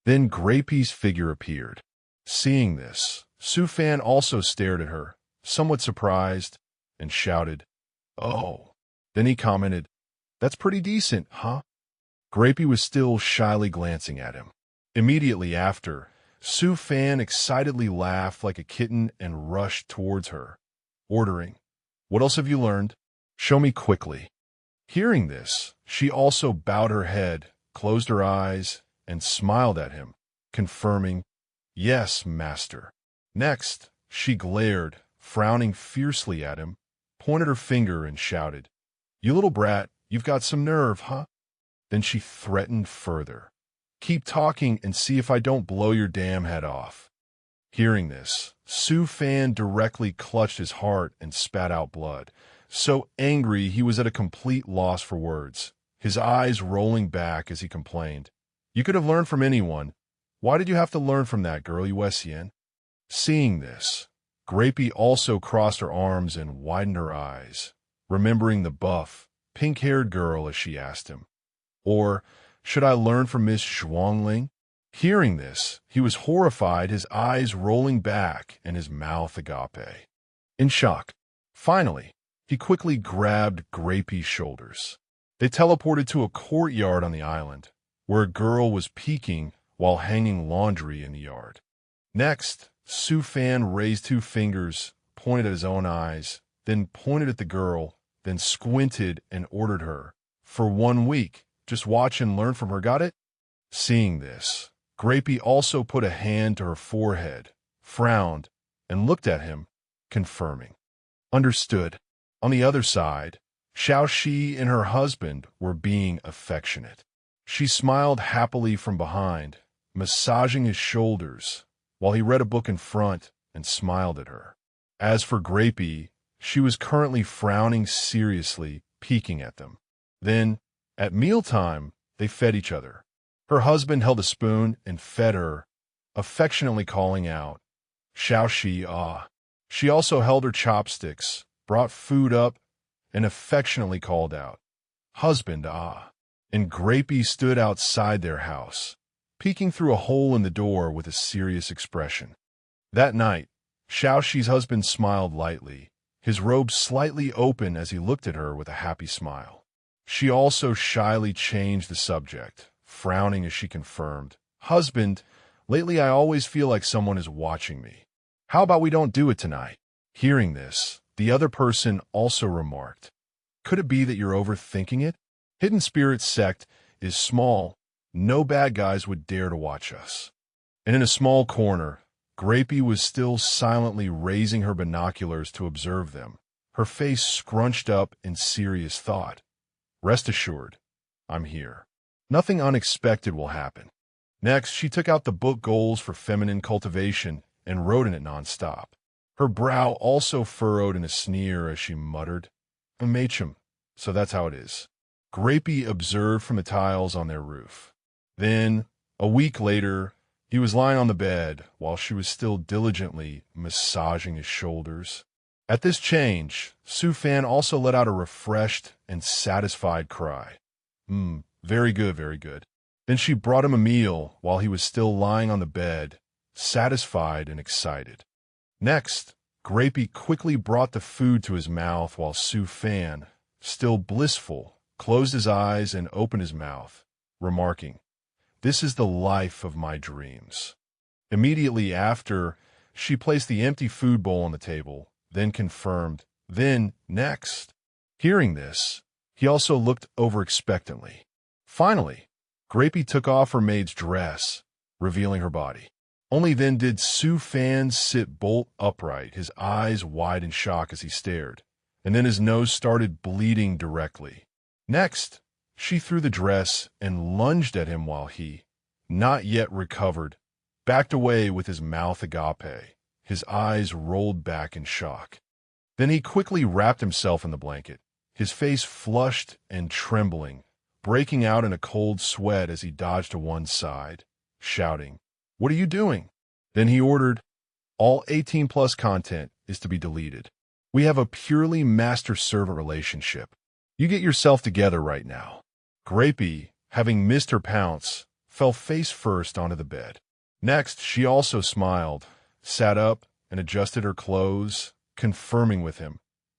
Then Grapey's figure appeared. Seeing this, Su Fan also stared at her, somewhat surprised, and shouted, "Oh." Then he commented, "That's pretty decent, huh?" Grapey was still shyly glancing at him. Immediately after, Su Fan excitedly laughed like a kitten and rushed towards her, ordering, "What else have you learned? Show me quickly." Hearing this, she also bowed her head, closed her eyes, and smiled at him, confirming, "Yes, master." Next, she glared, frowning fiercely at him, pointed her finger and shouted, "You little brat, you've got some nerve, huh?" Then she threatened further, "Keep talking and see if I don't blow your damn head off." Hearing this, Su Fan directly clutched his heart and spat out blood. So angry he was at a complete loss for words, his eyes rolling back as he complained, "You could have learned from anyone. Why did you have to learn from that girl, Yuesien?" Seeing this, Grapey also crossed her arms and widened her eyes, remembering the buff, pink-haired girl as she asked him, "Or should I learn from Miss Zhuangling?" Hearing this, he was horrified, his eyes rolling back and his mouth agape. In shock, finally, he quickly grabbed Grapey's shoulders. They teleported to a courtyard on the island, where a girl was peeking while hanging laundry in the yard. Next, Su Fan raised 2 fingers, pointed at his own eyes, then pointed at the girl, then squinted and ordered her, "For 1 week, just watch and learn from her, got it?" Seeing this, Grapey also put a hand to her forehead, frowned, and looked at him, confirming, "Understood." On the other side, Xiaoxi and her husband were being affectionate. She smiled happily from behind, massaging his shoulders, while he read a book in front and smiled at her. As for Grapey, she was currently frowning seriously, peeking at them. Then, at mealtime, They fed each other. Her husband held a spoon and fed her, affectionately calling out, "Xiao Shi ah." She also held her chopsticks, brought food up, and affectionately called out, "Husband ah." And Grapey stood outside their house, peeking through a hole in the door with a serious expression. That night, Xiaoxi's husband smiled lightly, his robe slightly open as he looked at her with a happy smile. She also shyly changed the subject, frowning as she confirmed, "Husband, lately I always feel like someone is watching me. How about we don't do it tonight?" Hearing this, the other person also remarked, "Could it be that you're overthinking it? Hidden Spirit Sect is small. No bad guys would dare to watch us." And in a small corner, Grapey was still silently raising her binoculars to observe them, her face scrunched up in serious thought. "Rest assured, I'm here. Nothing unexpected will happen." Next, she took out the book Goals for Feminine Cultivation and wrote in it nonstop. Her brow also furrowed in a sneer as she muttered, "Macham, so that's how it is." Grapey observed from the tiles on their roof. Then, a week later, he was lying on the bed while she was still diligently massaging his shoulders. At this change, Su Fan also let out a refreshed and satisfied cry. Very good, very good." Then she brought him a meal while he was still lying on the bed, satisfied and excited. Next, Grapey quickly brought the food to his mouth while Su Fan, still blissful, closed his eyes and opened his mouth, remarking, "This is the life of my dreams." Immediately after, she placed the empty food bowl on the table, then confirmed, "Then, next." Hearing this, he also looked over expectantly. Finally, Grapey took off her maid's dress, revealing her body. Only then did Su Fan sit bolt upright, his eyes wide in shock as he stared, and then his nose started bleeding directly. Next, she threw the dress and lunged at him while he, not yet recovered, backed away with his mouth agape, his eyes rolled back in shock. Then he quickly wrapped himself in the blanket, his face flushed and trembling, breaking out in a cold sweat as he dodged to one side, shouting, "What are you doing?" Then he ordered, "All 18-plus content is to be deleted. We have a purely master-servant relationship. You get yourself together right now." Grapey, having missed her pounce, fell face first onto the bed. Next, she also smiled, sat up, and adjusted her clothes, confirming with him,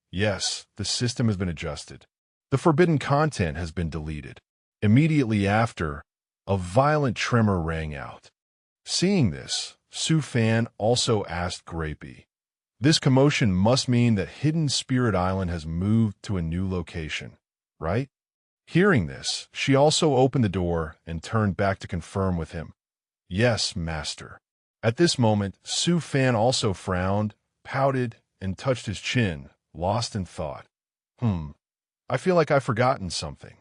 "Yes, the system has been adjusted. The forbidden content has been deleted." Immediately after, a violent tremor rang out. Seeing this, Su Fan also asked Grapey, "This commotion must mean that Hidden Spirit Island has moved to a new location, right?" Hearing this, she also opened the door and turned back to confirm with him, "Yes, master." At this moment, Su Fan also frowned, pouted, and touched his chin, lost in thought. I feel like I've forgotten something.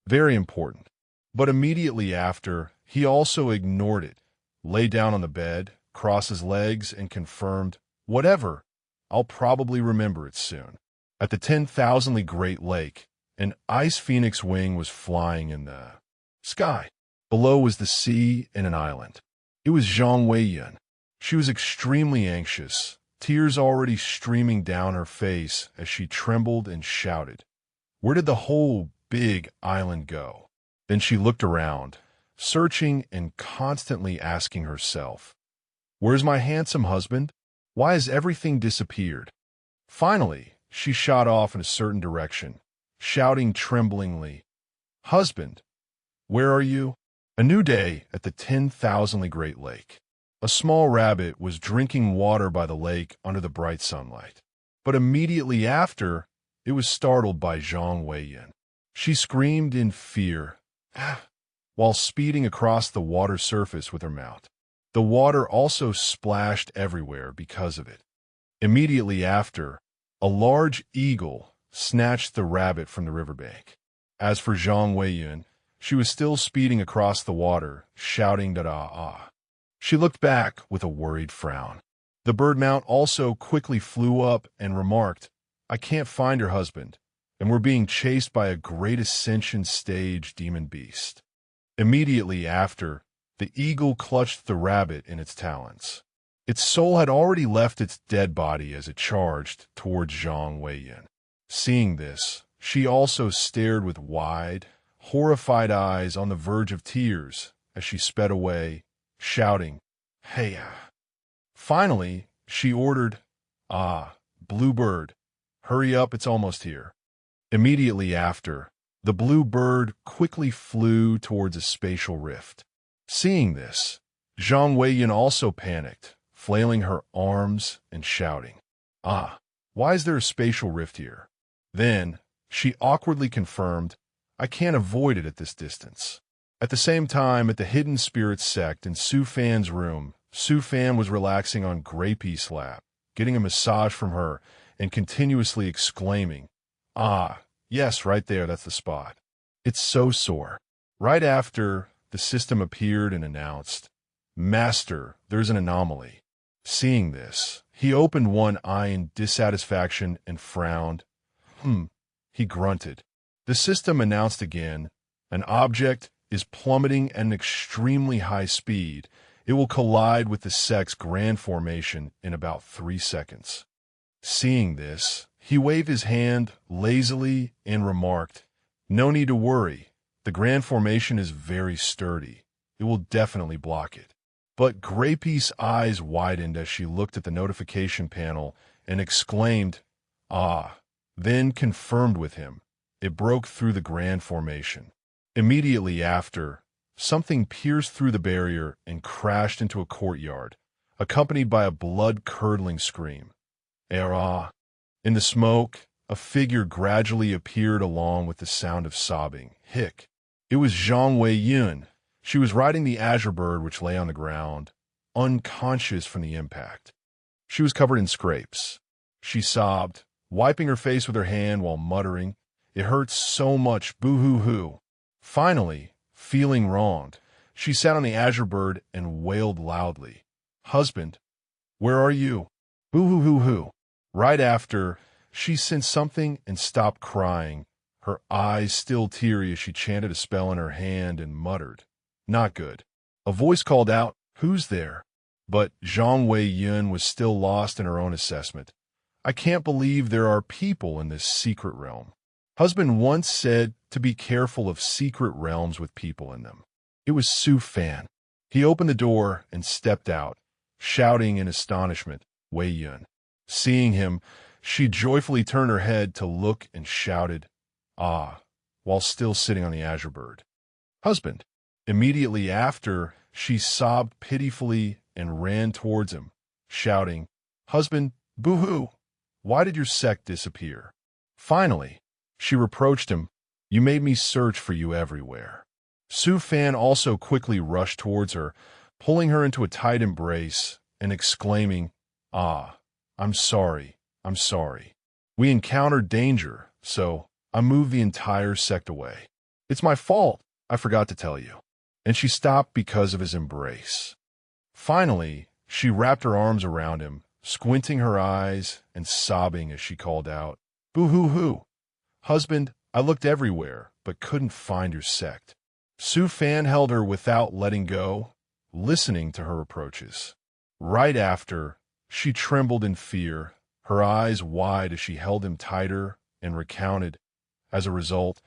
Very important." But immediately after, he also ignored it, lay down on the bed, crossed his legs, and confirmed, "Whatever, I'll probably remember it soon." At the 10,000-ly Great Lake, an ice phoenix wing was flying in the sky. Below was the sea and an island. It was Zhang Weiyun. She was extremely anxious, tears already streaming down her face as she trembled and shouted, "Where did the whole big island go?" Then she looked around, searching and constantly asking herself, "Where's my handsome husband? Why has everything disappeared?" Finally, she shot off in a certain direction, shouting tremblingly, "Husband, where are you?" A new day at the 10,000-ly Great Lake. A small rabbit was drinking water by the lake under the bright sunlight. But immediately after, it was startled by Zhang Weiyun. She screamed in fear, while speeding across the water surface with her mount. The water also splashed everywhere because of it. Immediately after, a large eagle snatched the rabbit from the riverbank. As for Zhang Weiyun, she was still speeding across the water, shouting da-da-ah. She looked back with a worried frown. The bird mount also quickly flew up and remarked, "I can't find her husband, and we're being chased by a great ascension stage demon beast." Immediately after, the eagle clutched the rabbit in its talons. Its soul had already left its dead body as it charged towards Zhang Weiyin. Seeing this, she also stared with wide, horrified eyes on the verge of tears as she sped away, shouting, "Hey!" Finally, she ordered, "Ah, Bluebird, hurry up, it's almost here." Immediately after, the blue bird quickly flew towards a spatial rift. Seeing this, Zhang Weiyin also panicked, flailing her arms and shouting, "Ah, why is there a spatial rift here?" Then, she awkwardly confirmed, "I can't avoid it at this distance." At the same time, at the Hidden Spirits sect in Su Fan's room, Su Fan was relaxing on Grapey's lap, getting a massage from her and continuously exclaiming, "Ah, yes, right there, that's the spot. It's so sore." Right after, the system appeared and announced, "Master, there's an anomaly." Seeing this, he opened one eye in dissatisfaction and frowned. He grunted. The system announced again, "An object is plummeting at an extremely high speed. It will collide with the sect's grand formation in about 3 seconds. Seeing this, he waved his hand lazily and remarked, "No need to worry. The grand formation is very sturdy. It will definitely block it." But Grapey's eyes widened as she looked at the notification panel and exclaimed, "Ah," then confirmed with him. It broke through the grand formation. Immediately after, something pierced through the barrier and crashed into a courtyard, accompanied by a blood-curdling scream. "Ah!" In the smoke, a figure gradually appeared along with the sound of sobbing. Hic. It was Zhang Weiyin. She was riding the azure bird which lay on the ground, unconscious from the impact. She was covered in scrapes. She sobbed, wiping her face with her hand while muttering, "It hurts so much, boo-hoo-hoo." Finally, feeling wronged, she sat on the azure bird and wailed loudly, "Husband, where are you? Boo-hoo-hoo-hoo." Right after, she sensed something and stopped crying, her eyes still teary as she chanted a spell in her hand and muttered, "Not good." A voice called out, "Who's there?" But Zhang Weiyin was still lost in her own assessment. "I can't believe there are people in this secret realm. Husband once said to be careful of secret realms with people in them." It was Su Fan. He opened the door and stepped out, shouting in astonishment, "Weiyin." Seeing him, she joyfully turned her head to look and shouted, "Ah," while still sitting on the azure bird. "Husband." Immediately after, she sobbed pitifully and ran towards him, shouting, "Husband, boo-hoo, why did your sect disappear?" Finally, she reproached him, "You made me search for you everywhere." Su Fan also quickly rushed towards her, pulling her into a tight embrace and exclaiming, "Ah, I'm sorry, I'm sorry. We encountered danger, so I moved the entire sect away. It's my fault, I forgot to tell you." And she stopped because of his embrace. Finally, she wrapped her arms around him, squinting her eyes and sobbing as she called out, "Boo-hoo-hoo. Husband, I looked everywhere, but couldn't find your sect." Su Fan held her without letting go, listening to her reproaches. Right after, she trembled in fear, her eyes wide as she held him tighter and recounted, "As a result,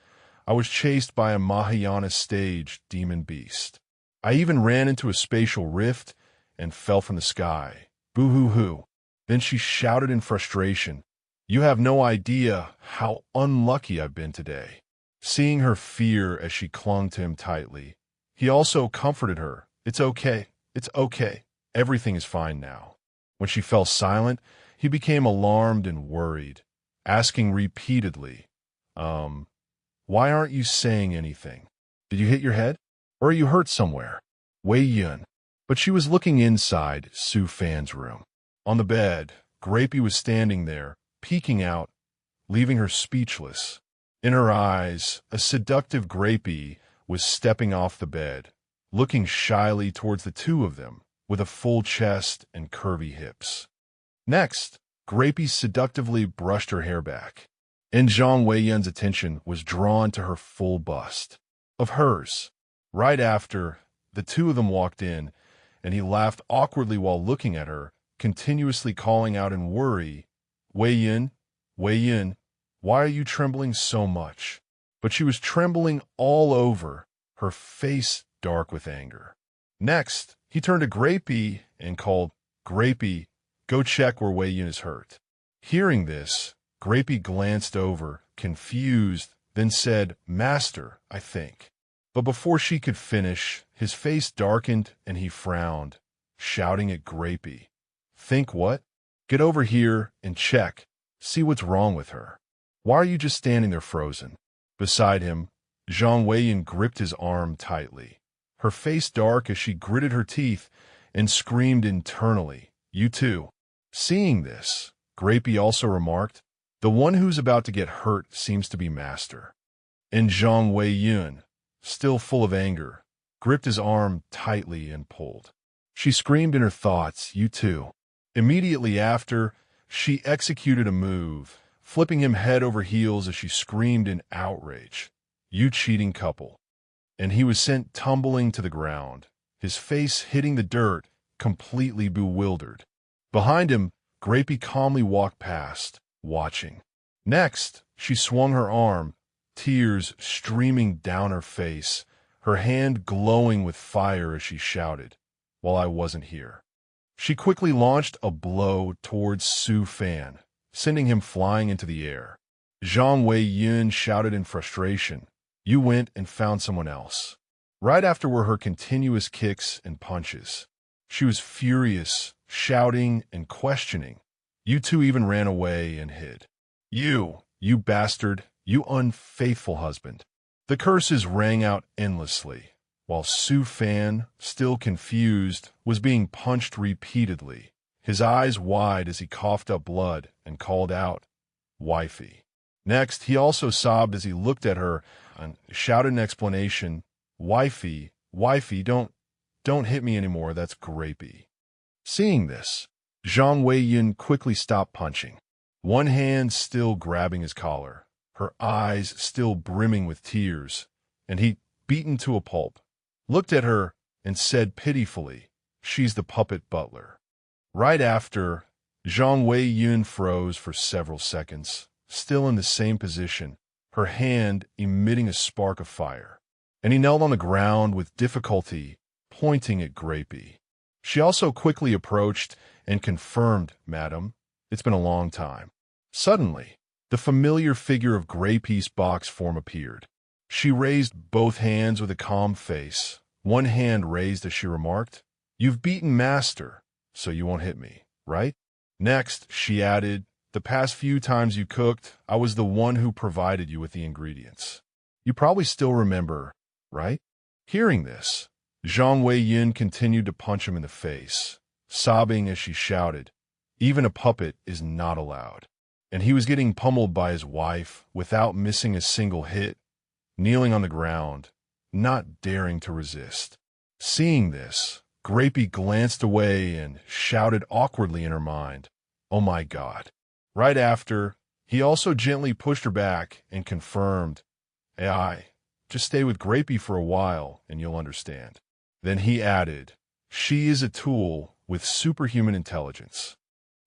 I was chased by a Mahayana stage demon beast. I even ran into a spatial rift and fell from the sky. Boo-hoo-hoo." Then she shouted in frustration, "You have no idea how unlucky I've been today." Seeing her fear as she clung to him tightly, he also comforted her, "It's okay, it's okay. Everything is fine now." When she fell silent, he became alarmed and worried, asking repeatedly, "Why aren't you saying anything? Did you hit your head? Or are you hurt somewhere?" Weiyin. But she was looking inside Su Fan's room. On the bed, Grapey was standing there, peeking out, leaving her speechless. In her eyes, a seductive Grapey was stepping off the bed, looking shyly towards the two of them, with a full chest and curvy hips. Next, Grapey seductively brushed her hair back, and Zhang Weiyin's attention was drawn to her full bust. Of hers. Right after, the two of them walked in, and he laughed awkwardly while looking at her, continuously calling out in worry, Wei Yin, Wei Yin, why are you trembling so much? But she was trembling all over, her face dark with anger. Next, he turned to Grapey and called, Grapey, go check where Wei Yin is hurt. Hearing this, Grapey glanced over, confused, then said, Master, I think. But before she could finish, his face darkened and he frowned, shouting at Grapey, Think what? Get over here and check, see what's wrong with her. Why are you just standing there frozen? Beside him, Zhang Weiyan gripped his arm tightly, her face dark as she gritted her teeth and screamed internally, You too. Seeing this, Grapey also remarked, The one who's about to get hurt seems to be Master. And Zhang Weiyun, still full of anger, gripped his arm tightly and pulled. She screamed in her thoughts, You too. Immediately after, she executed a move, flipping him head over heels as she screamed in outrage, You cheating couple. And he was sent tumbling to the ground, his face hitting the dirt, completely bewildered. Behind him, Grapey calmly walked past, watching. Next, she swung her arm, tears streaming down her face, her hand glowing with fire as she shouted, While I wasn't here. She quickly launched a blow towards Su Fan, sending him flying into the air. Zhang Weiyun shouted in frustration, You went and found someone else. Right after were her continuous kicks and punches. She was furious, shouting and questioning. You two even ran away and hid. You bastard, you unfaithful husband. The curses rang out endlessly, while Su Fan, still confused, was being punched repeatedly, his eyes wide as he coughed up blood and called out, Wifey. Next, he also sobbed as he looked at her and shouted an explanation, Wifey, don't hit me anymore, that's Grapey. Seeing this, Zhang Weiyun quickly stopped punching, one hand still grabbing his collar, her eyes still brimming with tears, and he, beaten to a pulp, looked at her and said pitifully, She's the puppet butler. Right after, Zhang Weiyun froze for several seconds, still in the same position, her hand emitting a spark of fire, and he knelt on the ground with difficulty, pointing at Grapey. She also quickly approached and confirmed, Madam, it's been a long time. Suddenly, the familiar figure of Grapey's box form appeared. She raised both hands with a calm face, one hand raised as she remarked, You've beaten Master, so you won't hit me, right? Next, she added, The past few times you cooked, I was the one who provided you with the ingredients. You probably still remember, right? Hearing this, Zhang Weiyun continued to punch him in the face, sobbing as she shouted, Even a puppet is not allowed. And he was getting pummeled by his wife without missing a single hit, kneeling on the ground, not daring to resist. Seeing this, Grapey glanced away and shouted awkwardly in her mind, Oh my God. Right after, he also gently pushed her back and confirmed, Hey, just stay with Grapey for a while and you'll understand. Then he added, She is a tool with superhuman intelligence.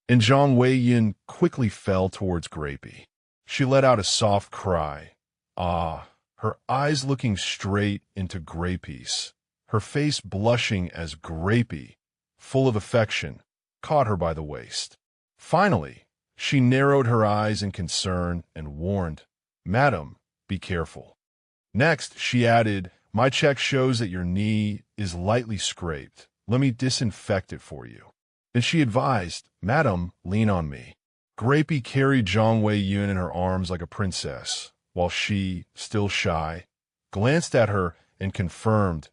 And Zhang Weiyun quickly fell towards Grapey. She let out a soft cry, her eyes looking straight into Grapey's, her face blushing as Grapey, full of affection, caught her by the waist. Finally, she narrowed her eyes in concern and warned, Madam, be careful. Next, she added, My check shows that your knee is lightly scraped. Let me disinfect it for you. Then she advised, Madam, lean on me. Grapey carried Zhang Weiyun in her arms like a princess, while she, still shy, glanced at her and confirmed,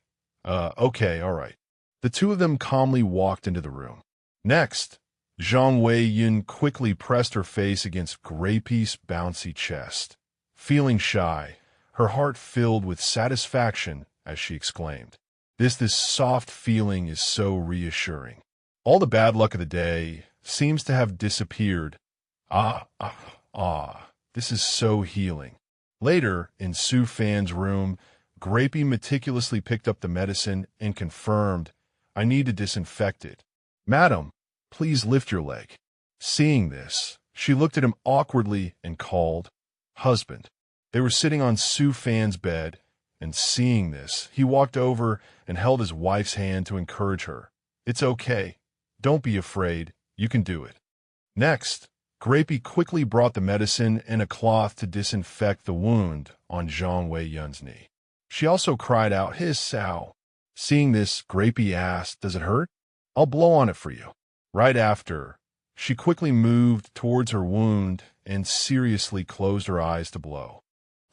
Okay, all right. The two of them calmly walked into the room. Next, Zhang Weiyun quickly pressed her face against Grapey's bouncy chest. Feeling shy, her heart filled with satisfaction as she exclaimed, This soft feeling is so reassuring. All the bad luck of the day seems to have disappeared. This is so healing. Later, in Su Fan's room, Grapey meticulously picked up the medicine and confirmed, "I need to disinfect it." "Madam, please lift your leg." Seeing this, she looked at him awkwardly and called, "Husband." They were sitting on Su Fan's bed, and seeing this, he walked over and held his wife's hand to encourage her. "It's okay. Don't be afraid. You can do it." Next, Grapey quickly brought the medicine and a cloth to disinfect the wound on Zhang Wei-yun's knee. She also cried out, "His sow." Seeing this, Grapey asked, "Does it hurt? I'll blow on it for you." Right after, she quickly moved towards her wound and seriously closed her eyes to blow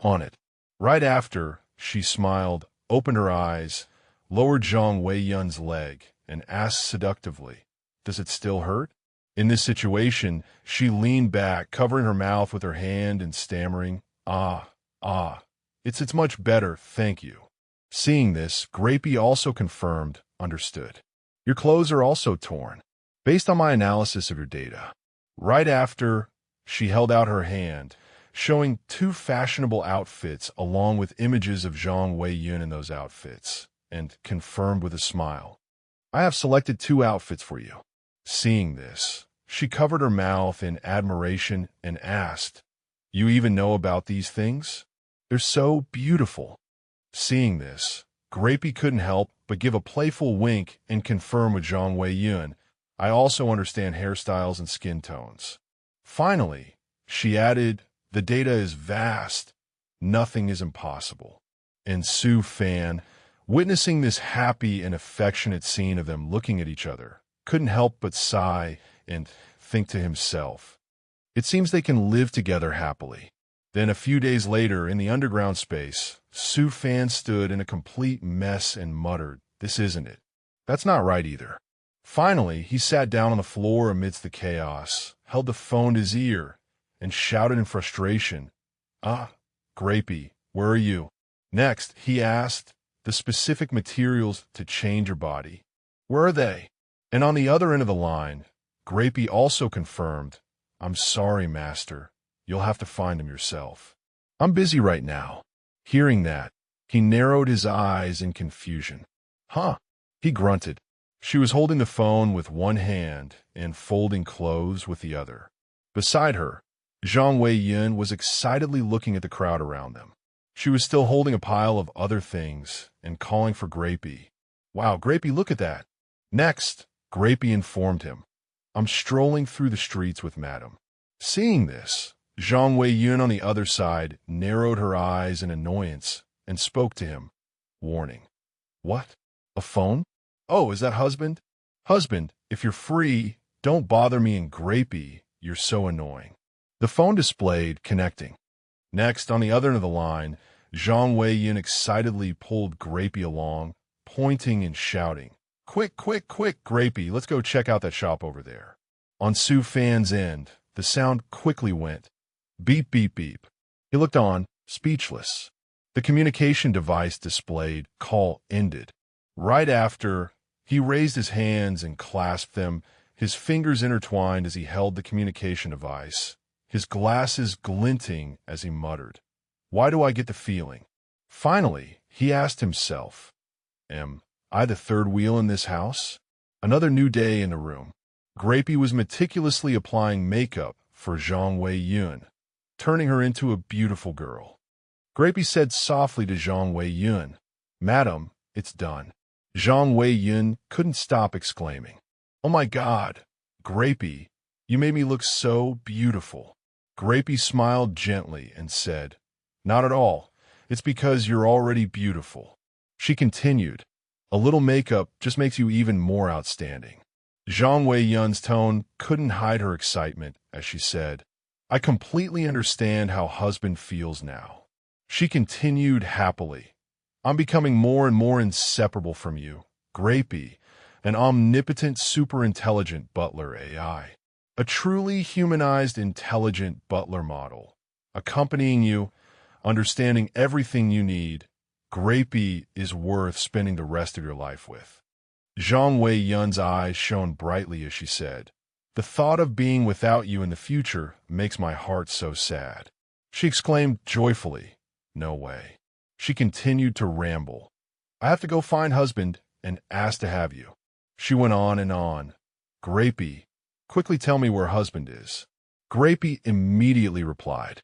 on it. Right after, she smiled, opened her eyes, lowered Zhang Wei-yun's leg, and asked seductively, "Does it still hurt?" In this situation, she leaned back, covering her mouth with her hand and stammering, "Ah, ah. It's much better, thank you." Seeing this, Grapey also confirmed, "Understood. Your clothes are also torn, based on my analysis of your data." Right after, she held out her hand, showing 2 fashionable outfits along with images of Zhang Wei-yun in those outfits, and confirmed with a smile, "I have selected 2 outfits for you." Seeing this, she covered her mouth in admiration and asked, "You even know about these things? They're so beautiful." Seeing this, Grapey couldn't help but give a playful wink and confirm with Zhang Wei-yun, "I also understand hairstyles and skin tones." Finally, she added, "The data is vast. Nothing is impossible." And Su Fan, witnessing this happy and affectionate scene of them looking at each other, couldn't help but sigh and think to himself, "It seems they can live together happily." Then a few days later, in the underground space, Su Fan stood in a complete mess and muttered, "This isn't it. That's not right either." Finally, he sat down on the floor amidst the chaos, held the phone to his ear, and shouted in frustration, "Ah, Grapey, where are you?" Next, he asked, "The specific materials to change your body, where are they?" And on the other end of the line, Grapey also confirmed, "I'm sorry, master. You'll have to find them yourself. I'm busy right now." Hearing that, he narrowed his eyes in confusion. "Huh," he grunted. She was holding the phone with one hand and folding clothes with the other. Beside her, Zhang Wei-yun was excitedly looking at the crowd around them. She was still holding a pile of other things and calling for Grapey. "Wow, Grapey, look at that." Next, Grapey informed him, "I'm strolling through the streets with Madam." Seeing this, Zhang Wei-yun on the other side narrowed her eyes in annoyance and spoke to him, warning, "What? A phone? Oh, is that husband? Husband, if you're free, don't bother me and Grapey. You're so annoying." The phone displayed connecting. Next, on the other end of the line, Zhang Wei-yun excitedly pulled Grapey along, pointing and shouting, "Quick, quick, quick, Grapey, let's go check out that shop over there." On Su Fan's end, the sound quickly went, beep, beep, beep. He looked on, speechless. The communication device displayed, "Call ended." Right after, he raised his hands and clasped them, his fingers intertwined as he held the communication device, his glasses glinting as he muttered, "Why do I get the feeling?" Finally, he asked himself, "Am I the third wheel in this house?" Another new day in the room. Grapey was meticulously applying makeup for Zhang Wei-yun, turning her into a beautiful girl. Grapey said softly to Zhang Wei-yun, "Madam, it's done." Zhang Wei-yun couldn't stop exclaiming, "Oh my God, Grapey, you made me look so beautiful." Grapey smiled gently and said, "Not at all. It's because you're already beautiful." She continued, "A little makeup just makes you even more outstanding." Zhang Wei-yun's tone couldn't hide her excitement as she said, "I completely understand how husband feels now." She continued happily, "I'm becoming more and more inseparable from you, Grapey, an omnipotent superintelligent butler AI. A truly humanized intelligent butler model, accompanying you, understanding everything you need. Grapey is worth spending the rest of your life with." Zhang Wei-yun's eyes shone brightly as she said, "The thought of being without you in the future makes my heart so sad." She exclaimed joyfully, "No way. She continued to ramble. I have to go find husband and ask to have you. She went on and on. Grapey, quickly tell me where husband is. Grapey immediately replied.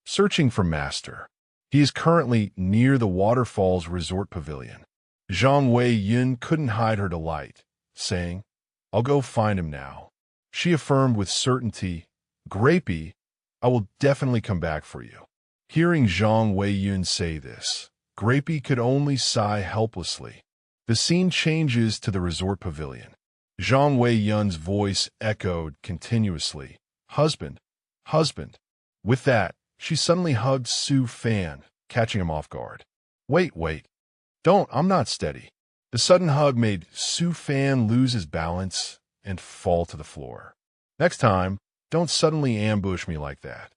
Searching for master. He is currently near the Waterfalls Resort Pavilion. Zhang Wei Yun couldn't hide her delight, saying, I'll go find him now. She affirmed with certainty, Grapey, I will definitely come back for you. Hearing Zhang Wei Yun say this, Grapey could only sigh helplessly. The scene changes to the resort pavilion. Zhang Wei Yun's voice echoed continuously, Husband, husband. With that, she suddenly hugged Su Fan, catching him off guard. Wait. Don't, I'm not steady. The sudden hug made Su Fan lose his balance and fall to the floor. Next time, don't suddenly ambush me like that.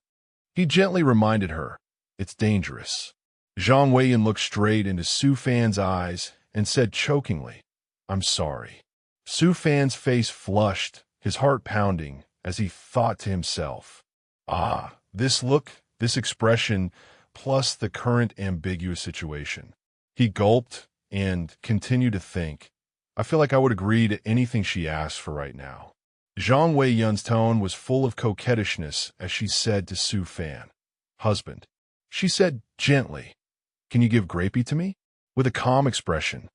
He gently reminded her, it's dangerous. Zhang Weiyun looked straight into Su Fan's eyes and said chokingly, I'm sorry. Su Fan's face flushed, his heart pounding, as he thought to himself, this look, this expression, plus the current ambiguous situation. He gulped and continued to think, I feel like I would agree to anything she asked for right now. Zhang Weiyun's tone was full of coquettishness as she said to Su Fan, Husband. She said gently, Can you give Grapey to me? With a calm expression.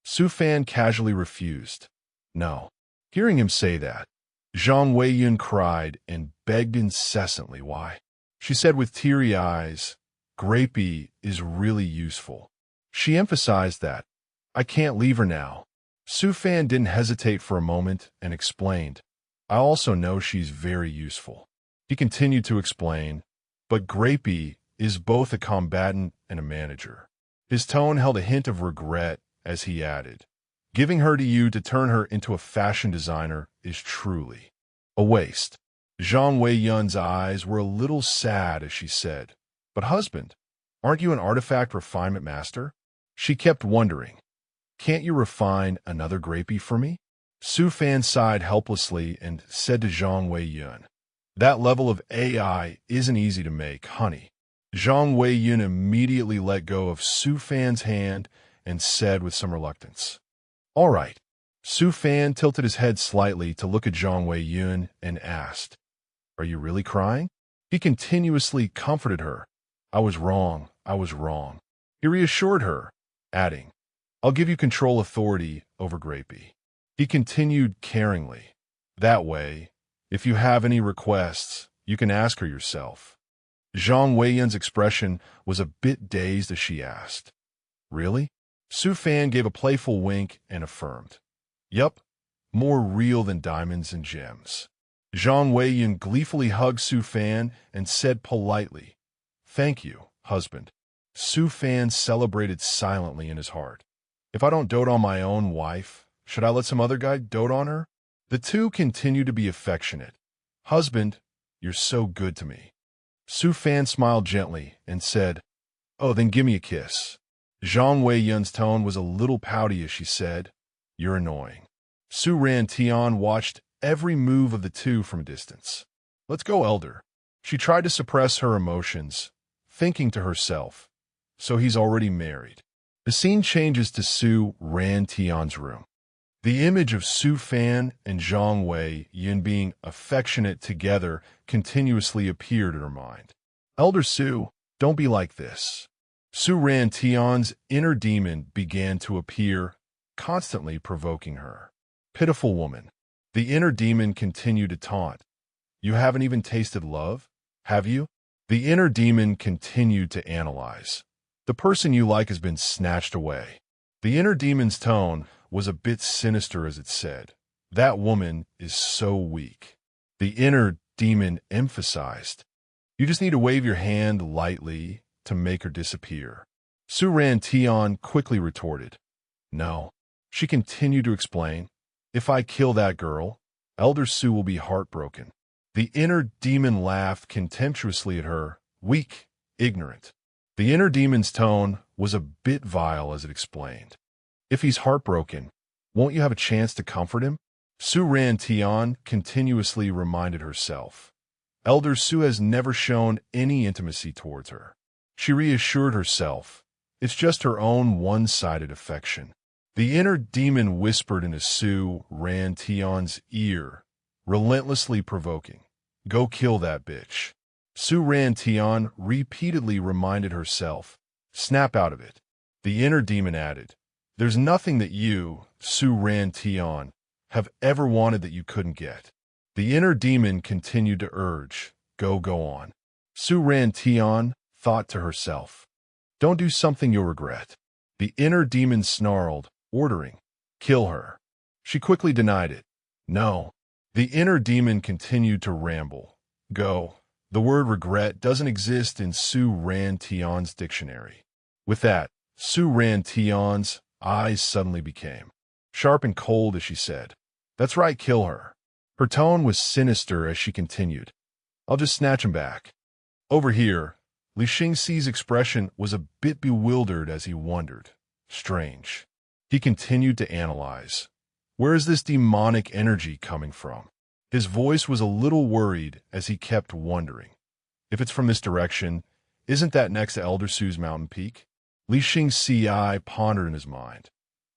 Su Fan casually refused. No. Hearing him say that, Zhang Weiyun cried and begged incessantly why. She said with teary eyes, Grapey is really useful. She emphasized that, I can't leave her now. Su Fan didn't hesitate for a moment and explained, I also know she's very useful. He continued to explain, but Grapey is both a combatant and a manager. His tone held a hint of regret as he added, Giving her to you to turn her into a fashion designer is truly a waste. Zhang Weiyun's eyes were a little sad as she said, But husband, aren't you an artifact refinement master? She kept wondering, Can't you refine another Grapey for me? Su Fan sighed helplessly and said to Zhang Weiyun, That level of AI isn't easy to make, honey. Zhang Weiyun immediately let go of Su Fan's hand and said with some reluctance, All right. Su Fan tilted his head slightly to look at Zhang Weiyun and asked, Are you really crying? He continuously comforted her. I was wrong. He reassured her, adding, I'll give you control authority over Grapey. He continued caringly, That way, if you have any requests, you can ask her yourself. Zhang Weiyun's expression was a bit dazed as she asked, Really? Su Fan gave a playful wink and affirmed, Yup, more real than diamonds and gems. Zhang Weiyun gleefully hugged Su Fan and said politely, Thank you, husband. Su Fan celebrated silently in his heart. If I don't dote on my own wife, should I let some other guy dote on her? The two continued to be affectionate. Husband, you're so good to me. Su Fan smiled gently and said, Oh, then give me a kiss. Zhang Weiyun's tone was a little pouty as she said, You're annoying. Su Ran Tian watched every move of the two from a distance. Let's go, elder. She tried to suppress her emotions, thinking to herself, So he's already married. The scene changes to Su Ran Tian's room. The image of Su Fan and Zhang Weiyun being affectionate together continuously appeared in her mind. Elder Su, don't be like this. Su Ran Tian's inner demon began to appear, constantly provoking her. Pitiful woman. The inner demon continued to taunt. You haven't even tasted love, have you? The inner demon continued to analyze. The person you like has been snatched away. The inner demon's tone was a bit sinister as it said, That woman is so weak. The inner demon emphasized, You just need to wave your hand lightly to make her disappear. Su Ran Tian quickly retorted, No. She continued to explain, If I kill that girl, Elder Su will be heartbroken. The inner demon laughed contemptuously at her, weak, ignorant. The inner demon's tone was a bit vile as it explained, If he's heartbroken, won't you have a chance to comfort him? Su Ran Tian continuously reminded herself, Elder Su has never shown any intimacy towards her. She reassured herself, It's just her own one-sided affection. The inner demon whispered into Su Ran Tian's ear, relentlessly provoking. Go kill that bitch. Su Ran Tian repeatedly reminded herself. Snap out of it. The inner demon added. There's nothing that you, Su Ran Tian, have ever wanted that you couldn't get. The inner demon continued to urge. Go on. Su Ran Tian thought to herself. Don't do something you'll regret. The inner demon snarled, ordering. Kill her. She quickly denied it. No. The inner demon continued to ramble. Go. The word regret doesn't exist in Su Ran Tian's dictionary. With that, Su Ran Tian's eyes suddenly became sharp and cold as she said, That's right, kill her. Her tone was sinister as she continued. I'll just snatch him back. Over here, Li Xingxi's expression was a bit bewildered as he wondered. Strange. He continued to analyze. Where is this demonic energy coming from? His voice was a little worried as he kept wondering. If it's from this direction, isn't that next to Elder Su's mountain peak? Li Xingxi pondered in his mind.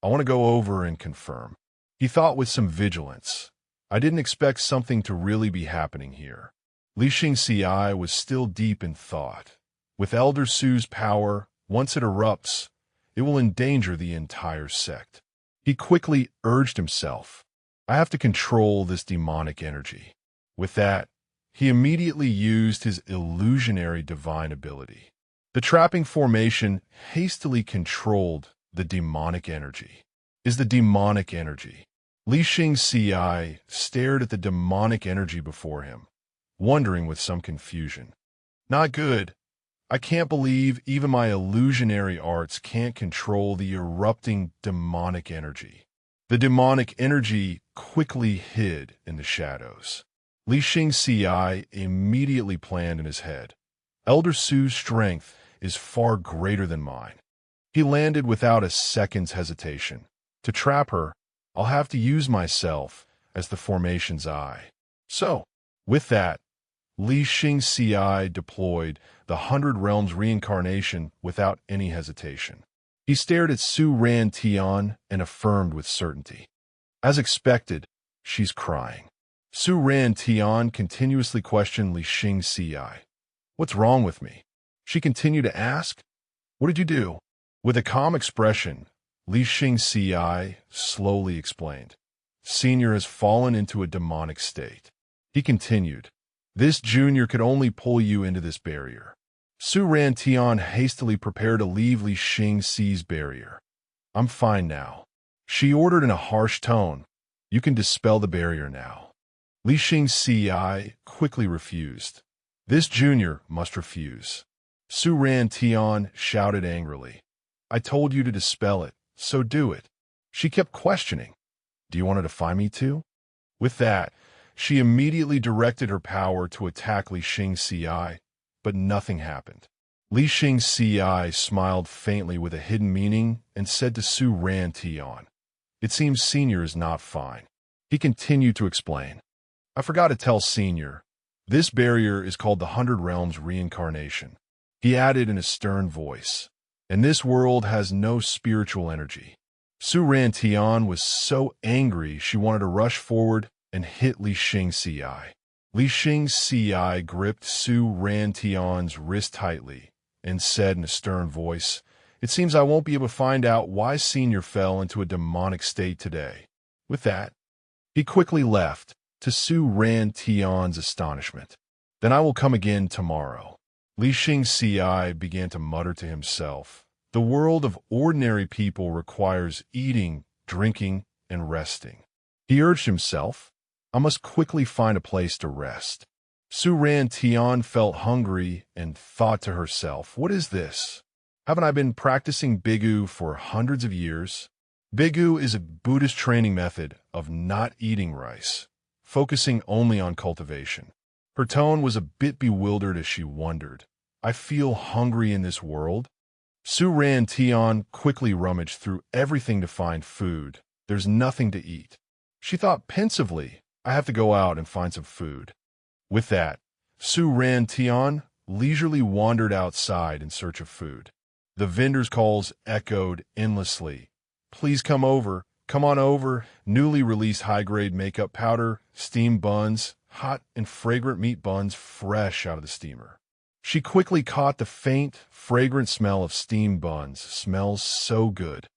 I want to go over and confirm. He thought with some vigilance. I didn't expect something to really be happening here. Li Xingxi was still deep in thought. With Elder Su's power, once it erupts, it will endanger the entire sect. He quickly urged himself. I have to control this demonic energy. With that, he immediately used his illusionary divine ability. The trapping formation hastily controlled the demonic energy. Is the demonic energy. Li Xingxi stared at the demonic energy before him, wondering with some confusion. Not good. I can't believe even my illusionary arts can't control the erupting demonic energy. The demonic energy quickly hid in the shadows. Li Xingxi immediately planned in his head. Elder Su's strength is far greater than mine. He landed without a second's hesitation. To trap her, I'll have to use myself as the formation's eye. So, with that, Li Xingxi deployed the 100 Realms reincarnation without any hesitation. He stared at Su Ran Tian and affirmed with certainty. As expected, she's crying. Su Ran Tian continuously questioned Li Xingxi. What's wrong with me? She continued to ask. What did you do? With a calm expression, Li Xingxi slowly explained. Senior has fallen into a demonic state. He continued. This junior could only pull you into this barrier. Su Ran Tian hastily prepared to leave Li Xingxi's barrier. I'm fine now. She ordered in a harsh tone. You can dispel the barrier now. Li Xingxi quickly refused. This junior must refuse. Su Ran Tian shouted angrily. I told you to dispel it, so do it. She kept questioning. Do you want to defy me too? With that, she immediately directed her power to attack Li Xingxi, but nothing happened. Li Xingxi smiled faintly with a hidden meaning and said to Su Ran Tian, It seems Senior is not fine. He continued to explain. I forgot to tell Senior. This barrier is called the 100 Realms reincarnation. He added in a stern voice. And this world has no spiritual energy. Su Ran Tian was so angry she wanted to rush forward and hit Li Xingxi. Li Xingxi gripped Su Ran Tian's wrist tightly and said in a stern voice, It seems I won't be able to find out why Senior fell into a demonic state today. With that, he quickly left, to Su Ran Tian's astonishment. Then I will come again tomorrow. Li Xingxi began to mutter to himself. The world of ordinary people requires eating, drinking, and resting. He urged himself, I must quickly find a place to rest. Su Ran Tian felt hungry and thought to herself, what is this? Haven't I been practicing Bigu for hundreds of years? Bigu is a Buddhist training method of not eating rice, focusing only on cultivation. Her tone was a bit bewildered as she wondered, I feel hungry in this world? Su Ran Tian quickly rummaged through everything to find food. There's nothing to eat. She thought pensively, I have to go out and find some food. With that, Su Ran Tian leisurely wandered outside in search of food. The vendor's calls echoed endlessly. Please come over. Come on over. Newly released high-grade makeup powder, steamed buns, hot and fragrant meat buns fresh out of the steamer. She quickly caught the faint, fragrant smell of steamed buns. Smells so good.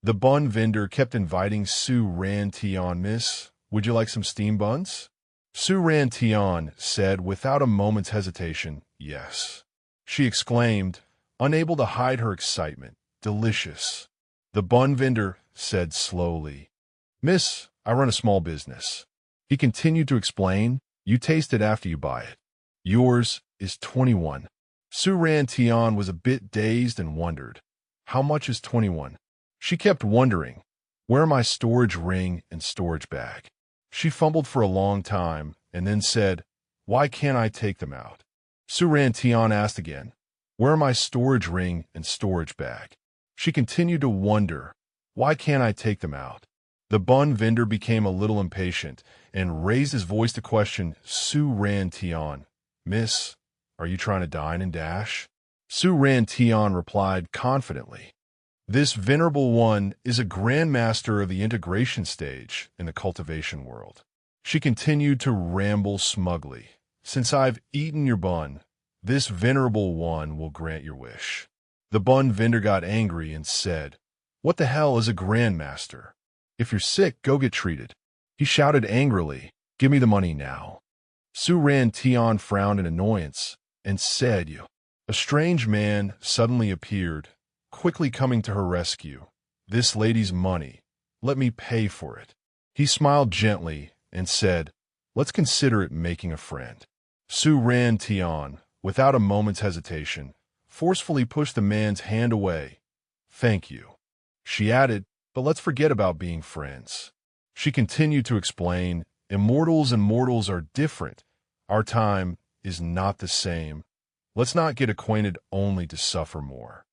The bun vendor kept inviting Su Ran Tian. Miss, would you like some steamed buns? Su Ran Tian said without a moment's hesitation, yes. She exclaimed, unable to hide her excitement. Delicious. The bun vendor said slowly, Miss, I run a small business. He continued to explain, you taste it after you buy it. Yours is 21. Su Ran Tian was a bit dazed and wondered, how much is 21? She kept wondering, where are my storage ring and storage bag? She fumbled for a long time and then said, why can't I take them out? Su Ran Tian asked again, where are my storage ring and storage bag? She continued to wonder, why can't I take them out? The bun vendor became a little impatient and raised his voice to question Su Ran Tian. Miss, are you trying to dine and dash? Su Ran Tian replied confidently, this venerable one is a grandmaster of the integration stage in the cultivation world. She continued to ramble smugly. Since I've eaten your bun, this venerable one will grant your wish. The bun vendor got angry and said, what the hell is a grandmaster? If you're sick, go get treated. He shouted angrily, give me the money now. Su Ran Tian frowned in annoyance and said, a strange man suddenly appeared, quickly coming to her rescue. This lady's money. Let me pay for it. He smiled gently and said, let's consider it making a friend. Su Ran Tian, without a moment's hesitation, forcefully pushed the man's hand away. Thank you. She added, but let's forget about being friends. She continued to explain, immortals and mortals are different. Our time is not the same. Let's not get acquainted only to suffer more.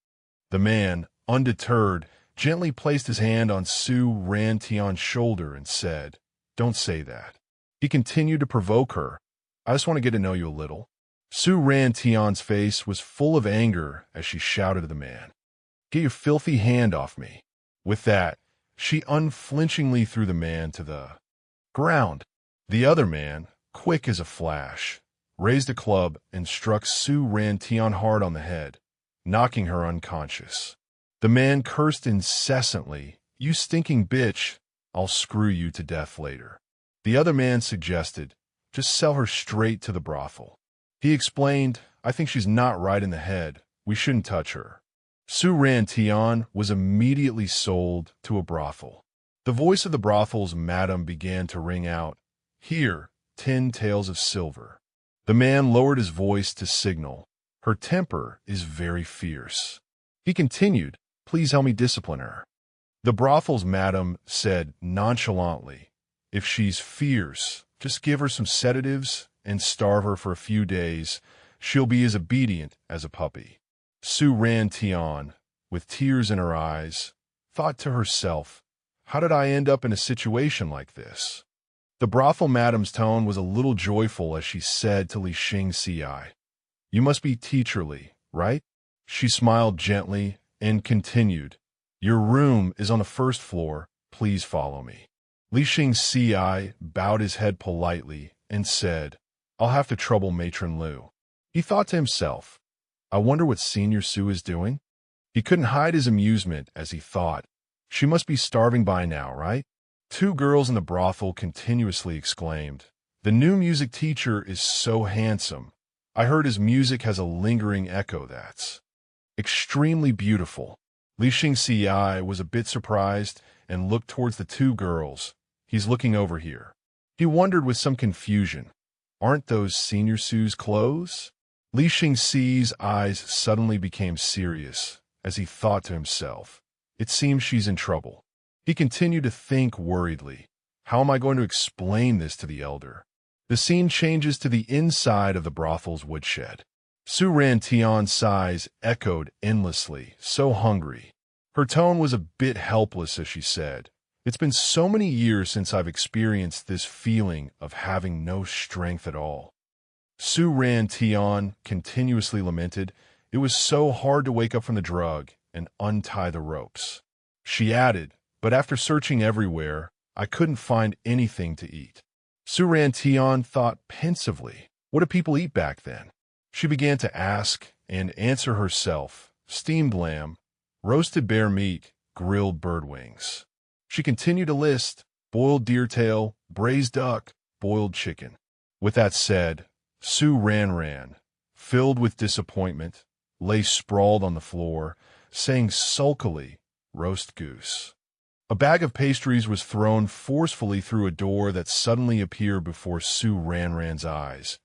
The man, undeterred, gently placed his hand on Su Ran Tian's shoulder and said, don't say that. He continued to provoke her. I just want to get to know you a little. Su Ran Tian's face was full of anger as she shouted to the man, get your filthy hand off me. With that, she unflinchingly threw the man to the ground. The other man, quick as a flash, raised a club and struck Su Ran Tian hard on the head, knocking her unconscious. The man cursed incessantly, you stinking bitch, I'll screw you to death later. The other man suggested, just sell her straight to the brothel. He explained, I think she's not right in the head. We shouldn't touch her. Su Ran Tian was immediately sold to a brothel. The voice of the brothel's madam began to ring out, here, 10 taels of silver. The man lowered his voice to signal, her temper is very fierce. He continued, please help me discipline her. The brothel's madam said nonchalantly, if she's fierce, just give her some sedatives and starve her for a few days. She'll be as obedient as a puppy. Su Ran Tian, with tears in her eyes, thought to herself, how did I end up in a situation like this? The brothel madam's tone was a little joyful as she said to Li Xing Si, you must be teacherly, right? She smiled gently and continued, your room is on the first floor, please follow me. Li Xing Si bowed his head politely and said, I'll have to trouble Matron Lu. He thought to himself, I wonder what Senior Su is doing? He couldn't hide his amusement as he thought, she must be starving by now, right? 2 girls in the brothel continuously exclaimed, the new music teacher is so handsome. I heard his music has a lingering echo that's extremely beautiful. Li Xing Si was a bit surprised and looked towards the 2 girls. He's looking over here. He wondered with some confusion, aren't those Senior Su's clothes? Li Xing Si's eyes suddenly became serious as he thought to himself, it seems she's in trouble. He continued to think worriedly, how am I going to explain this to the elder? The scene changes to the inside of the brothel's woodshed. Su Ran Tian's sighs echoed endlessly, so hungry. Her tone was a bit helpless as she said, it's been so many years since I've experienced this feeling of having no strength at all. Su Ran Tian continuously lamented, It was so hard to wake up from the drug and untie the ropes. She added, but after searching everywhere, I couldn't find anything to eat. Su Rantian thought pensively. What did people eat back then? She began to ask and answer herself. Steamed lamb, roasted bear meat, grilled bird wings. She continued to list boiled deer tail, braised duck, boiled chicken. With that said, Su Ran, filled with disappointment, lay sprawled on the floor, saying sulkily, roast goose. A bag of pastries was thrown forcefully through a door that suddenly appeared before Su Ran's eyes,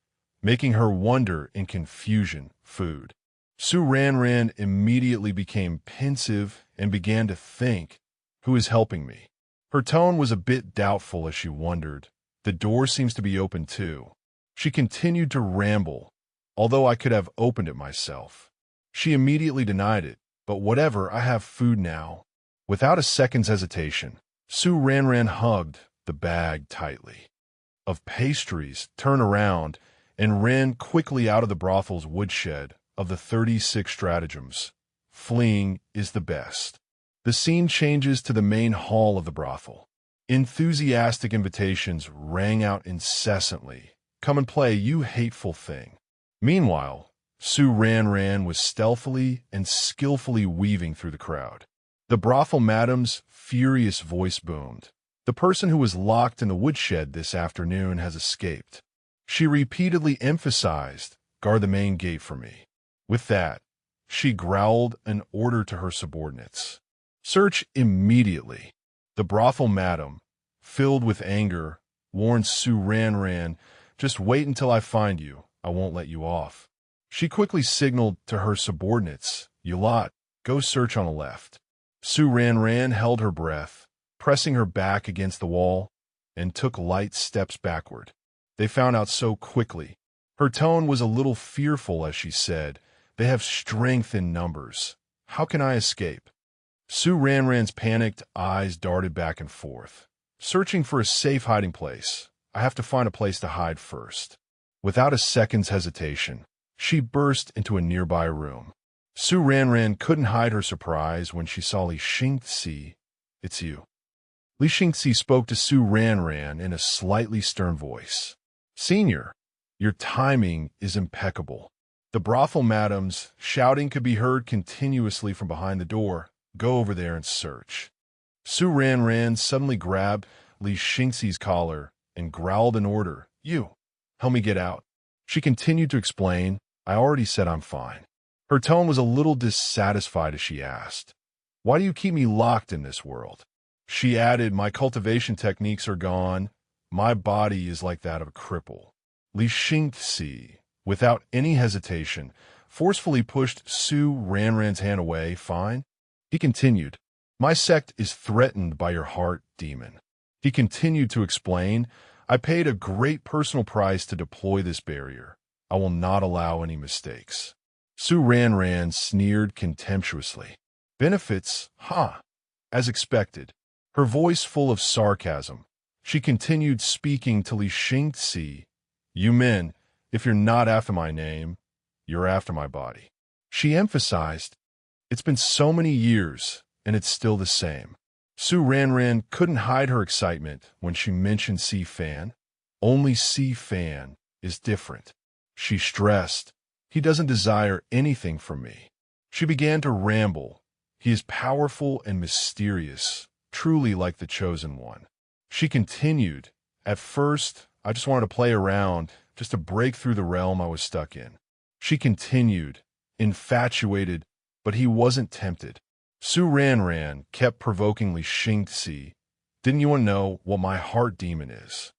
making her wonder in confusion. Food. Su Ran immediately became pensive and began to think, who is helping me? Her tone was a bit doubtful as she wondered. The door seems to be open too. She continued to ramble, although I could have opened it myself. She immediately denied it, but whatever, I have food now. Without a second's hesitation, Su Ran hugged the bag tightly. Of pastries, turned around, and ran quickly out of the brothel's woodshed of the 36 stratagems. Fleeing is the best. The scene changes to the main hall of the brothel. Enthusiastic invitations rang out incessantly. Come and play, you hateful thing. Meanwhile, Su Ran was stealthily and skillfully weaving through the crowd. The brothel madam's furious voice boomed. The person who was locked in the woodshed this afternoon has escaped. She repeatedly emphasized, guard the main gate for me. With that, she growled an order to her subordinates. Search immediately. The brothel madam, filled with anger, warned Su Ran, just wait until I find you. I won't let you off. She quickly signaled to her subordinates, you lot, go search on the left. Su Ran held her breath, pressing her back against the wall, and took light steps backward. They found out so quickly. Her tone was a little fearful as she said, they have strength in numbers. How can I escape? Su Ran's panicked eyes darted back and forth. Searching for a safe hiding place. I have to find a place to hide first. Without a second's hesitation, she burst into a nearby room. Su Ran couldn't hide her surprise when she saw Li Xingzi. It's you. Li Xingzi spoke to Su Ran in a slightly stern voice. Senior, your timing is impeccable. The brothel madam's shouting could be heard continuously from behind the door. Go over there and search. Su Ran suddenly grabbed Li Xingzi's collar and growled an order. You, help me get out. She continued to explain, I already said I'm fine. Her tone was a little dissatisfied as she asked, why do you keep me locked in this world? She added, my cultivation techniques are gone. My body is like that of a cripple. Li Xingzi, without any hesitation, forcefully pushed Su Ran's hand away. Fine. He continued, my sect is threatened by your heart demon. He continued to explain, I paid a great personal price to deploy this barrier. I will not allow any mistakes. Su Ran sneered contemptuously. Benefits? Huh. As expected. Her voice full of sarcasm, she continued speaking to Li Xingzi. You men, if you're not after my name, you're after my body. She emphasized, it's been so many years, and it's still the same. Su Ran couldn't hide her excitement when she mentioned Si-Fan. Only Si-Fan is different. She stressed, he doesn't desire anything from me. She began to ramble. He is powerful and mysterious, truly like the chosen one. She continued, at first, I just wanted to play around, just to break through the realm I was stuck in. She continued, infatuated, but he wasn't tempted. Su Ran kept provokingly Xingzi. Didn't you want to know what my heart demon is?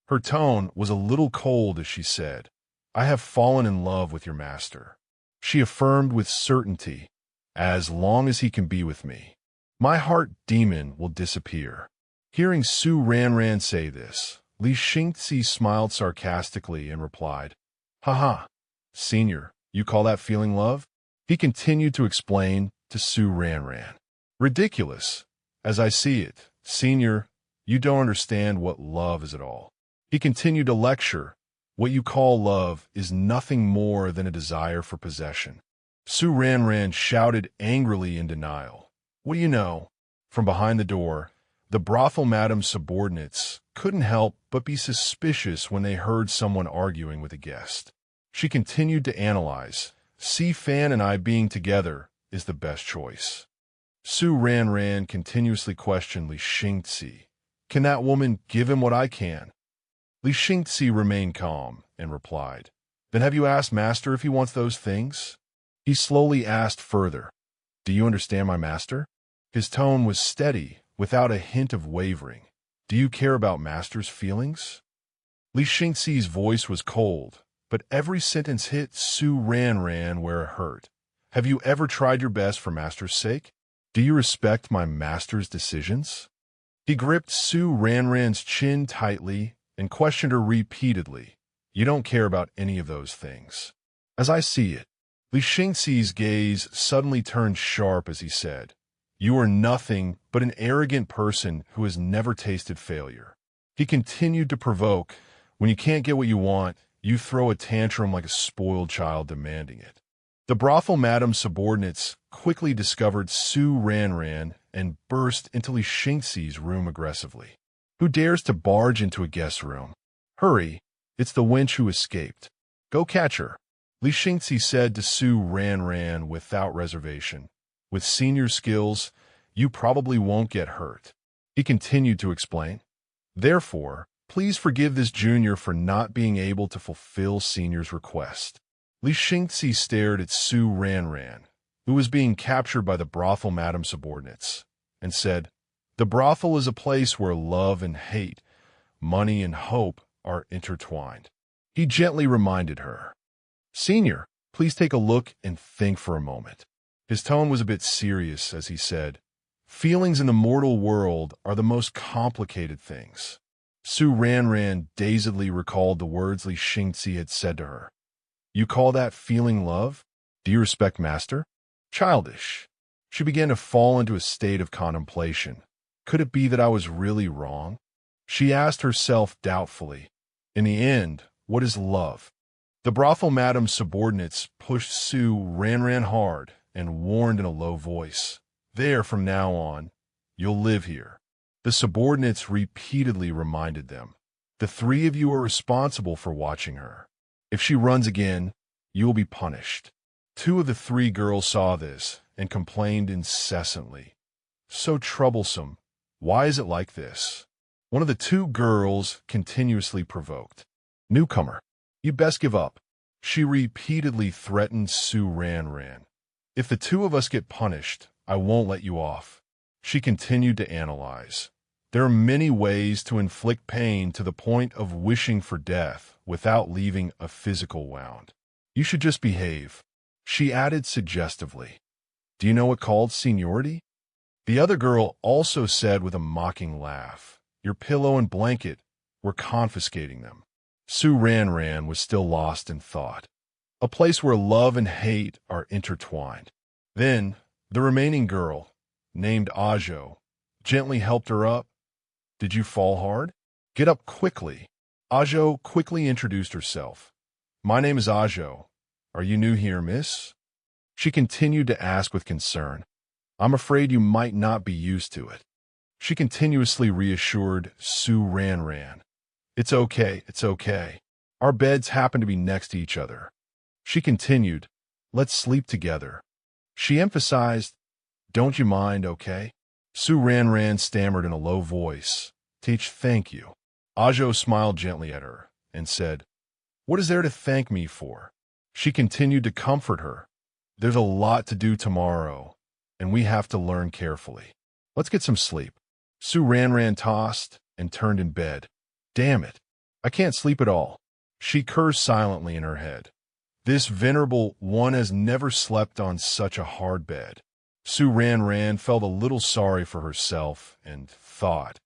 Her tone was a little cold as she said, I have fallen in love with your master. She affirmed with certainty, as long as he can be with me, my heart demon will disappear. Hearing Su Ran say this, Li Xingzi smiled sarcastically and replied, haha, senior, you call that feeling love? He continued to explain to Su Ran. Ridiculous. As I see it, senior, you don't understand what love is at all. He continued to lecture, what you call love is nothing more than a desire for possession. Su Ranran shouted angrily in denial. What do you know? From behind the door, the brothel madam's subordinates couldn't help but be suspicious when they heard someone arguing with a guest. She continued to analyze. Si Fan and I being together is the best choice. Su Ranran continuously questioned Li Xingzi. Can that woman give him what I can? Li Xingzi remained calm and replied, Then have you asked Master if he wants those things? He slowly asked further, Do you understand my master? His tone was steady, without a hint of wavering. Do you care about Master's feelings? Li Xingzi's voice was cold, but every sentence hit Su Ranran where it hurt. Have you ever tried your best for Master's sake? Do you respect my Master's decisions? He gripped Su Ranran's chin tightly and questioned her repeatedly. You don't care about any of those things. As I see it, Li Xingzi's gaze suddenly turned sharp as he said, You are nothing but an arrogant person who has never tasted failure. He continued to provoke. When you can't get what you want, you throw a tantrum like a spoiled child demanding it. The brothel madam's subordinates quickly discovered Su Ranran and burst into Li Xingzi's room aggressively. Who dares to barge into a guest room? Hurry, it's the wench who escaped. Go catch her. Li Xingzi said to Su Ranran without reservation. With senior skills, you probably won't get hurt. He continued to explain. Therefore, please forgive this junior for not being able to fulfill senior's request. Li Xingzi stared at Su Ranran, who was being captured by the brothel madam subordinates, and said, The brothel is a place where love and hate, money and hope are intertwined. He gently reminded her, Senior, please take a look and think for a moment. His tone was a bit serious as he said, Feelings in the mortal world are the most complicated things. Su Ranran dazedly recalled the words Li Xingzi had said to her. You call that feeling love? Do you respect Master? Childish. She began to fall into a state of contemplation. Could it be that I was really wrong? She asked herself doubtfully. In the end, what is love? The brothel madam's subordinates pushed Su Ranran hard and warned in a low voice. There, from now on, you'll live here. The subordinates repeatedly reminded them. The three of you are responsible for watching her. If she runs again, you will be punished. Two of the three girls saw this and complained incessantly. So troublesome. Why is it like this? One of the two girls continuously provoked. Newcomer, you best give up. She repeatedly threatened Su Ranran. If the two of us get punished, I won't let you off. She continued to analyze. There are many ways to inflict pain to the point of wishing for death without leaving a physical wound. You should just behave. She added suggestively. Do you know what called seniority? The other girl also said with a mocking laugh. Your pillow and blanket, we're confiscating them. Su Ranran was still lost in thought. A place where love and hate are intertwined. Then, the remaining girl, named Ajo, gently helped her up. Did you fall hard? Get up quickly. Ajo quickly introduced herself. My name is Ajo. Are you new here, miss? She continued to ask with concern. I'm afraid you might not be used to it. She continuously reassured Su Ranran. It's okay, it's okay. Our beds happen to be next to each other. She continued, let's sleep together. She emphasized, don't you mind, okay? Su Ranran stammered in a low voice. Teach, thank you. Ajo smiled gently at her and said, What is there to thank me for? She continued to comfort her. There's a lot to do tomorrow, and we have to learn carefully. Let's get some sleep. Su Ranran tossed and turned in bed. Damn it, I can't sleep at all. She cursed silently in her head. This venerable one has never slept on such a hard bed. Su Ranran felt a little sorry for herself and thought,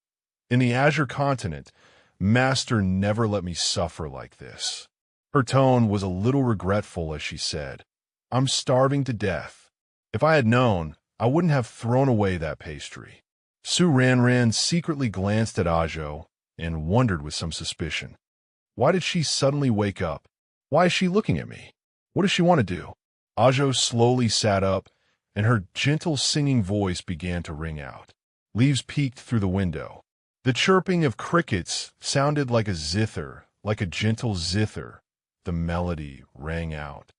In the Azure continent, Master never let me suffer like this. Her tone was a little regretful as she said, I'm starving to death. If I had known, I wouldn't have thrown away that pastry. Su Ranran secretly glanced at Ajo and wondered with some suspicion. Why did she suddenly wake up? Why is she looking at me? What does she want to do? Ajo slowly sat up, and her gentle singing voice began to ring out. Leaves peeked through the window. The chirping of crickets sounded like a zither, like a gentle zither. The melody rang out.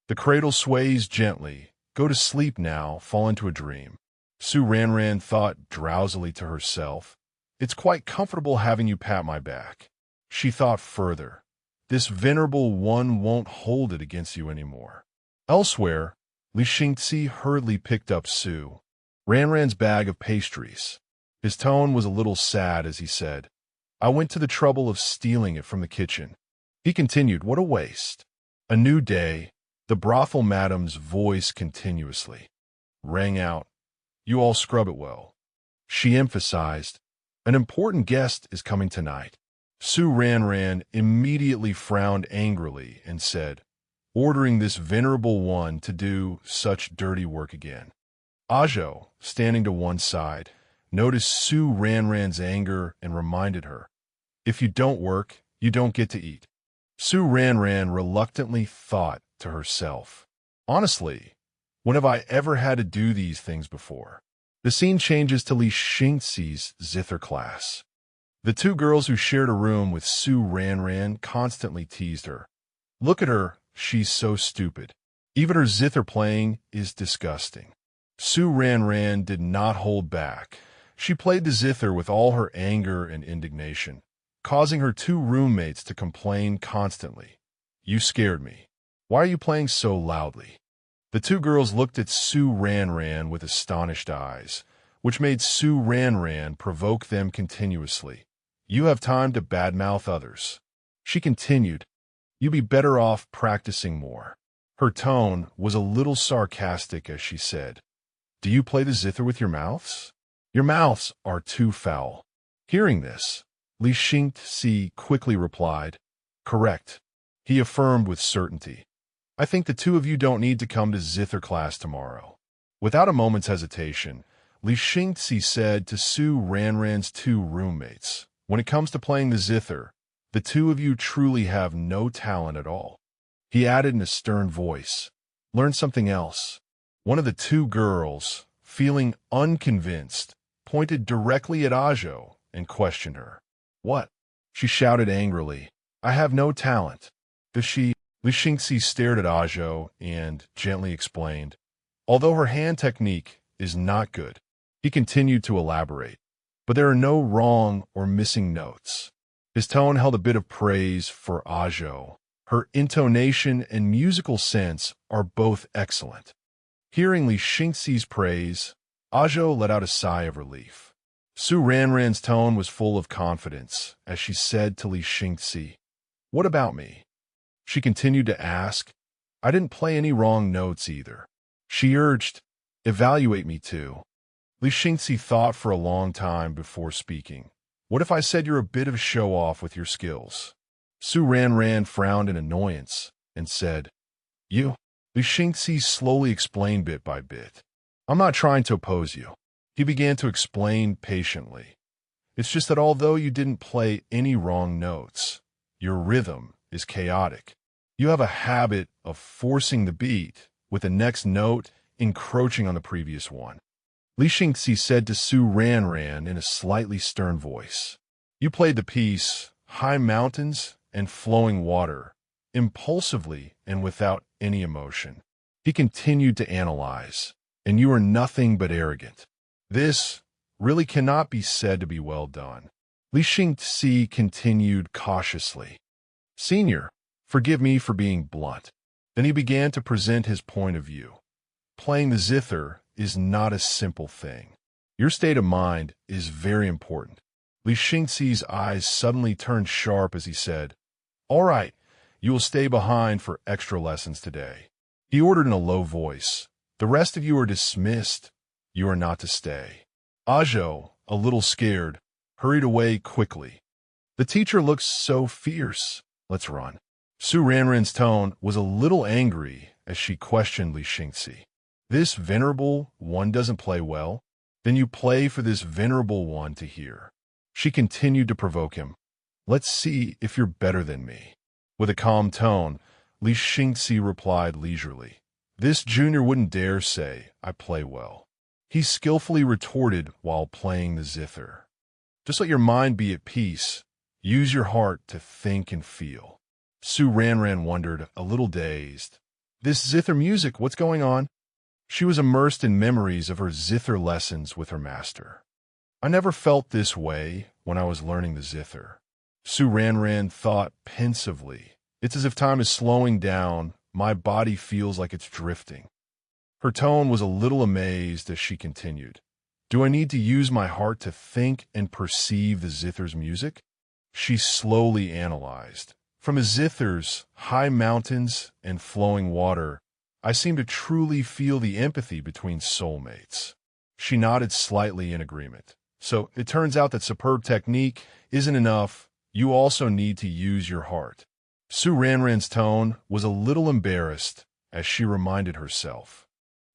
The cradle sways gently. Go to sleep now, fall into a dream. Su Ranran thought drowsily to herself. It's quite comfortable having you pat my back. She thought further. This venerable one won't hold it against you anymore. Elsewhere, Li Xingzi hurriedly picked up Su Ranran's bag of pastries. His tone was a little sad as he said, I went to the trouble of stealing it from the kitchen. He continued, what a waste. A new day, the brothel madam's voice continuously rang out. You all scrub it well. She emphasized, an important guest is coming tonight. Su Ranran immediately frowned angrily and said, ordering this venerable one to do such dirty work again. Ajo, standing to one side, noticed Su Ranran's anger and reminded her, if you don't work, you don't get to eat. Su Ranran reluctantly thought to herself, honestly, when have I ever had to do these things before? The scene changes to Li Xingzi's zither class. The two girls who shared a room with Su Ranran constantly teased her. Look at her, she's so stupid. Even her zither playing is disgusting. Su Ranran did not hold back. She played the zither with all her anger and indignation, causing her two roommates to complain constantly. You scared me. Why are you playing so loudly? The two girls looked at Su Ranran with astonished eyes, which made Su Ranran provoke them continuously. You have time to badmouth others. She continued, you'd be better off practicing more. Her tone was a little sarcastic as she said, do you play the zither with your mouths? Your mouths are too foul. Hearing this, Li Xingzi quickly replied, correct. He affirmed with certainty. I think the two of you don't need to come to zither class tomorrow. Without a moment's hesitation, Li Xingzi said to Su Ranran's two roommates, when it comes to playing the zither, the two of you truly have no talent at all. He added in a stern voice, learn something else. One of the two girls, feeling unconvinced, pointed directly at Ajo and questioned her. What? She shouted angrily. I have no talent. Does she? Li Xingzi stared at Ajo and gently explained. Although her hand technique is not good, he continued to elaborate. But there are no wrong or missing notes. His tone held a bit of praise for Ajo. Her intonation and musical sense are both excellent. Hearing Li Xingzi's praise, Ajo let out a sigh of relief. Su Ranran's tone was full of confidence as she said to Li Xingzi, what about me? She continued to ask, I didn't play any wrong notes either. She urged, evaluate me too. Li Xingzi thought for a long time before speaking. What if I said you're a bit of a show-off with your skills? Su Ranran frowned in annoyance and said, you? Li Xingzi slowly explained bit by bit. I'm not trying to oppose you. He began to explain patiently. It's just that although you didn't play any wrong notes, your rhythm is chaotic. You have a habit of forcing the beat, with the next note encroaching on the previous one. Li Xingzi said to Su Ranran in a slightly stern voice, you played the piece, High Mountains and Flowing Water, impulsively and without any emotion. He continued to analyze, and you are nothing but arrogant. This really cannot be said to be well done. Li Xingzi continued cautiously. Senior, forgive me for being blunt. Then he began to present his point of view. Playing the zither is not a simple thing. Your state of mind is very important. Li Xingzi's eyes suddenly turned sharp as he said, all right, you will stay behind for extra lessons today. He ordered in a low voice, the rest of you are dismissed. You are not to stay. Ajo, a little scared, hurried away quickly. The teacher looks so fierce. Let's run. Su Ranran's tone was a little angry as she questioned Li Xingzi. This venerable one doesn't play well? Then you play for this venerable one to hear. She continued to provoke him. Let's see if you're better than me. With a calm tone, Li Xingzi replied leisurely. This junior wouldn't dare say, I play well. He skillfully retorted while playing the zither. Just let your mind be at peace. Use your heart to think and feel. Su Ranran wondered, a little dazed. This zither music, what's going on? She was immersed in memories of her zither lessons with her master. I never felt this way when I was learning the zither. Su Ranran thought pensively. It's as if time is slowing down. My body feels like it's drifting. Her tone was a little amazed as she continued. Do I need to use my heart to think and perceive the zither's music? She slowly analyzed. From a zither's high mountains and flowing water, I seem to truly feel the empathy between soulmates. She nodded slightly in agreement. So it turns out that superb technique isn't enough. You also need to use your heart. Su Ranran's tone was a little embarrassed as she reminded herself.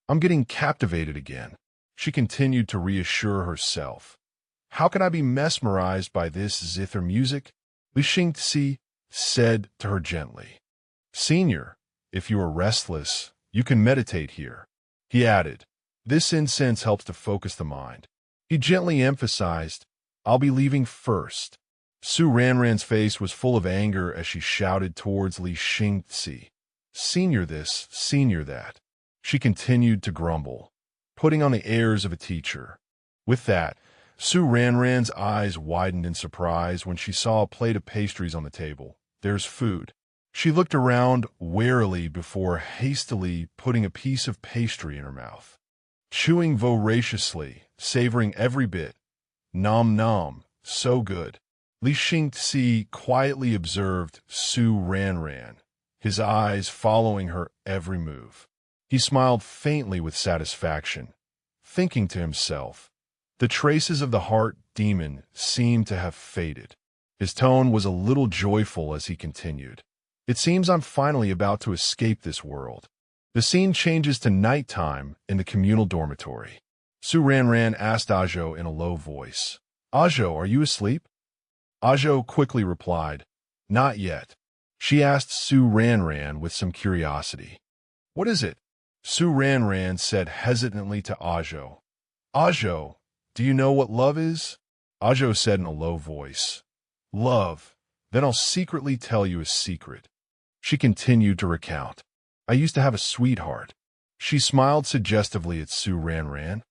I'm getting captivated again. She continued to reassure herself. How can I be mesmerized by this zither music? Li Xingzi said to her gently. Senior, if you are restless, you can meditate here. He added, this incense helps to focus the mind. He gently emphasized, I'll be leaving first. Su Ranran's face was full of anger as she shouted towards Li Xingzi. Senior this, senior that. She continued to grumble, putting on the airs of a teacher. With that, Su Ranran's eyes widened in surprise when she saw a plate of pastries on the table. There's food. She looked around warily before hastily putting a piece of pastry in her mouth. Chewing voraciously, savoring every bit. Nom nom, so good. Li Xingzi quietly observed Su Ranran, his eyes following her every move. He smiled faintly with satisfaction, thinking to himself, the traces of the heart demon seemed to have faded. His tone was a little joyful as he continued. It seems I'm finally about to escape this world. The scene changes to nighttime in the communal dormitory. Su Ranran asked Ajo in a low voice, Ajo, are you asleep? Ajo quickly replied, not yet. She asked Su Ranran with some curiosity. What is it? Su Ranran said hesitantly to Ajo. Ajo, do you know what love is? Ajo said in a low voice. Love. Then I'll secretly tell you a secret. She continued to recount. I used to have a sweetheart. She smiled suggestively at Su Ranran.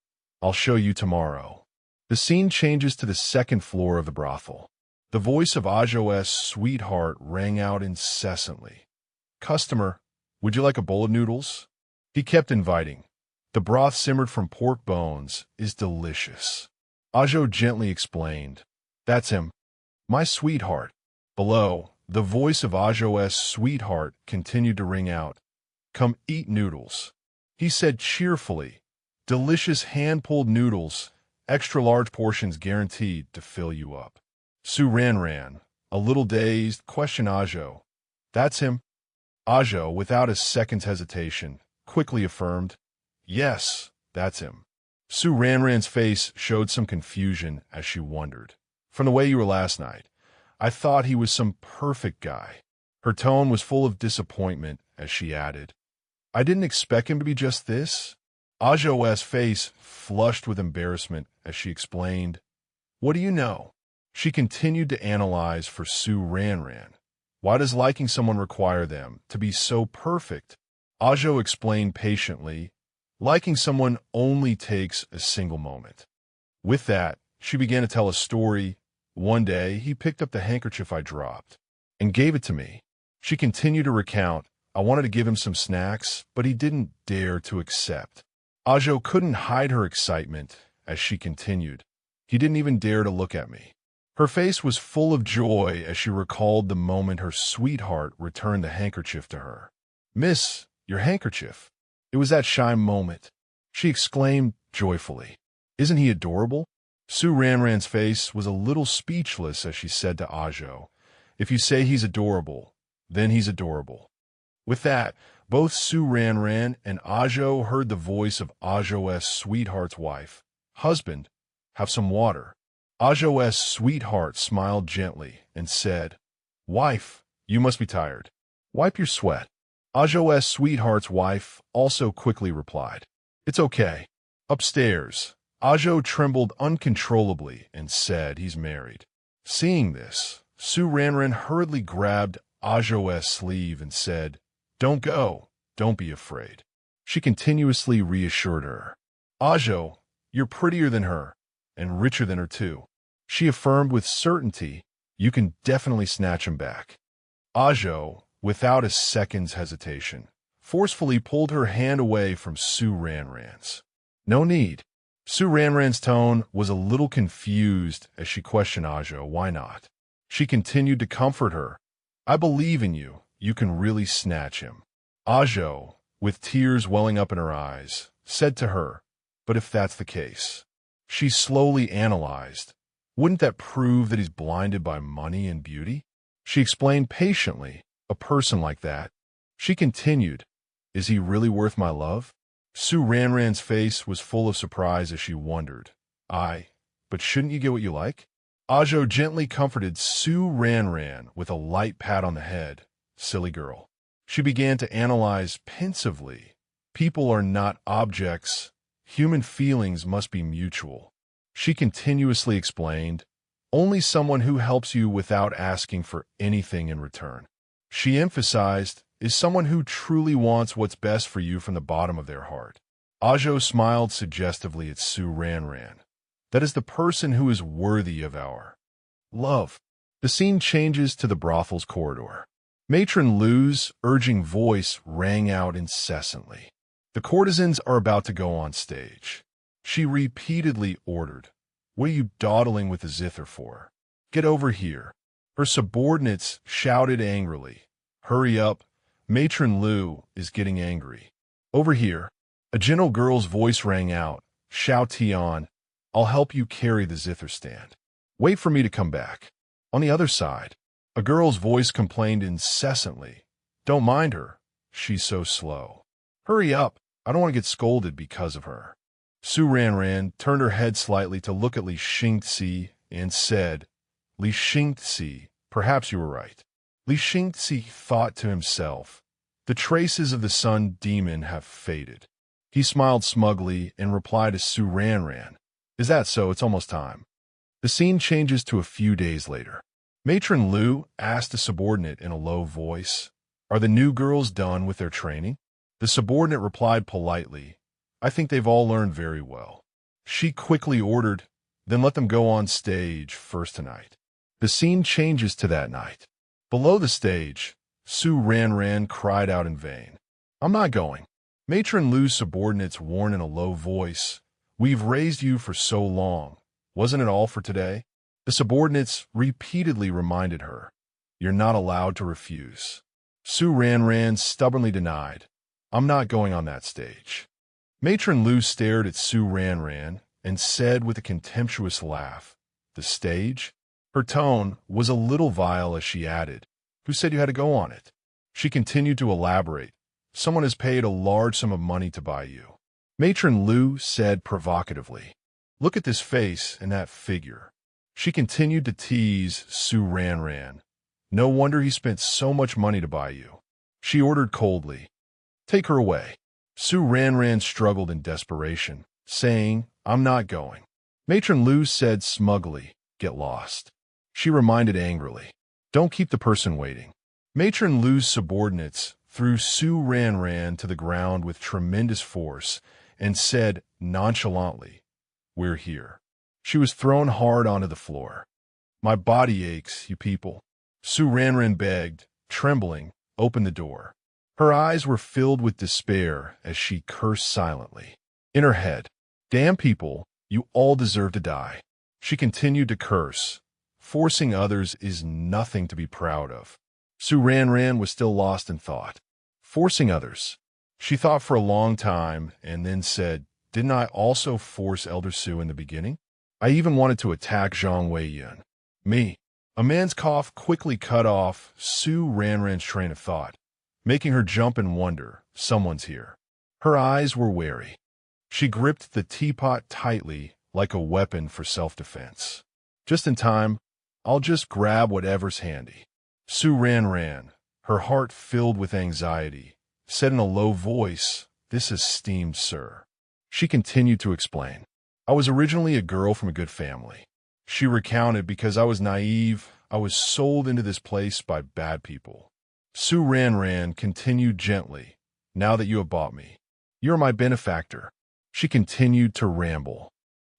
I'll show you tomorrow. The scene changes to the second floor of the brothel. The voice of Ajo's sweetheart rang out incessantly. Customer, would you like a bowl of noodles? He kept inviting. The broth simmered from pork bones is delicious. Ajo gently explained. That's him. My sweetheart. Below, the voice of Ajo's sweetheart continued to ring out. Come eat noodles. He said cheerfully. Delicious hand-pulled noodles, extra large portions guaranteed to fill you up. Su Ranran, a little dazed, questioned Ajo. That's him? Ajo, without a second's hesitation, quickly affirmed. Yes, that's him. Su Ranran's face showed some confusion as she wondered. From the way you were last night, I thought he was some perfect guy. Her tone was full of disappointment as she added, I didn't expect him to be just this. Ajo's face flushed with embarrassment as she explained, What do you know? She continued to analyze for Su Ranran. Why does liking someone require them to be so perfect? Ajo explained patiently, liking someone only takes a single moment. With that, she began to tell a story. One day, he picked up the handkerchief I dropped and gave it to me. She continued to recount. I wanted to give him some snacks, but he didn't dare to accept. Ajo couldn't hide her excitement as she continued. He didn't even dare to look at me. Her face was full of joy as she recalled the moment her sweetheart returned the handkerchief to her. Miss, your handkerchief. It was that shy moment. She exclaimed joyfully. Isn't he adorable? Su Ranran's face was a little speechless as she said to Ajo, If you say he's adorable, then he's adorable. With that, both Su Ranran and Ajo heard the voice of Ajo's sweetheart's wife. Husband, have some water. Ajo's sweetheart smiled gently and said, Wife, you must be tired. Wipe your sweat. Ajo's sweetheart's wife also quickly replied, "It's okay." Upstairs, Ajo trembled uncontrollably and said he's married. Seeing this, Su Ranran hurriedly grabbed Ajo's sleeve and said, "Don't go. Don't be afraid." She continuously reassured her. "Ajo, you're prettier than her, and richer than her too." She affirmed with certainty, "You can definitely snatch him back." Ajo, without a second's hesitation, forcefully pulled her hand away from Su Ranran's. "No need." Su Ranran's tone was a little confused as she questioned Ajo, "Why not?" She continued to comfort her. "I believe in you. You can really snatch him." Ajo, with tears welling up in her eyes, said to her, "But if that's the case?" She slowly analyzed. "Wouldn't that prove that he's blinded by money and beauty?" She explained patiently, "A person like that." She continued, "Is he really worth my love?" Su Ranran's face was full of surprise as she wondered. But shouldn't you get what you like?" Ajo gently comforted Su Ranran with a light pat on the head. "Silly girl." She began to analyze pensively. "People are not objects. Human feelings must be mutual." She continuously explained, "Only someone who helps you without asking for anything in return." She emphasized, "is someone who truly wants what's best for you from the bottom of their heart." Ajo smiled suggestively at Su Ranran. "That is the person who is worthy of our love." The scene changes to the brothel's corridor. Matron Lu's urging voice rang out incessantly. The courtesans are about to go on stage. She repeatedly ordered, "What are you dawdling with the zither for? Get over here." Her subordinates shouted angrily, "Hurry up, Matron Lu is getting angry." "Over here." A gentle girl's voice rang out, "Xiao Tian, I'll help you carry the zither stand. Wait for me to come back." On the other side, a girl's voice complained incessantly, "Don't mind her, she's so slow. Hurry up, I don't want to get scolded because of her." Su Ranran turned her head slightly to look at Li Xingzi and said, "Li Xingzi, perhaps you were right." Li Xingzi thought to himself, "The traces of the sun demon have faded." He smiled smugly and replied to Su Ranran, "Is that so? It's almost time." The scene changes to a few days later. Matron Lu asked a subordinate in a low voice, "Are the new girls done with their training?" The subordinate replied politely, "I think they've all learned very well." She quickly ordered, "Then let them go on stage first tonight." The scene changes to that night. Below the stage, Su Ranran cried out in vain, "I'm not going." Matron Lu's subordinates warned in a low voice, "We've raised you for so long. Wasn't it all for today?" The subordinates repeatedly reminded her, "You're not allowed to refuse." Su Ranran stubbornly denied, "I'm not going on that stage." Matron Lu stared at Su Ranran and said with a contemptuous laugh, "The stage?" Her tone was a little vile as she added, "Who said you had to go on it?" She continued to elaborate, "Someone has paid a large sum of money to buy you." Matron Lu said provocatively, "Look at this face and that figure." She continued to tease Su Ranran, "No wonder he spent so much money to buy you." She ordered coldly, "Take her away." Su Ranran struggled in desperation, saying, "I'm not going." Matron Lu said smugly, "Get lost." She reminded angrily, "Don't keep the person waiting." Matron Lu's subordinates threw Su Ranran to the ground with tremendous force and said nonchalantly, "We're here." She was thrown hard onto the floor. "My body aches, you people." Su Ranran begged, trembling, "Open the door." Her eyes were filled with despair as she cursed silently. In her head, "Damn people, you all deserve to die." She continued to curse. Forcing others is nothing to be proud of. Su Ranran was still lost in thought. Forcing others. She thought for a long time and then said, "Didn't I also force Elder Su in the beginning? I even wanted to attack Zhang Weiyun." Me. A man's cough quickly cut off Su Ranran's train of thought, making her jump in wonder. Someone's here. Her eyes were wary. She gripped the teapot tightly like a weapon for self-defense. Just in time, I'll just grab whatever's handy. Su Ranran, her heart filled with anxiety, said in a low voice, "This esteemed sir." She continued to explain. "I was originally a girl from a good family." She recounted, "Because I was naive, I was sold into this place by bad people." Su Ran continued gently, "Now that you have bought me, you are my benefactor." She continued to ramble.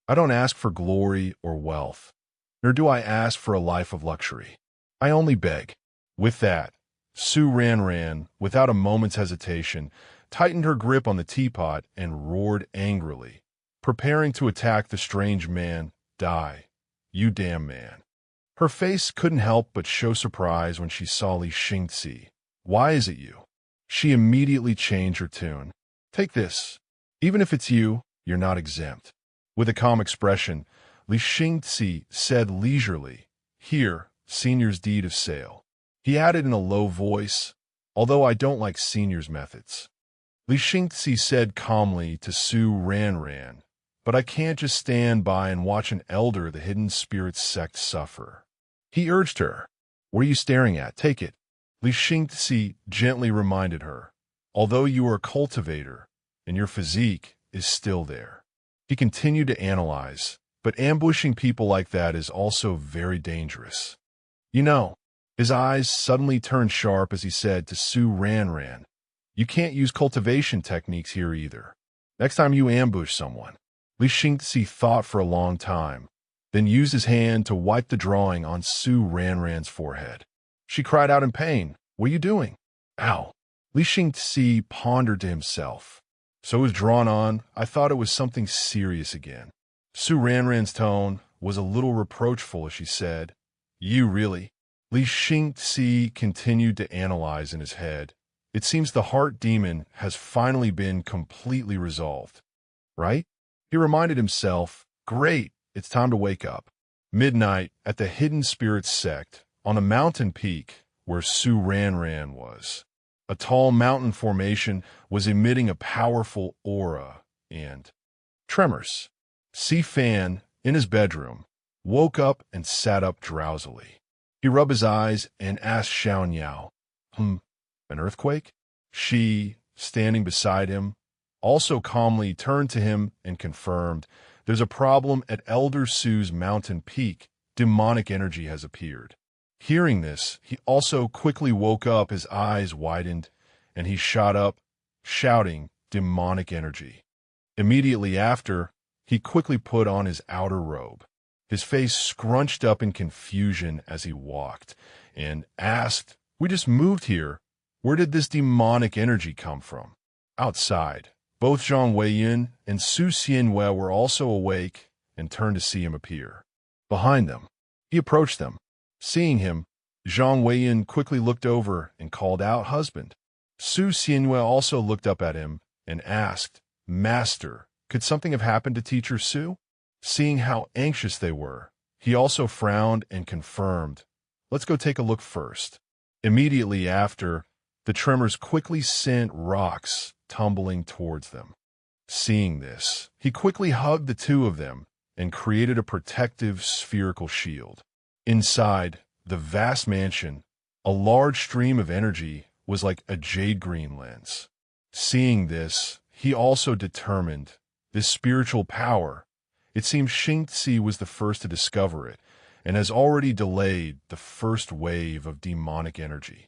"I don't ask for glory or wealth, nor do I ask for a life of luxury. I only beg." With that, Su Ran, without a moment's hesitation, tightened her grip on the teapot and roared angrily, preparing to attack the strange man. "Die, you damn man." Her face couldn't help but show surprise when she saw Li Xingzi. "Why is it you?" She immediately changed her tune. "Take this. Even if it's you, you're not exempt." With a calm expression, Li Xingzi said leisurely, "Here, senior's deed of sale." He added in a low voice, "Although I don't like senior's methods." Li Xingzi said calmly to Su Ran, "But I can't just stand by and watch an elder of the hidden spirit sect suffer." He urged her. "What are you staring at? Take it." Li Xingzi gently reminded her, "Although you are a cultivator, and your physique is still there." He continued to analyze, "But ambushing people like that is also very dangerous. You know," his eyes suddenly turned sharp as he said to Su Ran, "You can't use cultivation techniques here either. Next time you ambush someone." Li Xingzi thought for a long time, then used his hand to wipe the drawing on Su Ran's forehead. She cried out in pain, "What are you doing?" "Ow." Li Xingzi pondered to himself. "So it was drawn on. I thought it was something serious again." Su Ran's tone was a little reproachful as she said, "You really?" Li Xingzi continued to analyze in his head. "It seems the heart demon has finally been completely resolved. Right?" He reminded himself, "Great, it's time to wake up." Midnight at the Hidden Spirits sect, on a mountain peak where Su Ran was. A tall mountain formation was emitting a powerful aura and tremors. Si Fan, in his bedroom, woke up and sat up drowsily. He rubbed his eyes and asked Xiao Niao, An earthquake?" She, standing beside him, also calmly turned to him and confirmed, "There's a problem at Elder Su's mountain peak. Demonic energy has appeared." Hearing this, he also quickly woke up, his eyes widened, and he shot up, shouting, "Demonic energy." Immediately after, he quickly put on his outer robe. His face scrunched up in confusion as he walked, and asked, "We just moved here. Where did this demonic energy come from?" Outside, both Zhang Weiyin and Su Xianwei were also awake and turned to see him appear. Behind them, he approached them. Seeing him, Zhang Weiyin quickly looked over and called out, "Husband." Su Xianwei also looked up at him and asked, "Master, could something have happened to Teacher Su?" Seeing how anxious they were, he also frowned and confirmed, "Let's go take a look first." Immediately after, the tremors quickly sent rocks tumbling towards them. Seeing this, he quickly hugged the two of them and created a protective spherical shield. Inside the vast mansion, a large stream of energy was like a jade-green lens. Seeing this, he also determined this spiritual power. It seems Xingzi was the first to discover it and has already delayed the first wave of demonic energy.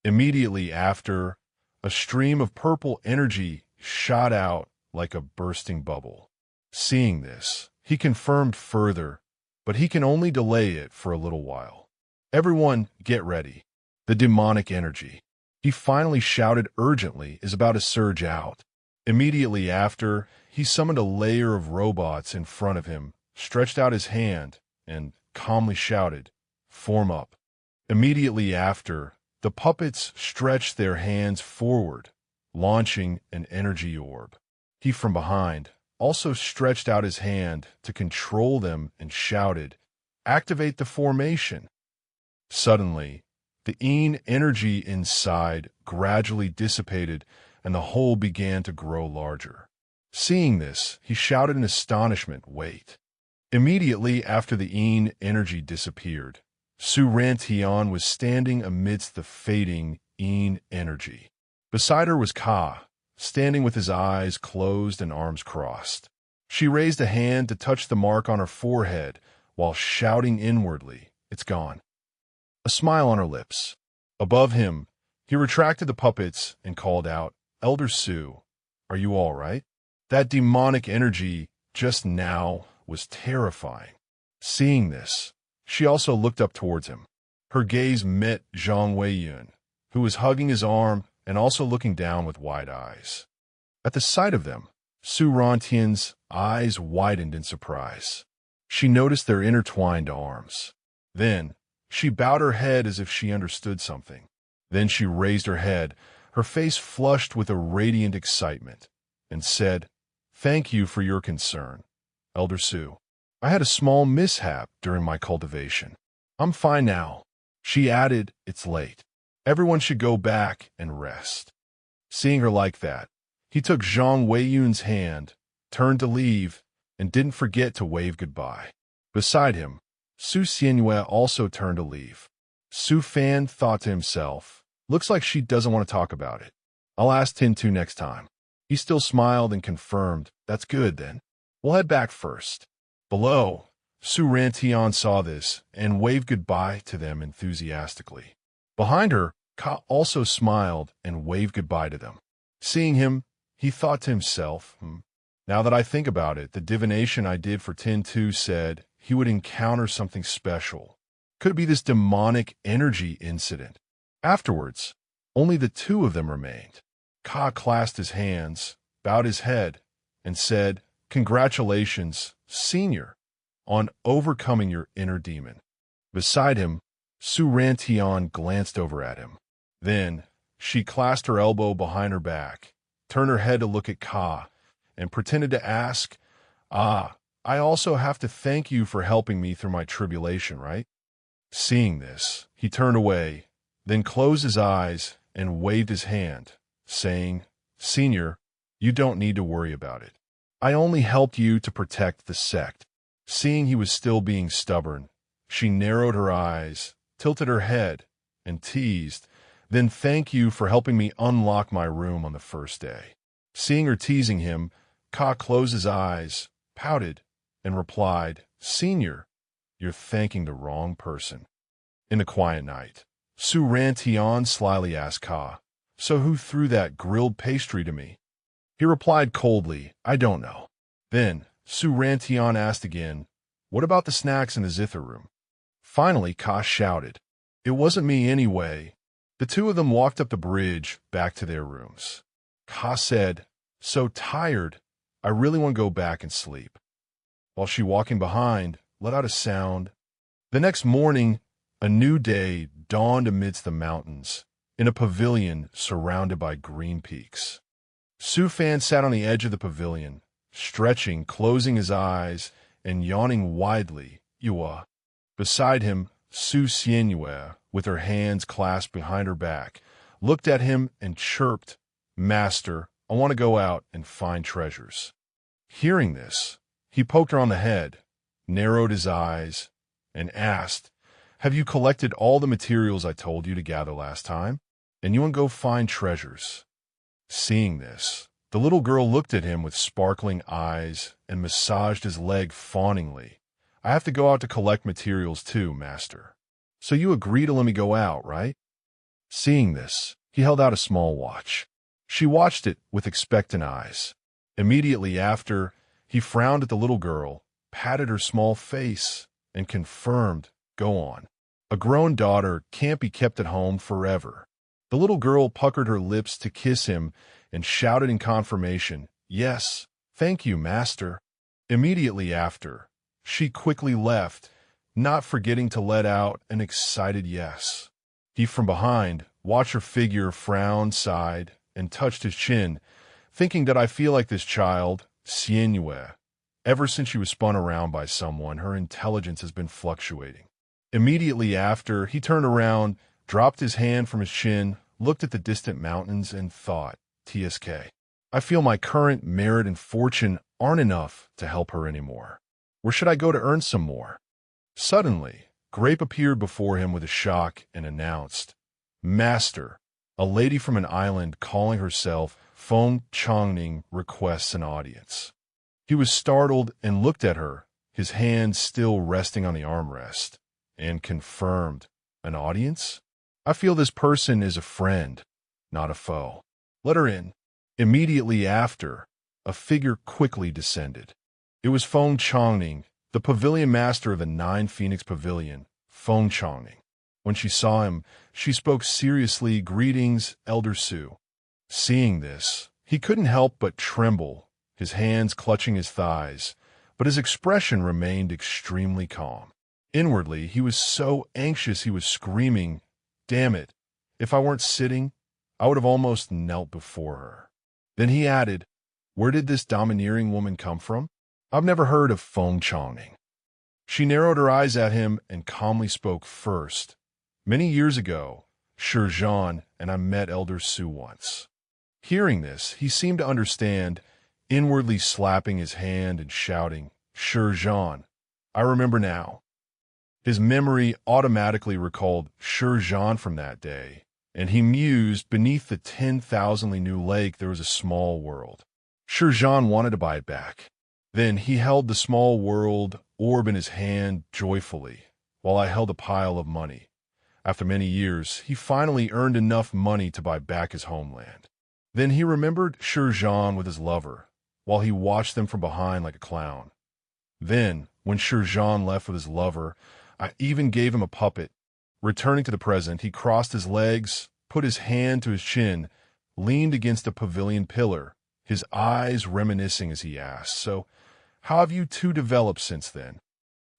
Immediately after, a stream of purple energy shot out like a bursting bubble. Seeing this, he confirmed further, but he can only delay it for a little while. "Everyone, get ready. The demonic energy," he finally shouted urgently, "is about to surge out." Immediately after, he summoned a layer of robots in front of him, stretched out his hand, and calmly shouted, "Form up." Immediately after, the puppets stretched their hands forward, launching an energy orb. He, from behind, also stretched out his hand to control them and shouted, "Activate the formation." Suddenly, the energy inside gradually dissipated and the hole began to grow larger. Seeing this, he shouted in astonishment, "Wait." Immediately after the energy disappeared, Su Rantian was standing amidst the fading energy. Beside her was Ka, standing with his eyes closed and arms crossed. She raised a hand to touch the mark on her forehead while shouting inwardly, "It's gone." A smile on her lips. Above him, he retracted the puppets and called out, "Elder Sue, are you all right?" That demonic energy just now was terrifying. Seeing this, she also looked up towards him. Her gaze met Zhang Weiyun, who was hugging his arm and also looking down with wide eyes. At the sight of them, Su Rantian's eyes widened in surprise. She noticed their intertwined arms. Then, she bowed her head as if she understood something. Then she raised her head, her face flushed with a radiant excitement, and said, "Thank you for your concern, Elder Sue. I had a small mishap during my cultivation. I'm fine now." She added, "It's late. Everyone should go back and rest." Seeing her like that, he took Zhang Weiyun's hand, turned to leave, and didn't forget to wave goodbye. Beside him, Su Xianyue also turned to leave. Su Fan thought to himself, "Looks like she doesn't want to talk about it. I'll ask Tintu next time." He still smiled and confirmed, "That's good then. We'll head back first." Below, Su Rantian saw this and waved goodbye to them enthusiastically. Behind her, Ka also smiled and waved goodbye to them. Seeing him, he thought to himself, "Now that I think about it, the divination I did for Tintu said he would encounter something special. Could be this demonic energy incident." Afterwards, only the two of them remained. Ka clasped his hands, bowed his head, and said, "Congratulations, Senior, on overcoming your inner demon." Beside him, Su Rantian glanced over at him. Then, she clasped her elbow behind her back, turned her head to look at Ka, and pretended to ask, "I also have to thank you for helping me through my tribulation, right?" Seeing this, he turned away, then closed his eyes and waved his hand, saying, "Senior, you don't need to worry about it. I only helped you to protect the sect." Seeing he was still being stubborn, she narrowed her eyes, tilted her head, and teased, "Then thank you for helping me unlock my room on the first day." Seeing her teasing him, Ka closed his eyes, pouted, and replied, "Senior, you're thanking the wrong person." In the quiet night, Su Rantian slyly asked Ka, "So who threw that grilled pastry to me?" He replied coldly, "I don't know." Then, Su Rantian asked again, "What about the snacks in the zither room?" Finally, Ka shouted, "It wasn't me anyway." The two of them walked up the bridge back to their rooms. Ka said, "So tired, I really want to go back and sleep," while she, walking behind, let out a sound. The next morning, a new day dawned amidst the mountains, in a pavilion surrounded by green peaks. Su Fan sat on the edge of the pavilion, stretching, closing his eyes, and yawning widely. Yua. Beside him, Su Xianyue, with her hands clasped behind her back, looked at him and chirped, "Master, I want to go out and find treasures." Hearing this, he poked her on the head, narrowed his eyes, and asked, "Have you collected all the materials I told you to gather last time? And you want to go find treasures?" Seeing this, the little girl looked at him with sparkling eyes and massaged his leg fawningly. "I have to go out to collect materials too, Master. So you agree to let me go out, right?" Seeing this, he held out a small watch. She watched it with expectant eyes. Immediately after, he frowned at the little girl, patted her small face, and confirmed, "Go on. A grown daughter can't be kept at home forever." The little girl puckered her lips to kiss him and shouted in confirmation, "Yes, thank you, Master." Immediately after, she quickly left, not forgetting to let out an excited yes. He, from behind, watched her figure, frowned, sighed, and touched his chin, thinking that, "I feel like this child, Xianyue. Ever since she was spun around by someone, her intelligence has been fluctuating." Immediately after, he turned around, dropped his hand from his chin, looked at the distant mountains, and thought, "TSK. I feel my current merit and fortune aren't enough to help her anymore. Where should I go to earn some more?" Suddenly, Grape appeared before him with a shock and announced, "Master, A lady from an island calling herself Feng Chongning requests an audience. He was startled and looked at her, his hand still resting on the armrest, and confirmed, "An audience? I feel this person is a friend, not a foe. Let her in." Immediately after, a figure quickly descended. It was Feng Chongning, the pavilion master of the Nine Phoenix Pavilion, Feng Chongning. When she saw him, she spoke seriously, "Greetings, Elder Su." Seeing this, he couldn't help but tremble, his hands clutching his thighs, but his expression remained extremely calm. Inwardly, he was so anxious he was screaming, "Damn it, if I weren't sitting, I would have almost knelt before her." Then he added, "Where did this domineering woman come from? I've never heard of Feng Chongning." She narrowed her eyes at him and calmly spoke first. "Many years ago, Shizhan and I met Elder Su once." Hearing this, he seemed to understand, inwardly slapping his hand and shouting, "Shizhan, I remember now." His memory automatically recalled Shizhan from that day, and he mused, beneath the 10,000-ly new lake there was a small world. Shizhan wanted to buy it back. Then he held the small world orb in his hand joyfully, while I held a pile of money. After many years, he finally earned enough money to buy back his homeland. Then he remembered Shizhan with his lover, while he watched them from behind like a clown. Then, when Shizhan left with his lover, I even gave him a puppet. Returning to the present, he crossed his legs, put his hand to his chin, leaned against a pavilion pillar, his eyes reminiscing as he asked, "So, how have you two developed since then?"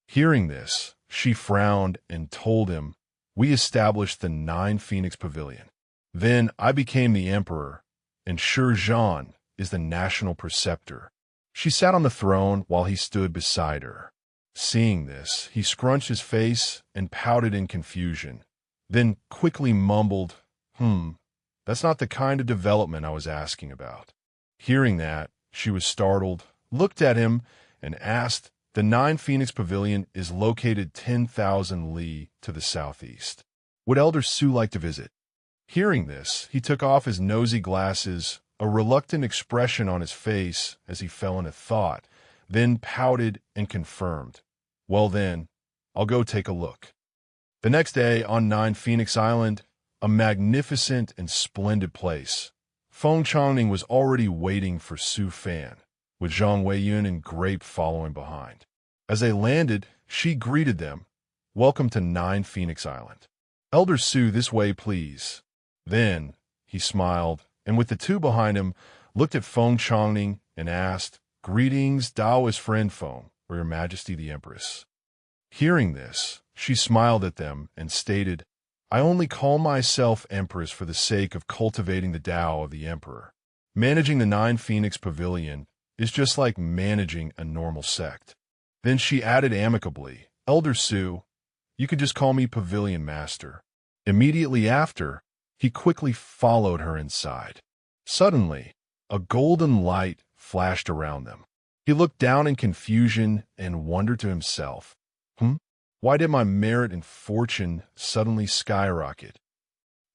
Hearing this, she frowned and told him, "We established the Nine Phoenix Pavilion. Then I became the emperor, and Shizhan is the national preceptor." She sat on the throne while he stood beside her. Seeing this, he scrunched his face and pouted in confusion, then quickly mumbled, "That's not the kind of development I was asking about." Hearing that, she was startled, looked at him, and asked, "The Nine Phoenix Pavilion is located 10,000 li to the southeast. Would Elder Su like to visit?" Hearing this, he took off his nosy glasses, a reluctant expression on his face as he fell into thought, then pouted and confirmed, "Well then, I'll go take a look." The next day, on Nine Phoenix Island, a magnificent and splendid place, Feng Chongning was already waiting for Su Fan, with Zhang Weiyun and Grape following behind. As they landed, she greeted them, "Welcome to Nine Phoenix Island. Elder Su, this way, please." Then he smiled, and with the two behind him, looked at Feng Chongning and asked, "Greetings, Taoist friend Feng, or Your Majesty the Empress." Hearing this, she smiled at them and stated, "I only call myself Empress for the sake of cultivating the Tao of the Emperor. Managing the Nine Phoenix Pavilion is just like managing a normal sect." Then she added amicably, "Elder Su, you can just call me Pavilion Master." Immediately after, he quickly followed her inside. Suddenly, a golden light flashed around them. He looked down in confusion and wondered to himself, Why did my merit and fortune suddenly skyrocket?"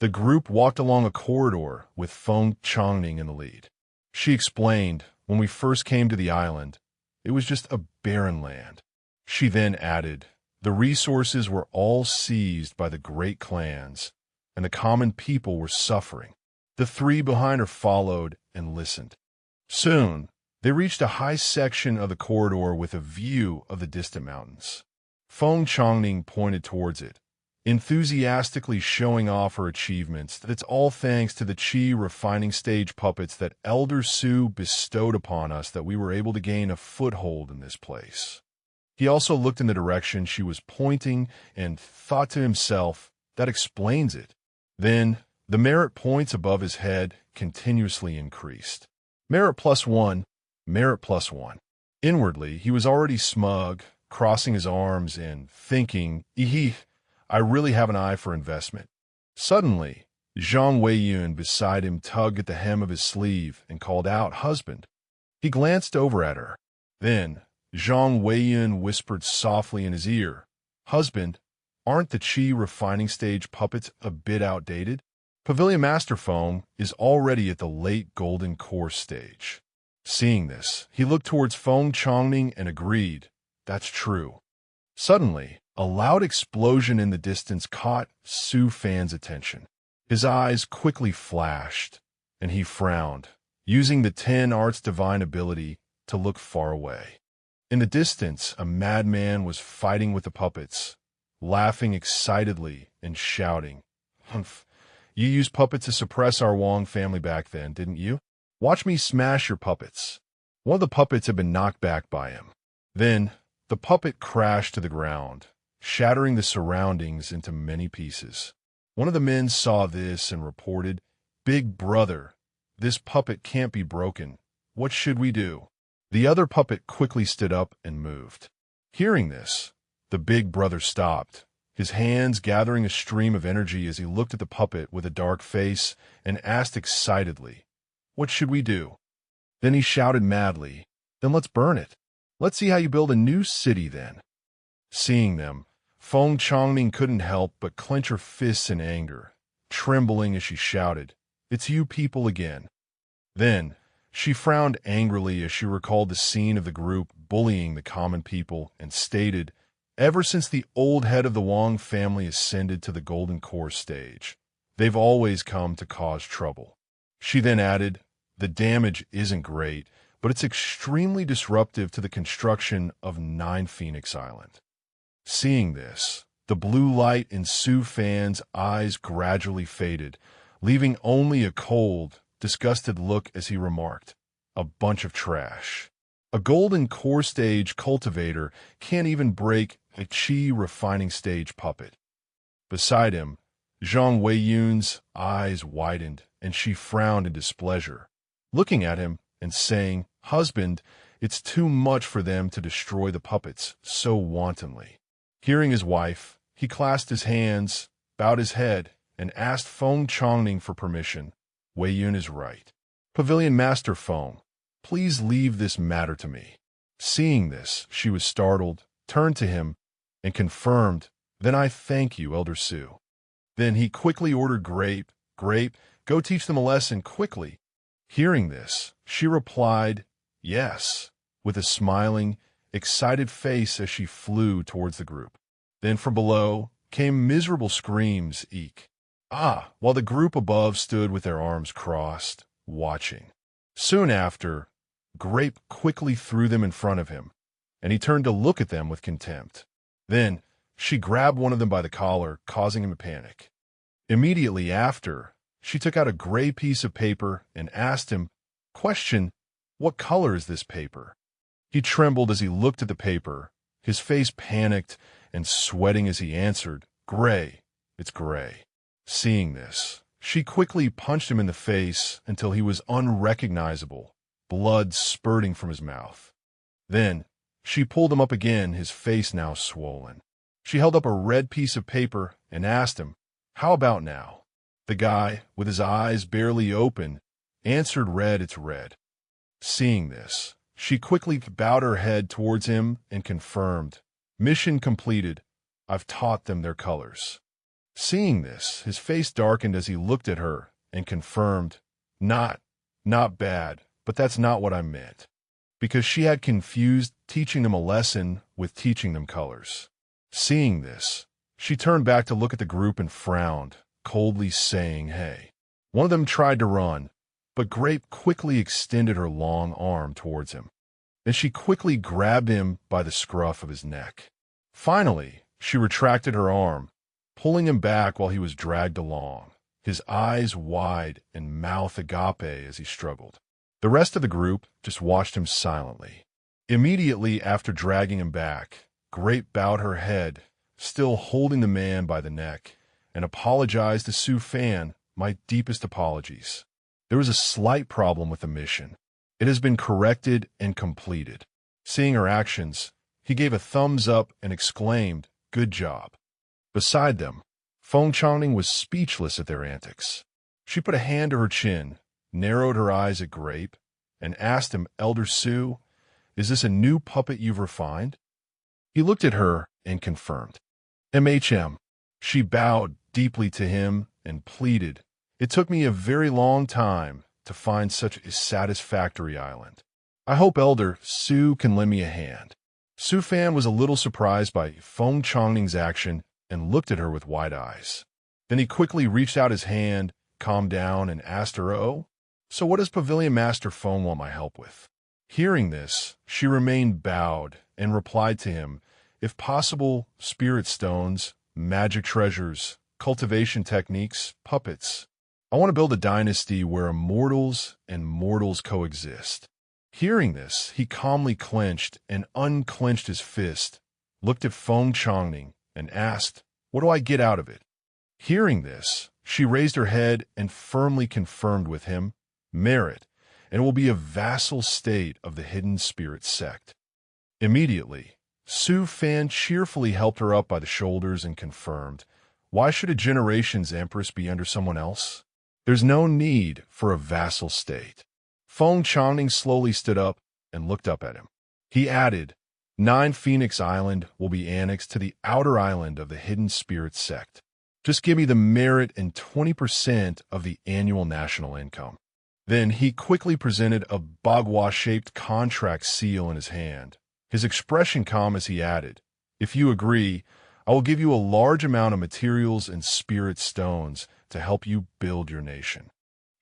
The group walked along a corridor with Feng Chongning in the lead. She explained, "When we first came to the island, it was just a barren land." She then added, "The resources were all seized by the great clans, and the common people were suffering." The three behind her followed and listened. Soon, they reached a high section of the corridor with a view of the distant mountains. Feng Chongning pointed towards it, enthusiastically showing off her achievements, that it's all thanks to the Qi refining stage puppets that Elder Su bestowed upon us that we were able to gain a foothold in this place. He also looked in the direction she was pointing and thought to himself, "That explains it." Then, the merit points above his head continuously increased. Merit +1, merit +1. Inwardly, he was already smug, crossing his arms and thinking, I really have an eye for investment." Suddenly, Zhang Weiyun beside him tugged at the hem of his sleeve and called out, "Husband." He glanced over at her. Then, Zhang Weiyun whispered softly in his ear, "Husband, aren't the Qi refining stage puppets a bit outdated?" Pavilion Master Foam is already at the late golden core stage. Seeing this, he looked towards Feng Chongning and agreed, "That's true." Suddenly, a loud explosion in the distance caught Su Fan's attention. His eyes quickly flashed, and he frowned, using the 10 Arts Divine ability to look far away. In the distance, a madman was fighting with the puppets, laughing excitedly and shouting, "Humph! You used puppets to suppress our Wong family back then, didn't you? Watch me smash your puppets." One of the puppets had been knocked back by him. Then, the puppet crashed to the ground, shattering the surroundings into many pieces. One of the men saw this and reported, "Big brother, this puppet can't be broken. What should we do?" The other puppet quickly stood up and moved. Hearing this, the big brother stopped, his hands gathering a stream of energy as he looked at the puppet with a dark face and asked excitedly, "What should we do?" Then he shouted madly, "Then let's burn it. Let's see how you build a new city then." Seeing them, Feng Chongning couldn't help but clench her fists in anger, trembling as she shouted, "It's you people again." Then, she frowned angrily as she recalled the scene of the group bullying the common people and stated, "Ever since the old head of the Wong family ascended to the Golden Core stage, they've always come to cause trouble." She then added, "The damage isn't great, but it's extremely disruptive to the construction of 9 Phoenix Island." Seeing this, the blue light in Su Fan's eyes gradually faded, leaving only a cold, disgusted look as he remarked, "A bunch of trash. A golden core stage cultivator can't even break a chi refining stage puppet." Beside him, Zhang Weiyun's eyes widened, and she frowned in displeasure, looking at him and saying, "Husband, it's too much for them to destroy the puppets so wantonly." Hearing his wife, he clasped his hands, bowed his head, and asked Feng Chongning for permission. "Weiyun is right. Pavilion Master Feng, please leave this matter to me." Seeing this, she was startled, turned to him, and confirmed, "Then I thank you, Elder Su." Then he quickly ordered Grape, go teach them a lesson quickly." Hearing this, she replied, "Yes," with a smiling, excited face as she flew towards the group. Then from below came miserable screams, eek. While the group above stood with their arms crossed, watching. Soon after, Grape quickly threw them in front of him, and he turned to look at them with contempt. Then, she grabbed one of them by the collar, causing him to panic. Immediately after, she took out a gray piece of paper and asked him, "Question, what color is this paper?" He trembled as he looked at the paper, his face panicked and sweating as he answered, "Gray, it's gray." Seeing this, she quickly punched him in the face until he was unrecognizable, blood spurting from his mouth. Then, she pulled him up again, his face now swollen. She held up a red piece of paper and asked him, "How about now?" The guy, with his eyes barely open, answered, "Red, it's red." Seeing this, she quickly bowed her head towards him and confirmed, "Mission completed. I've taught them their colors." Seeing this, his face darkened as he looked at her and confirmed, Not bad, but that's not what I meant." Because she had confused teaching them a lesson with teaching them colors. Seeing this, she turned back to look at the group and frowned, coldly saying, "Hey." One of them tried to run, but Grape quickly extended her long arm towards him. Then she quickly grabbed him by the scruff of his neck. Finally, she retracted her arm, pulling him back while he was dragged along, his eyes wide and mouth agape as he struggled. The rest of the group just watched him silently. Immediately after dragging him back, Grape bowed her head, still holding the man by the neck, and apologized to Su Fan, "My deepest apologies. There was a slight problem with the mission. It has been corrected and completed." Seeing her actions, he gave a thumbs up and exclaimed, "Good job." Beside them, Feng Chongning was speechless at their antics. She put a hand to her chin, narrowed her eyes at Grape, and asked him, "Elder Su, is this a new puppet you've refined?" He looked at her and confirmed, "MHM." She bowed deeply to him and pleaded, It took me a very long time to find such a satisfactory island. I hope Elder Su can lend me a hand. Su Fan was a little surprised by Feng Changning's action and looked at her with wide eyes. Then he quickly reached out his hand, calmed down, and asked her, "Oh, so what does Pavilion Master Feng want my help with?" Hearing this, she remained bowed and replied to him, "If possible, spirit stones, magic treasures, cultivation techniques, puppets. I want to build a dynasty where immortals and mortals coexist." Hearing this, he calmly clenched and unclenched his fist, looked at Feng Changning, and asked, "What do I get out of it?" Hearing this, she raised her head and firmly confirmed with him, "Merit, and will be a vassal state of the hidden spirit sect." Immediately, Su Fan cheerfully helped her up by the shoulders and confirmed, "Why should a generation's empress be under someone else? There's no need for a vassal state." Feng Changning slowly stood up and looked up at him. He added, "Nine Phoenix Island will be annexed to the outer island of the hidden spirit sect. Just give me the merit and 20% of the annual national income." Then he quickly presented a bagua-shaped contract seal in his hand, his expression calm as he added, "If you agree, I will give you a large amount of materials and spirit stones to help you build your nation."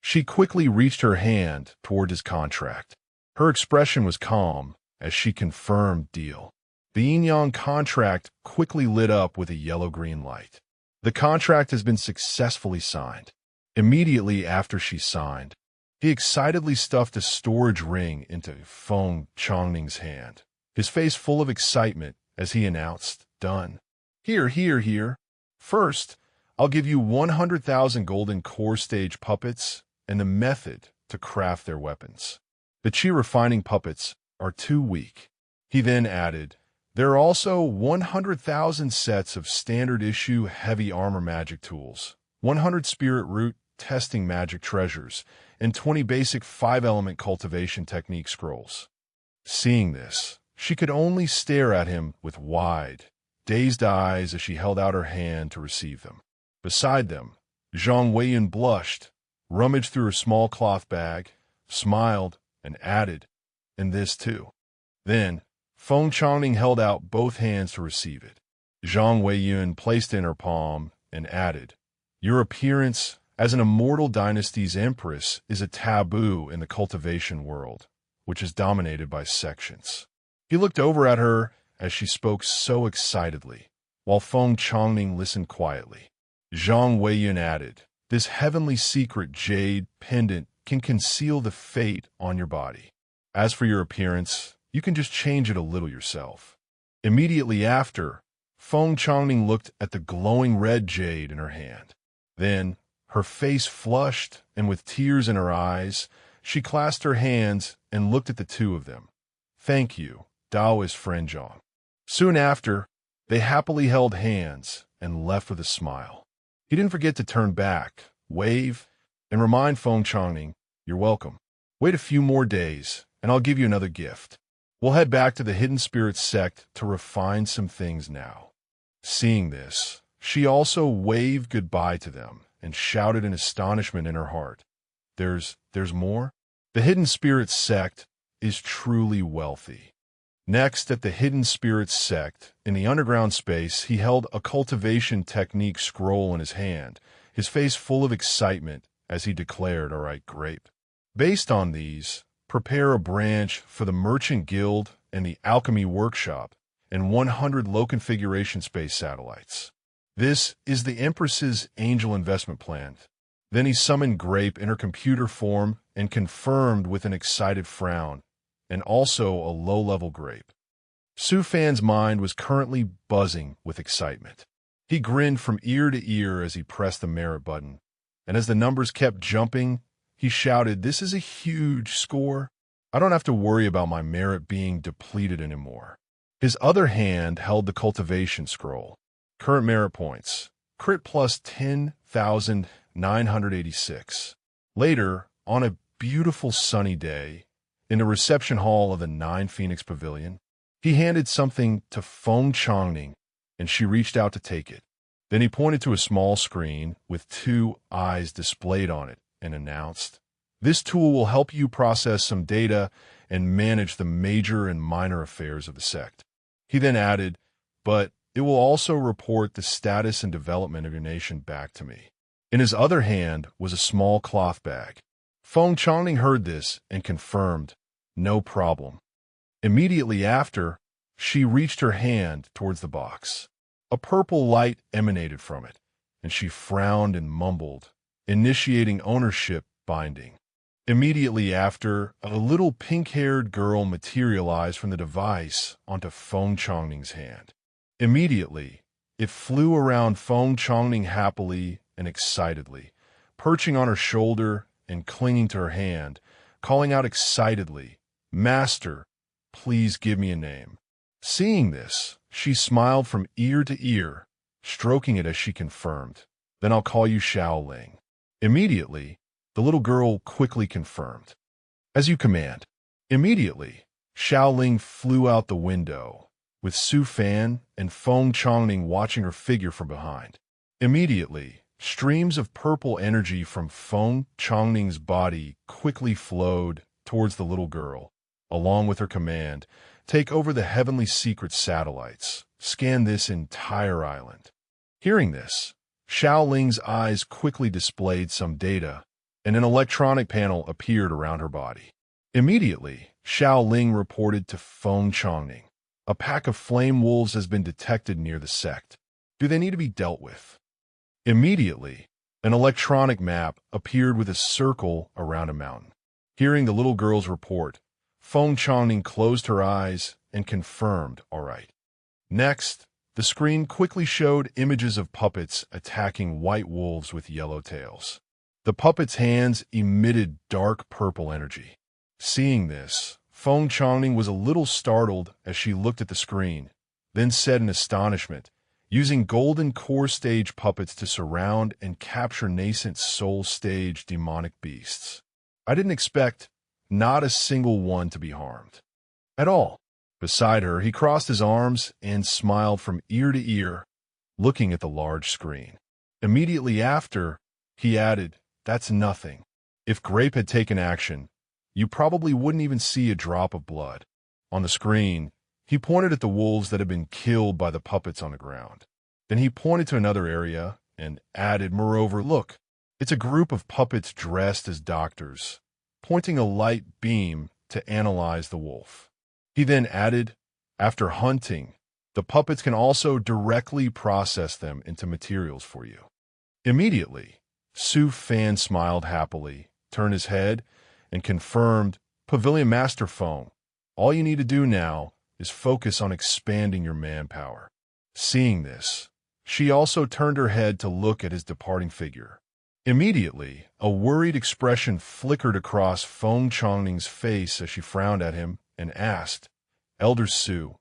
She quickly reached her hand toward his contract. Her expression was calm as she confirmed deal. The yin-yang contract quickly lit up with a yellow-green light. The contract has been successfully signed. Immediately after she signed, he excitedly stuffed a storage ring into Feng Changning's hand, his face full of excitement as he announced, "Done. Here. First, I'll give you 100,000 golden core stage puppets and the method to craft their weapons. The chi refining puppets are too weak." He then added, "There are also 100,000 sets of standard issue heavy armor magic tools, 100 spirit root testing magic treasures, and 20 basic 5-element cultivation technique scrolls." Seeing this, she could only stare at him with wide, dazed eyes as she held out her hand to receive them. Beside them, Zhang Weiyun blushed, rummaged through her small cloth bag, smiled, and added, "And this too." Then, Feng Changning held out both hands to receive it. Zhang Weiyun placed it in her palm and added, "Your appearance as an immortal dynasty's empress is a taboo in the cultivation world, which is dominated by sections." He looked over at her as she spoke so excitedly, while Feng Changning listened quietly. Zhang Weiyun added, "This heavenly secret jade pendant can conceal the fate on your body. As for your appearance, you can just change it a little yourself." Immediately after, Feng Changning looked at the glowing red jade in her hand. Then, her face flushed, and with tears in her eyes, she clasped her hands and looked at the two of them. "Thank you, Taoist friend Zhang." Soon after, they happily held hands and left with a smile. He didn't forget to turn back, wave, and remind Feng Changning, "You're welcome. Wait a few more days, and I'll give you another gift. We'll head back to the Hidden Spirit sect to refine some things now." Seeing this, she also waved goodbye to them and shouted in astonishment in her heart, There's more? The Hidden Spirit sect is truly wealthy." Next, at the Hidden Spirit sect, in the underground space, he held a cultivation technique scroll in his hand, his face full of excitement as he declared, "All right, grape. Based on these, prepare a branch for the Merchant Guild and the Alchemy Workshop and 100 low configuration space satellites. This is the Empress's angel investment plan." Then he summoned Grape in her computer form and confirmed with an excited frown, and also a low-level Grape. Su Fan's mind was currently buzzing with excitement. He grinned from ear to ear as he pressed the merit button, and as the numbers kept jumping, he shouted, "This is a huge score. I don't have to worry about my merit being depleted anymore." His other hand held the cultivation scroll. Current merit points. Crit plus 10,986. Later, on a beautiful sunny day, in the reception hall of the 9 Phoenix Pavilion, he handed something to Feng Changning, and she reached out to take it. Then he pointed to a small screen with two eyes displayed on it and announced, "This tool will help you process some data and manage the major and minor affairs of the sect." He then added, "But it will also report the status and development of your nation back to me." In his other hand was a small cloth bag. Feng Changning heard this and confirmed, "No problem." Immediately after, she reached her hand towards the box. A purple light emanated from it, and she frowned and mumbled, initiating ownership binding. Immediately after, a little pink-haired girl materialized from the device onto Feng Changning's hand. Immediately, it flew around Feng Changning happily and excitedly, perching on her shoulder and clinging to her hand, calling out excitedly, "Master, please give me a name." Seeing this, she smiled from ear to ear, stroking it as she confirmed, "Then I'll call you Xiaoling." Immediately, the little girl quickly confirmed, "As you command." Immediately, Xiaoling flew out the window, with Su Fan and Feng Changning watching her figure from behind. Immediately, streams of purple energy from Feng Changning's body quickly flowed towards the little girl, along with her command, "Take over the heavenly secret satellites. Scan this entire island." Hearing this, Xiaoling's eyes quickly displayed some data, and an electronic panel appeared around her body. Immediately, Xiaoling reported to Feng Changning, "A pack of flame wolves has been detected near the sect. Do they need to be dealt with?" Immediately, an electronic map appeared with a circle around a mountain. Hearing the little girl's report, Feng Changning closed her eyes and confirmed, "All right." Next, the screen quickly showed images of puppets attacking white wolves with yellow tails. The puppets' hands emitted dark purple energy. Seeing this, Feng Changning was a little startled as she looked at the screen, then said in astonishment, "Using golden core stage puppets to surround and capture nascent soul stage demonic beasts. I didn't expect not a single one to be harmed at all." Beside her, he crossed his arms and smiled from ear to ear, looking at the large screen. Immediately after, he added, "That's nothing. If Grape had taken action, you probably wouldn't even see a drop of blood." On the screen, he pointed at the wolves that had been killed by the puppets on the ground. Then he pointed to another area and added, "Moreover, look, it's a group of puppets dressed as doctors, pointing a light beam to analyze the wolf." He then added, "After hunting, the puppets can also directly process them into materials for you." Immediately, Su Fan smiled happily, turned his head, and confirmed, "Pavilion Master Feng, all you need to do now is focus on expanding your manpower." Seeing this, she also turned her head to look at his departing figure. Immediately, a worried expression flickered across Feng Changning's face as she frowned at him and asked, "Elder Su,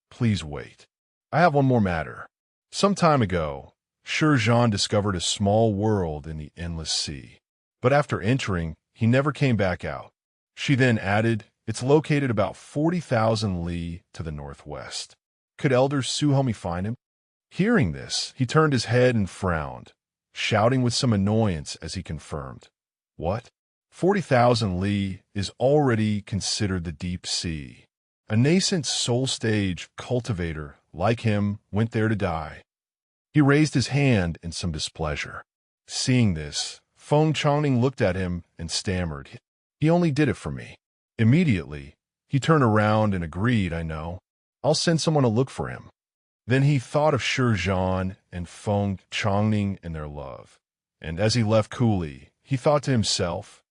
please wait. I have one more matter. Some time ago, Zhan discovered a small world in the endless sea, but after entering, he never came back out." She then added, "It's located about 40,000 li to the northwest. Could Elder Su help me find him?" Hearing this, he turned his head and frowned, shouting with some annoyance as he confirmed, "What? 40,000 li is already considered the deep sea. A nascent soul stage cultivator like him went there to die." He raised his hand in some displeasure. Seeing this, Feng Changning looked at him and stammered, "He only did it for me." Immediately, he turned around and agreed, "I know. I'll send someone to look for him." Then he thought of Zhan and Feng Changning and their love, and as he left coolly, he thought to himself,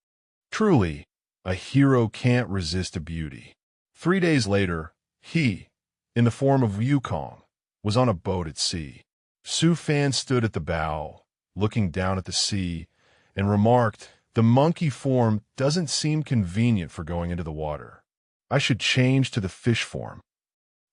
"Truly, a hero can't resist a beauty." 3 days later, he, in the form of Yukong, was on a boat at sea. Su Fan stood at the bow, looking down at the sea, and remarked, "The monkey form doesn't seem convenient for going into the water. I should change to the fish form."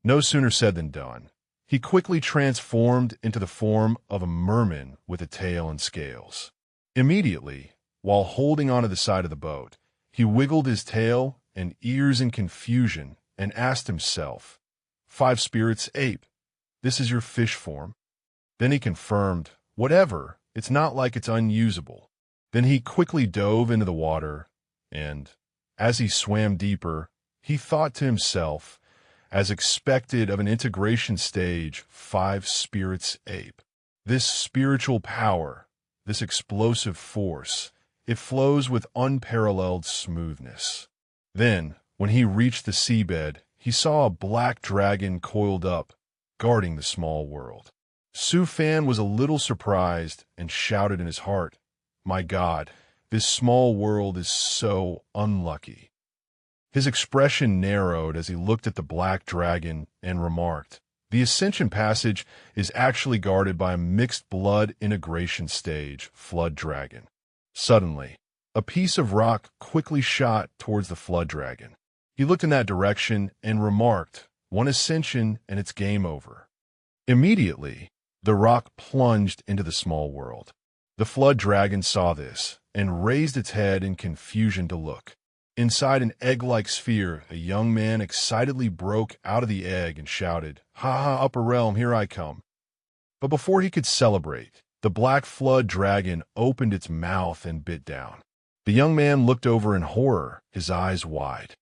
No sooner said than done. He quickly transformed into the form of a merman with a tail and scales. Immediately, while holding onto the side of the boat, he wiggled his tail and ears in confusion and asked himself, "Five spirits ape, this is your fish form?" Then he confirmed, "Whatever, it's not like it's unusable." Then he quickly dove into the water, and, as he swam deeper, he thought to himself, as expected of an integration stage 5 spirits ape. This spiritual power, this explosive force, it flows with unparalleled smoothness. Then, when he reached the seabed, he saw a black dragon coiled up, guarding the small world. Su Fan was a little surprised and shouted in his heart, "My God, this small world is so unlucky." His expression narrowed as he looked at the black dragon and remarked, "The Ascension Passage is actually guarded by a mixed blood integration stage flood dragon." Suddenly, a piece of rock quickly shot towards the flood dragon. He looked in that direction and remarked, "One ascension and it's game over." Immediately, the rock plunged into the small world. The flood dragon saw this and raised its head in confusion to look. Inside an egg-like sphere, a young man excitedly broke out of the egg and shouted, "Ha ha, upper realm, here I come." But before he could celebrate, the black flood dragon opened its mouth and bit down. The young man looked over in horror, his eyes wide.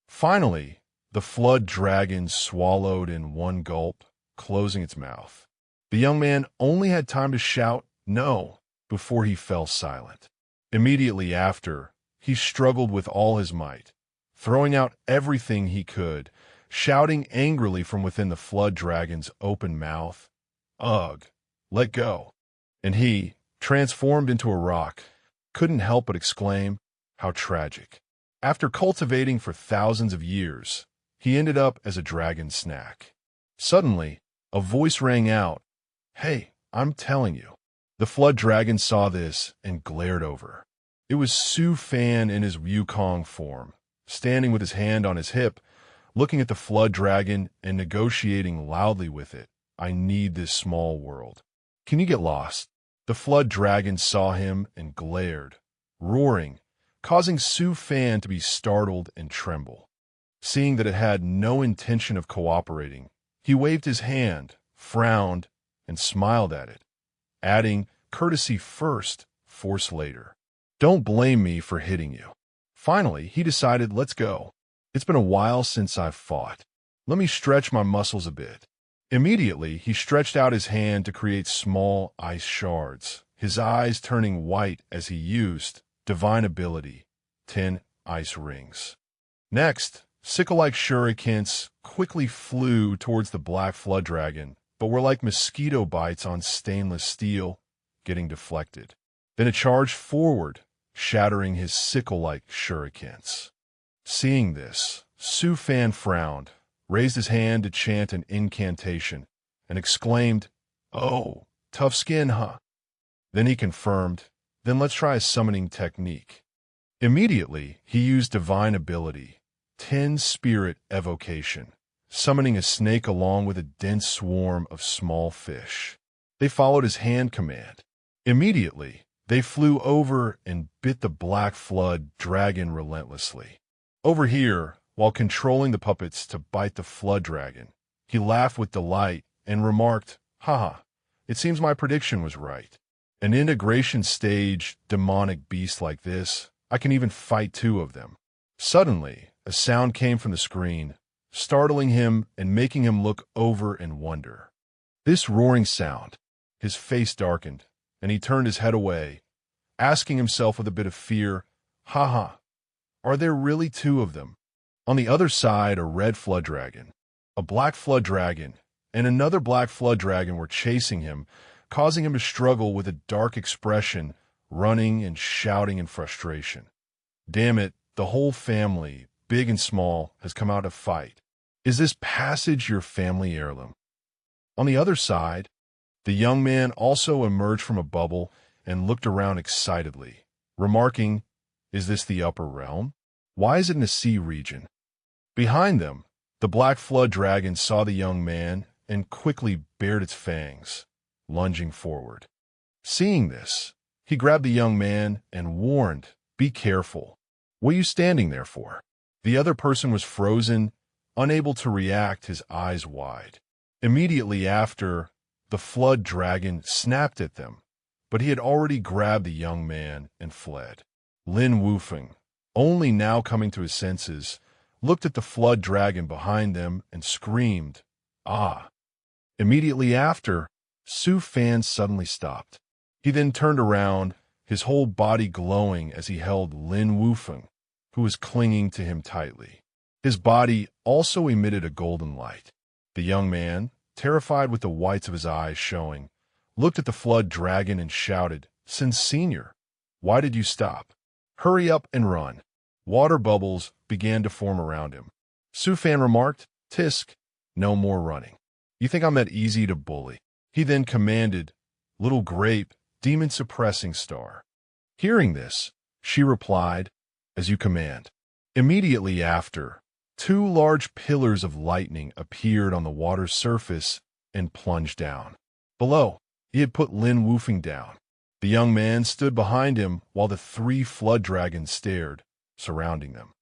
Finally, the flood dragon swallowed in one gulp, closing its mouth. The young man only had time to shout, "No," before he fell silent. Immediately after, he struggled with all his might, throwing out everything he could, shouting angrily from within the flood dragon's open mouth, "Ugh, let go." And he, transformed into a rock, couldn't help but exclaim, "How tragic." After cultivating for thousands of years, he ended up as a dragon snack. Suddenly, a voice rang out, "Hey, I'm telling you." The flood dragon saw this and glared over. It was Su Fan in his Wukong form, standing with his hand on his hip, looking at the flood dragon and negotiating loudly with it. "I need this small world. Can you get lost?" The flood dragon saw him and glared, roaring, causing Su Fan to be startled and tremble. Seeing that it had no intention of cooperating, he waved his hand, frowned, and smiled at it, adding, "Courtesy first, force later. Don't blame me for hitting you." Finally, he decided, "Let's go. It's been a while since I've fought. Let me stretch my muscles a bit." Immediately, he stretched out his hand to create small ice shards, his eyes turning white as he used divine ability, 10 ice rings. Next, sickle-like shurikens quickly flew towards the black flood dragon, but were like mosquito bites on stainless steel, getting deflected. Then it charged forward, shattering his sickle-like shurikens. Seeing this, Su Fan frowned, raised his hand to chant an incantation, and exclaimed, "Oh, tough skin, huh?" Then he confirmed, "Then let's try a summoning technique." Immediately, he used divine ability, 10 spirit evocation, summoning a snake along with a dense swarm of small fish. They followed his hand command. Immediately, they flew over and bit the black flood dragon relentlessly. Over here, while controlling the puppets to bite the flood dragon, he laughed with delight and remarked, "Haha, it seems my prediction was right. An integration stage demonic beast like this, I can even fight 2 of them." Suddenly, a sound came from the screen, startling him and making him look over in wonder. This roaring sound, his face darkened, and he turned his head away, asking himself with a bit of fear, "Haha, are there really 2 of them?" On the other side, a red flood dragon, a black flood dragon, and another black flood dragon were chasing him, causing him to struggle with a dark expression, running and shouting in frustration. "Damn it, the whole family, big and small, has come out to fight. Is this passage your family heirloom?" On the other side, the young man also emerged from a bubble and looked around excitedly, remarking, "Is this the upper realm? Why is it in a sea region?" Behind them, the black flood dragon saw the young man and quickly bared its fangs, lunging forward. Seeing this, he grabbed the young man and warned, "Be careful. What are you standing there for?" The other person was frozen, unable to react, his eyes wide. Immediately after, The flood dragon snapped at them, but he had already grabbed the young man and fled. Lin Wufeng, only now coming to his senses, looked at the flood dragon behind them and screamed, "Ah!" Immediately after, Su Fan suddenly stopped. He then turned around, his whole body glowing as he held Lin Wufeng, who was clinging to him tightly. His body also emitted a golden light. The young man, terrified with the whites of his eyes showing, looked at the flood dragon and shouted, "Sin Senior, why did you stop? Hurry up and run." Water bubbles began to form around him. Su Fan remarked, "Tisk, no more running. You think I'm that easy to bully?" He then commanded, "Little grape, demon-suppressing star." Hearing this, she replied, "As you command." Immediately after, two large pillars of lightning appeared on the water's surface and plunged down. Below, he had put Lin Wufeng down. The young man stood behind him while the three flood dragons stared, surrounding them.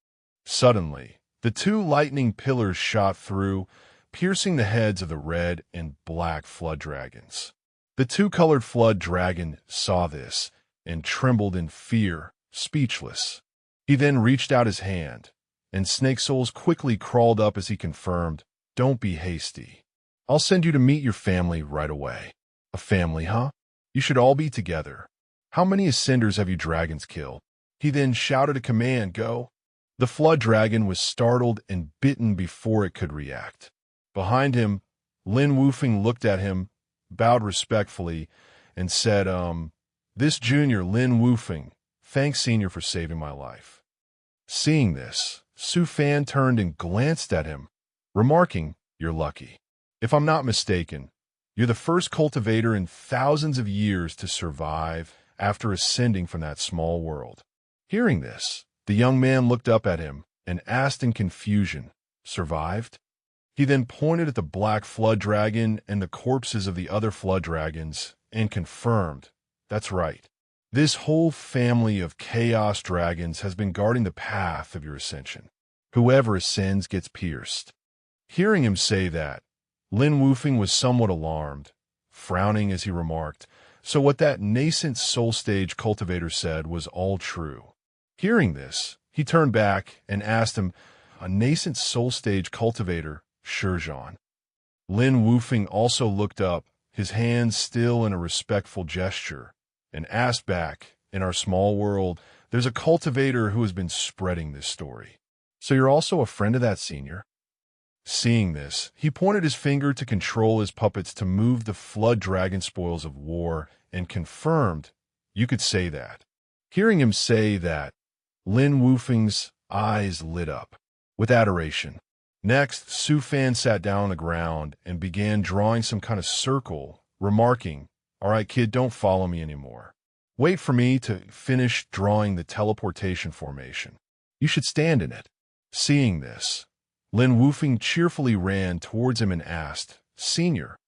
Suddenly, the two lightning pillars shot through, piercing the heads of the red and black flood dragons. The two-colored flood dragon saw this and trembled in fear, speechless. He then reached out his hand, and Snake Souls quickly crawled up as he confirmed, "Don't be hasty. I'll send you to meet your family right away." "A family, huh? You should all be together. How many Ascenders have you dragons killed?" He then shouted a command, "Go." The flood dragon was startled and bitten before it could react. Behind him, Lin Wufeng looked at him, bowed respectfully, and said, "This junior, Lin Wufeng, thanks Senior for saving my life." Seeing this, Su Fan turned and glanced at him, remarking, "You're lucky. If I'm not mistaken, you're the first cultivator in thousands of years to survive after ascending from that small world." Hearing this, the young man looked up at him and asked in confusion, "Survived?" He then pointed at the black flood dragon and the corpses of the other flood dragons and confirmed, "That's right. This whole family of chaos dragons has been guarding the path of your ascension. Whoever ascends gets pierced." Hearing him say that, Lin Wufeng was somewhat alarmed, frowning as he remarked, "So what that nascent soul stage cultivator said was all true." Hearing this, he turned back and asked him, "A nascent soul stage cultivator, Shizhan?" Lin Wufeng also looked up, his hands still in a respectful gesture, and asked back, "In our small world, there's a cultivator who has been spreading this story. So you're also a friend of that Senior?" Seeing this, he pointed his finger to control his puppets to move the flood dragon spoils of war and confirmed, "You could say that." Hearing him say that, Lin Wufeng's eyes lit up with adoration. Next, Su Fan sat down on the ground and began drawing some kind of circle, remarking, "All right, kid, don't follow me anymore. Wait for me to finish drawing the teleportation formation. You should stand in it." Seeing this, Lin Wufeng cheerfully ran towards him and asked, "Senior,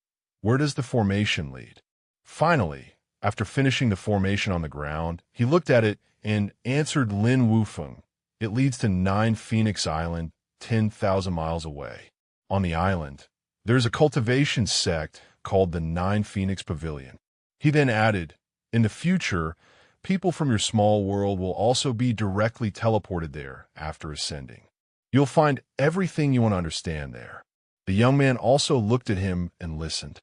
where does the formation lead?" Finally, after finishing the formation on the ground, he looked at it and answered Lin Wufeng, "It leads to 9 Phoenix Island, 10,000 miles away. On the island, there's a cultivation sect called the 9 Phoenix Pavilion." He then added, "In the future, people from your small world will also be directly teleported there after ascending. You'll find everything you want to understand there." The young man also looked at him and listened.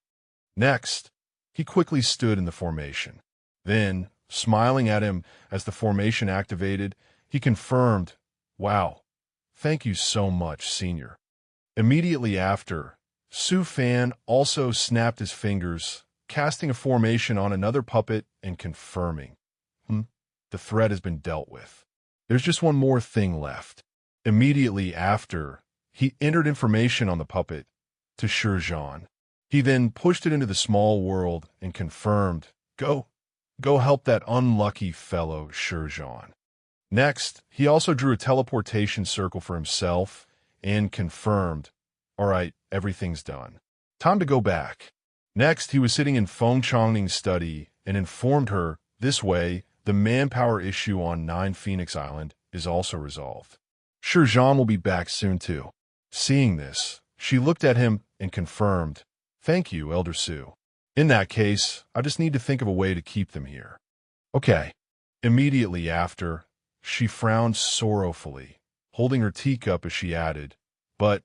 Next, he quickly stood in the formation. Then, smiling at him as the formation activated, he confirmed, "Wow, thank you so much, Senior." Immediately after, Su Fan also snapped his fingers, casting a formation on another puppet and confirming, "The threat has been dealt with. There's just one more thing left." Immediately after, he entered information on the puppet to Shizhan. He then pushed it into the small world and confirmed, Go help that unlucky fellow, Shizhan." Next, he also drew a teleportation circle for himself and confirmed, "All right, everything's done. Time to go back." Next, he was sitting in Feng Changning's study and informed her, this way, the manpower issue on 9 Phoenix Island is also resolved. Shizhan will be back soon too. Seeing this, she looked at him and confirmed, "Thank you, Elder Su." In that case, I just need to think of a way to keep them here. Okay. Immediately after, she frowned sorrowfully, holding her teacup as she added, but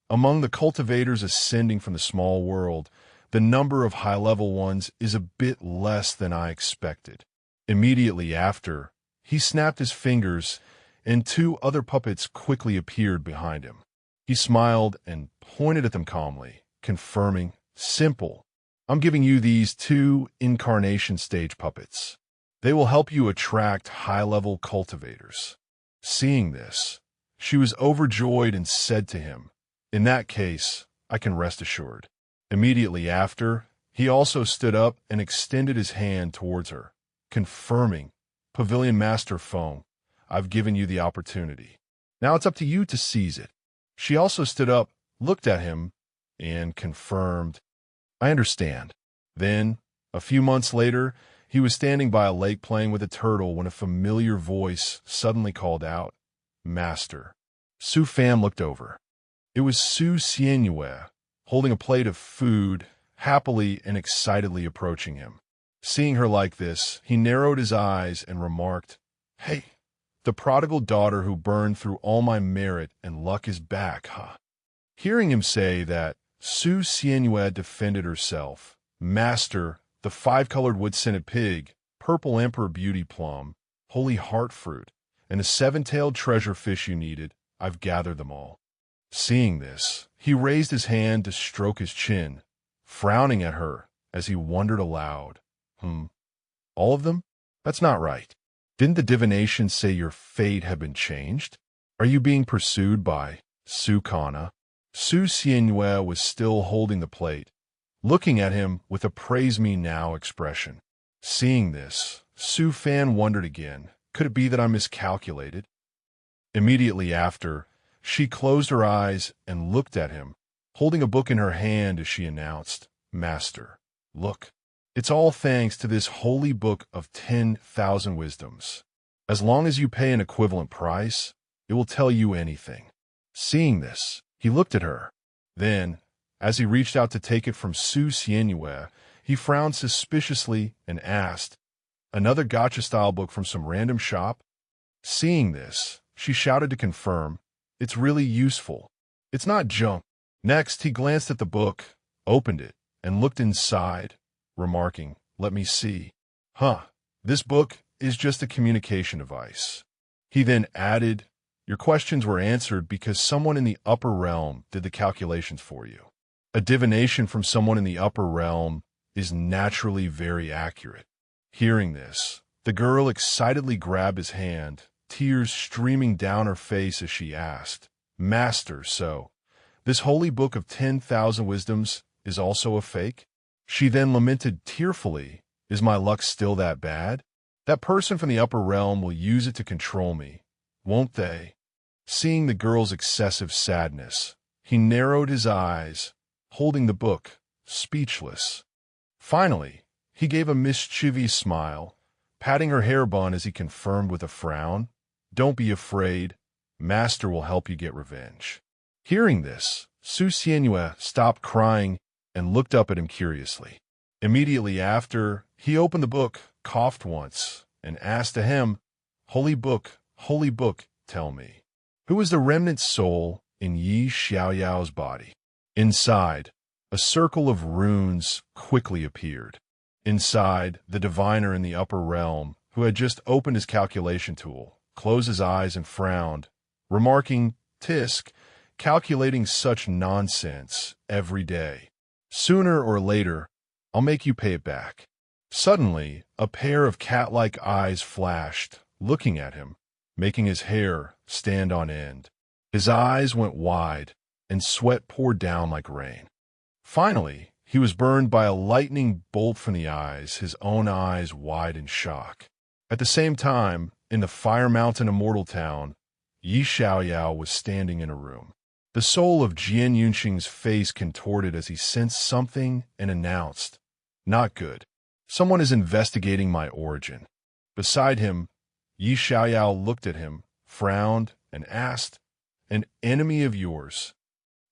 among the cultivators ascending from the small world, the number of high-level ones is a bit less than I expected. Immediately after, he snapped his fingers, and two other puppets quickly appeared behind him. He smiled and pointed at them calmly, confirming, "Simple. I'm giving you these two incarnation stage puppets. They will help you attract high-level cultivators." Seeing this, she was overjoyed and said to him, "In that case, I can rest assured." Immediately after, he also stood up and extended his hand towards her, confirming, "Pavilion Master Foam, I've given you the opportunity. Now it's up to you to seize it." She also stood up, looked at him, and confirmed, "I understand." Then, a few months later, he was standing by a lake playing with a turtle when a familiar voice suddenly called out, "Master." Su Fan looked over. It was Su Xianyue, holding a plate of food, happily and excitedly approaching him. Seeing her like this, he narrowed his eyes and remarked, "Hey, the prodigal daughter who burned through all my merit and luck is back, huh?" Hearing him say that, Su Xianyue defended herself. "Master, the five-colored wood-scented pig, purple emperor beauty plum, holy heart fruit, and the seven-tailed treasure fish you needed, I've gathered them all." Seeing this, he raised his hand to stroke his chin, frowning at her as he wondered aloud, All of them? That's not right. Didn't the divination say your fate had been changed? Are you being pursued by Su Kana?" Su Xianyue was still holding the plate, looking at him with a praise me now expression. Seeing this, Su Fan wondered again, could it be that I miscalculated? Immediately after, she closed her eyes and looked at him, holding a book in her hand as she announced, "Master, look, it's all thanks to this holy book of 10,000 wisdoms. As long as you pay an equivalent price, it will tell you anything." Seeing this, he looked at her. Then, as he reached out to take it from Su Xianyue, he frowned suspiciously and asked, "Another gacha-style book from some random shop?" Seeing this, she shouted to confirm, "It's really useful. It's not junk." Next, he glanced at the book, opened it, and looked inside, remarking, "Let me see. This book is just a communication device." He then added, "Your questions were answered because someone in the upper realm did the calculations for you. A divination from someone in the upper realm is naturally very accurate." Hearing this, the girl excitedly grabbed his hand, tears streaming down her face as she asked, "Master, so this holy book of 10,000 wisdoms is also a fake?" She then lamented tearfully, "Is my luck still that bad? That person from the upper realm will use it to control me, won't they?" Seeing the girl's excessive sadness, he narrowed his eyes, holding the book, speechless. Finally, he gave a mischievous smile, patting her hair bun as he confirmed with a frown, "Don't be afraid. Master will help you get revenge." Hearing this, Su Xianyue stopped crying and looked up at him curiously. Immediately after, he opened the book, coughed once, and asked to him, holy book, tell me, who is the remnant soul in Yi Xiaoyao's body?" Inside, a circle of runes quickly appeared. Inside, the diviner in the upper realm, who had just opened his calculation tool, closed his eyes and frowned, remarking, "Tisk, calculating such nonsense every day. Sooner or later, I'll make you pay it back." Suddenly, a pair of cat-like eyes flashed, looking at him, making his hair stand on end. His eyes went wide, and sweat poured down like rain. Finally, he was burned by a lightning bolt from the eyes, his own eyes wide in shock. At the same time, in the Fire Mountain Immortal Town, Yi Xiaoyao was standing in a room. The soul of Jian Yunxing's face contorted as he sensed something and announced, "Not good. Someone is investigating my origin." Beside him, Yi Xiaoyao looked at him, frowned, and asked, "An enemy of yours?"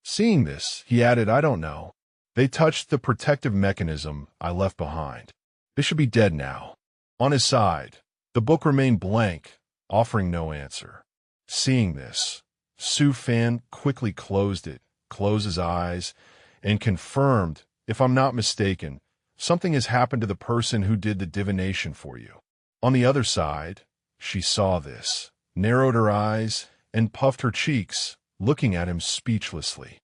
Seeing this, he added, "I don't know." They touched the protective mechanism I left behind. They should be dead now. On his side, the book remained blank, offering no answer. Seeing this, Su Fan quickly closed his eyes, and confirmed, if I'm not mistaken, something has happened to the person who did the divination for you. On the other side, she saw this, narrowed her eyes, and puffed her cheeks, looking at him speechlessly.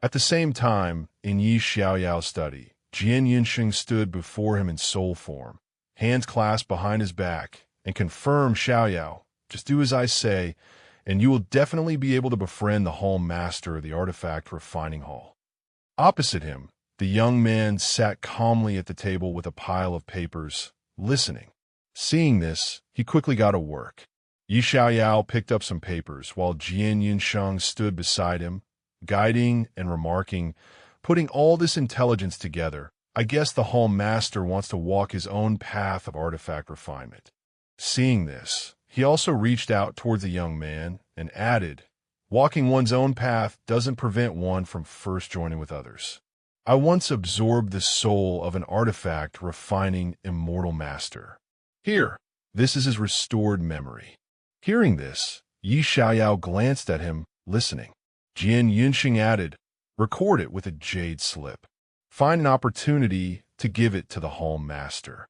At the same time, in Yi Xiaoyao's study, Jian Yinsheng stood before him in soul form, hands clasped behind his back, and confirmed Xiaoyao, just do as I say, and you will definitely be able to befriend the Hall Master of the Artifact Refining Hall. Opposite him, the young man sat calmly at the table with a pile of papers, listening. Seeing this, he quickly got to work. Yi Xiaoyao picked up some papers, while Jian Yinsheng stood beside him, guiding and remarking, putting all this intelligence together, I guess the Hall Master wants to walk his own path of artifact refinement. Seeing this, he also reached out towards the young man and added, walking one's own path doesn't prevent one from first joining with others. I once absorbed the soul of an artifact refining immortal master. Here, this is his restored memory. Hearing this, Yi Xiaoyao glanced at him, listening. Jian Yinsheng added, record it with a jade slip. Find an opportunity to give it to the Hall Master.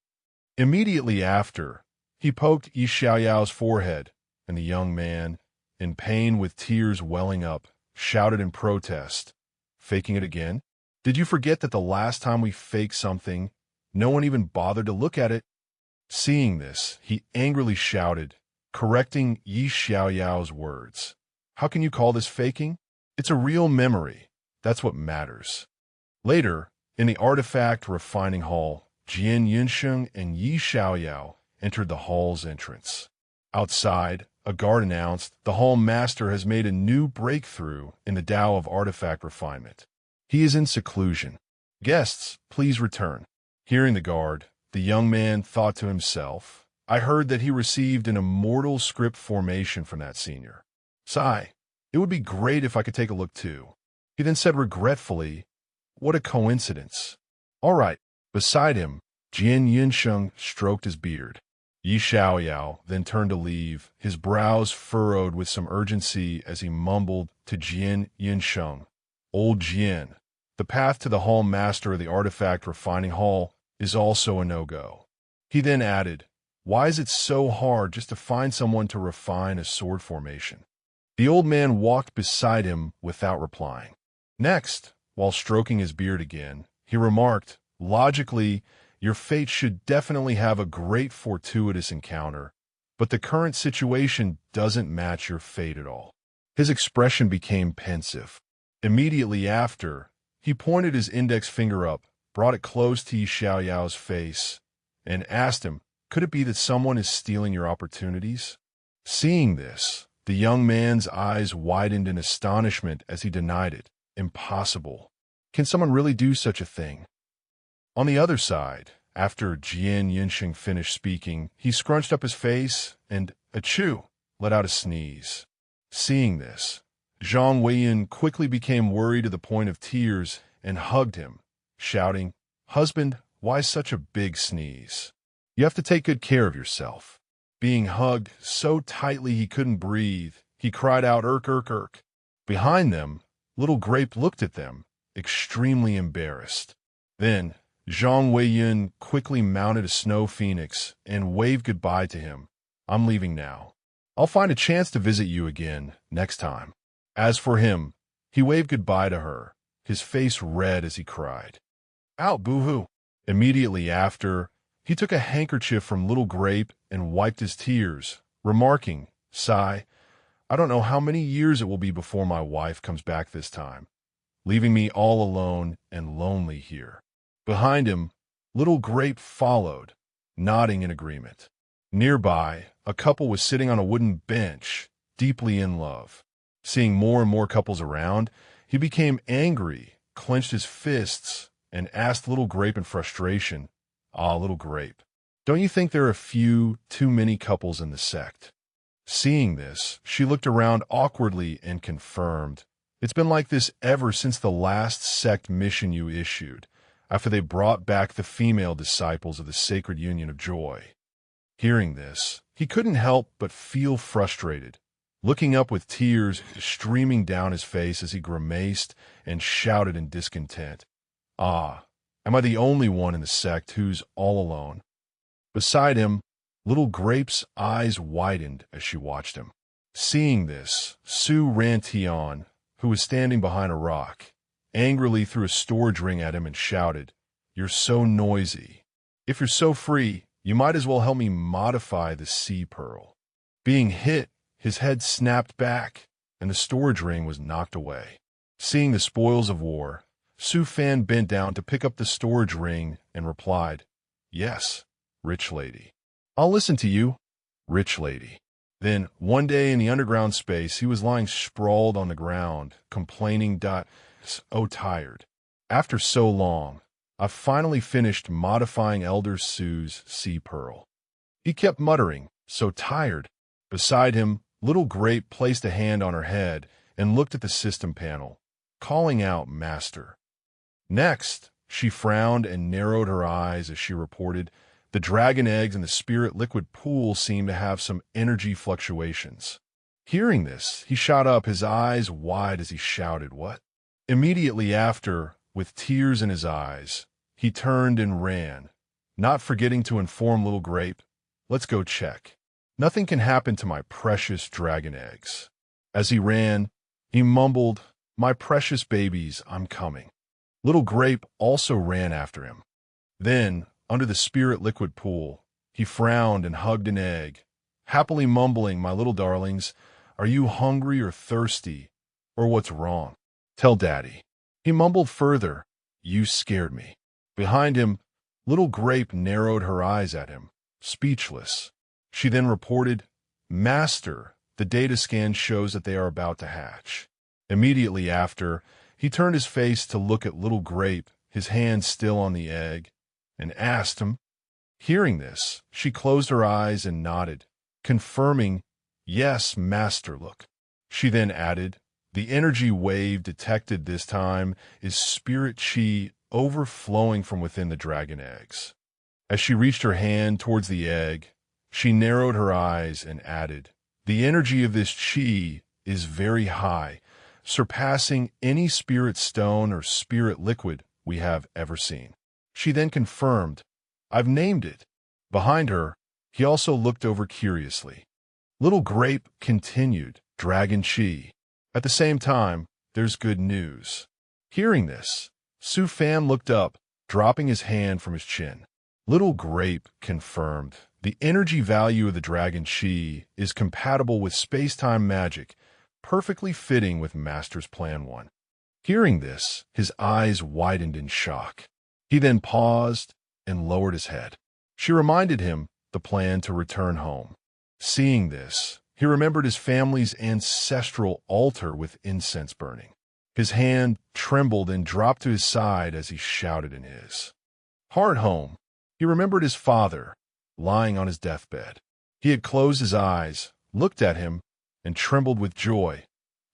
Immediately after, he poked Yi Xiaoyao's forehead, and the young man, in pain with tears welling up, shouted in protest, faking it again? Did you forget that the last time we faked something, no one even bothered to look at it? Seeing this, he angrily shouted, correcting Yi Xiaoyao's words. How can you call this faking? It's a real memory. That's what matters. Later, in the artifact refining hall, Jian Yinsheng and Yi Xiaoyao entered the hall's entrance. Outside, a guard announced, the Hall Master has made a new breakthrough in the Tao of artifact refinement. He is in seclusion. Guests, please return. Hearing the guard, the young man thought to himself, I heard that he received an immortal script formation from that senior. Sigh, it would be great if I could take a look too. He then said regretfully, what a coincidence. All right. Beside him, Jian Yinsheng stroked his beard. Yi Xiaoyao then turned to leave, his brows furrowed with some urgency as he mumbled to Jian Yinsheng, Old Jian, the path to the Hall Master of the Artifact Refining Hall is also a no-go. He then added, why is it so hard just to find someone to refine a sword formation? The old man walked beside him without replying. Next, while stroking his beard again, he remarked, logically, your fate should definitely have a great fortuitous encounter, but the current situation doesn't match your fate at all. His expression became pensive. Immediately after, he pointed his index finger up, brought it close to Yi Xiaoyao's face, and asked him, could it be that someone is stealing your opportunities? Seeing this, the young man's eyes widened in astonishment as he denied it. Impossible. Can someone really do such a thing? On the other side, after Jian Yinsheng finished speaking, he scrunched up his face and, achoo, let out a sneeze. Seeing this, Zhang Weiyan quickly became worried to the point of tears and hugged him, shouting, husband, why such a big sneeze? You have to take good care of yourself. Being hugged so tightly he couldn't breathe, he cried out, irk, irk, irk. Behind them, Little Grape looked at them, extremely embarrassed. Then, Zhang Weiyan quickly mounted a snow phoenix and waved goodbye to him. I'm leaving now. I'll find a chance to visit you again next time. As for him, he waved goodbye to her, his face red as he cried. Out, boo-hoo. Immediately after, he took a handkerchief from Little Grape and wiped his tears, remarking, sigh, I don't know how many years it will be before my wife comes back this time, leaving me all alone and lonely here. Behind him, Little Grape followed, nodding in agreement. Nearby, a couple was sitting on a wooden bench, deeply in love. Seeing more and more couples around, he became angry, clenched his fists, and asked Little Grape in frustration, Little Grape, don't you think there are too many couples in the sect? Seeing this, she looked around awkwardly and confirmed, It's been like this ever since the last sect mission you issued, after they brought back the female disciples of the Sacred Union of Joy. Hearing this, he couldn't help but feel frustrated, looking up with tears streaming down his face as he grimaced and shouted in discontent, "Ah, am I the only one in the sect who's all alone?" Beside him, Little Grape's eyes widened as she watched him. Seeing this, Sue ran Tion, who was standing behind a rock, angrily threw a storage ring at him and shouted, "You're so noisy. If you're so free, you might as well help me modify the sea pearl." Being hit, his head snapped back, and the storage ring was knocked away. Seeing the spoils of war, Su Fan bent down to pick up the storage ring and replied, "Yes, rich lady. I'll listen to you, rich lady." Then, one day in the underground space, he was lying sprawled on the ground, complaining, "So tired. After so long, I've finally finished modifying Elder Sue's sea pearl." He kept muttering, "So tired." Beside him, Little Grape placed a hand on her head and looked at the system panel, calling out, "Master." Next, she frowned and narrowed her eyes as she reported, "The dragon eggs in the spirit liquid pool seem to have some energy fluctuations." Hearing this, he shot up, his eyes wide as he shouted, "What?" Immediately after, with tears in his eyes, he turned and ran, not forgetting to inform Little Grape, "Let's go check. Nothing can happen to my precious dragon eggs." As he ran, he mumbled, "My precious babies, I'm coming." Little Grape also ran after him. Then, under the spirit liquid pool, he frowned and hugged an egg, happily mumbling, "My little darlings, are you hungry or thirsty, or what's wrong? Tell Daddy." He mumbled further, "You scared me." Behind him, Little Grape narrowed her eyes at him, speechless. She then reported, "Master, the data scan shows that they are about to hatch." Immediately after, he turned his face to look at Little Grape, his hand still on the egg, and asked him. Hearing this, she closed her eyes and nodded, confirming, "Yes, Master, look." She then added, "The energy wave detected this time is spirit chi overflowing from within the dragon eggs." As she reached her hand towards the egg, she narrowed her eyes and added, "The energy of this chi is very high, surpassing any spirit stone or spirit liquid we have ever seen." She then confirmed, "I've named it." Behind her, he also looked over curiously. Little Grape continued, "Dragon Chi. At the same time, there's good news." Hearing this, Su Fan looked up, dropping his hand from his chin. Little Grape confirmed, "The energy value of the Dragon Chi is compatible with space-time magic, perfectly fitting with Master's Plan 1. Hearing this, his eyes widened in shock. He then paused and lowered his head. She reminded him the plan to return home. Seeing this, he remembered his family's ancestral altar with incense burning. His hand trembled and dropped to his side as he shouted in his heart home. He remembered his father, lying on his deathbed. He had closed his eyes, looked at him, and trembled with joy.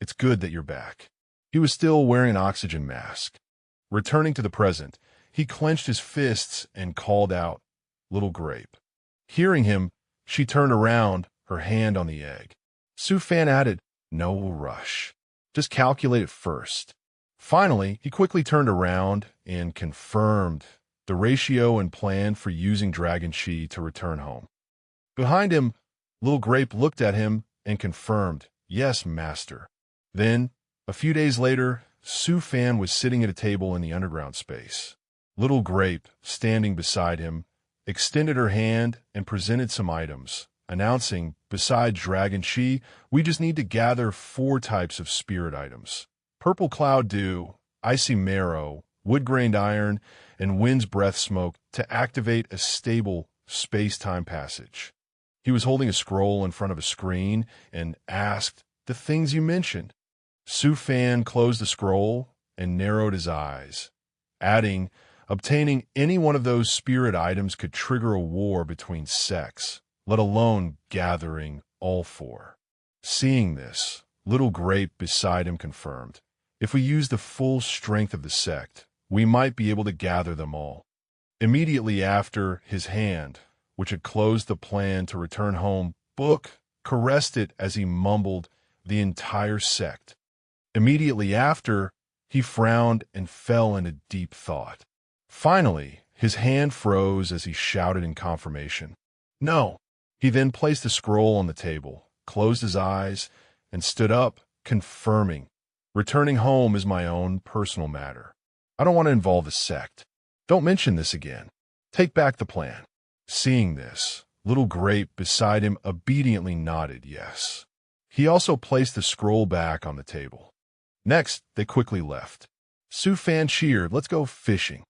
"It's good that you're back." He was still wearing an oxygen mask. Returning to the present, he clenched his fists and called out, "Little Grape." Hearing him, she turned around, her hand on the egg. Su Fan added, "No rush. Just calculate it first." Finally, he quickly turned around and confirmed the ratio and plan for using Dragon Chi to return home. Behind him, Little Grape looked at him and confirmed, "Yes, Master." Then, a few days later, Su Fan was sitting at a table in the underground space. Little Grape, standing beside him, extended her hand and presented some items, announcing, "Besides Dragon Chi, we just need to gather 4 types of spirit items: Purple Cloud Dew, Icy Marrow, Wood-Grained Iron, and Wind's Breath Smoke to activate a stable space-time passage." He was holding a scroll in front of a screen and asked, "The things you mentioned?" Su Fan closed the scroll and narrowed his eyes, adding, "Obtaining any one of those spirit items could trigger a war between sects, let alone gathering all 4. Seeing this, Little Grape beside him confirmed, If we use the full strength of the sect, we might be able to gather them all. Immediately after, his hand, which had closed the plan to return home, book, caressed it as he mumbled the entire sect. Immediately after, he frowned and fell into deep thought. Finally, his hand froze as he shouted in confirmation. No. He then placed the scroll on the table, closed his eyes, and stood up, confirming. Returning home is my own personal matter. I don't want to involve the sect. Don't mention this again. Take back the plan. Seeing this, Little Grape beside him obediently nodded yes. He also placed the scroll back on the table. Next, they quickly left. Su Fan cheered, let's go fishing.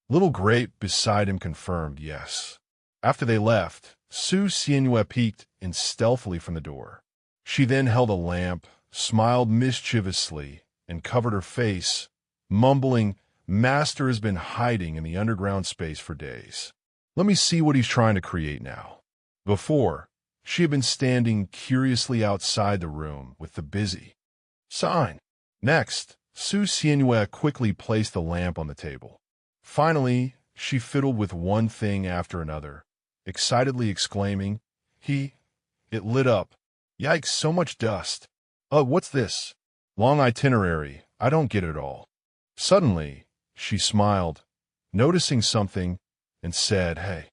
Little Grape beside him confirmed yes. After they left, Su Xianhua peeked in stealthily from the door. She then held a lamp, smiled mischievously, and covered her face, mumbling, Master has been hiding in the underground space for days. Let me see what he's trying to create now. Before, she had been standing curiously outside the room with the busy sign. Next, Su Xianhua quickly placed the lamp on the table. Finally, she fiddled with one thing after another, excitedly exclaiming, It lit up. Yikes, so much dust. What's this? Long itinerary. I don't get it all. Suddenly, she smiled, noticing something, and said, hey.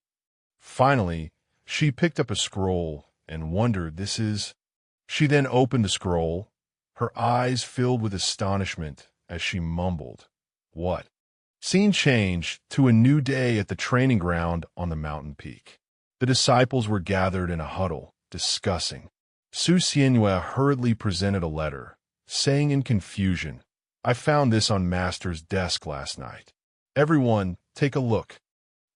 Finally, she picked up a scroll and wondered, this is... She then opened the scroll, her eyes filled with astonishment as she mumbled, what? Scene changed to a new day at the training ground on the mountain peak. The disciples were gathered in a huddle, discussing. Su Xianhua hurriedly presented a letter, saying in confusion, I found this on Master's desk last night. Everyone, take a look.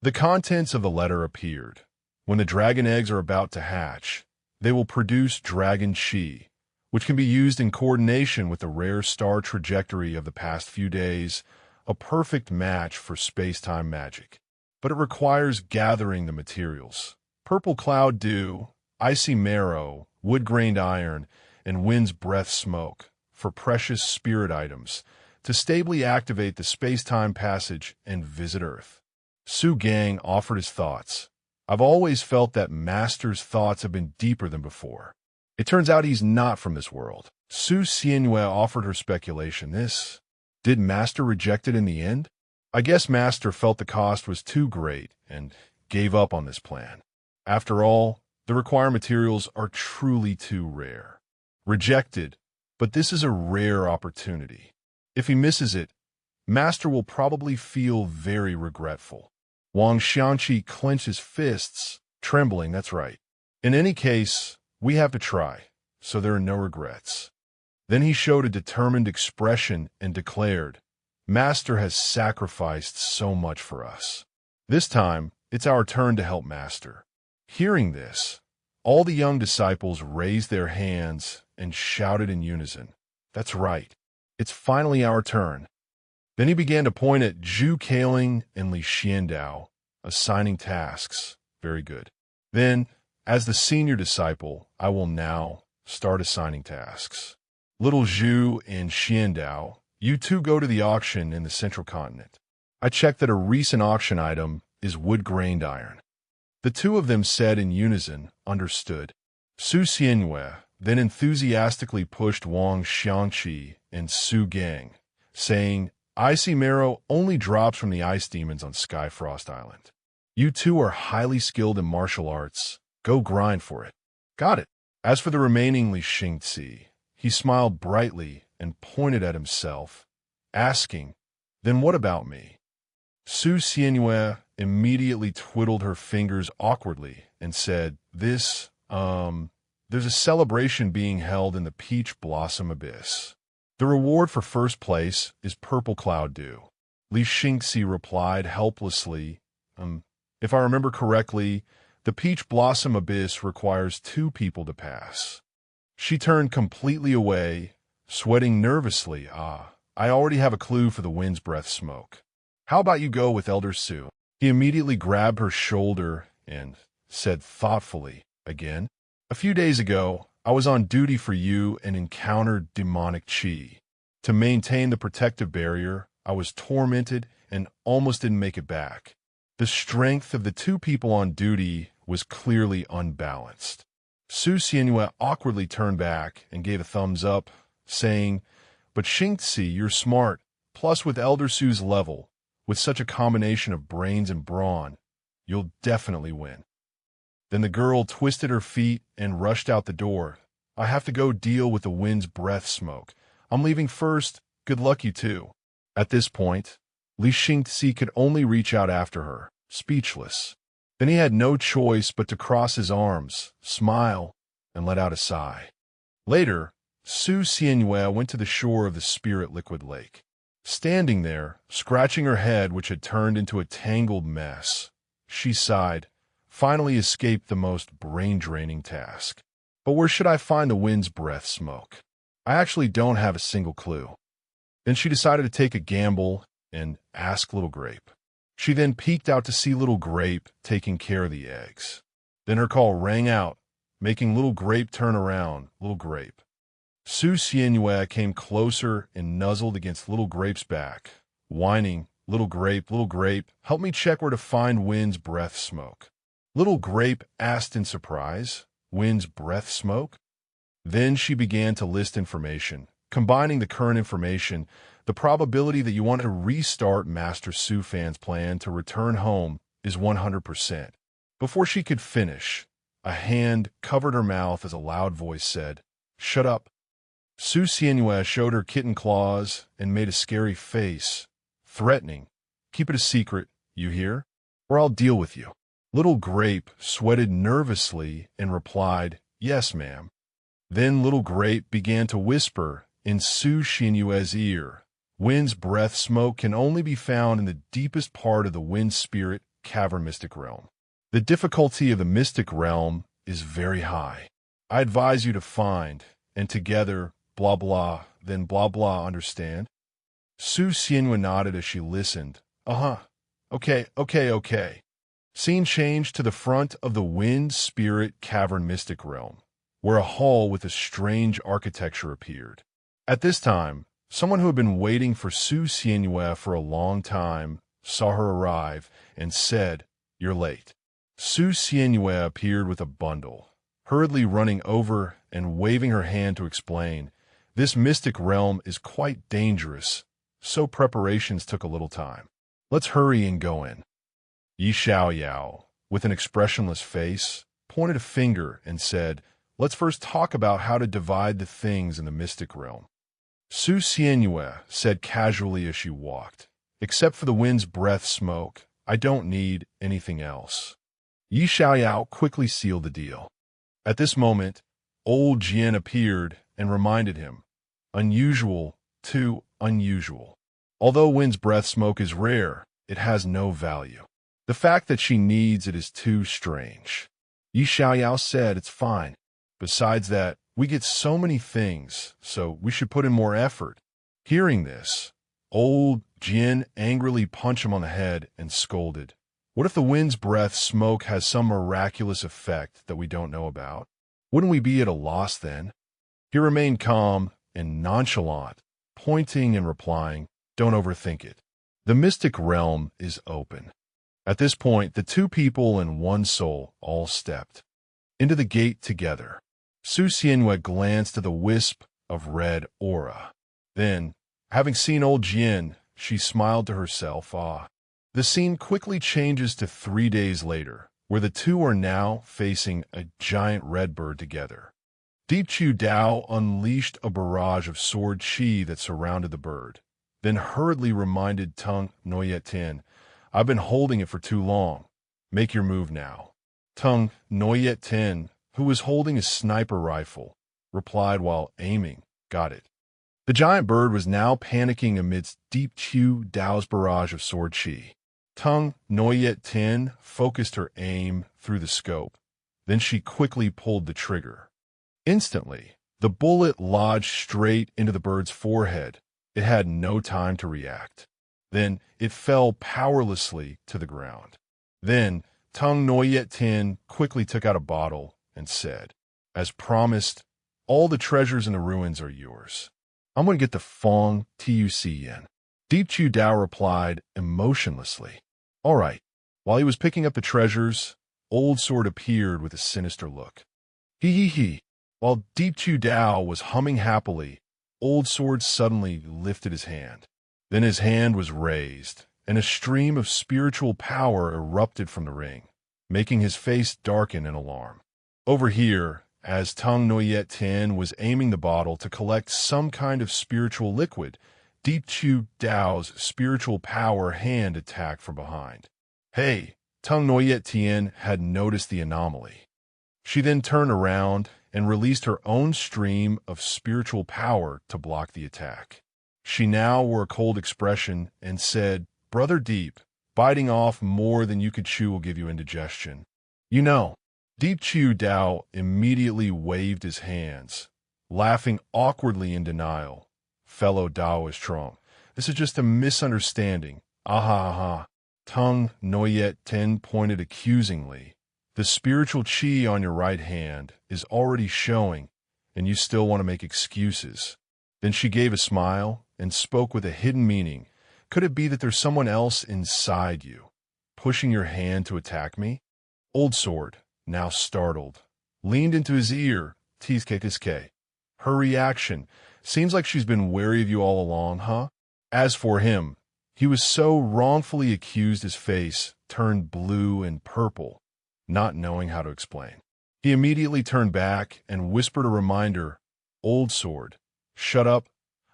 The contents of the letter appeared. When the dragon eggs are about to hatch, they will produce dragon chi, which can be used in coordination with the rare star trajectory of the past few days, a perfect match for space-time magic. But it requires gathering the materials. Purple cloud dew, icy marrow, wood-grained iron, and wind's breath smoke for precious spirit items to stably activate the space-time passage and visit Earth. Su Gang offered his thoughts. I've always felt that Master's thoughts have been deeper than before. It turns out he's not from this world. Su Xianhua offered her speculation. Did Master reject it in the end? I guess Master felt the cost was too great and gave up on this plan. After all, the required materials are truly too rare. Rejected, but this is a rare opportunity. If he misses it, Master will probably feel very regretful. Wang Xianqi clenched his fists, trembling, that's right. In any case, we have to try, so there are no regrets. Then he showed a determined expression and declared, Master has sacrificed so much for us. This time, it's our turn to help Master. Hearing this, all the young disciples raised their hands and shouted in unison, that's right, it's finally our turn. Then he began to point at Zhu Kaling and Li Xiandao, assigning tasks. Very good. Then, as the senior disciple, I will now start assigning tasks. Little Zhu and Xiandao, you two go to the auction in the central continent. I checked that a recent auction item is wood-grained iron. The two of them said in unison, understood. Su Xianhua then enthusiastically pushed Wang Xiangqi and Su Gang, saying, Icy marrow only drops from the ice demons on Skyfrost Island. You two are highly skilled in martial arts. Go grind for it. Got it. As for the remaining Li Xingzi, he smiled brightly and pointed at himself, asking, Then what about me? Su Xianhua immediately twiddled her fingers awkwardly and said, there's a celebration being held in the Peach Blossom Abyss. The reward for first place is purple cloud dew. Li Xingxi replied helplessly, if I remember correctly, the Peach Blossom Abyss requires 2 people to pass. She turned completely away, sweating nervously. I already have a clue for the wind's breath smoke. How about you go with Elder Su? He immediately grabbed her shoulder and said thoughtfully, again, a few days ago, I was on duty for you and encountered demonic chi. To maintain the protective barrier, I was tormented and almost didn't make it back. The strength of the two people on duty was clearly unbalanced. Su Xianhua awkwardly turned back and gave a thumbs up, saying, "But Xingzi, you're smart, plus with Elder Su's level, with such a combination of brains and brawn, you'll definitely win." Then the girl twisted her feet and rushed out the door. "I have to go deal with the wind's breath smoke. I'm leaving first. Good luck, you too." At this point, Li Xingzi could only reach out after her, speechless. Then he had no choice but to cross his arms, smile, and let out a sigh. Later, Su Xianhua went to the shore of the spirit liquid lake. Standing there, scratching her head which had turned into a tangled mess, she sighed, finally escaped the most brain-draining task. But where should I find the wind's breath smoke? I actually don't have a single clue. Then she decided to take a gamble and ask Little Grape. She then peeked out to see Little Grape taking care of the eggs. Then her call rang out, making Little Grape turn around. Little Grape. Su Xianhua came closer and nuzzled against Little Grape's back, whining, Little Grape, help me check where to find wind's breath smoke." Little Grape asked in surprise, "Wind's breath smoke?" Then she began to list information, combining the current information, the probability that you want to restart Master Su Fan's plan to return home is 100%. Before she could finish, a hand covered her mouth as a loud voice said, "Shut up." Su Xianhua showed her kitten claws and made a scary face, threatening, "Keep it a secret, you hear? Or I'll deal with you." Little Grape sweated nervously and replied, "Yes, ma'am." Then Little Grape began to whisper in Su Xianhua's ear, "Wind's breath smoke can only be found in the deepest part of the wind spirit cavern mystic realm. The difficulty of the mystic realm is very high. I advise you to find, and together, blah blah, then blah blah, understand?" Su Xianhua nodded as she listened. "Uh-huh. Okay. Scene changed to the front of the wind spirit cavern mystic realm, where a hall with a strange architecture appeared. At this time, someone who had been waiting for Su Xianhua for a long time saw her arrive and said, "You're late." Su Xianhua appeared with a bundle, hurriedly running over and waving her hand to explain, "This mystic realm is quite dangerous, so preparations took a little time. Let's hurry and go in." Yi Xiaoyao, with an expressionless face, pointed a finger and said, "Let's first talk about how to divide the things in the mystic realm." Su Xianhua said casually as she walked, "Except for the wind's breath smoke, I don't need anything else." Yi Xiaoyao quickly sealed the deal. At this moment, old Jian appeared and reminded him, "Unusual, too unusual. Although wind's breath smoke is rare, it has no value. The fact that she needs it is too strange." Yi Xiaoyao said, "It's fine. Besides that, we get so many things, so we should put in more effort." Hearing this, old Jian angrily punched him on the head and scolded, "What if the wind's breath smoke has some miraculous effect that we don't know about? Wouldn't we be at a loss then?" He remained calm and nonchalant, pointing and replying, "Don't overthink it. The mystic realm is open." At this point, the two people and one soul all stepped into the gate together. Su Xianhua glanced at the wisp of red aura. Then, having seen old Jian, she smiled to herself. The scene quickly changes to 3 days later, where the two are now facing a giant red bird together. Deep Chu Dao unleashed a barrage of sword chi that surrounded the bird, then hurriedly reminded Tung Noyet Tin, "I've been holding it for too long. Make your move now." Tung Noyet Tin, who was holding a sniper rifle, replied while aiming, "Got it." The giant bird was now panicking amidst Deep Chu Dao's barrage of sword chi. Tung Noyet Tin focused her aim through the scope. Then she quickly pulled the trigger. Instantly, the bullet lodged straight into the bird's forehead. It had no time to react. Then it fell powerlessly to the ground. Then Tung Noyet Tin quickly took out a bottle and said, "As promised, all the treasures in the ruins are yours. I'm going to get the Fong Tucn. Deep Chu Dao replied emotionlessly. All right. While he was picking up the treasures, Old Sword appeared with a sinister look. Hee hee hee. While Deep Chu Dao was humming happily, Old Sword suddenly lifted his hand. Then his hand was raised, and a stream of spiritual power erupted from the ring, making his face darken in alarm. Over here, as Tung Noyet Tin was aiming the bottle to collect some kind of spiritual liquid, Deep Chu Dao's spiritual power hand attacked from behind. Hey, Tung Noyet Tien had noticed the anomaly. She then turned around and released her own stream of spiritual power to block the attack. She now wore a cold expression and said, Brother Deep, biting off more than you could chew will give you indigestion. You know, Deep Chu Dao immediately waved his hands, laughing awkwardly in denial. Fellow Daoist Trong, this is just a misunderstanding. Aha, aha. Tung Noyet Ten pointed accusingly. The spiritual chi on your right hand is already showing, and you still want to make excuses. Then she gave a smile and spoke with a hidden meaning. Could it be that there's someone else inside you, pushing your hand to attack me? Old Sword, now startled, leaned into his ear, Tsk. Her reaction, seems like she's been wary of you all along, huh? As for him, he was so wrongfully accused his face turned blue and purple, not knowing how to explain. He immediately turned back and whispered a reminder, Old Sword, shut up,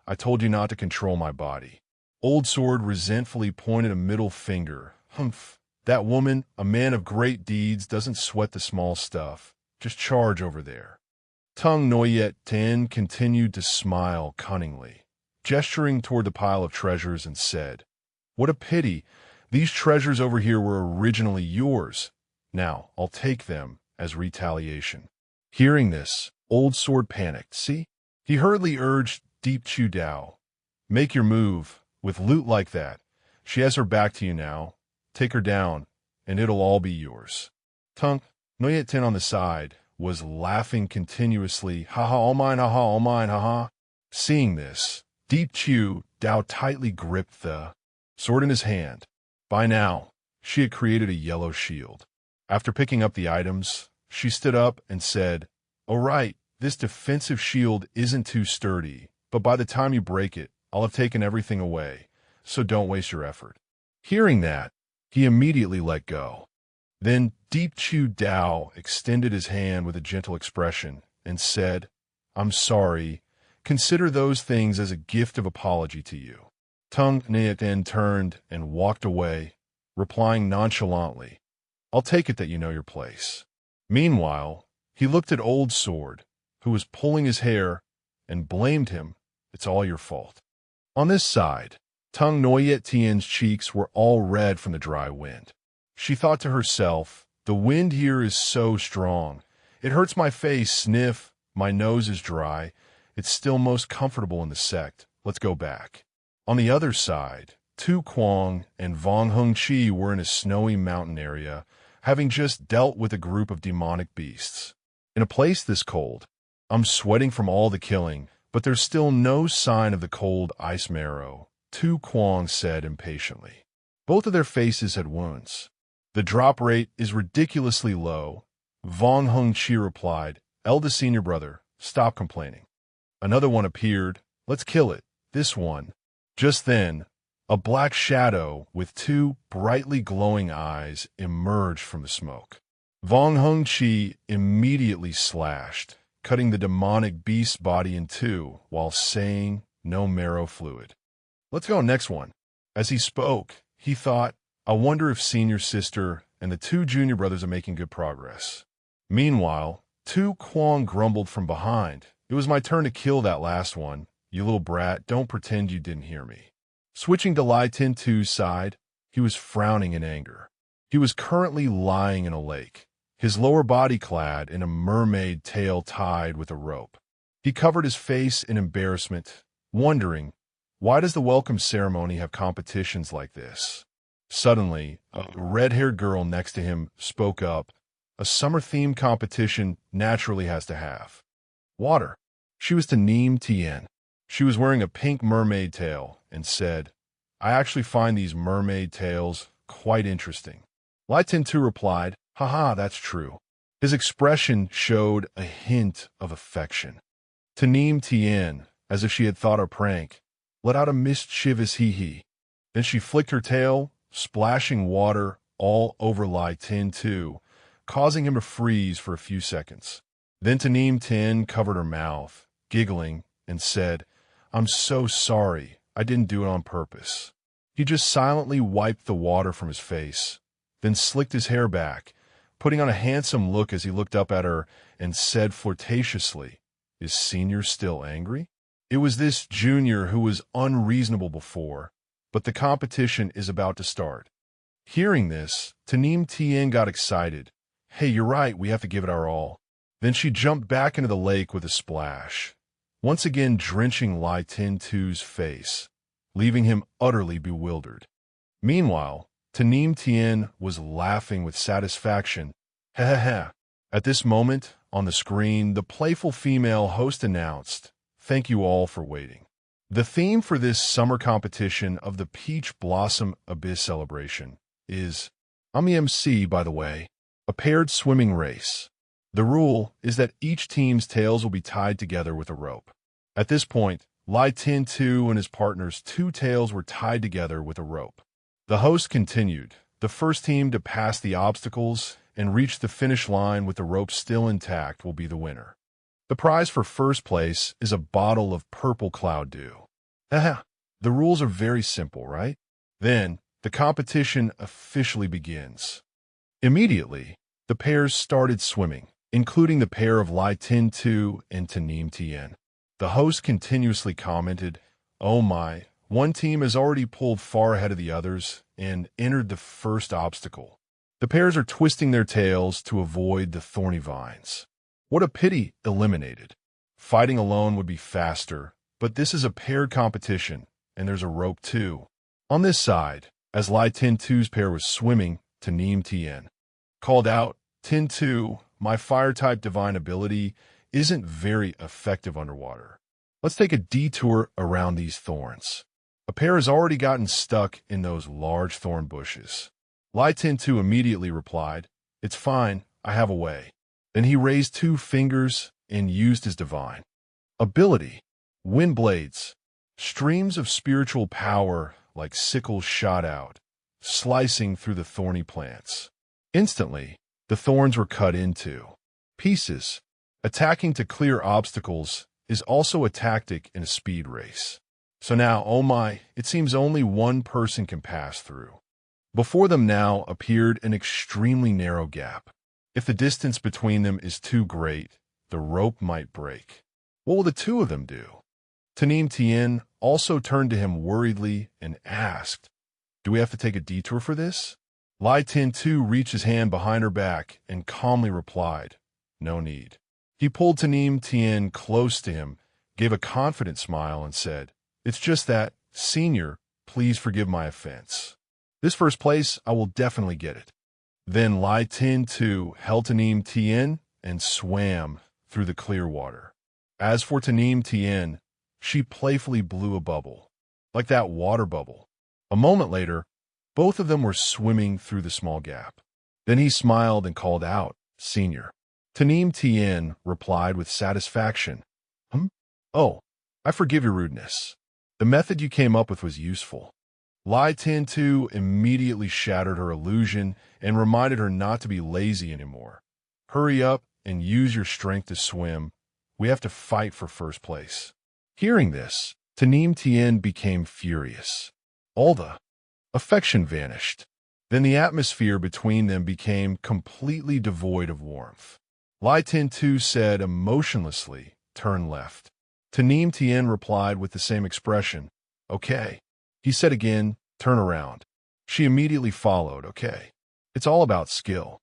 I told you not to control my body. Old Sword resentfully pointed a middle finger. Humph. That woman, a man of great deeds, doesn't sweat the small stuff. Just charge over there. Tung Noyet Tin continued to smile cunningly, gesturing toward the pile of treasures and said, What a pity. These treasures over here were originally yours. Now, I'll take them as retaliation. Hearing this, Old Sword panicked. See? He hurriedly urged Deep Chu Dao, Make your move. With loot like that, she has her back to you now. Take her down, and it'll all be yours. Tung Noyet Tin on the side was laughing continuously. Ha-ha, all mine, ha-ha, all mine, ha-ha. Seeing this, Deep Chu Dao tightly gripped the sword in his hand. By now, she had created a yellow shield. After picking up the items, she stood up and said, All right, this defensive shield isn't too sturdy, but by the time you break it, I'll have taken everything away, so don't waste your effort. Hearing that, he immediately let go. Then Deep Chu Dao extended his hand with a gentle expression and said, I'm sorry. Consider those things as a gift of apology to you. Tung Noyet then turned and walked away, replying nonchalantly, I'll take it that you know your place. Meanwhile, he looked at Old Sword, who was pulling his hair, and blamed him. It's all your fault. On this side, Tung Noyet Tien's cheeks were all red from the dry wind. She thought to herself, the wind here is so strong. It hurts my face, sniff, my nose is dry. It's still most comfortable in the sect. Let's go back. On the other side, Tu Quang and Vong Hung Chi were in a snowy mountain area, having just dealt with a group of demonic beasts. In a place this cold, I'm sweating from all the killing, but there's still no sign of the cold ice marrow, Tu Quang said impatiently. Both of their faces had wounds. The drop rate is ridiculously low. Vong Hung Chi replied, Eldest senior brother, stop complaining. Another one appeared. Let's kill it. This one. Just then, a black shadow with two brightly glowing eyes emerged from the smoke. Vong Hung Chi immediately slashed, cutting the demonic beast's body in two while saying, no marrow fluid. Let's go next one. As he spoke, he thought, I wonder if senior sister and the two junior brothers are making good progress. Meanwhile, Tu Quang grumbled from behind. It was my turn to kill that last one. You little brat, don't pretend you didn't hear me. Switching to Lai Tin Tu's side, he was frowning in anger. He was currently lying in a lake, his lower body clad in a mermaid tail tied with a rope. He covered his face in embarrassment, wondering, why does the welcome ceremony have competitions like this? Suddenly, a red-haired girl next to him spoke up. A summer-themed competition naturally has to have water. She was to Neem Tien. She was wearing a pink mermaid tail and said, I actually find these mermaid tails quite interesting. Lai Tin-tu replied, haha, that's true. His expression showed a hint of affection. Tanim Tien, as if she had thought a prank, let out a mischievous hee-hee. Then she flicked her tail, splashing water all over Lai Tin-tu, causing him to freeze for a few seconds. Then Tanim Tien covered her mouth, giggling, and said, I'm so sorry, I didn't do it on purpose. He just silently wiped the water from his face, then slicked his hair back, putting on a handsome look as he looked up at her and said flirtatiously, Is Senior still angry? It was this Junior who was unreasonable before, but the competition is about to start. Hearing this, Tanim Tien got excited. Hey, you're right, we have to give it our all. Then she jumped back into the lake with a splash, once again drenching Lai Tin-tu's face, leaving him utterly bewildered. Meanwhile, Tanim Tien was laughing with satisfaction. Ha ha ha. At this moment, on the screen, the playful female host announced, Thank you all for waiting. The theme for this summer competition of the Peach Blossom Abyss celebration is, I'm the MC, by the way, a paired swimming race. The rule is that each team's tails will be tied together with a rope. At this point, Lai Tin-tu and his partner's two tails were tied together with a rope. The host continued, the first team to pass the obstacles and reach the finish line with the rope still intact will be the winner. The prize for first place is a bottle of purple cloud dew. Haha, the rules are very simple, right? Then, the competition officially begins. Immediately, the pairs started swimming, including the pair of Lai Tin-tu and Tanim Tien. The host continuously commented, Oh my, one team has already pulled far ahead of the others and entered the first obstacle. The pairs are twisting their tails to avoid the thorny vines. What a pity, eliminated. Fighting alone would be faster, but this is a paired competition, and there's a rope too. On this side, as Lai Tin-tu's pair was swimming, Tanim Tien called out, Tin-tu, my fire-type divine ability isn't very effective underwater. Let's take a detour around these thorns. A pair has already gotten stuck in those large thorn bushes. Lai Tin-tu immediately replied, It's fine, I have a way. Then he raised two fingers and used his divine ability. Wind blades, streams of spiritual power like sickles shot out, slicing through the thorny plants. Instantly, the thorns were cut into pieces. Attacking to clear obstacles is also a tactic in a speed race. So now, oh my, it seems only one person can pass through. Before them now appeared an extremely narrow gap. If the distance between them is too great, the rope might break. What will the two of them do? Tanim Tien also turned to him worriedly and asked, Do we have to take a detour for this? Lai Tin-tu reached his hand behind her back and calmly replied, No need. He pulled Tanim Tien close to him, gave a confident smile, and said, It's just that, Senior, please forgive my offense. This first place, I will definitely get it. Then Lai Tin-tu held Tanim Tien and swam through the clear water. As for Tanim Tien, she playfully blew a bubble, like that water bubble. A moment later, both of them were swimming through the small gap. Then he smiled and called out, Senior. Tanim Tien replied with satisfaction, Oh, I forgive your rudeness. The method you came up with was useful. Lai Tin-tu immediately shattered her illusion and reminded her not to be lazy anymore. Hurry up and use your strength to swim. We have to fight for first place. Hearing this, Tanim Tien became furious. All the affection vanished. Then the atmosphere between them became completely devoid of warmth. Lai Tin-tu said emotionlessly, Turn left. Tanim Tien replied with the same expression, Okay. He said again, Turn around. She immediately followed, Okay. It's all about skill.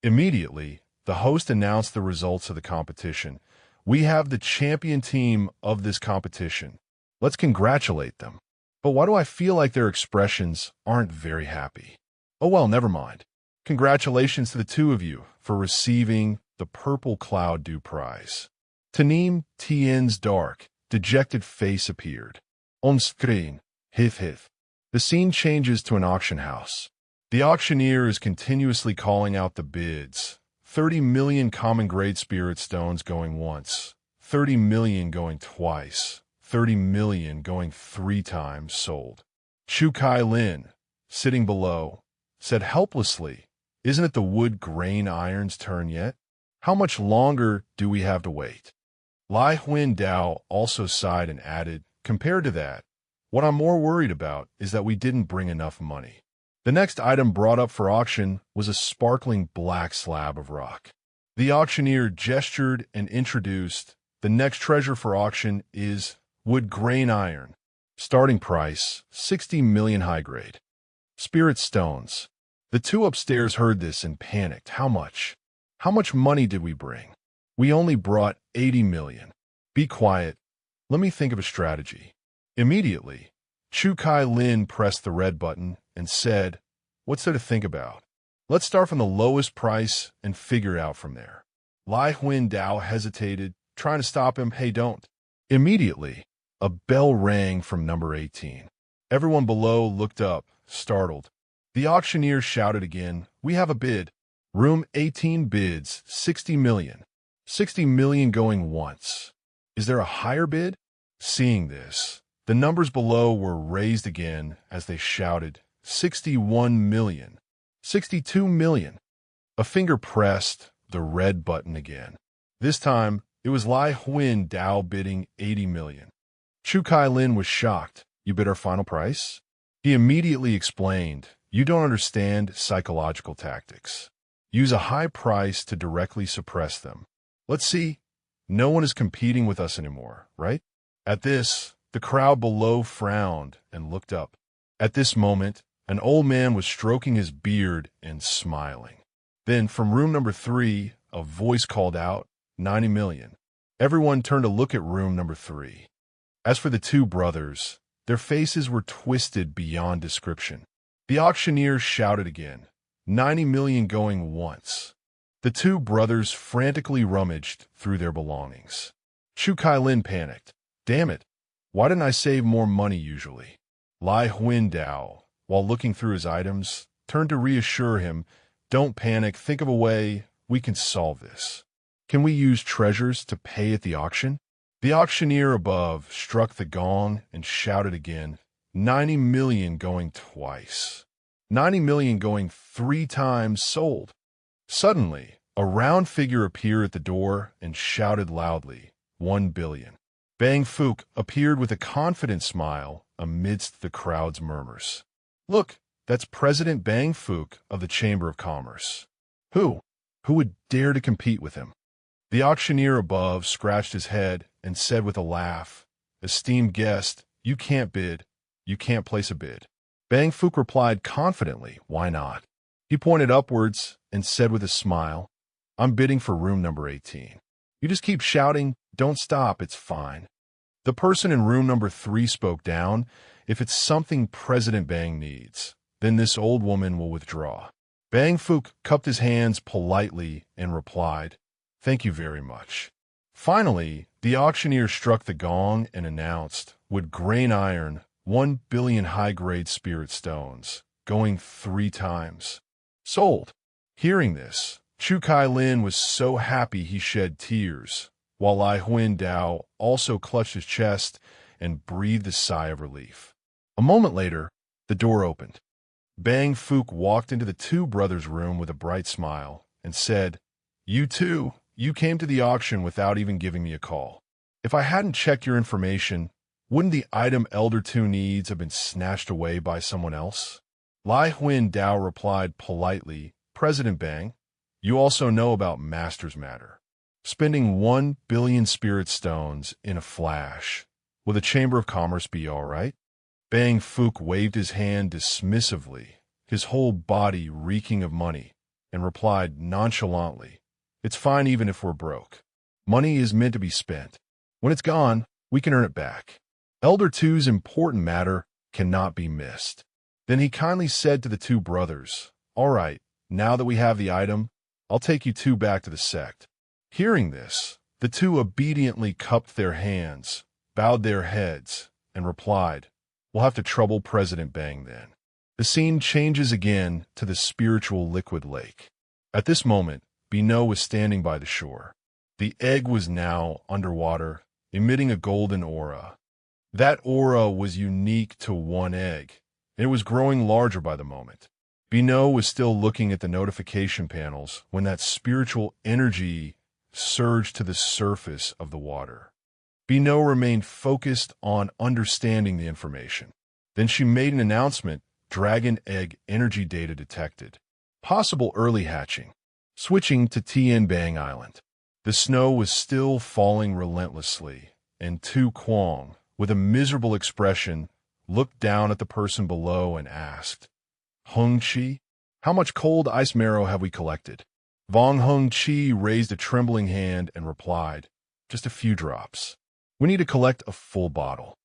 Immediately, the host announced the results of the competition. We have the champion team of this competition. Let's congratulate them. But why do I feel like their expressions aren't very happy? Oh well, never mind. Congratulations to the two of you for receiving the Purple Cloud Dew Prize. Tanim Tien's dark, dejected face appeared. On screen, hif hif. The scene changes to an auction house. The auctioneer is continuously calling out the bids. 30 million common grade spirit stones going once. 30 million going twice. 30 million going 3 times sold. Chu Kai Lin, sitting below, said helplessly, "Isn't it the wood grain iron's turn yet? How much longer do we have to wait?" Lai Huin Dao also sighed and added, "Compared to that, what I'm more worried about is that we didn't bring enough money." The next item brought up for auction was a sparkling black slab of rock. The auctioneer gestured and introduced, "The next treasure for auction is wood grain iron. Starting price, 60 million high grade. Spirit stones." The two upstairs heard this and panicked. "How much? How much money did we bring? We only brought 80 million. Be quiet. Let me think of a strategy." Immediately, Chu Kai Lin pressed the red button and said, "What's there to think about? Let's start from the lowest price and figure it out from there." Lai Huin Dao hesitated, trying to stop him. "Hey, don't." Immediately, a bell rang from number 18. Everyone below looked up, startled. The auctioneer shouted again, "We have a bid. Room 18 bids 60 million. 60 million going once. Is there a higher bid?" Seeing this, the numbers below were raised again as they shouted, 61 million. 62 million. A finger pressed the red button again. This time, it was Lai Huin Dao bidding 80 million. Chu Kai Lin was shocked. "You bid our final price?" He immediately explained, "You don't understand psychological tactics. Use a high price to directly suppress them. Let's see. No one is competing with us anymore, right?" At this, the crowd below frowned and looked up. At this moment, an old man was stroking his beard and smiling. Then, from room number 3, a voice called out, 90 million. Everyone turned to look at room number 3. As for the two brothers, their faces were twisted beyond description. The auctioneer shouted again, 90 million going once. The two brothers frantically rummaged through their belongings. Chu Kai Lin panicked. "Damn it, why didn't I save more money usually?" Lai Huin Dao, while looking through his items, turned to reassure him, "Don't panic, think of a way, we can solve this. Can we use treasures to pay at the auction?" The auctioneer above struck the gong and shouted again, 90 million going twice. 90 million going 3 times sold. Suddenly, a round figure appeared at the door and shouted loudly, 1 billion. Bang Fook appeared with a confident smile amidst the crowd's murmurs. "Look, that's President Bang Fook of the Chamber of Commerce. Who would dare to compete with him?" The auctioneer above scratched his head and said with a laugh, "Esteemed guest, you can't bid. You can't place a bid." Bang Fook replied confidently, "Why not?" He pointed upwards and said with a smile, "I'm bidding for room number 18. You just keep shouting, don't stop, it's fine." The person in room number 3 spoke down, "If it's something President Bang needs, then this old woman will withdraw." Bang Fook cupped his hands politely and replied, "Thank you very much." Finally, the auctioneer struck the gong and announced, "Wood grain iron, 1 billion high-grade spirit stones, going 3 times. Sold." Hearing this, Chu Kai Lin was so happy he shed tears, while Lai Huin Dao also clutched his chest and breathed a sigh of relief. A moment later, the door opened. Bang Fook walked into the two brothers' room with a bright smile and said, "You two, you came to the auction without even giving me a call. If I hadn't checked your information, wouldn't the item Elder Two needs have been snatched away by someone else?" Lai Huin Dao replied politely, "President Bang, you also know about Master's Matter. Spending 1 billion spirit stones in a flash. Will the Chamber of Commerce be all right?" Bang Fook waved his hand dismissively, his whole body reeking of money, and replied nonchalantly, "It's fine even if we're broke. Money is meant to be spent. When it's gone, we can earn it back. Elder Two's important matter cannot be missed." Then he kindly said to the two brothers, "All right, now that we have the item, I'll take you two back to the sect." Hearing this, the two obediently cupped their hands, bowed their heads, and replied, "We'll have to trouble President Bang then." The scene changes again to the spiritual liquid lake. At this moment, Bino was standing by the shore. The egg was now underwater, emitting a golden aura. That aura was unique to one egg, and it was growing larger by the moment. Bino was still looking at the notification panels when that spiritual energy surged to the surface of the water. Bino remained focused on understanding the information. Then she made an announcement: dragon egg energy data detected. Possible early hatching. Switching to Tien Bang Island. The snow was still falling relentlessly, and Tu Kwong, with a miserable expression, looked down at the person below and asked, "Hung Chi, how much cold ice marrow have we collected?" Vong Hung Chi raised a trembling hand and replied, "Just a few drops. We need to collect a full bottle."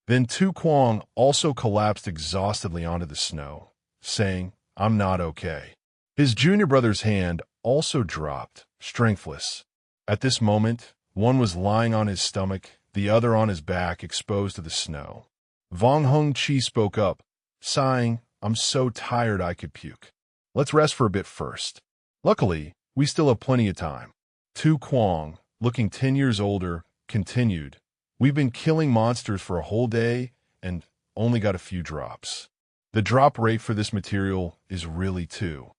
Then Tu Kwong also collapsed exhaustedly onto the snow, saying, "I'm not okay." His junior brother's hand also dropped, strengthless. At this moment, one was lying on his stomach, the other on his back, exposed to the snow. Vong Hung Chi spoke up, sighing, "I'm so tired I could puke. Let's rest for a bit first." Luckily, we still have plenty of time. Tu Kwong, looking 10 years older, continued, "We've been killing monsters for a whole day and only got a few drops. The drop rate for this material is really too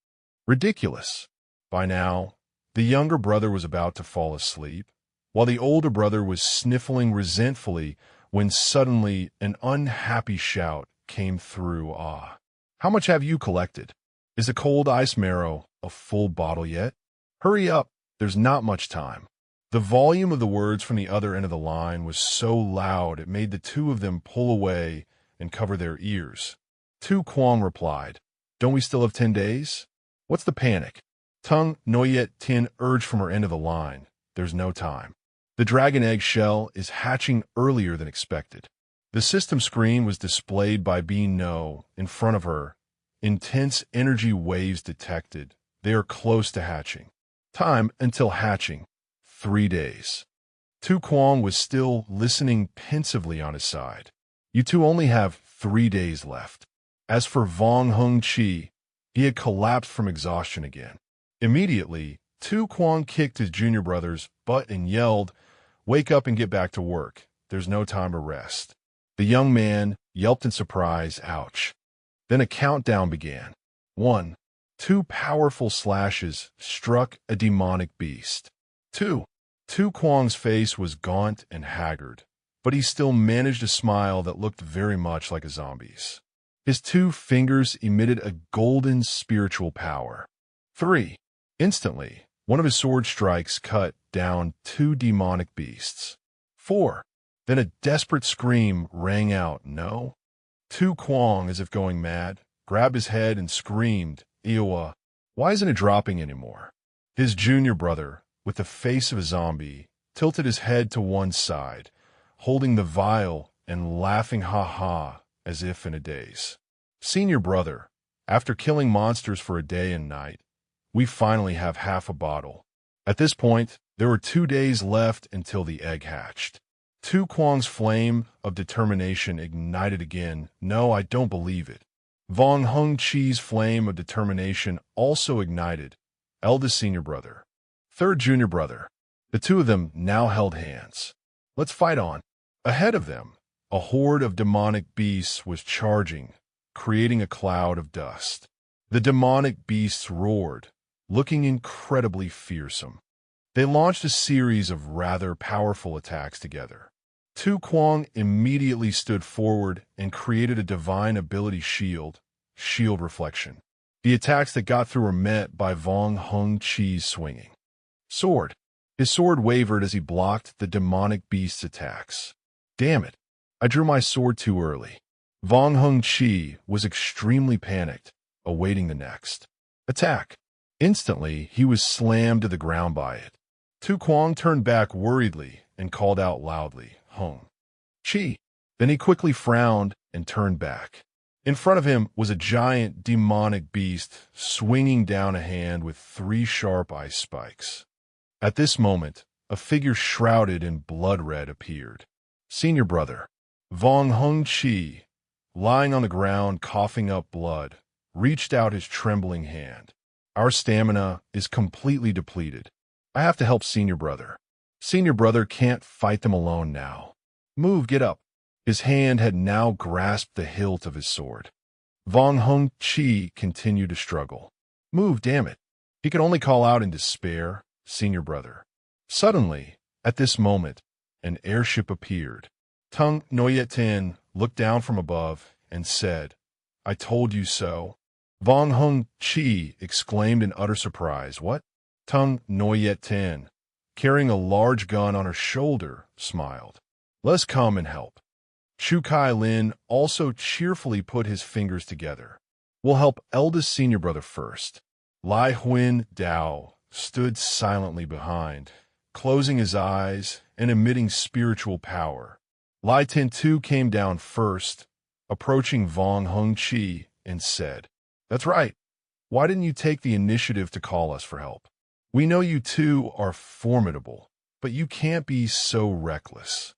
ridiculous." By now, the younger brother was about to fall asleep, while the older brother was sniffling resentfully when suddenly an unhappy shout came through. "Ah, how much have you collected? Is the cold ice marrow a full bottle yet? Hurry up, there's not much time." The volume of the words from the other end of the line was so loud it made the two of them pull away and cover their ears. Tu Kwong replied, "Don't we still have 10 days? What's the panic?" Tung Noyet Tin urged from her end of the line, "There's no time. The dragon egg shell is hatching earlier than expected." The system screen was displayed by Bino in front of her. Intense energy waves detected. They are close to hatching. Time until hatching: 3 days. Tu Kwong was still listening pensively on his side. "You two only have 3 days left." As for Vong Hung Chi, he had collapsed from exhaustion again. Immediately, Tu Kwong kicked his junior brother's butt and yelled, "Wake up and get back to work. There's no time to rest." The young man yelped in surprise, "Ouch." Then a countdown began. 1. 2 powerful slashes struck a demonic beast. 2. Tu Kwong's face was gaunt and haggard, but he still managed a smile that looked very much like a zombie's. His 2 fingers emitted a golden spiritual power. 3. Instantly, one of his sword strikes cut down 2 demonic beasts. 4. Then a desperate scream rang out. "No." Tu Kwong, as if going mad, grabbed his head and screamed, "Ewa, why isn't it dropping anymore?" His junior brother, with the face of a zombie, tilted his head to one side, holding the vial and laughing ha-ha as if in a daze. "Senior brother, after killing monsters for a day and night, we finally have half a bottle." At this point, there were 2 days left until the egg hatched. Tu Kwong's flame of determination ignited again. "No, I don't believe it." Vong Hung Chi's flame of determination also ignited. Eldest senior brother. Third junior brother. The two of them now held hands. "Let's fight on." Ahead of them, a horde of demonic beasts was charging, creating a cloud of dust. The demonic beasts roared, looking incredibly fearsome. They launched a series of rather powerful attacks together. Tu Kwong immediately stood forward and created a divine ability shield reflection. The attacks that got through were met by Vong Hung Chi's swinging sword. His sword wavered as he blocked the demonic beast's attacks. "Damn it, I drew my sword too early." Vong Hung Chi was extremely panicked, awaiting the next attack. Instantly, he was slammed to the ground by it. Tu Kwong turned back worriedly and called out loudly, "Hung Chi." Then he quickly frowned and turned back. In front of him was a giant demonic beast swinging down a hand with 3 sharp ice spikes. At this moment, a figure shrouded in blood red appeared. Senior brother. Vong Hung Chi, lying on the ground coughing up blood, reached out his trembling hand. Our stamina is completely depleted. I have to help senior brother. Senior brother can't fight them alone now. Move, get up. His hand had now grasped the hilt of his sword. Vong Hung Chi continued to struggle. Move, damn it. He could only call out in despair, senior brother. Suddenly, at this moment, an airship appeared. Tung Noyet Tin looked down from above and said, I told you so. Vong Hung Chi exclaimed in utter surprise. What? Tung Noyet Tin, carrying a large gun on her shoulder, smiled. Let's come and help. Chu Kai Lin also cheerfully put his fingers together. We'll help eldest senior brother first. Lai Huin Dao stood silently behind, closing his eyes and emitting spiritual power. Lai Tin too came down first, approaching Vong Hung Chi, and said, That's right. Why didn't you take the initiative to call us for help? We know you two are formidable, but you can't be so reckless.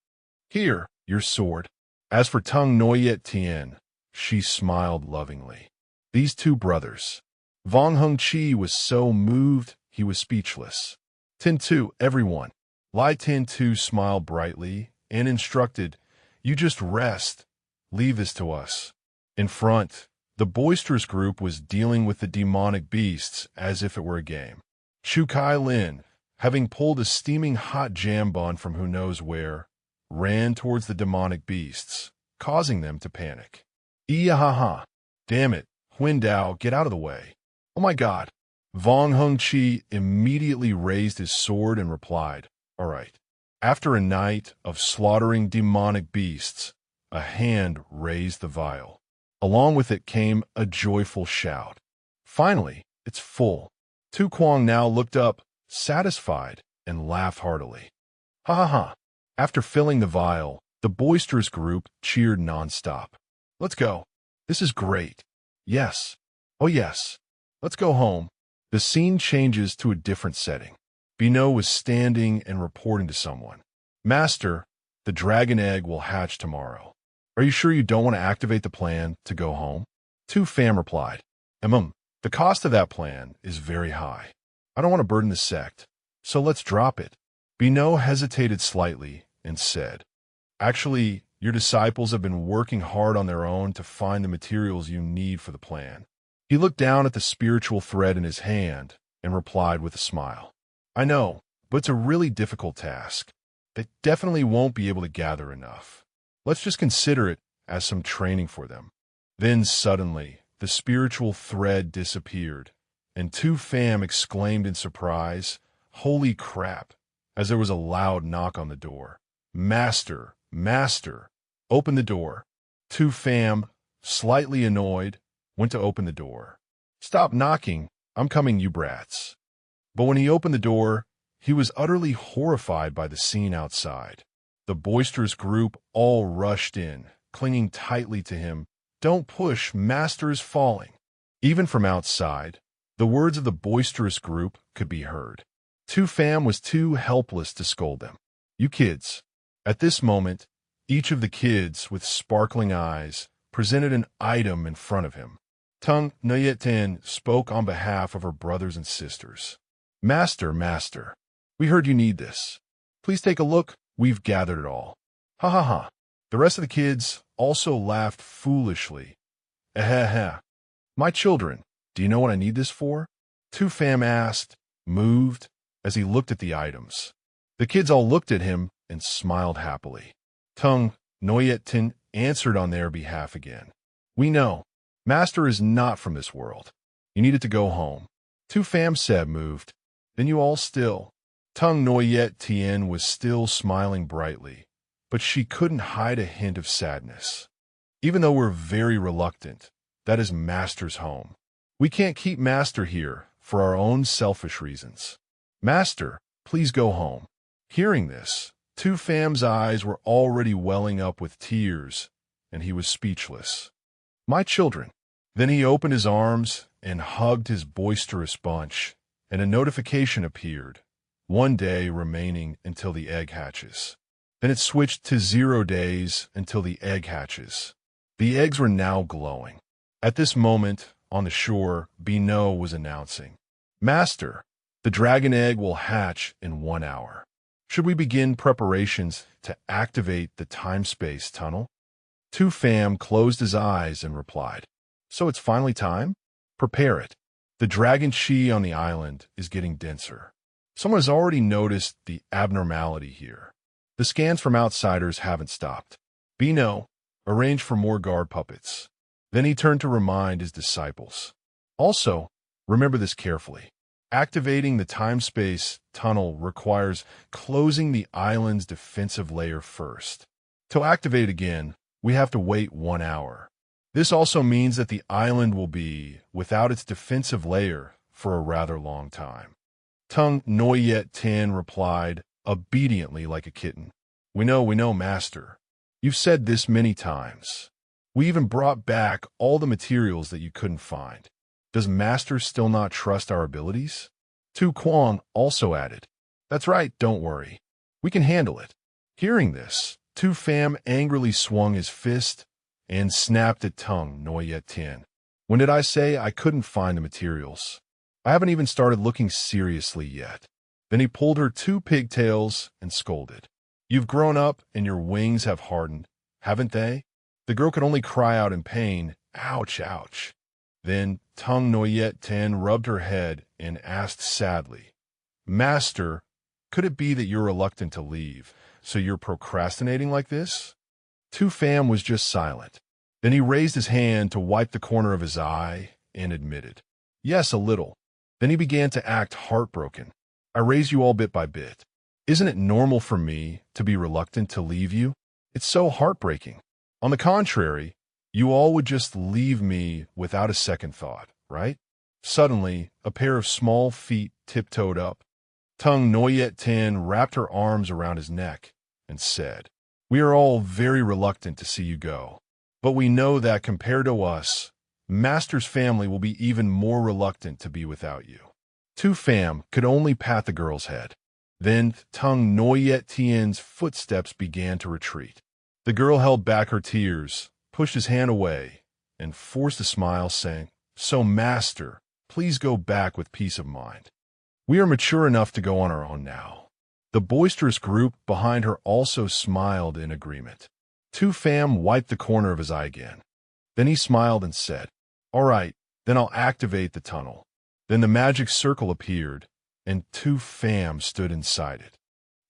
Here, your sword. As for Tung Noyet Tien, she smiled lovingly. These two brothers. Vong Hung Chi was so moved he was speechless. Tin Tu, everyone. Lai Tin Tu smiled brightly and instructed, You just rest. Leave this to us. In front, the boisterous group was dealing with the demonic beasts as if it were a game. Chu Kai Lin, having pulled a steaming hot jam bun from who knows where, ran towards the demonic beasts, causing them to panic. Eeyahaha! Damn it, Huin Dao, get out of the way. Oh my god. Vong Hung Chi immediately raised his sword and replied, All right. After a night of slaughtering demonic beasts, a hand raised the vial. Along with it came a joyful shout. Finally, it's full. Tu Kwang now looked up, satisfied, and laughed heartily. Ha ha ha. After filling the vial, the boisterous group cheered nonstop. Let's go. This is great. Yes. Oh yes. Let's go home. The scene changes to a different setting. Bino was standing and reporting to someone. Master, the dragon egg will hatch tomorrow. Are you sure you don't want to activate the plan to go home? Tu Pham replied. The cost of that plan is very high. I don't want to burden the sect, so let's drop it. Bino hesitated slightly and said, Actually, your disciples have been working hard on their own to find the materials you need for the plan. He looked down at the spiritual thread in his hand and replied with a smile. I know, but it's a really difficult task. They definitely won't be able to gather enough. Let's just consider it as some training for them. Then suddenly, the spiritual thread disappeared, and Tu Pham exclaimed in surprise, Holy crap, as there was a loud knock on the door. Master, Master, open the door. Tu Pham, slightly annoyed, went to open the door. Stop knocking, I'm coming, you brats. But when he opened the door, he was utterly horrified by the scene outside. The boisterous group all rushed in, clinging tightly to him. Don't push, Master is falling. Even from outside, the words of the boisterous group could be heard. Tu Pham was too helpless to scold them. You kids. At this moment, each of the kids with sparkling eyes presented an item in front of him. Tung Nuyet Tin spoke on behalf of her brothers and sisters. Master, Master, we heard you need this. Please take a look, we've gathered it all. Ha ha ha. The rest of the kids also laughed foolishly. Eh. My children, do you know what I need this for? Tu Pham asked, moved, as he looked at the items. The kids all looked at him and smiled happily. Tung Noyet Tin answered on their behalf again. We know. Master is not from this world. You needed to go home. Tu Pham said, moved. Then you all still. Tung Noyet Tien was still smiling brightly, but she couldn't hide a hint of sadness. Even though we're very reluctant, that is Master's home. We can't keep Master here for our own selfish reasons. Master, please go home. Hearing this, Tu Pham's eyes were already welling up with tears, and he was speechless. My children. Then he opened his arms and hugged his boisterous bunch, and a notification appeared. 1 day remaining until the egg hatches. Then it switched to 0 days until the egg hatches. The eggs were now glowing. At this moment, on the shore, Bino was announcing, "Master, the dragon egg will hatch in 1 hour. Should we begin preparations to activate the time-space tunnel?" Tu Fam closed his eyes and replied, "So it's finally time? Prepare it. The dragon chi on the island is getting denser. Someone has already noticed the abnormality here. The scans from outsiders haven't stopped. Bino, arrange for more guard puppets." Then he turned to remind his disciples. "Also, remember this carefully. Activating the time-space tunnel requires closing the island's defensive layer first. To activate it again, we have to wait 1 hour. This also means that the island will be without its defensive layer for a rather long time." Tung Noyet Tin replied, obediently like a kitten, we know, master. You've said this many times. We even brought back all the materials that you couldn't find. Does master still not trust our abilities?" Tu Kwang also added, "That's right, don't worry. We can handle it." Hearing this, Tu Fam angrily swung his fist and snapped at Tung Noyet Tin. "When did I say I couldn't find the materials? I haven't even started looking seriously yet." Then he pulled her 2 pigtails and scolded, "You've grown up and your wings have hardened, haven't they?" The girl could only cry out in pain, "Ouch, ouch." Then Tung Noyet Tin rubbed her head and asked sadly, "Master, could it be that you're reluctant to leave, so you're procrastinating like this?" Tu Fam was just silent. Then he raised his hand to wipe the corner of his eye and admitted, "Yes, a little." Then he began to act heartbroken. "I raised you all bit by bit. Isn't it normal for me to be reluctant to leave you? It's so heartbreaking. On the contrary, you all would just leave me without a second thought, right?" Suddenly, a pair of small feet tiptoed up. Tung Noyet Tin wrapped her arms around his neck and said, "We are all very reluctant to see you go, but we know that compared to us, Master's family will be even more reluctant to be without you." Tu Fam could only pat the girl's head. Then Tung Noyet Tin's footsteps began to retreat. The girl held back her tears, pushed his hand away, and forced a smile, saying, "So, master, please go back with peace of mind. We are mature enough to go on our own now." The boisterous group behind her also smiled in agreement. Tu Fam wiped the corner of his eye again. Then he smiled and said, "All right, then I'll activate the tunnel." Then the magic circle appeared, and Tu Fam stood inside it.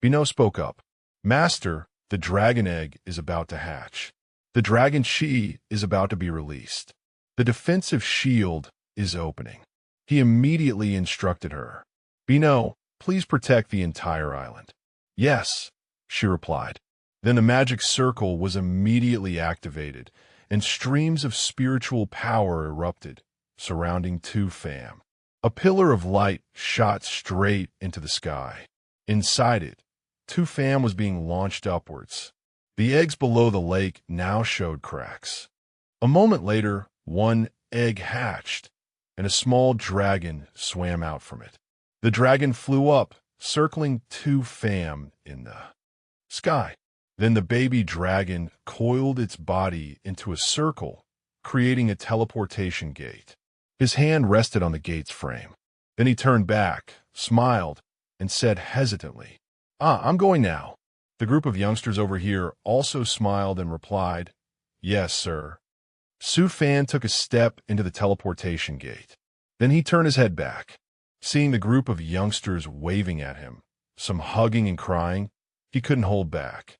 Bino spoke up, "Master, the dragon egg is about to hatch. The dragon chi is about to be released. The defensive shield is opening." He immediately instructed her, "Bino, please protect the entire island." "Yes," she replied. Then the magic circle was immediately activated, and streams of spiritual power erupted, surrounding Tu Fam. A pillar of light shot straight into the sky. Inside it, Tu Fam was being launched upwards. The eggs below the lake now showed cracks. A moment later, one egg hatched, and a small dragon swam out from it. The dragon flew up, circling Tu Fam in the sky. Then the baby dragon coiled its body into a circle, creating a teleportation gate. His hand rested on the gate's frame. Then he turned back, smiled, and said hesitantly, I'm going now." The group of youngsters over here also smiled and replied, "Yes, sir." Su Fan took a step into the teleportation gate. Then he turned his head back. Seeing the group of youngsters waving at him, some hugging and crying, he couldn't hold back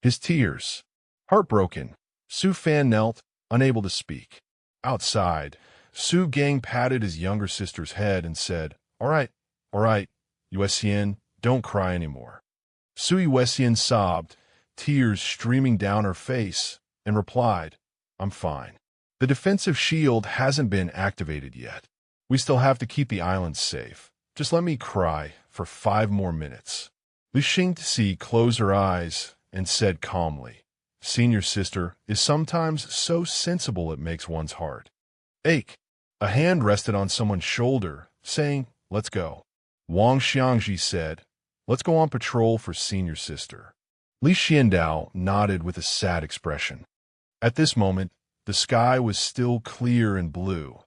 his tears. Heartbroken, Su Fan knelt, unable to speak. Outside, Su Gang patted his younger sister's head and said, all right, Yuesian, don't cry anymore." Su Yuesian sobbed, tears streaming down her face, and replied, "I'm fine. The defensive shield hasn't been activated yet. We still have to keep the island safe. Just let me cry for 5 more minutes." Lu Xingzi closed her eyes and said calmly, "Senior sister is sometimes so sensible it makes one's heart ache." A hand rested on someone's shoulder, saying, "Let's go." Wang Xiangji said, "Let's go on patrol for senior sister." Li Xiandao nodded with a sad expression. At this moment, the sky was still clear and blue,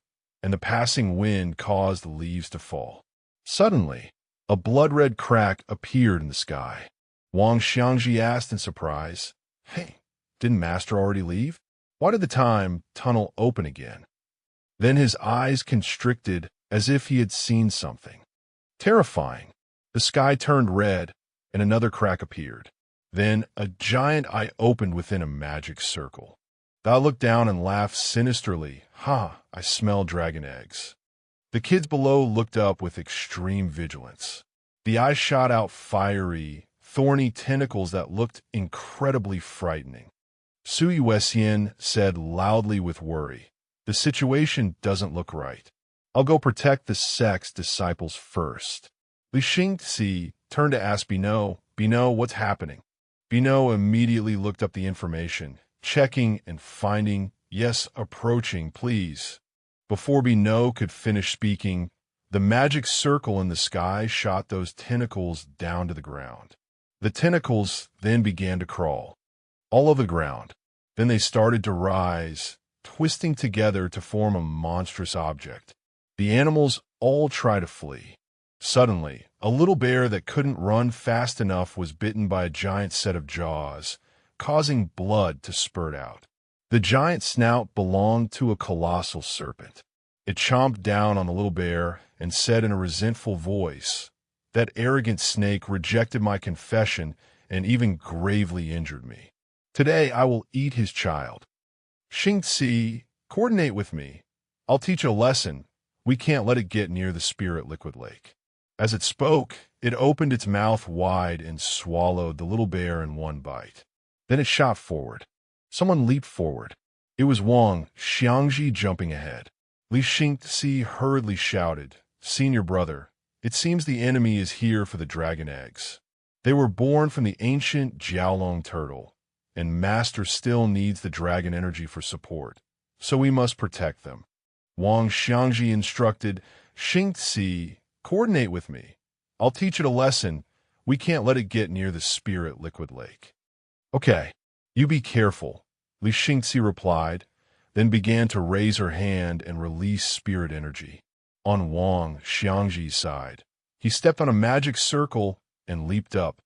and the passing wind caused the leaves to fall. Suddenly, a blood-red crack appeared in the sky. Wang Xiangji asked in surprise, "Hey, didn't Master already leave? Why did the time tunnel open again?" Then his eyes constricted as if he had seen something terrifying. The sky turned red, and another crack appeared. Then a giant eye opened within a magic circle. Thou looked down and laughed sinisterly. "Ha, I smell dragon eggs." The kids below looked up with extreme vigilance. The eyes shot out fiery, thorny tentacles that looked incredibly frightening. Sui Wessian said loudly with worry, "The situation doesn't look right. I'll go protect the sect's disciples first." Li Xingzi turned to ask Bino, "What's happening?" Bino immediately looked up the information, checking and finding, "Yes, approaching, please." Before Bino could finish speaking, the magic circle in the sky shot those tentacles down to the ground. The tentacles then began to crawl all over the ground. Then they started to rise, twisting together to form a monstrous object. The animals all tried to flee. Suddenly, a little bear that couldn't run fast enough was bitten by a giant set of jaws, causing blood to spurt out. The giant snout belonged to a colossal serpent. It chomped down on the little bear and said in a resentful voice, "That arrogant snake rejected my confession and even gravely injured me. Today I will eat his child. Xingzi, coordinate with me. I'll teach a lesson. We can't let it get near the spirit liquid lake." As it spoke, it opened its mouth wide and swallowed the little bear in one bite. Then it shot forward. Someone leaped forward. It was Wang Xiangji jumping ahead. Li Xingzi hurriedly shouted, "Senior brother, it seems the enemy is here for the dragon eggs. They were born from the ancient Jiaolong turtle, and Master still needs the dragon energy for support, so we must protect them." Wang Xiangji instructed, "Xingzi, coordinate with me. I'll teach it a lesson. We can't let it get near the spirit liquid lake." "Okay, you be careful," Li Xingzi replied, then began to raise her hand and release spirit energy. On Wang Xiangji's side, he stepped on a magic circle and leaped up.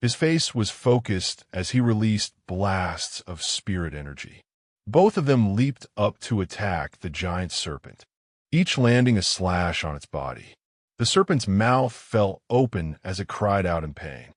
His face was focused as he released blasts of spirit energy. Both of them leaped up to attack the giant serpent, each landing a slash on its body. The serpent's mouth fell open as it cried out in pain.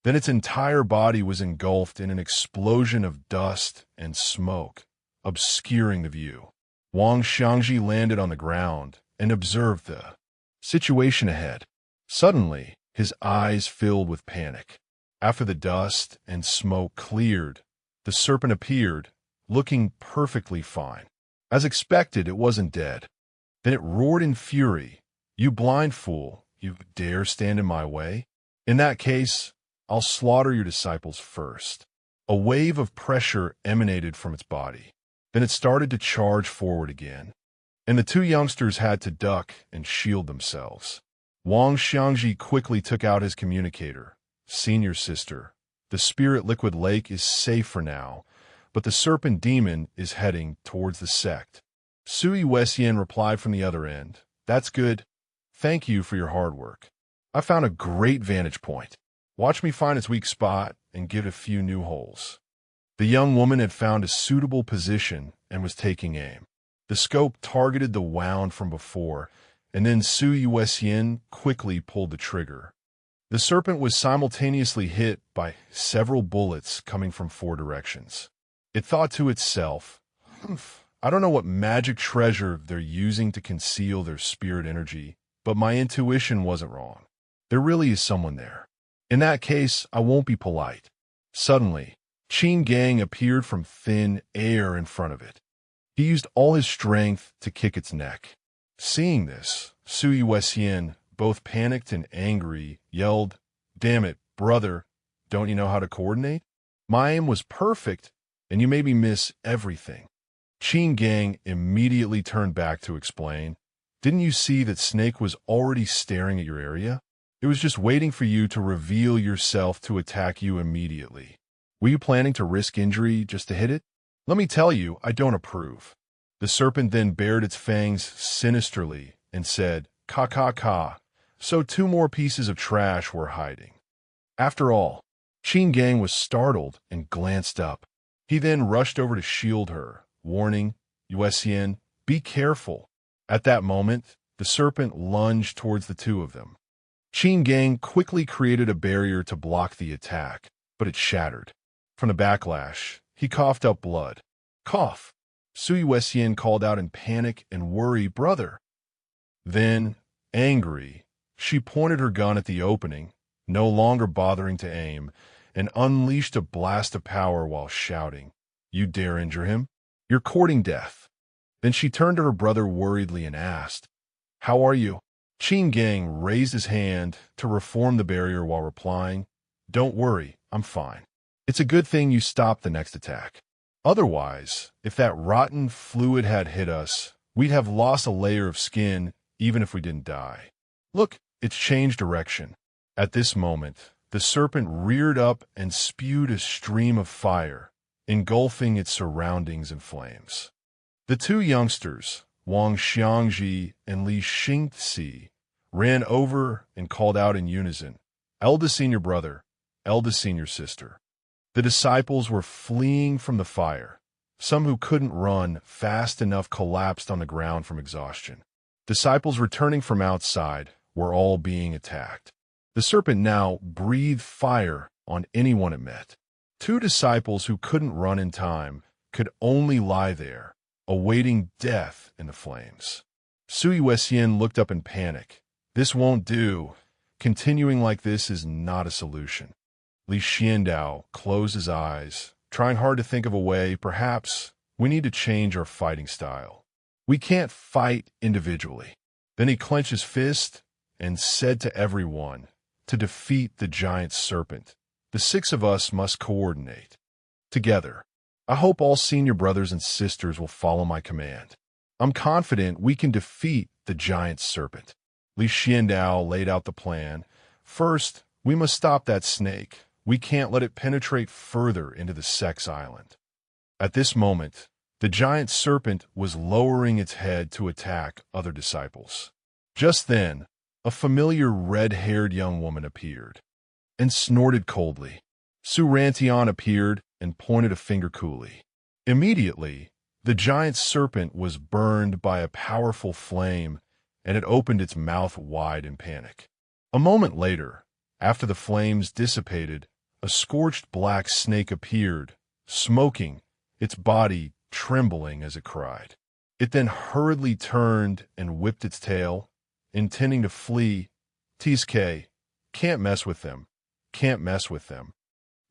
Then its entire body was engulfed in an explosion of dust and smoke, obscuring the view. Wang Xiangji landed on the ground and observed the situation ahead. Suddenly, his eyes filled with panic. After the dust and smoke cleared, the serpent appeared, looking perfectly fine. As expected, it wasn't dead. Then it roared in fury, "You blind fool, you dare stand in my way? In that case, I'll slaughter your disciples first." A wave of pressure emanated from its body. Then it started to charge forward again, and the two youngsters had to duck and shield themselves. Wang Xiangji quickly took out his communicator. "Senior sister, the spirit liquid lake is safe for now, but the serpent demon is heading towards the sect." Sui Wessian replied from the other end, "That's good. Thank you for your hard work. I found a great vantage point. Watch me find its weak spot and give it a few new holes." The young woman had found a suitable position and was taking aim. The scope targeted the wound from before, and then Sui Wessian quickly pulled the trigger. The serpent was simultaneously hit by several bullets coming from 4 directions. It thought to itself, "I don't know what magic treasure they're using to conceal their spirit energy, but my intuition wasn't wrong. There really is someone there. In that case, I won't be polite." Suddenly, Qin Gang appeared from thin air in front of it. He used all his strength to kick its neck. Seeing this, Sui Wessian, both panicked and angry, yelled, "Damn it, brother, don't you know how to coordinate? My aim was perfect, and you made me miss everything." Qin Gang immediately turned back to explain, "Didn't you see that Snake was already staring at your area? It was just waiting for you to reveal yourself to attack you immediately." Were you planning to risk injury just to hit it? Let me tell you, I don't approve. The serpent then bared its fangs sinisterly and said, "Ka ka ka." So two more pieces of trash were hiding. After all, Qin Gang was startled and glanced up. He then rushed over to shield her, warning, "Yuesian, be careful." At that moment, the serpent lunged towards the two of them. Qin Gang quickly created a barrier to block the attack, but it shattered. From the backlash, he coughed up blood. Cough! Su Yuesian called out in panic and worry, "Brother!" Then, angry, she pointed her gun at the opening, no longer bothering to aim, and unleashed a blast of power while shouting, "You dare injure him? You're courting death." Then she turned to her brother worriedly and asked, "How are you?" Qin Gang raised his hand to reform the barrier while replying, "Don't worry, I'm fine. It's a good thing you stopped the next attack. Otherwise, if that rotten fluid had hit us, we'd have lost a layer of skin even if we didn't die. Look, it's changed direction." At this moment, the serpent reared up and spewed a stream of fire, engulfing its surroundings in flames. The two youngsters, Wang Xiangji and Li Xingxi, ran over and called out in unison, "Eldest senior brother, eldest senior sister." The disciples were fleeing from the fire. Some who couldn't run fast enough collapsed on the ground from exhaustion. Disciples returning from outside were all being attacked. The serpent now breathed fire on anyone it met. Two disciples who couldn't run in time could only lie there, awaiting death in the flames. Su Yuesian looked up in panic. "This won't do. Continuing like this is not a solution." Li Xiandao closed his eyes, trying hard to think of a way. "Perhaps we need to change our fighting style. We can't fight individually." Then he clenched his fist and said to everyone, "To defeat the giant serpent, the six of us must coordinate together. I hope all senior brothers and sisters will follow my command. I'm confident we can defeat the giant serpent." Li Xiandao laid out the plan. "First, we must stop that snake. We can't let it penetrate further into the sex island." At this moment, the giant serpent was lowering its head to attack other disciples. Just then, a familiar red-haired young woman appeared and snorted coldly. Su Rantian appeared and pointed a finger coolly. Immediately, the giant serpent was burned by a powerful flame, and it opened its mouth wide in panic. A moment later, after the flames dissipated, a scorched black snake appeared, smoking, its body trembling as it cried. It then hurriedly turned and whipped its tail, intending to flee. "Tsk, can't mess with them, can't mess with them."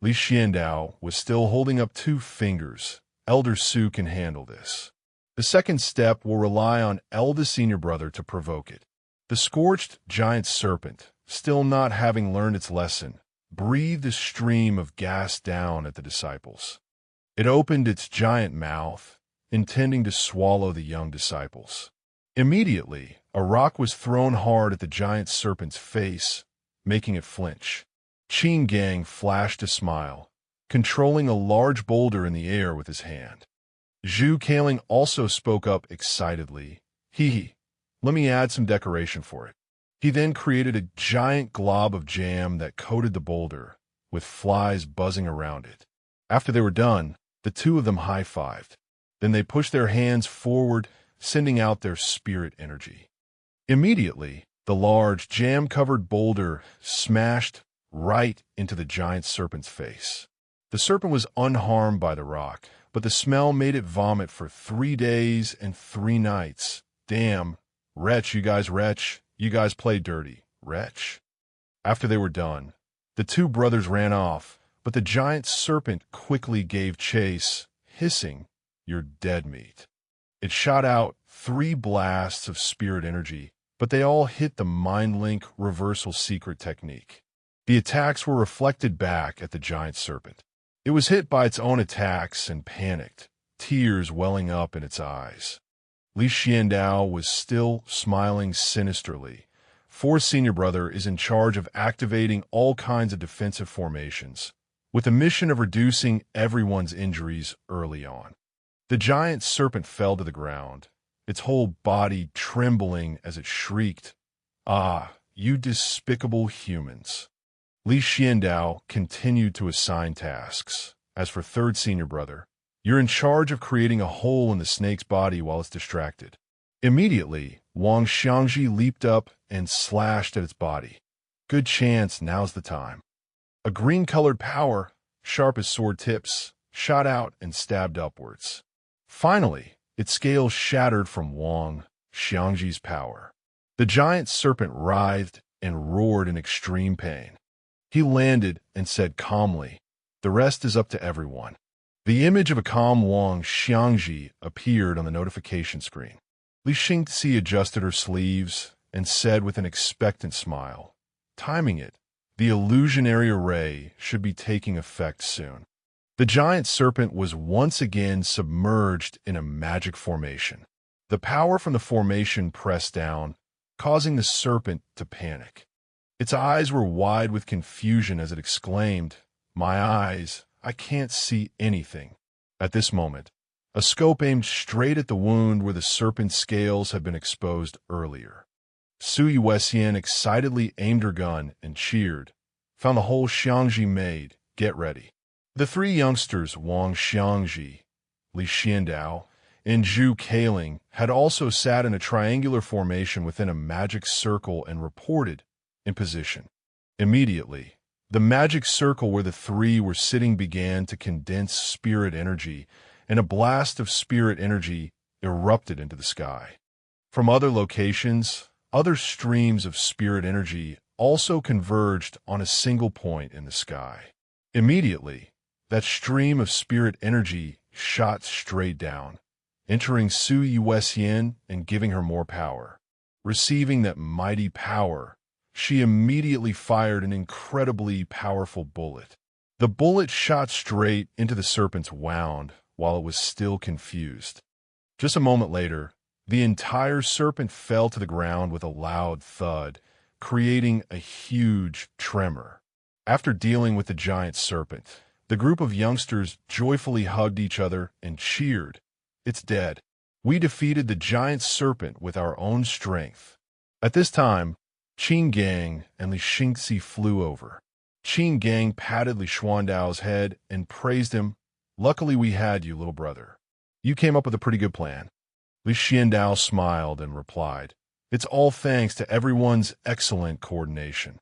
Li Xiandao was still holding up two fingers. "Elder Su can handle this. The second step will rely on eldest senior brother to provoke it." The scorched giant serpent, still not having learned its lesson, breathed a stream of gas down at the disciples. It opened its giant mouth, intending to swallow the young disciples. Immediately, a rock was thrown hard at the giant serpent's face, making it flinch. Qin Gang flashed a smile, controlling a large boulder in the air with his hand. Zhu Kaling also spoke up excitedly. "Hee, let me add some decoration for it." He then created a giant glob of jam that coated the boulder, with flies buzzing around it. After they were done, the two of them high-fived. Then they pushed their hands forward, sending out their spirit energy. Immediately, the large, jam-covered boulder smashed right into the giant serpent's face. The serpent was unharmed by the rock, but the smell made it vomit for 3 days and 3 nights. "Damn, wretch, you guys played dirty, wretch." After they were done, the two brothers ran off, but the giant serpent quickly gave chase, hissing, "You're dead meat." It shot out 3 blasts of spirit energy, but they all hit the Mind Link reversal secret technique. The attacks were reflected back at the giant serpent. It was hit by its own attacks and panicked, tears welling up in its eyes. Li Xiandao was still smiling sinisterly. Fourth senior brother is in charge of activating all kinds of defensive formations. with the mission of reducing everyone's injuries early on. The giant serpent fell to the ground, its whole body trembling as it shrieked, "Ah, you despicable humans." Li Xiandao continued to assign tasks. As for third senior brother, you're in charge of creating a hole in the snake's body while it's distracted. Immediately, Wang Xiangji leaped up and slashed at its body. Good chance now's the time. A green-colored power, sharp as sword tips, shot out and stabbed upwards. Finally, its scales shattered from Wang Xiangji's power. The giant serpent writhed and roared in extreme pain. He landed and said calmly, "The rest is up to everyone." The image of a calm Wang Xiangji appeared on the notification screen. Li Xingxi adjusted her sleeves and said with an expectant smile, "Timing it. The illusionary array should be taking effect soon." The giant serpent was once again submerged in a magic formation. The power from the formation pressed down, causing the serpent to panic. Its eyes were wide with confusion as it exclaimed, "My eyes, I can't see anything." At this moment, a scope aimed straight at the wound where the serpent's scales had been exposed earlier. Su Yuesian excitedly aimed her gun and cheered, "Found the hole Xiangji made. Get ready." The three youngsters, Wang Xiangji, Li Xiandao, and Zhu Kailing, had also sat in a triangular formation within a magic circle and reported in position. Immediately, the magic circle where the three were sitting began to condense spirit energy, and a blast of spirit energy erupted into the sky. From other locations, other streams of spirit energy also converged on a single point in the sky. Immediately, that stream of spirit energy shot straight down, entering Su Yuesian and giving her more power. Receiving that mighty power, she immediately fired an incredibly powerful bullet. The bullet shot straight into the serpent's wound while it was still confused. Just a moment later, the entire serpent fell to the ground with a loud thud, creating a huge tremor. After dealing with the giant serpent, the group of youngsters joyfully hugged each other and cheered, "It's dead. We defeated the giant serpent with our own strength." At this time, Qin Gang and Li Xingxi flew over. Qin Gang patted Li Xuandao's head and praised him. "Luckily we had you, little brother. You came up with a pretty good plan." Li Xiandao smiled and replied, "It's all thanks to everyone's excellent coordination."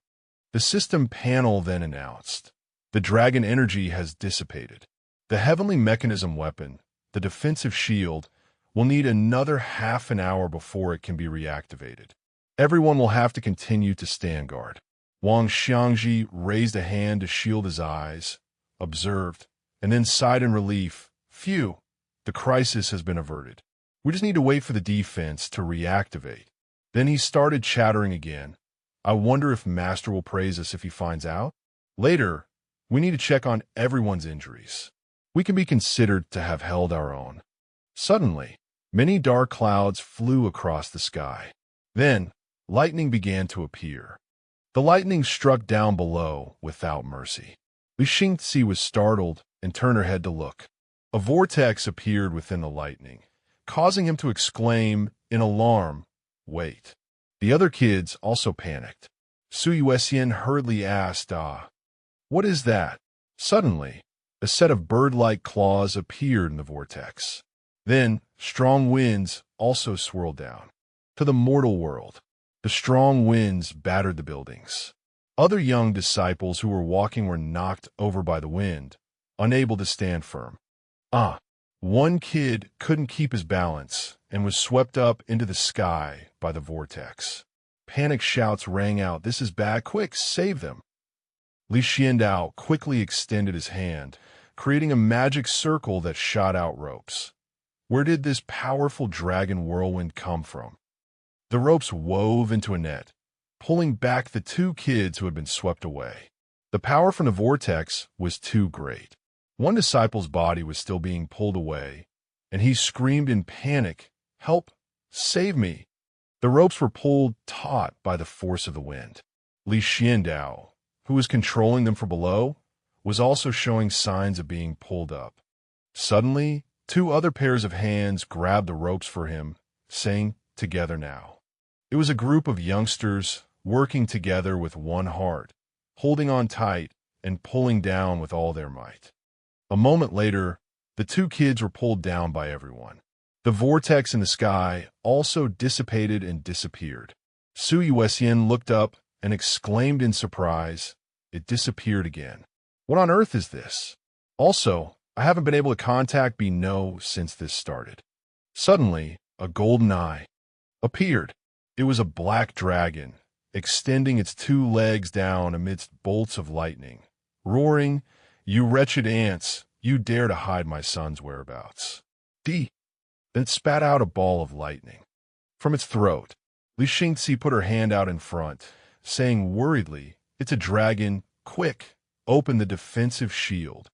The system panel then announced, "The dragon energy has dissipated. The heavenly mechanism weapon, the defensive shield, will need another half an hour before it can be reactivated. Everyone will have to continue to stand guard." Wang Xiangji raised a hand to shield his eyes, observed, and then sighed in relief. "Phew, the crisis has been averted. We just need to wait for the defense to reactivate." Then he started chattering again. "I wonder if Master will praise us if he finds out? Later, we need to check on everyone's injuries. We can be considered to have held our own." Suddenly, many dark clouds flew across the sky. Then, lightning began to appear. The lightning struck down below without mercy. Li Xingxi was startled and turned her head to look. A vortex appeared within the lightning, causing him to exclaim in alarm, "Wait." The other kids also panicked. Su Yuesian hurriedly asked, "What is that?" Suddenly, a set of bird-like claws appeared in the vortex. Then, strong winds also swirled down. To the mortal world, the strong winds battered the buildings. Other young disciples who were walking were knocked over by the wind, unable to stand firm. One kid couldn't keep his balance and was swept up into the sky by the vortex. Panic shouts rang out, "This is bad, quick, save them." Li Xiandao quickly extended his hand, creating a magic circle that shot out ropes. Where did this powerful dragon whirlwind come from? The ropes wove into a net, pulling back the two kids who had been swept away. The power from the vortex was too great. One disciple's body was still being pulled away, and he screamed in panic, "Help! Save me!" The ropes were pulled taut by the force of the wind. Li Xiandao, who was controlling them from below, was also showing signs of being pulled up. Suddenly, two other pairs of hands grabbed the ropes for him, saying, "Together now." It was a group of youngsters working together with one heart, holding on tight and pulling down with all their might. A moment later, the two kids were pulled down by everyone. The vortex in the sky also dissipated and disappeared. Su Yuesian looked up and exclaimed in surprise, "It disappeared again. What on earth is this? Also, I haven't been able to contact Bino since this started." Suddenly, a golden eye appeared. It was a black dragon, extending its two legs down amidst bolts of lightning, roaring, "You wretched ants, you dare to hide my son's whereabouts." Then it spat out a ball of lightning. From its throat, Li Xingzi put her hand out in front, saying worriedly, "It's a dragon. Quick, open the defensive shield."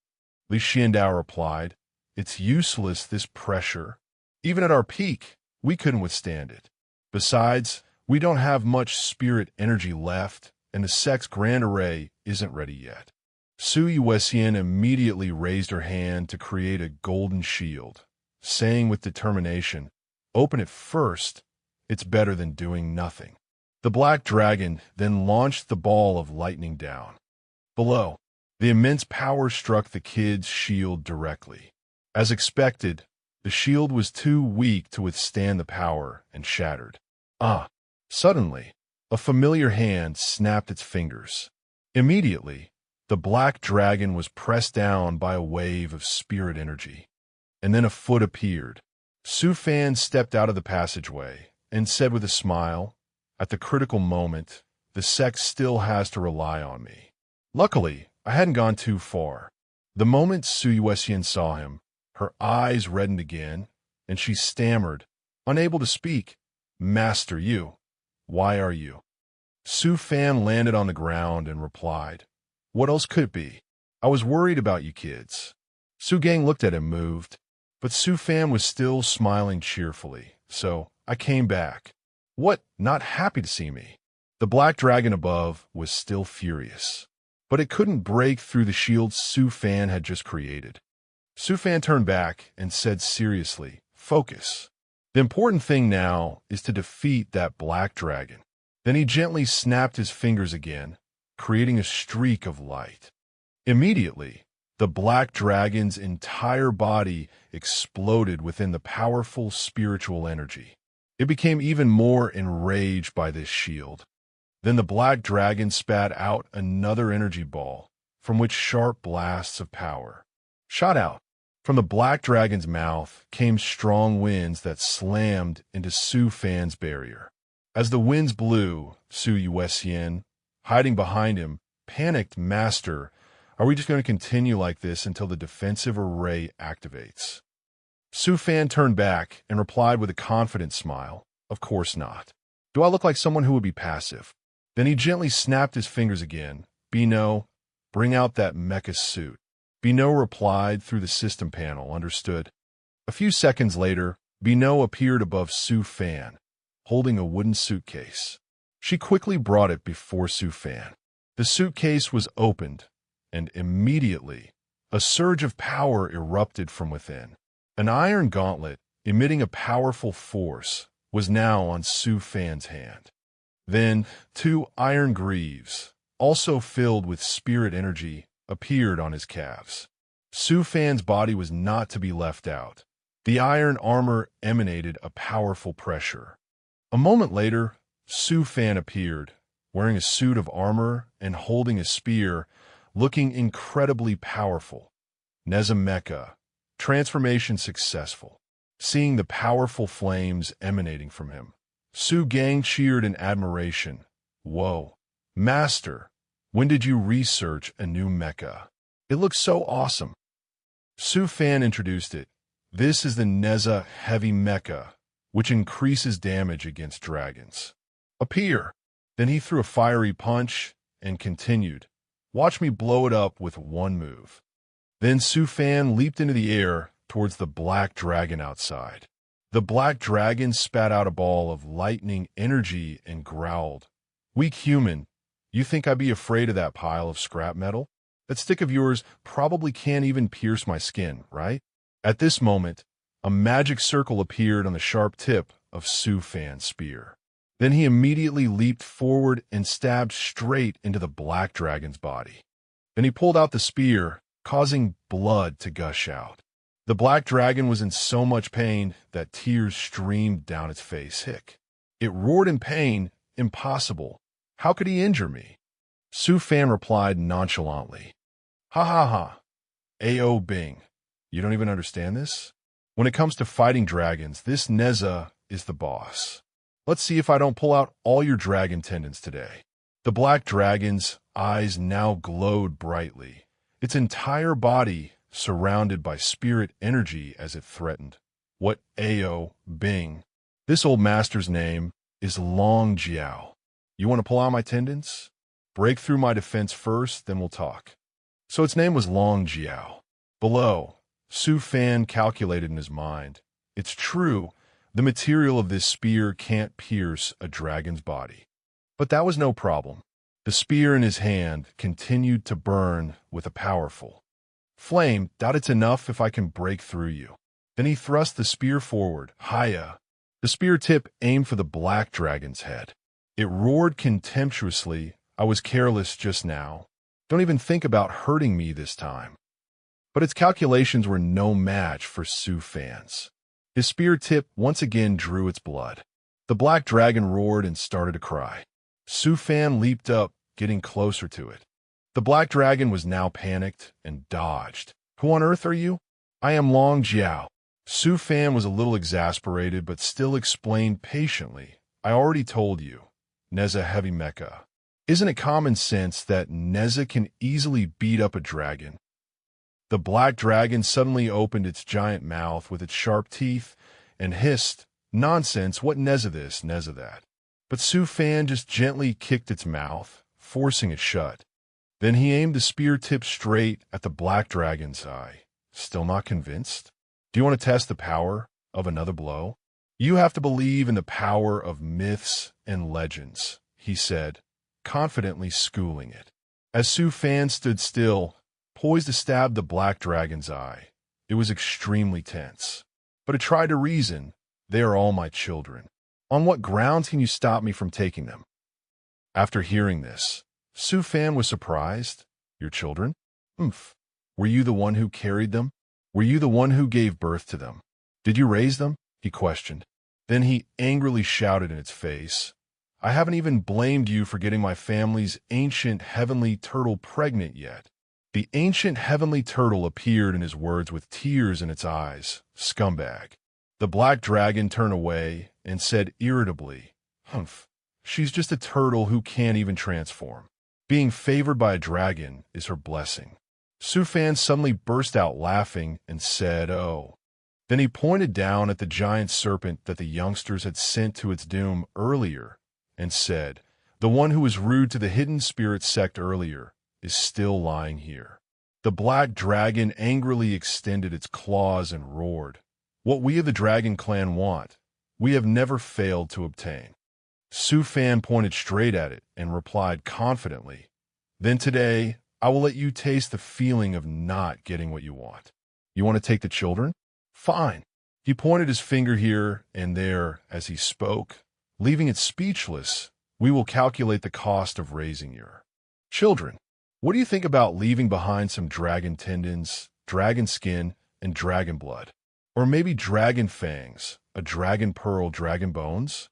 Li Xiandao replied, "It's useless, this pressure. Even at our peak, we couldn't withstand it. Besides, we don't have much spirit energy left, and the Sect's Grand Array isn't ready yet." Su Yuesian immediately raised her hand to create a golden shield, saying with determination, "Open it first. It's better than doing nothing." The black dragon then launched the ball of lightning down. Below, the immense power struck the kid's shield directly. As expected, the shield was too weak to withstand the power and shattered. Suddenly, a familiar hand snapped its fingers. Immediately, the black dragon was pressed down by a wave of spirit energy. And then a foot appeared. Su Fan stepped out of the passageway and said with a smile, "At the critical moment, the sect still has to rely on me." Luckily, I hadn't gone too far. The moment Su Yuesian saw him, her eyes reddened again, and she stammered, unable to speak, "Master, why are you?" Su Fan landed on the ground and replied, "What else could it be? I was worried about you kids." Su Gang looked at him moved, but Su Fan was still smiling cheerfully, so I came back. "What, not happy to see me?" The black dragon above was still furious, but it couldn't break through the shield Su Fan had just created. Su Fan turned back and said seriously, "Focus. The important thing now is to defeat that black dragon." Then he gently snapped his fingers again, creating a streak of light. Immediately, the black dragon's entire body exploded within the powerful spiritual energy. It became even more enraged by this shield. Then the black dragon spat out another energy ball, from which sharp blasts of power shot out. From the black dragon's mouth came strong winds that slammed into Su Fan's barrier. As the winds blew, Su Yuesian, hiding behind him, panicked, "Master, are we just going to continue like this until the defensive array activates?" Su Fan turned back and replied with a confident smile, "Of course not. Do I look like someone who would be passive?" Then he gently snapped his fingers again. "Bino, bring out that mecha suit." Bino replied through the system panel, "Understood." A few seconds later, Bino appeared above Su Fan, holding a wooden suitcase. She quickly brought it before Su Fan. The suitcase was opened, and immediately, a surge of power erupted from within. An iron gauntlet, emitting a powerful force, was now on Su Fan's hand. Then, two iron greaves, also filled with spirit energy, appeared on his calves. Su Fan's body was not to be left out. The iron armor emanated a powerful pressure. A moment later, Su Fan appeared, wearing a suit of armor and holding a spear, looking incredibly powerful. Mecha, transformation successful. Seeing the powerful flames emanating from him, Su Gang cheered in admiration. "Whoa, Master, when did you research a new mecha? It looks so awesome." Su Fan introduced it. "This is the Neza Heavy Mecha, which increases damage against dragons. Appear." Then he threw a fiery punch and continued, "Watch me blow it up with one move." Then Su Fan leaped into the air towards the black dragon outside. The black dragon spat out a ball of lightning energy and growled, "Weak human, you think I'd be afraid of that pile of scrap metal?" That stick of yours probably can't even pierce my skin, right? At this moment, a magic circle appeared on the sharp tip of Su Fan's spear. Then he immediately leaped forward and stabbed straight into the black dragon's body. Then he pulled out the spear, causing blood to gush out. The black dragon was in so much pain that tears streamed down its face. Hick. It roared in pain. Impossible. How could he injure me? Su Fan replied nonchalantly. Ha ha ha. A.O. Bing. You don't even understand this? When it comes to fighting dragons, this Neza is the boss. Let's see if I don't pull out all your dragon tendons today. The black dragon's eyes now glowed brightly, its entire body surrounded by spirit energy as it threatened. What A.O. Bing? This old master's name is Long Jiao. You want to pull out my tendons? Break through my defense first, then we'll talk. So its name was Long Jiao. Below, Su Fan calculated in his mind. It's true, the material of this spear can't pierce a dragon's body. But that was no problem. The spear in his hand continued to burn with a powerful flame. Doubt it's enough if I can break through you. Then he thrust the spear forward. Hiya. The spear tip aimed for the black dragon's head. It roared contemptuously. I was careless just now. Don't even think about hurting me this time. But its calculations were no match for Su Fan's. His spear tip once again drew its blood. The black dragon roared and started to cry. Su Fan leaped up, getting closer to it. The black dragon was now panicked and dodged. Who on earth are you? I am Long Jiao. Su Fan was a little exasperated, but still explained patiently. I already told you. Neza heavy mecha. Isn't it common sense that Neza can easily beat up a dragon? The black dragon suddenly opened its giant mouth with its sharp teeth and hissed, Nonsense, what Neza this, Neza that. But Su Fan just gently kicked its mouth, forcing it shut. Then he aimed the spear tip straight at the black dragon's eye. Still not convinced? Do you want to test the power of another blow? You have to believe in the power of myths and legends, he said, confidently schooling it. As Su Fan stood still, poised to stab the black dragon's eye, it was extremely tense. But it tried to reason. They are all my children. On what grounds can you stop me from taking them? After hearing this, Su Fan was surprised. Your children? Oomph. Were you the one who carried them? Were you the one who gave birth to them? Did you raise them? He questioned. Then he angrily shouted in its face, I haven't even blamed you for getting my family's ancient heavenly turtle pregnant yet. The ancient heavenly turtle appeared in his words with tears in its eyes. Scumbag. The black dragon turned away and said irritably, Humph. She's just a turtle who can't even transform. Being favored by a dragon is her blessing. Su Fan suddenly burst out laughing and said, Oh. Then he pointed down at the giant serpent that the youngsters had sent to its doom earlier and said, The one who was rude to the hidden spirit sect earlier is still lying here. The black dragon angrily extended its claws and roared, What we of the dragon clan want, we have never failed to obtain. Su Fan pointed straight at it and replied confidently, Then today, I will let you taste the feeling of not getting what you want. You want to take the children? Fine. He pointed his finger here and there as he spoke, leaving it speechless. We will calculate the cost of raising your children. What do you think about leaving behind some dragon tendons, dragon skin, and dragon blood? Or maybe dragon fangs, a dragon pearl, dragon bones?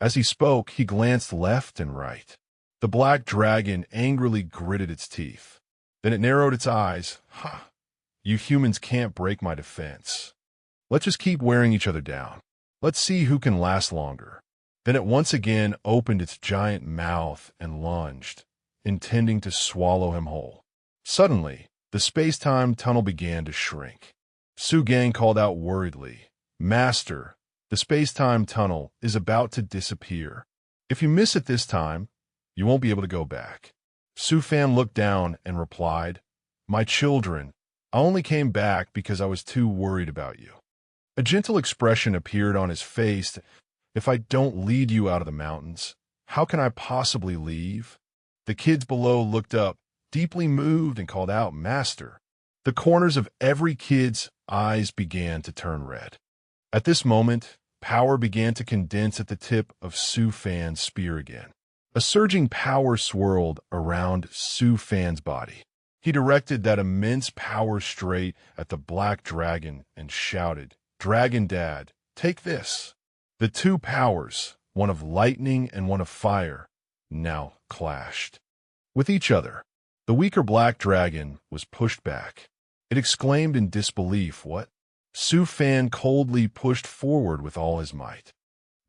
As he spoke, he glanced left and right. The black dragon angrily gritted its teeth. Then it narrowed its eyes. Ha! You humans can't break my defense. Let's just keep wearing each other down. Let's see who can last longer. Then it once again opened its giant mouth and lunged, intending to swallow him whole. Suddenly, the space-time tunnel began to shrink. Su Gang called out worriedly, Master, the space-time tunnel is about to disappear. If you miss it this time, you won't be able to go back. Su Fan looked down and replied, My children, I only came back because I was too worried about you. A gentle expression appeared on his face. If I don't lead you out of the mountains, how can I possibly leave? The kids below looked up, deeply moved and called out, "Master." The corners of every kid's eyes began to turn red. At this moment, power began to condense at the tip of Su Fan's spear again. A surging power swirled around Su Fan's body. He directed that immense power straight at the black dragon and shouted, "Dragon Dad, take this." The two powers, one of lightning and one of fire, now clashed with each other. The weaker black dragon was pushed back. It exclaimed in disbelief, "What?" Su Fan coldly pushed forward with all his might.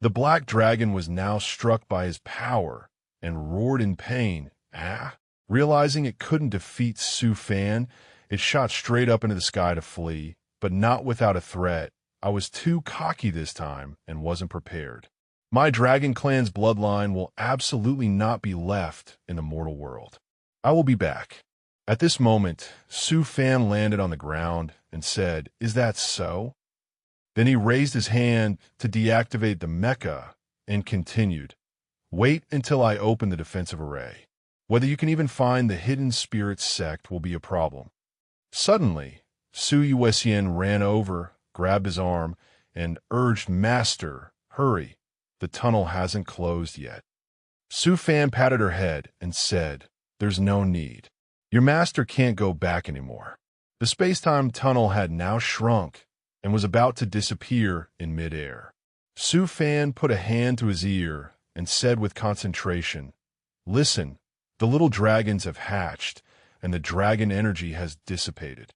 The black dragon was now struck by his power and roared in pain. "Ah!" Realizing it couldn't defeat Su Fan, it shot straight up into the sky to flee, but not without a threat. "I was too cocky this time and wasn't prepared. My dragon clan's bloodline will absolutely not be left in the mortal world. I will be back." At this moment, Su Fan landed on the ground and said, "Is that so?" Then he raised his hand to deactivate the mecha and continued, "Wait until I open the defensive array. Whether you can even find the hidden spirit sect will be a problem." Suddenly, Su Yuesian ran over, grabbed his arm, and urged, "Master, hurry. The tunnel hasn't closed yet." Su Fan patted her head and said, "There's no need. Your master can't go back anymore." The space-time tunnel had now shrunk and was about to disappear in midair. Su Fan put a hand to his ear and said with concentration, "Listen, the little dragons have hatched, and the dragon energy has dissipated."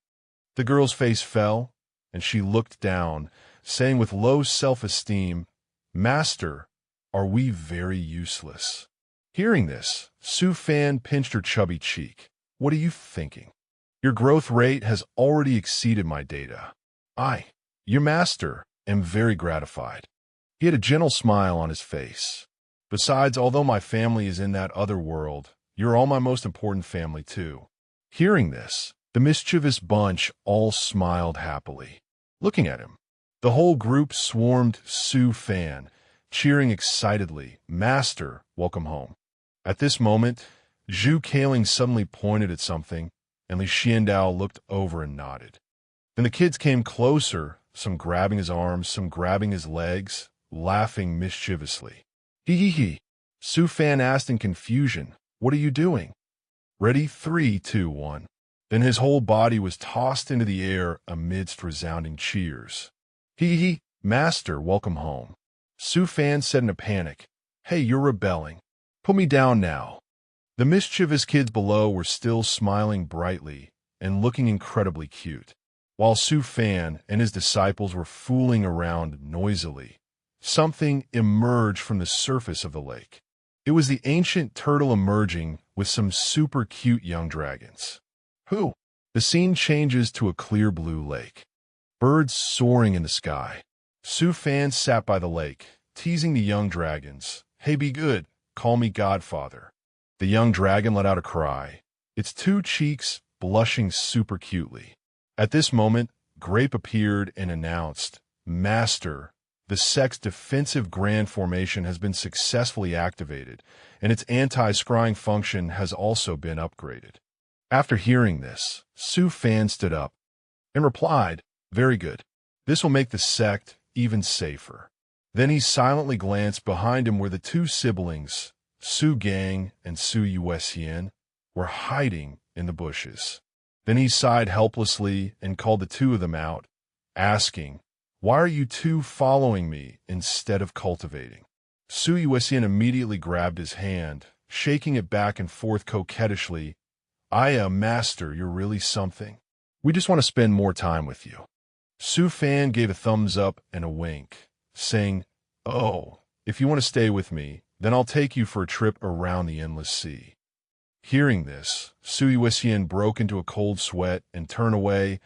The girl's face fell, and she looked down, saying with low self-esteem, "Master, are we very useless?" Hearing this, Su Fan pinched her chubby cheek. "What are you thinking? Your growth rate has already exceeded my data. I, your master, am very gratified." He had a gentle smile on his face. "Besides, although my family is in that other world, you're all my most important family too." Hearing this, the mischievous bunch all smiled happily, looking at him. The whole group swarmed Su Fan, cheering excitedly, "Master, welcome home." At this moment, Zhu Kaling suddenly pointed at something, and Li Xiandao looked over and nodded. Then the kids came closer, some grabbing his arms, some grabbing his legs, laughing mischievously. "Hee hee hee." Su Fan asked in confusion, "What are you doing?" "Ready? 3, 2, 1. Then his whole body was tossed into the air amidst resounding cheers. "Hee hee, Master, welcome home." Su Fan said in a panic, "Hey, you're rebelling. Put me down now." The mischievous kids below were still smiling brightly and looking incredibly cute, while Su Fan and his disciples were fooling around noisily. Something emerged from the surface of the lake. It was the ancient turtle emerging with some super cute young dragons. Who? The scene changes to a clear blue lake. Birds soaring in the sky. Su Fan sat by the lake, teasing the young dragons. "Hey, be good. Call me Godfather." The young dragon let out a cry, its two cheeks blushing super cutely. At this moment, Grape appeared and announced, "Master, the sect's defensive grand formation has been successfully activated, and its anti-scrying function has also been upgraded." After hearing this, Su Fan stood up and replied, "Very good. This will make the sect even safer." Then he silently glanced behind him where the two siblings, Su Gang and Su Yuesian, were hiding in the bushes. Then he sighed helplessly and called the two of them out, asking, "Why are you two following me instead of cultivating?" Su Yuesian immediately grabbed his hand, shaking it back and forth coquettishly. Master, you're really something. We just want to spend more time with you." Su Fan gave a thumbs up and a wink, saying, "Oh, if you want to stay with me, then I'll take you for a trip around the endless sea." Hearing this, Su Yuesian broke into a cold sweat and turned away.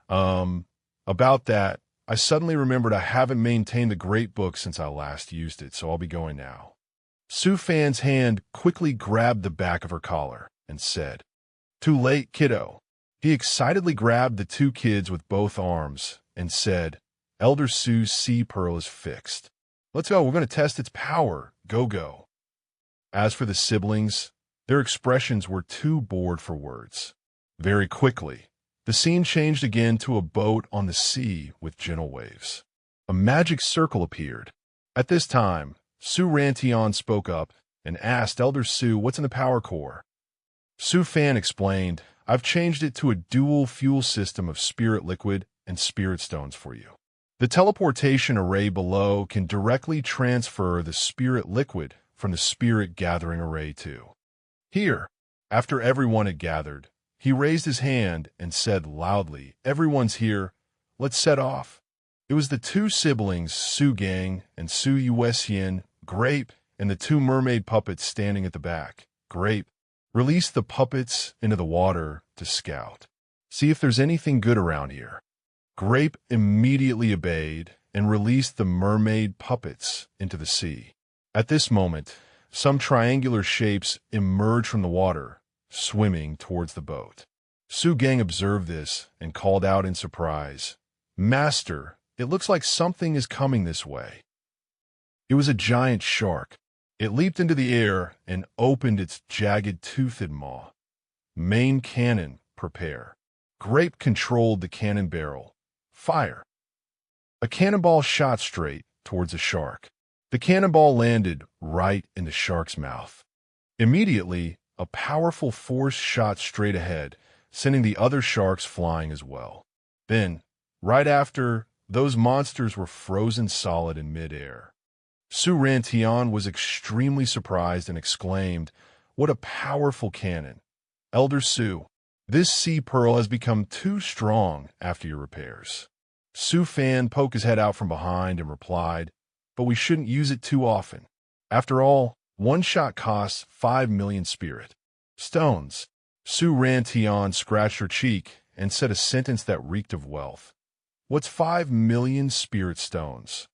About that, I suddenly remembered I haven't maintained the great book since I last used it, so I'll be going now. Su Fan's hand quickly grabbed the back of her collar and said, "Too late, kiddo." He excitedly grabbed the two kids with both arms and said, "Elder Su's sea pearl is fixed. Let's go, we're going to test its power. Go, go." As for the siblings, Their expressions were too bored for words. Very quickly, the scene changed again to a boat on the sea with gentle waves. A magic circle appeared. At this time, Su Rantian spoke up and asked Elder Su what's in the power core. Su Fan explained, I've changed it to a dual fuel system of spirit liquid and spirit stones for you. The teleportation array below can directly transfer the spirit liquid from the spirit gathering array too. Here, after everyone had gathered, he raised his hand and said loudly, everyone's here, let's set off. It was the two siblings, Su Gang and Su Yuesian, Grape, and the two mermaid puppets standing at the back. Grape released the puppets into the water to scout. See if there's anything good around here. Grape immediately obeyed and released the mermaid puppets into the sea. At this moment, some triangular shapes emerged from the water, swimming towards the boat. Su Gang observed this and called out in surprise, Master, it looks like something is coming this way. It was a giant shark. It leaped into the air and opened its jagged toothed maw. Main cannon, prepare. Grape controlled the cannon barrel. Fire. A cannonball shot straight towards the shark. The cannonball landed right in the shark's mouth. Immediately, a powerful force shot straight ahead, sending the other sharks flying as well. Then, right after, those monsters were frozen solid in midair. Su Rantian was extremely surprised and exclaimed, What a powerful cannon! Elder Su, this sea pearl has become too strong after your repairs. Su Fan poked his head out from behind and replied, But we shouldn't use it too often. After all, one shot costs 5 million spirit stones. Su Rantian scratched her cheek and said a sentence that reeked of wealth. What's 5 million spirit stones?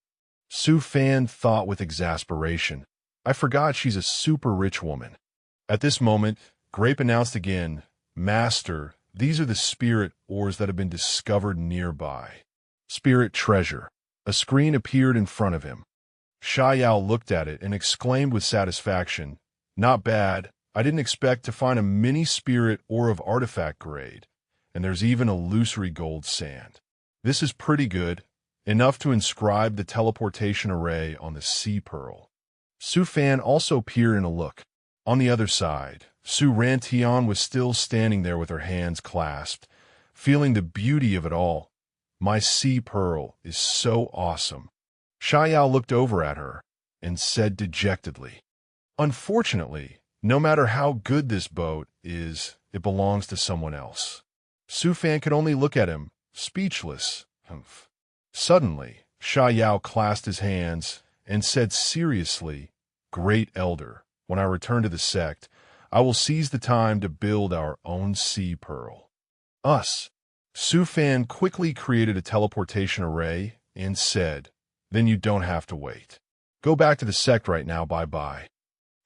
Su Fan thought with exasperation. I forgot she's a super rich woman. At this moment, Grape announced again, Master, these are the spirit ores that have been discovered nearby. Spirit treasure. A screen appeared in front of him. Sha Yao looked at it and exclaimed with satisfaction, Not bad. I didn't expect to find a mini spirit ore of artifact grade, and there's even illusory gold sand. This is pretty good. Enough to inscribe the teleportation array on the sea pearl. Su Fan also peered in a look. On the other side, Su Rantian was still standing there with her hands clasped, feeling the beauty of it all. My sea pearl is so awesome. Sha Yao looked over at her and said dejectedly, Unfortunately, no matter how good this boat is, it belongs to someone else. Su Fan could only look at him, speechless. Humph. Suddenly, Sha Yao clasped his hands and said seriously, Great Elder, when I return to the sect, I will seize the time to build our own sea pearl. Us. Su Fan quickly created a teleportation array and said, Then you don't have to wait. Go back to the sect right now, bye-bye.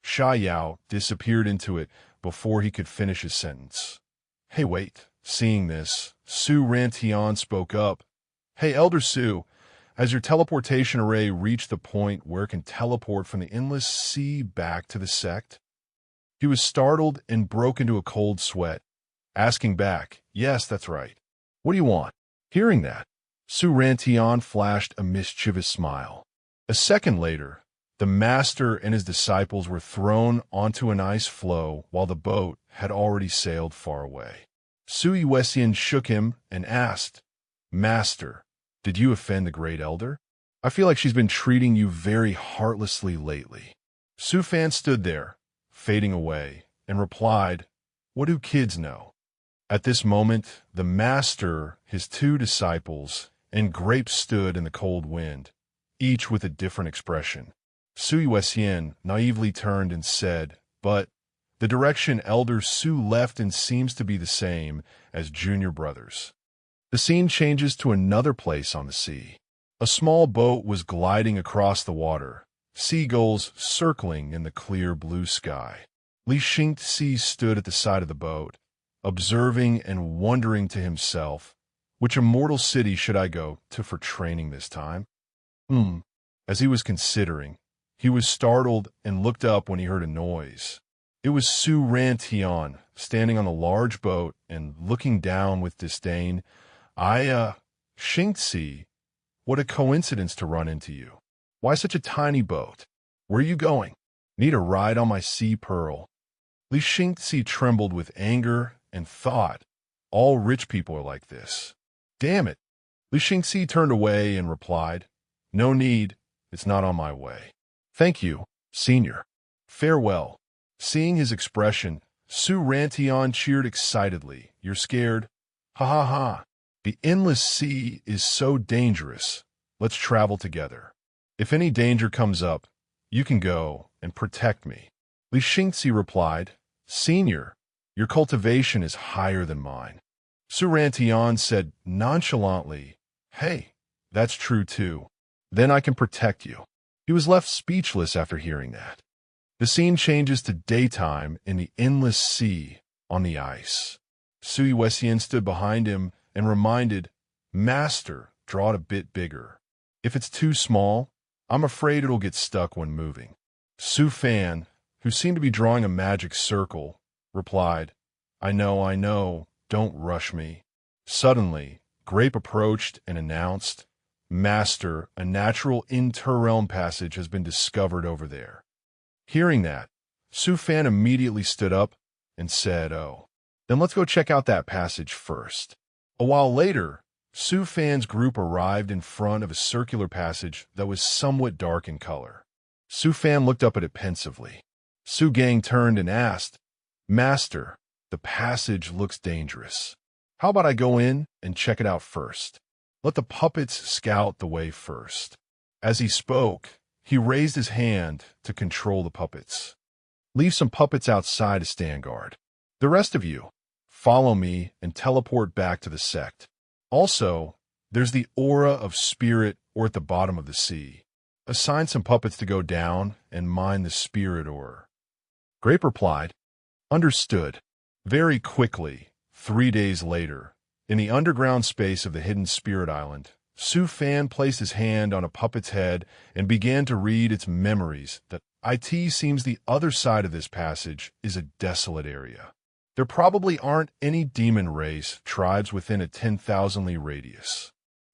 Sha Yao disappeared into it before he could finish his sentence. Hey, wait. Seeing this, Su Rantian spoke up. Hey, Elder Su, has your teleportation array reached the point where it can teleport from the endless sea back to the sect? He was startled and broke into a cold sweat, asking back, Yes, that's right. What do you want? Hearing that, Su Rantian flashed a mischievous smile. A second later, the master and his disciples were thrown onto an ice floe while the boat had already sailed far away. Su Yuesian shook him and asked, Master, did you offend the Great Elder? I feel like she's been treating you very heartlessly lately. Su Fan stood there, fading away, and replied, What do kids know? At this moment, the master, his two disciples, and Grape stood in the cold wind, each with a different expression. Su Yuesian naively turned and said, But the direction Elder Su left and seems to be the same as junior brothers. The scene changes to another place on the sea. A small boat was gliding across the water, seagulls circling in the clear blue sky. Li Xingzi stood at the side of the boat, observing and wondering to himself, which immortal city should I go to for training this time? As he was considering, he was startled and looked up when he heard a noise. It was Su Rantian, standing on a large boat and looking down with disdain. Xingxi, what a coincidence to run into you. Why such a tiny boat? Where are you going? Need a ride on my sea pearl? Li Xingxi trembled with anger and thought, all rich people are like this. Damn it. Li Xingxi turned away and replied, no need, it's not on my way. Thank you, senior. Farewell. Seeing his expression, Su Rantian cheered excitedly. You're scared? Ha ha ha. The endless sea is so dangerous. Let's travel together. If any danger comes up, you can go and protect me. Li Xingxi replied, Senior, your cultivation is higher than mine. Su Rantian said nonchalantly, Hey, that's true too. Then I can protect you. He was left speechless after hearing that. The scene changes to daytime in the endless sea on the ice. Su Yuxian stood behind him and reminded, Master, draw it a bit bigger. If it's too small, I'm afraid it'll get stuck when moving. Su Fan, who seemed to be drawing a magic circle, replied, I know, don't rush me. Suddenly, Grape approached and announced, Master, a natural interrealm passage has been discovered over there. Hearing that, Su Fan immediately stood up and said, Oh, then let's go check out that passage first. A while later, Su Fan's group arrived in front of a circular passage that was somewhat dark in color. Su Fan looked up at it pensively. Su Gang turned and asked, Master, the passage looks dangerous. How about I go in and check it out first? Let the puppets scout the way first. As he spoke, he raised his hand to control the puppets. Leave some puppets outside to stand guard. The rest of you, follow me and teleport back to the sect. Also, there's the aura of spirit or at the bottom of the sea. Assign some puppets to go down and mine the spirit ore. Grape replied, Understood. Very quickly, 3 days later, in the underground space of the hidden spirit island, Su Fan placed his hand on a puppet's head and began to read its memories that it seems the other side of this passage is a desolate area. There probably aren't any demon race tribes within a 10,000 li radius.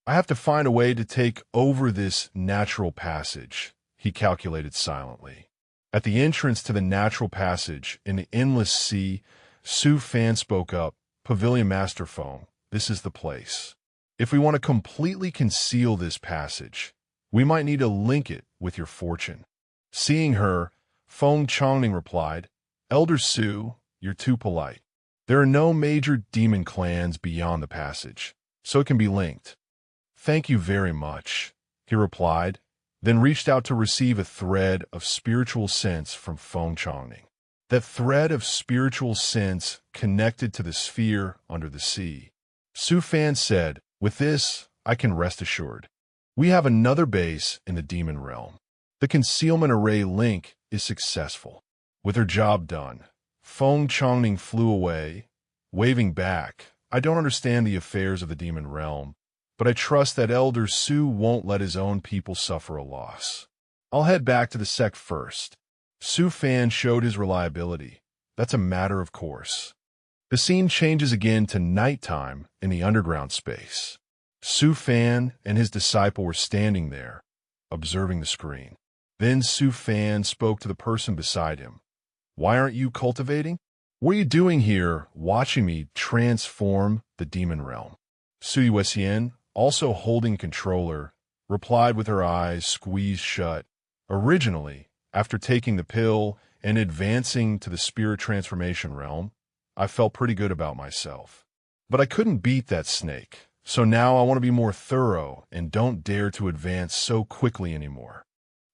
I have to find a way to take over this natural passage, he calculated silently. At the entrance to the natural passage in the endless sea, Su Fan spoke up, Pavilion Master Feng, this is the place. If we want to completely conceal this passage, we might need to link it with your fortune. Seeing her, Feng Chongning replied, Elder Su, you're too polite. There are no major demon clans beyond the passage, so it can be linked. Thank you very much, he replied, then reached out to receive a thread of spiritual sense from Feng Chongning. That thread of spiritual sense connected to the sphere under the sea. Su Fan said, With this, I can rest assured. We have another base in the demon realm. The concealment array link is successful. With her job done, Feng Chongning flew away, waving back. I don't understand the affairs of the demon realm, but I trust that Elder Su won't let his own people suffer a loss. I'll head back to the sect first. Su Fan showed his reliability. That's a matter of course. The scene changes again to nighttime in the underground space. Su Fan and his disciple were standing there, observing the screen. Then Su Fan spoke to the person beside him. Why aren't you cultivating? What are you doing here, watching me transform the demon realm? Su Yuxian, also holding controller, replied with her eyes squeezed shut. Originally, after taking the pill and advancing to the spirit transformation realm, I felt pretty good about myself. But I couldn't beat that snake, so now I want to be more thorough and don't dare to advance so quickly anymore.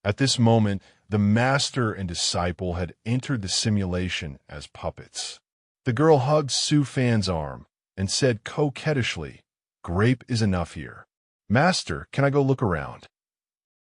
At this moment, the master and disciple had entered the simulation as puppets. The girl hugged Su Fan's arm and said coquettishly, Grape is enough here. Master, can I go look around?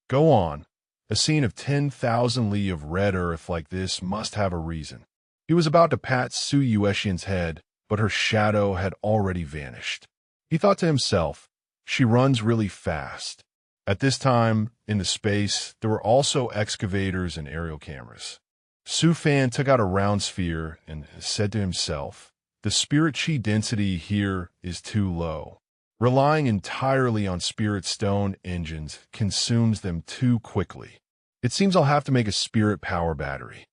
Go on. A scene of 10,000 li of red earth like this must have a reason. He was about to pat Su Yuxian's head, but her shadow had already vanished. He thought to himself, she runs really fast. At this time, in the space, there were also excavators and aerial cameras. Su Fan took out a round sphere and said to himself, "The spirit chi density here is too low. Relying entirely on spirit stone engines consumes them too quickly. It seems I'll have to make a spirit power battery."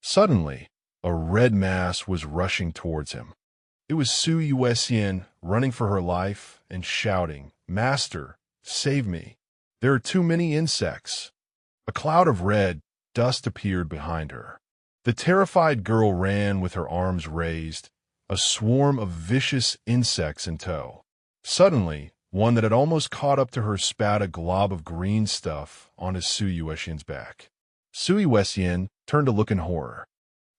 Suddenly, a red mass was rushing towards him. It was Su Yuesian running for her life and shouting, "Master, save me. There are too many insects." A cloud of red dust appeared behind her. The terrified girl ran with her arms raised, a swarm of vicious insects in tow. Suddenly, one that had almost caught up to her spat a glob of green stuff onto Su Yuesian's back. Su Yuesian turned to look in horror.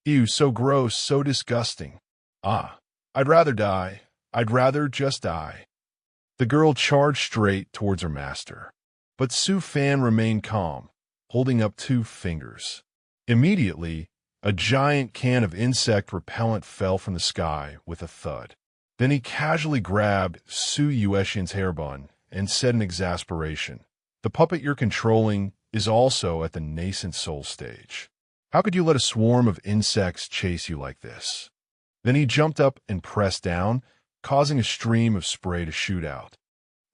"Ew, so gross, so disgusting. Ah, I'd rather die. I'd rather just die." The girl charged straight towards her master. But Su Fan remained calm, holding up 2 fingers. Immediately, a giant can of insect repellent fell from the sky with a thud. Then he casually grabbed Su Yuesian's hairbun and said in exasperation, "The puppet you're controlling is also at the nascent soul stage. How could you let a swarm of insects chase you like this?" Then he jumped up and pressed down, causing a stream of spray to shoot out.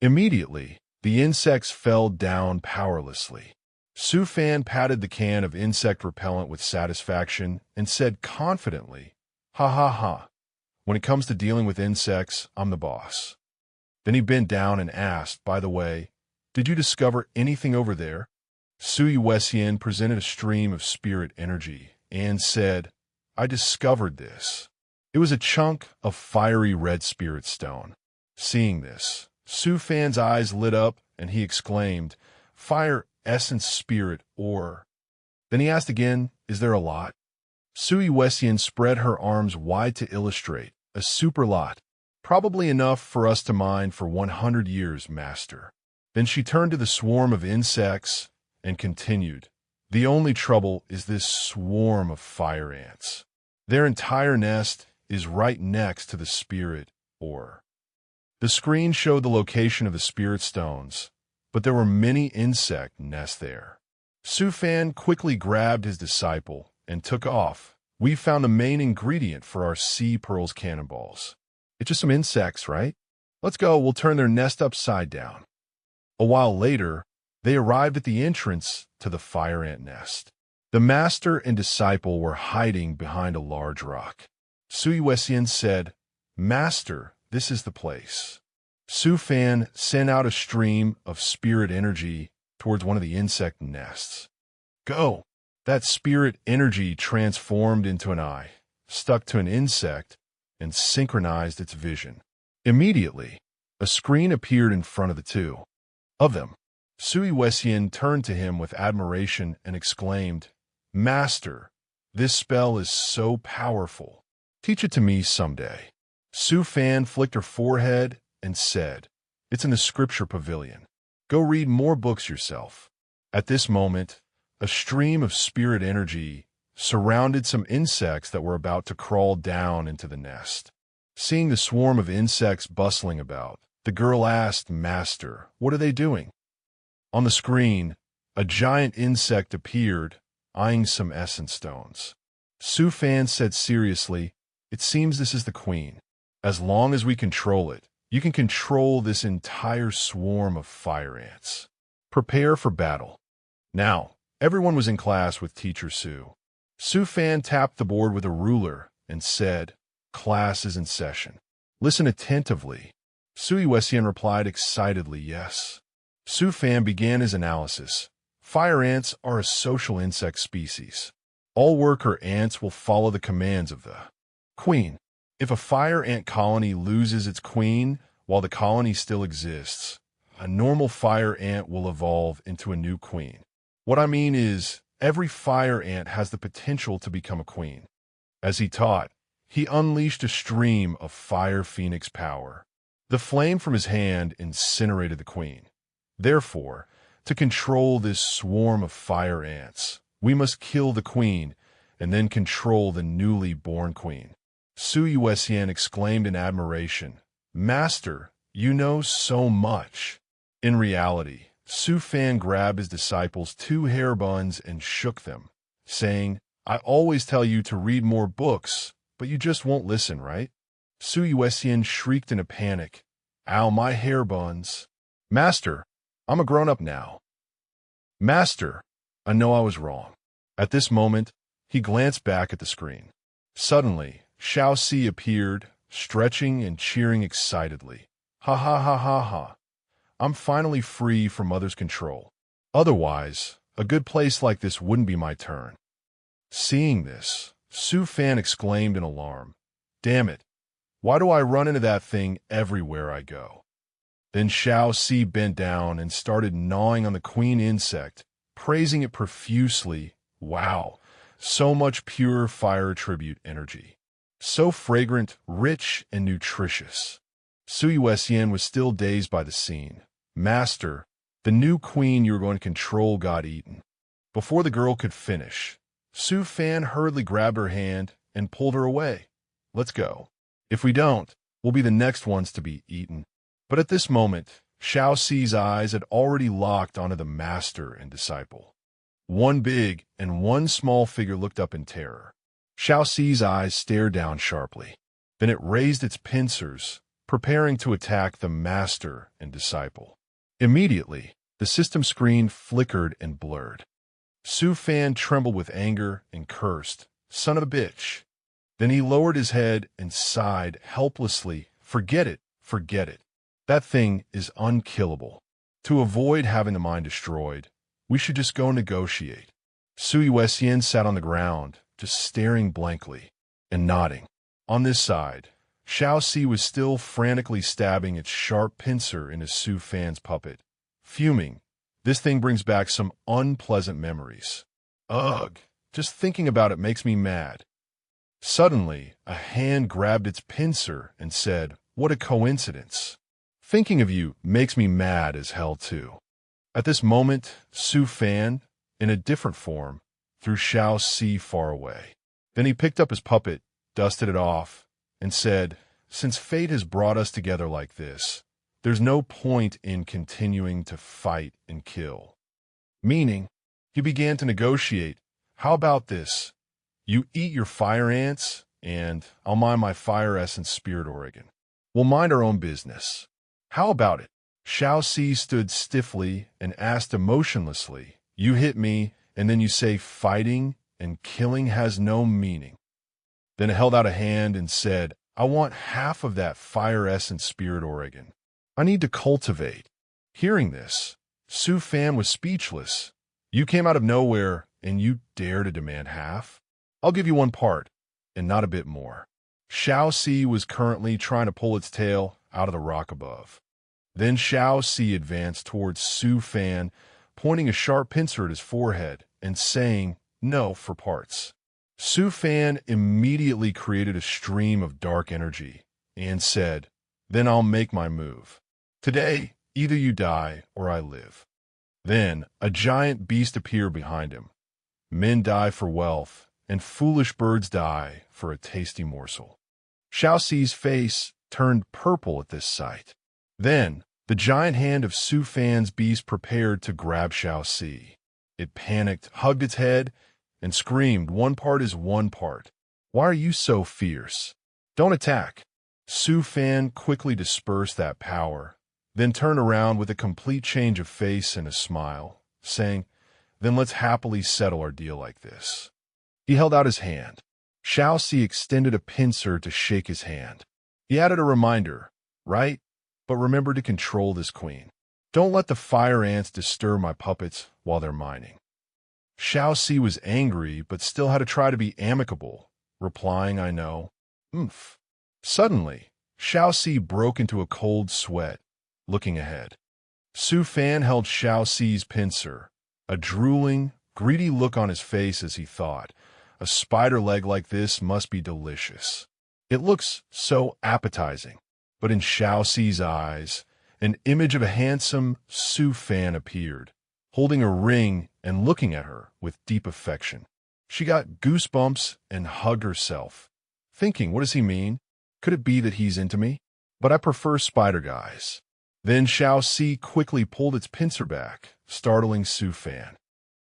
Immediately, the insects fell down powerlessly. Su Fan patted the can of insect repellent with satisfaction and said confidently, "Ha ha ha. When it comes to dealing with insects, I'm the boss." Then he bent down and asked, "By the way, did you discover anything over there?" Su Yuesian presented a stream of spirit energy and said, "I discovered this." It was a chunk of fiery red spirit stone. Seeing this, Su Fan's eyes lit up and he exclaimed, "Fire essence spirit ore." Then he asked again, "Is there a lot?" Su Yuesian spread her arms wide to illustrate, "A super lot. Probably enough for us to mine for 100 years, master." Then she turned to the swarm of insects and continued, "The only trouble is this swarm of fire ants. Their entire nest is right next to the spirit ore." The screen showed the location of the spirit stones, but there were many insect nests there. Su Fan quickly grabbed his disciple and took off. "We found the main ingredient for our sea pearls cannonballs. It's just some insects, right? Let's go, we'll turn their nest upside down." A while later, they arrived at the entrance to the fire ant nest. The master and disciple were hiding behind a large rock. Su Yuesian said, "Master, this is the place." Su Fan sent out a stream of spirit energy towards one of the insect nests. "Go!" That spirit energy transformed into an eye, stuck to an insect, and synchronized its vision. Immediately, a screen appeared in front of the two of them. Su Yuesian turned to him with admiration and exclaimed, "Master, this spell is so powerful. Teach it to me someday." Su Fan flicked her forehead and said, "It's in the scripture pavilion. Go read more books yourself." At this moment, a stream of spirit energy surrounded some insects that were about to crawl down into the nest. Seeing the swarm of insects bustling about, the girl asked, "Master, what are they doing?" On the screen, a giant insect appeared, eyeing some essence stones. Su Fan said seriously, "It seems this is the queen. As long as we control it, you can control this entire swarm of fire ants. Prepare for battle." Now, everyone was in class with Teacher Su. Su Fan tapped the board with a ruler and said, "Class is in session. Listen attentively." Su Yuesian replied excitedly, "Yes." Su Fan began his analysis. Fire ants are a social insect species. All worker ants will follow the commands of the queen. If a fire ant colony loses its queen while the colony still exists, a normal fire ant will evolve into a new queen. What I mean is, every fire ant has the potential to become a queen. As he taught, he unleashed a stream of fire phoenix power. The flame from his hand incinerated the queen. Therefore, to control this swarm of fire ants, we must kill the queen and then control the newly born queen. Su Yuesian exclaimed in admiration, "Master, you know so much." In reality, Su Fan grabbed his disciples' 2 hair buns and shook them, saying, I always tell you to read more books, but you just won't listen, right? Su Yuesian shrieked in a panic. Ow, my hair buns. Master, I'm a grown-up now. Master, I know I was wrong. At this moment, he glanced back at the screen. Suddenly, Xiao Si appeared, stretching and cheering excitedly. Ha ha ha ha ha. I'm finally free from mother's control. Otherwise, a good place like this wouldn't be my turn. Seeing this, Su Fan exclaimed in alarm. Damn it. Why do I run into that thing everywhere I go? Then Xiao Si bent down and started gnawing on the queen insect, praising it profusely. Wow, so much pure fire tribute energy. So fragrant, rich, and nutritious. Su Yuesian was still dazed by the scene. Master, the new queen you were going to control got eaten. Before the girl could finish, Su Fan hurriedly grabbed her hand and pulled her away. Let's go. If we don't, we'll be the next ones to be eaten. But at this moment, Xiao Si's eyes had already locked onto the master and disciple. One big and one small figure looked up in terror. Xiao Si's eyes stared down sharply. Then it raised its pincers, preparing to attack the master and disciple. Immediately, the system screen flickered and blurred. Su Fan trembled with anger and cursed, "Son of a bitch." Then he lowered his head and sighed helplessly. Forget it, forget it. That thing is unkillable. To avoid having the mind destroyed, we should just go negotiate. Su Yuesian sat on the ground, just staring blankly and nodding. On this side, Xiao Si was still frantically stabbing its sharp pincer into Su Fan's puppet. Fuming, this thing brings back some unpleasant memories. Ugh, just thinking about it makes me mad. Suddenly, a hand grabbed its pincer and said, "What a coincidence. Thinking of you makes me mad as hell too." At this moment, Su Fan, in a different form, threw Xiao Si far away. Then he picked up his puppet, dusted it off, and said, "Since fate has brought us together like this, there's no point in continuing to fight and kill." Meaning, he began to negotiate. How about this? You eat your fire ants, and I'll mind my fire essence spirit organ. We'll mind our own business. How about it? Xiao Si stood stiffly and asked emotionlessly, "You hit me, and then you say fighting and killing has no meaning." Then it held out a hand and said, "I want half of that fire essence spirit organ. I need to cultivate." Hearing this, Su Fan was speechless. "You came out of nowhere, and you dare to demand half? I'll give you one part, and not a bit more." Xiao Si was currently trying to pull its tail out of the rock above. Then Xiao Si advanced towards Su Fan, pointing a sharp pincer at his forehead and saying, "No for parts." Su Fan immediately created a stream of dark energy and said, "Then I'll make my move. Today, either you die or I live." Then a giant beast appeared behind him. Men die for wealth, and foolish birds die for a tasty morsel. Xiao Si's face turned purple at this sight. Then, the giant hand of Su Fan's beast prepared to grab Xiao Si. It panicked, hugged its head, and screamed, "One part is one part. Why are you so fierce? Don't attack." Su Fan quickly dispersed that power, then turned around with a complete change of face and a smile, saying, "Then let's happily settle our deal like this." He held out his hand. Xiao Si extended a pincer to shake his hand. He added a reminder, "Right? But remember to control this queen. Don't let the fire ants disturb my puppets while they're mining." Xiao Si was angry, but still had to try to be amicable, replying, "I know." Oomph. Suddenly, Xiao Si broke into a cold sweat, looking ahead. Su Fan held Xiao Si's pincer, a drooling, greedy look on his face as he thought, "A spider leg like this must be delicious. It looks so appetizing." But in Xiao Si's eyes, an image of a handsome Su Fan appeared, holding a ring and looking at her with deep affection. She got goosebumps and hugged herself, thinking, what does he mean? Could it be that he's into me? But I prefer spider guys. Then Xiao Si quickly pulled its pincer back, startling Su Fan.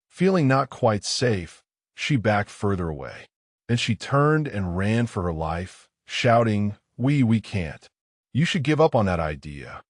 Feeling not quite safe, she backed further away. Then she turned and ran for her life, shouting, We can't. You should give up on that idea."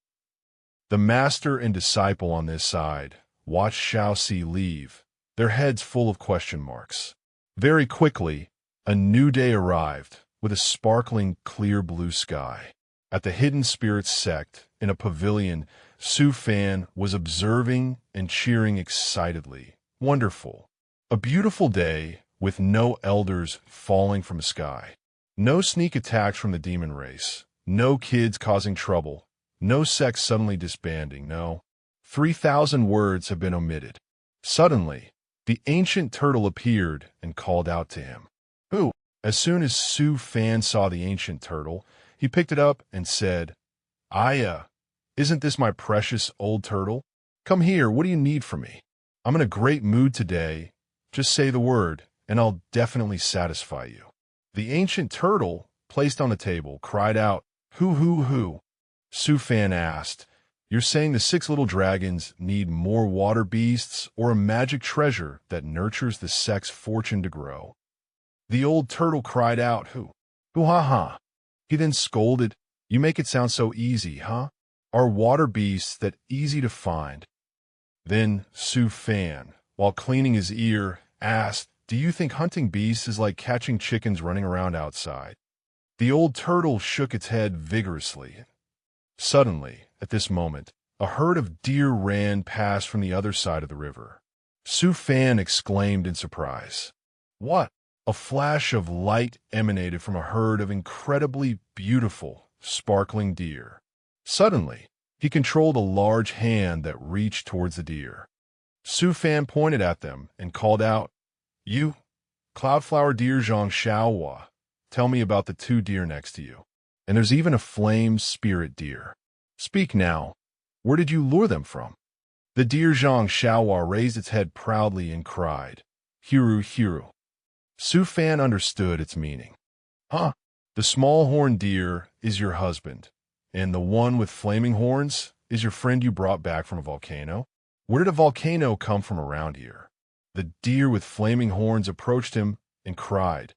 The master and disciple on this side watched Xiaoxi leave, their heads full of question marks. Very quickly, a new day arrived with a sparkling clear blue sky. At the Hidden Spirits sect, in a pavilion, Su Fan was observing and cheering excitedly. Wonderful. A beautiful day with no elders falling from the sky. No sneak attacks from the demon race. No kids causing trouble. No sects suddenly disbanding, no. 3,000 words have been omitted. Suddenly, the ancient turtle appeared and called out to him. Who? As soon as Su Fan saw the ancient turtle, he picked it up and said, Isn't this my precious old turtle? Come here, what do you need from me? I'm in a great mood today. Just say the word, and I'll definitely satisfy you." The ancient turtle, placed on the table, cried out, Who? Su Fan asked, "You're saying the 6 little dragons need more water beasts or a magic treasure that nurtures the sect's fortune to grow?" The old turtle cried out, Who ha. He then scolded, "You make it sound so easy, huh? Are water beasts that easy to find?" Then Su Fan, while cleaning his ear, asked, "Do you think hunting beasts is like catching chickens running around outside?" The old turtle shook its head vigorously. Suddenly, at this moment, a herd of deer ran past from the other side of the river. Su Fan exclaimed in surprise. "What?" A flash of light emanated from a herd of incredibly beautiful, sparkling deer. Suddenly, he controlled a large hand that reached towards the deer. Su Fan pointed at them and called out, "You, Cloudflower Deer Zhang Xiaohua, tell me about the 2 deer next to you. And there's even a flame spirit deer. Speak now. Where did you lure them from?" The deer Zhang Xiaohua raised its head proudly and cried, Hiru. Su Fan understood its meaning. "Huh? The small horned deer is your husband, and the one with flaming horns is your friend you brought back from a volcano? Where did a volcano come from around here?" The deer with flaming horns approached him and cried,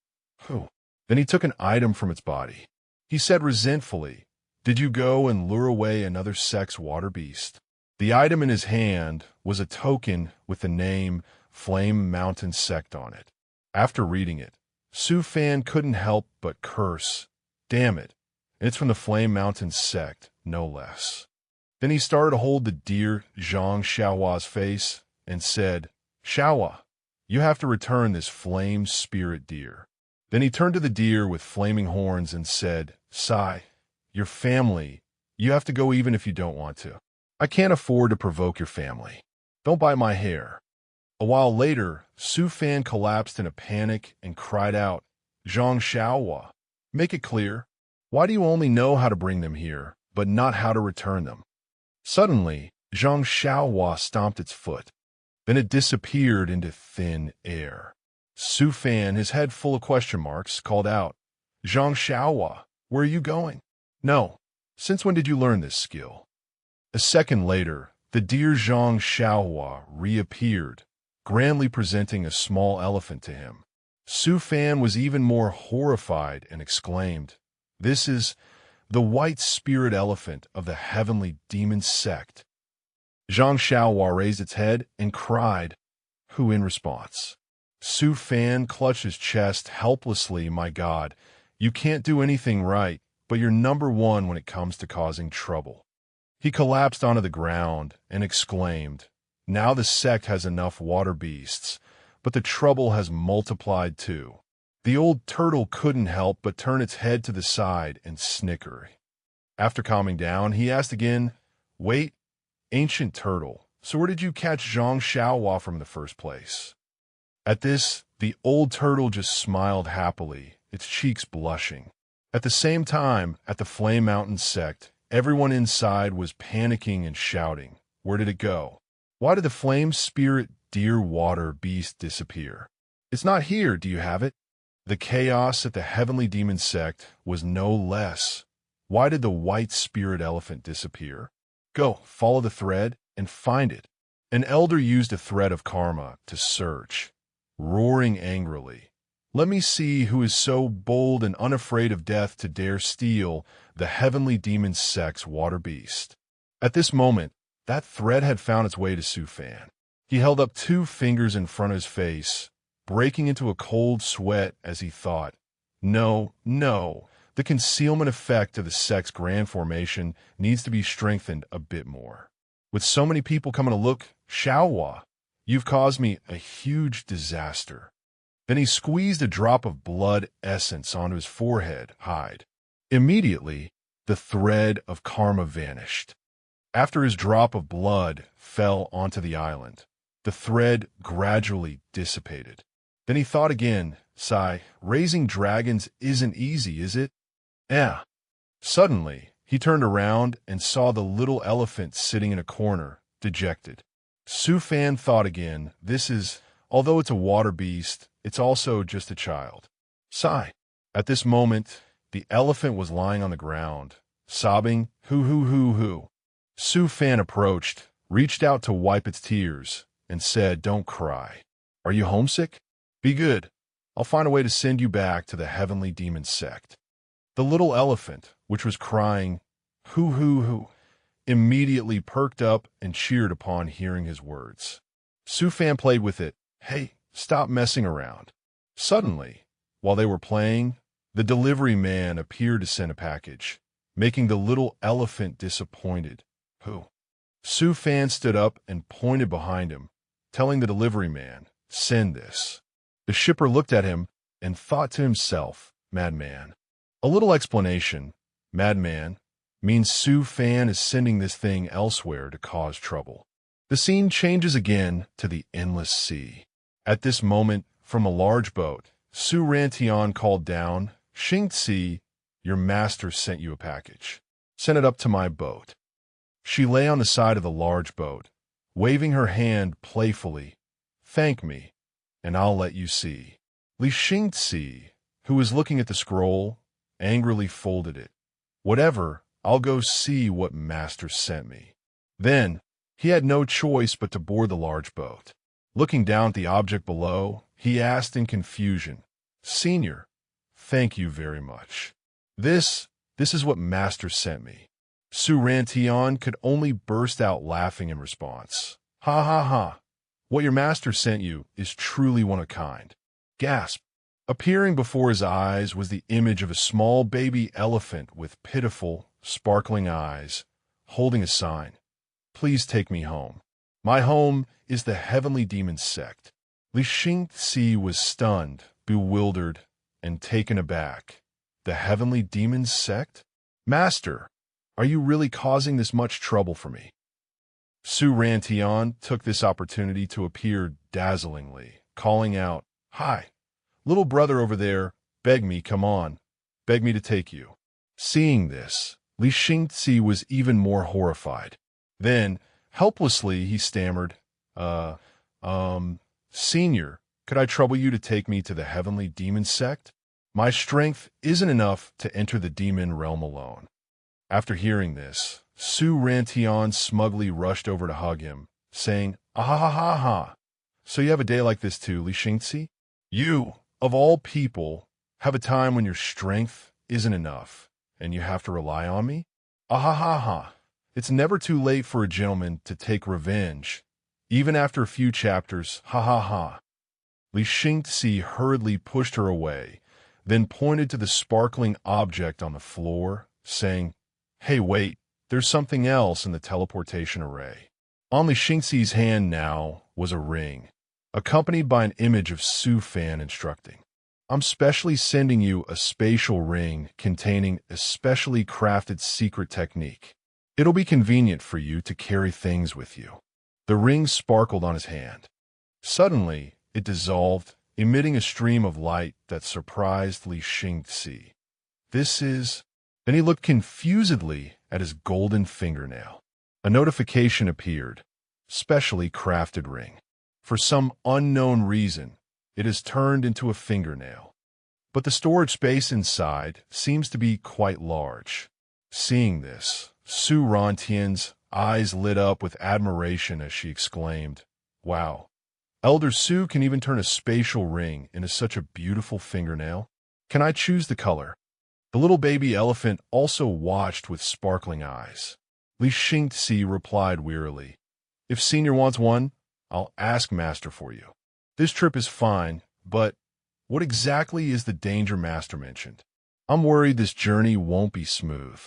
"Who?" Then he took an item from its body. He said resentfully, "Did you go and lure away another sect's water beast?" The item in his hand was a token with the name Flame Mountain Sect on it. After reading it, Su Fan couldn't help but curse. Damn it, it's from the Flame Mountain Sect, no less. Then he started to hold the deer Zhang Xiaohua's face and said, "Xiaohua, you have to return this flame spirit deer." Then he turned to the deer with flaming horns and said, "Sai, your family, you have to go even if you don't want to. I can't afford to provoke your family. Don't bite my hair." A while later, Su Fan collapsed in a panic and cried out, "Zhang Xiaohua, make it clear. Why do you only know how to bring them here, but not how to return them?" Suddenly, Zhang Xiaohua stomped its foot. Then it disappeared into thin air. Su Fan, his head full of question marks, called out, "Zhang Xiaohua, where are you going?" "No. Since when did you learn this skill?" A second later, the deer Zhang Xiaohua reappeared, grandly presenting a small elephant to him. Su Fan was even more horrified and exclaimed, "This is the white spirit elephant of the heavenly demon sect." Zhang Xiaohua raised its head and cried, "Who?" in response. Su Fan clutched his chest helplessly. "My God, you can't do anything right, but you're number 1 when it comes to causing trouble." He collapsed onto the ground and exclaimed, "Now the sect has enough water beasts, but the trouble has multiplied too." The old turtle couldn't help but turn its head to the side and snicker. After calming down, he asked again, "Wait, ancient turtle, so where did you catch Zhang Xiaohua from in the first place?" At this, the old turtle just smiled happily, its cheeks blushing. At the same time, at the Flame Mountain sect, everyone inside was panicking and shouting, "Where did it go? Why did the flame spirit deer water beast disappear? It's not here, do you have it?" The chaos at the heavenly demon sect was no less. Why did the white spirit elephant disappear? Go, follow the thread, and find it. An elder used a thread of karma to search. roaring angrily. Let me see who is so bold and unafraid of death to dare steal the heavenly demon sex water beast. At this moment, that thread had found its way to Su Fan. He held up 2 fingers in front of his face, breaking into a cold sweat as he thought, No, the concealment effect of the sex grand formation needs to be strengthened a bit more. With so many people coming to look, Xiaohua, you've caused me a huge disaster. Then he squeezed a drop of blood essence onto his forehead hide. Immediately, the thread of karma vanished. After his drop of blood fell onto the island, the thread gradually dissipated. Then he thought again, sigh, raising dragons isn't easy, is it? Suddenly, he turned around and saw the little elephant sitting in a corner, dejected. Su Fan thought again, although it's a water beast, it's also just a child. Sigh. At this moment, the elephant was lying on the ground, sobbing, hoo. Su Fan approached, reached out to wipe its tears, and said, Don't cry. Are you homesick? Be good. I'll find a way to send you back to the heavenly demon sect. The little elephant, which was crying, hoo, immediately perked up and cheered upon hearing his words. Su Fan played with it. Hey, stop messing around. Suddenly, while they were playing, the delivery man appeared to send a package, making the little elephant disappointed. Su Fan stood up and pointed behind him, telling the delivery man, Send this. The shipper looked at him and thought to himself, Madman. A little explanation, madman, means Su Fan is sending this thing elsewhere to cause trouble. The scene changes again to the endless sea. At this moment, from a large boat, Su Rantian called down, Xingzi, your master sent you a package. Send it up to my boat. She lay on the side of the large boat, waving her hand playfully. Thank me, and I'll let you see. Li Xingzi, who was looking at the scroll, angrily folded it. Whatever, I'll go see what master sent me. Then, he had no choice but to board the large boat. Looking down at the object below, he asked in confusion, Senior, thank you very much. This is what master sent me. Su Rantian could only burst out laughing in response. Ha. What your master sent you is truly one of a kind. Gasp. Appearing before his eyes was the image of a small baby elephant with pitiful, sparkling eyes, holding a sign. Please take me home. My home is the heavenly demon sect. Li Xingzi was stunned, bewildered, and taken aback. The heavenly demon sect? Master, are you really causing this much trouble for me? Su Rantian took this opportunity to appear dazzlingly, calling out, Hi, little brother over there, beg me to take you. Seeing this, Li Xingzi was even more horrified. Then, helplessly, he stammered, Senior, could I trouble you to take me to the heavenly demon sect? My strength isn't enough to enter the demon realm alone. After hearing this, Su Rantian smugly rushed over to hug him, saying, Ah. So you have a day like this too, Li Xingzi? You, of all people, have a time when your strength isn't enough, and you have to rely on me? Ah. It's never too late for a gentleman to take revenge, even after a few chapters, ha. Li Xingzi hurriedly pushed her away, then pointed to the sparkling object on the floor, saying, Hey, wait, there's something else in the teleportation array. On Li Xingzi's hand now was a ring, accompanied by an image of Su Fan instructing. I'm specially sending you a spatial ring containing a specially crafted secret technique. It'll be convenient for you to carry things with you. The ring sparkled on his hand. Suddenly, it dissolved, emitting a stream of light that surprised Li Xingzi. Then he looked confusedly at his golden fingernail. A notification appeared. Specially crafted ring. For some unknown reason, it is turned into a fingernail. But the storage space inside seems to be quite large. Seeing this, Su Rantian's eyes lit up with admiration as she exclaimed, Wow, Elder Sue can even turn a spatial ring into such a beautiful fingernail. Can I choose the color? The little baby elephant also watched with sparkling eyes. Li Xingzi replied wearily, If Senior wants one, I'll ask Master for you. This trip is fine, but what exactly is the danger Master mentioned? I'm worried this journey won't be smooth.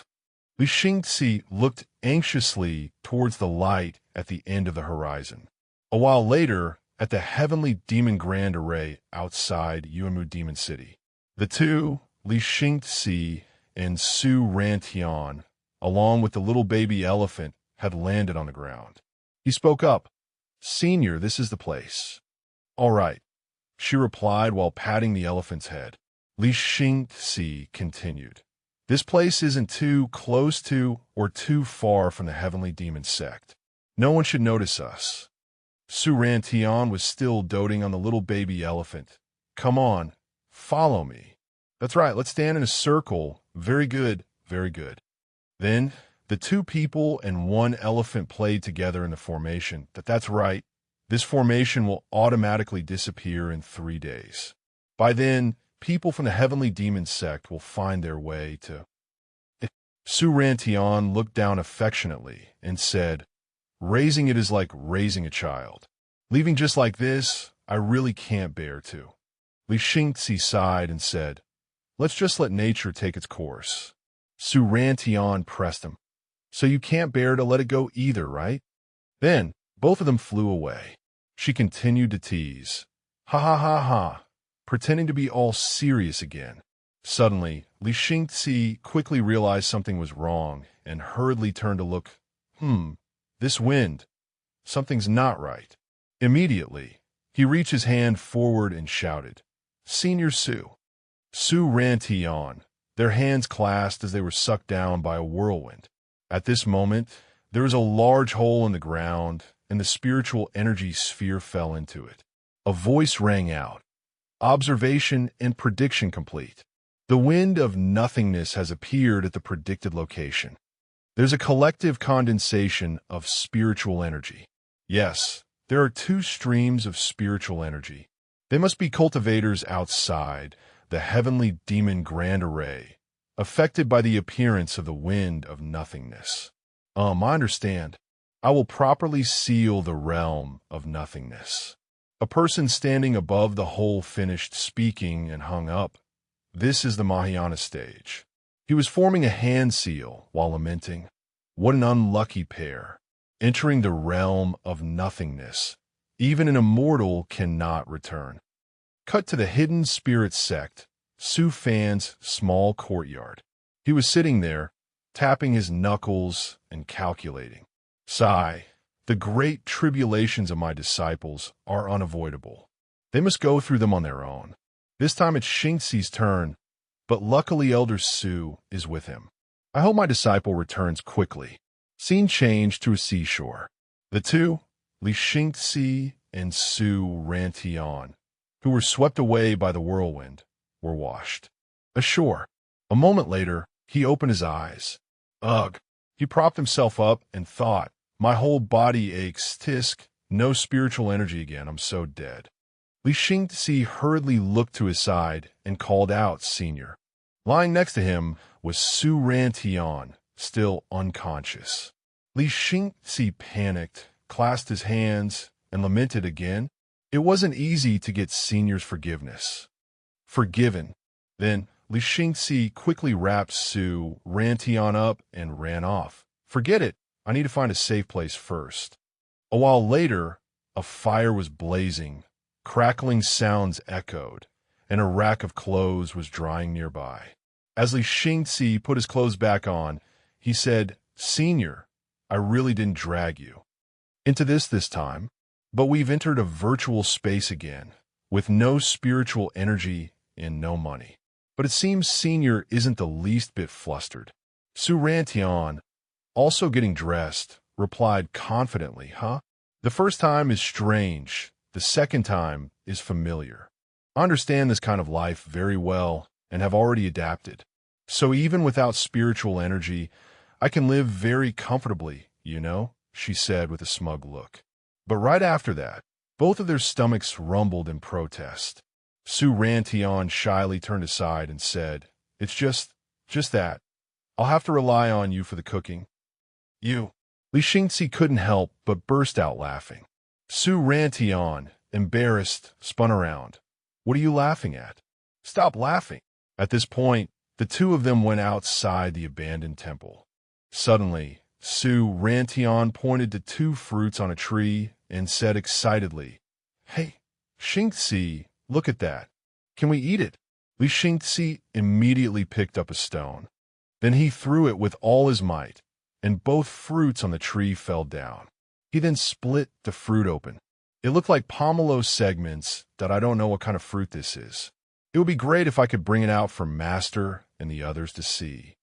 Li Xingzi looked anxiously towards the light at the end of the horizon. A while later, at the Heavenly Demon Grand Array outside Yuanmu Demon City, the two, Li Xingzi and Su Rantian, along with the little baby elephant, had landed on the ground. He spoke up. Senior, this is the place. All right, she replied while patting the elephant's head. Li Xingzi continued. This place isn't too close to or too far from the Heavenly Demon sect. No one should notice us. Su Rantian was still doting on the little baby elephant. Come on, follow me. That's right, let's stand in a circle. Very good, very good. Then, the two people and one elephant played together in the formation. That's right, this formation will automatically disappear in 3 days. By then, people from the Heavenly Demon sect will find their way to... Su Rantian looked down affectionately and said, Raising it is like raising a child. Leaving just like this, I really can't bear to. Li Xingzi sighed and said, Let's just let nature take its course. Su Rantian pressed him. So you can't bear to let it go either, right? Then, both of them flew away. She continued to tease. Ha ha ha ha, pretending to be all serious again. Suddenly, Li Xingzi quickly realized something was wrong and hurriedly turned to look. This wind. Something's not right. Immediately, he reached his hand forward and shouted, Senior Su. Su Rantian, their hands clasped as they were sucked down by a whirlwind. At this moment, there was a large hole in the ground, and the spiritual energy sphere fell into it. A voice rang out. Observation and prediction complete. The wind of nothingness has appeared at the predicted location. There's a collective condensation of spiritual energy. Yes, there are 2 streams of spiritual energy. They must be cultivators outside the Heavenly Demon Grand Array, affected by the appearance of the wind of nothingness. I understand. I will properly seal the realm of nothingness. A person standing above the hole finished speaking and hung up. This is the Mahayana stage. He was forming a hand seal while lamenting, What an unlucky pair, entering the realm of nothingness. Even an immortal cannot return. Cut to the hidden spirit sect, Su Fan's small courtyard. He was sitting there, tapping his knuckles and calculating. Sigh, the great tribulations of my disciples are unavoidable. They must go through them on their own. This time it's Xingzi's turn, but luckily Elder Su is with him. I hope my disciple returns quickly. Scene changed to a seashore. The two, Li Xingzi and Su Rantian, who were swept away by the whirlwind, were washed ashore. A moment later, he opened his eyes. Ugh! He propped himself up and thought, My whole body aches, tisk, no spiritual energy again, I'm so dead. Li Xingzi hurriedly looked to his side and called out, Senior. Lying next to him was Su Rantian, still unconscious. Li Xingzi panicked, clasped his hands, and lamented again. It wasn't easy to get Senior's forgiveness. Forgiven. Then Li Xingzi quickly wrapped Su Rantian up and ran off. Forget it. I need to find a safe place first. A while later, a fire was blazing. Crackling sounds echoed, and a rack of clothes was drying nearby. As Li Xingzi put his clothes back on, he said, Senior, I really didn't drag you into this time, but we've entered a virtual space again, with no spiritual energy and no money. But it seems Senior isn't the least bit flustered. Su Rantian, also getting dressed, replied confidently, The first time is strange. The second time is familiar. I understand this kind of life very well and have already adapted. So even without spiritual energy, I can live very comfortably, she said with a smug look. But right after that, Both of their stomachs rumbled in protest. Su Rantian shyly turned aside and said, "It's just that. I'll have to rely on you for the cooking." "You?" Li Xingxi couldn't help but burst out laughing. Su Rantian, embarrassed, spun around. "What are you laughing at? Stop laughing." At this point, the two of them went outside the abandoned temple. Suddenly, Su Rantian pointed to two fruits on a tree and said excitedly, "Hey, Xingxi, look at that. Can we eat it?" Li Xingxi immediately picked up a stone. Then he threw it with all his might, and both fruits on the tree fell down. He then split the fruit open. It looked like pomelo segments that I don't know what kind of fruit this is. It would be great if I could bring it out for Master and the others to see.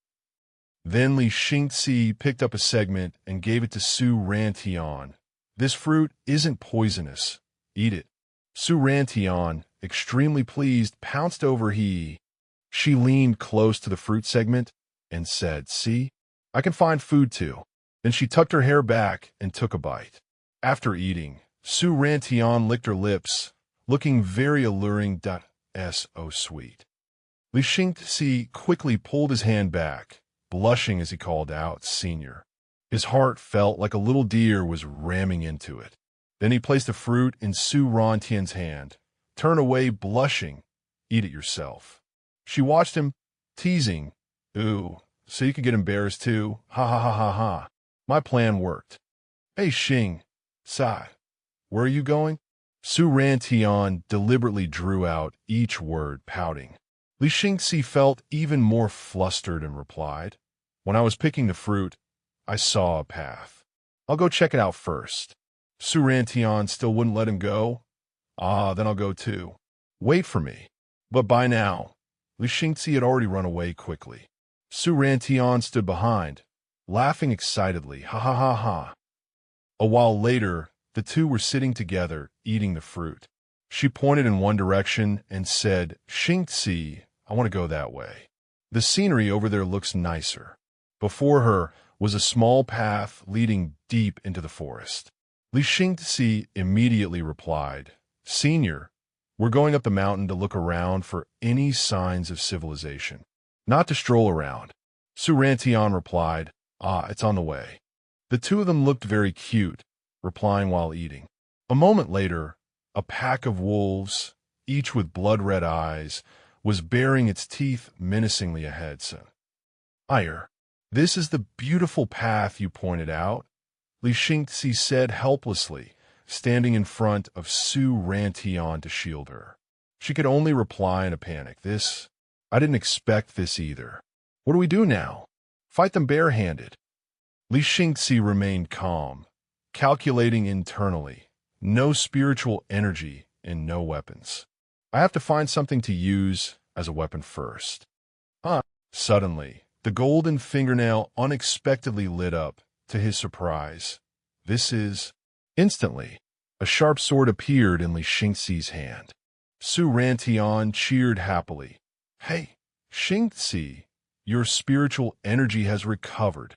Then Li Xingxi picked up a segment and gave it to Su Rantian. "This fruit isn't poisonous. Eat it." Su Rantian, extremely pleased, pounced over he. She leaned close to the fruit segment and said, "See, I can find food too." Then she tucked her hair back and took a bite. After eating, Su Rantian licked her lips, looking very alluring. So sweet. Li Xingxi quickly pulled his hand back, blushing as he called out, "Senior." His heart felt like a little deer was ramming into it. Then he placed the fruit in Su Rantian's hand. "Turn away, blushing. Eat it yourself." She watched him, teasing, "Ooh, so you could get embarrassed too? Ha ha ha ha ha. My plan worked." "Hey, Xing, Sai, where are you going?" Su Rantian deliberately drew out each word, pouting. Li Xingxi felt even more flustered and replied, "When I was picking the fruit, I saw a path. I'll go check it out first." Su Rantian still wouldn't let him go. Then I'll go too. Wait for me." But by now, Li Xingxi had already run away quickly. Su Rantian stood behind, laughing excitedly, "Ha ha ha ha." A while later, the two were sitting together, eating the fruit. She pointed in one direction and said, "Xingxi, I want to go that way. The scenery over there looks nicer." Before her was a small path leading deep into the forest. Li Xingxi immediately replied, "Senior, we're going up the mountain to look around for any signs of civilization, not to stroll around." Su Rantian replied, "It's on the way." The two of them looked very cute, replying while eating. A moment later, a pack of wolves, each with blood-red eyes, was baring its teeth menacingly ahead. "Ire, this is the beautiful path you pointed out," Li Xingxi said helplessly, standing in front of Su Rantian to shield her. She could only reply in a panic, I didn't expect this either. What do we do now? Fight them barehanded?" Li Xingxi remained calm, calculating internally. No spiritual energy and no weapons. I have to find something to use as a weapon first. Suddenly, the golden fingernail unexpectedly lit up, to his surprise. Instantly, a sharp sword appeared in Li Xingxi's hand. Su Rantian cheered happily. "Hey, Xingxi, your spiritual energy has recovered."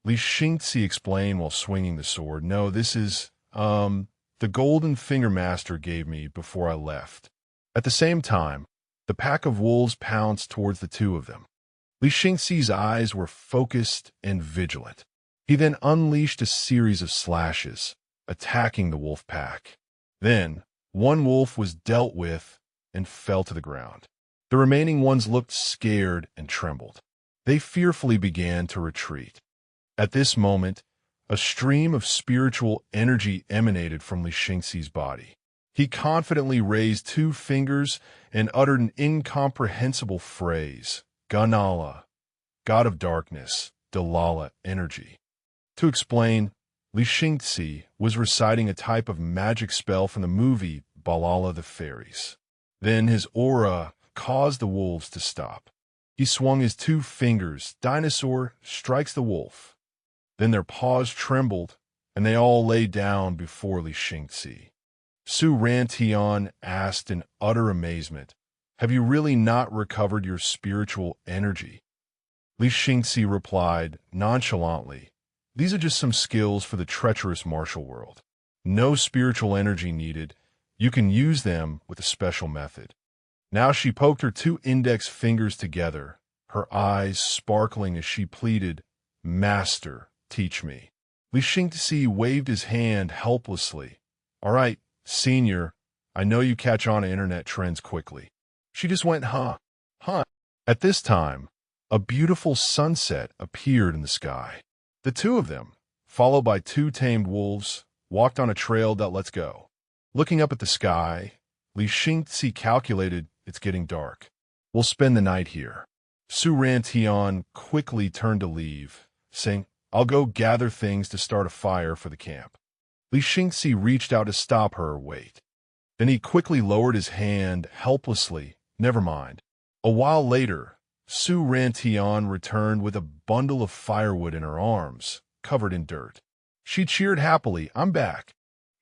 Li Xingxi explained while swinging the sword. "No, this is, the golden finger master gave me before I left." At the same time, the pack of wolves pounced towards the two of them. Li Xingxi's eyes were focused and vigilant. He then unleashed a series of slashes, attacking the wolf pack. Then, one wolf was dealt with and fell to the ground. The remaining ones looked scared and trembled. They fearfully began to retreat. At this moment, a stream of spiritual energy emanated from Li Xingxi's body. He confidently raised two fingers and uttered an incomprehensible phrase, "Ganala, God of Darkness, Dalala Energy." To explain, Li Xingxi was reciting a type of magic spell from the movie Balala the Fairies. Then his aura caused the wolves to stop. He swung his two fingers, dinosaur strikes the wolf. Then their paws trembled, and they all lay down before Li Xingxi. Su Rantian asked in utter amazement, "Have you really not recovered your spiritual energy?" Li Xingxi replied nonchalantly, "These are just some skills for the treacherous martial world. No spiritual energy needed. You can use them with a special method. Now she poked her 2 index fingers together, her eyes sparkling as she pleaded, "Master, teach me." Li Xingzi waved his hand helplessly. "All right, senior, I know you catch on to internet trends quickly." She just went, huh. At this time, a beautiful sunset appeared in the sky. The two of them, followed by 2 tamed wolves, walked on a trail that lets go. Looking up at the sky, Li Xingzi calculated, it's getting dark. We'll spend the night here. Su Rantian quickly turned to leave, saying, I'll go gather things to start a fire for the camp. Li Xingzi reached out to stop her. Wait. Then he quickly lowered his hand helplessly. Never mind. A while later, Su Rantian returned with a bundle of firewood in her arms, covered in dirt. She cheered happily, I'm back.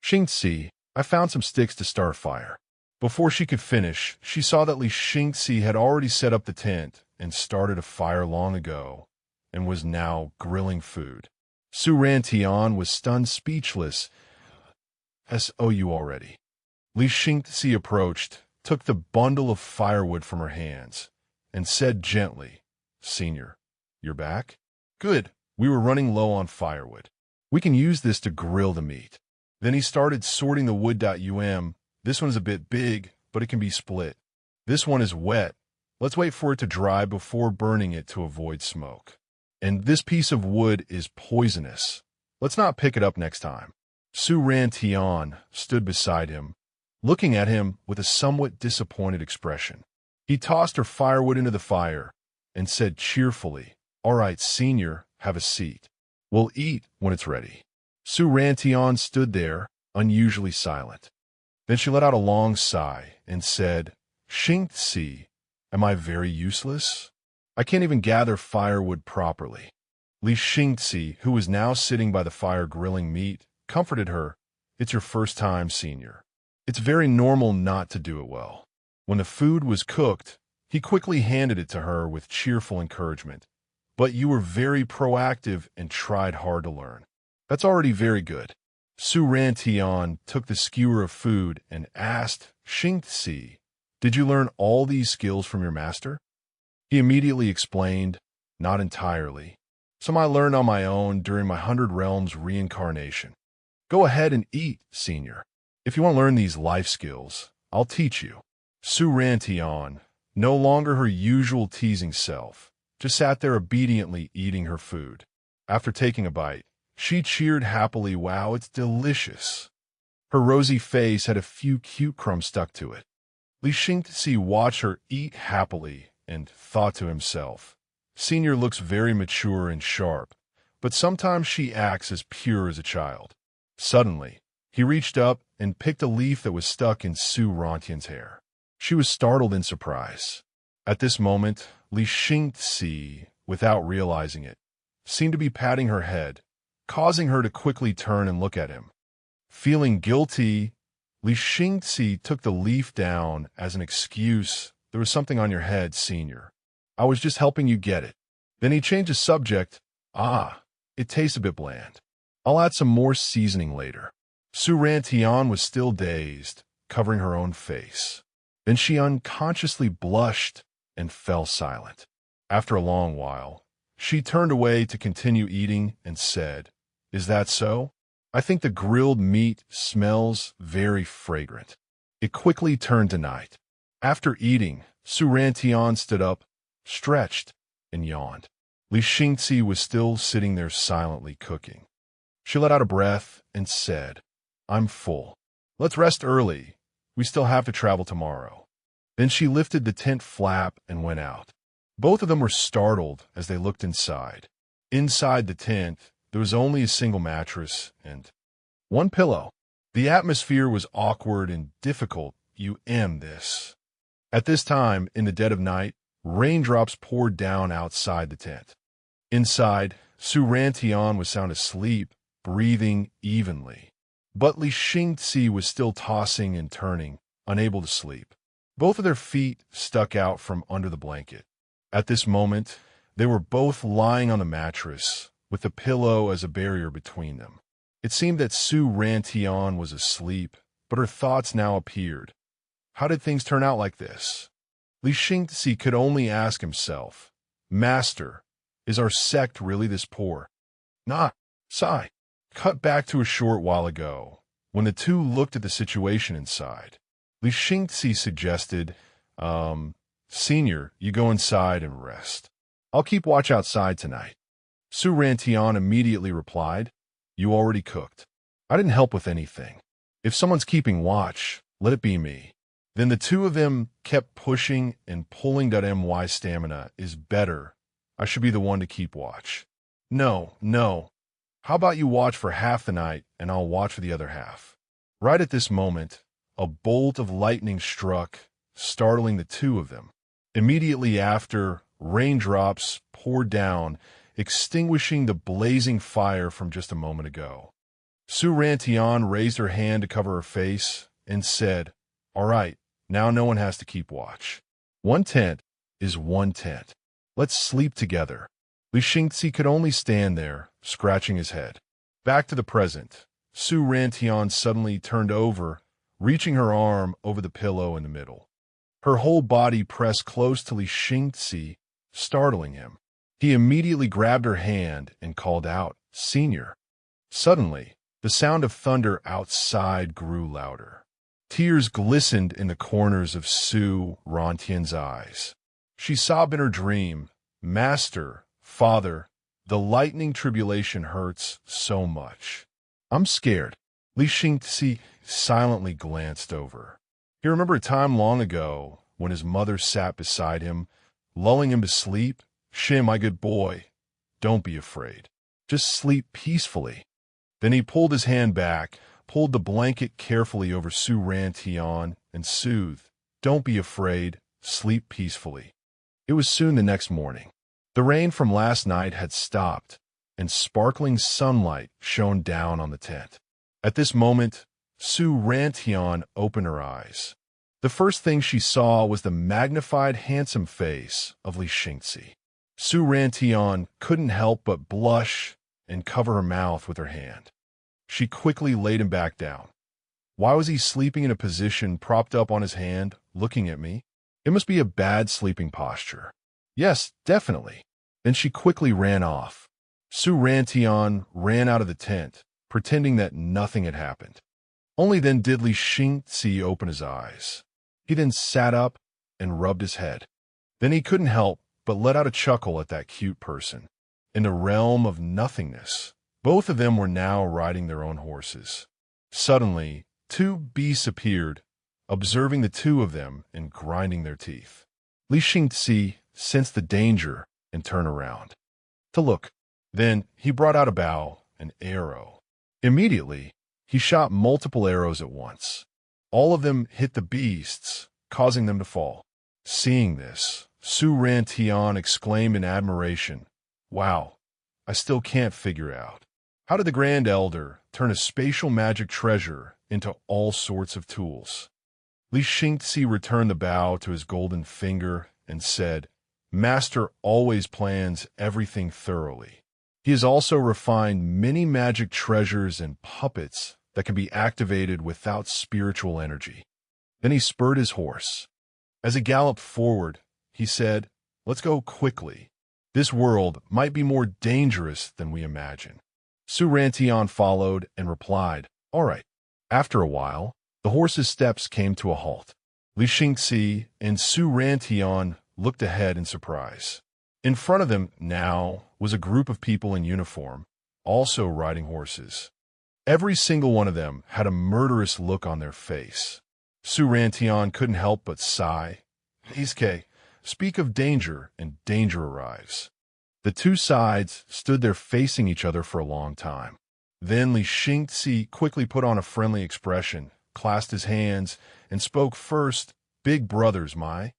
Xingzi, I found some sticks to start a fire. Before she could finish, she saw that Li Xingzi had already set up the tent and started a fire long ago, and was now grilling food. Su Rantian was stunned speechless. "SOU already." Li Xingzi approached, took the bundle of firewood from her hands, and said gently, Senior, you're back? Good, we were running low on firewood. We can use this to grill the meat. Then he started sorting the wood. This one is a bit big, but it can be split. This one is wet. Let's wait for it to dry before burning it to avoid smoke. And this piece of wood is poisonous. Let's not pick it up next time. Su Rantian stood beside him, looking at him with a somewhat disappointed expression. He tossed her firewood into the fire and said cheerfully, All right, Senior, have a seat. We'll eat when it's ready. Su Rantian stood there, unusually silent. Then she let out a long sigh and said, Xingzi, am I very useless? I can't even gather firewood properly. Li Xingzi, who was now sitting by the fire grilling meat, comforted her. It's your first time, Senior. It's very normal not to do it well. When the food was cooked, he quickly handed it to her with cheerful encouragement. But you were very proactive and tried hard to learn. That's already very good. Su Rantian took the skewer of food and asked, Xingzi, did you learn all these skills from your master? He immediately explained, Not entirely. Some I learned on my own during my 100 Realms reincarnation. Go ahead and eat, Senior. If you want to learn these life skills, I'll teach you. Su Rantian, no longer her usual teasing self, just sat there obediently eating her food. After taking a bite, she cheered happily, Wow, it's delicious. Her rosy face had a few cute crumbs stuck to it. Li Xingzi watched her eat happily and thought to himself, Senior looks very mature and sharp, but sometimes she acts as pure as a child. Suddenly, he reached up and picked a leaf that was stuck in Su Rantian's hair. She was startled in surprise. At this moment, Li Xingzi, without realizing it, seemed to be patting her head, causing her to quickly turn and look at him. Feeling guilty, Li Xingzi took the leaf down as an excuse. There was something on your head, Senior. I was just helping you get it. Then he changed the subject. It tastes a bit bland. I'll add some more seasoning later. Su Rantian was still dazed, covering her own face. Then she unconsciously blushed and fell silent. After a long while, she turned away to continue eating and said, Is that so? I think the grilled meat smells very fragrant. It quickly turned to night. After eating, Su Rantian stood up, stretched, and yawned. Li Xingzi was still sitting there silently cooking. She let out a breath and said, I'm full. Let's rest early. We still have to travel tomorrow. Then she lifted the tent flap and went out. Both of them were startled as they looked inside. Inside the tent, there was only a single mattress and one pillow. The atmosphere was awkward and difficult. At this time, in the dead of night, raindrops poured down outside the tent. Inside, Su Rantian was sound asleep, breathing evenly. But Li Xingzi was still tossing and turning, unable to sleep. Both of their feet stuck out from under the blanket. At this moment, they were both lying on the mattress, with the pillow as a barrier between them. It seemed that Su Rantian was asleep, but her thoughts now appeared. How did things turn out like this? Li Xingzi could only ask himself, Master, is our sect really this poor? Nah, sigh. Cut back to a short while ago, when the two looked at the situation inside. Li Xingzi suggested, Senior, you go inside and rest. I'll keep watch outside tonight. Su Rantian immediately replied, You already cooked. I didn't help with anything. If someone's keeping watch, let it be me. Then the two of them kept pushing and pulling. My stamina is better. I should be the one to keep watch. No. How about you watch for half the night and I'll watch for the other half? Right at this moment, a bolt of lightning struck, startling the two of them. Immediately after, raindrops poured down, extinguishing the blazing fire from just a moment ago. Su Rantian raised her hand to cover her face and said, All right, now no one has to keep watch. One tent is one tent. Let's sleep together. Li Xingzi could only stand there, scratching his head. Back to the present. Su Rantian suddenly turned over, reaching her arm over the pillow in the middle. Her whole body pressed close to Li Xingzi, startling him. He immediately grabbed her hand and called out, Senior. Suddenly, the sound of thunder outside grew louder. Tears glistened in the corners of Su Rantian's eyes. She sobbed in her dream, Master, Father, the lightning tribulation hurts so much. I'm scared. Li Xingzi silently glanced over. He remembered a time long ago when his mother sat beside him, lulling him to sleep. Shin, my good boy, don't be afraid. Just sleep peacefully. Then he pulled his hand back, pulled the blanket carefully over Su Rantian, and soothed. Don't be afraid. Sleep peacefully. It was soon the next morning. The rain from last night had stopped, and sparkling sunlight shone down on the tent. At this moment, Su Rantian opened her eyes. The first thing she saw was the magnified, handsome face of Li Xingzi. Su Rantian couldn't help but blush and cover her mouth with her hand. She quickly laid him back down. Why was he sleeping in a position propped up on his hand, looking at me? It must be a bad sleeping posture. Yes, definitely. Then she quickly ran off. Su Rantian ran out of the tent, pretending that nothing had happened. Only then did Li Xingzi open his eyes. He then sat up and rubbed his head. Then he couldn't help but let out a chuckle at that cute person. In the realm of nothingness, both of them were now riding their own horses. Suddenly, two beasts appeared, observing the two of them and grinding their teeth. Li Xingzi sensed the danger and turned around to look. Then he brought out a bow, an arrow. Immediately, he shot multiple arrows at once. All of them hit the beasts, causing them to fall. Seeing this, Su Rantian exclaimed in admiration, Wow, I still can't figure out. How did the Grand Elder turn a spatial magic treasure into all sorts of tools? Li Xingzi returned the bow to his golden finger and said, Master always plans everything thoroughly. He has also refined many magic treasures and puppets that can be activated without spiritual energy. Then he spurred his horse. As he galloped forward, he said, Let's go quickly. This world might be more dangerous than we imagine. Su Rantian followed and replied, All right. After a while, the horse's steps came to a halt. Li Xingzi and Su Rantian looked ahead in surprise. In front of them now was a group of people in uniform, also riding horses. Every single one of them had a murderous look on their face. Su Rantian couldn't help but sigh. Iske, speak of danger, and danger arrives. The two sides stood there facing each other for a long time. Then Li Xingzi quickly put on a friendly expression, clasped his hands, and spoke first, Big brothers, my.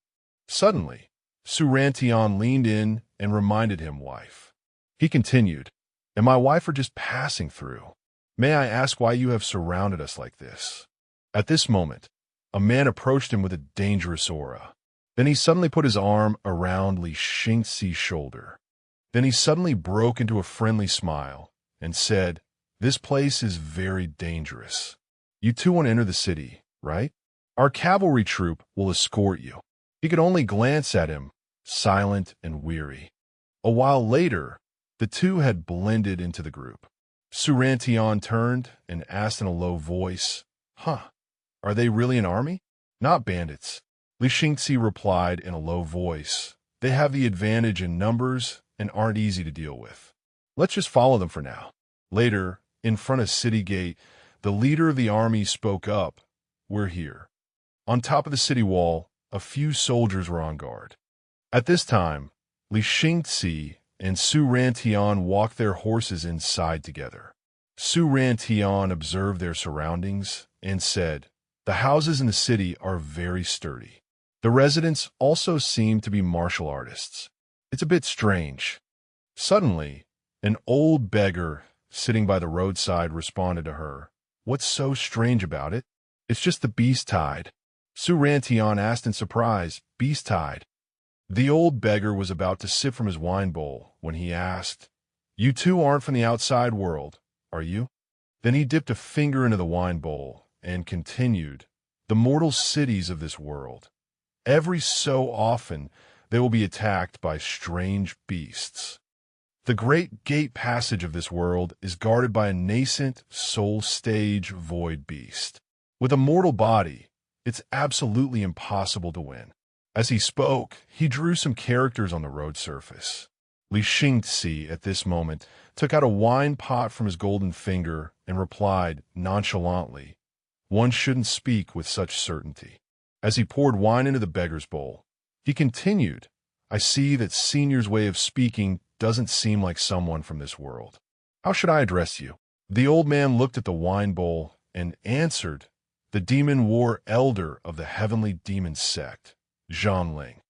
Suddenly, Su Rantian leaned in and reminded him, Wife. He continued, And my wife are just passing through. May I ask why you have surrounded us like this? At this moment, a man approached him with a dangerous aura. Then he suddenly put his arm around Li Xingzi's shoulder. Then he suddenly broke into a friendly smile and said, This place is very dangerous. You two want to enter the city, right? Our cavalry troop will escort you." He could only glance at him, silent and weary. A while later, the two had blended into the group. Surantion turned and asked in a low voice, "Huh, are they really an army?" "Not bandits," Li Xingzi replied in a low voice. "They have the advantage in numbers and aren't easy to deal with. Let's just follow them for now." Later, in front of City Gate, the leader of the army spoke up. "We're here." On top of the city wall, a few soldiers were on guard. At this time, Li Xingzi and Su Rantian walked their horses inside together. Su Rantian observed their surroundings and said, "The houses in the city are very sturdy. The residents also seem to be martial artists. It's a bit strange." Suddenly, an old beggar sitting by the roadside responded to her, "What's so strange about it?" "It's just the beast tide." Su Rantian asked in surprise, "Beast tide?" The old beggar was about to sip from his wine bowl when he asked, "You two aren't from the outside world, are you?" Then he dipped a finger into the wine bowl and continued, "The mortal cities of this world. Every so often they will be attacked by strange beasts. The great gate passage of this world is guarded by a nascent soul stage void beast. With a mortal body, it's absolutely impossible to win." As he spoke, he drew some characters on the road surface. Li Xingzi, at this moment, took out a wine pot from his golden finger and replied nonchalantly, "One shouldn't speak with such certainty." As he poured wine into the beggar's bowl, he continued, "I see that Senior's way of speaking doesn't seem like someone from this world. How should I address you?" The old man looked at the wine bowl and answered, "The demon war elder of the heavenly demon sect, Zhangling."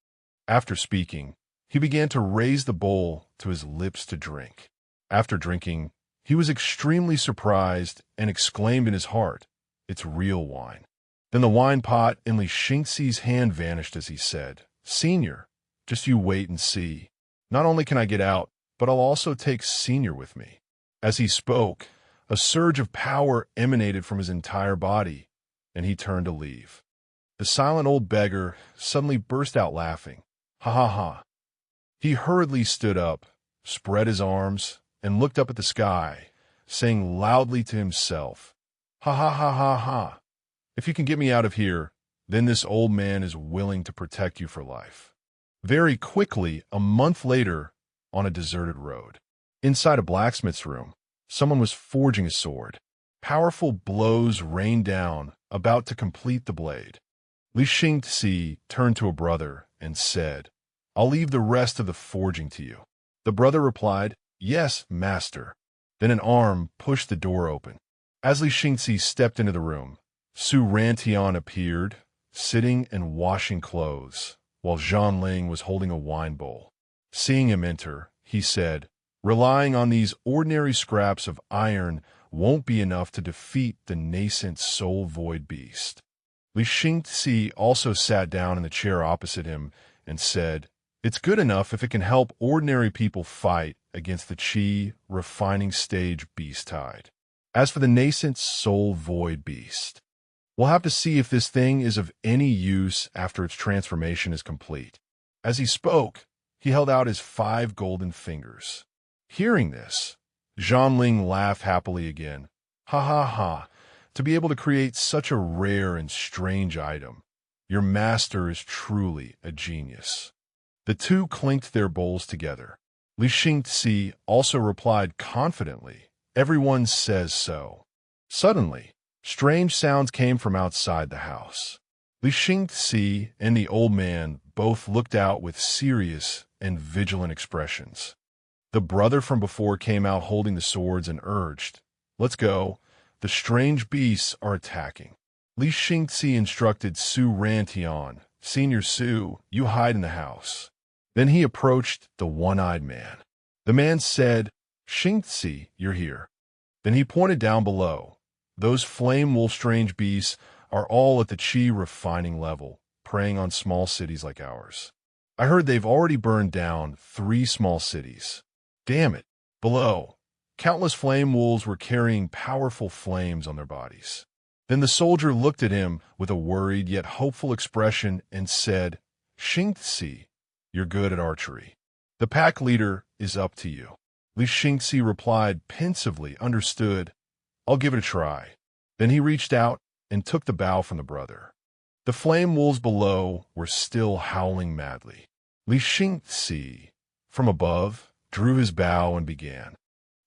After speaking, he began to raise the bowl to his lips to drink. After drinking, he was extremely surprised and exclaimed in his heart, "It's real wine." Then the wine pot in Li Xingzi's hand vanished as he said, "Senior, just you wait and see. Not only can I get out, but I'll also take Senior with me." As he spoke, a surge of power emanated from his entire body, and he turned to leave. The silent old beggar suddenly burst out laughing. "Ha ha ha." He hurriedly stood up, spread his arms, and looked up at the sky, saying loudly to himself, "Ha ha ha ha ha. If you can get me out of here, then this old man is willing to protect you for life." Very quickly, a month later, on a deserted road, inside a blacksmith's room, someone was forging a sword. Powerful blows rained down, about to complete the blade. Li Xingzi turned to a brother and said, "I'll leave the rest of the forging to you." The brother replied, "Yes, master." Then an arm pushed the door open. As Li Xingzi stepped into the room, Su Rantian appeared, sitting and washing clothes, while Zhangling was holding a wine bowl. Seeing him enter, he said, "Relying on these ordinary scraps of iron won't be enough to defeat the nascent soul void beast." Li Xingzi also sat down in the chair opposite him and said, "It's good enough if it can help ordinary people fight against the Qi refining stage beast tide. As for the nascent soul void beast, we'll have to see if this thing is of any use after its transformation is complete." As he spoke, he held out his 5 golden fingers. Hearing this, Zhangling laughed happily again. "Ha ha ha. To be able to create such a rare and strange item. Your master is truly a genius." The two clinked their bowls together. Li Xingzi also replied confidently, "Everyone says so." Suddenly, strange sounds came from outside the house. Li Xingzi and the old man both looked out with serious and vigilant expressions. The brother from before came out holding the swords and urged, "Let's go. The strange beasts are attacking." Li Xingzi instructed Su Rantian, "Senior Su, you hide in the house." Then he approached the one-eyed man. The man said, "Xingzi, you're here." Then he pointed down below. "Those flame wolf strange beasts are all at the Qi refining level, preying on small cities like ours. I heard they've already burned down 3 small cities. Damn it. Below, Countless flame wolves were carrying powerful flames on their bodies. Then the soldier looked at him with a worried yet hopeful expression and said, "Xingzi, you're good at archery. The pack leader is up to you." Li Xingzi replied pensively, "Understood. I'll give it a try." Then he reached out and took the bow from the brother. The flame wolves below were still howling madly. Li Xingzi, from above, drew his bow and began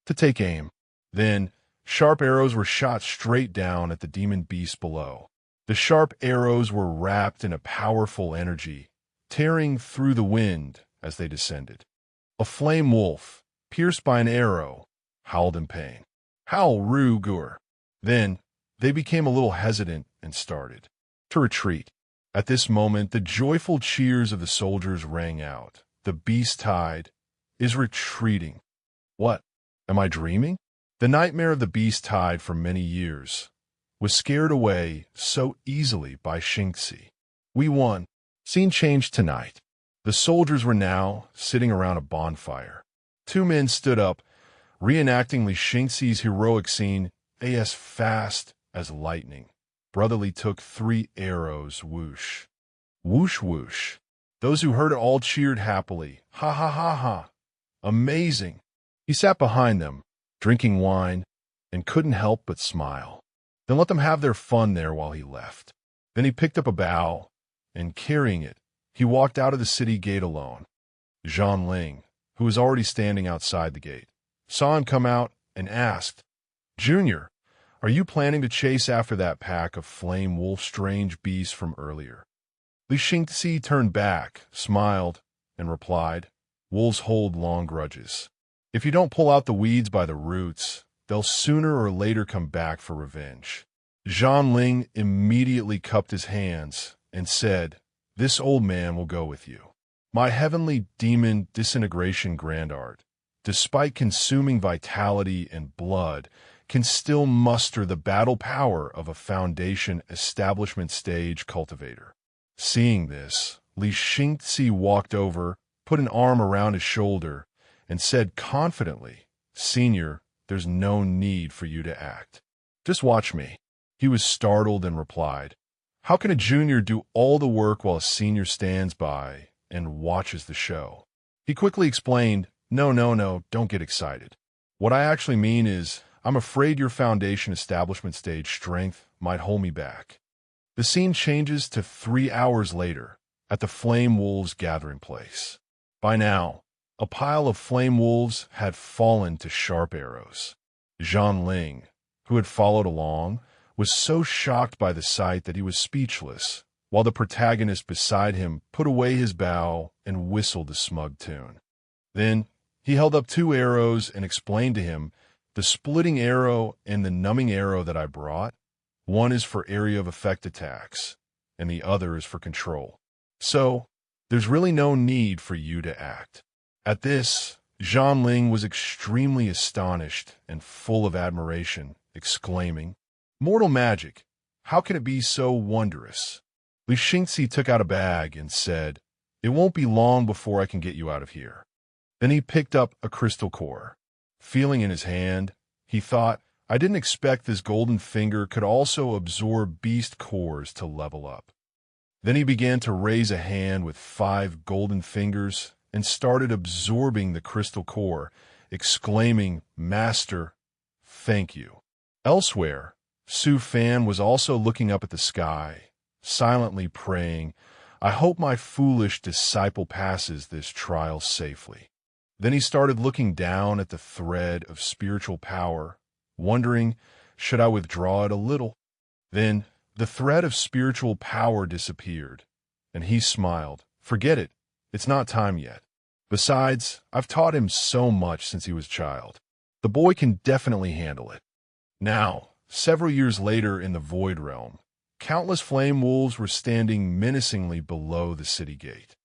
to take aim. Then, sharp arrows were shot straight down at the demon beast below. The sharp arrows were wrapped in a powerful energy, tearing through the wind as they descended. A flame wolf, pierced by an arrow, howled in pain. "Howl, Rugur!" Then, they became a little hesitant and started to retreat. At this moment, the joyful cheers of the soldiers rang out. The beast tide is retreating. What? Am I dreaming? The nightmare of the beast tide for many years was scared away so easily by Xingzi. We won. Scene changed tonight. The soldiers were now sitting around a bonfire. Two men stood up, reenacting Li Xingzi's heroic scene as fast as lightning. Brotherly took 3 arrows, whoosh. Whoosh, whoosh. Those who heard it all cheered happily. Ha ha ha ha. Amazing. He sat behind them, drinking wine, and couldn't help but smile. Then let them have their fun there while he left. Then he picked up a bow, and carrying it, he walked out of the city gate alone. Zhang Ling, who was already standing outside the gate, saw him come out and asked, "Junior, are you planning to chase after that pack of flame wolf strange beasts from earlier?" Li Xingzi turned back, smiled, and replied, "Wolves hold long grudges. If you don't pull out the weeds by the roots, they'll sooner or later come back for revenge." Zhang Ling immediately cupped his hands and said, "This old man will go with you. My heavenly demon disintegration grand art, despite consuming vitality and blood, can still muster the battle power of a foundation establishment stage cultivator." Seeing this, Li Xingzi walked over, put an arm around his shoulder, and said confidently, "Senior, there's no need for you to act. Just watch me." He was startled and replied, "How can a junior do all the work while a senior stands by and watches the show?" He quickly explained, No, don't get excited. What I actually mean is, I'm afraid your foundation establishment stage strength might hold me back." The scene changes to 3 hours later at the Flame Wolves' gathering place. By now, a pile of flame wolves had fallen to sharp arrows. Zhang Ling, who had followed along, was so shocked by the sight that he was speechless, while the protagonist beside him put away his bow and whistled a smug tune. Then he held up 2 arrows and explained to him, "The splitting arrow and the numbing arrow that I brought, one is for area of effect attacks, and the other is for control. So, there's really no need for you to act." At this, Zhang Ling was extremely astonished and full of admiration, exclaiming, "Mortal magic! How can it be so wondrous?" Li Xingzi took out a bag and said, "It won't be long before I can get you out of here." Then he picked up a crystal core. Feeling in his hand, he thought, I didn't expect this golden finger could also absorb beast cores to level up. Then he began to raise a hand with 5 golden fingers and started absorbing the crystal core, exclaiming, "Master, thank you." Elsewhere, Su Fan was also looking up at the sky, silently praying, "I hope my foolish disciple passes this trial safely." Then he started looking down at the thread of spiritual power, wondering, should I withdraw it a little? Then the thread of spiritual power disappeared, and he smiled. "Forget it. It's not time yet. Besides, I've taught him so much since he was a child. The boy can definitely handle it." Now, several years later in the Void Realm, countless flame wolves were standing menacingly below the city gate.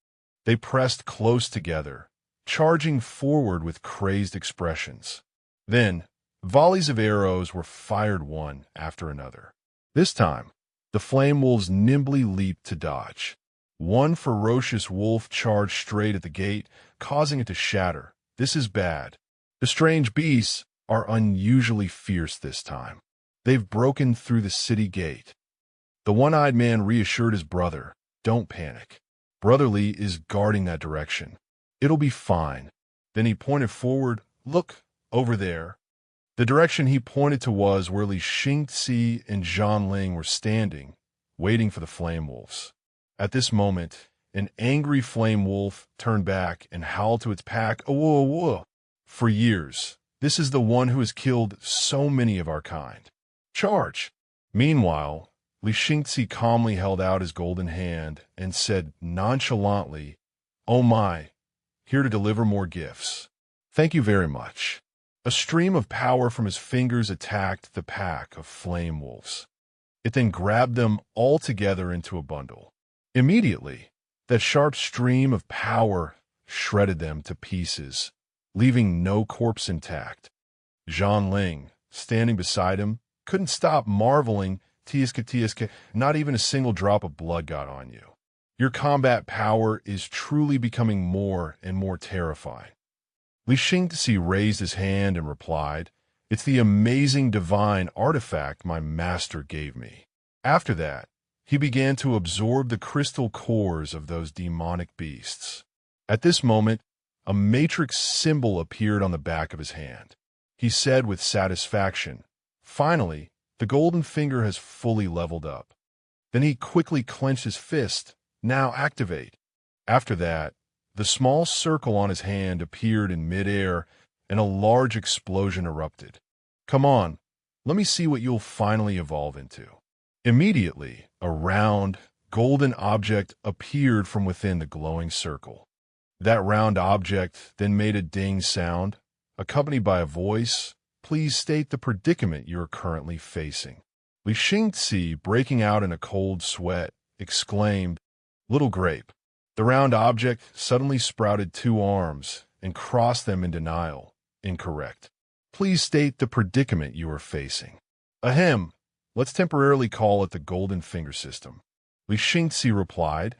They pressed close together, charging forward with crazed expressions. Then, volleys of arrows were fired one after another. This time, the flame wolves nimbly leaped to dodge. One ferocious wolf charged straight at the gate, causing it to shatter. "This is bad." The strange beasts, are unusually fierce this time. They've broken through the city gate. The one-eyed man reassured his brother, "Don't panic. Brother Lee is guarding that direction. It'll be fine." Then he pointed forward. "Look, over there." The direction he pointed to was where Li Xingzi and Zhang Ling were standing, waiting for the flame wolves. At this moment, an angry flame wolf turned back and howled to its pack, "Whoa, whoa!" For years, this is the one who has killed so many of our kind. Charge! Meanwhile, Li Xingzi calmly held out his golden hand and said nonchalantly, "Oh my, here to deliver more gifts. Thank you very much." A stream of power from his fingers attacked the pack of flame wolves. It then grabbed them all together into a bundle. Immediately, that sharp stream of power shredded them to pieces, leaving no corpse intact. Zhang Ling, standing beside him, couldn't stop marveling. "Tsk, not even a single drop of blood got on you. Your combat power is truly becoming more and more terrifying." Li Xingzi raised his hand and replied, "It's the amazing divine artifact my master gave me." After that, he began to absorb the crystal cores of those demonic beasts. At this moment, a matrix symbol appeared on the back of his hand. He said with satisfaction, "Finally, the golden finger has fully leveled up." Then he quickly clenched his fist. "Now activate." After that, the small circle on his hand appeared in midair and a large explosion erupted. "Come on, let me see what you'll finally evolve into." Immediately, a round, golden object appeared from within the glowing circle. That round object then made a ding sound, accompanied by a voice, "Please state the predicament you are currently facing." Li Xingzi, breaking out in a cold sweat, exclaimed, "Little grape." The round object suddenly sprouted 2 arms and crossed them in denial. "Incorrect. Please state the predicament you are facing." "Ahem. Let's temporarily call it the golden finger system." Li Xingzi replied,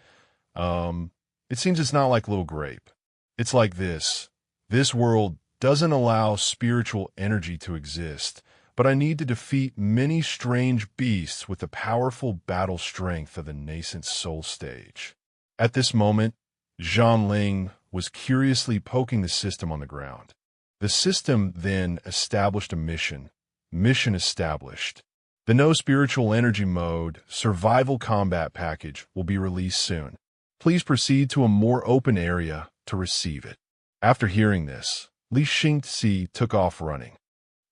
It seems it's not like little grape. It's like this. This world doesn't allow spiritual energy to exist, but I need to defeat many strange beasts with the powerful battle strength of the nascent soul stage." At this moment, Zhang Ling was curiously poking the system on the ground. The system then established a mission. Mission established. The No Spiritual Energy Mode Survival Combat Package will be released soon. Please proceed to a more open area to receive it. After hearing this, Li Xingzi took off running.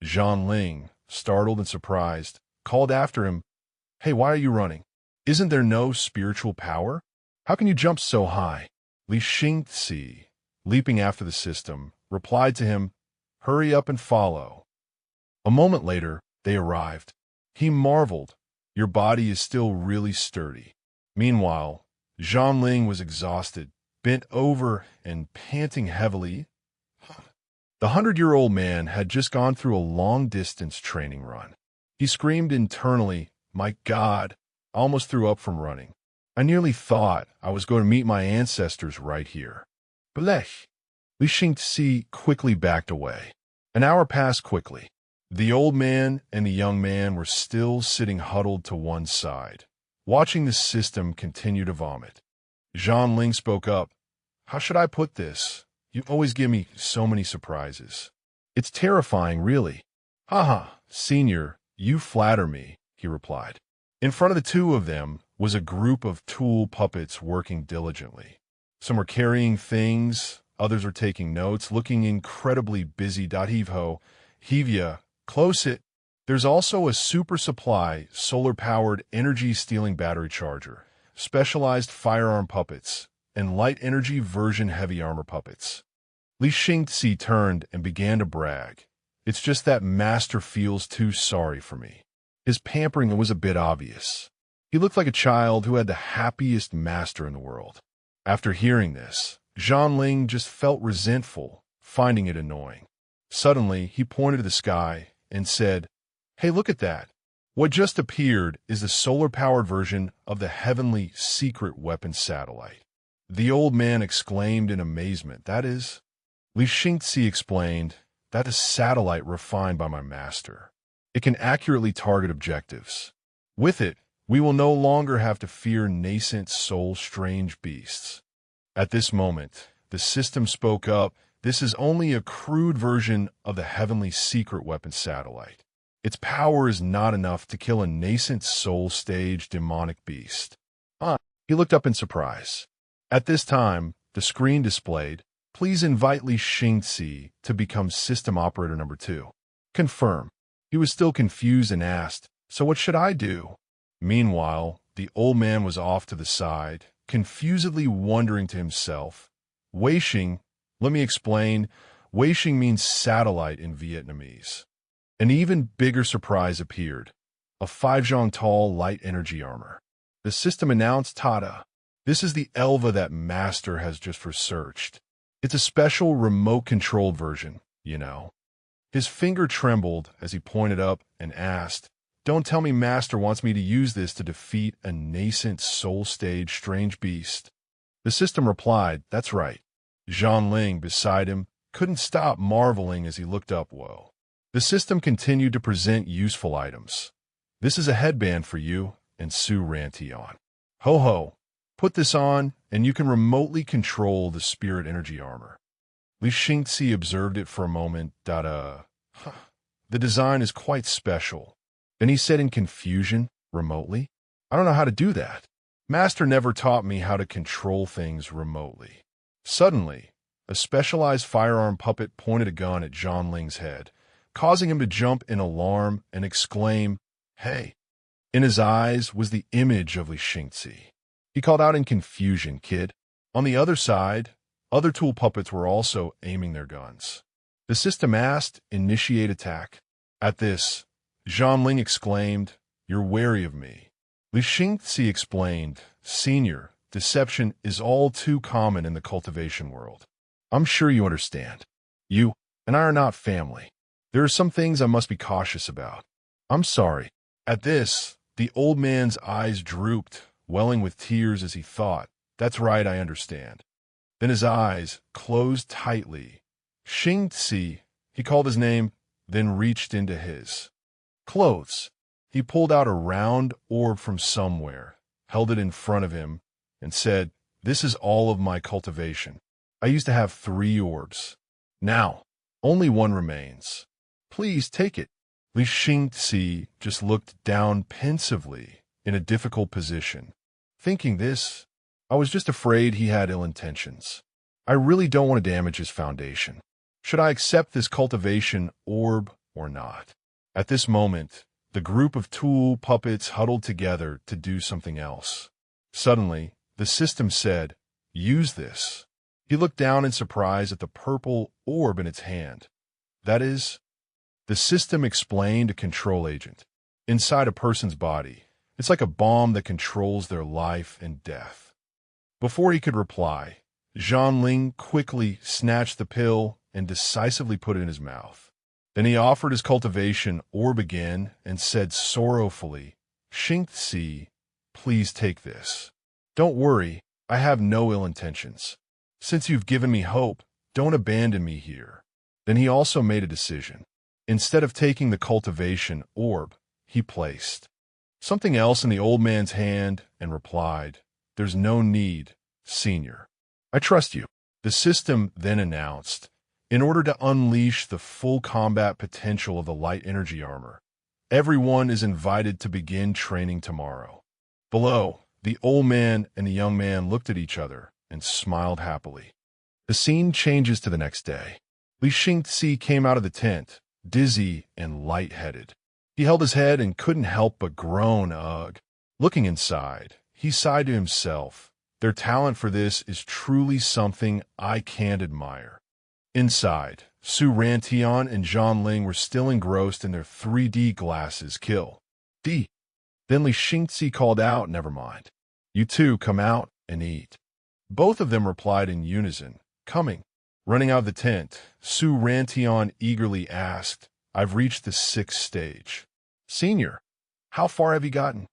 Zhang Ling, startled and surprised, called after him, "Hey, why are you running? Isn't there no spiritual power? How can you jump so high?" Li Xingzi, leaping after the system, replied to him, "Hurry up and follow." A moment later, they arrived. He marveled, "Your body is still really sturdy." Meanwhile, Zhang Ling was exhausted, bent over and panting heavily. The 100-year-old man had just gone through a long-distance training run. He screamed internally, "My God!" I almost threw up from running. I nearly thought I was going to meet my ancestors right here. Blech! Li Xingzi quickly backed away. An hour passed quickly. The old man and the young man were still sitting huddled to one side, watching the system continue to vomit. Zhang Ling spoke up, "How should I put this? You always give me so many surprises. It's terrifying, really." "Haha, senior, you flatter me," he replied. In front of the two of them was a group of tool puppets working diligently. Some were carrying things, others were taking notes, looking incredibly busy. Heave-ho, Hevia, close it. There's also a super supply, solar-powered, energy-stealing battery charger, specialized firearm puppets, and light energy version heavy armor puppets. Li Xingzi turned and began to brag. "It's just that master feels too sorry for me." His pampering was a bit obvious. He looked like a child who had the happiest master in the world. After hearing this, Zhang Ling just felt resentful, finding it annoying. Suddenly, he pointed to the sky and said, "Hey, look at that. What just appeared is the solar-powered version of the heavenly secret weapon satellite." The old man exclaimed in amazement, "That is?" Li Xingzi explained, That is satellite refined by my master. It can accurately target objectives. With it, we will no longer have to fear nascent soul-strange beasts. At this moment, the system spoke up. This is only a crude version of the heavenly secret weapon satellite. Its power is not enough to kill a nascent soul-stage demonic beast. He looked up in surprise. At this time, the screen displayed, "Please invite Li Xingzi to become system operator number 2. Confirm." He was still confused and asked, "So what should I do?" Meanwhile, the old man was off to the side, confusedly wondering to himself, "Weishing, let me explain. Weishing means satellite in Vietnamese." An even bigger surprise appeared, a 5 tall light energy armor. The system announced, "Tada! This is the Elva that Master has just researched. It's a special remote-controlled version, you know." His finger trembled as he pointed up and asked, "Don't tell me Master wants me to use this to defeat a nascent soul-stage strange beast." The system replied, "That's right." Ling, beside him, couldn't stop marveling as he looked up. Whoa. The system continued to present useful items. "This is a headband for you," and Su ranted on. "Ho ho, put this on, and you can remotely control the spirit energy armor." Li Xingzi observed it for a moment. The design is quite special. Then he said in confusion, "Remotely? I don't know how to do that. Master never taught me how to control things remotely." Suddenly, a specialized firearm puppet pointed a gun at Ling's head, causing him to jump in alarm and exclaim, "Hey!" In his eyes was the image of Li Xingzi. He called out in confusion, "Kid." On the other side, other tool puppets were also aiming their guns. The system asked, "Initiate attack." At this, Ling exclaimed, "You're wary of me." Li Xingzi explained, "Senior, deception is all too common in the cultivation world. I'm sure you understand. You and I are not family. There are some things I must be cautious about. I'm sorry." At this, the old man's eyes drooped, welling with tears as he thought, "That's right, I understand." Then his eyes closed tightly. Xingzi, he called his name, then reached into his clothes. He pulled out a round orb from somewhere, held it in front of him, and said, "This is all of my cultivation. I used to have 3 orbs. Now, only 1 remains. Please take it." Li Xingzi just looked down pensively in a difficult position. Thinking this, I was just afraid he had ill intentions. I really don't want to damage his foundation. Should I accept this cultivation orb or not? At this moment, the group of tool puppets huddled together to do something else. Suddenly, the system said, "Use this." He looked down in surprise at the purple orb in its hand. That is, the system explained, a control agent. Inside a person's body, it's like a bomb that controls their life and death. Before he could reply, Ling quickly snatched the pill and decisively put it in his mouth. Then he offered his cultivation orb again and said sorrowfully, "Xingzi, please take this. Don't worry, I have no ill intentions. Since you've given me hope, don't abandon me here." Then he also made a decision. Instead of taking the cultivation orb, he placed something else in the old man's hand and replied, "There's no need, Senior. I trust you." The system then announced, "In order to unleash the full combat potential of the light energy armor, everyone is invited to begin training tomorrow." Below, the old man and the young man looked at each other and smiled happily. The scene changes to the next day. Li Xingzi came out of the tent, dizzy and lightheaded. He held his head and couldn't help but groan, "Ugh." Looking inside, he sighed to himself, "Their talent for this is truly something I can't admire." Inside, Su Rantian and Ling were still engrossed in their 3D glasses. "Kill. D." Then Li Xingzi called out, "Never mind. You two come out and eat." Both of them replied in unison, "Coming." Running out of the tent, Su Rantian eagerly asked, "I've reached the 6th stage. Senior, how far have you gotten?"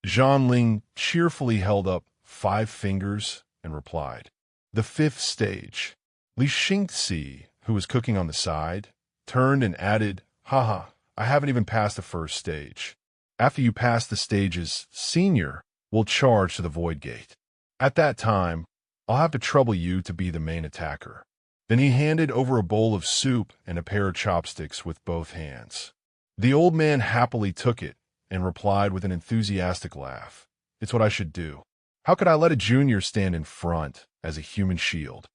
Ling cheerfully held up 5 fingers and replied, "The 5th stage." Li Xingzi, who was cooking on the side, turned and added, haha, I haven't even passed the first stage. After you pass the stages, Senior will charge to the Void Gate. At that time, I'll have to trouble you to be the main attacker. Then he handed over a bowl of soup and a pair of chopsticks with both hands. The old man happily took it and replied with an enthusiastic laugh. It's what I should do. How could I let a junior stand in front as a human shield?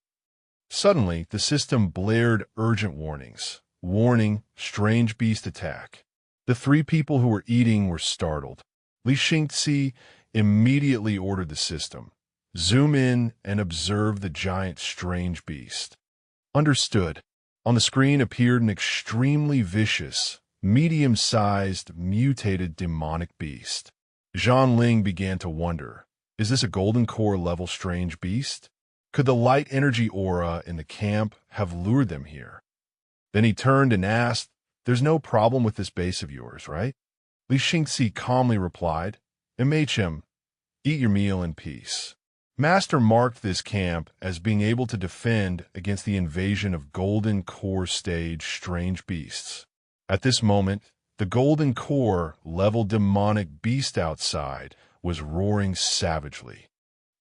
Suddenly, the system blared urgent warnings. Warning, strange beast attack. The three people who were eating were startled. Li Xingzi immediately ordered the system. Zoom in and observe the giant strange beast. Understood. On the screen appeared an extremely vicious, medium-sized, mutated demonic beast. Zhang Ling began to wonder, is this a golden core level strange beast? Could the light energy aura in the camp have lured them here? Then he turned and asked, there's no problem with this base of yours, right? Li Xingzi calmly replied, MHM, eat your meal in peace. Master marked this camp as being able to defend against the invasion of Golden Core stage strange beasts. At this moment, the Golden Core level demonic beast outside was roaring savagely.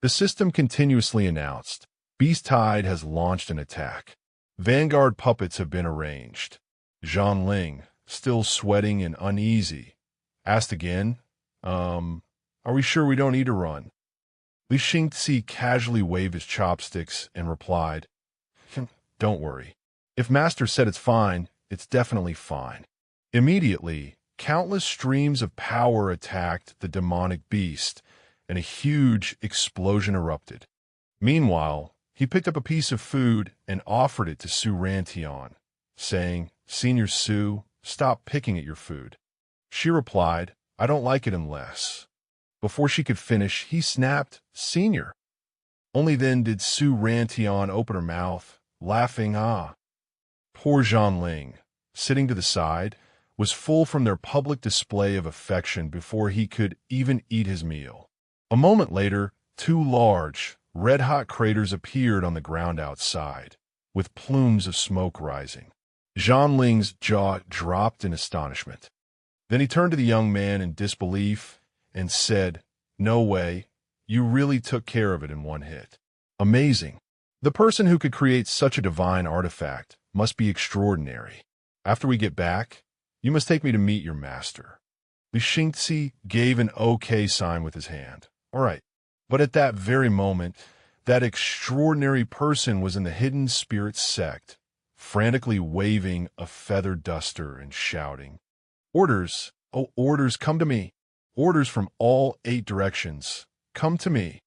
The system continuously announced, Beast Tide has launched an attack. Vanguard puppets have been arranged. Zhang Ling, still sweating and uneasy, asked again, are we sure we don't need to run? Li Xingzi casually waved his chopsticks and replied, don't worry. If Master said it's fine, it's definitely fine. Immediately, countless streams of power attacked the demonic beast, and a huge explosion erupted. Meanwhile, he picked up a piece of food and offered it to Su Rantian, saying, Senior Su, stop picking at your food. She replied, I don't like it unless. Before she could finish, he snapped, Senior. Only then did Su Rantian open her mouth, laughing, ah. Poor Zhang Ling, sitting to the side, was full from their public display of affection before he could even eat his meal. A moment later, two large, red-hot craters appeared on the ground outside, with plumes of smoke rising. Zhang Ling's jaw dropped in astonishment. Then he turned to the young man in disbelief and said, no way, you really took care of it in one hit. Amazing. The person who could create such a divine artifact must be extraordinary. After we get back, you must take me to meet your master. Li Xingzi gave an okay sign with his hand. All right. But at that very moment, that extraordinary person was in the hidden spirit sect, frantically waving a feather duster and shouting, orders, oh orders, come to me. Orders from all 8 directions, come to me.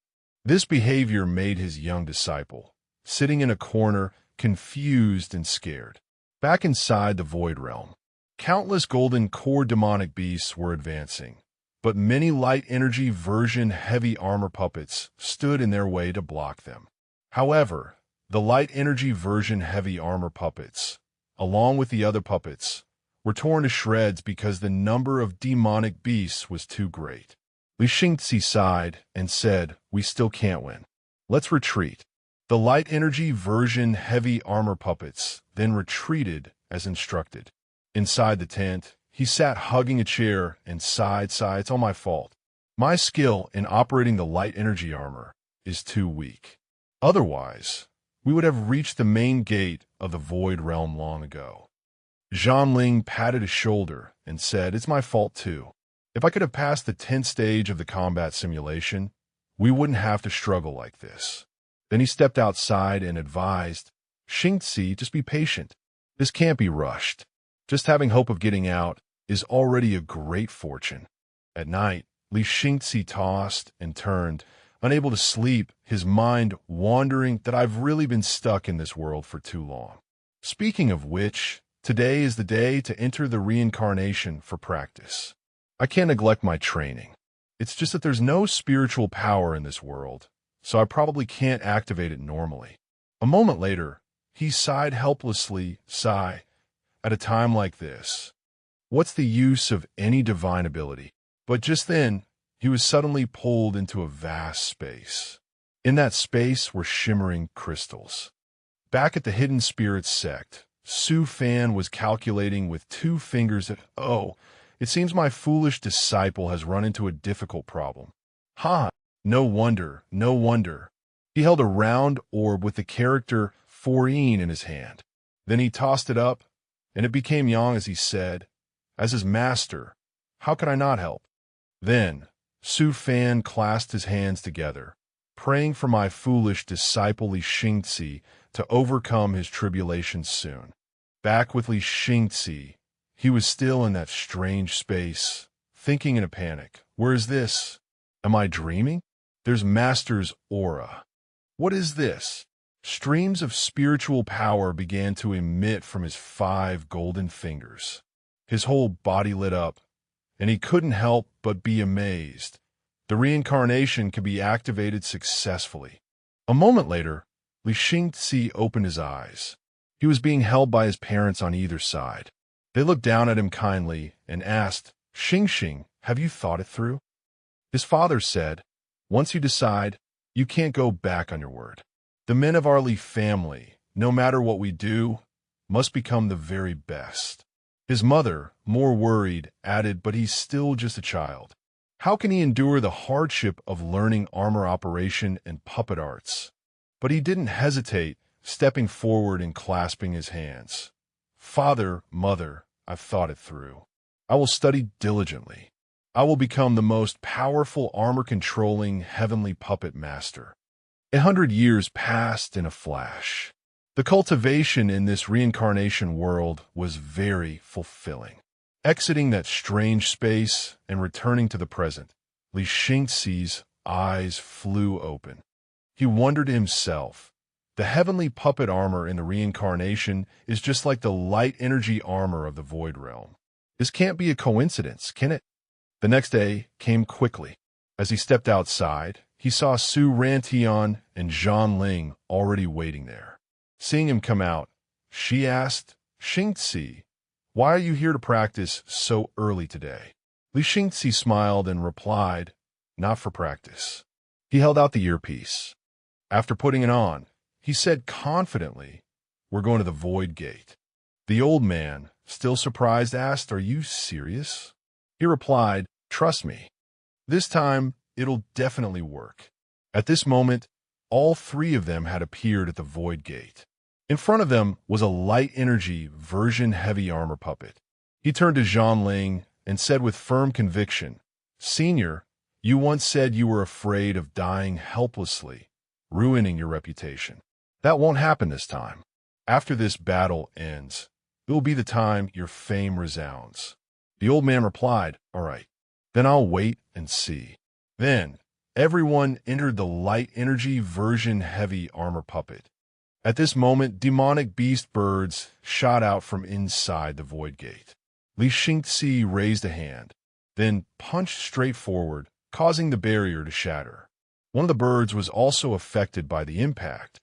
This behavior made his young disciple, sitting in a corner, confused and scared. Back inside the Void Realm, countless golden core demonic beasts were advancing, but many light energy version heavy armor puppets stood in their way to block them. However, the light energy version heavy armor puppets, along with the other puppets, were torn to shreds because the number of demonic beasts was too great. Li Xingzi sighed and said, we still can't win. Let's retreat. The light energy version heavy armor puppets then retreated as instructed. Inside the tent, he sat hugging a chair and sighed, it's all my fault. My skill in operating the light energy armor is too weak. Otherwise, we would have reached the main gate of the Void Realm long ago. Zhang Ling patted his shoulder and said, it's my fault too. If I could have passed the 10th stage of the combat simulation, we wouldn't have to struggle like this. Then he stepped outside and advised, Xingzi, just be patient. This can't be rushed. Just having hope of getting out is already a great fortune. At night, Li Xingzi tossed and turned, unable to sleep, his mind wandering that I've really been stuck in this world for too long. Speaking of which, today is the day to enter the reincarnation for practice. I can't neglect my training. It's just that there's no spiritual power in this world, so I probably can't activate it normally. A moment later, he sighed helplessly, at a time like this. What's the use of any divine ability? But just then, he was suddenly pulled into a vast space. In that space were shimmering crystals. Back at the Hidden Spirits sect, Su Fan was calculating with 2 fingers at, oh, it seems my foolish disciple has run into a difficult problem. Ha! No wonder, no wonder. He held a round orb with the character Foreen in his hand. Then he tossed it up, and it became Yang as he said, as his master, how could I not help? Then, Su Fan clasped his hands together, praying for my foolish disciple Li Xingzi to overcome his tribulations soon. Back with Li Xingzi, he was still in that strange space, thinking in a panic. Where is this? Am I dreaming? There's Master's aura. What is this? Streams of spiritual power began to emit from his 5 golden fingers. His whole body lit up, and he couldn't help but be amazed. The reincarnation could be activated successfully. A moment later, Li Xingzi opened his eyes. He was being held by his parents on either side. They looked down at him kindly and asked, Xing, have you thought it through? His father said, once you decide, you can't go back on your word. The men of our Li family, no matter what we do, must become the very best. His mother, more worried, added, but he's still just a child. How can he endure the hardship of learning armor operation and puppet arts? But he didn't hesitate, stepping forward and clasping his hands. Father, mother, I've thought it through. I will study diligently. I will become the most powerful armor-controlling heavenly puppet master. 100 years passed in a flash. The cultivation in this reincarnation world was very fulfilling. Exiting that strange space and returning to the present, Li Xingzi's eyes flew open. He wondered to himself, the heavenly puppet armor in the reincarnation is just like the light energy armor of the Void Realm. This can't be a coincidence, can it? The next day came quickly. As he stepped outside, he saw Su Rantian and Zhang Ling already waiting there. Seeing him come out, she asked, Xingzi, why are you here to practice so early today? Li Xingzi smiled and replied, not for practice. He held out the earpiece. After putting it on, he said confidently, we're going to the Void Gate. The old man, still surprised, asked, are you serious? He replied, trust me. This time, it'll definitely work. At this moment, all 3 of them had appeared at the Void Gate. In front of them was a light energy version heavy armor puppet. He turned to Zhang Ling and said with firm conviction, Senior, you once said you were afraid of dying helplessly, ruining your reputation. That won't happen this time. After this battle ends, it will be the time your fame resounds. The old man replied, all right, then I'll wait and see. Then, everyone entered the light energy version heavy armor puppet. At this moment, demonic beast birds shot out from inside the Void Gate. Li Xingzi raised a hand, then punched straight forward, causing the barrier to shatter. One of the birds was also affected by the impact.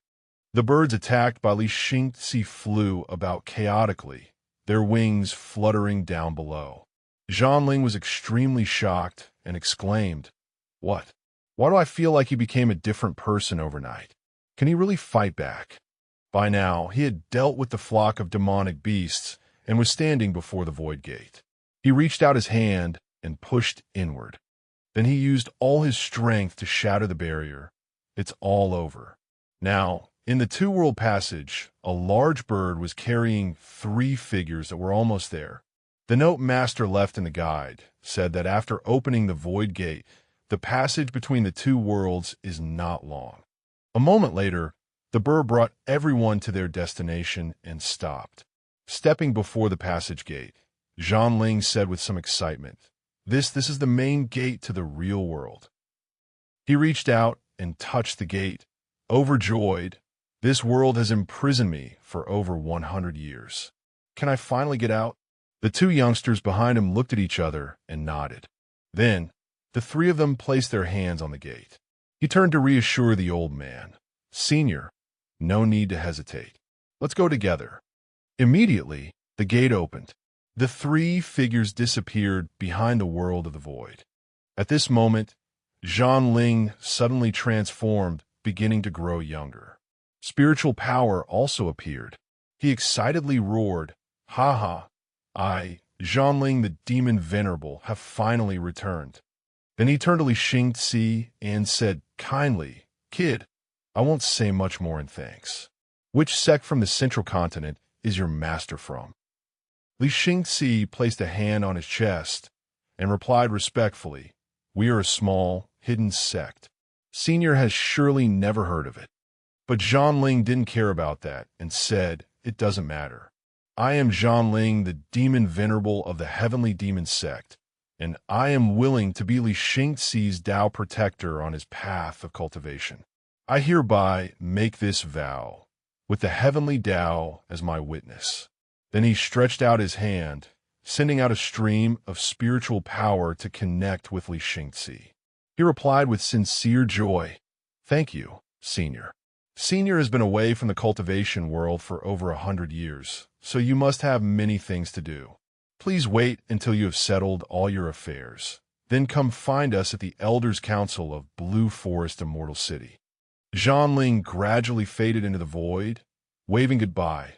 The birds attacked by Li Xingzi flew about chaotically, their wings fluttering down below. Zhang Ling was extremely shocked and exclaimed, what? Why do I feel like he became a different person overnight? Can he really fight back? By now, he had dealt with the flock of demonic beasts and was standing before the Void Gate. He reached out his hand and pushed inward. Then he used all his strength to shatter the barrier. It's all over. Now, in the 2-world passage, a large bird was carrying 3 figures that were almost there. The note Master left in the guide said that after opening the Void Gate, the passage between the 2 worlds is not long. A moment later, the bird brought everyone to their destination and stopped. Stepping before the passage gate, Zhang Ling said with some excitement, This is the main gate to the real world. He reached out and touched the gate. Overjoyed, this world has imprisoned me for over 100 years. Can I finally get out? The 2 youngsters behind him looked at each other and nodded. Then, the 3 of them placed their hands on the gate. He turned to reassure the old man. Senior, no need to hesitate. Let's go together. Immediately, the gate opened. The 3 figures disappeared behind the world of the void. At this moment, Zhang Ling suddenly transformed, beginning to grow younger. Spiritual power also appeared. He excitedly roared, "Ha ha! Zhanling the Demon Venerable, have finally returned." Then he turned to Li Xingzi and said kindly, "Kid, I won't say much more in thanks. Which sect from the central continent is your master from?" Li Xingzi placed a hand on his chest and replied respectfully, "We are a small, hidden sect. Senior has surely never heard of it." But Zhanling didn't care about that and said, "It doesn't matter. I am Zhanling, the Demon Venerable of the Heavenly Demon Sect, and I am willing to be Li Xingzi's Tao protector on his path of cultivation. I hereby make this vow, with the Heavenly Tao as my witness." Then he stretched out his hand, sending out a stream of spiritual power to connect with Li Xingzi. He replied with sincere joy, "Thank you, Senior. Senior has been away from the cultivation world for over 100 years, so you must have many things to do. Please wait until you have settled all your affairs. Then come find us at the Elders' Council of Blue Forest Immortal City." Zhanling gradually faded into the void, waving goodbye.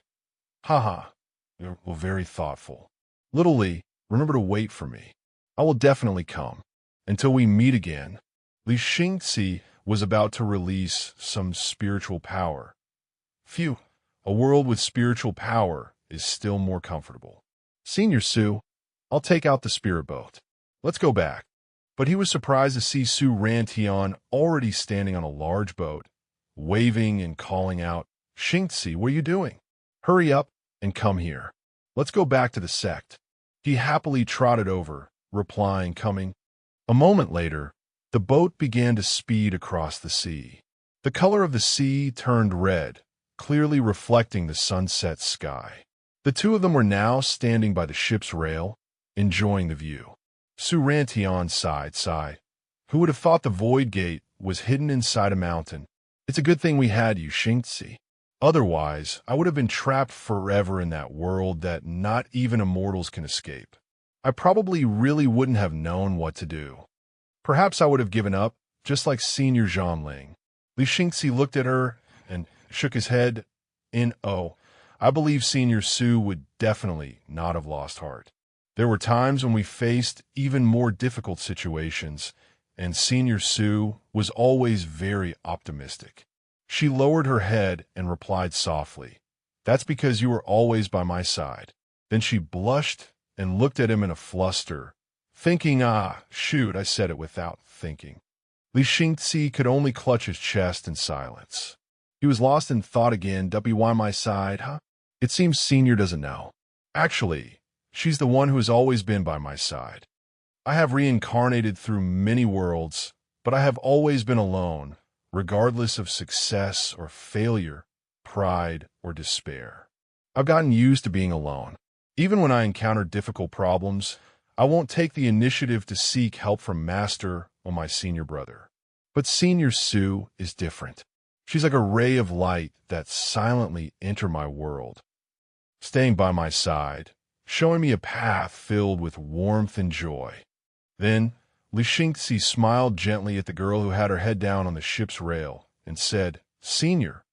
"Haha, you're very thoughtful. Little Li, remember to wait for me. I will definitely come. Until we meet again." Li Xingzi was about to release some spiritual power. Phew, a world with spiritual power is still more comfortable. "Senior Su, I'll take out the spirit boat. Let's go back." But he was surprised to see Su Rantian already standing on a large boat, waving and calling out, "Xingzi, what are you doing? Hurry up and come here. Let's go back to the sect." He happily trotted over, replying, "Coming." A moment later, the boat began to speed across the sea. The color of the sea turned red, clearly reflecting the sunset sky. The two of them were now standing by the ship's rail, enjoying the view. Su Rantian sighed. Who would have thought the Void Gate was hidden inside a mountain? It's a good thing we had you, Xingzi. Otherwise, I would have been trapped forever in that world that not even immortals can escape. I probably really wouldn't have known what to do. Perhaps I would have given up, just like Senior Zhanling. Li Xingzi looked at her and shook his head. I believe Senior Su would definitely not have lost heart. There were times when we faced even more difficult situations, and Senior Su was always very optimistic. She lowered her head and replied softly, "That's because you were always by my side." Then she blushed and looked at him in a fluster, thinking, shoot, I said it without thinking. Li Xingzi could only clutch his chest in silence. He was lost in thought again. "Why my side, huh? It seems Senior doesn't know. Actually, she's the one who has always been by my side. I have reincarnated through many worlds, but I have always been alone, regardless of success or failure, pride or despair. I've gotten used to being alone. Even when I encounter difficult problems, I won't take the initiative to seek help from Master or my senior brother. But Senior Su is different. She's like a ray of light that silently enters my world, staying by my side, showing me a path filled with warmth and joy." Then Li Xingzi smiled gently at the girl who had her head down on the ship's rail and said, "Senior,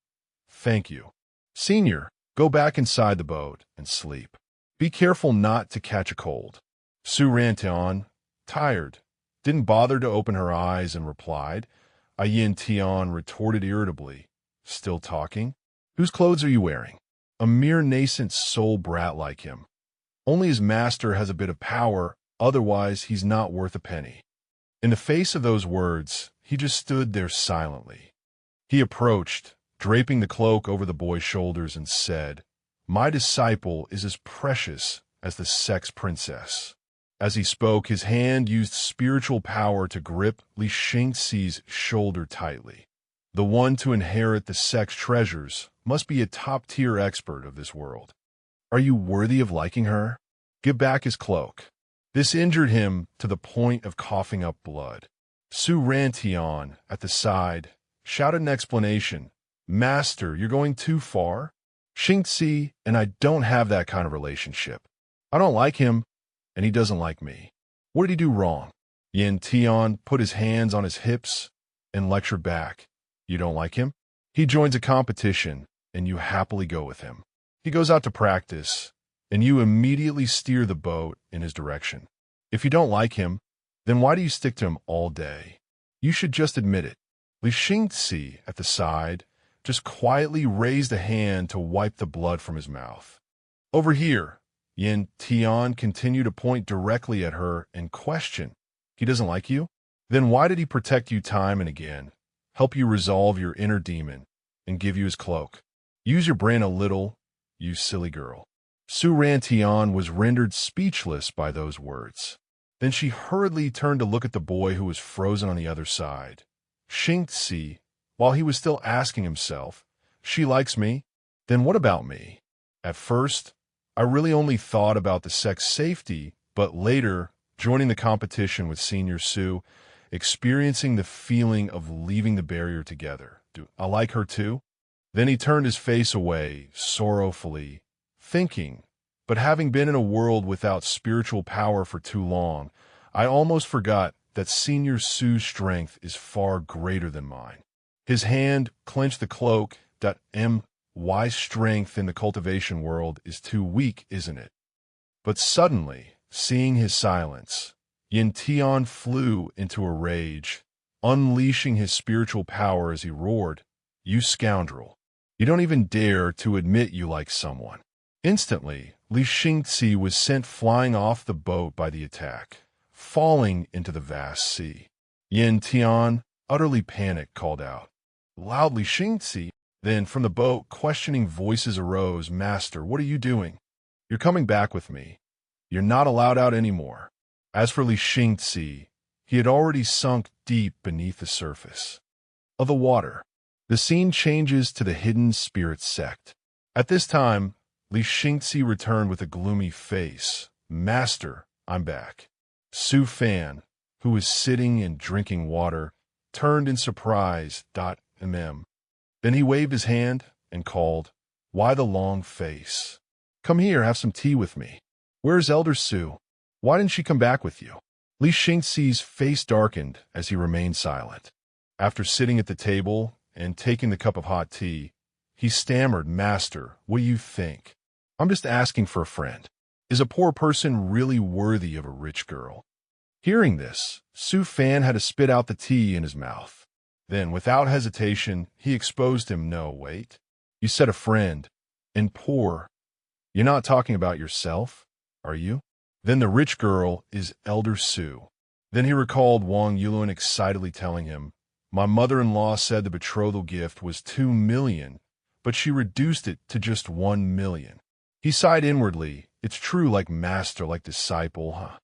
thank you. Senior, go back inside the boat and sleep. Be careful not to catch a cold." Su Rantian, tired, didn't bother to open her eyes and replied. Yin Tian retorted irritably, "Still talking? Whose clothes are you wearing? A mere nascent soul brat like him. Only his master has a bit of power, otherwise he's not worth a penny." In the face of those words, he just stood there silently. He approached, draping the cloak over the boy's shoulders, and said, "My disciple is as precious as the sex princess." As he spoke, his hand used spiritual power to grip Li Xingzi's shoulder tightly. The one to inherit the sex treasures must be a top-tier expert of this world. "Are you worthy of liking her? Give back his cloak." This injured him to the point of coughing up blood. Su Rantian, at the side, shouted an explanation. "Master, you're going too far. Xingzi and I don't have that kind of relationship. I don't like him, and he doesn't like me. What did he do wrong?" Yin Tian put his hands on his hips and lectured back. "You don't like him? He joins a competition, and you happily go with him. He goes out to practice, and you immediately steer the boat in his direction. If you don't like him, then why do you stick to him all day? You should just admit it. Li Xingzi, at the side, just quietly raised a hand to wipe the blood from his mouth. Over here, Yin Tian continued to point directly at her and question. He doesn't like you? Then why did he protect you time and again, help you resolve your inner demon, and give you his cloak? Use your brain a little, you silly girl. Su Rantian was rendered speechless by those words. Then she hurriedly turned to look at the boy who was frozen on the other side. Xingzi, while he was still asking himself, she likes me? Then what about me? At first, I really only thought about the sex safety, but later, joining the competition with Senior Su, experiencing the feeling of leaving the barrier together. Do I like her too? Then he turned his face away, sorrowfully, thinking, but having been in a world without spiritual power for too long, I almost forgot that Senior Su's strength is far greater than mine. His hand clenched the cloak. My strength in the cultivation world is too weak, isn't it? But suddenly, seeing his silence, Yin Tian flew into a rage, unleashing his spiritual power as he roared, "You scoundrel! You don't even dare to admit you like someone." Instantly, Li Xingzi was sent flying off the boat by the attack, falling into the vast sea. Yin Tian, utterly panicked, called out, "Loudly, Xingzi!" Then from the boat, questioning voices arose, "Master, what are you doing? You're coming back with me. You're not allowed out anymore." As for Li Xingzi, he had already sunk deep beneath the surface of the water. The scene changes to the hidden spirit sect. At this time, Li Xingzi returned with a gloomy face. "Master, I'm back." Su Fan, who was sitting and drinking water, turned in surprise. Then he waved his hand and called, "Why the long face? Come here, have some tea with me. Where's Elder Su? Why didn't she come back with you?" Li Xingzi's face darkened as he remained silent. After sitting at the table and taking the cup of hot tea, he stammered, "Master, what do you think? I'm just asking for a friend. Is a poor person really worthy of a rich girl?" Hearing this, Su Fan had to spit out the tea in his mouth. Then, without hesitation, he exposed him. "No, wait. You said a friend. And poor. You're not talking about yourself, are you? Then the rich girl is Elder Su." Then he recalled Wang Yulun excitedly telling him, "My mother-in-law said the betrothal gift was 2 million, but she reduced it to just 1 million. He sighed inwardly. It's true, like master, like disciple, huh?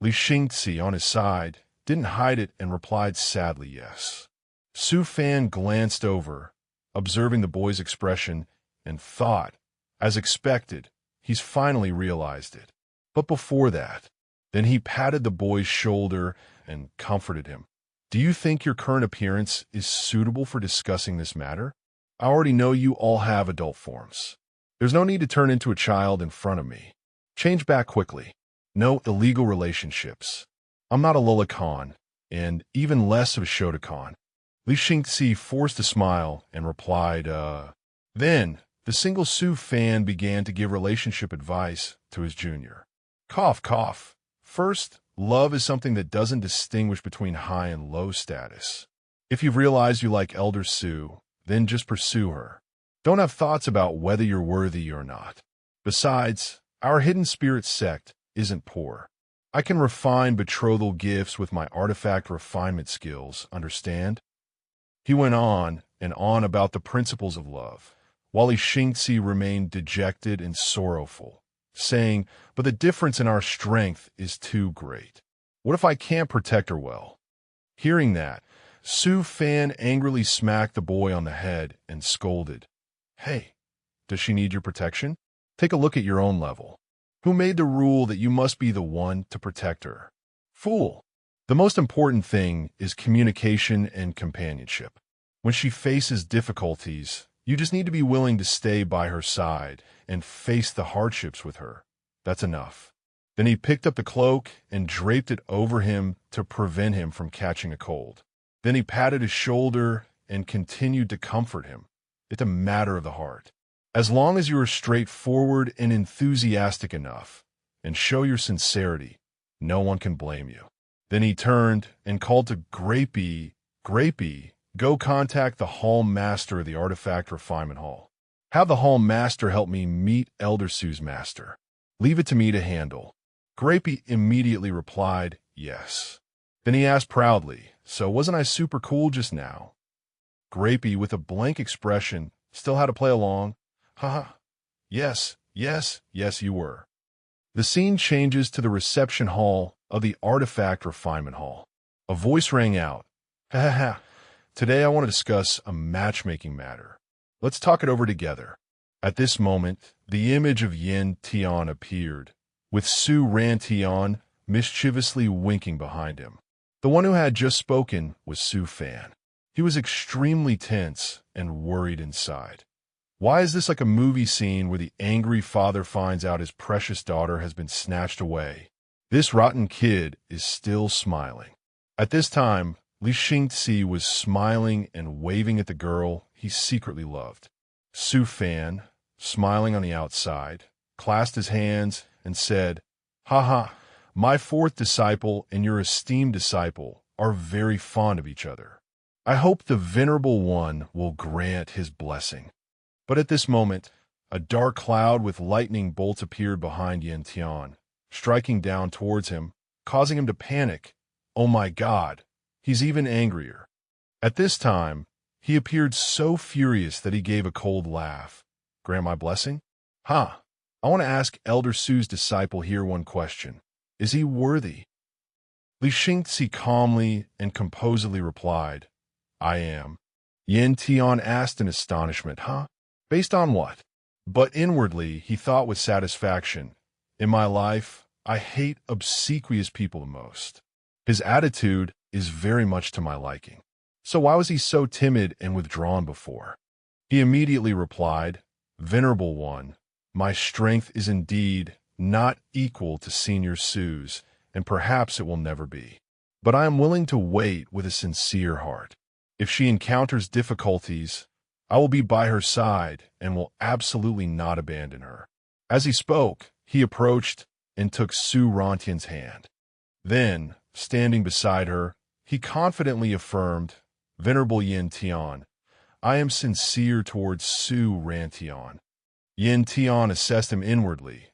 Li Xingzi, on his side, didn't hide it and replied sadly, "Yes." Su Fan glanced over, observing the boy's expression, and thought, as expected, he's finally realized it. But before that, then he patted the boy's shoulder and comforted him. "Do you think your current appearance is suitable for discussing this matter? I already know you all have adult forms. There's no need to turn into a child in front of me. Change back quickly. No illegal relationships. I'm not a lolicon, and even less of a Shotokan." Li Xingzi forced a smile and replied, Then, the single Su Fan began to give relationship advice to his junior. Cough, cough. First, love is something that doesn't distinguish between high and low status. If you've realized you like Elder Su, then just pursue her. Don't have thoughts about whether you're worthy or not. Besides, our hidden spirit sect isn't poor. I can refine betrothal gifts with my artifact refinement skills, understand? He went on and on about the principles of love, while Li Xingzi remained dejected and sorrowful, saying, "But the difference in our strength is too great. What if I can't protect her well?" Hearing that, Su Fan angrily smacked the boy on the head and scolded, "Hey, does she need your protection? Take a look at your own level. Who made the rule that you must be the one to protect her? Fool! The most important thing is communication and companionship. When she faces difficulties, you just need to be willing to stay by her side and face the hardships with her. That's enough." Then he picked up the cloak and draped it over him to prevent him from catching a cold. Then he patted his shoulder and continued to comfort him. It's a matter of the heart. As long as you are straightforward and enthusiastic enough, and show your sincerity, no one can blame you. Then he turned and called to Grapey, Grapey, go contact the Hall Master of the Artifact Refinement Hall. Have the Hall Master help me meet Elder Sue's master. Leave it to me to handle. Grapey immediately replied, yes. Then he asked proudly, so wasn't I super cool just now? Grapey, with a blank expression, still had to play along. Haha. Yes, yes, yes, you were. The scene changes to the reception hall of the Artifact Refinement Hall. A voice rang out. Ha ha ha. Today I want to discuss a matchmaking matter. Let's talk it over together. At this moment, the image of Yin Tian appeared, with Su Ran Tian mischievously winking behind him. The one who had just spoken was Su Fan. He was extremely tense and worried inside. Why is this like a movie scene where the angry father finds out his precious daughter has been snatched away? This rotten kid is still smiling. At this time, Li Xingzi was smiling and waving at the girl he secretly loved. Su Fan, smiling on the outside, clasped his hands and said, haha, my fourth disciple and your esteemed disciple are very fond of each other. I hope the Venerable One will grant his blessing. But at this moment, a dark cloud with lightning bolts appeared behind Yin Tian, striking down towards him, causing him to panic. Oh my God, he's even angrier. At this time, he appeared so furious that he gave a cold laugh. Grant my blessing? I want to ask Elder Sue's disciple here one question. Is he worthy? Li Xingzi calmly and composedly replied, I am. Yin Tian asked in astonishment, Based on what? But inwardly, he thought with satisfaction, in my life, I hate obsequious people the most. His attitude is very much to my liking. So why was he so timid and withdrawn before? He immediately replied, Venerable One, my strength is indeed not equal to Senior Sue's, and perhaps it will never be. But I am willing to wait with a sincere heart. If she encounters difficulties, I will be by her side and will absolutely not abandon her. As he spoke, he approached and took Su Rantian's hand. Then, standing beside her, he confidently affirmed, Venerable Yin Tian, I am sincere towards Su Rantian. Yin Tian assessed him inwardly.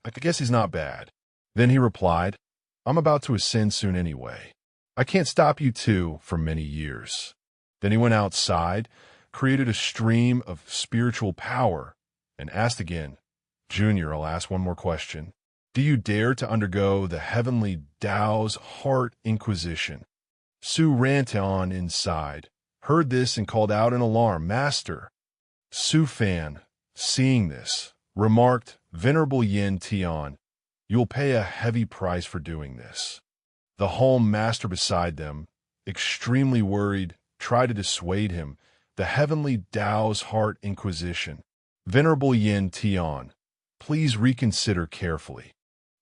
I guess he's not bad. Then he replied, I'm about to ascend soon anyway. I can't stop you two for many years. Then he went outside, created a stream of spiritual power, and asked again, Junior, I'll ask one more question. Do you dare to undergo the heavenly Tao's heart inquisition? Su Rantian inside heard this and called out in alarm, Master. Su Fan, seeing this, remarked, Venerable Yin Tian, you'll pay a heavy price for doing this. The Hall Master beside them, extremely worried, tried to dissuade him, the heavenly Tao's heart inquisition. Venerable Yin Tian, please reconsider carefully.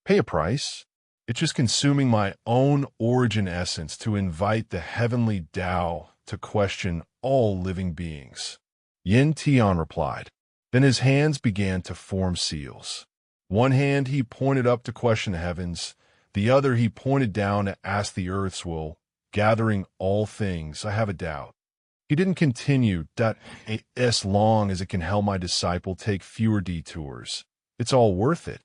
Pay a price? It's just consuming my own origin essence to invite the heavenly Tao to question all living beings. Yin Tian replied. Then his hands began to form seals. One hand he pointed up to question the heavens, the other he pointed down to ask the earth's will, gathering all things, I have a doubt. He didn't continue that as long as it can help my disciple take fewer detours. It's all worth it.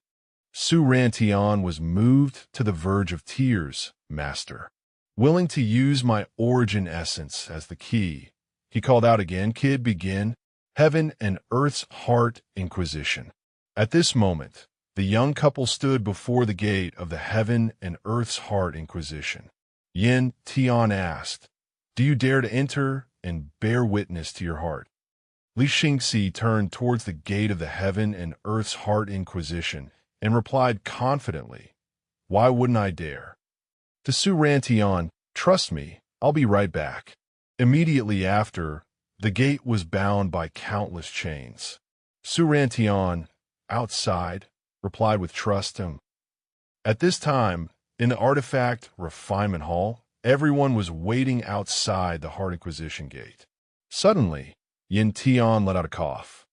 Su Rantian was moved to the verge of tears, Master. Willing to use my origin essence as the key, he called out again, Kid, begin. Heaven and Earth's Heart Inquisition. At this moment, the young couple stood before the gate of the Heaven and Earth's Heart Inquisition. Yin Tian asked, Do you dare to enter and bear witness to your heart? Li Xingzi turned towards the gate of the Heaven and Earth's Heart Inquisition and replied confidently, Why wouldn't I dare? To Su Rantian, Trust me, I'll be right back. Immediately after, the gate was bound by countless chains. Su Rantian, outside, replied with trust him. At this time, in the Artifact Refinement Hall, everyone was waiting outside the Heart Inquisition gate. Suddenly, Yin Tian let out a cough.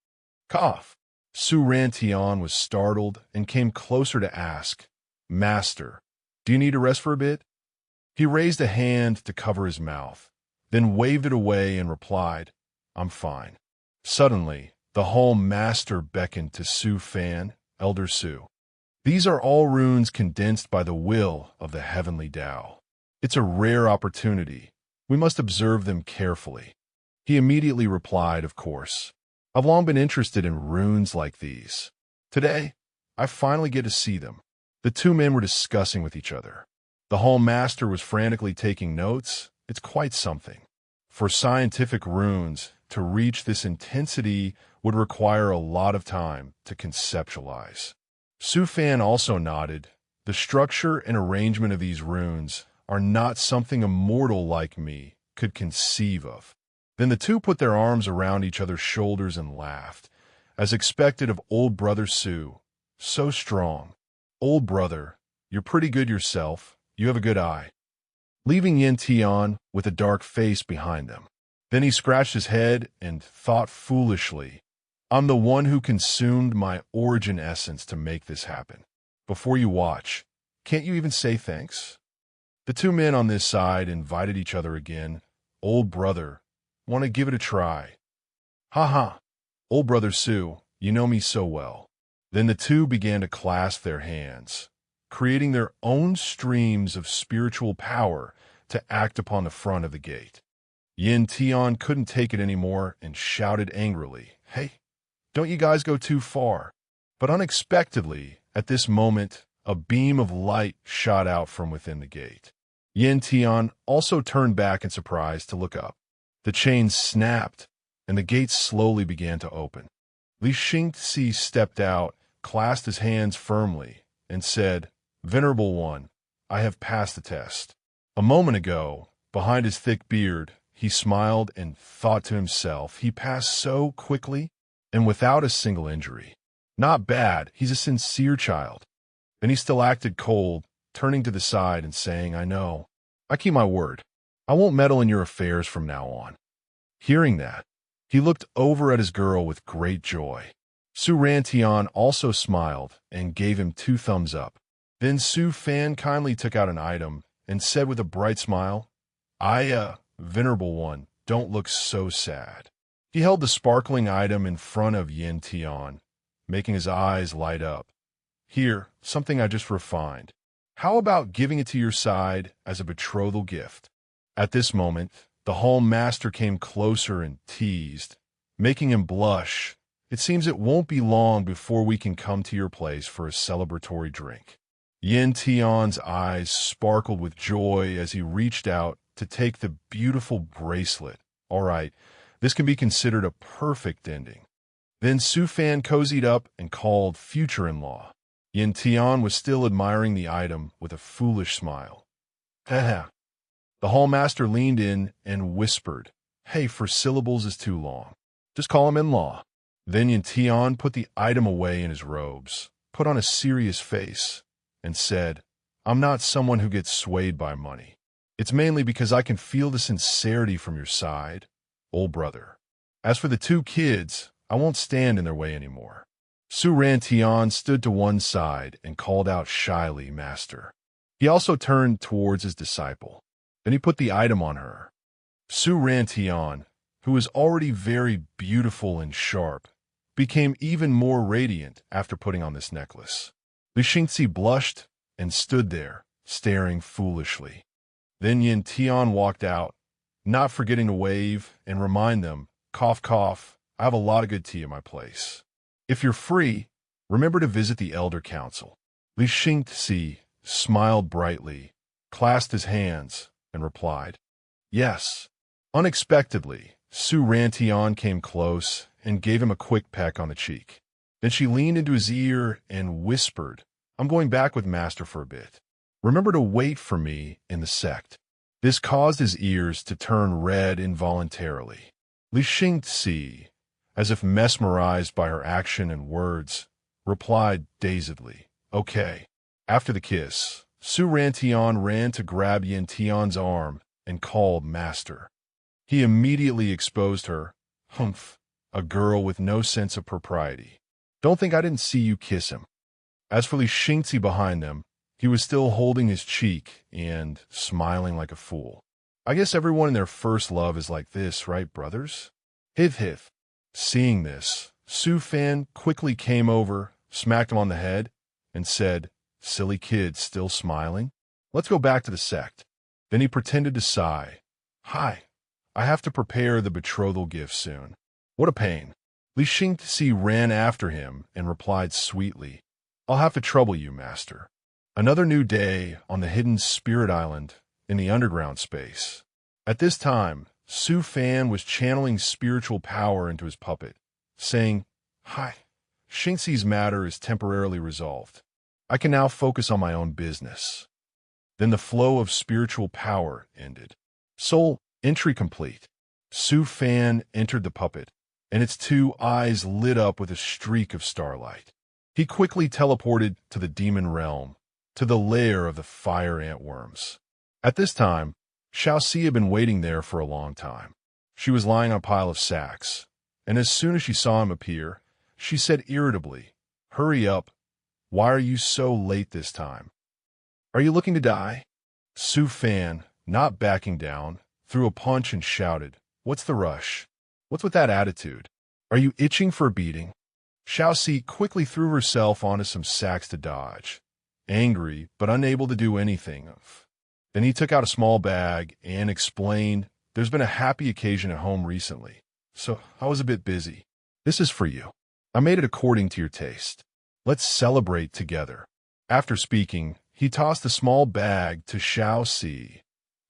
Cough. Su Rantian was startled and came closer to ask, Master, do you need to rest for a bit? He raised a hand to cover his mouth, then waved it away and replied, I'm fine. Suddenly, the Hall Master beckoned to Su Fan, Elder Su. These are all runes condensed by the will of the heavenly Tao. It's a rare opportunity. We must observe them carefully. He immediately replied, of course. I've long been interested in runes like these. Today, I finally get to see them. The two men were discussing with each other. The Hall Master was frantically taking notes. It's quite something. For scientific runes, to reach this intensity would require a lot of time to conceptualize. Su Fan also nodded. The structure and arrangement of these runes are not something a mortal like me could conceive of. Then the two put their arms around each other's shoulders and laughed, as expected of old brother Su. So strong. Old brother, you're pretty good yourself. You have a good eye. Leaving Yin Tian with a dark face behind them. Then he scratched his head and thought foolishly, I'm the one who consumed my origin essence to make this happen. Before you watch, can't you even say thanks? The two men on this side invited each other again. Old brother, want to give it a try? Ha ha. Old brother Su, you know me so well. Then the two began to clasp their hands, creating their own streams of spiritual power to act upon the front of the gate. Yin Tian couldn't take it anymore and shouted angrily, Hey, don't you guys go too far. But unexpectedly, at this moment, a beam of light shot out from within the gate. Yin Tian also turned back in surprise to look up. The chain snapped, and the gate slowly began to open. Li Xingzi stepped out, clasped his hands firmly, and said, Venerable One, I have passed the test. A moment ago, behind his thick beard, he smiled and thought to himself, he passed so quickly and without a single injury. Not bad, he's a sincere child. Then he still acted cold, turning to the side and saying, I know. I keep my word. I won't meddle in your affairs from now on. Hearing that, he looked over at his girl with great joy. Su Rantian also smiled and gave him 2 thumbs up. Then Su Fan kindly took out an item and said with a bright smile, Venerable One, don't look so sad. He held the sparkling item in front of Yin Tian, making his eyes light up. Here, something I just refined. How about giving it to your side as a betrothal gift? At this moment, the Hall Master came closer and teased, making him blush. It seems it won't be long before we can come to your place for a celebratory drink. Yin Tian's eyes sparkled with joy as he reached out to take the beautiful bracelet. All right, this can be considered a perfect ending. Then Su Fan cozied up and called future-in-law. Yin Tian was still admiring the item with a foolish smile. Haha. The Hall Master leaned in and whispered, Hey, 4 syllables is too long. Just call him in-law. Then Yin Tian put the item away in his robes, put on a serious face, and said, I'm not someone who gets swayed by money. It's mainly because I can feel the sincerity from your side, old brother. As for the 2 kids, I won't stand in their way anymore. Su Rantian stood to one side and called out shyly, Master. He also turned towards his disciple. Then he put the item on her. Su Rantian, who was already very beautiful and sharp, became even more radiant after putting on this necklace. Li Xingzi blushed and stood there, staring foolishly. Then Yin Tian walked out, not forgetting to wave and remind them, cough, cough, I have a lot of good tea at my place. If you're free, remember to visit the Elder Council. Li Xingzi smiled brightly, clasped his hands, and replied, Yes. Unexpectedly, Su Rantian came close and gave him a quick peck on the cheek. Then she leaned into his ear and whispered, I'm going back with Master for a bit. Remember to wait for me in the sect. This caused his ears to turn red involuntarily. Li Xingzi, as if mesmerized by her action and words, replied dazedly, Okay. After the kiss, Su Rantian ran to grab Yin Tian's arm and called Master. He immediately exposed her. Humph, a girl with no sense of propriety. Don't think I didn't see you kiss him. As for Li Xingzi behind them, he was still holding his cheek and smiling like a fool. I guess everyone in their first love is like this, right, brothers? Hiv hiv. Seeing this, Su Fan quickly came over, smacked him on the head, and said, "Silly kid, still smiling? Let's go back to the sect." Then he pretended to sigh. "Hi, I have to prepare the betrothal gift soon. What a pain." Li Xingzi ran after him and replied sweetly, "I'll have to trouble you, master." Another new day on the hidden spirit island in the underground space. At this time, Su Fan was channeling spiritual power into his puppet, saying, "Hi, Xingzi's matter is temporarily resolved. I can now focus on my own business." Then the flow of spiritual power ended. Soul entry complete. Su Fan entered the puppet, and its two eyes lit up with a streak of starlight. He quickly teleported to the demon realm, to the lair of the fire antworms. At this time, Xiaoxi had been waiting there for a long time. She was lying on a pile of sacks, and as soon as she saw him appear, she said irritably, "Hurry up. Why are you so late this time? Are you looking to die?" Su Fan, not backing down, threw a punch and shouted, "What's the rush? What's with that attitude? Are you itching for a beating?" Xiaoxi quickly threw herself onto some sacks to dodge, angry but unable to do anything. Then he took out a small bag and explained, "There's been a happy occasion at home recently, so I was a bit busy. This is for you. I made it according to your taste. Let's celebrate together." After speaking, he tossed the small bag to Xiaoxi,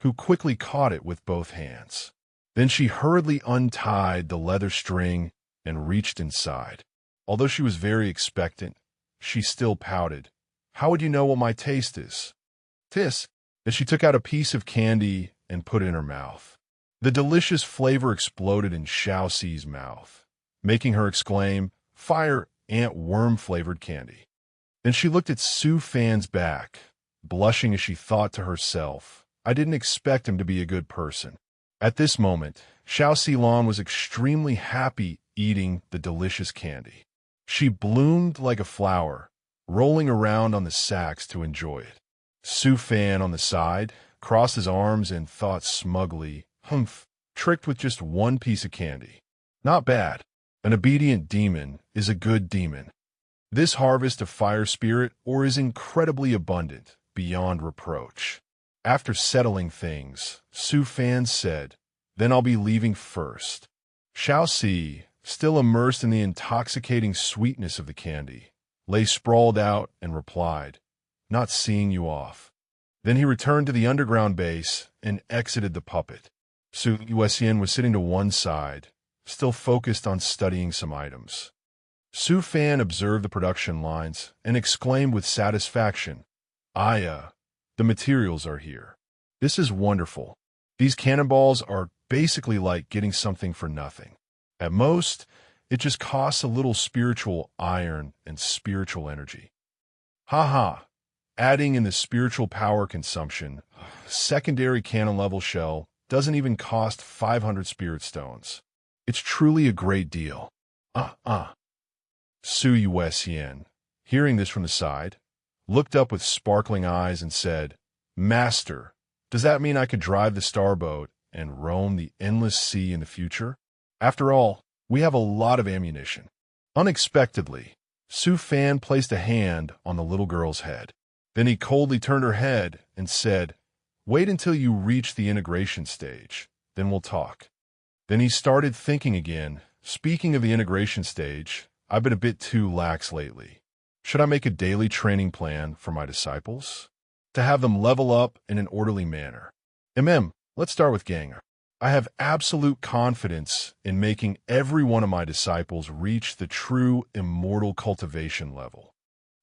who quickly caught it with both hands. Then she hurriedly untied the leather string and reached inside. Although she was very expectant, she still pouted. "How would you know what my taste is?" "Tis." Then she took out a piece of candy and put it in her mouth. The delicious flavor exploded in Xiaoxi's mouth, making her exclaim, "Fire ant worm-flavored candy." Then she looked at Su Fan's back, blushing as she thought to herself, "I didn't expect him to be a good person." At this moment, Xiaoxi Lan was extremely happy eating the delicious candy. She bloomed like a flower, rolling around on the sacks to enjoy it. Su Fan, on the side, crossed his arms and thought smugly, "Humph, tricked with just one piece of candy. Not bad. An obedient demon is a good demon. This harvest of fire spirit ore is incredibly abundant, beyond reproach." After settling things, Su Fan said, "Then I'll be leaving first." Xiaoxi, still immersed in the intoxicating sweetness of the candy, lay sprawled out and replied, "Not seeing you off." Then he returned to the underground base and exited the puppet. Su Yuxian was sitting to one side, still focused on studying some items. Su Fan observed the production lines and exclaimed with satisfaction, the materials are here. This is wonderful. These cannonballs are basically like getting something for nothing. At most, it just costs a little spiritual iron and spiritual energy. Ha. Adding in the spiritual power consumption, secondary cannon level shell doesn't even cost 500 spirit stones. It's truly a great deal. Su Yuxian, hearing this from the side, looked up with sparkling eyes and said, "Master, does that mean I could drive the starboat and roam the endless sea in the future? After all, we have a lot of ammunition." Unexpectedly, Su Fan placed a hand on the little girl's head. Then he coldly turned her head and said, "Wait until you reach the integration stage, then we'll talk." Then he started thinking again. "Speaking of the integration stage, I've been a bit too lax lately. Should I make a daily training plan for my disciples? To have them level up in an orderly manner? Let's start with Ganger. I have absolute confidence in making every one of my disciples reach the true immortal cultivation level."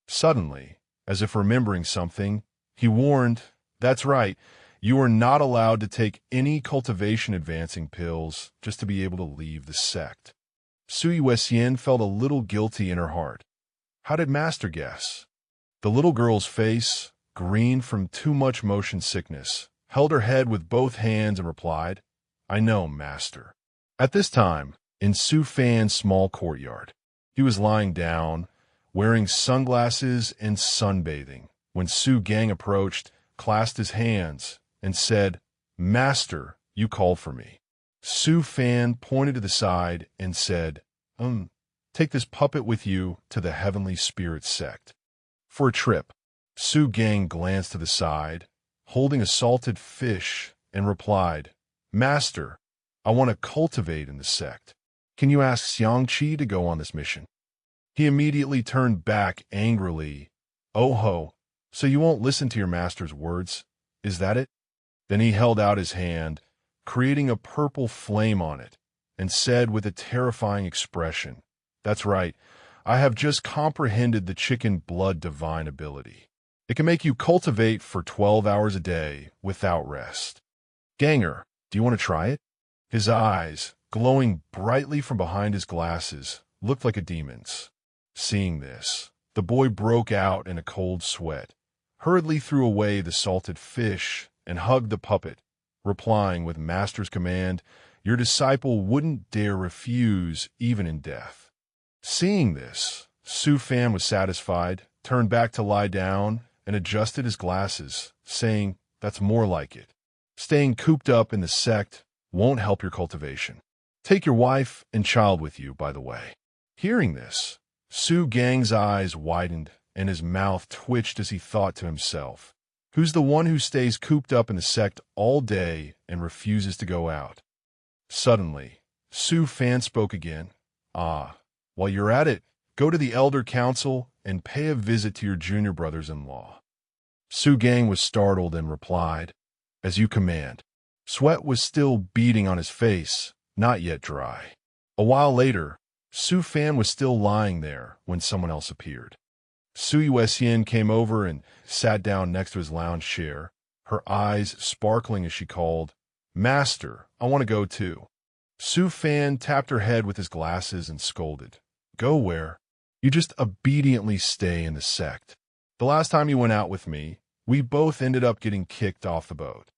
Suddenly, as if remembering something, he warned, "That's right, you are not allowed to take any cultivation advancing pills just to be able to leave the sect." Su Yuxian felt a little guilty in her heart. How did Master guess? The little girl's face, green from too much motion sickness, held her head with both hands and replied, "I know, Master." At this time, in Su Fan's small courtyard. He was lying down, wearing sunglasses and sunbathing, when Su Gang approached, clasped his hands, and said, "Master, you called for me." Su Fan pointed to the side and said, take this puppet with you to the Heavenly Spirit sect for a trip." Su Gang glanced to the side, holding a salted fish, and replied, "Master, I want to cultivate in the sect. Can you ask Xiangqi to go on this mission?" He immediately turned back angrily. "Oh ho, so you won't listen to your master's words, is that it?" Then he held out his hand, creating a purple flame on it, and said with a terrifying expression, "That's right, I have just comprehended the chicken blood divine ability. It can make you cultivate for 12 hours a day without rest. Ganger, do you want to try it?" His eyes, glowing brightly from behind his glasses, looked like a demon's. Seeing this, the boy broke out in a cold sweat, hurriedly threw away the salted fish, and hugged the puppet, replying with Master's command, "Your disciple wouldn't dare refuse even in death." Seeing this, Su Fan was satisfied, turned back to lie down, and adjusted his glasses, saying, "That's more like it. Staying cooped up in the sect won't help your cultivation. Take your wife and child with you, by the way." Hearing this, Su Gang's eyes widened and his mouth twitched as he thought to himself, "Who's the one who stays cooped up in the sect all day and refuses to go out?" Suddenly, Su Fan spoke again. While you're at it, go to the Elder Council and pay a visit to your junior brothers-in-law." Su Gang was startled and replied, "As you command." Sweat was still beading on his face, not yet dry. A while later, Su Fan was still lying there when someone else appeared. Su Yuesian came over and sat down next to his lounge chair, her eyes sparkling as she called, "Master, I want to go too." Su Fan tapped her head with his glasses and scolded, "Go where? You just obediently stay in the sect. The last time you went out with me, we both ended up getting kicked off the boat."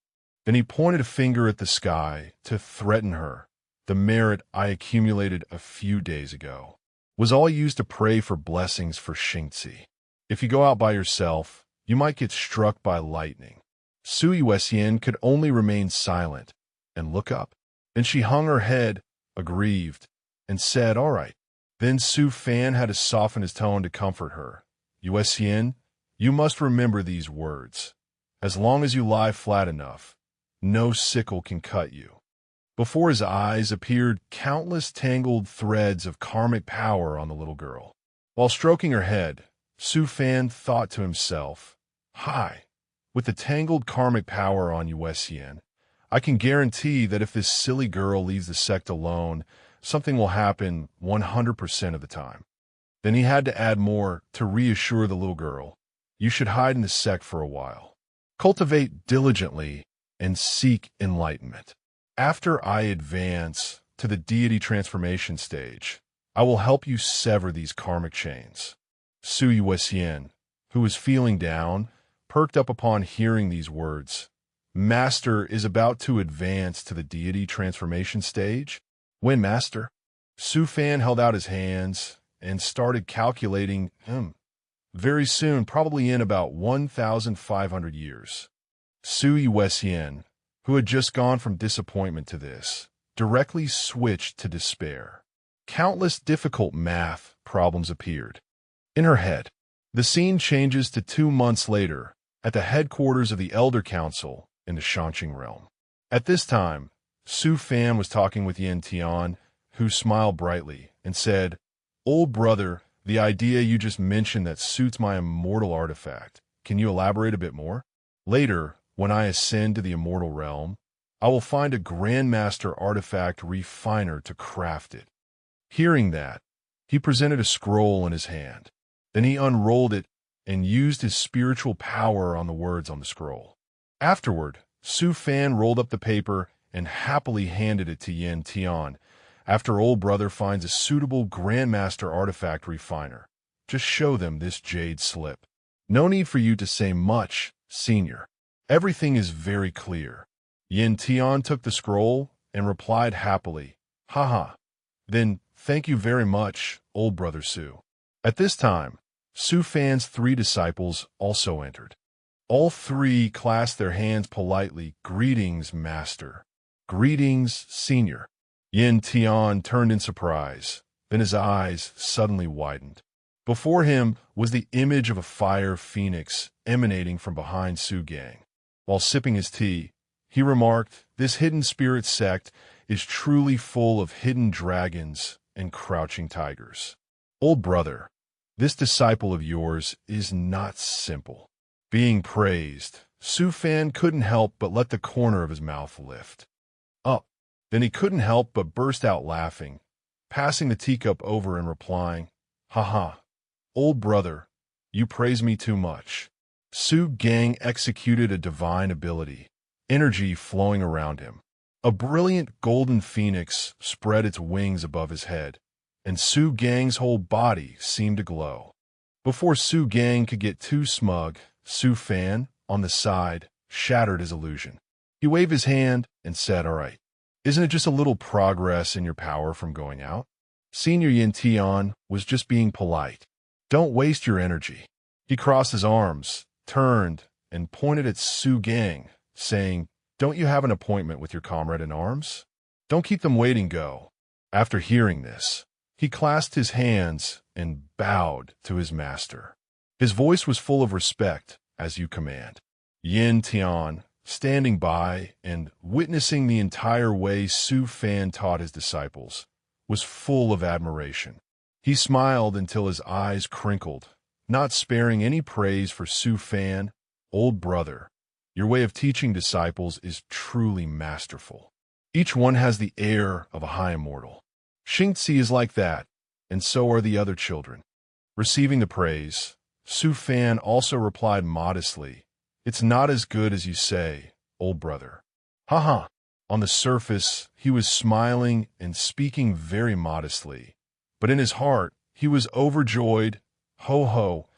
Then he pointed a finger at the sky to threaten her. "The merit I accumulated a few days ago was all used to pray for blessings for Xingzi. If you go out by yourself, you might get struck by lightning." Su Yuesian could only remain silent and look up. Then she hung her head, aggrieved, and said, "All right." Then Su Fan had to soften his tone to comfort her. "Yuesian, you must remember these words. As long as you lie flat enough, no sickle can cut you." Before his eyes appeared countless tangled threads of karmic power on the little girl. While stroking her head, Su Fan thought to himself, "Hi, with the tangled karmic power on Yuesian, I can guarantee that if this silly girl leaves the sect alone, something will happen 100% of the time." Then he had to add more to reassure the little girl. "You should hide in the sect for a while. Cultivate diligently and seek enlightenment. After I advance to the deity transformation stage, I will help you sever these karmic chains." Su Yuesian, who was feeling down, perked up upon hearing these words. "Master is about to advance to the deity transformation stage? When, Master?" Su Fan held out his hands and started calculating, very soon, probably in about 1,500 years. Su Yuesian, who had just gone from disappointment to this, directly switched to despair. Countless difficult math problems appeared. In her head, the scene changes to 2 months later at the headquarters of the Elder Council in the Shanqing realm. At this time, Su Fan was talking with Yin Tian, who smiled brightly and said, "Old brother, the idea you just mentioned that suits my immortal artifact. Can you elaborate a bit more? Later, when I ascend to the immortal realm, I will find a Grandmaster artifact refiner to craft it." Hearing that, he presented a scroll in his hand. Then he unrolled it and used his spiritual power on the words on the scroll. Afterward, Su Fan rolled up the paper and happily handed it to Yin Tian. "After old brother finds a suitable Grandmaster artifact refiner, just show them this jade slip. No need for you to say much, senior. Everything is very clear." Yin Tian took the scroll and replied happily, "Haha, Then, thank you very much, old brother Su. At this time, Su Fan's 3 disciples also entered. All 3 clasped their hands politely. Greetings, master. Greetings, senior. Yin Tian turned in surprise. Then his eyes suddenly widened. Before him was the image of a fire phoenix emanating from behind Su Gang. While sipping his tea, he remarked, "This hidden spirit sect is truly full of hidden dragons and crouching tigers. Old brother, this disciple of yours is not simple." Being praised, Su Fan couldn't help but let the corner of his mouth lift up. Then he couldn't help but burst out laughing, passing the teacup over and replying, "Haha, old brother, you praise me too much." Su Gang executed a divine ability, energy flowing around him. A brilliant golden phoenix spread its wings above his head, and Su Gang's whole body seemed to glow. Before Su Gang could get too smug, Su Fan, on the side, shattered his illusion. He waved his hand and said, "All right, isn't it just a little progress in your power from going out?" Senior Yin Tian was just being polite. "Don't waste your energy." He crossed his arms, turned, and pointed at Su Gang, saying, "Don't you have an appointment with your comrade in arms? Don't keep them waiting, go." After hearing this, he clasped his hands and bowed to his master. His voice was full of respect, "As you command." Yin Tian, standing by and witnessing the entire way Su Fan taught his disciples, was full of admiration. He smiled until his eyes crinkled, not sparing any praise for Su Fan. "Old brother, your way of teaching disciples is truly masterful. Each one has the air of a high immortal. Xingzi is like that, and so are the other children." Receiving the praise, Su Fan also replied modestly, "It's not as good as you say, old brother." Haha. On the surface, he was smiling and speaking very modestly, but in his heart, he was overjoyed. Ho ho,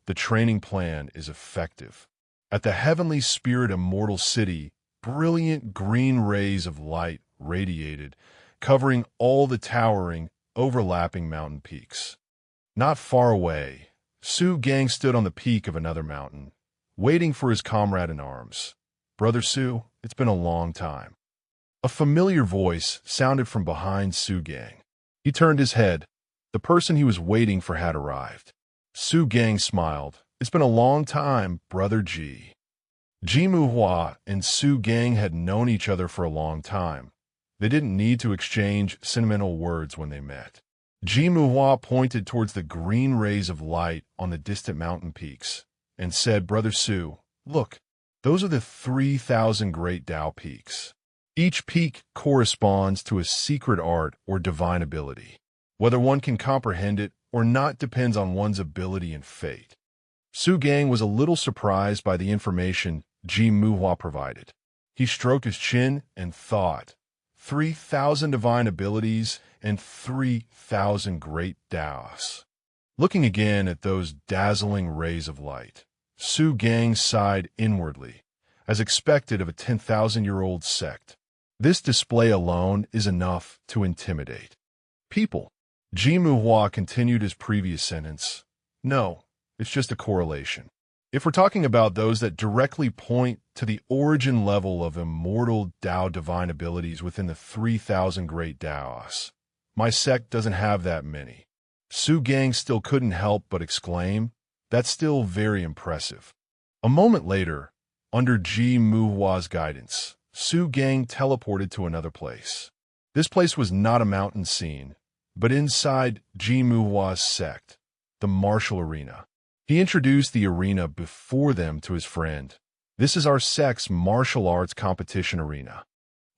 the training plan is effective. At the heavenly spirit immortal city, brilliant green rays of light radiated, covering all the towering, overlapping mountain peaks. Not far away, Su Gang stood on the peak of another mountain, waiting for his comrade in arms. "Brother Su, it's been a long time." A familiar voice sounded from behind Su Gang. He turned his head. The person he was waiting for had arrived. Su Gang smiled. "It's been a long time, Brother Ji." Ji Muhua and Su Gang had known each other for a long time. They didn't need to exchange sentimental words when they met. Ji Muhua pointed towards the green rays of light on the distant mountain peaks and said, "Brother Su, look, those are the 3,000 Great Tao peaks. Each peak corresponds to a secret art or divine ability. Whether one can comprehend it or not depends on one's ability and fate." Su Gang was a little surprised by the information Ji Muhua provided. He stroked his chin and thought, 3,000 divine abilities and 3,000 great Taos. Looking again at those dazzling rays of light, Su Gang sighed inwardly, as expected of a 10,000-year-old sect. This display alone is enough to intimidate people. Ji Muhua continued his previous sentence. "No, it's just a correlation. If we're talking about those that directly point to the origin level of immortal Tao divine abilities within the 3,000 great Taos, my sect doesn't have that many." Su Gang still couldn't help but exclaim, "That's still very impressive." A moment later, under Ji Muhua's guidance, Su Gang teleported to another place. This place was not a mountain scene, but inside Ji Muhua's sect, the martial arena. He introduced the arena before them to his friend. "This is our sect's martial arts competition arena."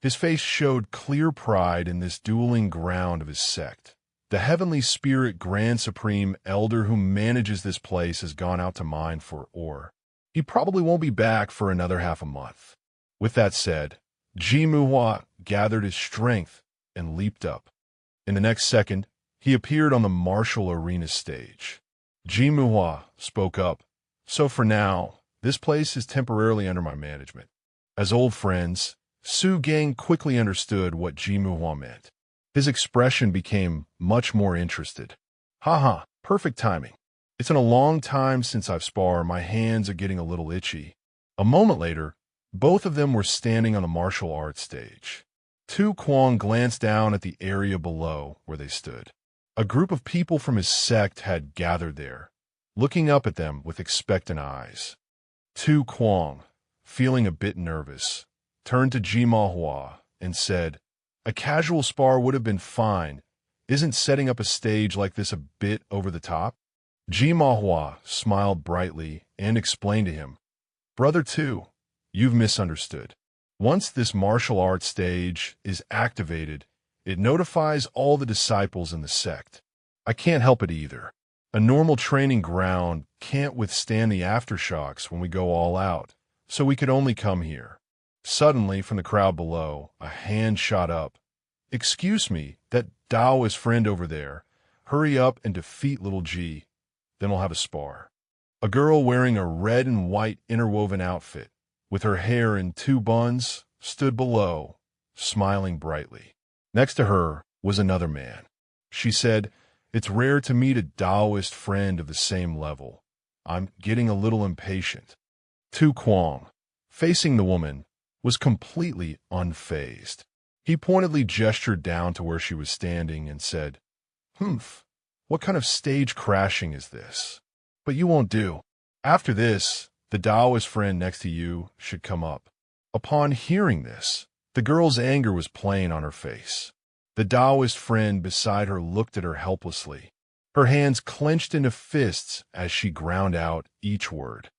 His face showed clear pride in this dueling ground of his sect. The heavenly spirit Grand Supreme Elder who manages this place has gone out to mine for ore. He probably won't be back for another half a month. With that said, Ji Muhua gathered his strength and leaped up. In the next second, he appeared on the martial arena stage. Ji Muhua spoke up. "So for now, this place is temporarily under my management." As old friends, Su Gang quickly understood what Ji Muhua meant. His expression became much more interested. Haha, perfect timing. It's been a long time since I've sparred. My hands are getting a little itchy. A moment later, both of them were standing on the martial arts stage. Tu Kwang glanced down at the area below where they stood. A group of people from his sect had gathered there, looking up at them with expectant eyes. Tu Kwang, feeling a bit nervous, turned to Ji Manhwa and said, "A casual spar would have been fine. Isn't setting up a stage like this a bit over the top?" Ji Manhwa smiled brightly and explained to him, "Brother Tu, you've misunderstood. Once this martial arts stage is activated, it notifies all the disciples in the sect. I can't help it either. A normal training ground can't withstand the aftershocks when we go all out, so we could only come here." Suddenly, from the crowd below, a hand shot up. "Excuse me, that Taoist friend over there. Hurry up and defeat little G. Then we'll have a spar." A girl wearing a red and white interwoven outfit, with her hair in two buns, stood below, smiling brightly. Next to her was another man. She said, "It's rare to meet a Taoist friend of the same level. I'm getting a little impatient." Tu Kwang, facing the woman, was completely unfazed. He pointedly gestured down to where she was standing and said, "Humph, what kind of stage crashing is this? But you won't do. After this, the Taoist friend next to you should come up." Upon hearing this, the girl's anger was plain on her face. The Taoist friend beside her looked at her helplessly, her hands clenched into fists as she ground out each word.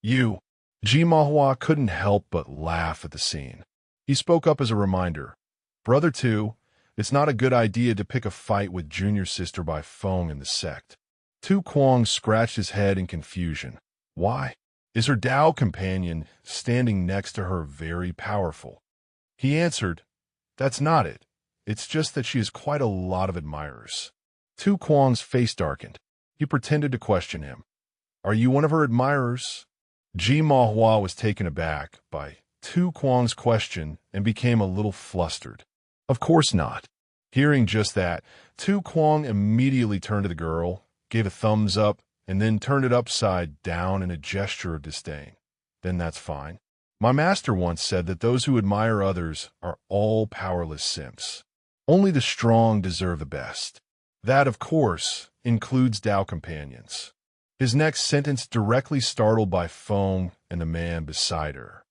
"You." Ji Manhwa couldn't help but laugh at the scene. He spoke up as a reminder, "Brother Tu, it's not a good idea to pick a fight with junior sister by phone in the sect." Tu Kwang scratched his head in confusion. Why? Is her Tao companion standing next to her very powerful? He answered, "That's not it. It's just that she has quite a lot of admirers." Tu Kwang's face darkened. He pretended to question him. "Are you one of her admirers?" Ji Manhwa was taken aback by Tu Kwang's question and became a little flustered. "Of course not." Hearing just that, Tu Kwang immediately turned to the girl, gave a thumbs up, and then turned it upside down in a gesture of disdain. "Then that's fine. My master once said that those who admire others are all powerless simps. Only the strong deserve the best. That, of course, includes Tao companions." His next sentence directly startled by Feng and the man beside her.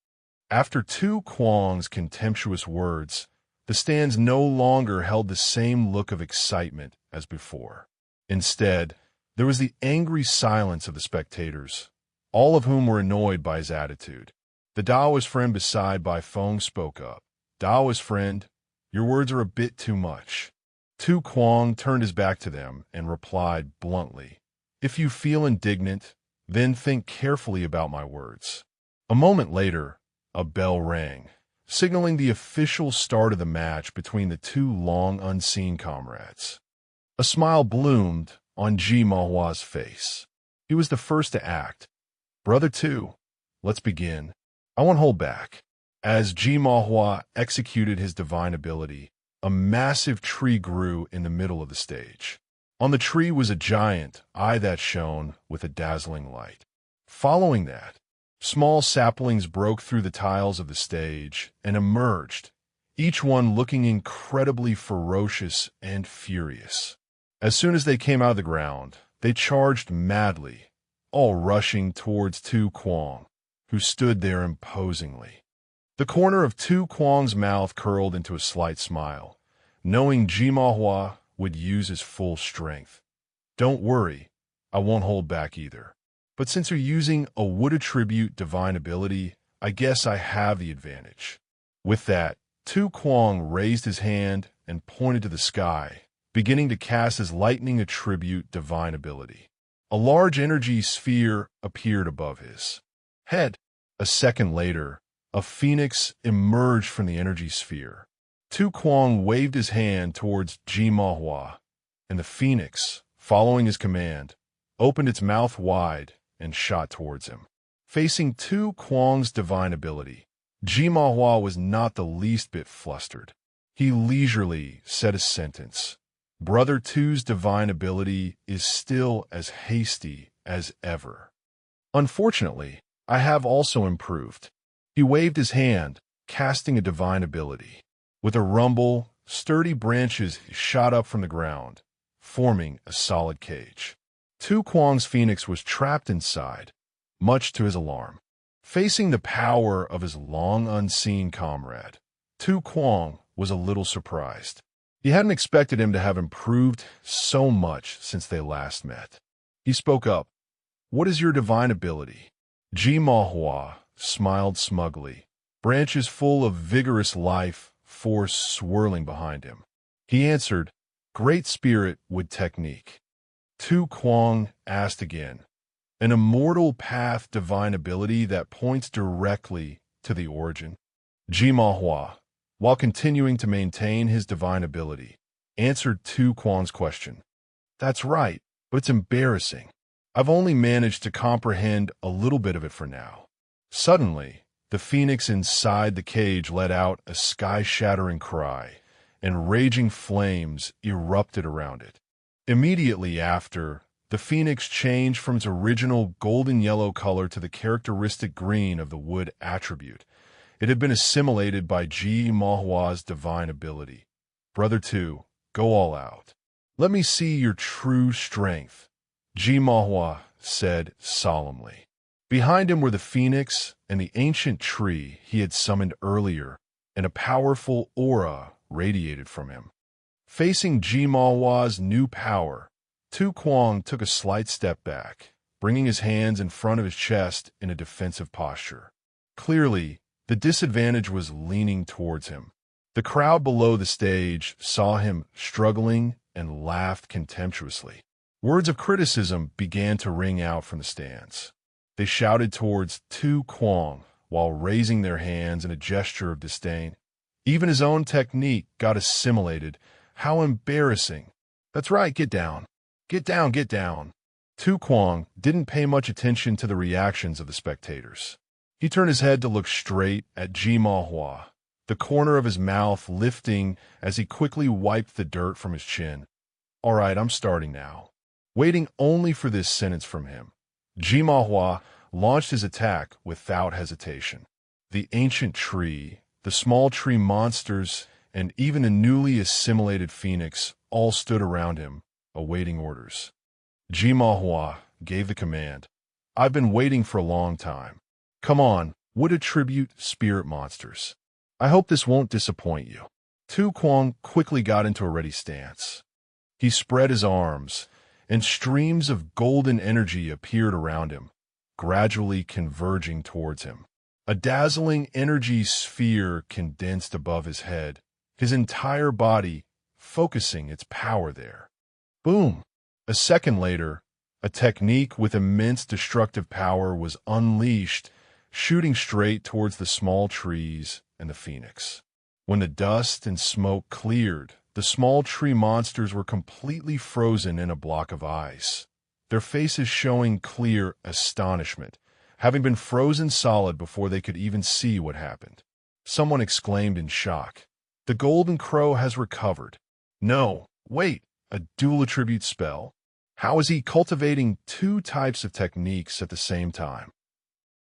After Tu Kwang's contemptuous words, the stands no longer held the same look of excitement as before. Instead, there was the angry silence of the spectators, all of whom were annoyed by his attitude. The Taoist friend beside Bai Feng spoke up. "Taoist friend, your words are a bit too much." Tu Kwang turned his back to them and replied bluntly, "If you feel indignant, then think carefully about my words." A moment later, a bell rang, signaling the official start of the match between the two long-unseen comrades. A smile bloomed on Ji Manhwa's face. He was the first to act. "Brother Tu, let's begin. I won't hold back." As Ji Manhwa executed his divine ability, a massive tree grew in the middle of the stage. On the tree was a giant eye that shone with a dazzling light. Following that, small saplings broke through the tiles of the stage and emerged, each one looking incredibly ferocious and furious. As soon as they came out of the ground, they charged madly, all rushing towards Tu Kwang, who stood there imposingly. The corner of Tu Kwang's mouth curled into a slight smile, knowing Ji Manhwa would use his full strength. "Don't worry, I won't hold back either. But since you're using a wood attribute divine ability, I guess I have the advantage." With that, Tu Kwang raised his hand and pointed to the sky, beginning to cast his lightning attribute divine ability. A large energy sphere appeared above his head. A second later, a phoenix emerged from the energy sphere. Tu Kwang waved his hand towards Ji Manhwa, and the phoenix, following his command, opened its mouth wide and shot towards him. Facing Tu Kwang's divine ability, Ji Manhwa was not the least bit flustered. He leisurely said a sentence. Brother Two's divine ability is still as hasty as ever. Unfortunately, I have also improved. He waved his hand, casting a divine ability. With a rumble, sturdy branches shot up from the ground, forming a solid cage. Tu Kwang's phoenix was trapped inside, much to his alarm. Facing the power of his long unseen comrade, Tu Kwang was a little surprised. He hadn't expected him to have improved so much since they last met. He spoke up. "What is your divine ability?" Manhwa smiled smugly, branches full of vigorous life force swirling behind him. He answered, "Great spirit with technique." Tu Kwang asked again, "An immortal path divine ability that points directly to the origin?" Manhwa, while continuing to maintain his divine ability, answered Tu Kwang's question. "That's right, but it's embarrassing. I've only managed to comprehend a little bit of it for now." Suddenly, the phoenix inside the cage let out a sky-shattering cry, and raging flames erupted around it. Immediately after, the phoenix changed from its original golden-yellow color to the characteristic green of the wood attribute. It had been assimilated by Manhwa's divine ability. "Brother Two, go all out. Let me see your true strength," Manhwa said solemnly. Behind him were the phoenix and the ancient tree he had summoned earlier, and a powerful aura radiated from him. Facing Manhwa's new power, Tu Kwang took a slight step back, bringing his hands in front of his chest in a defensive posture. Clearly, the disadvantage was leaning towards him. The crowd below the stage saw him struggling and laughed contemptuously. Words of criticism began to ring out from the stands. They shouted towards Tu Kwang while raising their hands in a gesture of disdain. Even his own technique got assimilated. How embarrassing. "That's right, get down. Get down, get down." Tu Kwang didn't pay much attention to the reactions of the spectators. He turned his head to look straight at Manhwa, the corner of his mouth lifting as he quickly wiped the dirt from his chin. "All right, I'm starting now." Waiting only for this sentence from him, Manhwa launched his attack without hesitation. The ancient tree, the small tree monsters, and even a newly assimilated phoenix all stood around him, awaiting orders. Manhwa gave the command. "I've been waiting for a long time. Come on, wood attribute spirit monsters. I hope this won't disappoint you." Tu Kwang quickly got into a ready stance. He spread his arms, and streams of golden energy appeared around him, gradually converging towards him. A dazzling energy sphere condensed above his head, his entire body focusing its power there. Boom! A second later, a technique with immense destructive power was unleashed, shooting straight towards the small trees and the phoenix. When the dust and smoke cleared, the small tree monsters were completely frozen in a block of ice, their faces showing clear astonishment, having been frozen solid before they could even see what happened. Someone exclaimed in shock, "The Golden Crow has recovered." No, wait, a dual attribute spell? How is he cultivating two types of techniques at the same time?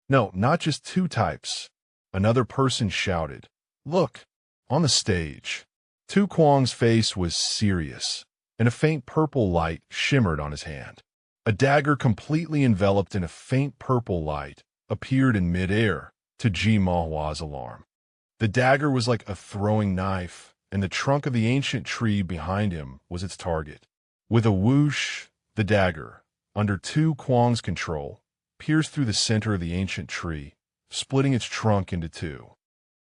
No, not just two types. Another person shouted, "Look, on the stage." Tu Kwang's face was serious, and a faint purple light shimmered on his hand. A dagger completely enveloped in a faint purple light appeared in midair, to Manhwa's alarm. The dagger was like a throwing knife, and the trunk of the ancient tree behind him was its target. With a whoosh, the dagger, under Tu Kwang's control, pierced through the center of the ancient tree, splitting its trunk into two.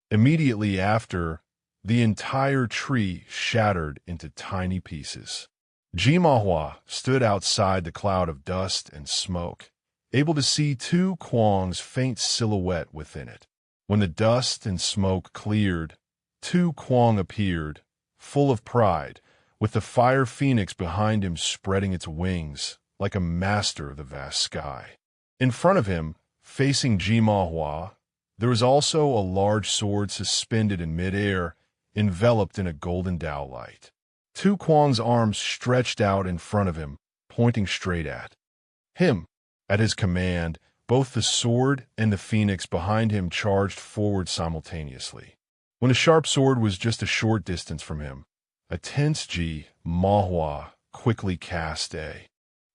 Immediately after, the entire tree shattered into tiny pieces. Manhwa stood outside the cloud of dust and smoke, able to see Tu Kwang's faint silhouette within it. When the dust and smoke cleared, Tu Kwang appeared, full of pride, with the fire phoenix behind him spreading its wings like a master of the vast sky. In front of him, facing Manhwa, there was also a large sword suspended in midair, enveloped in a golden Tao light. Tu Kwang's arms stretched out in front of him, pointing straight at him. At his command, both the sword and the phoenix behind him charged forward simultaneously. When the sharp sword was just a short distance from him, a tense Manhwa quickly cast a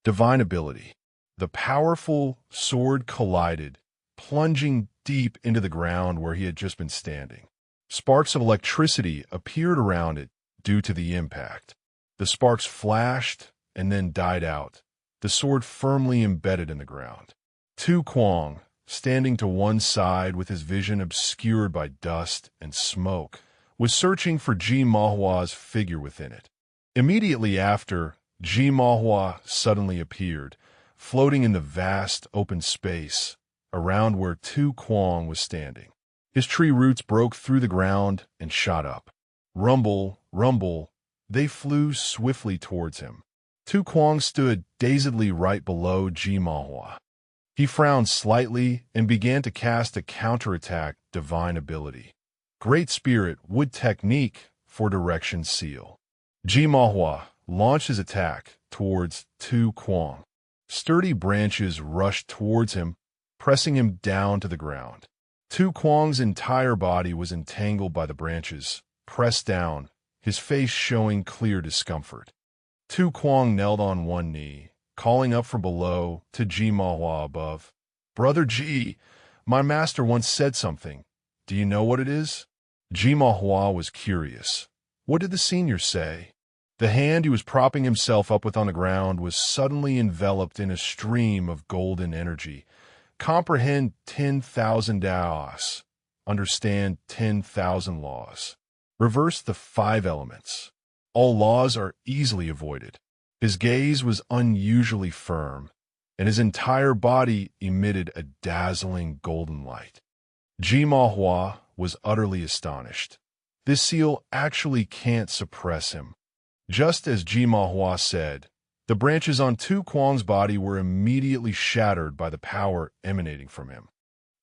divine ability. The powerful sword collided, plunging deep into the ground where he had just been standing. Sparks of electricity appeared around it due to the impact. The sparks flashed and then died out, the sword firmly embedded in the ground. Tu Kwang, standing to one side with his vision obscured by dust and smoke, was searching for Manhwa's figure within it. Immediately after, Manhwa suddenly appeared, floating in the vast open space around where Tu Kwang was standing. His tree roots broke through the ground and shot up. Rumble, rumble, they flew swiftly towards him. Tu Kwang stood dazedly right below Manhwa. He frowned slightly and began to cast a counterattack divine ability. Great Spirit Wood Technique for Direction Seal. Manhwa launched his attack towards Tu Kwang. Sturdy branches rushed towards him, pressing him down to the ground. Tu Kwang's entire body was entangled by the branches, pressed down, his face showing clear discomfort. Tu Kwang knelt on one knee, calling up from below to Manhwa above. "Brother G, my master once said something. Do you know what it is?" Manhwa was curious. What did the senior say? The hand he was propping himself up with on the ground was suddenly enveloped in a stream of golden energy. Comprehend 10,000 Daos. Understand 10,000 laws. Reverse the 5 elements. All laws are easily avoided. His gaze was unusually firm, and his entire body emitted a dazzling golden light. Manhwa was utterly astonished. This seal actually can't suppress him. Just as Manhwa said, the branches on Tu Kwang's body were immediately shattered by the power emanating from him.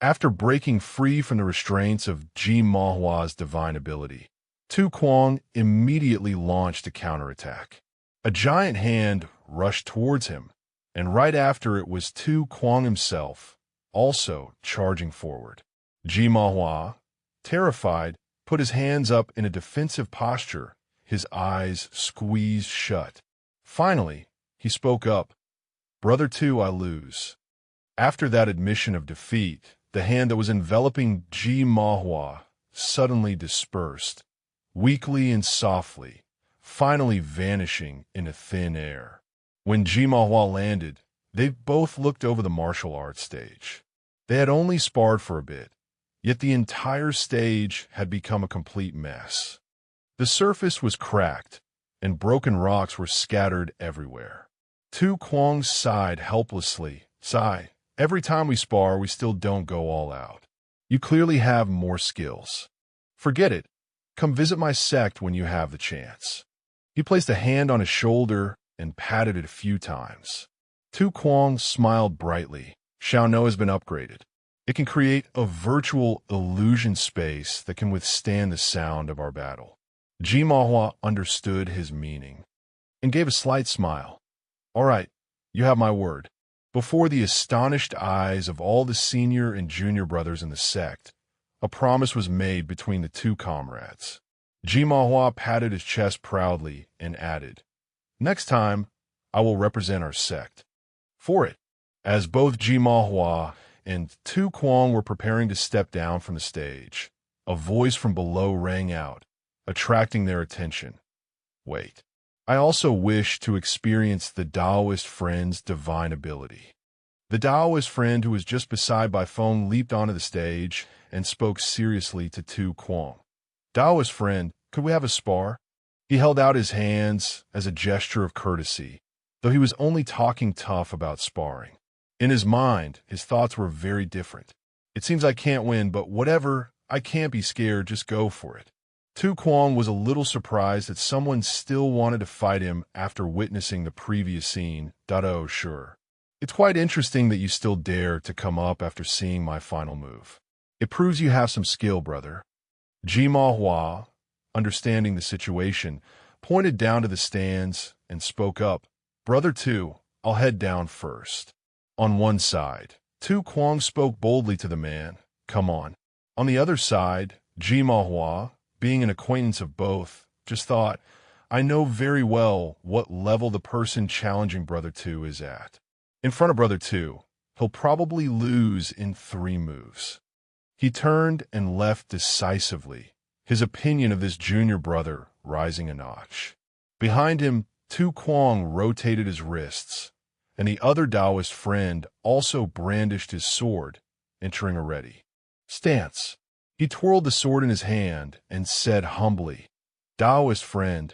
After breaking free from the restraints of Manhwa's divine ability, Tu Kwang immediately launched a counterattack. A giant hand rushed towards him, and right after it was Tu Kwang himself, also charging forward. Manhwa, terrified, put his hands up in a defensive posture, his eyes squeezed shut. Finally, he spoke up. "Brother Tu, I lose." After that admission of defeat, the hand that was enveloping Manhwa suddenly dispersed, weakly and softly, finally vanishing into thin air. When Manhwa landed, they both looked over the martial arts stage. They had only sparred for a bit, yet the entire stage had become a complete mess. The surface was cracked, and broken rocks were scattered everywhere. Tu Kwang sighed helplessly. "Sigh, every time we spar, we still don't go all out. You clearly have more skills. Forget it. Come visit my sect when you have the chance." He placed a hand on his shoulder and patted it a few times. Tu Kwang smiled brightly. "Shao No has been upgraded. It can create a virtual illusion space that can withstand the sound of our battle." Manhwa understood his meaning and gave a slight smile. "All right, you have my word." Before the astonished eyes of all the senior and junior brothers in the sect, a promise was made between the two comrades. Manhwa patted his chest proudly and added, "Next time, I will represent our sect." For it, as both Manhwa and Tu Kwang were preparing to step down from the stage, a voice from below rang out, attracting their attention. "Wait. I also wish to experience the Taoist friend's divine ability." The Taoist friend who was just beside by phone leaped onto the stage and spoke seriously to Tu Kwang. "Taoist friend, could we have a spar?" He held out his hands as a gesture of courtesy, though he was only talking tough about sparring. In his mind, his thoughts were very different. "It seems I can't win, but whatever, I can't be scared, just go for it." Tu Kwang was a little surprised that someone still wanted to fight him after witnessing the previous scene. "Oh, sure. It's quite interesting that you still dare to come up after seeing my final move. It proves you have some skill, brother." Manhwa, understanding the situation, pointed down to the stands and spoke up. Brother Two, I'll head down first. On one side, Tu Kwang spoke boldly to the man. Come on. On the other side, Ji Manhwa, being an acquaintance of both, just thought, I know very well what level the person challenging Brother Two is at. In front of Brother Two, he'll probably lose in 3 moves. He turned and left decisively, his opinion of this junior brother rising a notch. Behind him, Tu Kwang rotated his wrists, and the other Taoist friend also brandished his sword, entering a ready stance. He twirled the sword in his hand and said humbly, Taoist friend,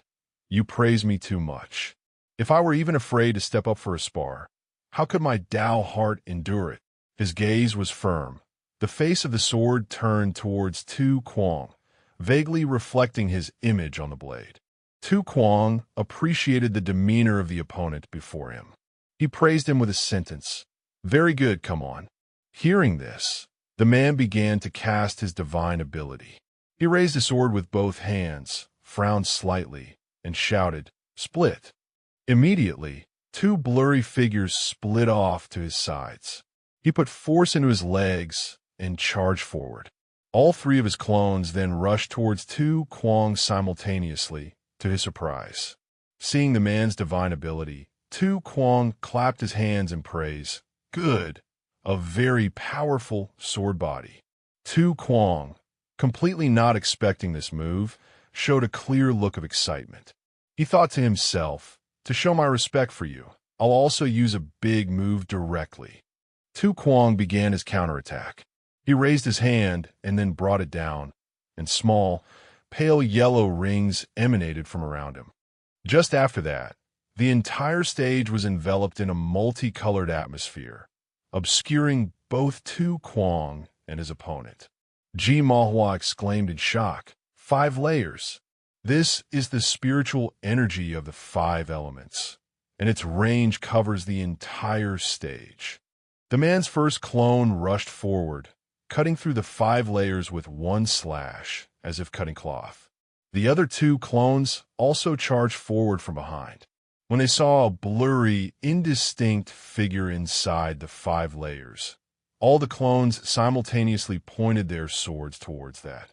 you praise me too much. If I were even afraid to step up for a spar, how could my Tao heart endure it? His gaze was firm. The face of the sword turned towards Tu Kwang, vaguely reflecting his image on the blade. Tu Kwang appreciated the demeanor of the opponent before him. He praised him with a sentence. Very good, come on. Hearing this, the man began to cast his divine ability. He raised the sword with both hands, frowned slightly, and shouted, Split! Immediately, 2 blurry figures split off to his sides. He put force into his legs and charged forward. All 3 of his clones then rushed towards Tu Kwang simultaneously, to his surprise. Seeing the man's divine ability, Tu Kwang clapped his hands in praise. Good! A very powerful sword body. Tu Kwang, completely not expecting this move, showed a clear look of excitement. He thought to himself, to show my respect for you, I'll also use a big move directly. Tu Kwang began his counterattack. He raised his hand and then brought it down, and small, pale yellow rings emanated from around him. Just after that, the entire stage was enveloped in a multicolored atmosphere, obscuring both Tu Kwang and his opponent. Ji Manhwa exclaimed in shock, 5 layers. This is the spiritual energy of the 5 elements, and its range covers the entire stage. The man's first clone rushed forward, cutting through the 5 layers with 1 slash, as if cutting cloth. The other 2 clones also charged forward from behind. When they saw a blurry, indistinct figure inside the 5 layers, all the clones simultaneously pointed their swords towards that.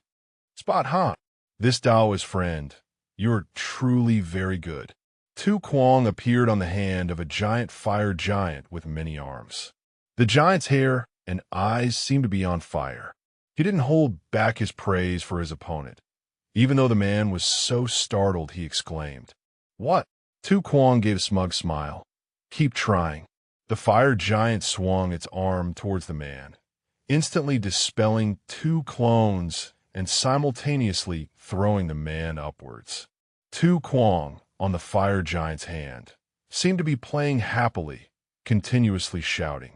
Spot Han, this Taoist friend, you're truly very good. Tu Kwang appeared on the hand of a giant fire giant with many arms. The giant's hair and eyes seemed to be on fire. He didn't hold back his praise for his opponent. Even though the man was so startled, he exclaimed, What? Tu Kwang gave a smug smile. Keep trying. The fire giant swung its arm towards the man, instantly dispelling 2 clones and simultaneously throwing the man upwards. Tu Kwang, on the fire giant's hand, seemed to be playing happily, continuously shouting.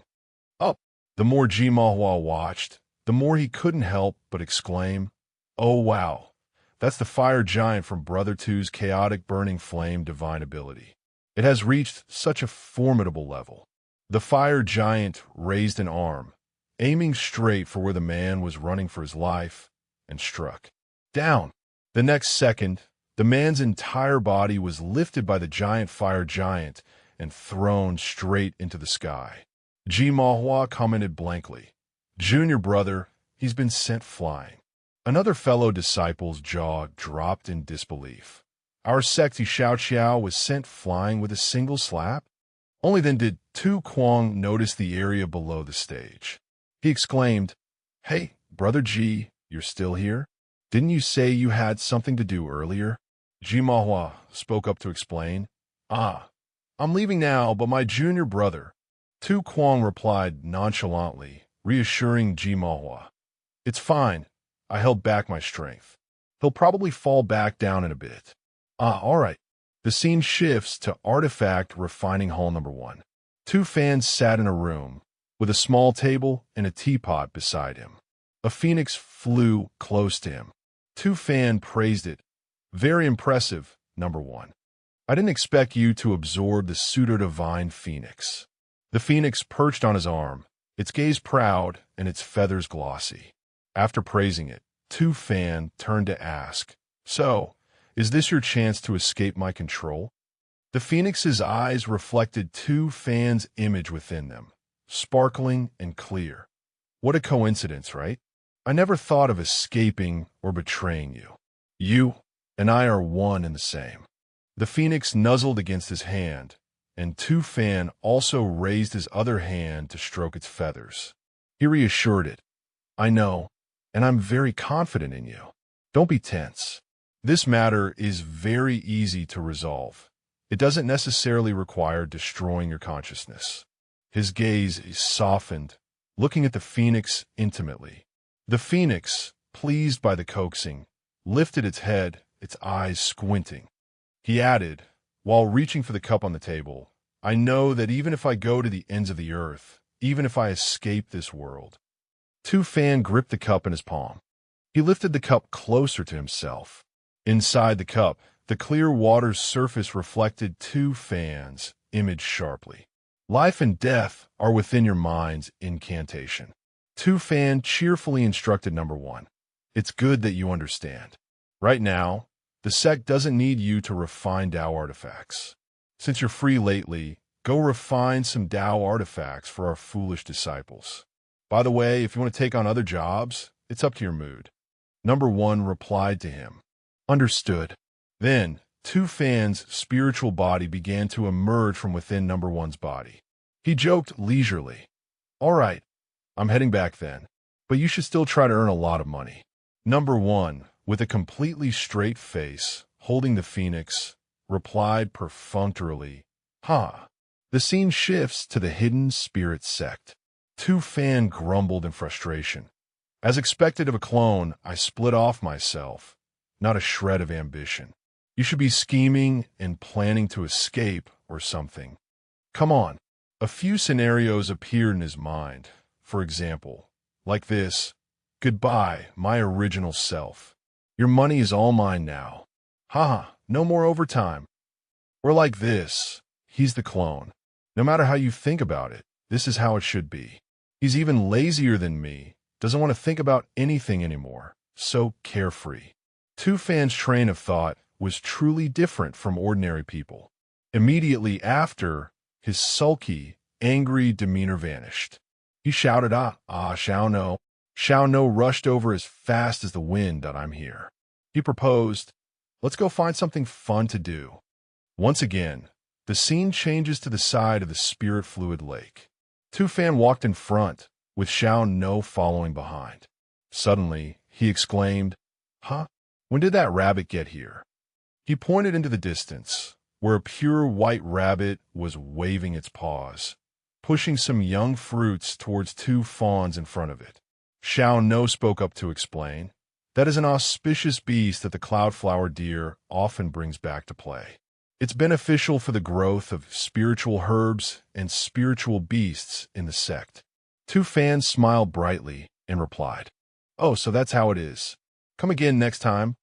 Up! The more Ji Manhwa watched, the more he couldn't help but exclaim, Oh wow! That's the fire giant from Brother Two's chaotic burning flame divine ability. It has reached such a formidable level. The fire giant raised an arm, aiming straight for where the man was running for his life, and struck. Down! The next second, the man's entire body was lifted by the giant fire giant and thrown straight into the sky. Ji Manhwa commented blankly, Junior brother, he's been sent flying. Another fellow disciple's jaw dropped in disbelief. Our sexy Xiao Xiao was sent flying with a single slap? Only then did Tu Kwang notice the area below the stage. He exclaimed, Hey, Brother Ji, you're still here? Didn't you say you had something to do earlier? Ji Manhwa spoke up to explain. I'm leaving now, but my junior brother. Tu Kwang replied nonchalantly, reassuring Ji Manhwa. It's fine. I held back my strength. He'll probably fall back down in a bit. All right. The scene shifts to Artifact Refining Hall number 1. 2 fans sat in a room, with a small table and a teapot beside him. A phoenix flew close to him. 2 fan praised it. Very impressive, number 1. I didn't expect you to absorb the pseudo-divine phoenix. The phoenix perched on his arm, its gaze proud and its feathers glossy. After praising it, 2 fan turned to ask, So, is this your chance to escape my control? The phoenix's eyes reflected Tu Fan's image within them, sparkling and clear. What a coincidence, right? I never thought of escaping or betraying you. You and I are one and the same. The phoenix nuzzled against his hand, and Tu Fan also raised his other hand to stroke its feathers. He reassured it. I know, and I'm very confident in you. Don't be tense. This matter is very easy to resolve. It doesn't necessarily require destroying your consciousness. His gaze is softened, looking at the phoenix intimately. The phoenix, pleased by the coaxing, lifted its head, its eyes squinting. He added, while reaching for the cup on the table, I know that even if I go to the ends of the earth, even if I escape this world. Tu Fan gripped the cup in his palm. He lifted the cup closer to himself. Inside the cup, the clear water's surface reflected Tu Fan's image sharply. Life and death are within your mind's incantation. Tu Fan cheerfully instructed number 1. It's good that you understand. Right now, the sect doesn't need you to refine Tao artifacts. Since you're free lately, go refine some Tao artifacts for our foolish disciples. By the way, if you want to take on other jobs, it's up to your mood. Number 1 replied to him. Understood. Then, Tu Fan's spiritual body began to emerge from within number 1's body. He joked leisurely. All right, I'm heading back then, but you should still try to earn a lot of money. Number 1, with a completely straight face, holding the phoenix, replied perfunctorily, Ha! The scene shifts to the hidden spirit sect. Tu Fan grumbled in frustration. As expected of a clone, I split off myself, not a shred of ambition. You should be scheming and planning to escape or something. Come on. A few scenarios appeared in his mind. For example, like this, Goodbye, my original self. Your money is all mine now. Haha, no more overtime. Or like this, he's the clone. No matter how you think about it, this is how it should be. He's even lazier than me, doesn't want to think about anything anymore, so carefree. Tu Fan's train of thought was truly different from ordinary people. Immediately after, his sulky, angry demeanor vanished. He shouted, Xiao No. Xiao No rushed over as fast as the wind that I'm here. He proposed, let's go find something fun to do. Once again, the scene changes to the side of the spirit fluid lake. Tu Fan walked in front, with Xiao No following behind. Suddenly, he exclaimed, Huh? When did that rabbit get here? He pointed into the distance, where a pure white rabbit was waving its paws, pushing some young fruits towards 2 fawns in front of it. Xiao No spoke up to explain, that is an auspicious beast that the cloudflower deer often brings back to play. It's beneficial for the growth of spiritual herbs and spiritual beasts in the sect. Tu Fan smiled brightly and replied, Oh, so that's how it is. Come again next time.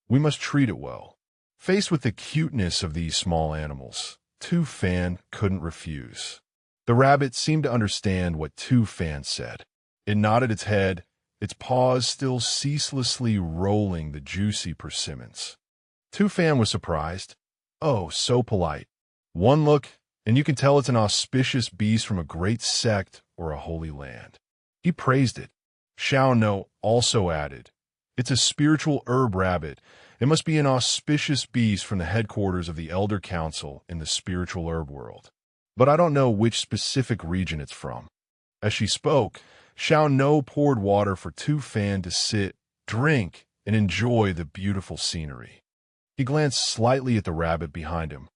We must treat it well. Faced with the cuteness of these small animals, Tu Fan couldn't refuse. The rabbit seemed to understand what Tu Fan said. It nodded its head, its paws still ceaselessly rolling the juicy persimmons. Tu Fan was surprised. Oh, so polite. One look, and you can tell it's an auspicious beast from a great sect or a holy land. He praised it. Xiao No also added, It's a spiritual herb rabbit. It must be an auspicious beast from the headquarters of the Elder Council in the spiritual herb world. But I don't know which specific region it's from. As she spoke, Xiao No poured water for Tu Fan to sit, drink, and enjoy the beautiful scenery. He glanced slightly at the rabbit behind him.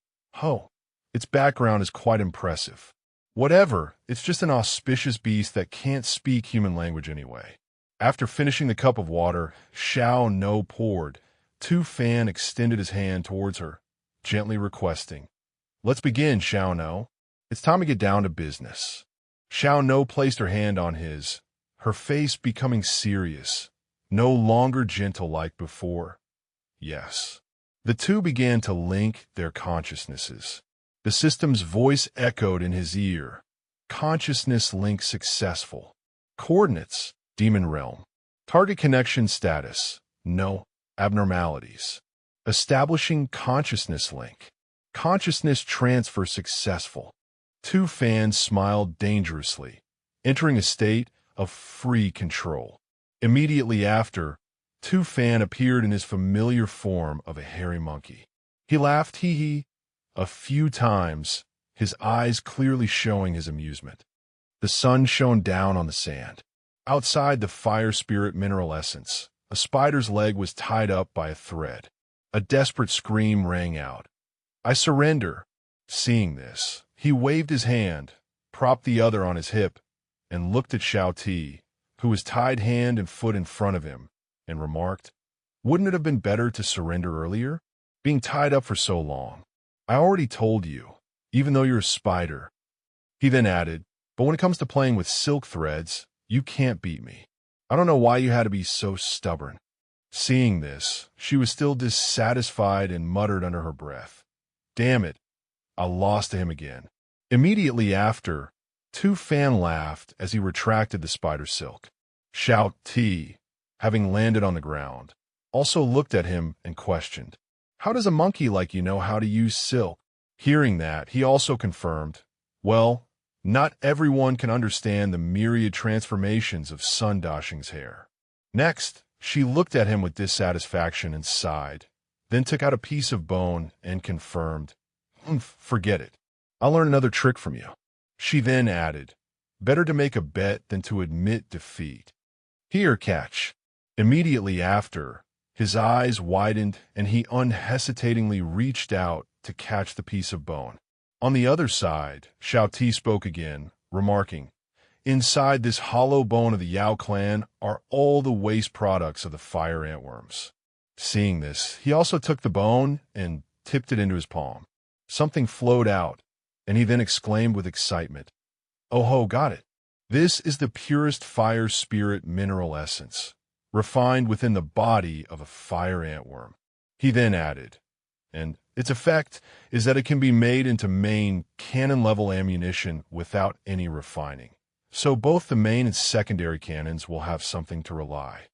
Oh, its background is quite impressive. Whatever, it's just an auspicious beast that can't speak human language anyway. After finishing the cup of water, Xiao No poured, Tu Fan extended his hand towards her, gently requesting, Let's begin, Xiao No. It's time to get down to business. Xiao No placed her hand on his, her face becoming serious, no longer gentle like before. Yes. The two began to link their consciousnesses. The system's voice echoed in his ear. Consciousness link successful. Coordinates, Demon Realm. Target connection status, no. Abnormalities. Establishing consciousness link. Consciousness transfer successful. Two fans smiled dangerously, entering a state of free control. Immediately after, Two Fan appeared in his familiar form of a hairy monkey. He laughed hee-hee a few times, his eyes clearly showing his amusement. The sun shone down on the sand. Outside the fire spirit mineral essence, a spider's leg was tied up by a thread. A desperate scream rang out. "I surrender." Seeing this, he waved his hand, propped the other on his hip, and looked at Xiao Ti, who was tied hand and foot in front of him, and remarked, "Wouldn't it have been better to surrender earlier? Being tied up for so long. I already told you, even though you're a spider." He then added, "But when it comes to playing with silk threads, you can't beat me. I don't know why you had to be so stubborn." Seeing this, she was still dissatisfied and muttered under her breath, "Damn it, I lost to him again." Immediately after, Two Fan laughed as he retracted the spider silk. Xiao Ti, having landed on the ground, also looked at him and questioned, "How does a monkey like you know how to use silk?" Hearing that, he also confirmed, "Well, not everyone can understand the myriad transformations of Sun Dashing's hair." Next, she looked at him with dissatisfaction and sighed, then took out a piece of bone and confirmed, "Forget it. I'll learn another trick from you." She then added, "Better to make a bet than to admit defeat. Here, catch." Immediately after, his eyes widened and he unhesitatingly reached out to catch the piece of bone. On the other side, Xiao Ti spoke again, remarking, "Inside this hollow bone of the Yao clan are all the waste products of the fire antworms." Seeing this, he also took the bone and tipped it into his palm. Something flowed out, and he then exclaimed with excitement, "Oh ho, got it. This is the purest fire spirit mineral essence, refined within the body of a fire antworm." He then added, "And its effect is that it can be made into main cannon-level ammunition without any refining. So both the main and secondary cannons will have something to rely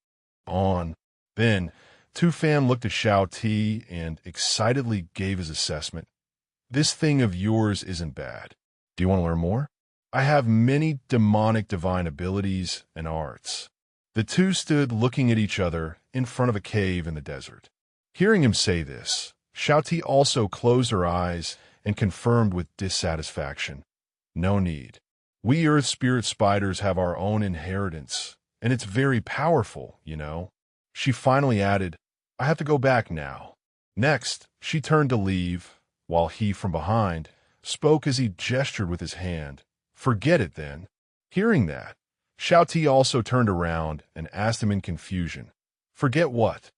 on." Then, Two Fan looked at Xiao Ti and excitedly gave his assessment. "This thing of yours isn't bad. Do you want to learn more? I have many demonic divine abilities and arts." The two stood looking at each other in front of a cave in the desert. Hearing him say this, Xiao Ti also closed her eyes and confirmed with dissatisfaction, "No need. We earth spirit spiders have our own inheritance, and it's very powerful, you know." She finally added, "I have to go back now." Next, she turned to leave, while he from behind spoke as he gestured with his hand, "Forget it then." Hearing that, Xiao Ti also turned around and asked him in confusion, "Forget what?"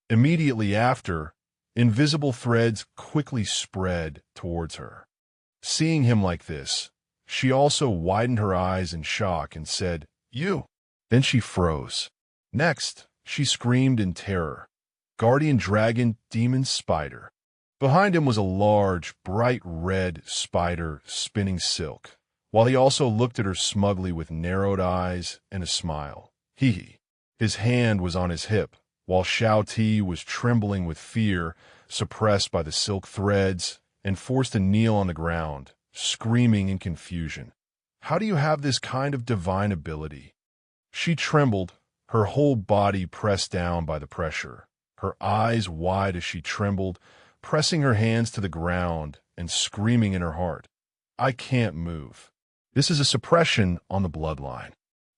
Immediately after, invisible threads quickly spread towards her. Seeing him like this, she also widened her eyes in shock and said, "You." Then she froze. Next, she screamed in terror, "Guardian Dragon Demon Spider." Behind him was a large, bright red spider spinning silk, while he also looked at her smugly with narrowed eyes and a smile. Hee. His hand was on his hip, while Xiao Ti was trembling with fear, suppressed by the silk threads, and forced to kneel on the ground, screaming in confusion, "How do you have this kind of divine ability?" She trembled, her whole body pressed down by the pressure, her eyes wide as she trembled, pressing her hands to the ground and screaming in her heart, "I can't move. This is a suppression on the bloodline."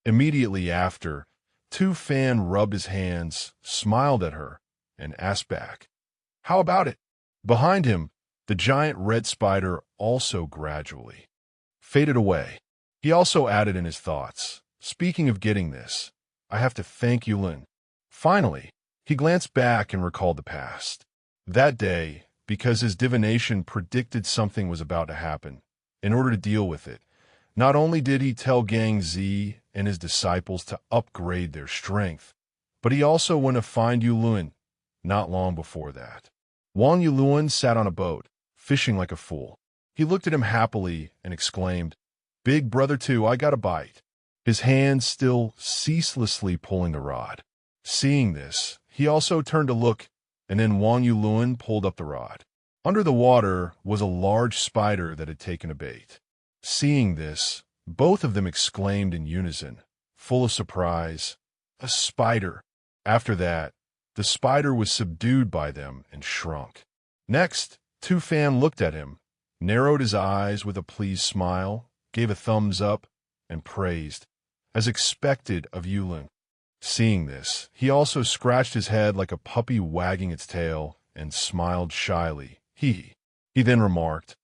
Immediately after, Two Fan rubbed his hands, smiled at her, and asked back, "How about it?" Behind him, the giant red spider also gradually faded away. He also added in his thoughts, "Speaking of getting this, I have to thank Yulin." Finally, he glanced back and recalled the past. That day, because his divination predicted something was about to happen, in order to deal with it, not only did he tell Gang Zi and his disciples to upgrade their strength, but he also went to find Yulun not long before that. Wang Yulun sat on a boat, fishing like a fool. He looked at him happily and exclaimed, "Big brother too, I got a bite," his hands still ceaselessly pulling the rod. Seeing this, he also turned to look, and then Wang Yulun pulled up the rod. Under the water was a large spider that had taken a bait. Seeing this, both of them exclaimed in unison, full of surprise, "A spider!" After that, the spider was subdued by them and shrunk. Next, Tu Fan looked at him, narrowed his eyes with a pleased smile, gave a thumbs up, and praised, as expected of Yulun. Seeing this, he also scratched his head like a puppy wagging its tail and smiled shyly. He then remarked,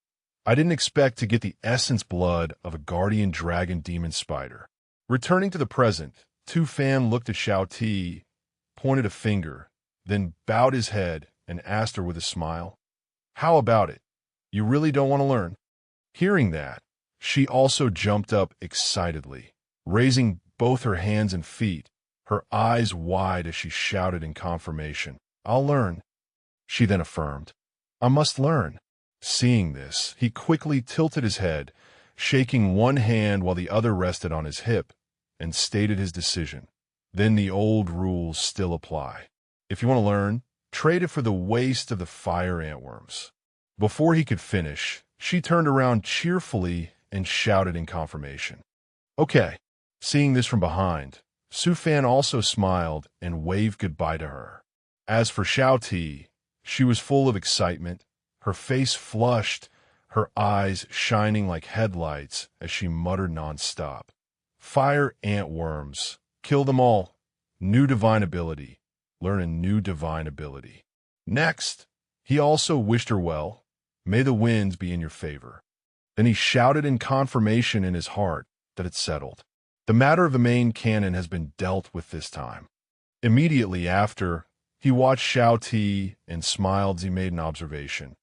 "I didn't expect to get the essence blood of a guardian dragon demon spider." Returning to the present, Tu Fan looked at Xiao Ti, pointed a finger, then bowed his head and asked her with a smile, "How about it? You really don't want to learn?" Hearing that, she also jumped up excitedly, raising both her hands and feet, her eyes wide as she shouted in confirmation, "I'll learn." She then affirmed, "I must learn." Seeing this, he quickly tilted his head, shaking one hand while the other rested on his hip, and stated his decision. Then the old rules still apply. If you want to learn, trade it for the waste of the fire antworms. Before he could finish, she turned around cheerfully and shouted in confirmation, "Okay." Seeing this from behind, Su Fan also smiled and waved goodbye to her. As for Xiao Ti, she was full of excitement, her face flushed, her eyes shining like headlights as she muttered nonstop, "Fire antworms. Kill them all. New divine ability. Learn a new divine ability." Next, he also wished her well. "May the winds be in your favor." Then he shouted in confirmation in his heart that it's settled. The matter of the main canon has been dealt with this time. Immediately after, he watched Xiao Ti and smiled as he made an observation.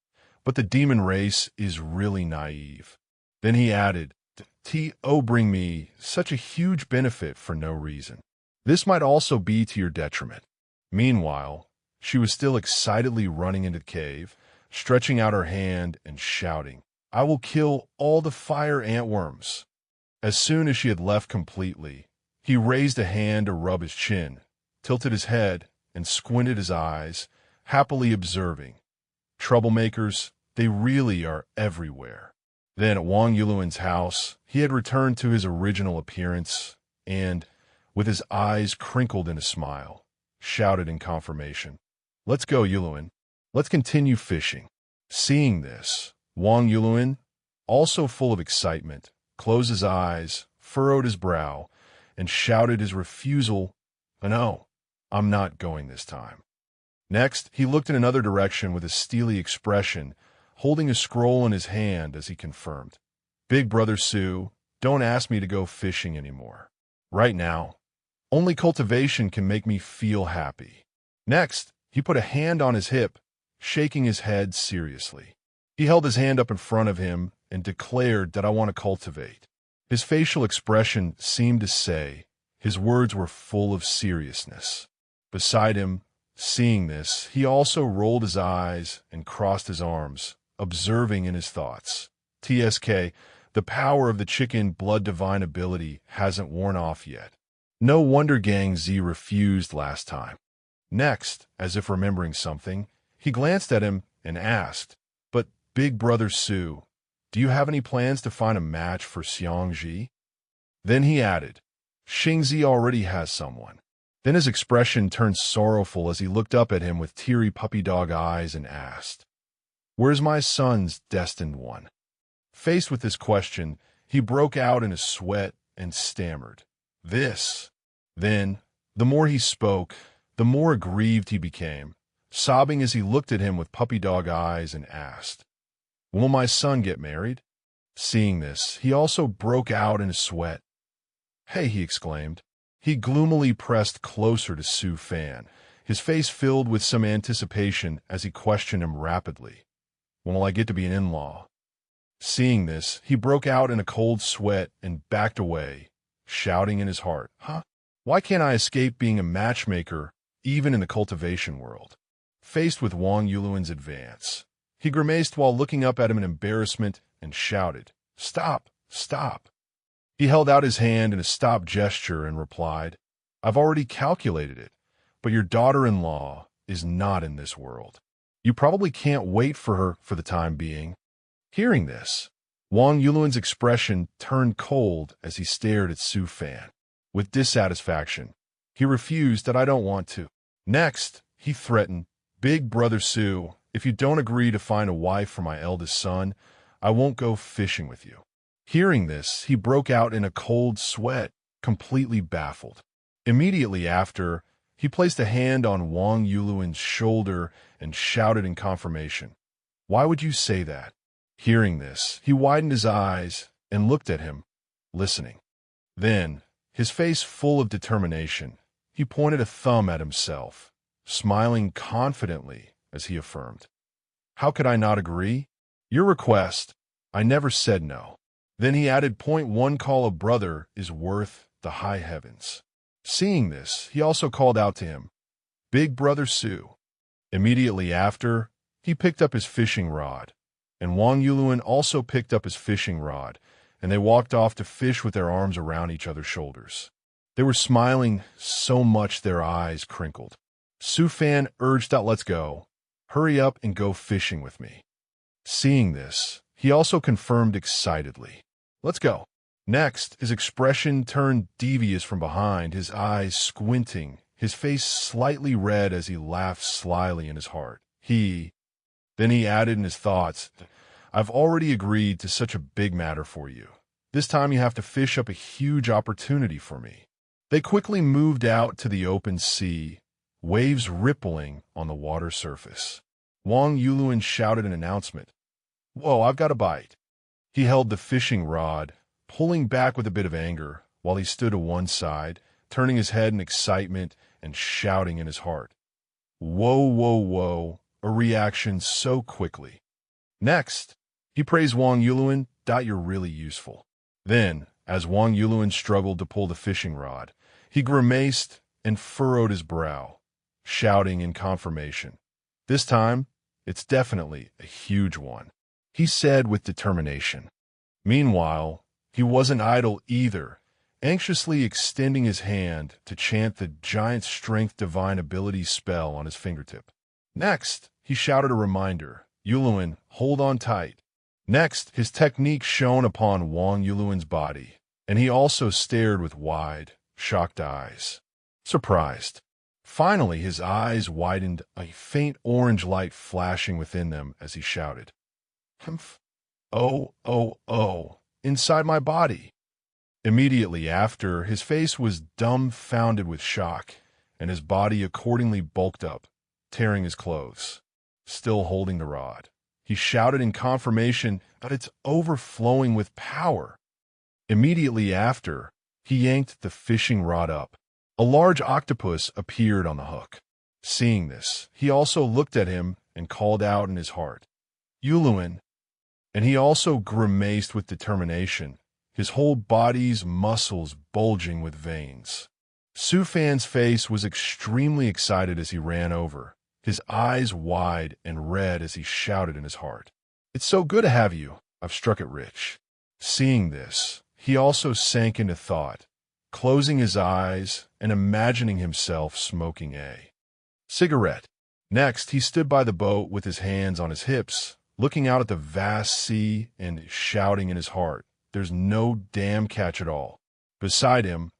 But the demon race is really naive. Then he added, "T.O. bring me such a huge benefit for no reason. This might also be to your detriment." Meanwhile, she was still excitedly running into the cave, stretching out her hand and shouting, "I will kill all the fire antworms." As soon as she had left completely, he raised a hand to rub his chin, tilted his head, and squinted his eyes, happily observing, "Troublemakers, they really are everywhere." Then at Wang Yuluan's house, he had returned to his original appearance and, with his eyes crinkled in a smile, shouted in confirmation, "Let's go, Yuluan. Let's continue fishing." Seeing this, Wang Yuluan, also full of excitement, closed his eyes, furrowed his brow, and shouted his refusal, "No, I'm not going this time." Next, he looked in another direction with a steely expression, holding a scroll in his hand as he confirmed, "Big Brother Sue, don't ask me to go fishing anymore. Right now, only cultivation can make me feel happy." Next, he put a hand on his hip, shaking his head seriously. He held his hand up in front of him and declared that I want to cultivate. His facial expression seemed to say his words were full of seriousness. Beside him, seeing this, he also rolled his eyes and crossed his arms, observing in his thoughts, "TSK, the power of the chicken blood divine ability hasn't worn off yet. No wonder Gang Z refused last time." Next, as if remembering something, he glanced at him and asked, "But Big Brother Sue, do you have any plans to find a match for Xiangji?" Then he added, "Xingzi already has someone." Then his expression turned sorrowful as he looked up at him with teary puppy dog eyes and asked, "Where's my son's destined one?" Faced with this question, he broke out in a sweat and stammered, "This." Then, the more he spoke, the more aggrieved he became, sobbing as he looked at him with puppy dog eyes and asked, "Will my son get married?" Seeing this, he also broke out in a sweat. "Hey," he exclaimed. He gloomily pressed closer to Su Fan, his face filled with some anticipation as he questioned him rapidly. "When will I get to be an in-law?" Seeing this, he broke out in a cold sweat and backed away, shouting in his heart, Why can't I escape being a matchmaker, even in the cultivation world?" Faced with Wang Yuluan's advance, he grimaced while looking up at him in embarrassment and shouted, "Stop, stop." He held out his hand in a stop gesture and replied, "I've already calculated it, but your daughter-in-law is not in this world. You probably can't wait for her for the time being. Hearing this, Wang Yuluan's expression turned cold as he stared at Su Fan. With dissatisfaction, he refused that I don't want to. Next, he threatened, Big Brother Su, if you don't agree to find a wife for my eldest son, I won't go fishing with you. Hearing this, he broke out in a cold sweat, completely baffled. Immediately after, he placed a hand on Wang Yuluan's shoulder and shouted in confirmation, Why would you say that? Hearing this, he widened his eyes and looked at him, listening. Then, his face full of determination, he pointed a thumb at himself, smiling confidently as he affirmed, How could I not agree? Your request, I never said no. Then he added, Point one call a brother is worth the high heavens. Seeing this, he also called out to him, Big Brother Su. Immediately after, he picked up his fishing rod, and Wang Yuluan also picked up his fishing rod, and they walked off to fish with their arms around each other's shoulders. They were smiling so much their eyes crinkled. Su Fan urged out, Let's go. Hurry up and go fishing with me. Seeing this, he also confirmed excitedly, Let's go. Next, his expression turned devious from behind, his eyes squinting, his face slightly red as he laughed slyly in his heart. Then he added in his thoughts, I've already agreed to such a big matter for you. This time you have to fish up a huge opportunity for me. They quickly moved out to the open sea, waves rippling on the water surface. Wang Yuluan shouted an announcement. Whoa, I've got a bite. He held the fishing rod, pulling back with a bit of anger, while he stood to one side, turning his head in excitement and shouting in his heart. Whoa, whoa, whoa, a reaction so quickly. Next, he praised Wang Yuluan, You're really useful. Then, as Wang Yuluan struggled to pull the fishing rod, he grimaced and furrowed his brow, shouting in confirmation. This time, it's definitely a huge one, he said with determination. Meanwhile, he wasn't idle either, anxiously extending his hand to chant the giant strength divine ability spell on his fingertip. Next, he shouted a reminder, Yuluan, hold on tight. Next, his technique shone upon Wang Yuluan's body, and he also stared with wide, shocked eyes. Surprised. Finally, his eyes widened, a faint orange light flashing within them as he shouted, Humph. Oh, oh, oh, inside my body. Immediately after, his face was dumbfounded with shock, and his body accordingly bulked up, tearing his clothes. Still holding the rod, he shouted in confirmation that it's overflowing with power. Immediately after, he yanked the fishing rod up. A large octopus appeared on the hook. Seeing this, he also looked at him and called out in his heart, Yuluan, and he also grimaced with determination, his whole body's muscles bulging with veins. Su Fan's face was extremely excited as he ran over, his eyes wide and red as he shouted in his heart, It's so good to have you. I've struck it rich. Seeing this, he also sank into thought, closing his eyes and imagining himself smoking a cigarette. Next, he stood by the boat with his hands on his hips, looking out at the vast sea and shouting in his heart, There's no damn catch at all. Beside him,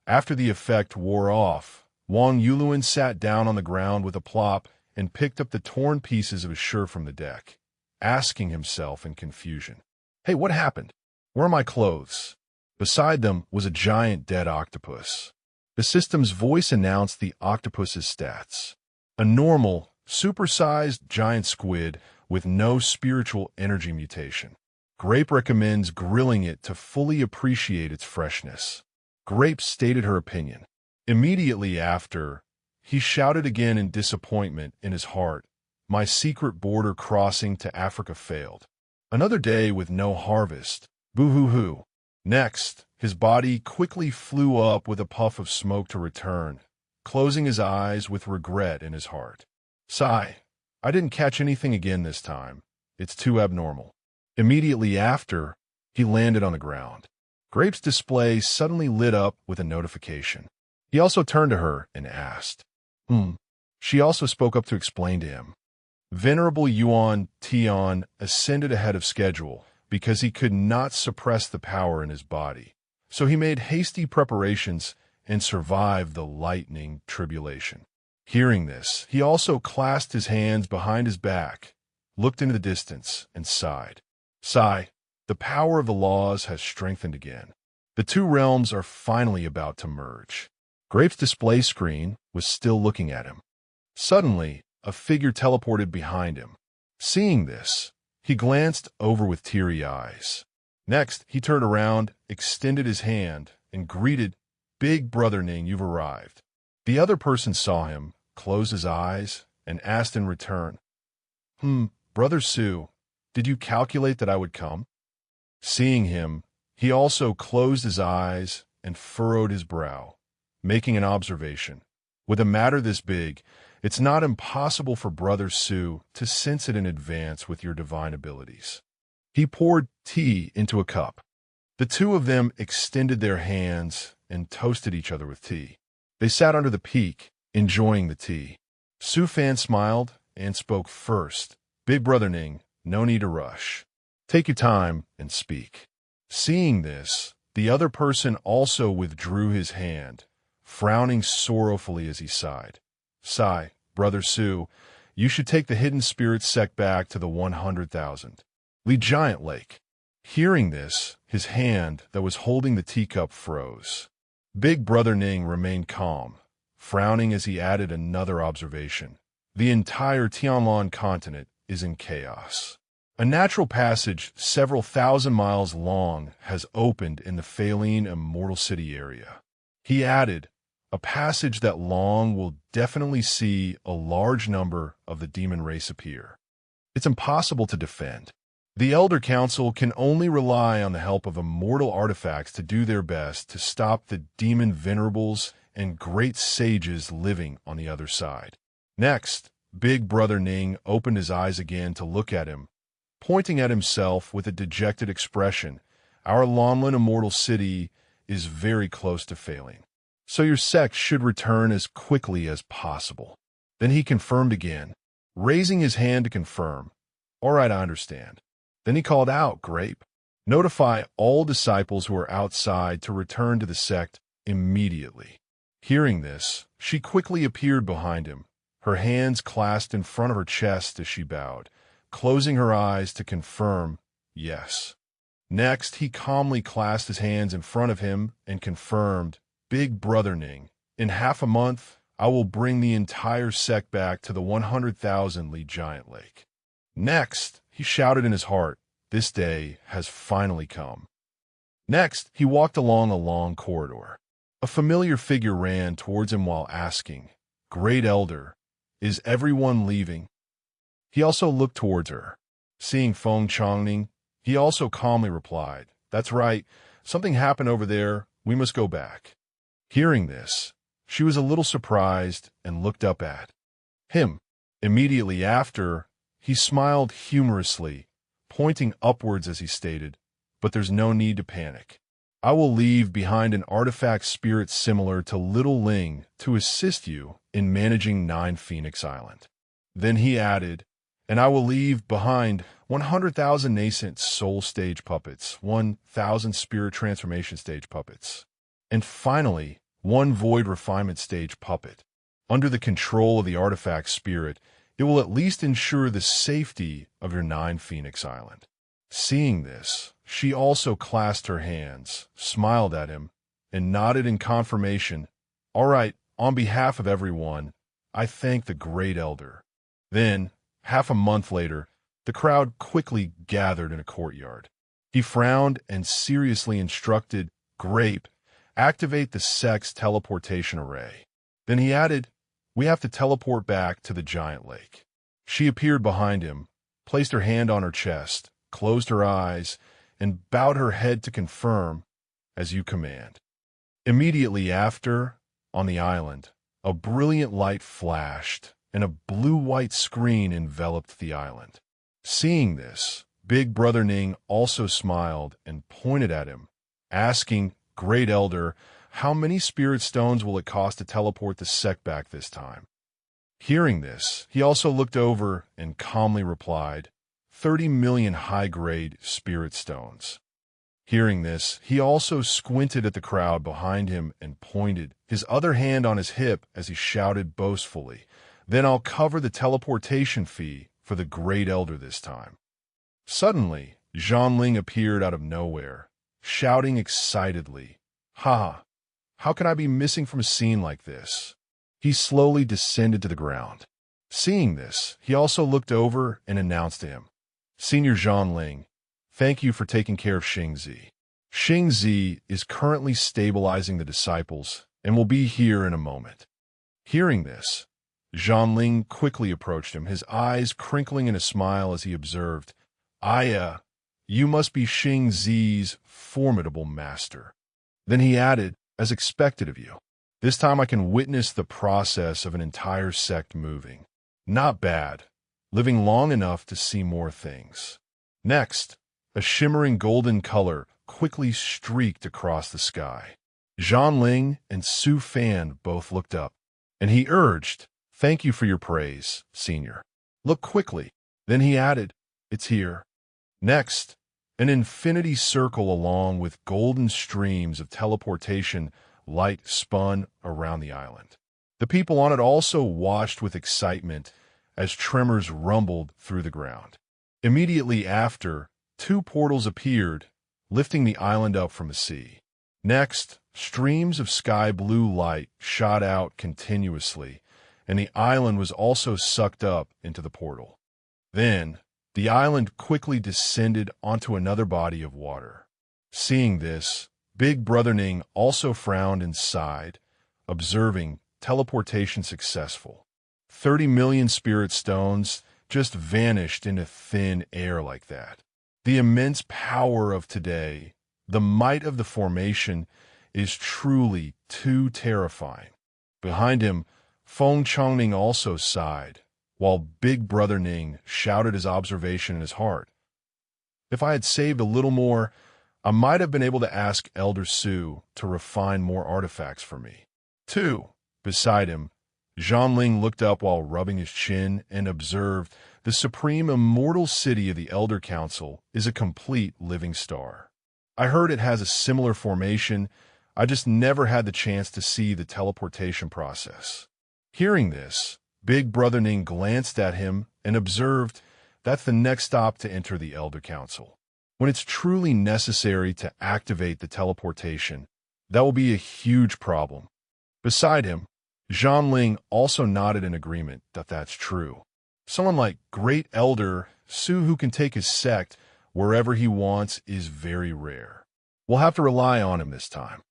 after the effect wore off, Wang Yuluan sat down on the ground with a plop and picked up the torn pieces of his shirt from the deck, asking himself in confusion, Hey, what happened? Where are my clothes? Beside them was a giant dead octopus. The system's voice announced the octopus's stats. A normal, supersized giant squid with no spiritual energy mutation. Grape recommends grilling it to fully appreciate its freshness. Grape stated her opinion. Immediately after, he shouted again in disappointment in his heart, My secret border crossing to Africa failed. Another day with no harvest. Boo-hoo-hoo. Next, his body quickly flew up with a puff of smoke to return, closing his eyes with regret in his heart. Sigh. I didn't catch anything again this time. It's too abnormal. Immediately after, he landed on the ground. Grape's display suddenly lit up with a notification. He also turned to her and asked, Hmm. She also spoke up to explain to him. Venerable Yuan Tian ascended ahead of schedule because he could not suppress the power in his body. So he made hasty preparations and survived the lightning tribulation. Hearing this, he also clasped his hands behind his back, looked into the distance, and sighed. Sigh, the power of the laws has strengthened again. The two realms are finally about to merge. Grape's display screen was still looking at him. Suddenly, a figure teleported behind him. Seeing this, he glanced over with teary eyes. Next, he turned around, extended his hand, and greeted, "Big brother Ning, you've arrived." The other person saw him, closed his eyes, and asked in return, Brother Su, did you calculate that I would come? Seeing him, he also closed his eyes and furrowed his brow, making an observation. With a matter this big, it's not impossible for Brother Su to sense it in advance with your divine abilities. He poured tea into a cup. The two of them extended their hands and toasted each other with tea. They sat under the peak, enjoying the tea. Su Fan smiled and spoke first. "Big brother Ning, no need to rush. Take your time and speak." Seeing this, the other person also withdrew his hand, frowning sorrowfully as he sighed. "Sigh, Brother Su, you should take the hidden spirit sect back to the 100,000. Lee Giant Lake." Hearing this, his hand that was holding the teacup froze. Big brother Ning remained calm, frowning as he added another observation. The entire Tianlan continent is in chaos. A natural passage several thousand miles long has opened in the Faline Immortal City area. He added, a passage that long will definitely see a large number of the demon race appear. It's impossible to defend. The Elder Council can only rely on the help of immortal artifacts to do their best to stop the demon venerables and great sages living on the other side. Next, Big Brother Ning opened his eyes again to look at him, pointing at himself with a dejected expression. "Our Lonlin Immortal City is very close to failing, so your sect should return as quickly as possible." Then he confirmed again, raising his hand to confirm. "All right, I understand." Then he called out, "Grape, notify all disciples who are outside to return to the sect immediately." Hearing this, she quickly appeared behind him, her hands clasped in front of her chest as she bowed, closing her eyes to confirm, yes. Next, he calmly clasped his hands in front of him and confirmed, "Big brother Ning, in half a month, I will bring the entire sect back to the 100,000 Lee Giant Lake." Next, he shouted in his heart, "This day has finally come." Next, he walked along a long corridor. A familiar figure ran towards him while asking, "Great Elder, is everyone leaving?" He also looked towards her. Seeing Feng Chongning, he also calmly replied, "That's right, something happened over there, we must go back." Hearing this, she was a little surprised and looked up at him. Immediately after, he smiled humorously, pointing upwards as he stated, "But there's no need to panic. I will leave behind an artifact spirit similar to Little Ling to assist you in managing 9 Phoenix Island." Then he added, "And I will leave behind 100,000 nascent soul stage puppets, 1,000 spirit transformation stage puppets, and finally, 1 void refinement stage puppet. Under the control of the artifact spirit, it will at least ensure the safety of your 9 Phoenix Island." Seeing this, she also clasped her hands, smiled at him, and nodded in confirmation. "All right, on behalf of everyone, I thank the Great Elder." Then, half a month later, the crowd quickly gathered in a courtyard. He frowned and seriously instructed Grape, "Activate the sect's teleportation array." Then he added, "We have to teleport back to the Giant Lake." She appeared behind him, placed her hand on her chest, closed her eyes, and bowed her head to confirm, "As you command." Immediately after, on the island, a brilliant light flashed, and a blue-white screen enveloped the island. Seeing this, Big Brother Ning also smiled and pointed at him, asking, "Great Elder, how many spirit stones will it cost to teleport the sect back this time?" Hearing this, he also looked over and calmly replied, 30 million high-grade spirit stones. Hearing this, he also squinted at the crowd behind him and pointed, his other hand on his hip as he shouted boastfully, "Then I'll cover the teleportation fee for the Great Elder this time." Suddenly, Zhonling appeared out of nowhere, shouting excitedly, "Ha! How can I be missing from a scene like this?" He slowly descended to the ground. Seeing this, he also looked over and announced to him, "Senior Zhonling, thank you for taking care of Xingzi. Xingzi is currently stabilizing the disciples and will be here in a moment." Hearing this, Zhonling quickly approached him, his eyes crinkling in a smile as he observed, You must be Xingzi's formidable master." Then he added, "As expected of you. This time I can witness the process of an entire sect moving. Not bad, living long enough to see more things." Next, a shimmering golden color quickly streaked across the sky. Zhonling and Su Fan both looked up, and he urged, "Thank you for your praise, Senior. Look quickly." Then he added, "It's here." Next, an infinity circle along with golden streams of teleportation light spun around the island. The people on it also watched with excitement as tremors rumbled through the ground. Immediately after, two portals appeared, lifting the island up from the sea. Next, streams of sky blue light shot out continuously, and the island was also sucked up into the portal. Then, the island quickly descended onto another body of water. Seeing this, Big Brother Ning also frowned and sighed, observing teleportation successful. 30 million spirit stones just vanished into thin air like that. The immense power of today, the might of the formation, is truly too terrifying. Behind him, Feng Chongning also sighed, while Big Brother Ning shouted his observation in his heart. "If I had saved a little more, I might have been able to ask Elder Su to refine more artifacts for me." 2. Beside him, Zhonling looked up while rubbing his chin and observed the supreme immortal city of the Elder Council is a complete living star. I heard it has a similar formation. I just never had the chance to see the teleportation process. Hearing this, Big Brother Ning glanced at him and observed, "That's the next stop to enter the Elder Council. When it's truly necessary to activate the teleportation, that will be a huge problem." Beside him, Zhonling also nodded in agreement that that's true. Someone like Great Elder Su who can take his sect wherever he wants is very rare. We'll have to rely on him this time.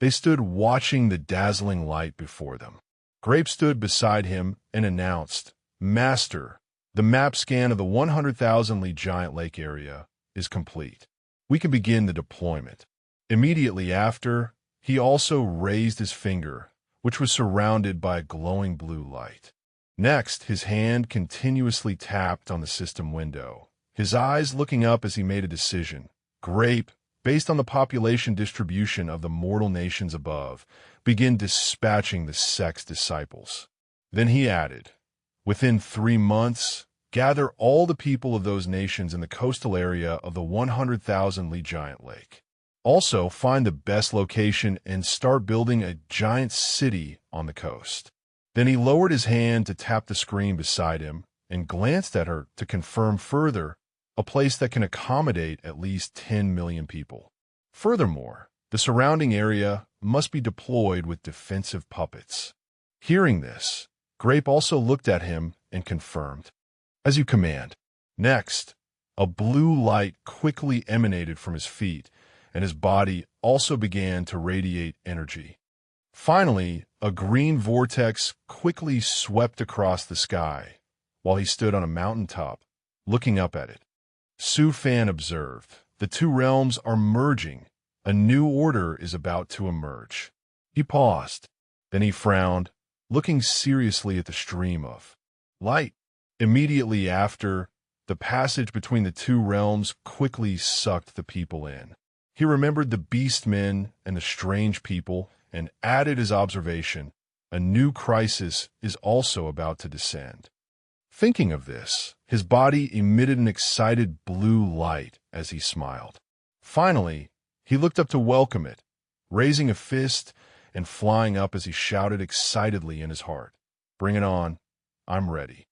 They stood watching the dazzling light before them. Grape stood beside him and announced, "Master, the map scan of the 100,000 Li Giant Lake area is complete. We can begin the deployment." Immediately after, he also raised his finger, which was surrounded by a glowing blue light. Next, his hand continuously tapped on the system window, his eyes looking up as he made a decision. Grape, based on the population distribution of the mortal nations above, begin dispatching the sect's disciples. Then he added, "Within 3 months, gather all the people of those nations in the coastal area of the 100,000 Li Giant Lake. Also, find the best location and start building a giant city on the coast." Then he lowered his hand to tap the screen beside him and glanced at her to confirm further, a place that can accommodate at least 10 million people. Furthermore, the surrounding area must be deployed with defensive puppets. Hearing this, Grape also looked at him and confirmed, "As you command." Next, a blue light quickly emanated from his feet, and his body also began to radiate energy. Finally, a green vortex quickly swept across the sky, while he stood on a mountaintop, looking up at it. Su Fan observed, "The two realms are merging. A new order is about to emerge." He paused. Then he frowned, looking seriously at the stream of light. Immediately after, the passage between the two realms quickly sucked the people in. He remembered the beastmen and the strange people and added his observation, A new crisis is also about to descend. Thinking of this, his body emitted an excited blue light as he smiled. Finally, he looked up to welcome it, raising a fist and flying up as he shouted excitedly in his heart, "Bring it on. I'm ready."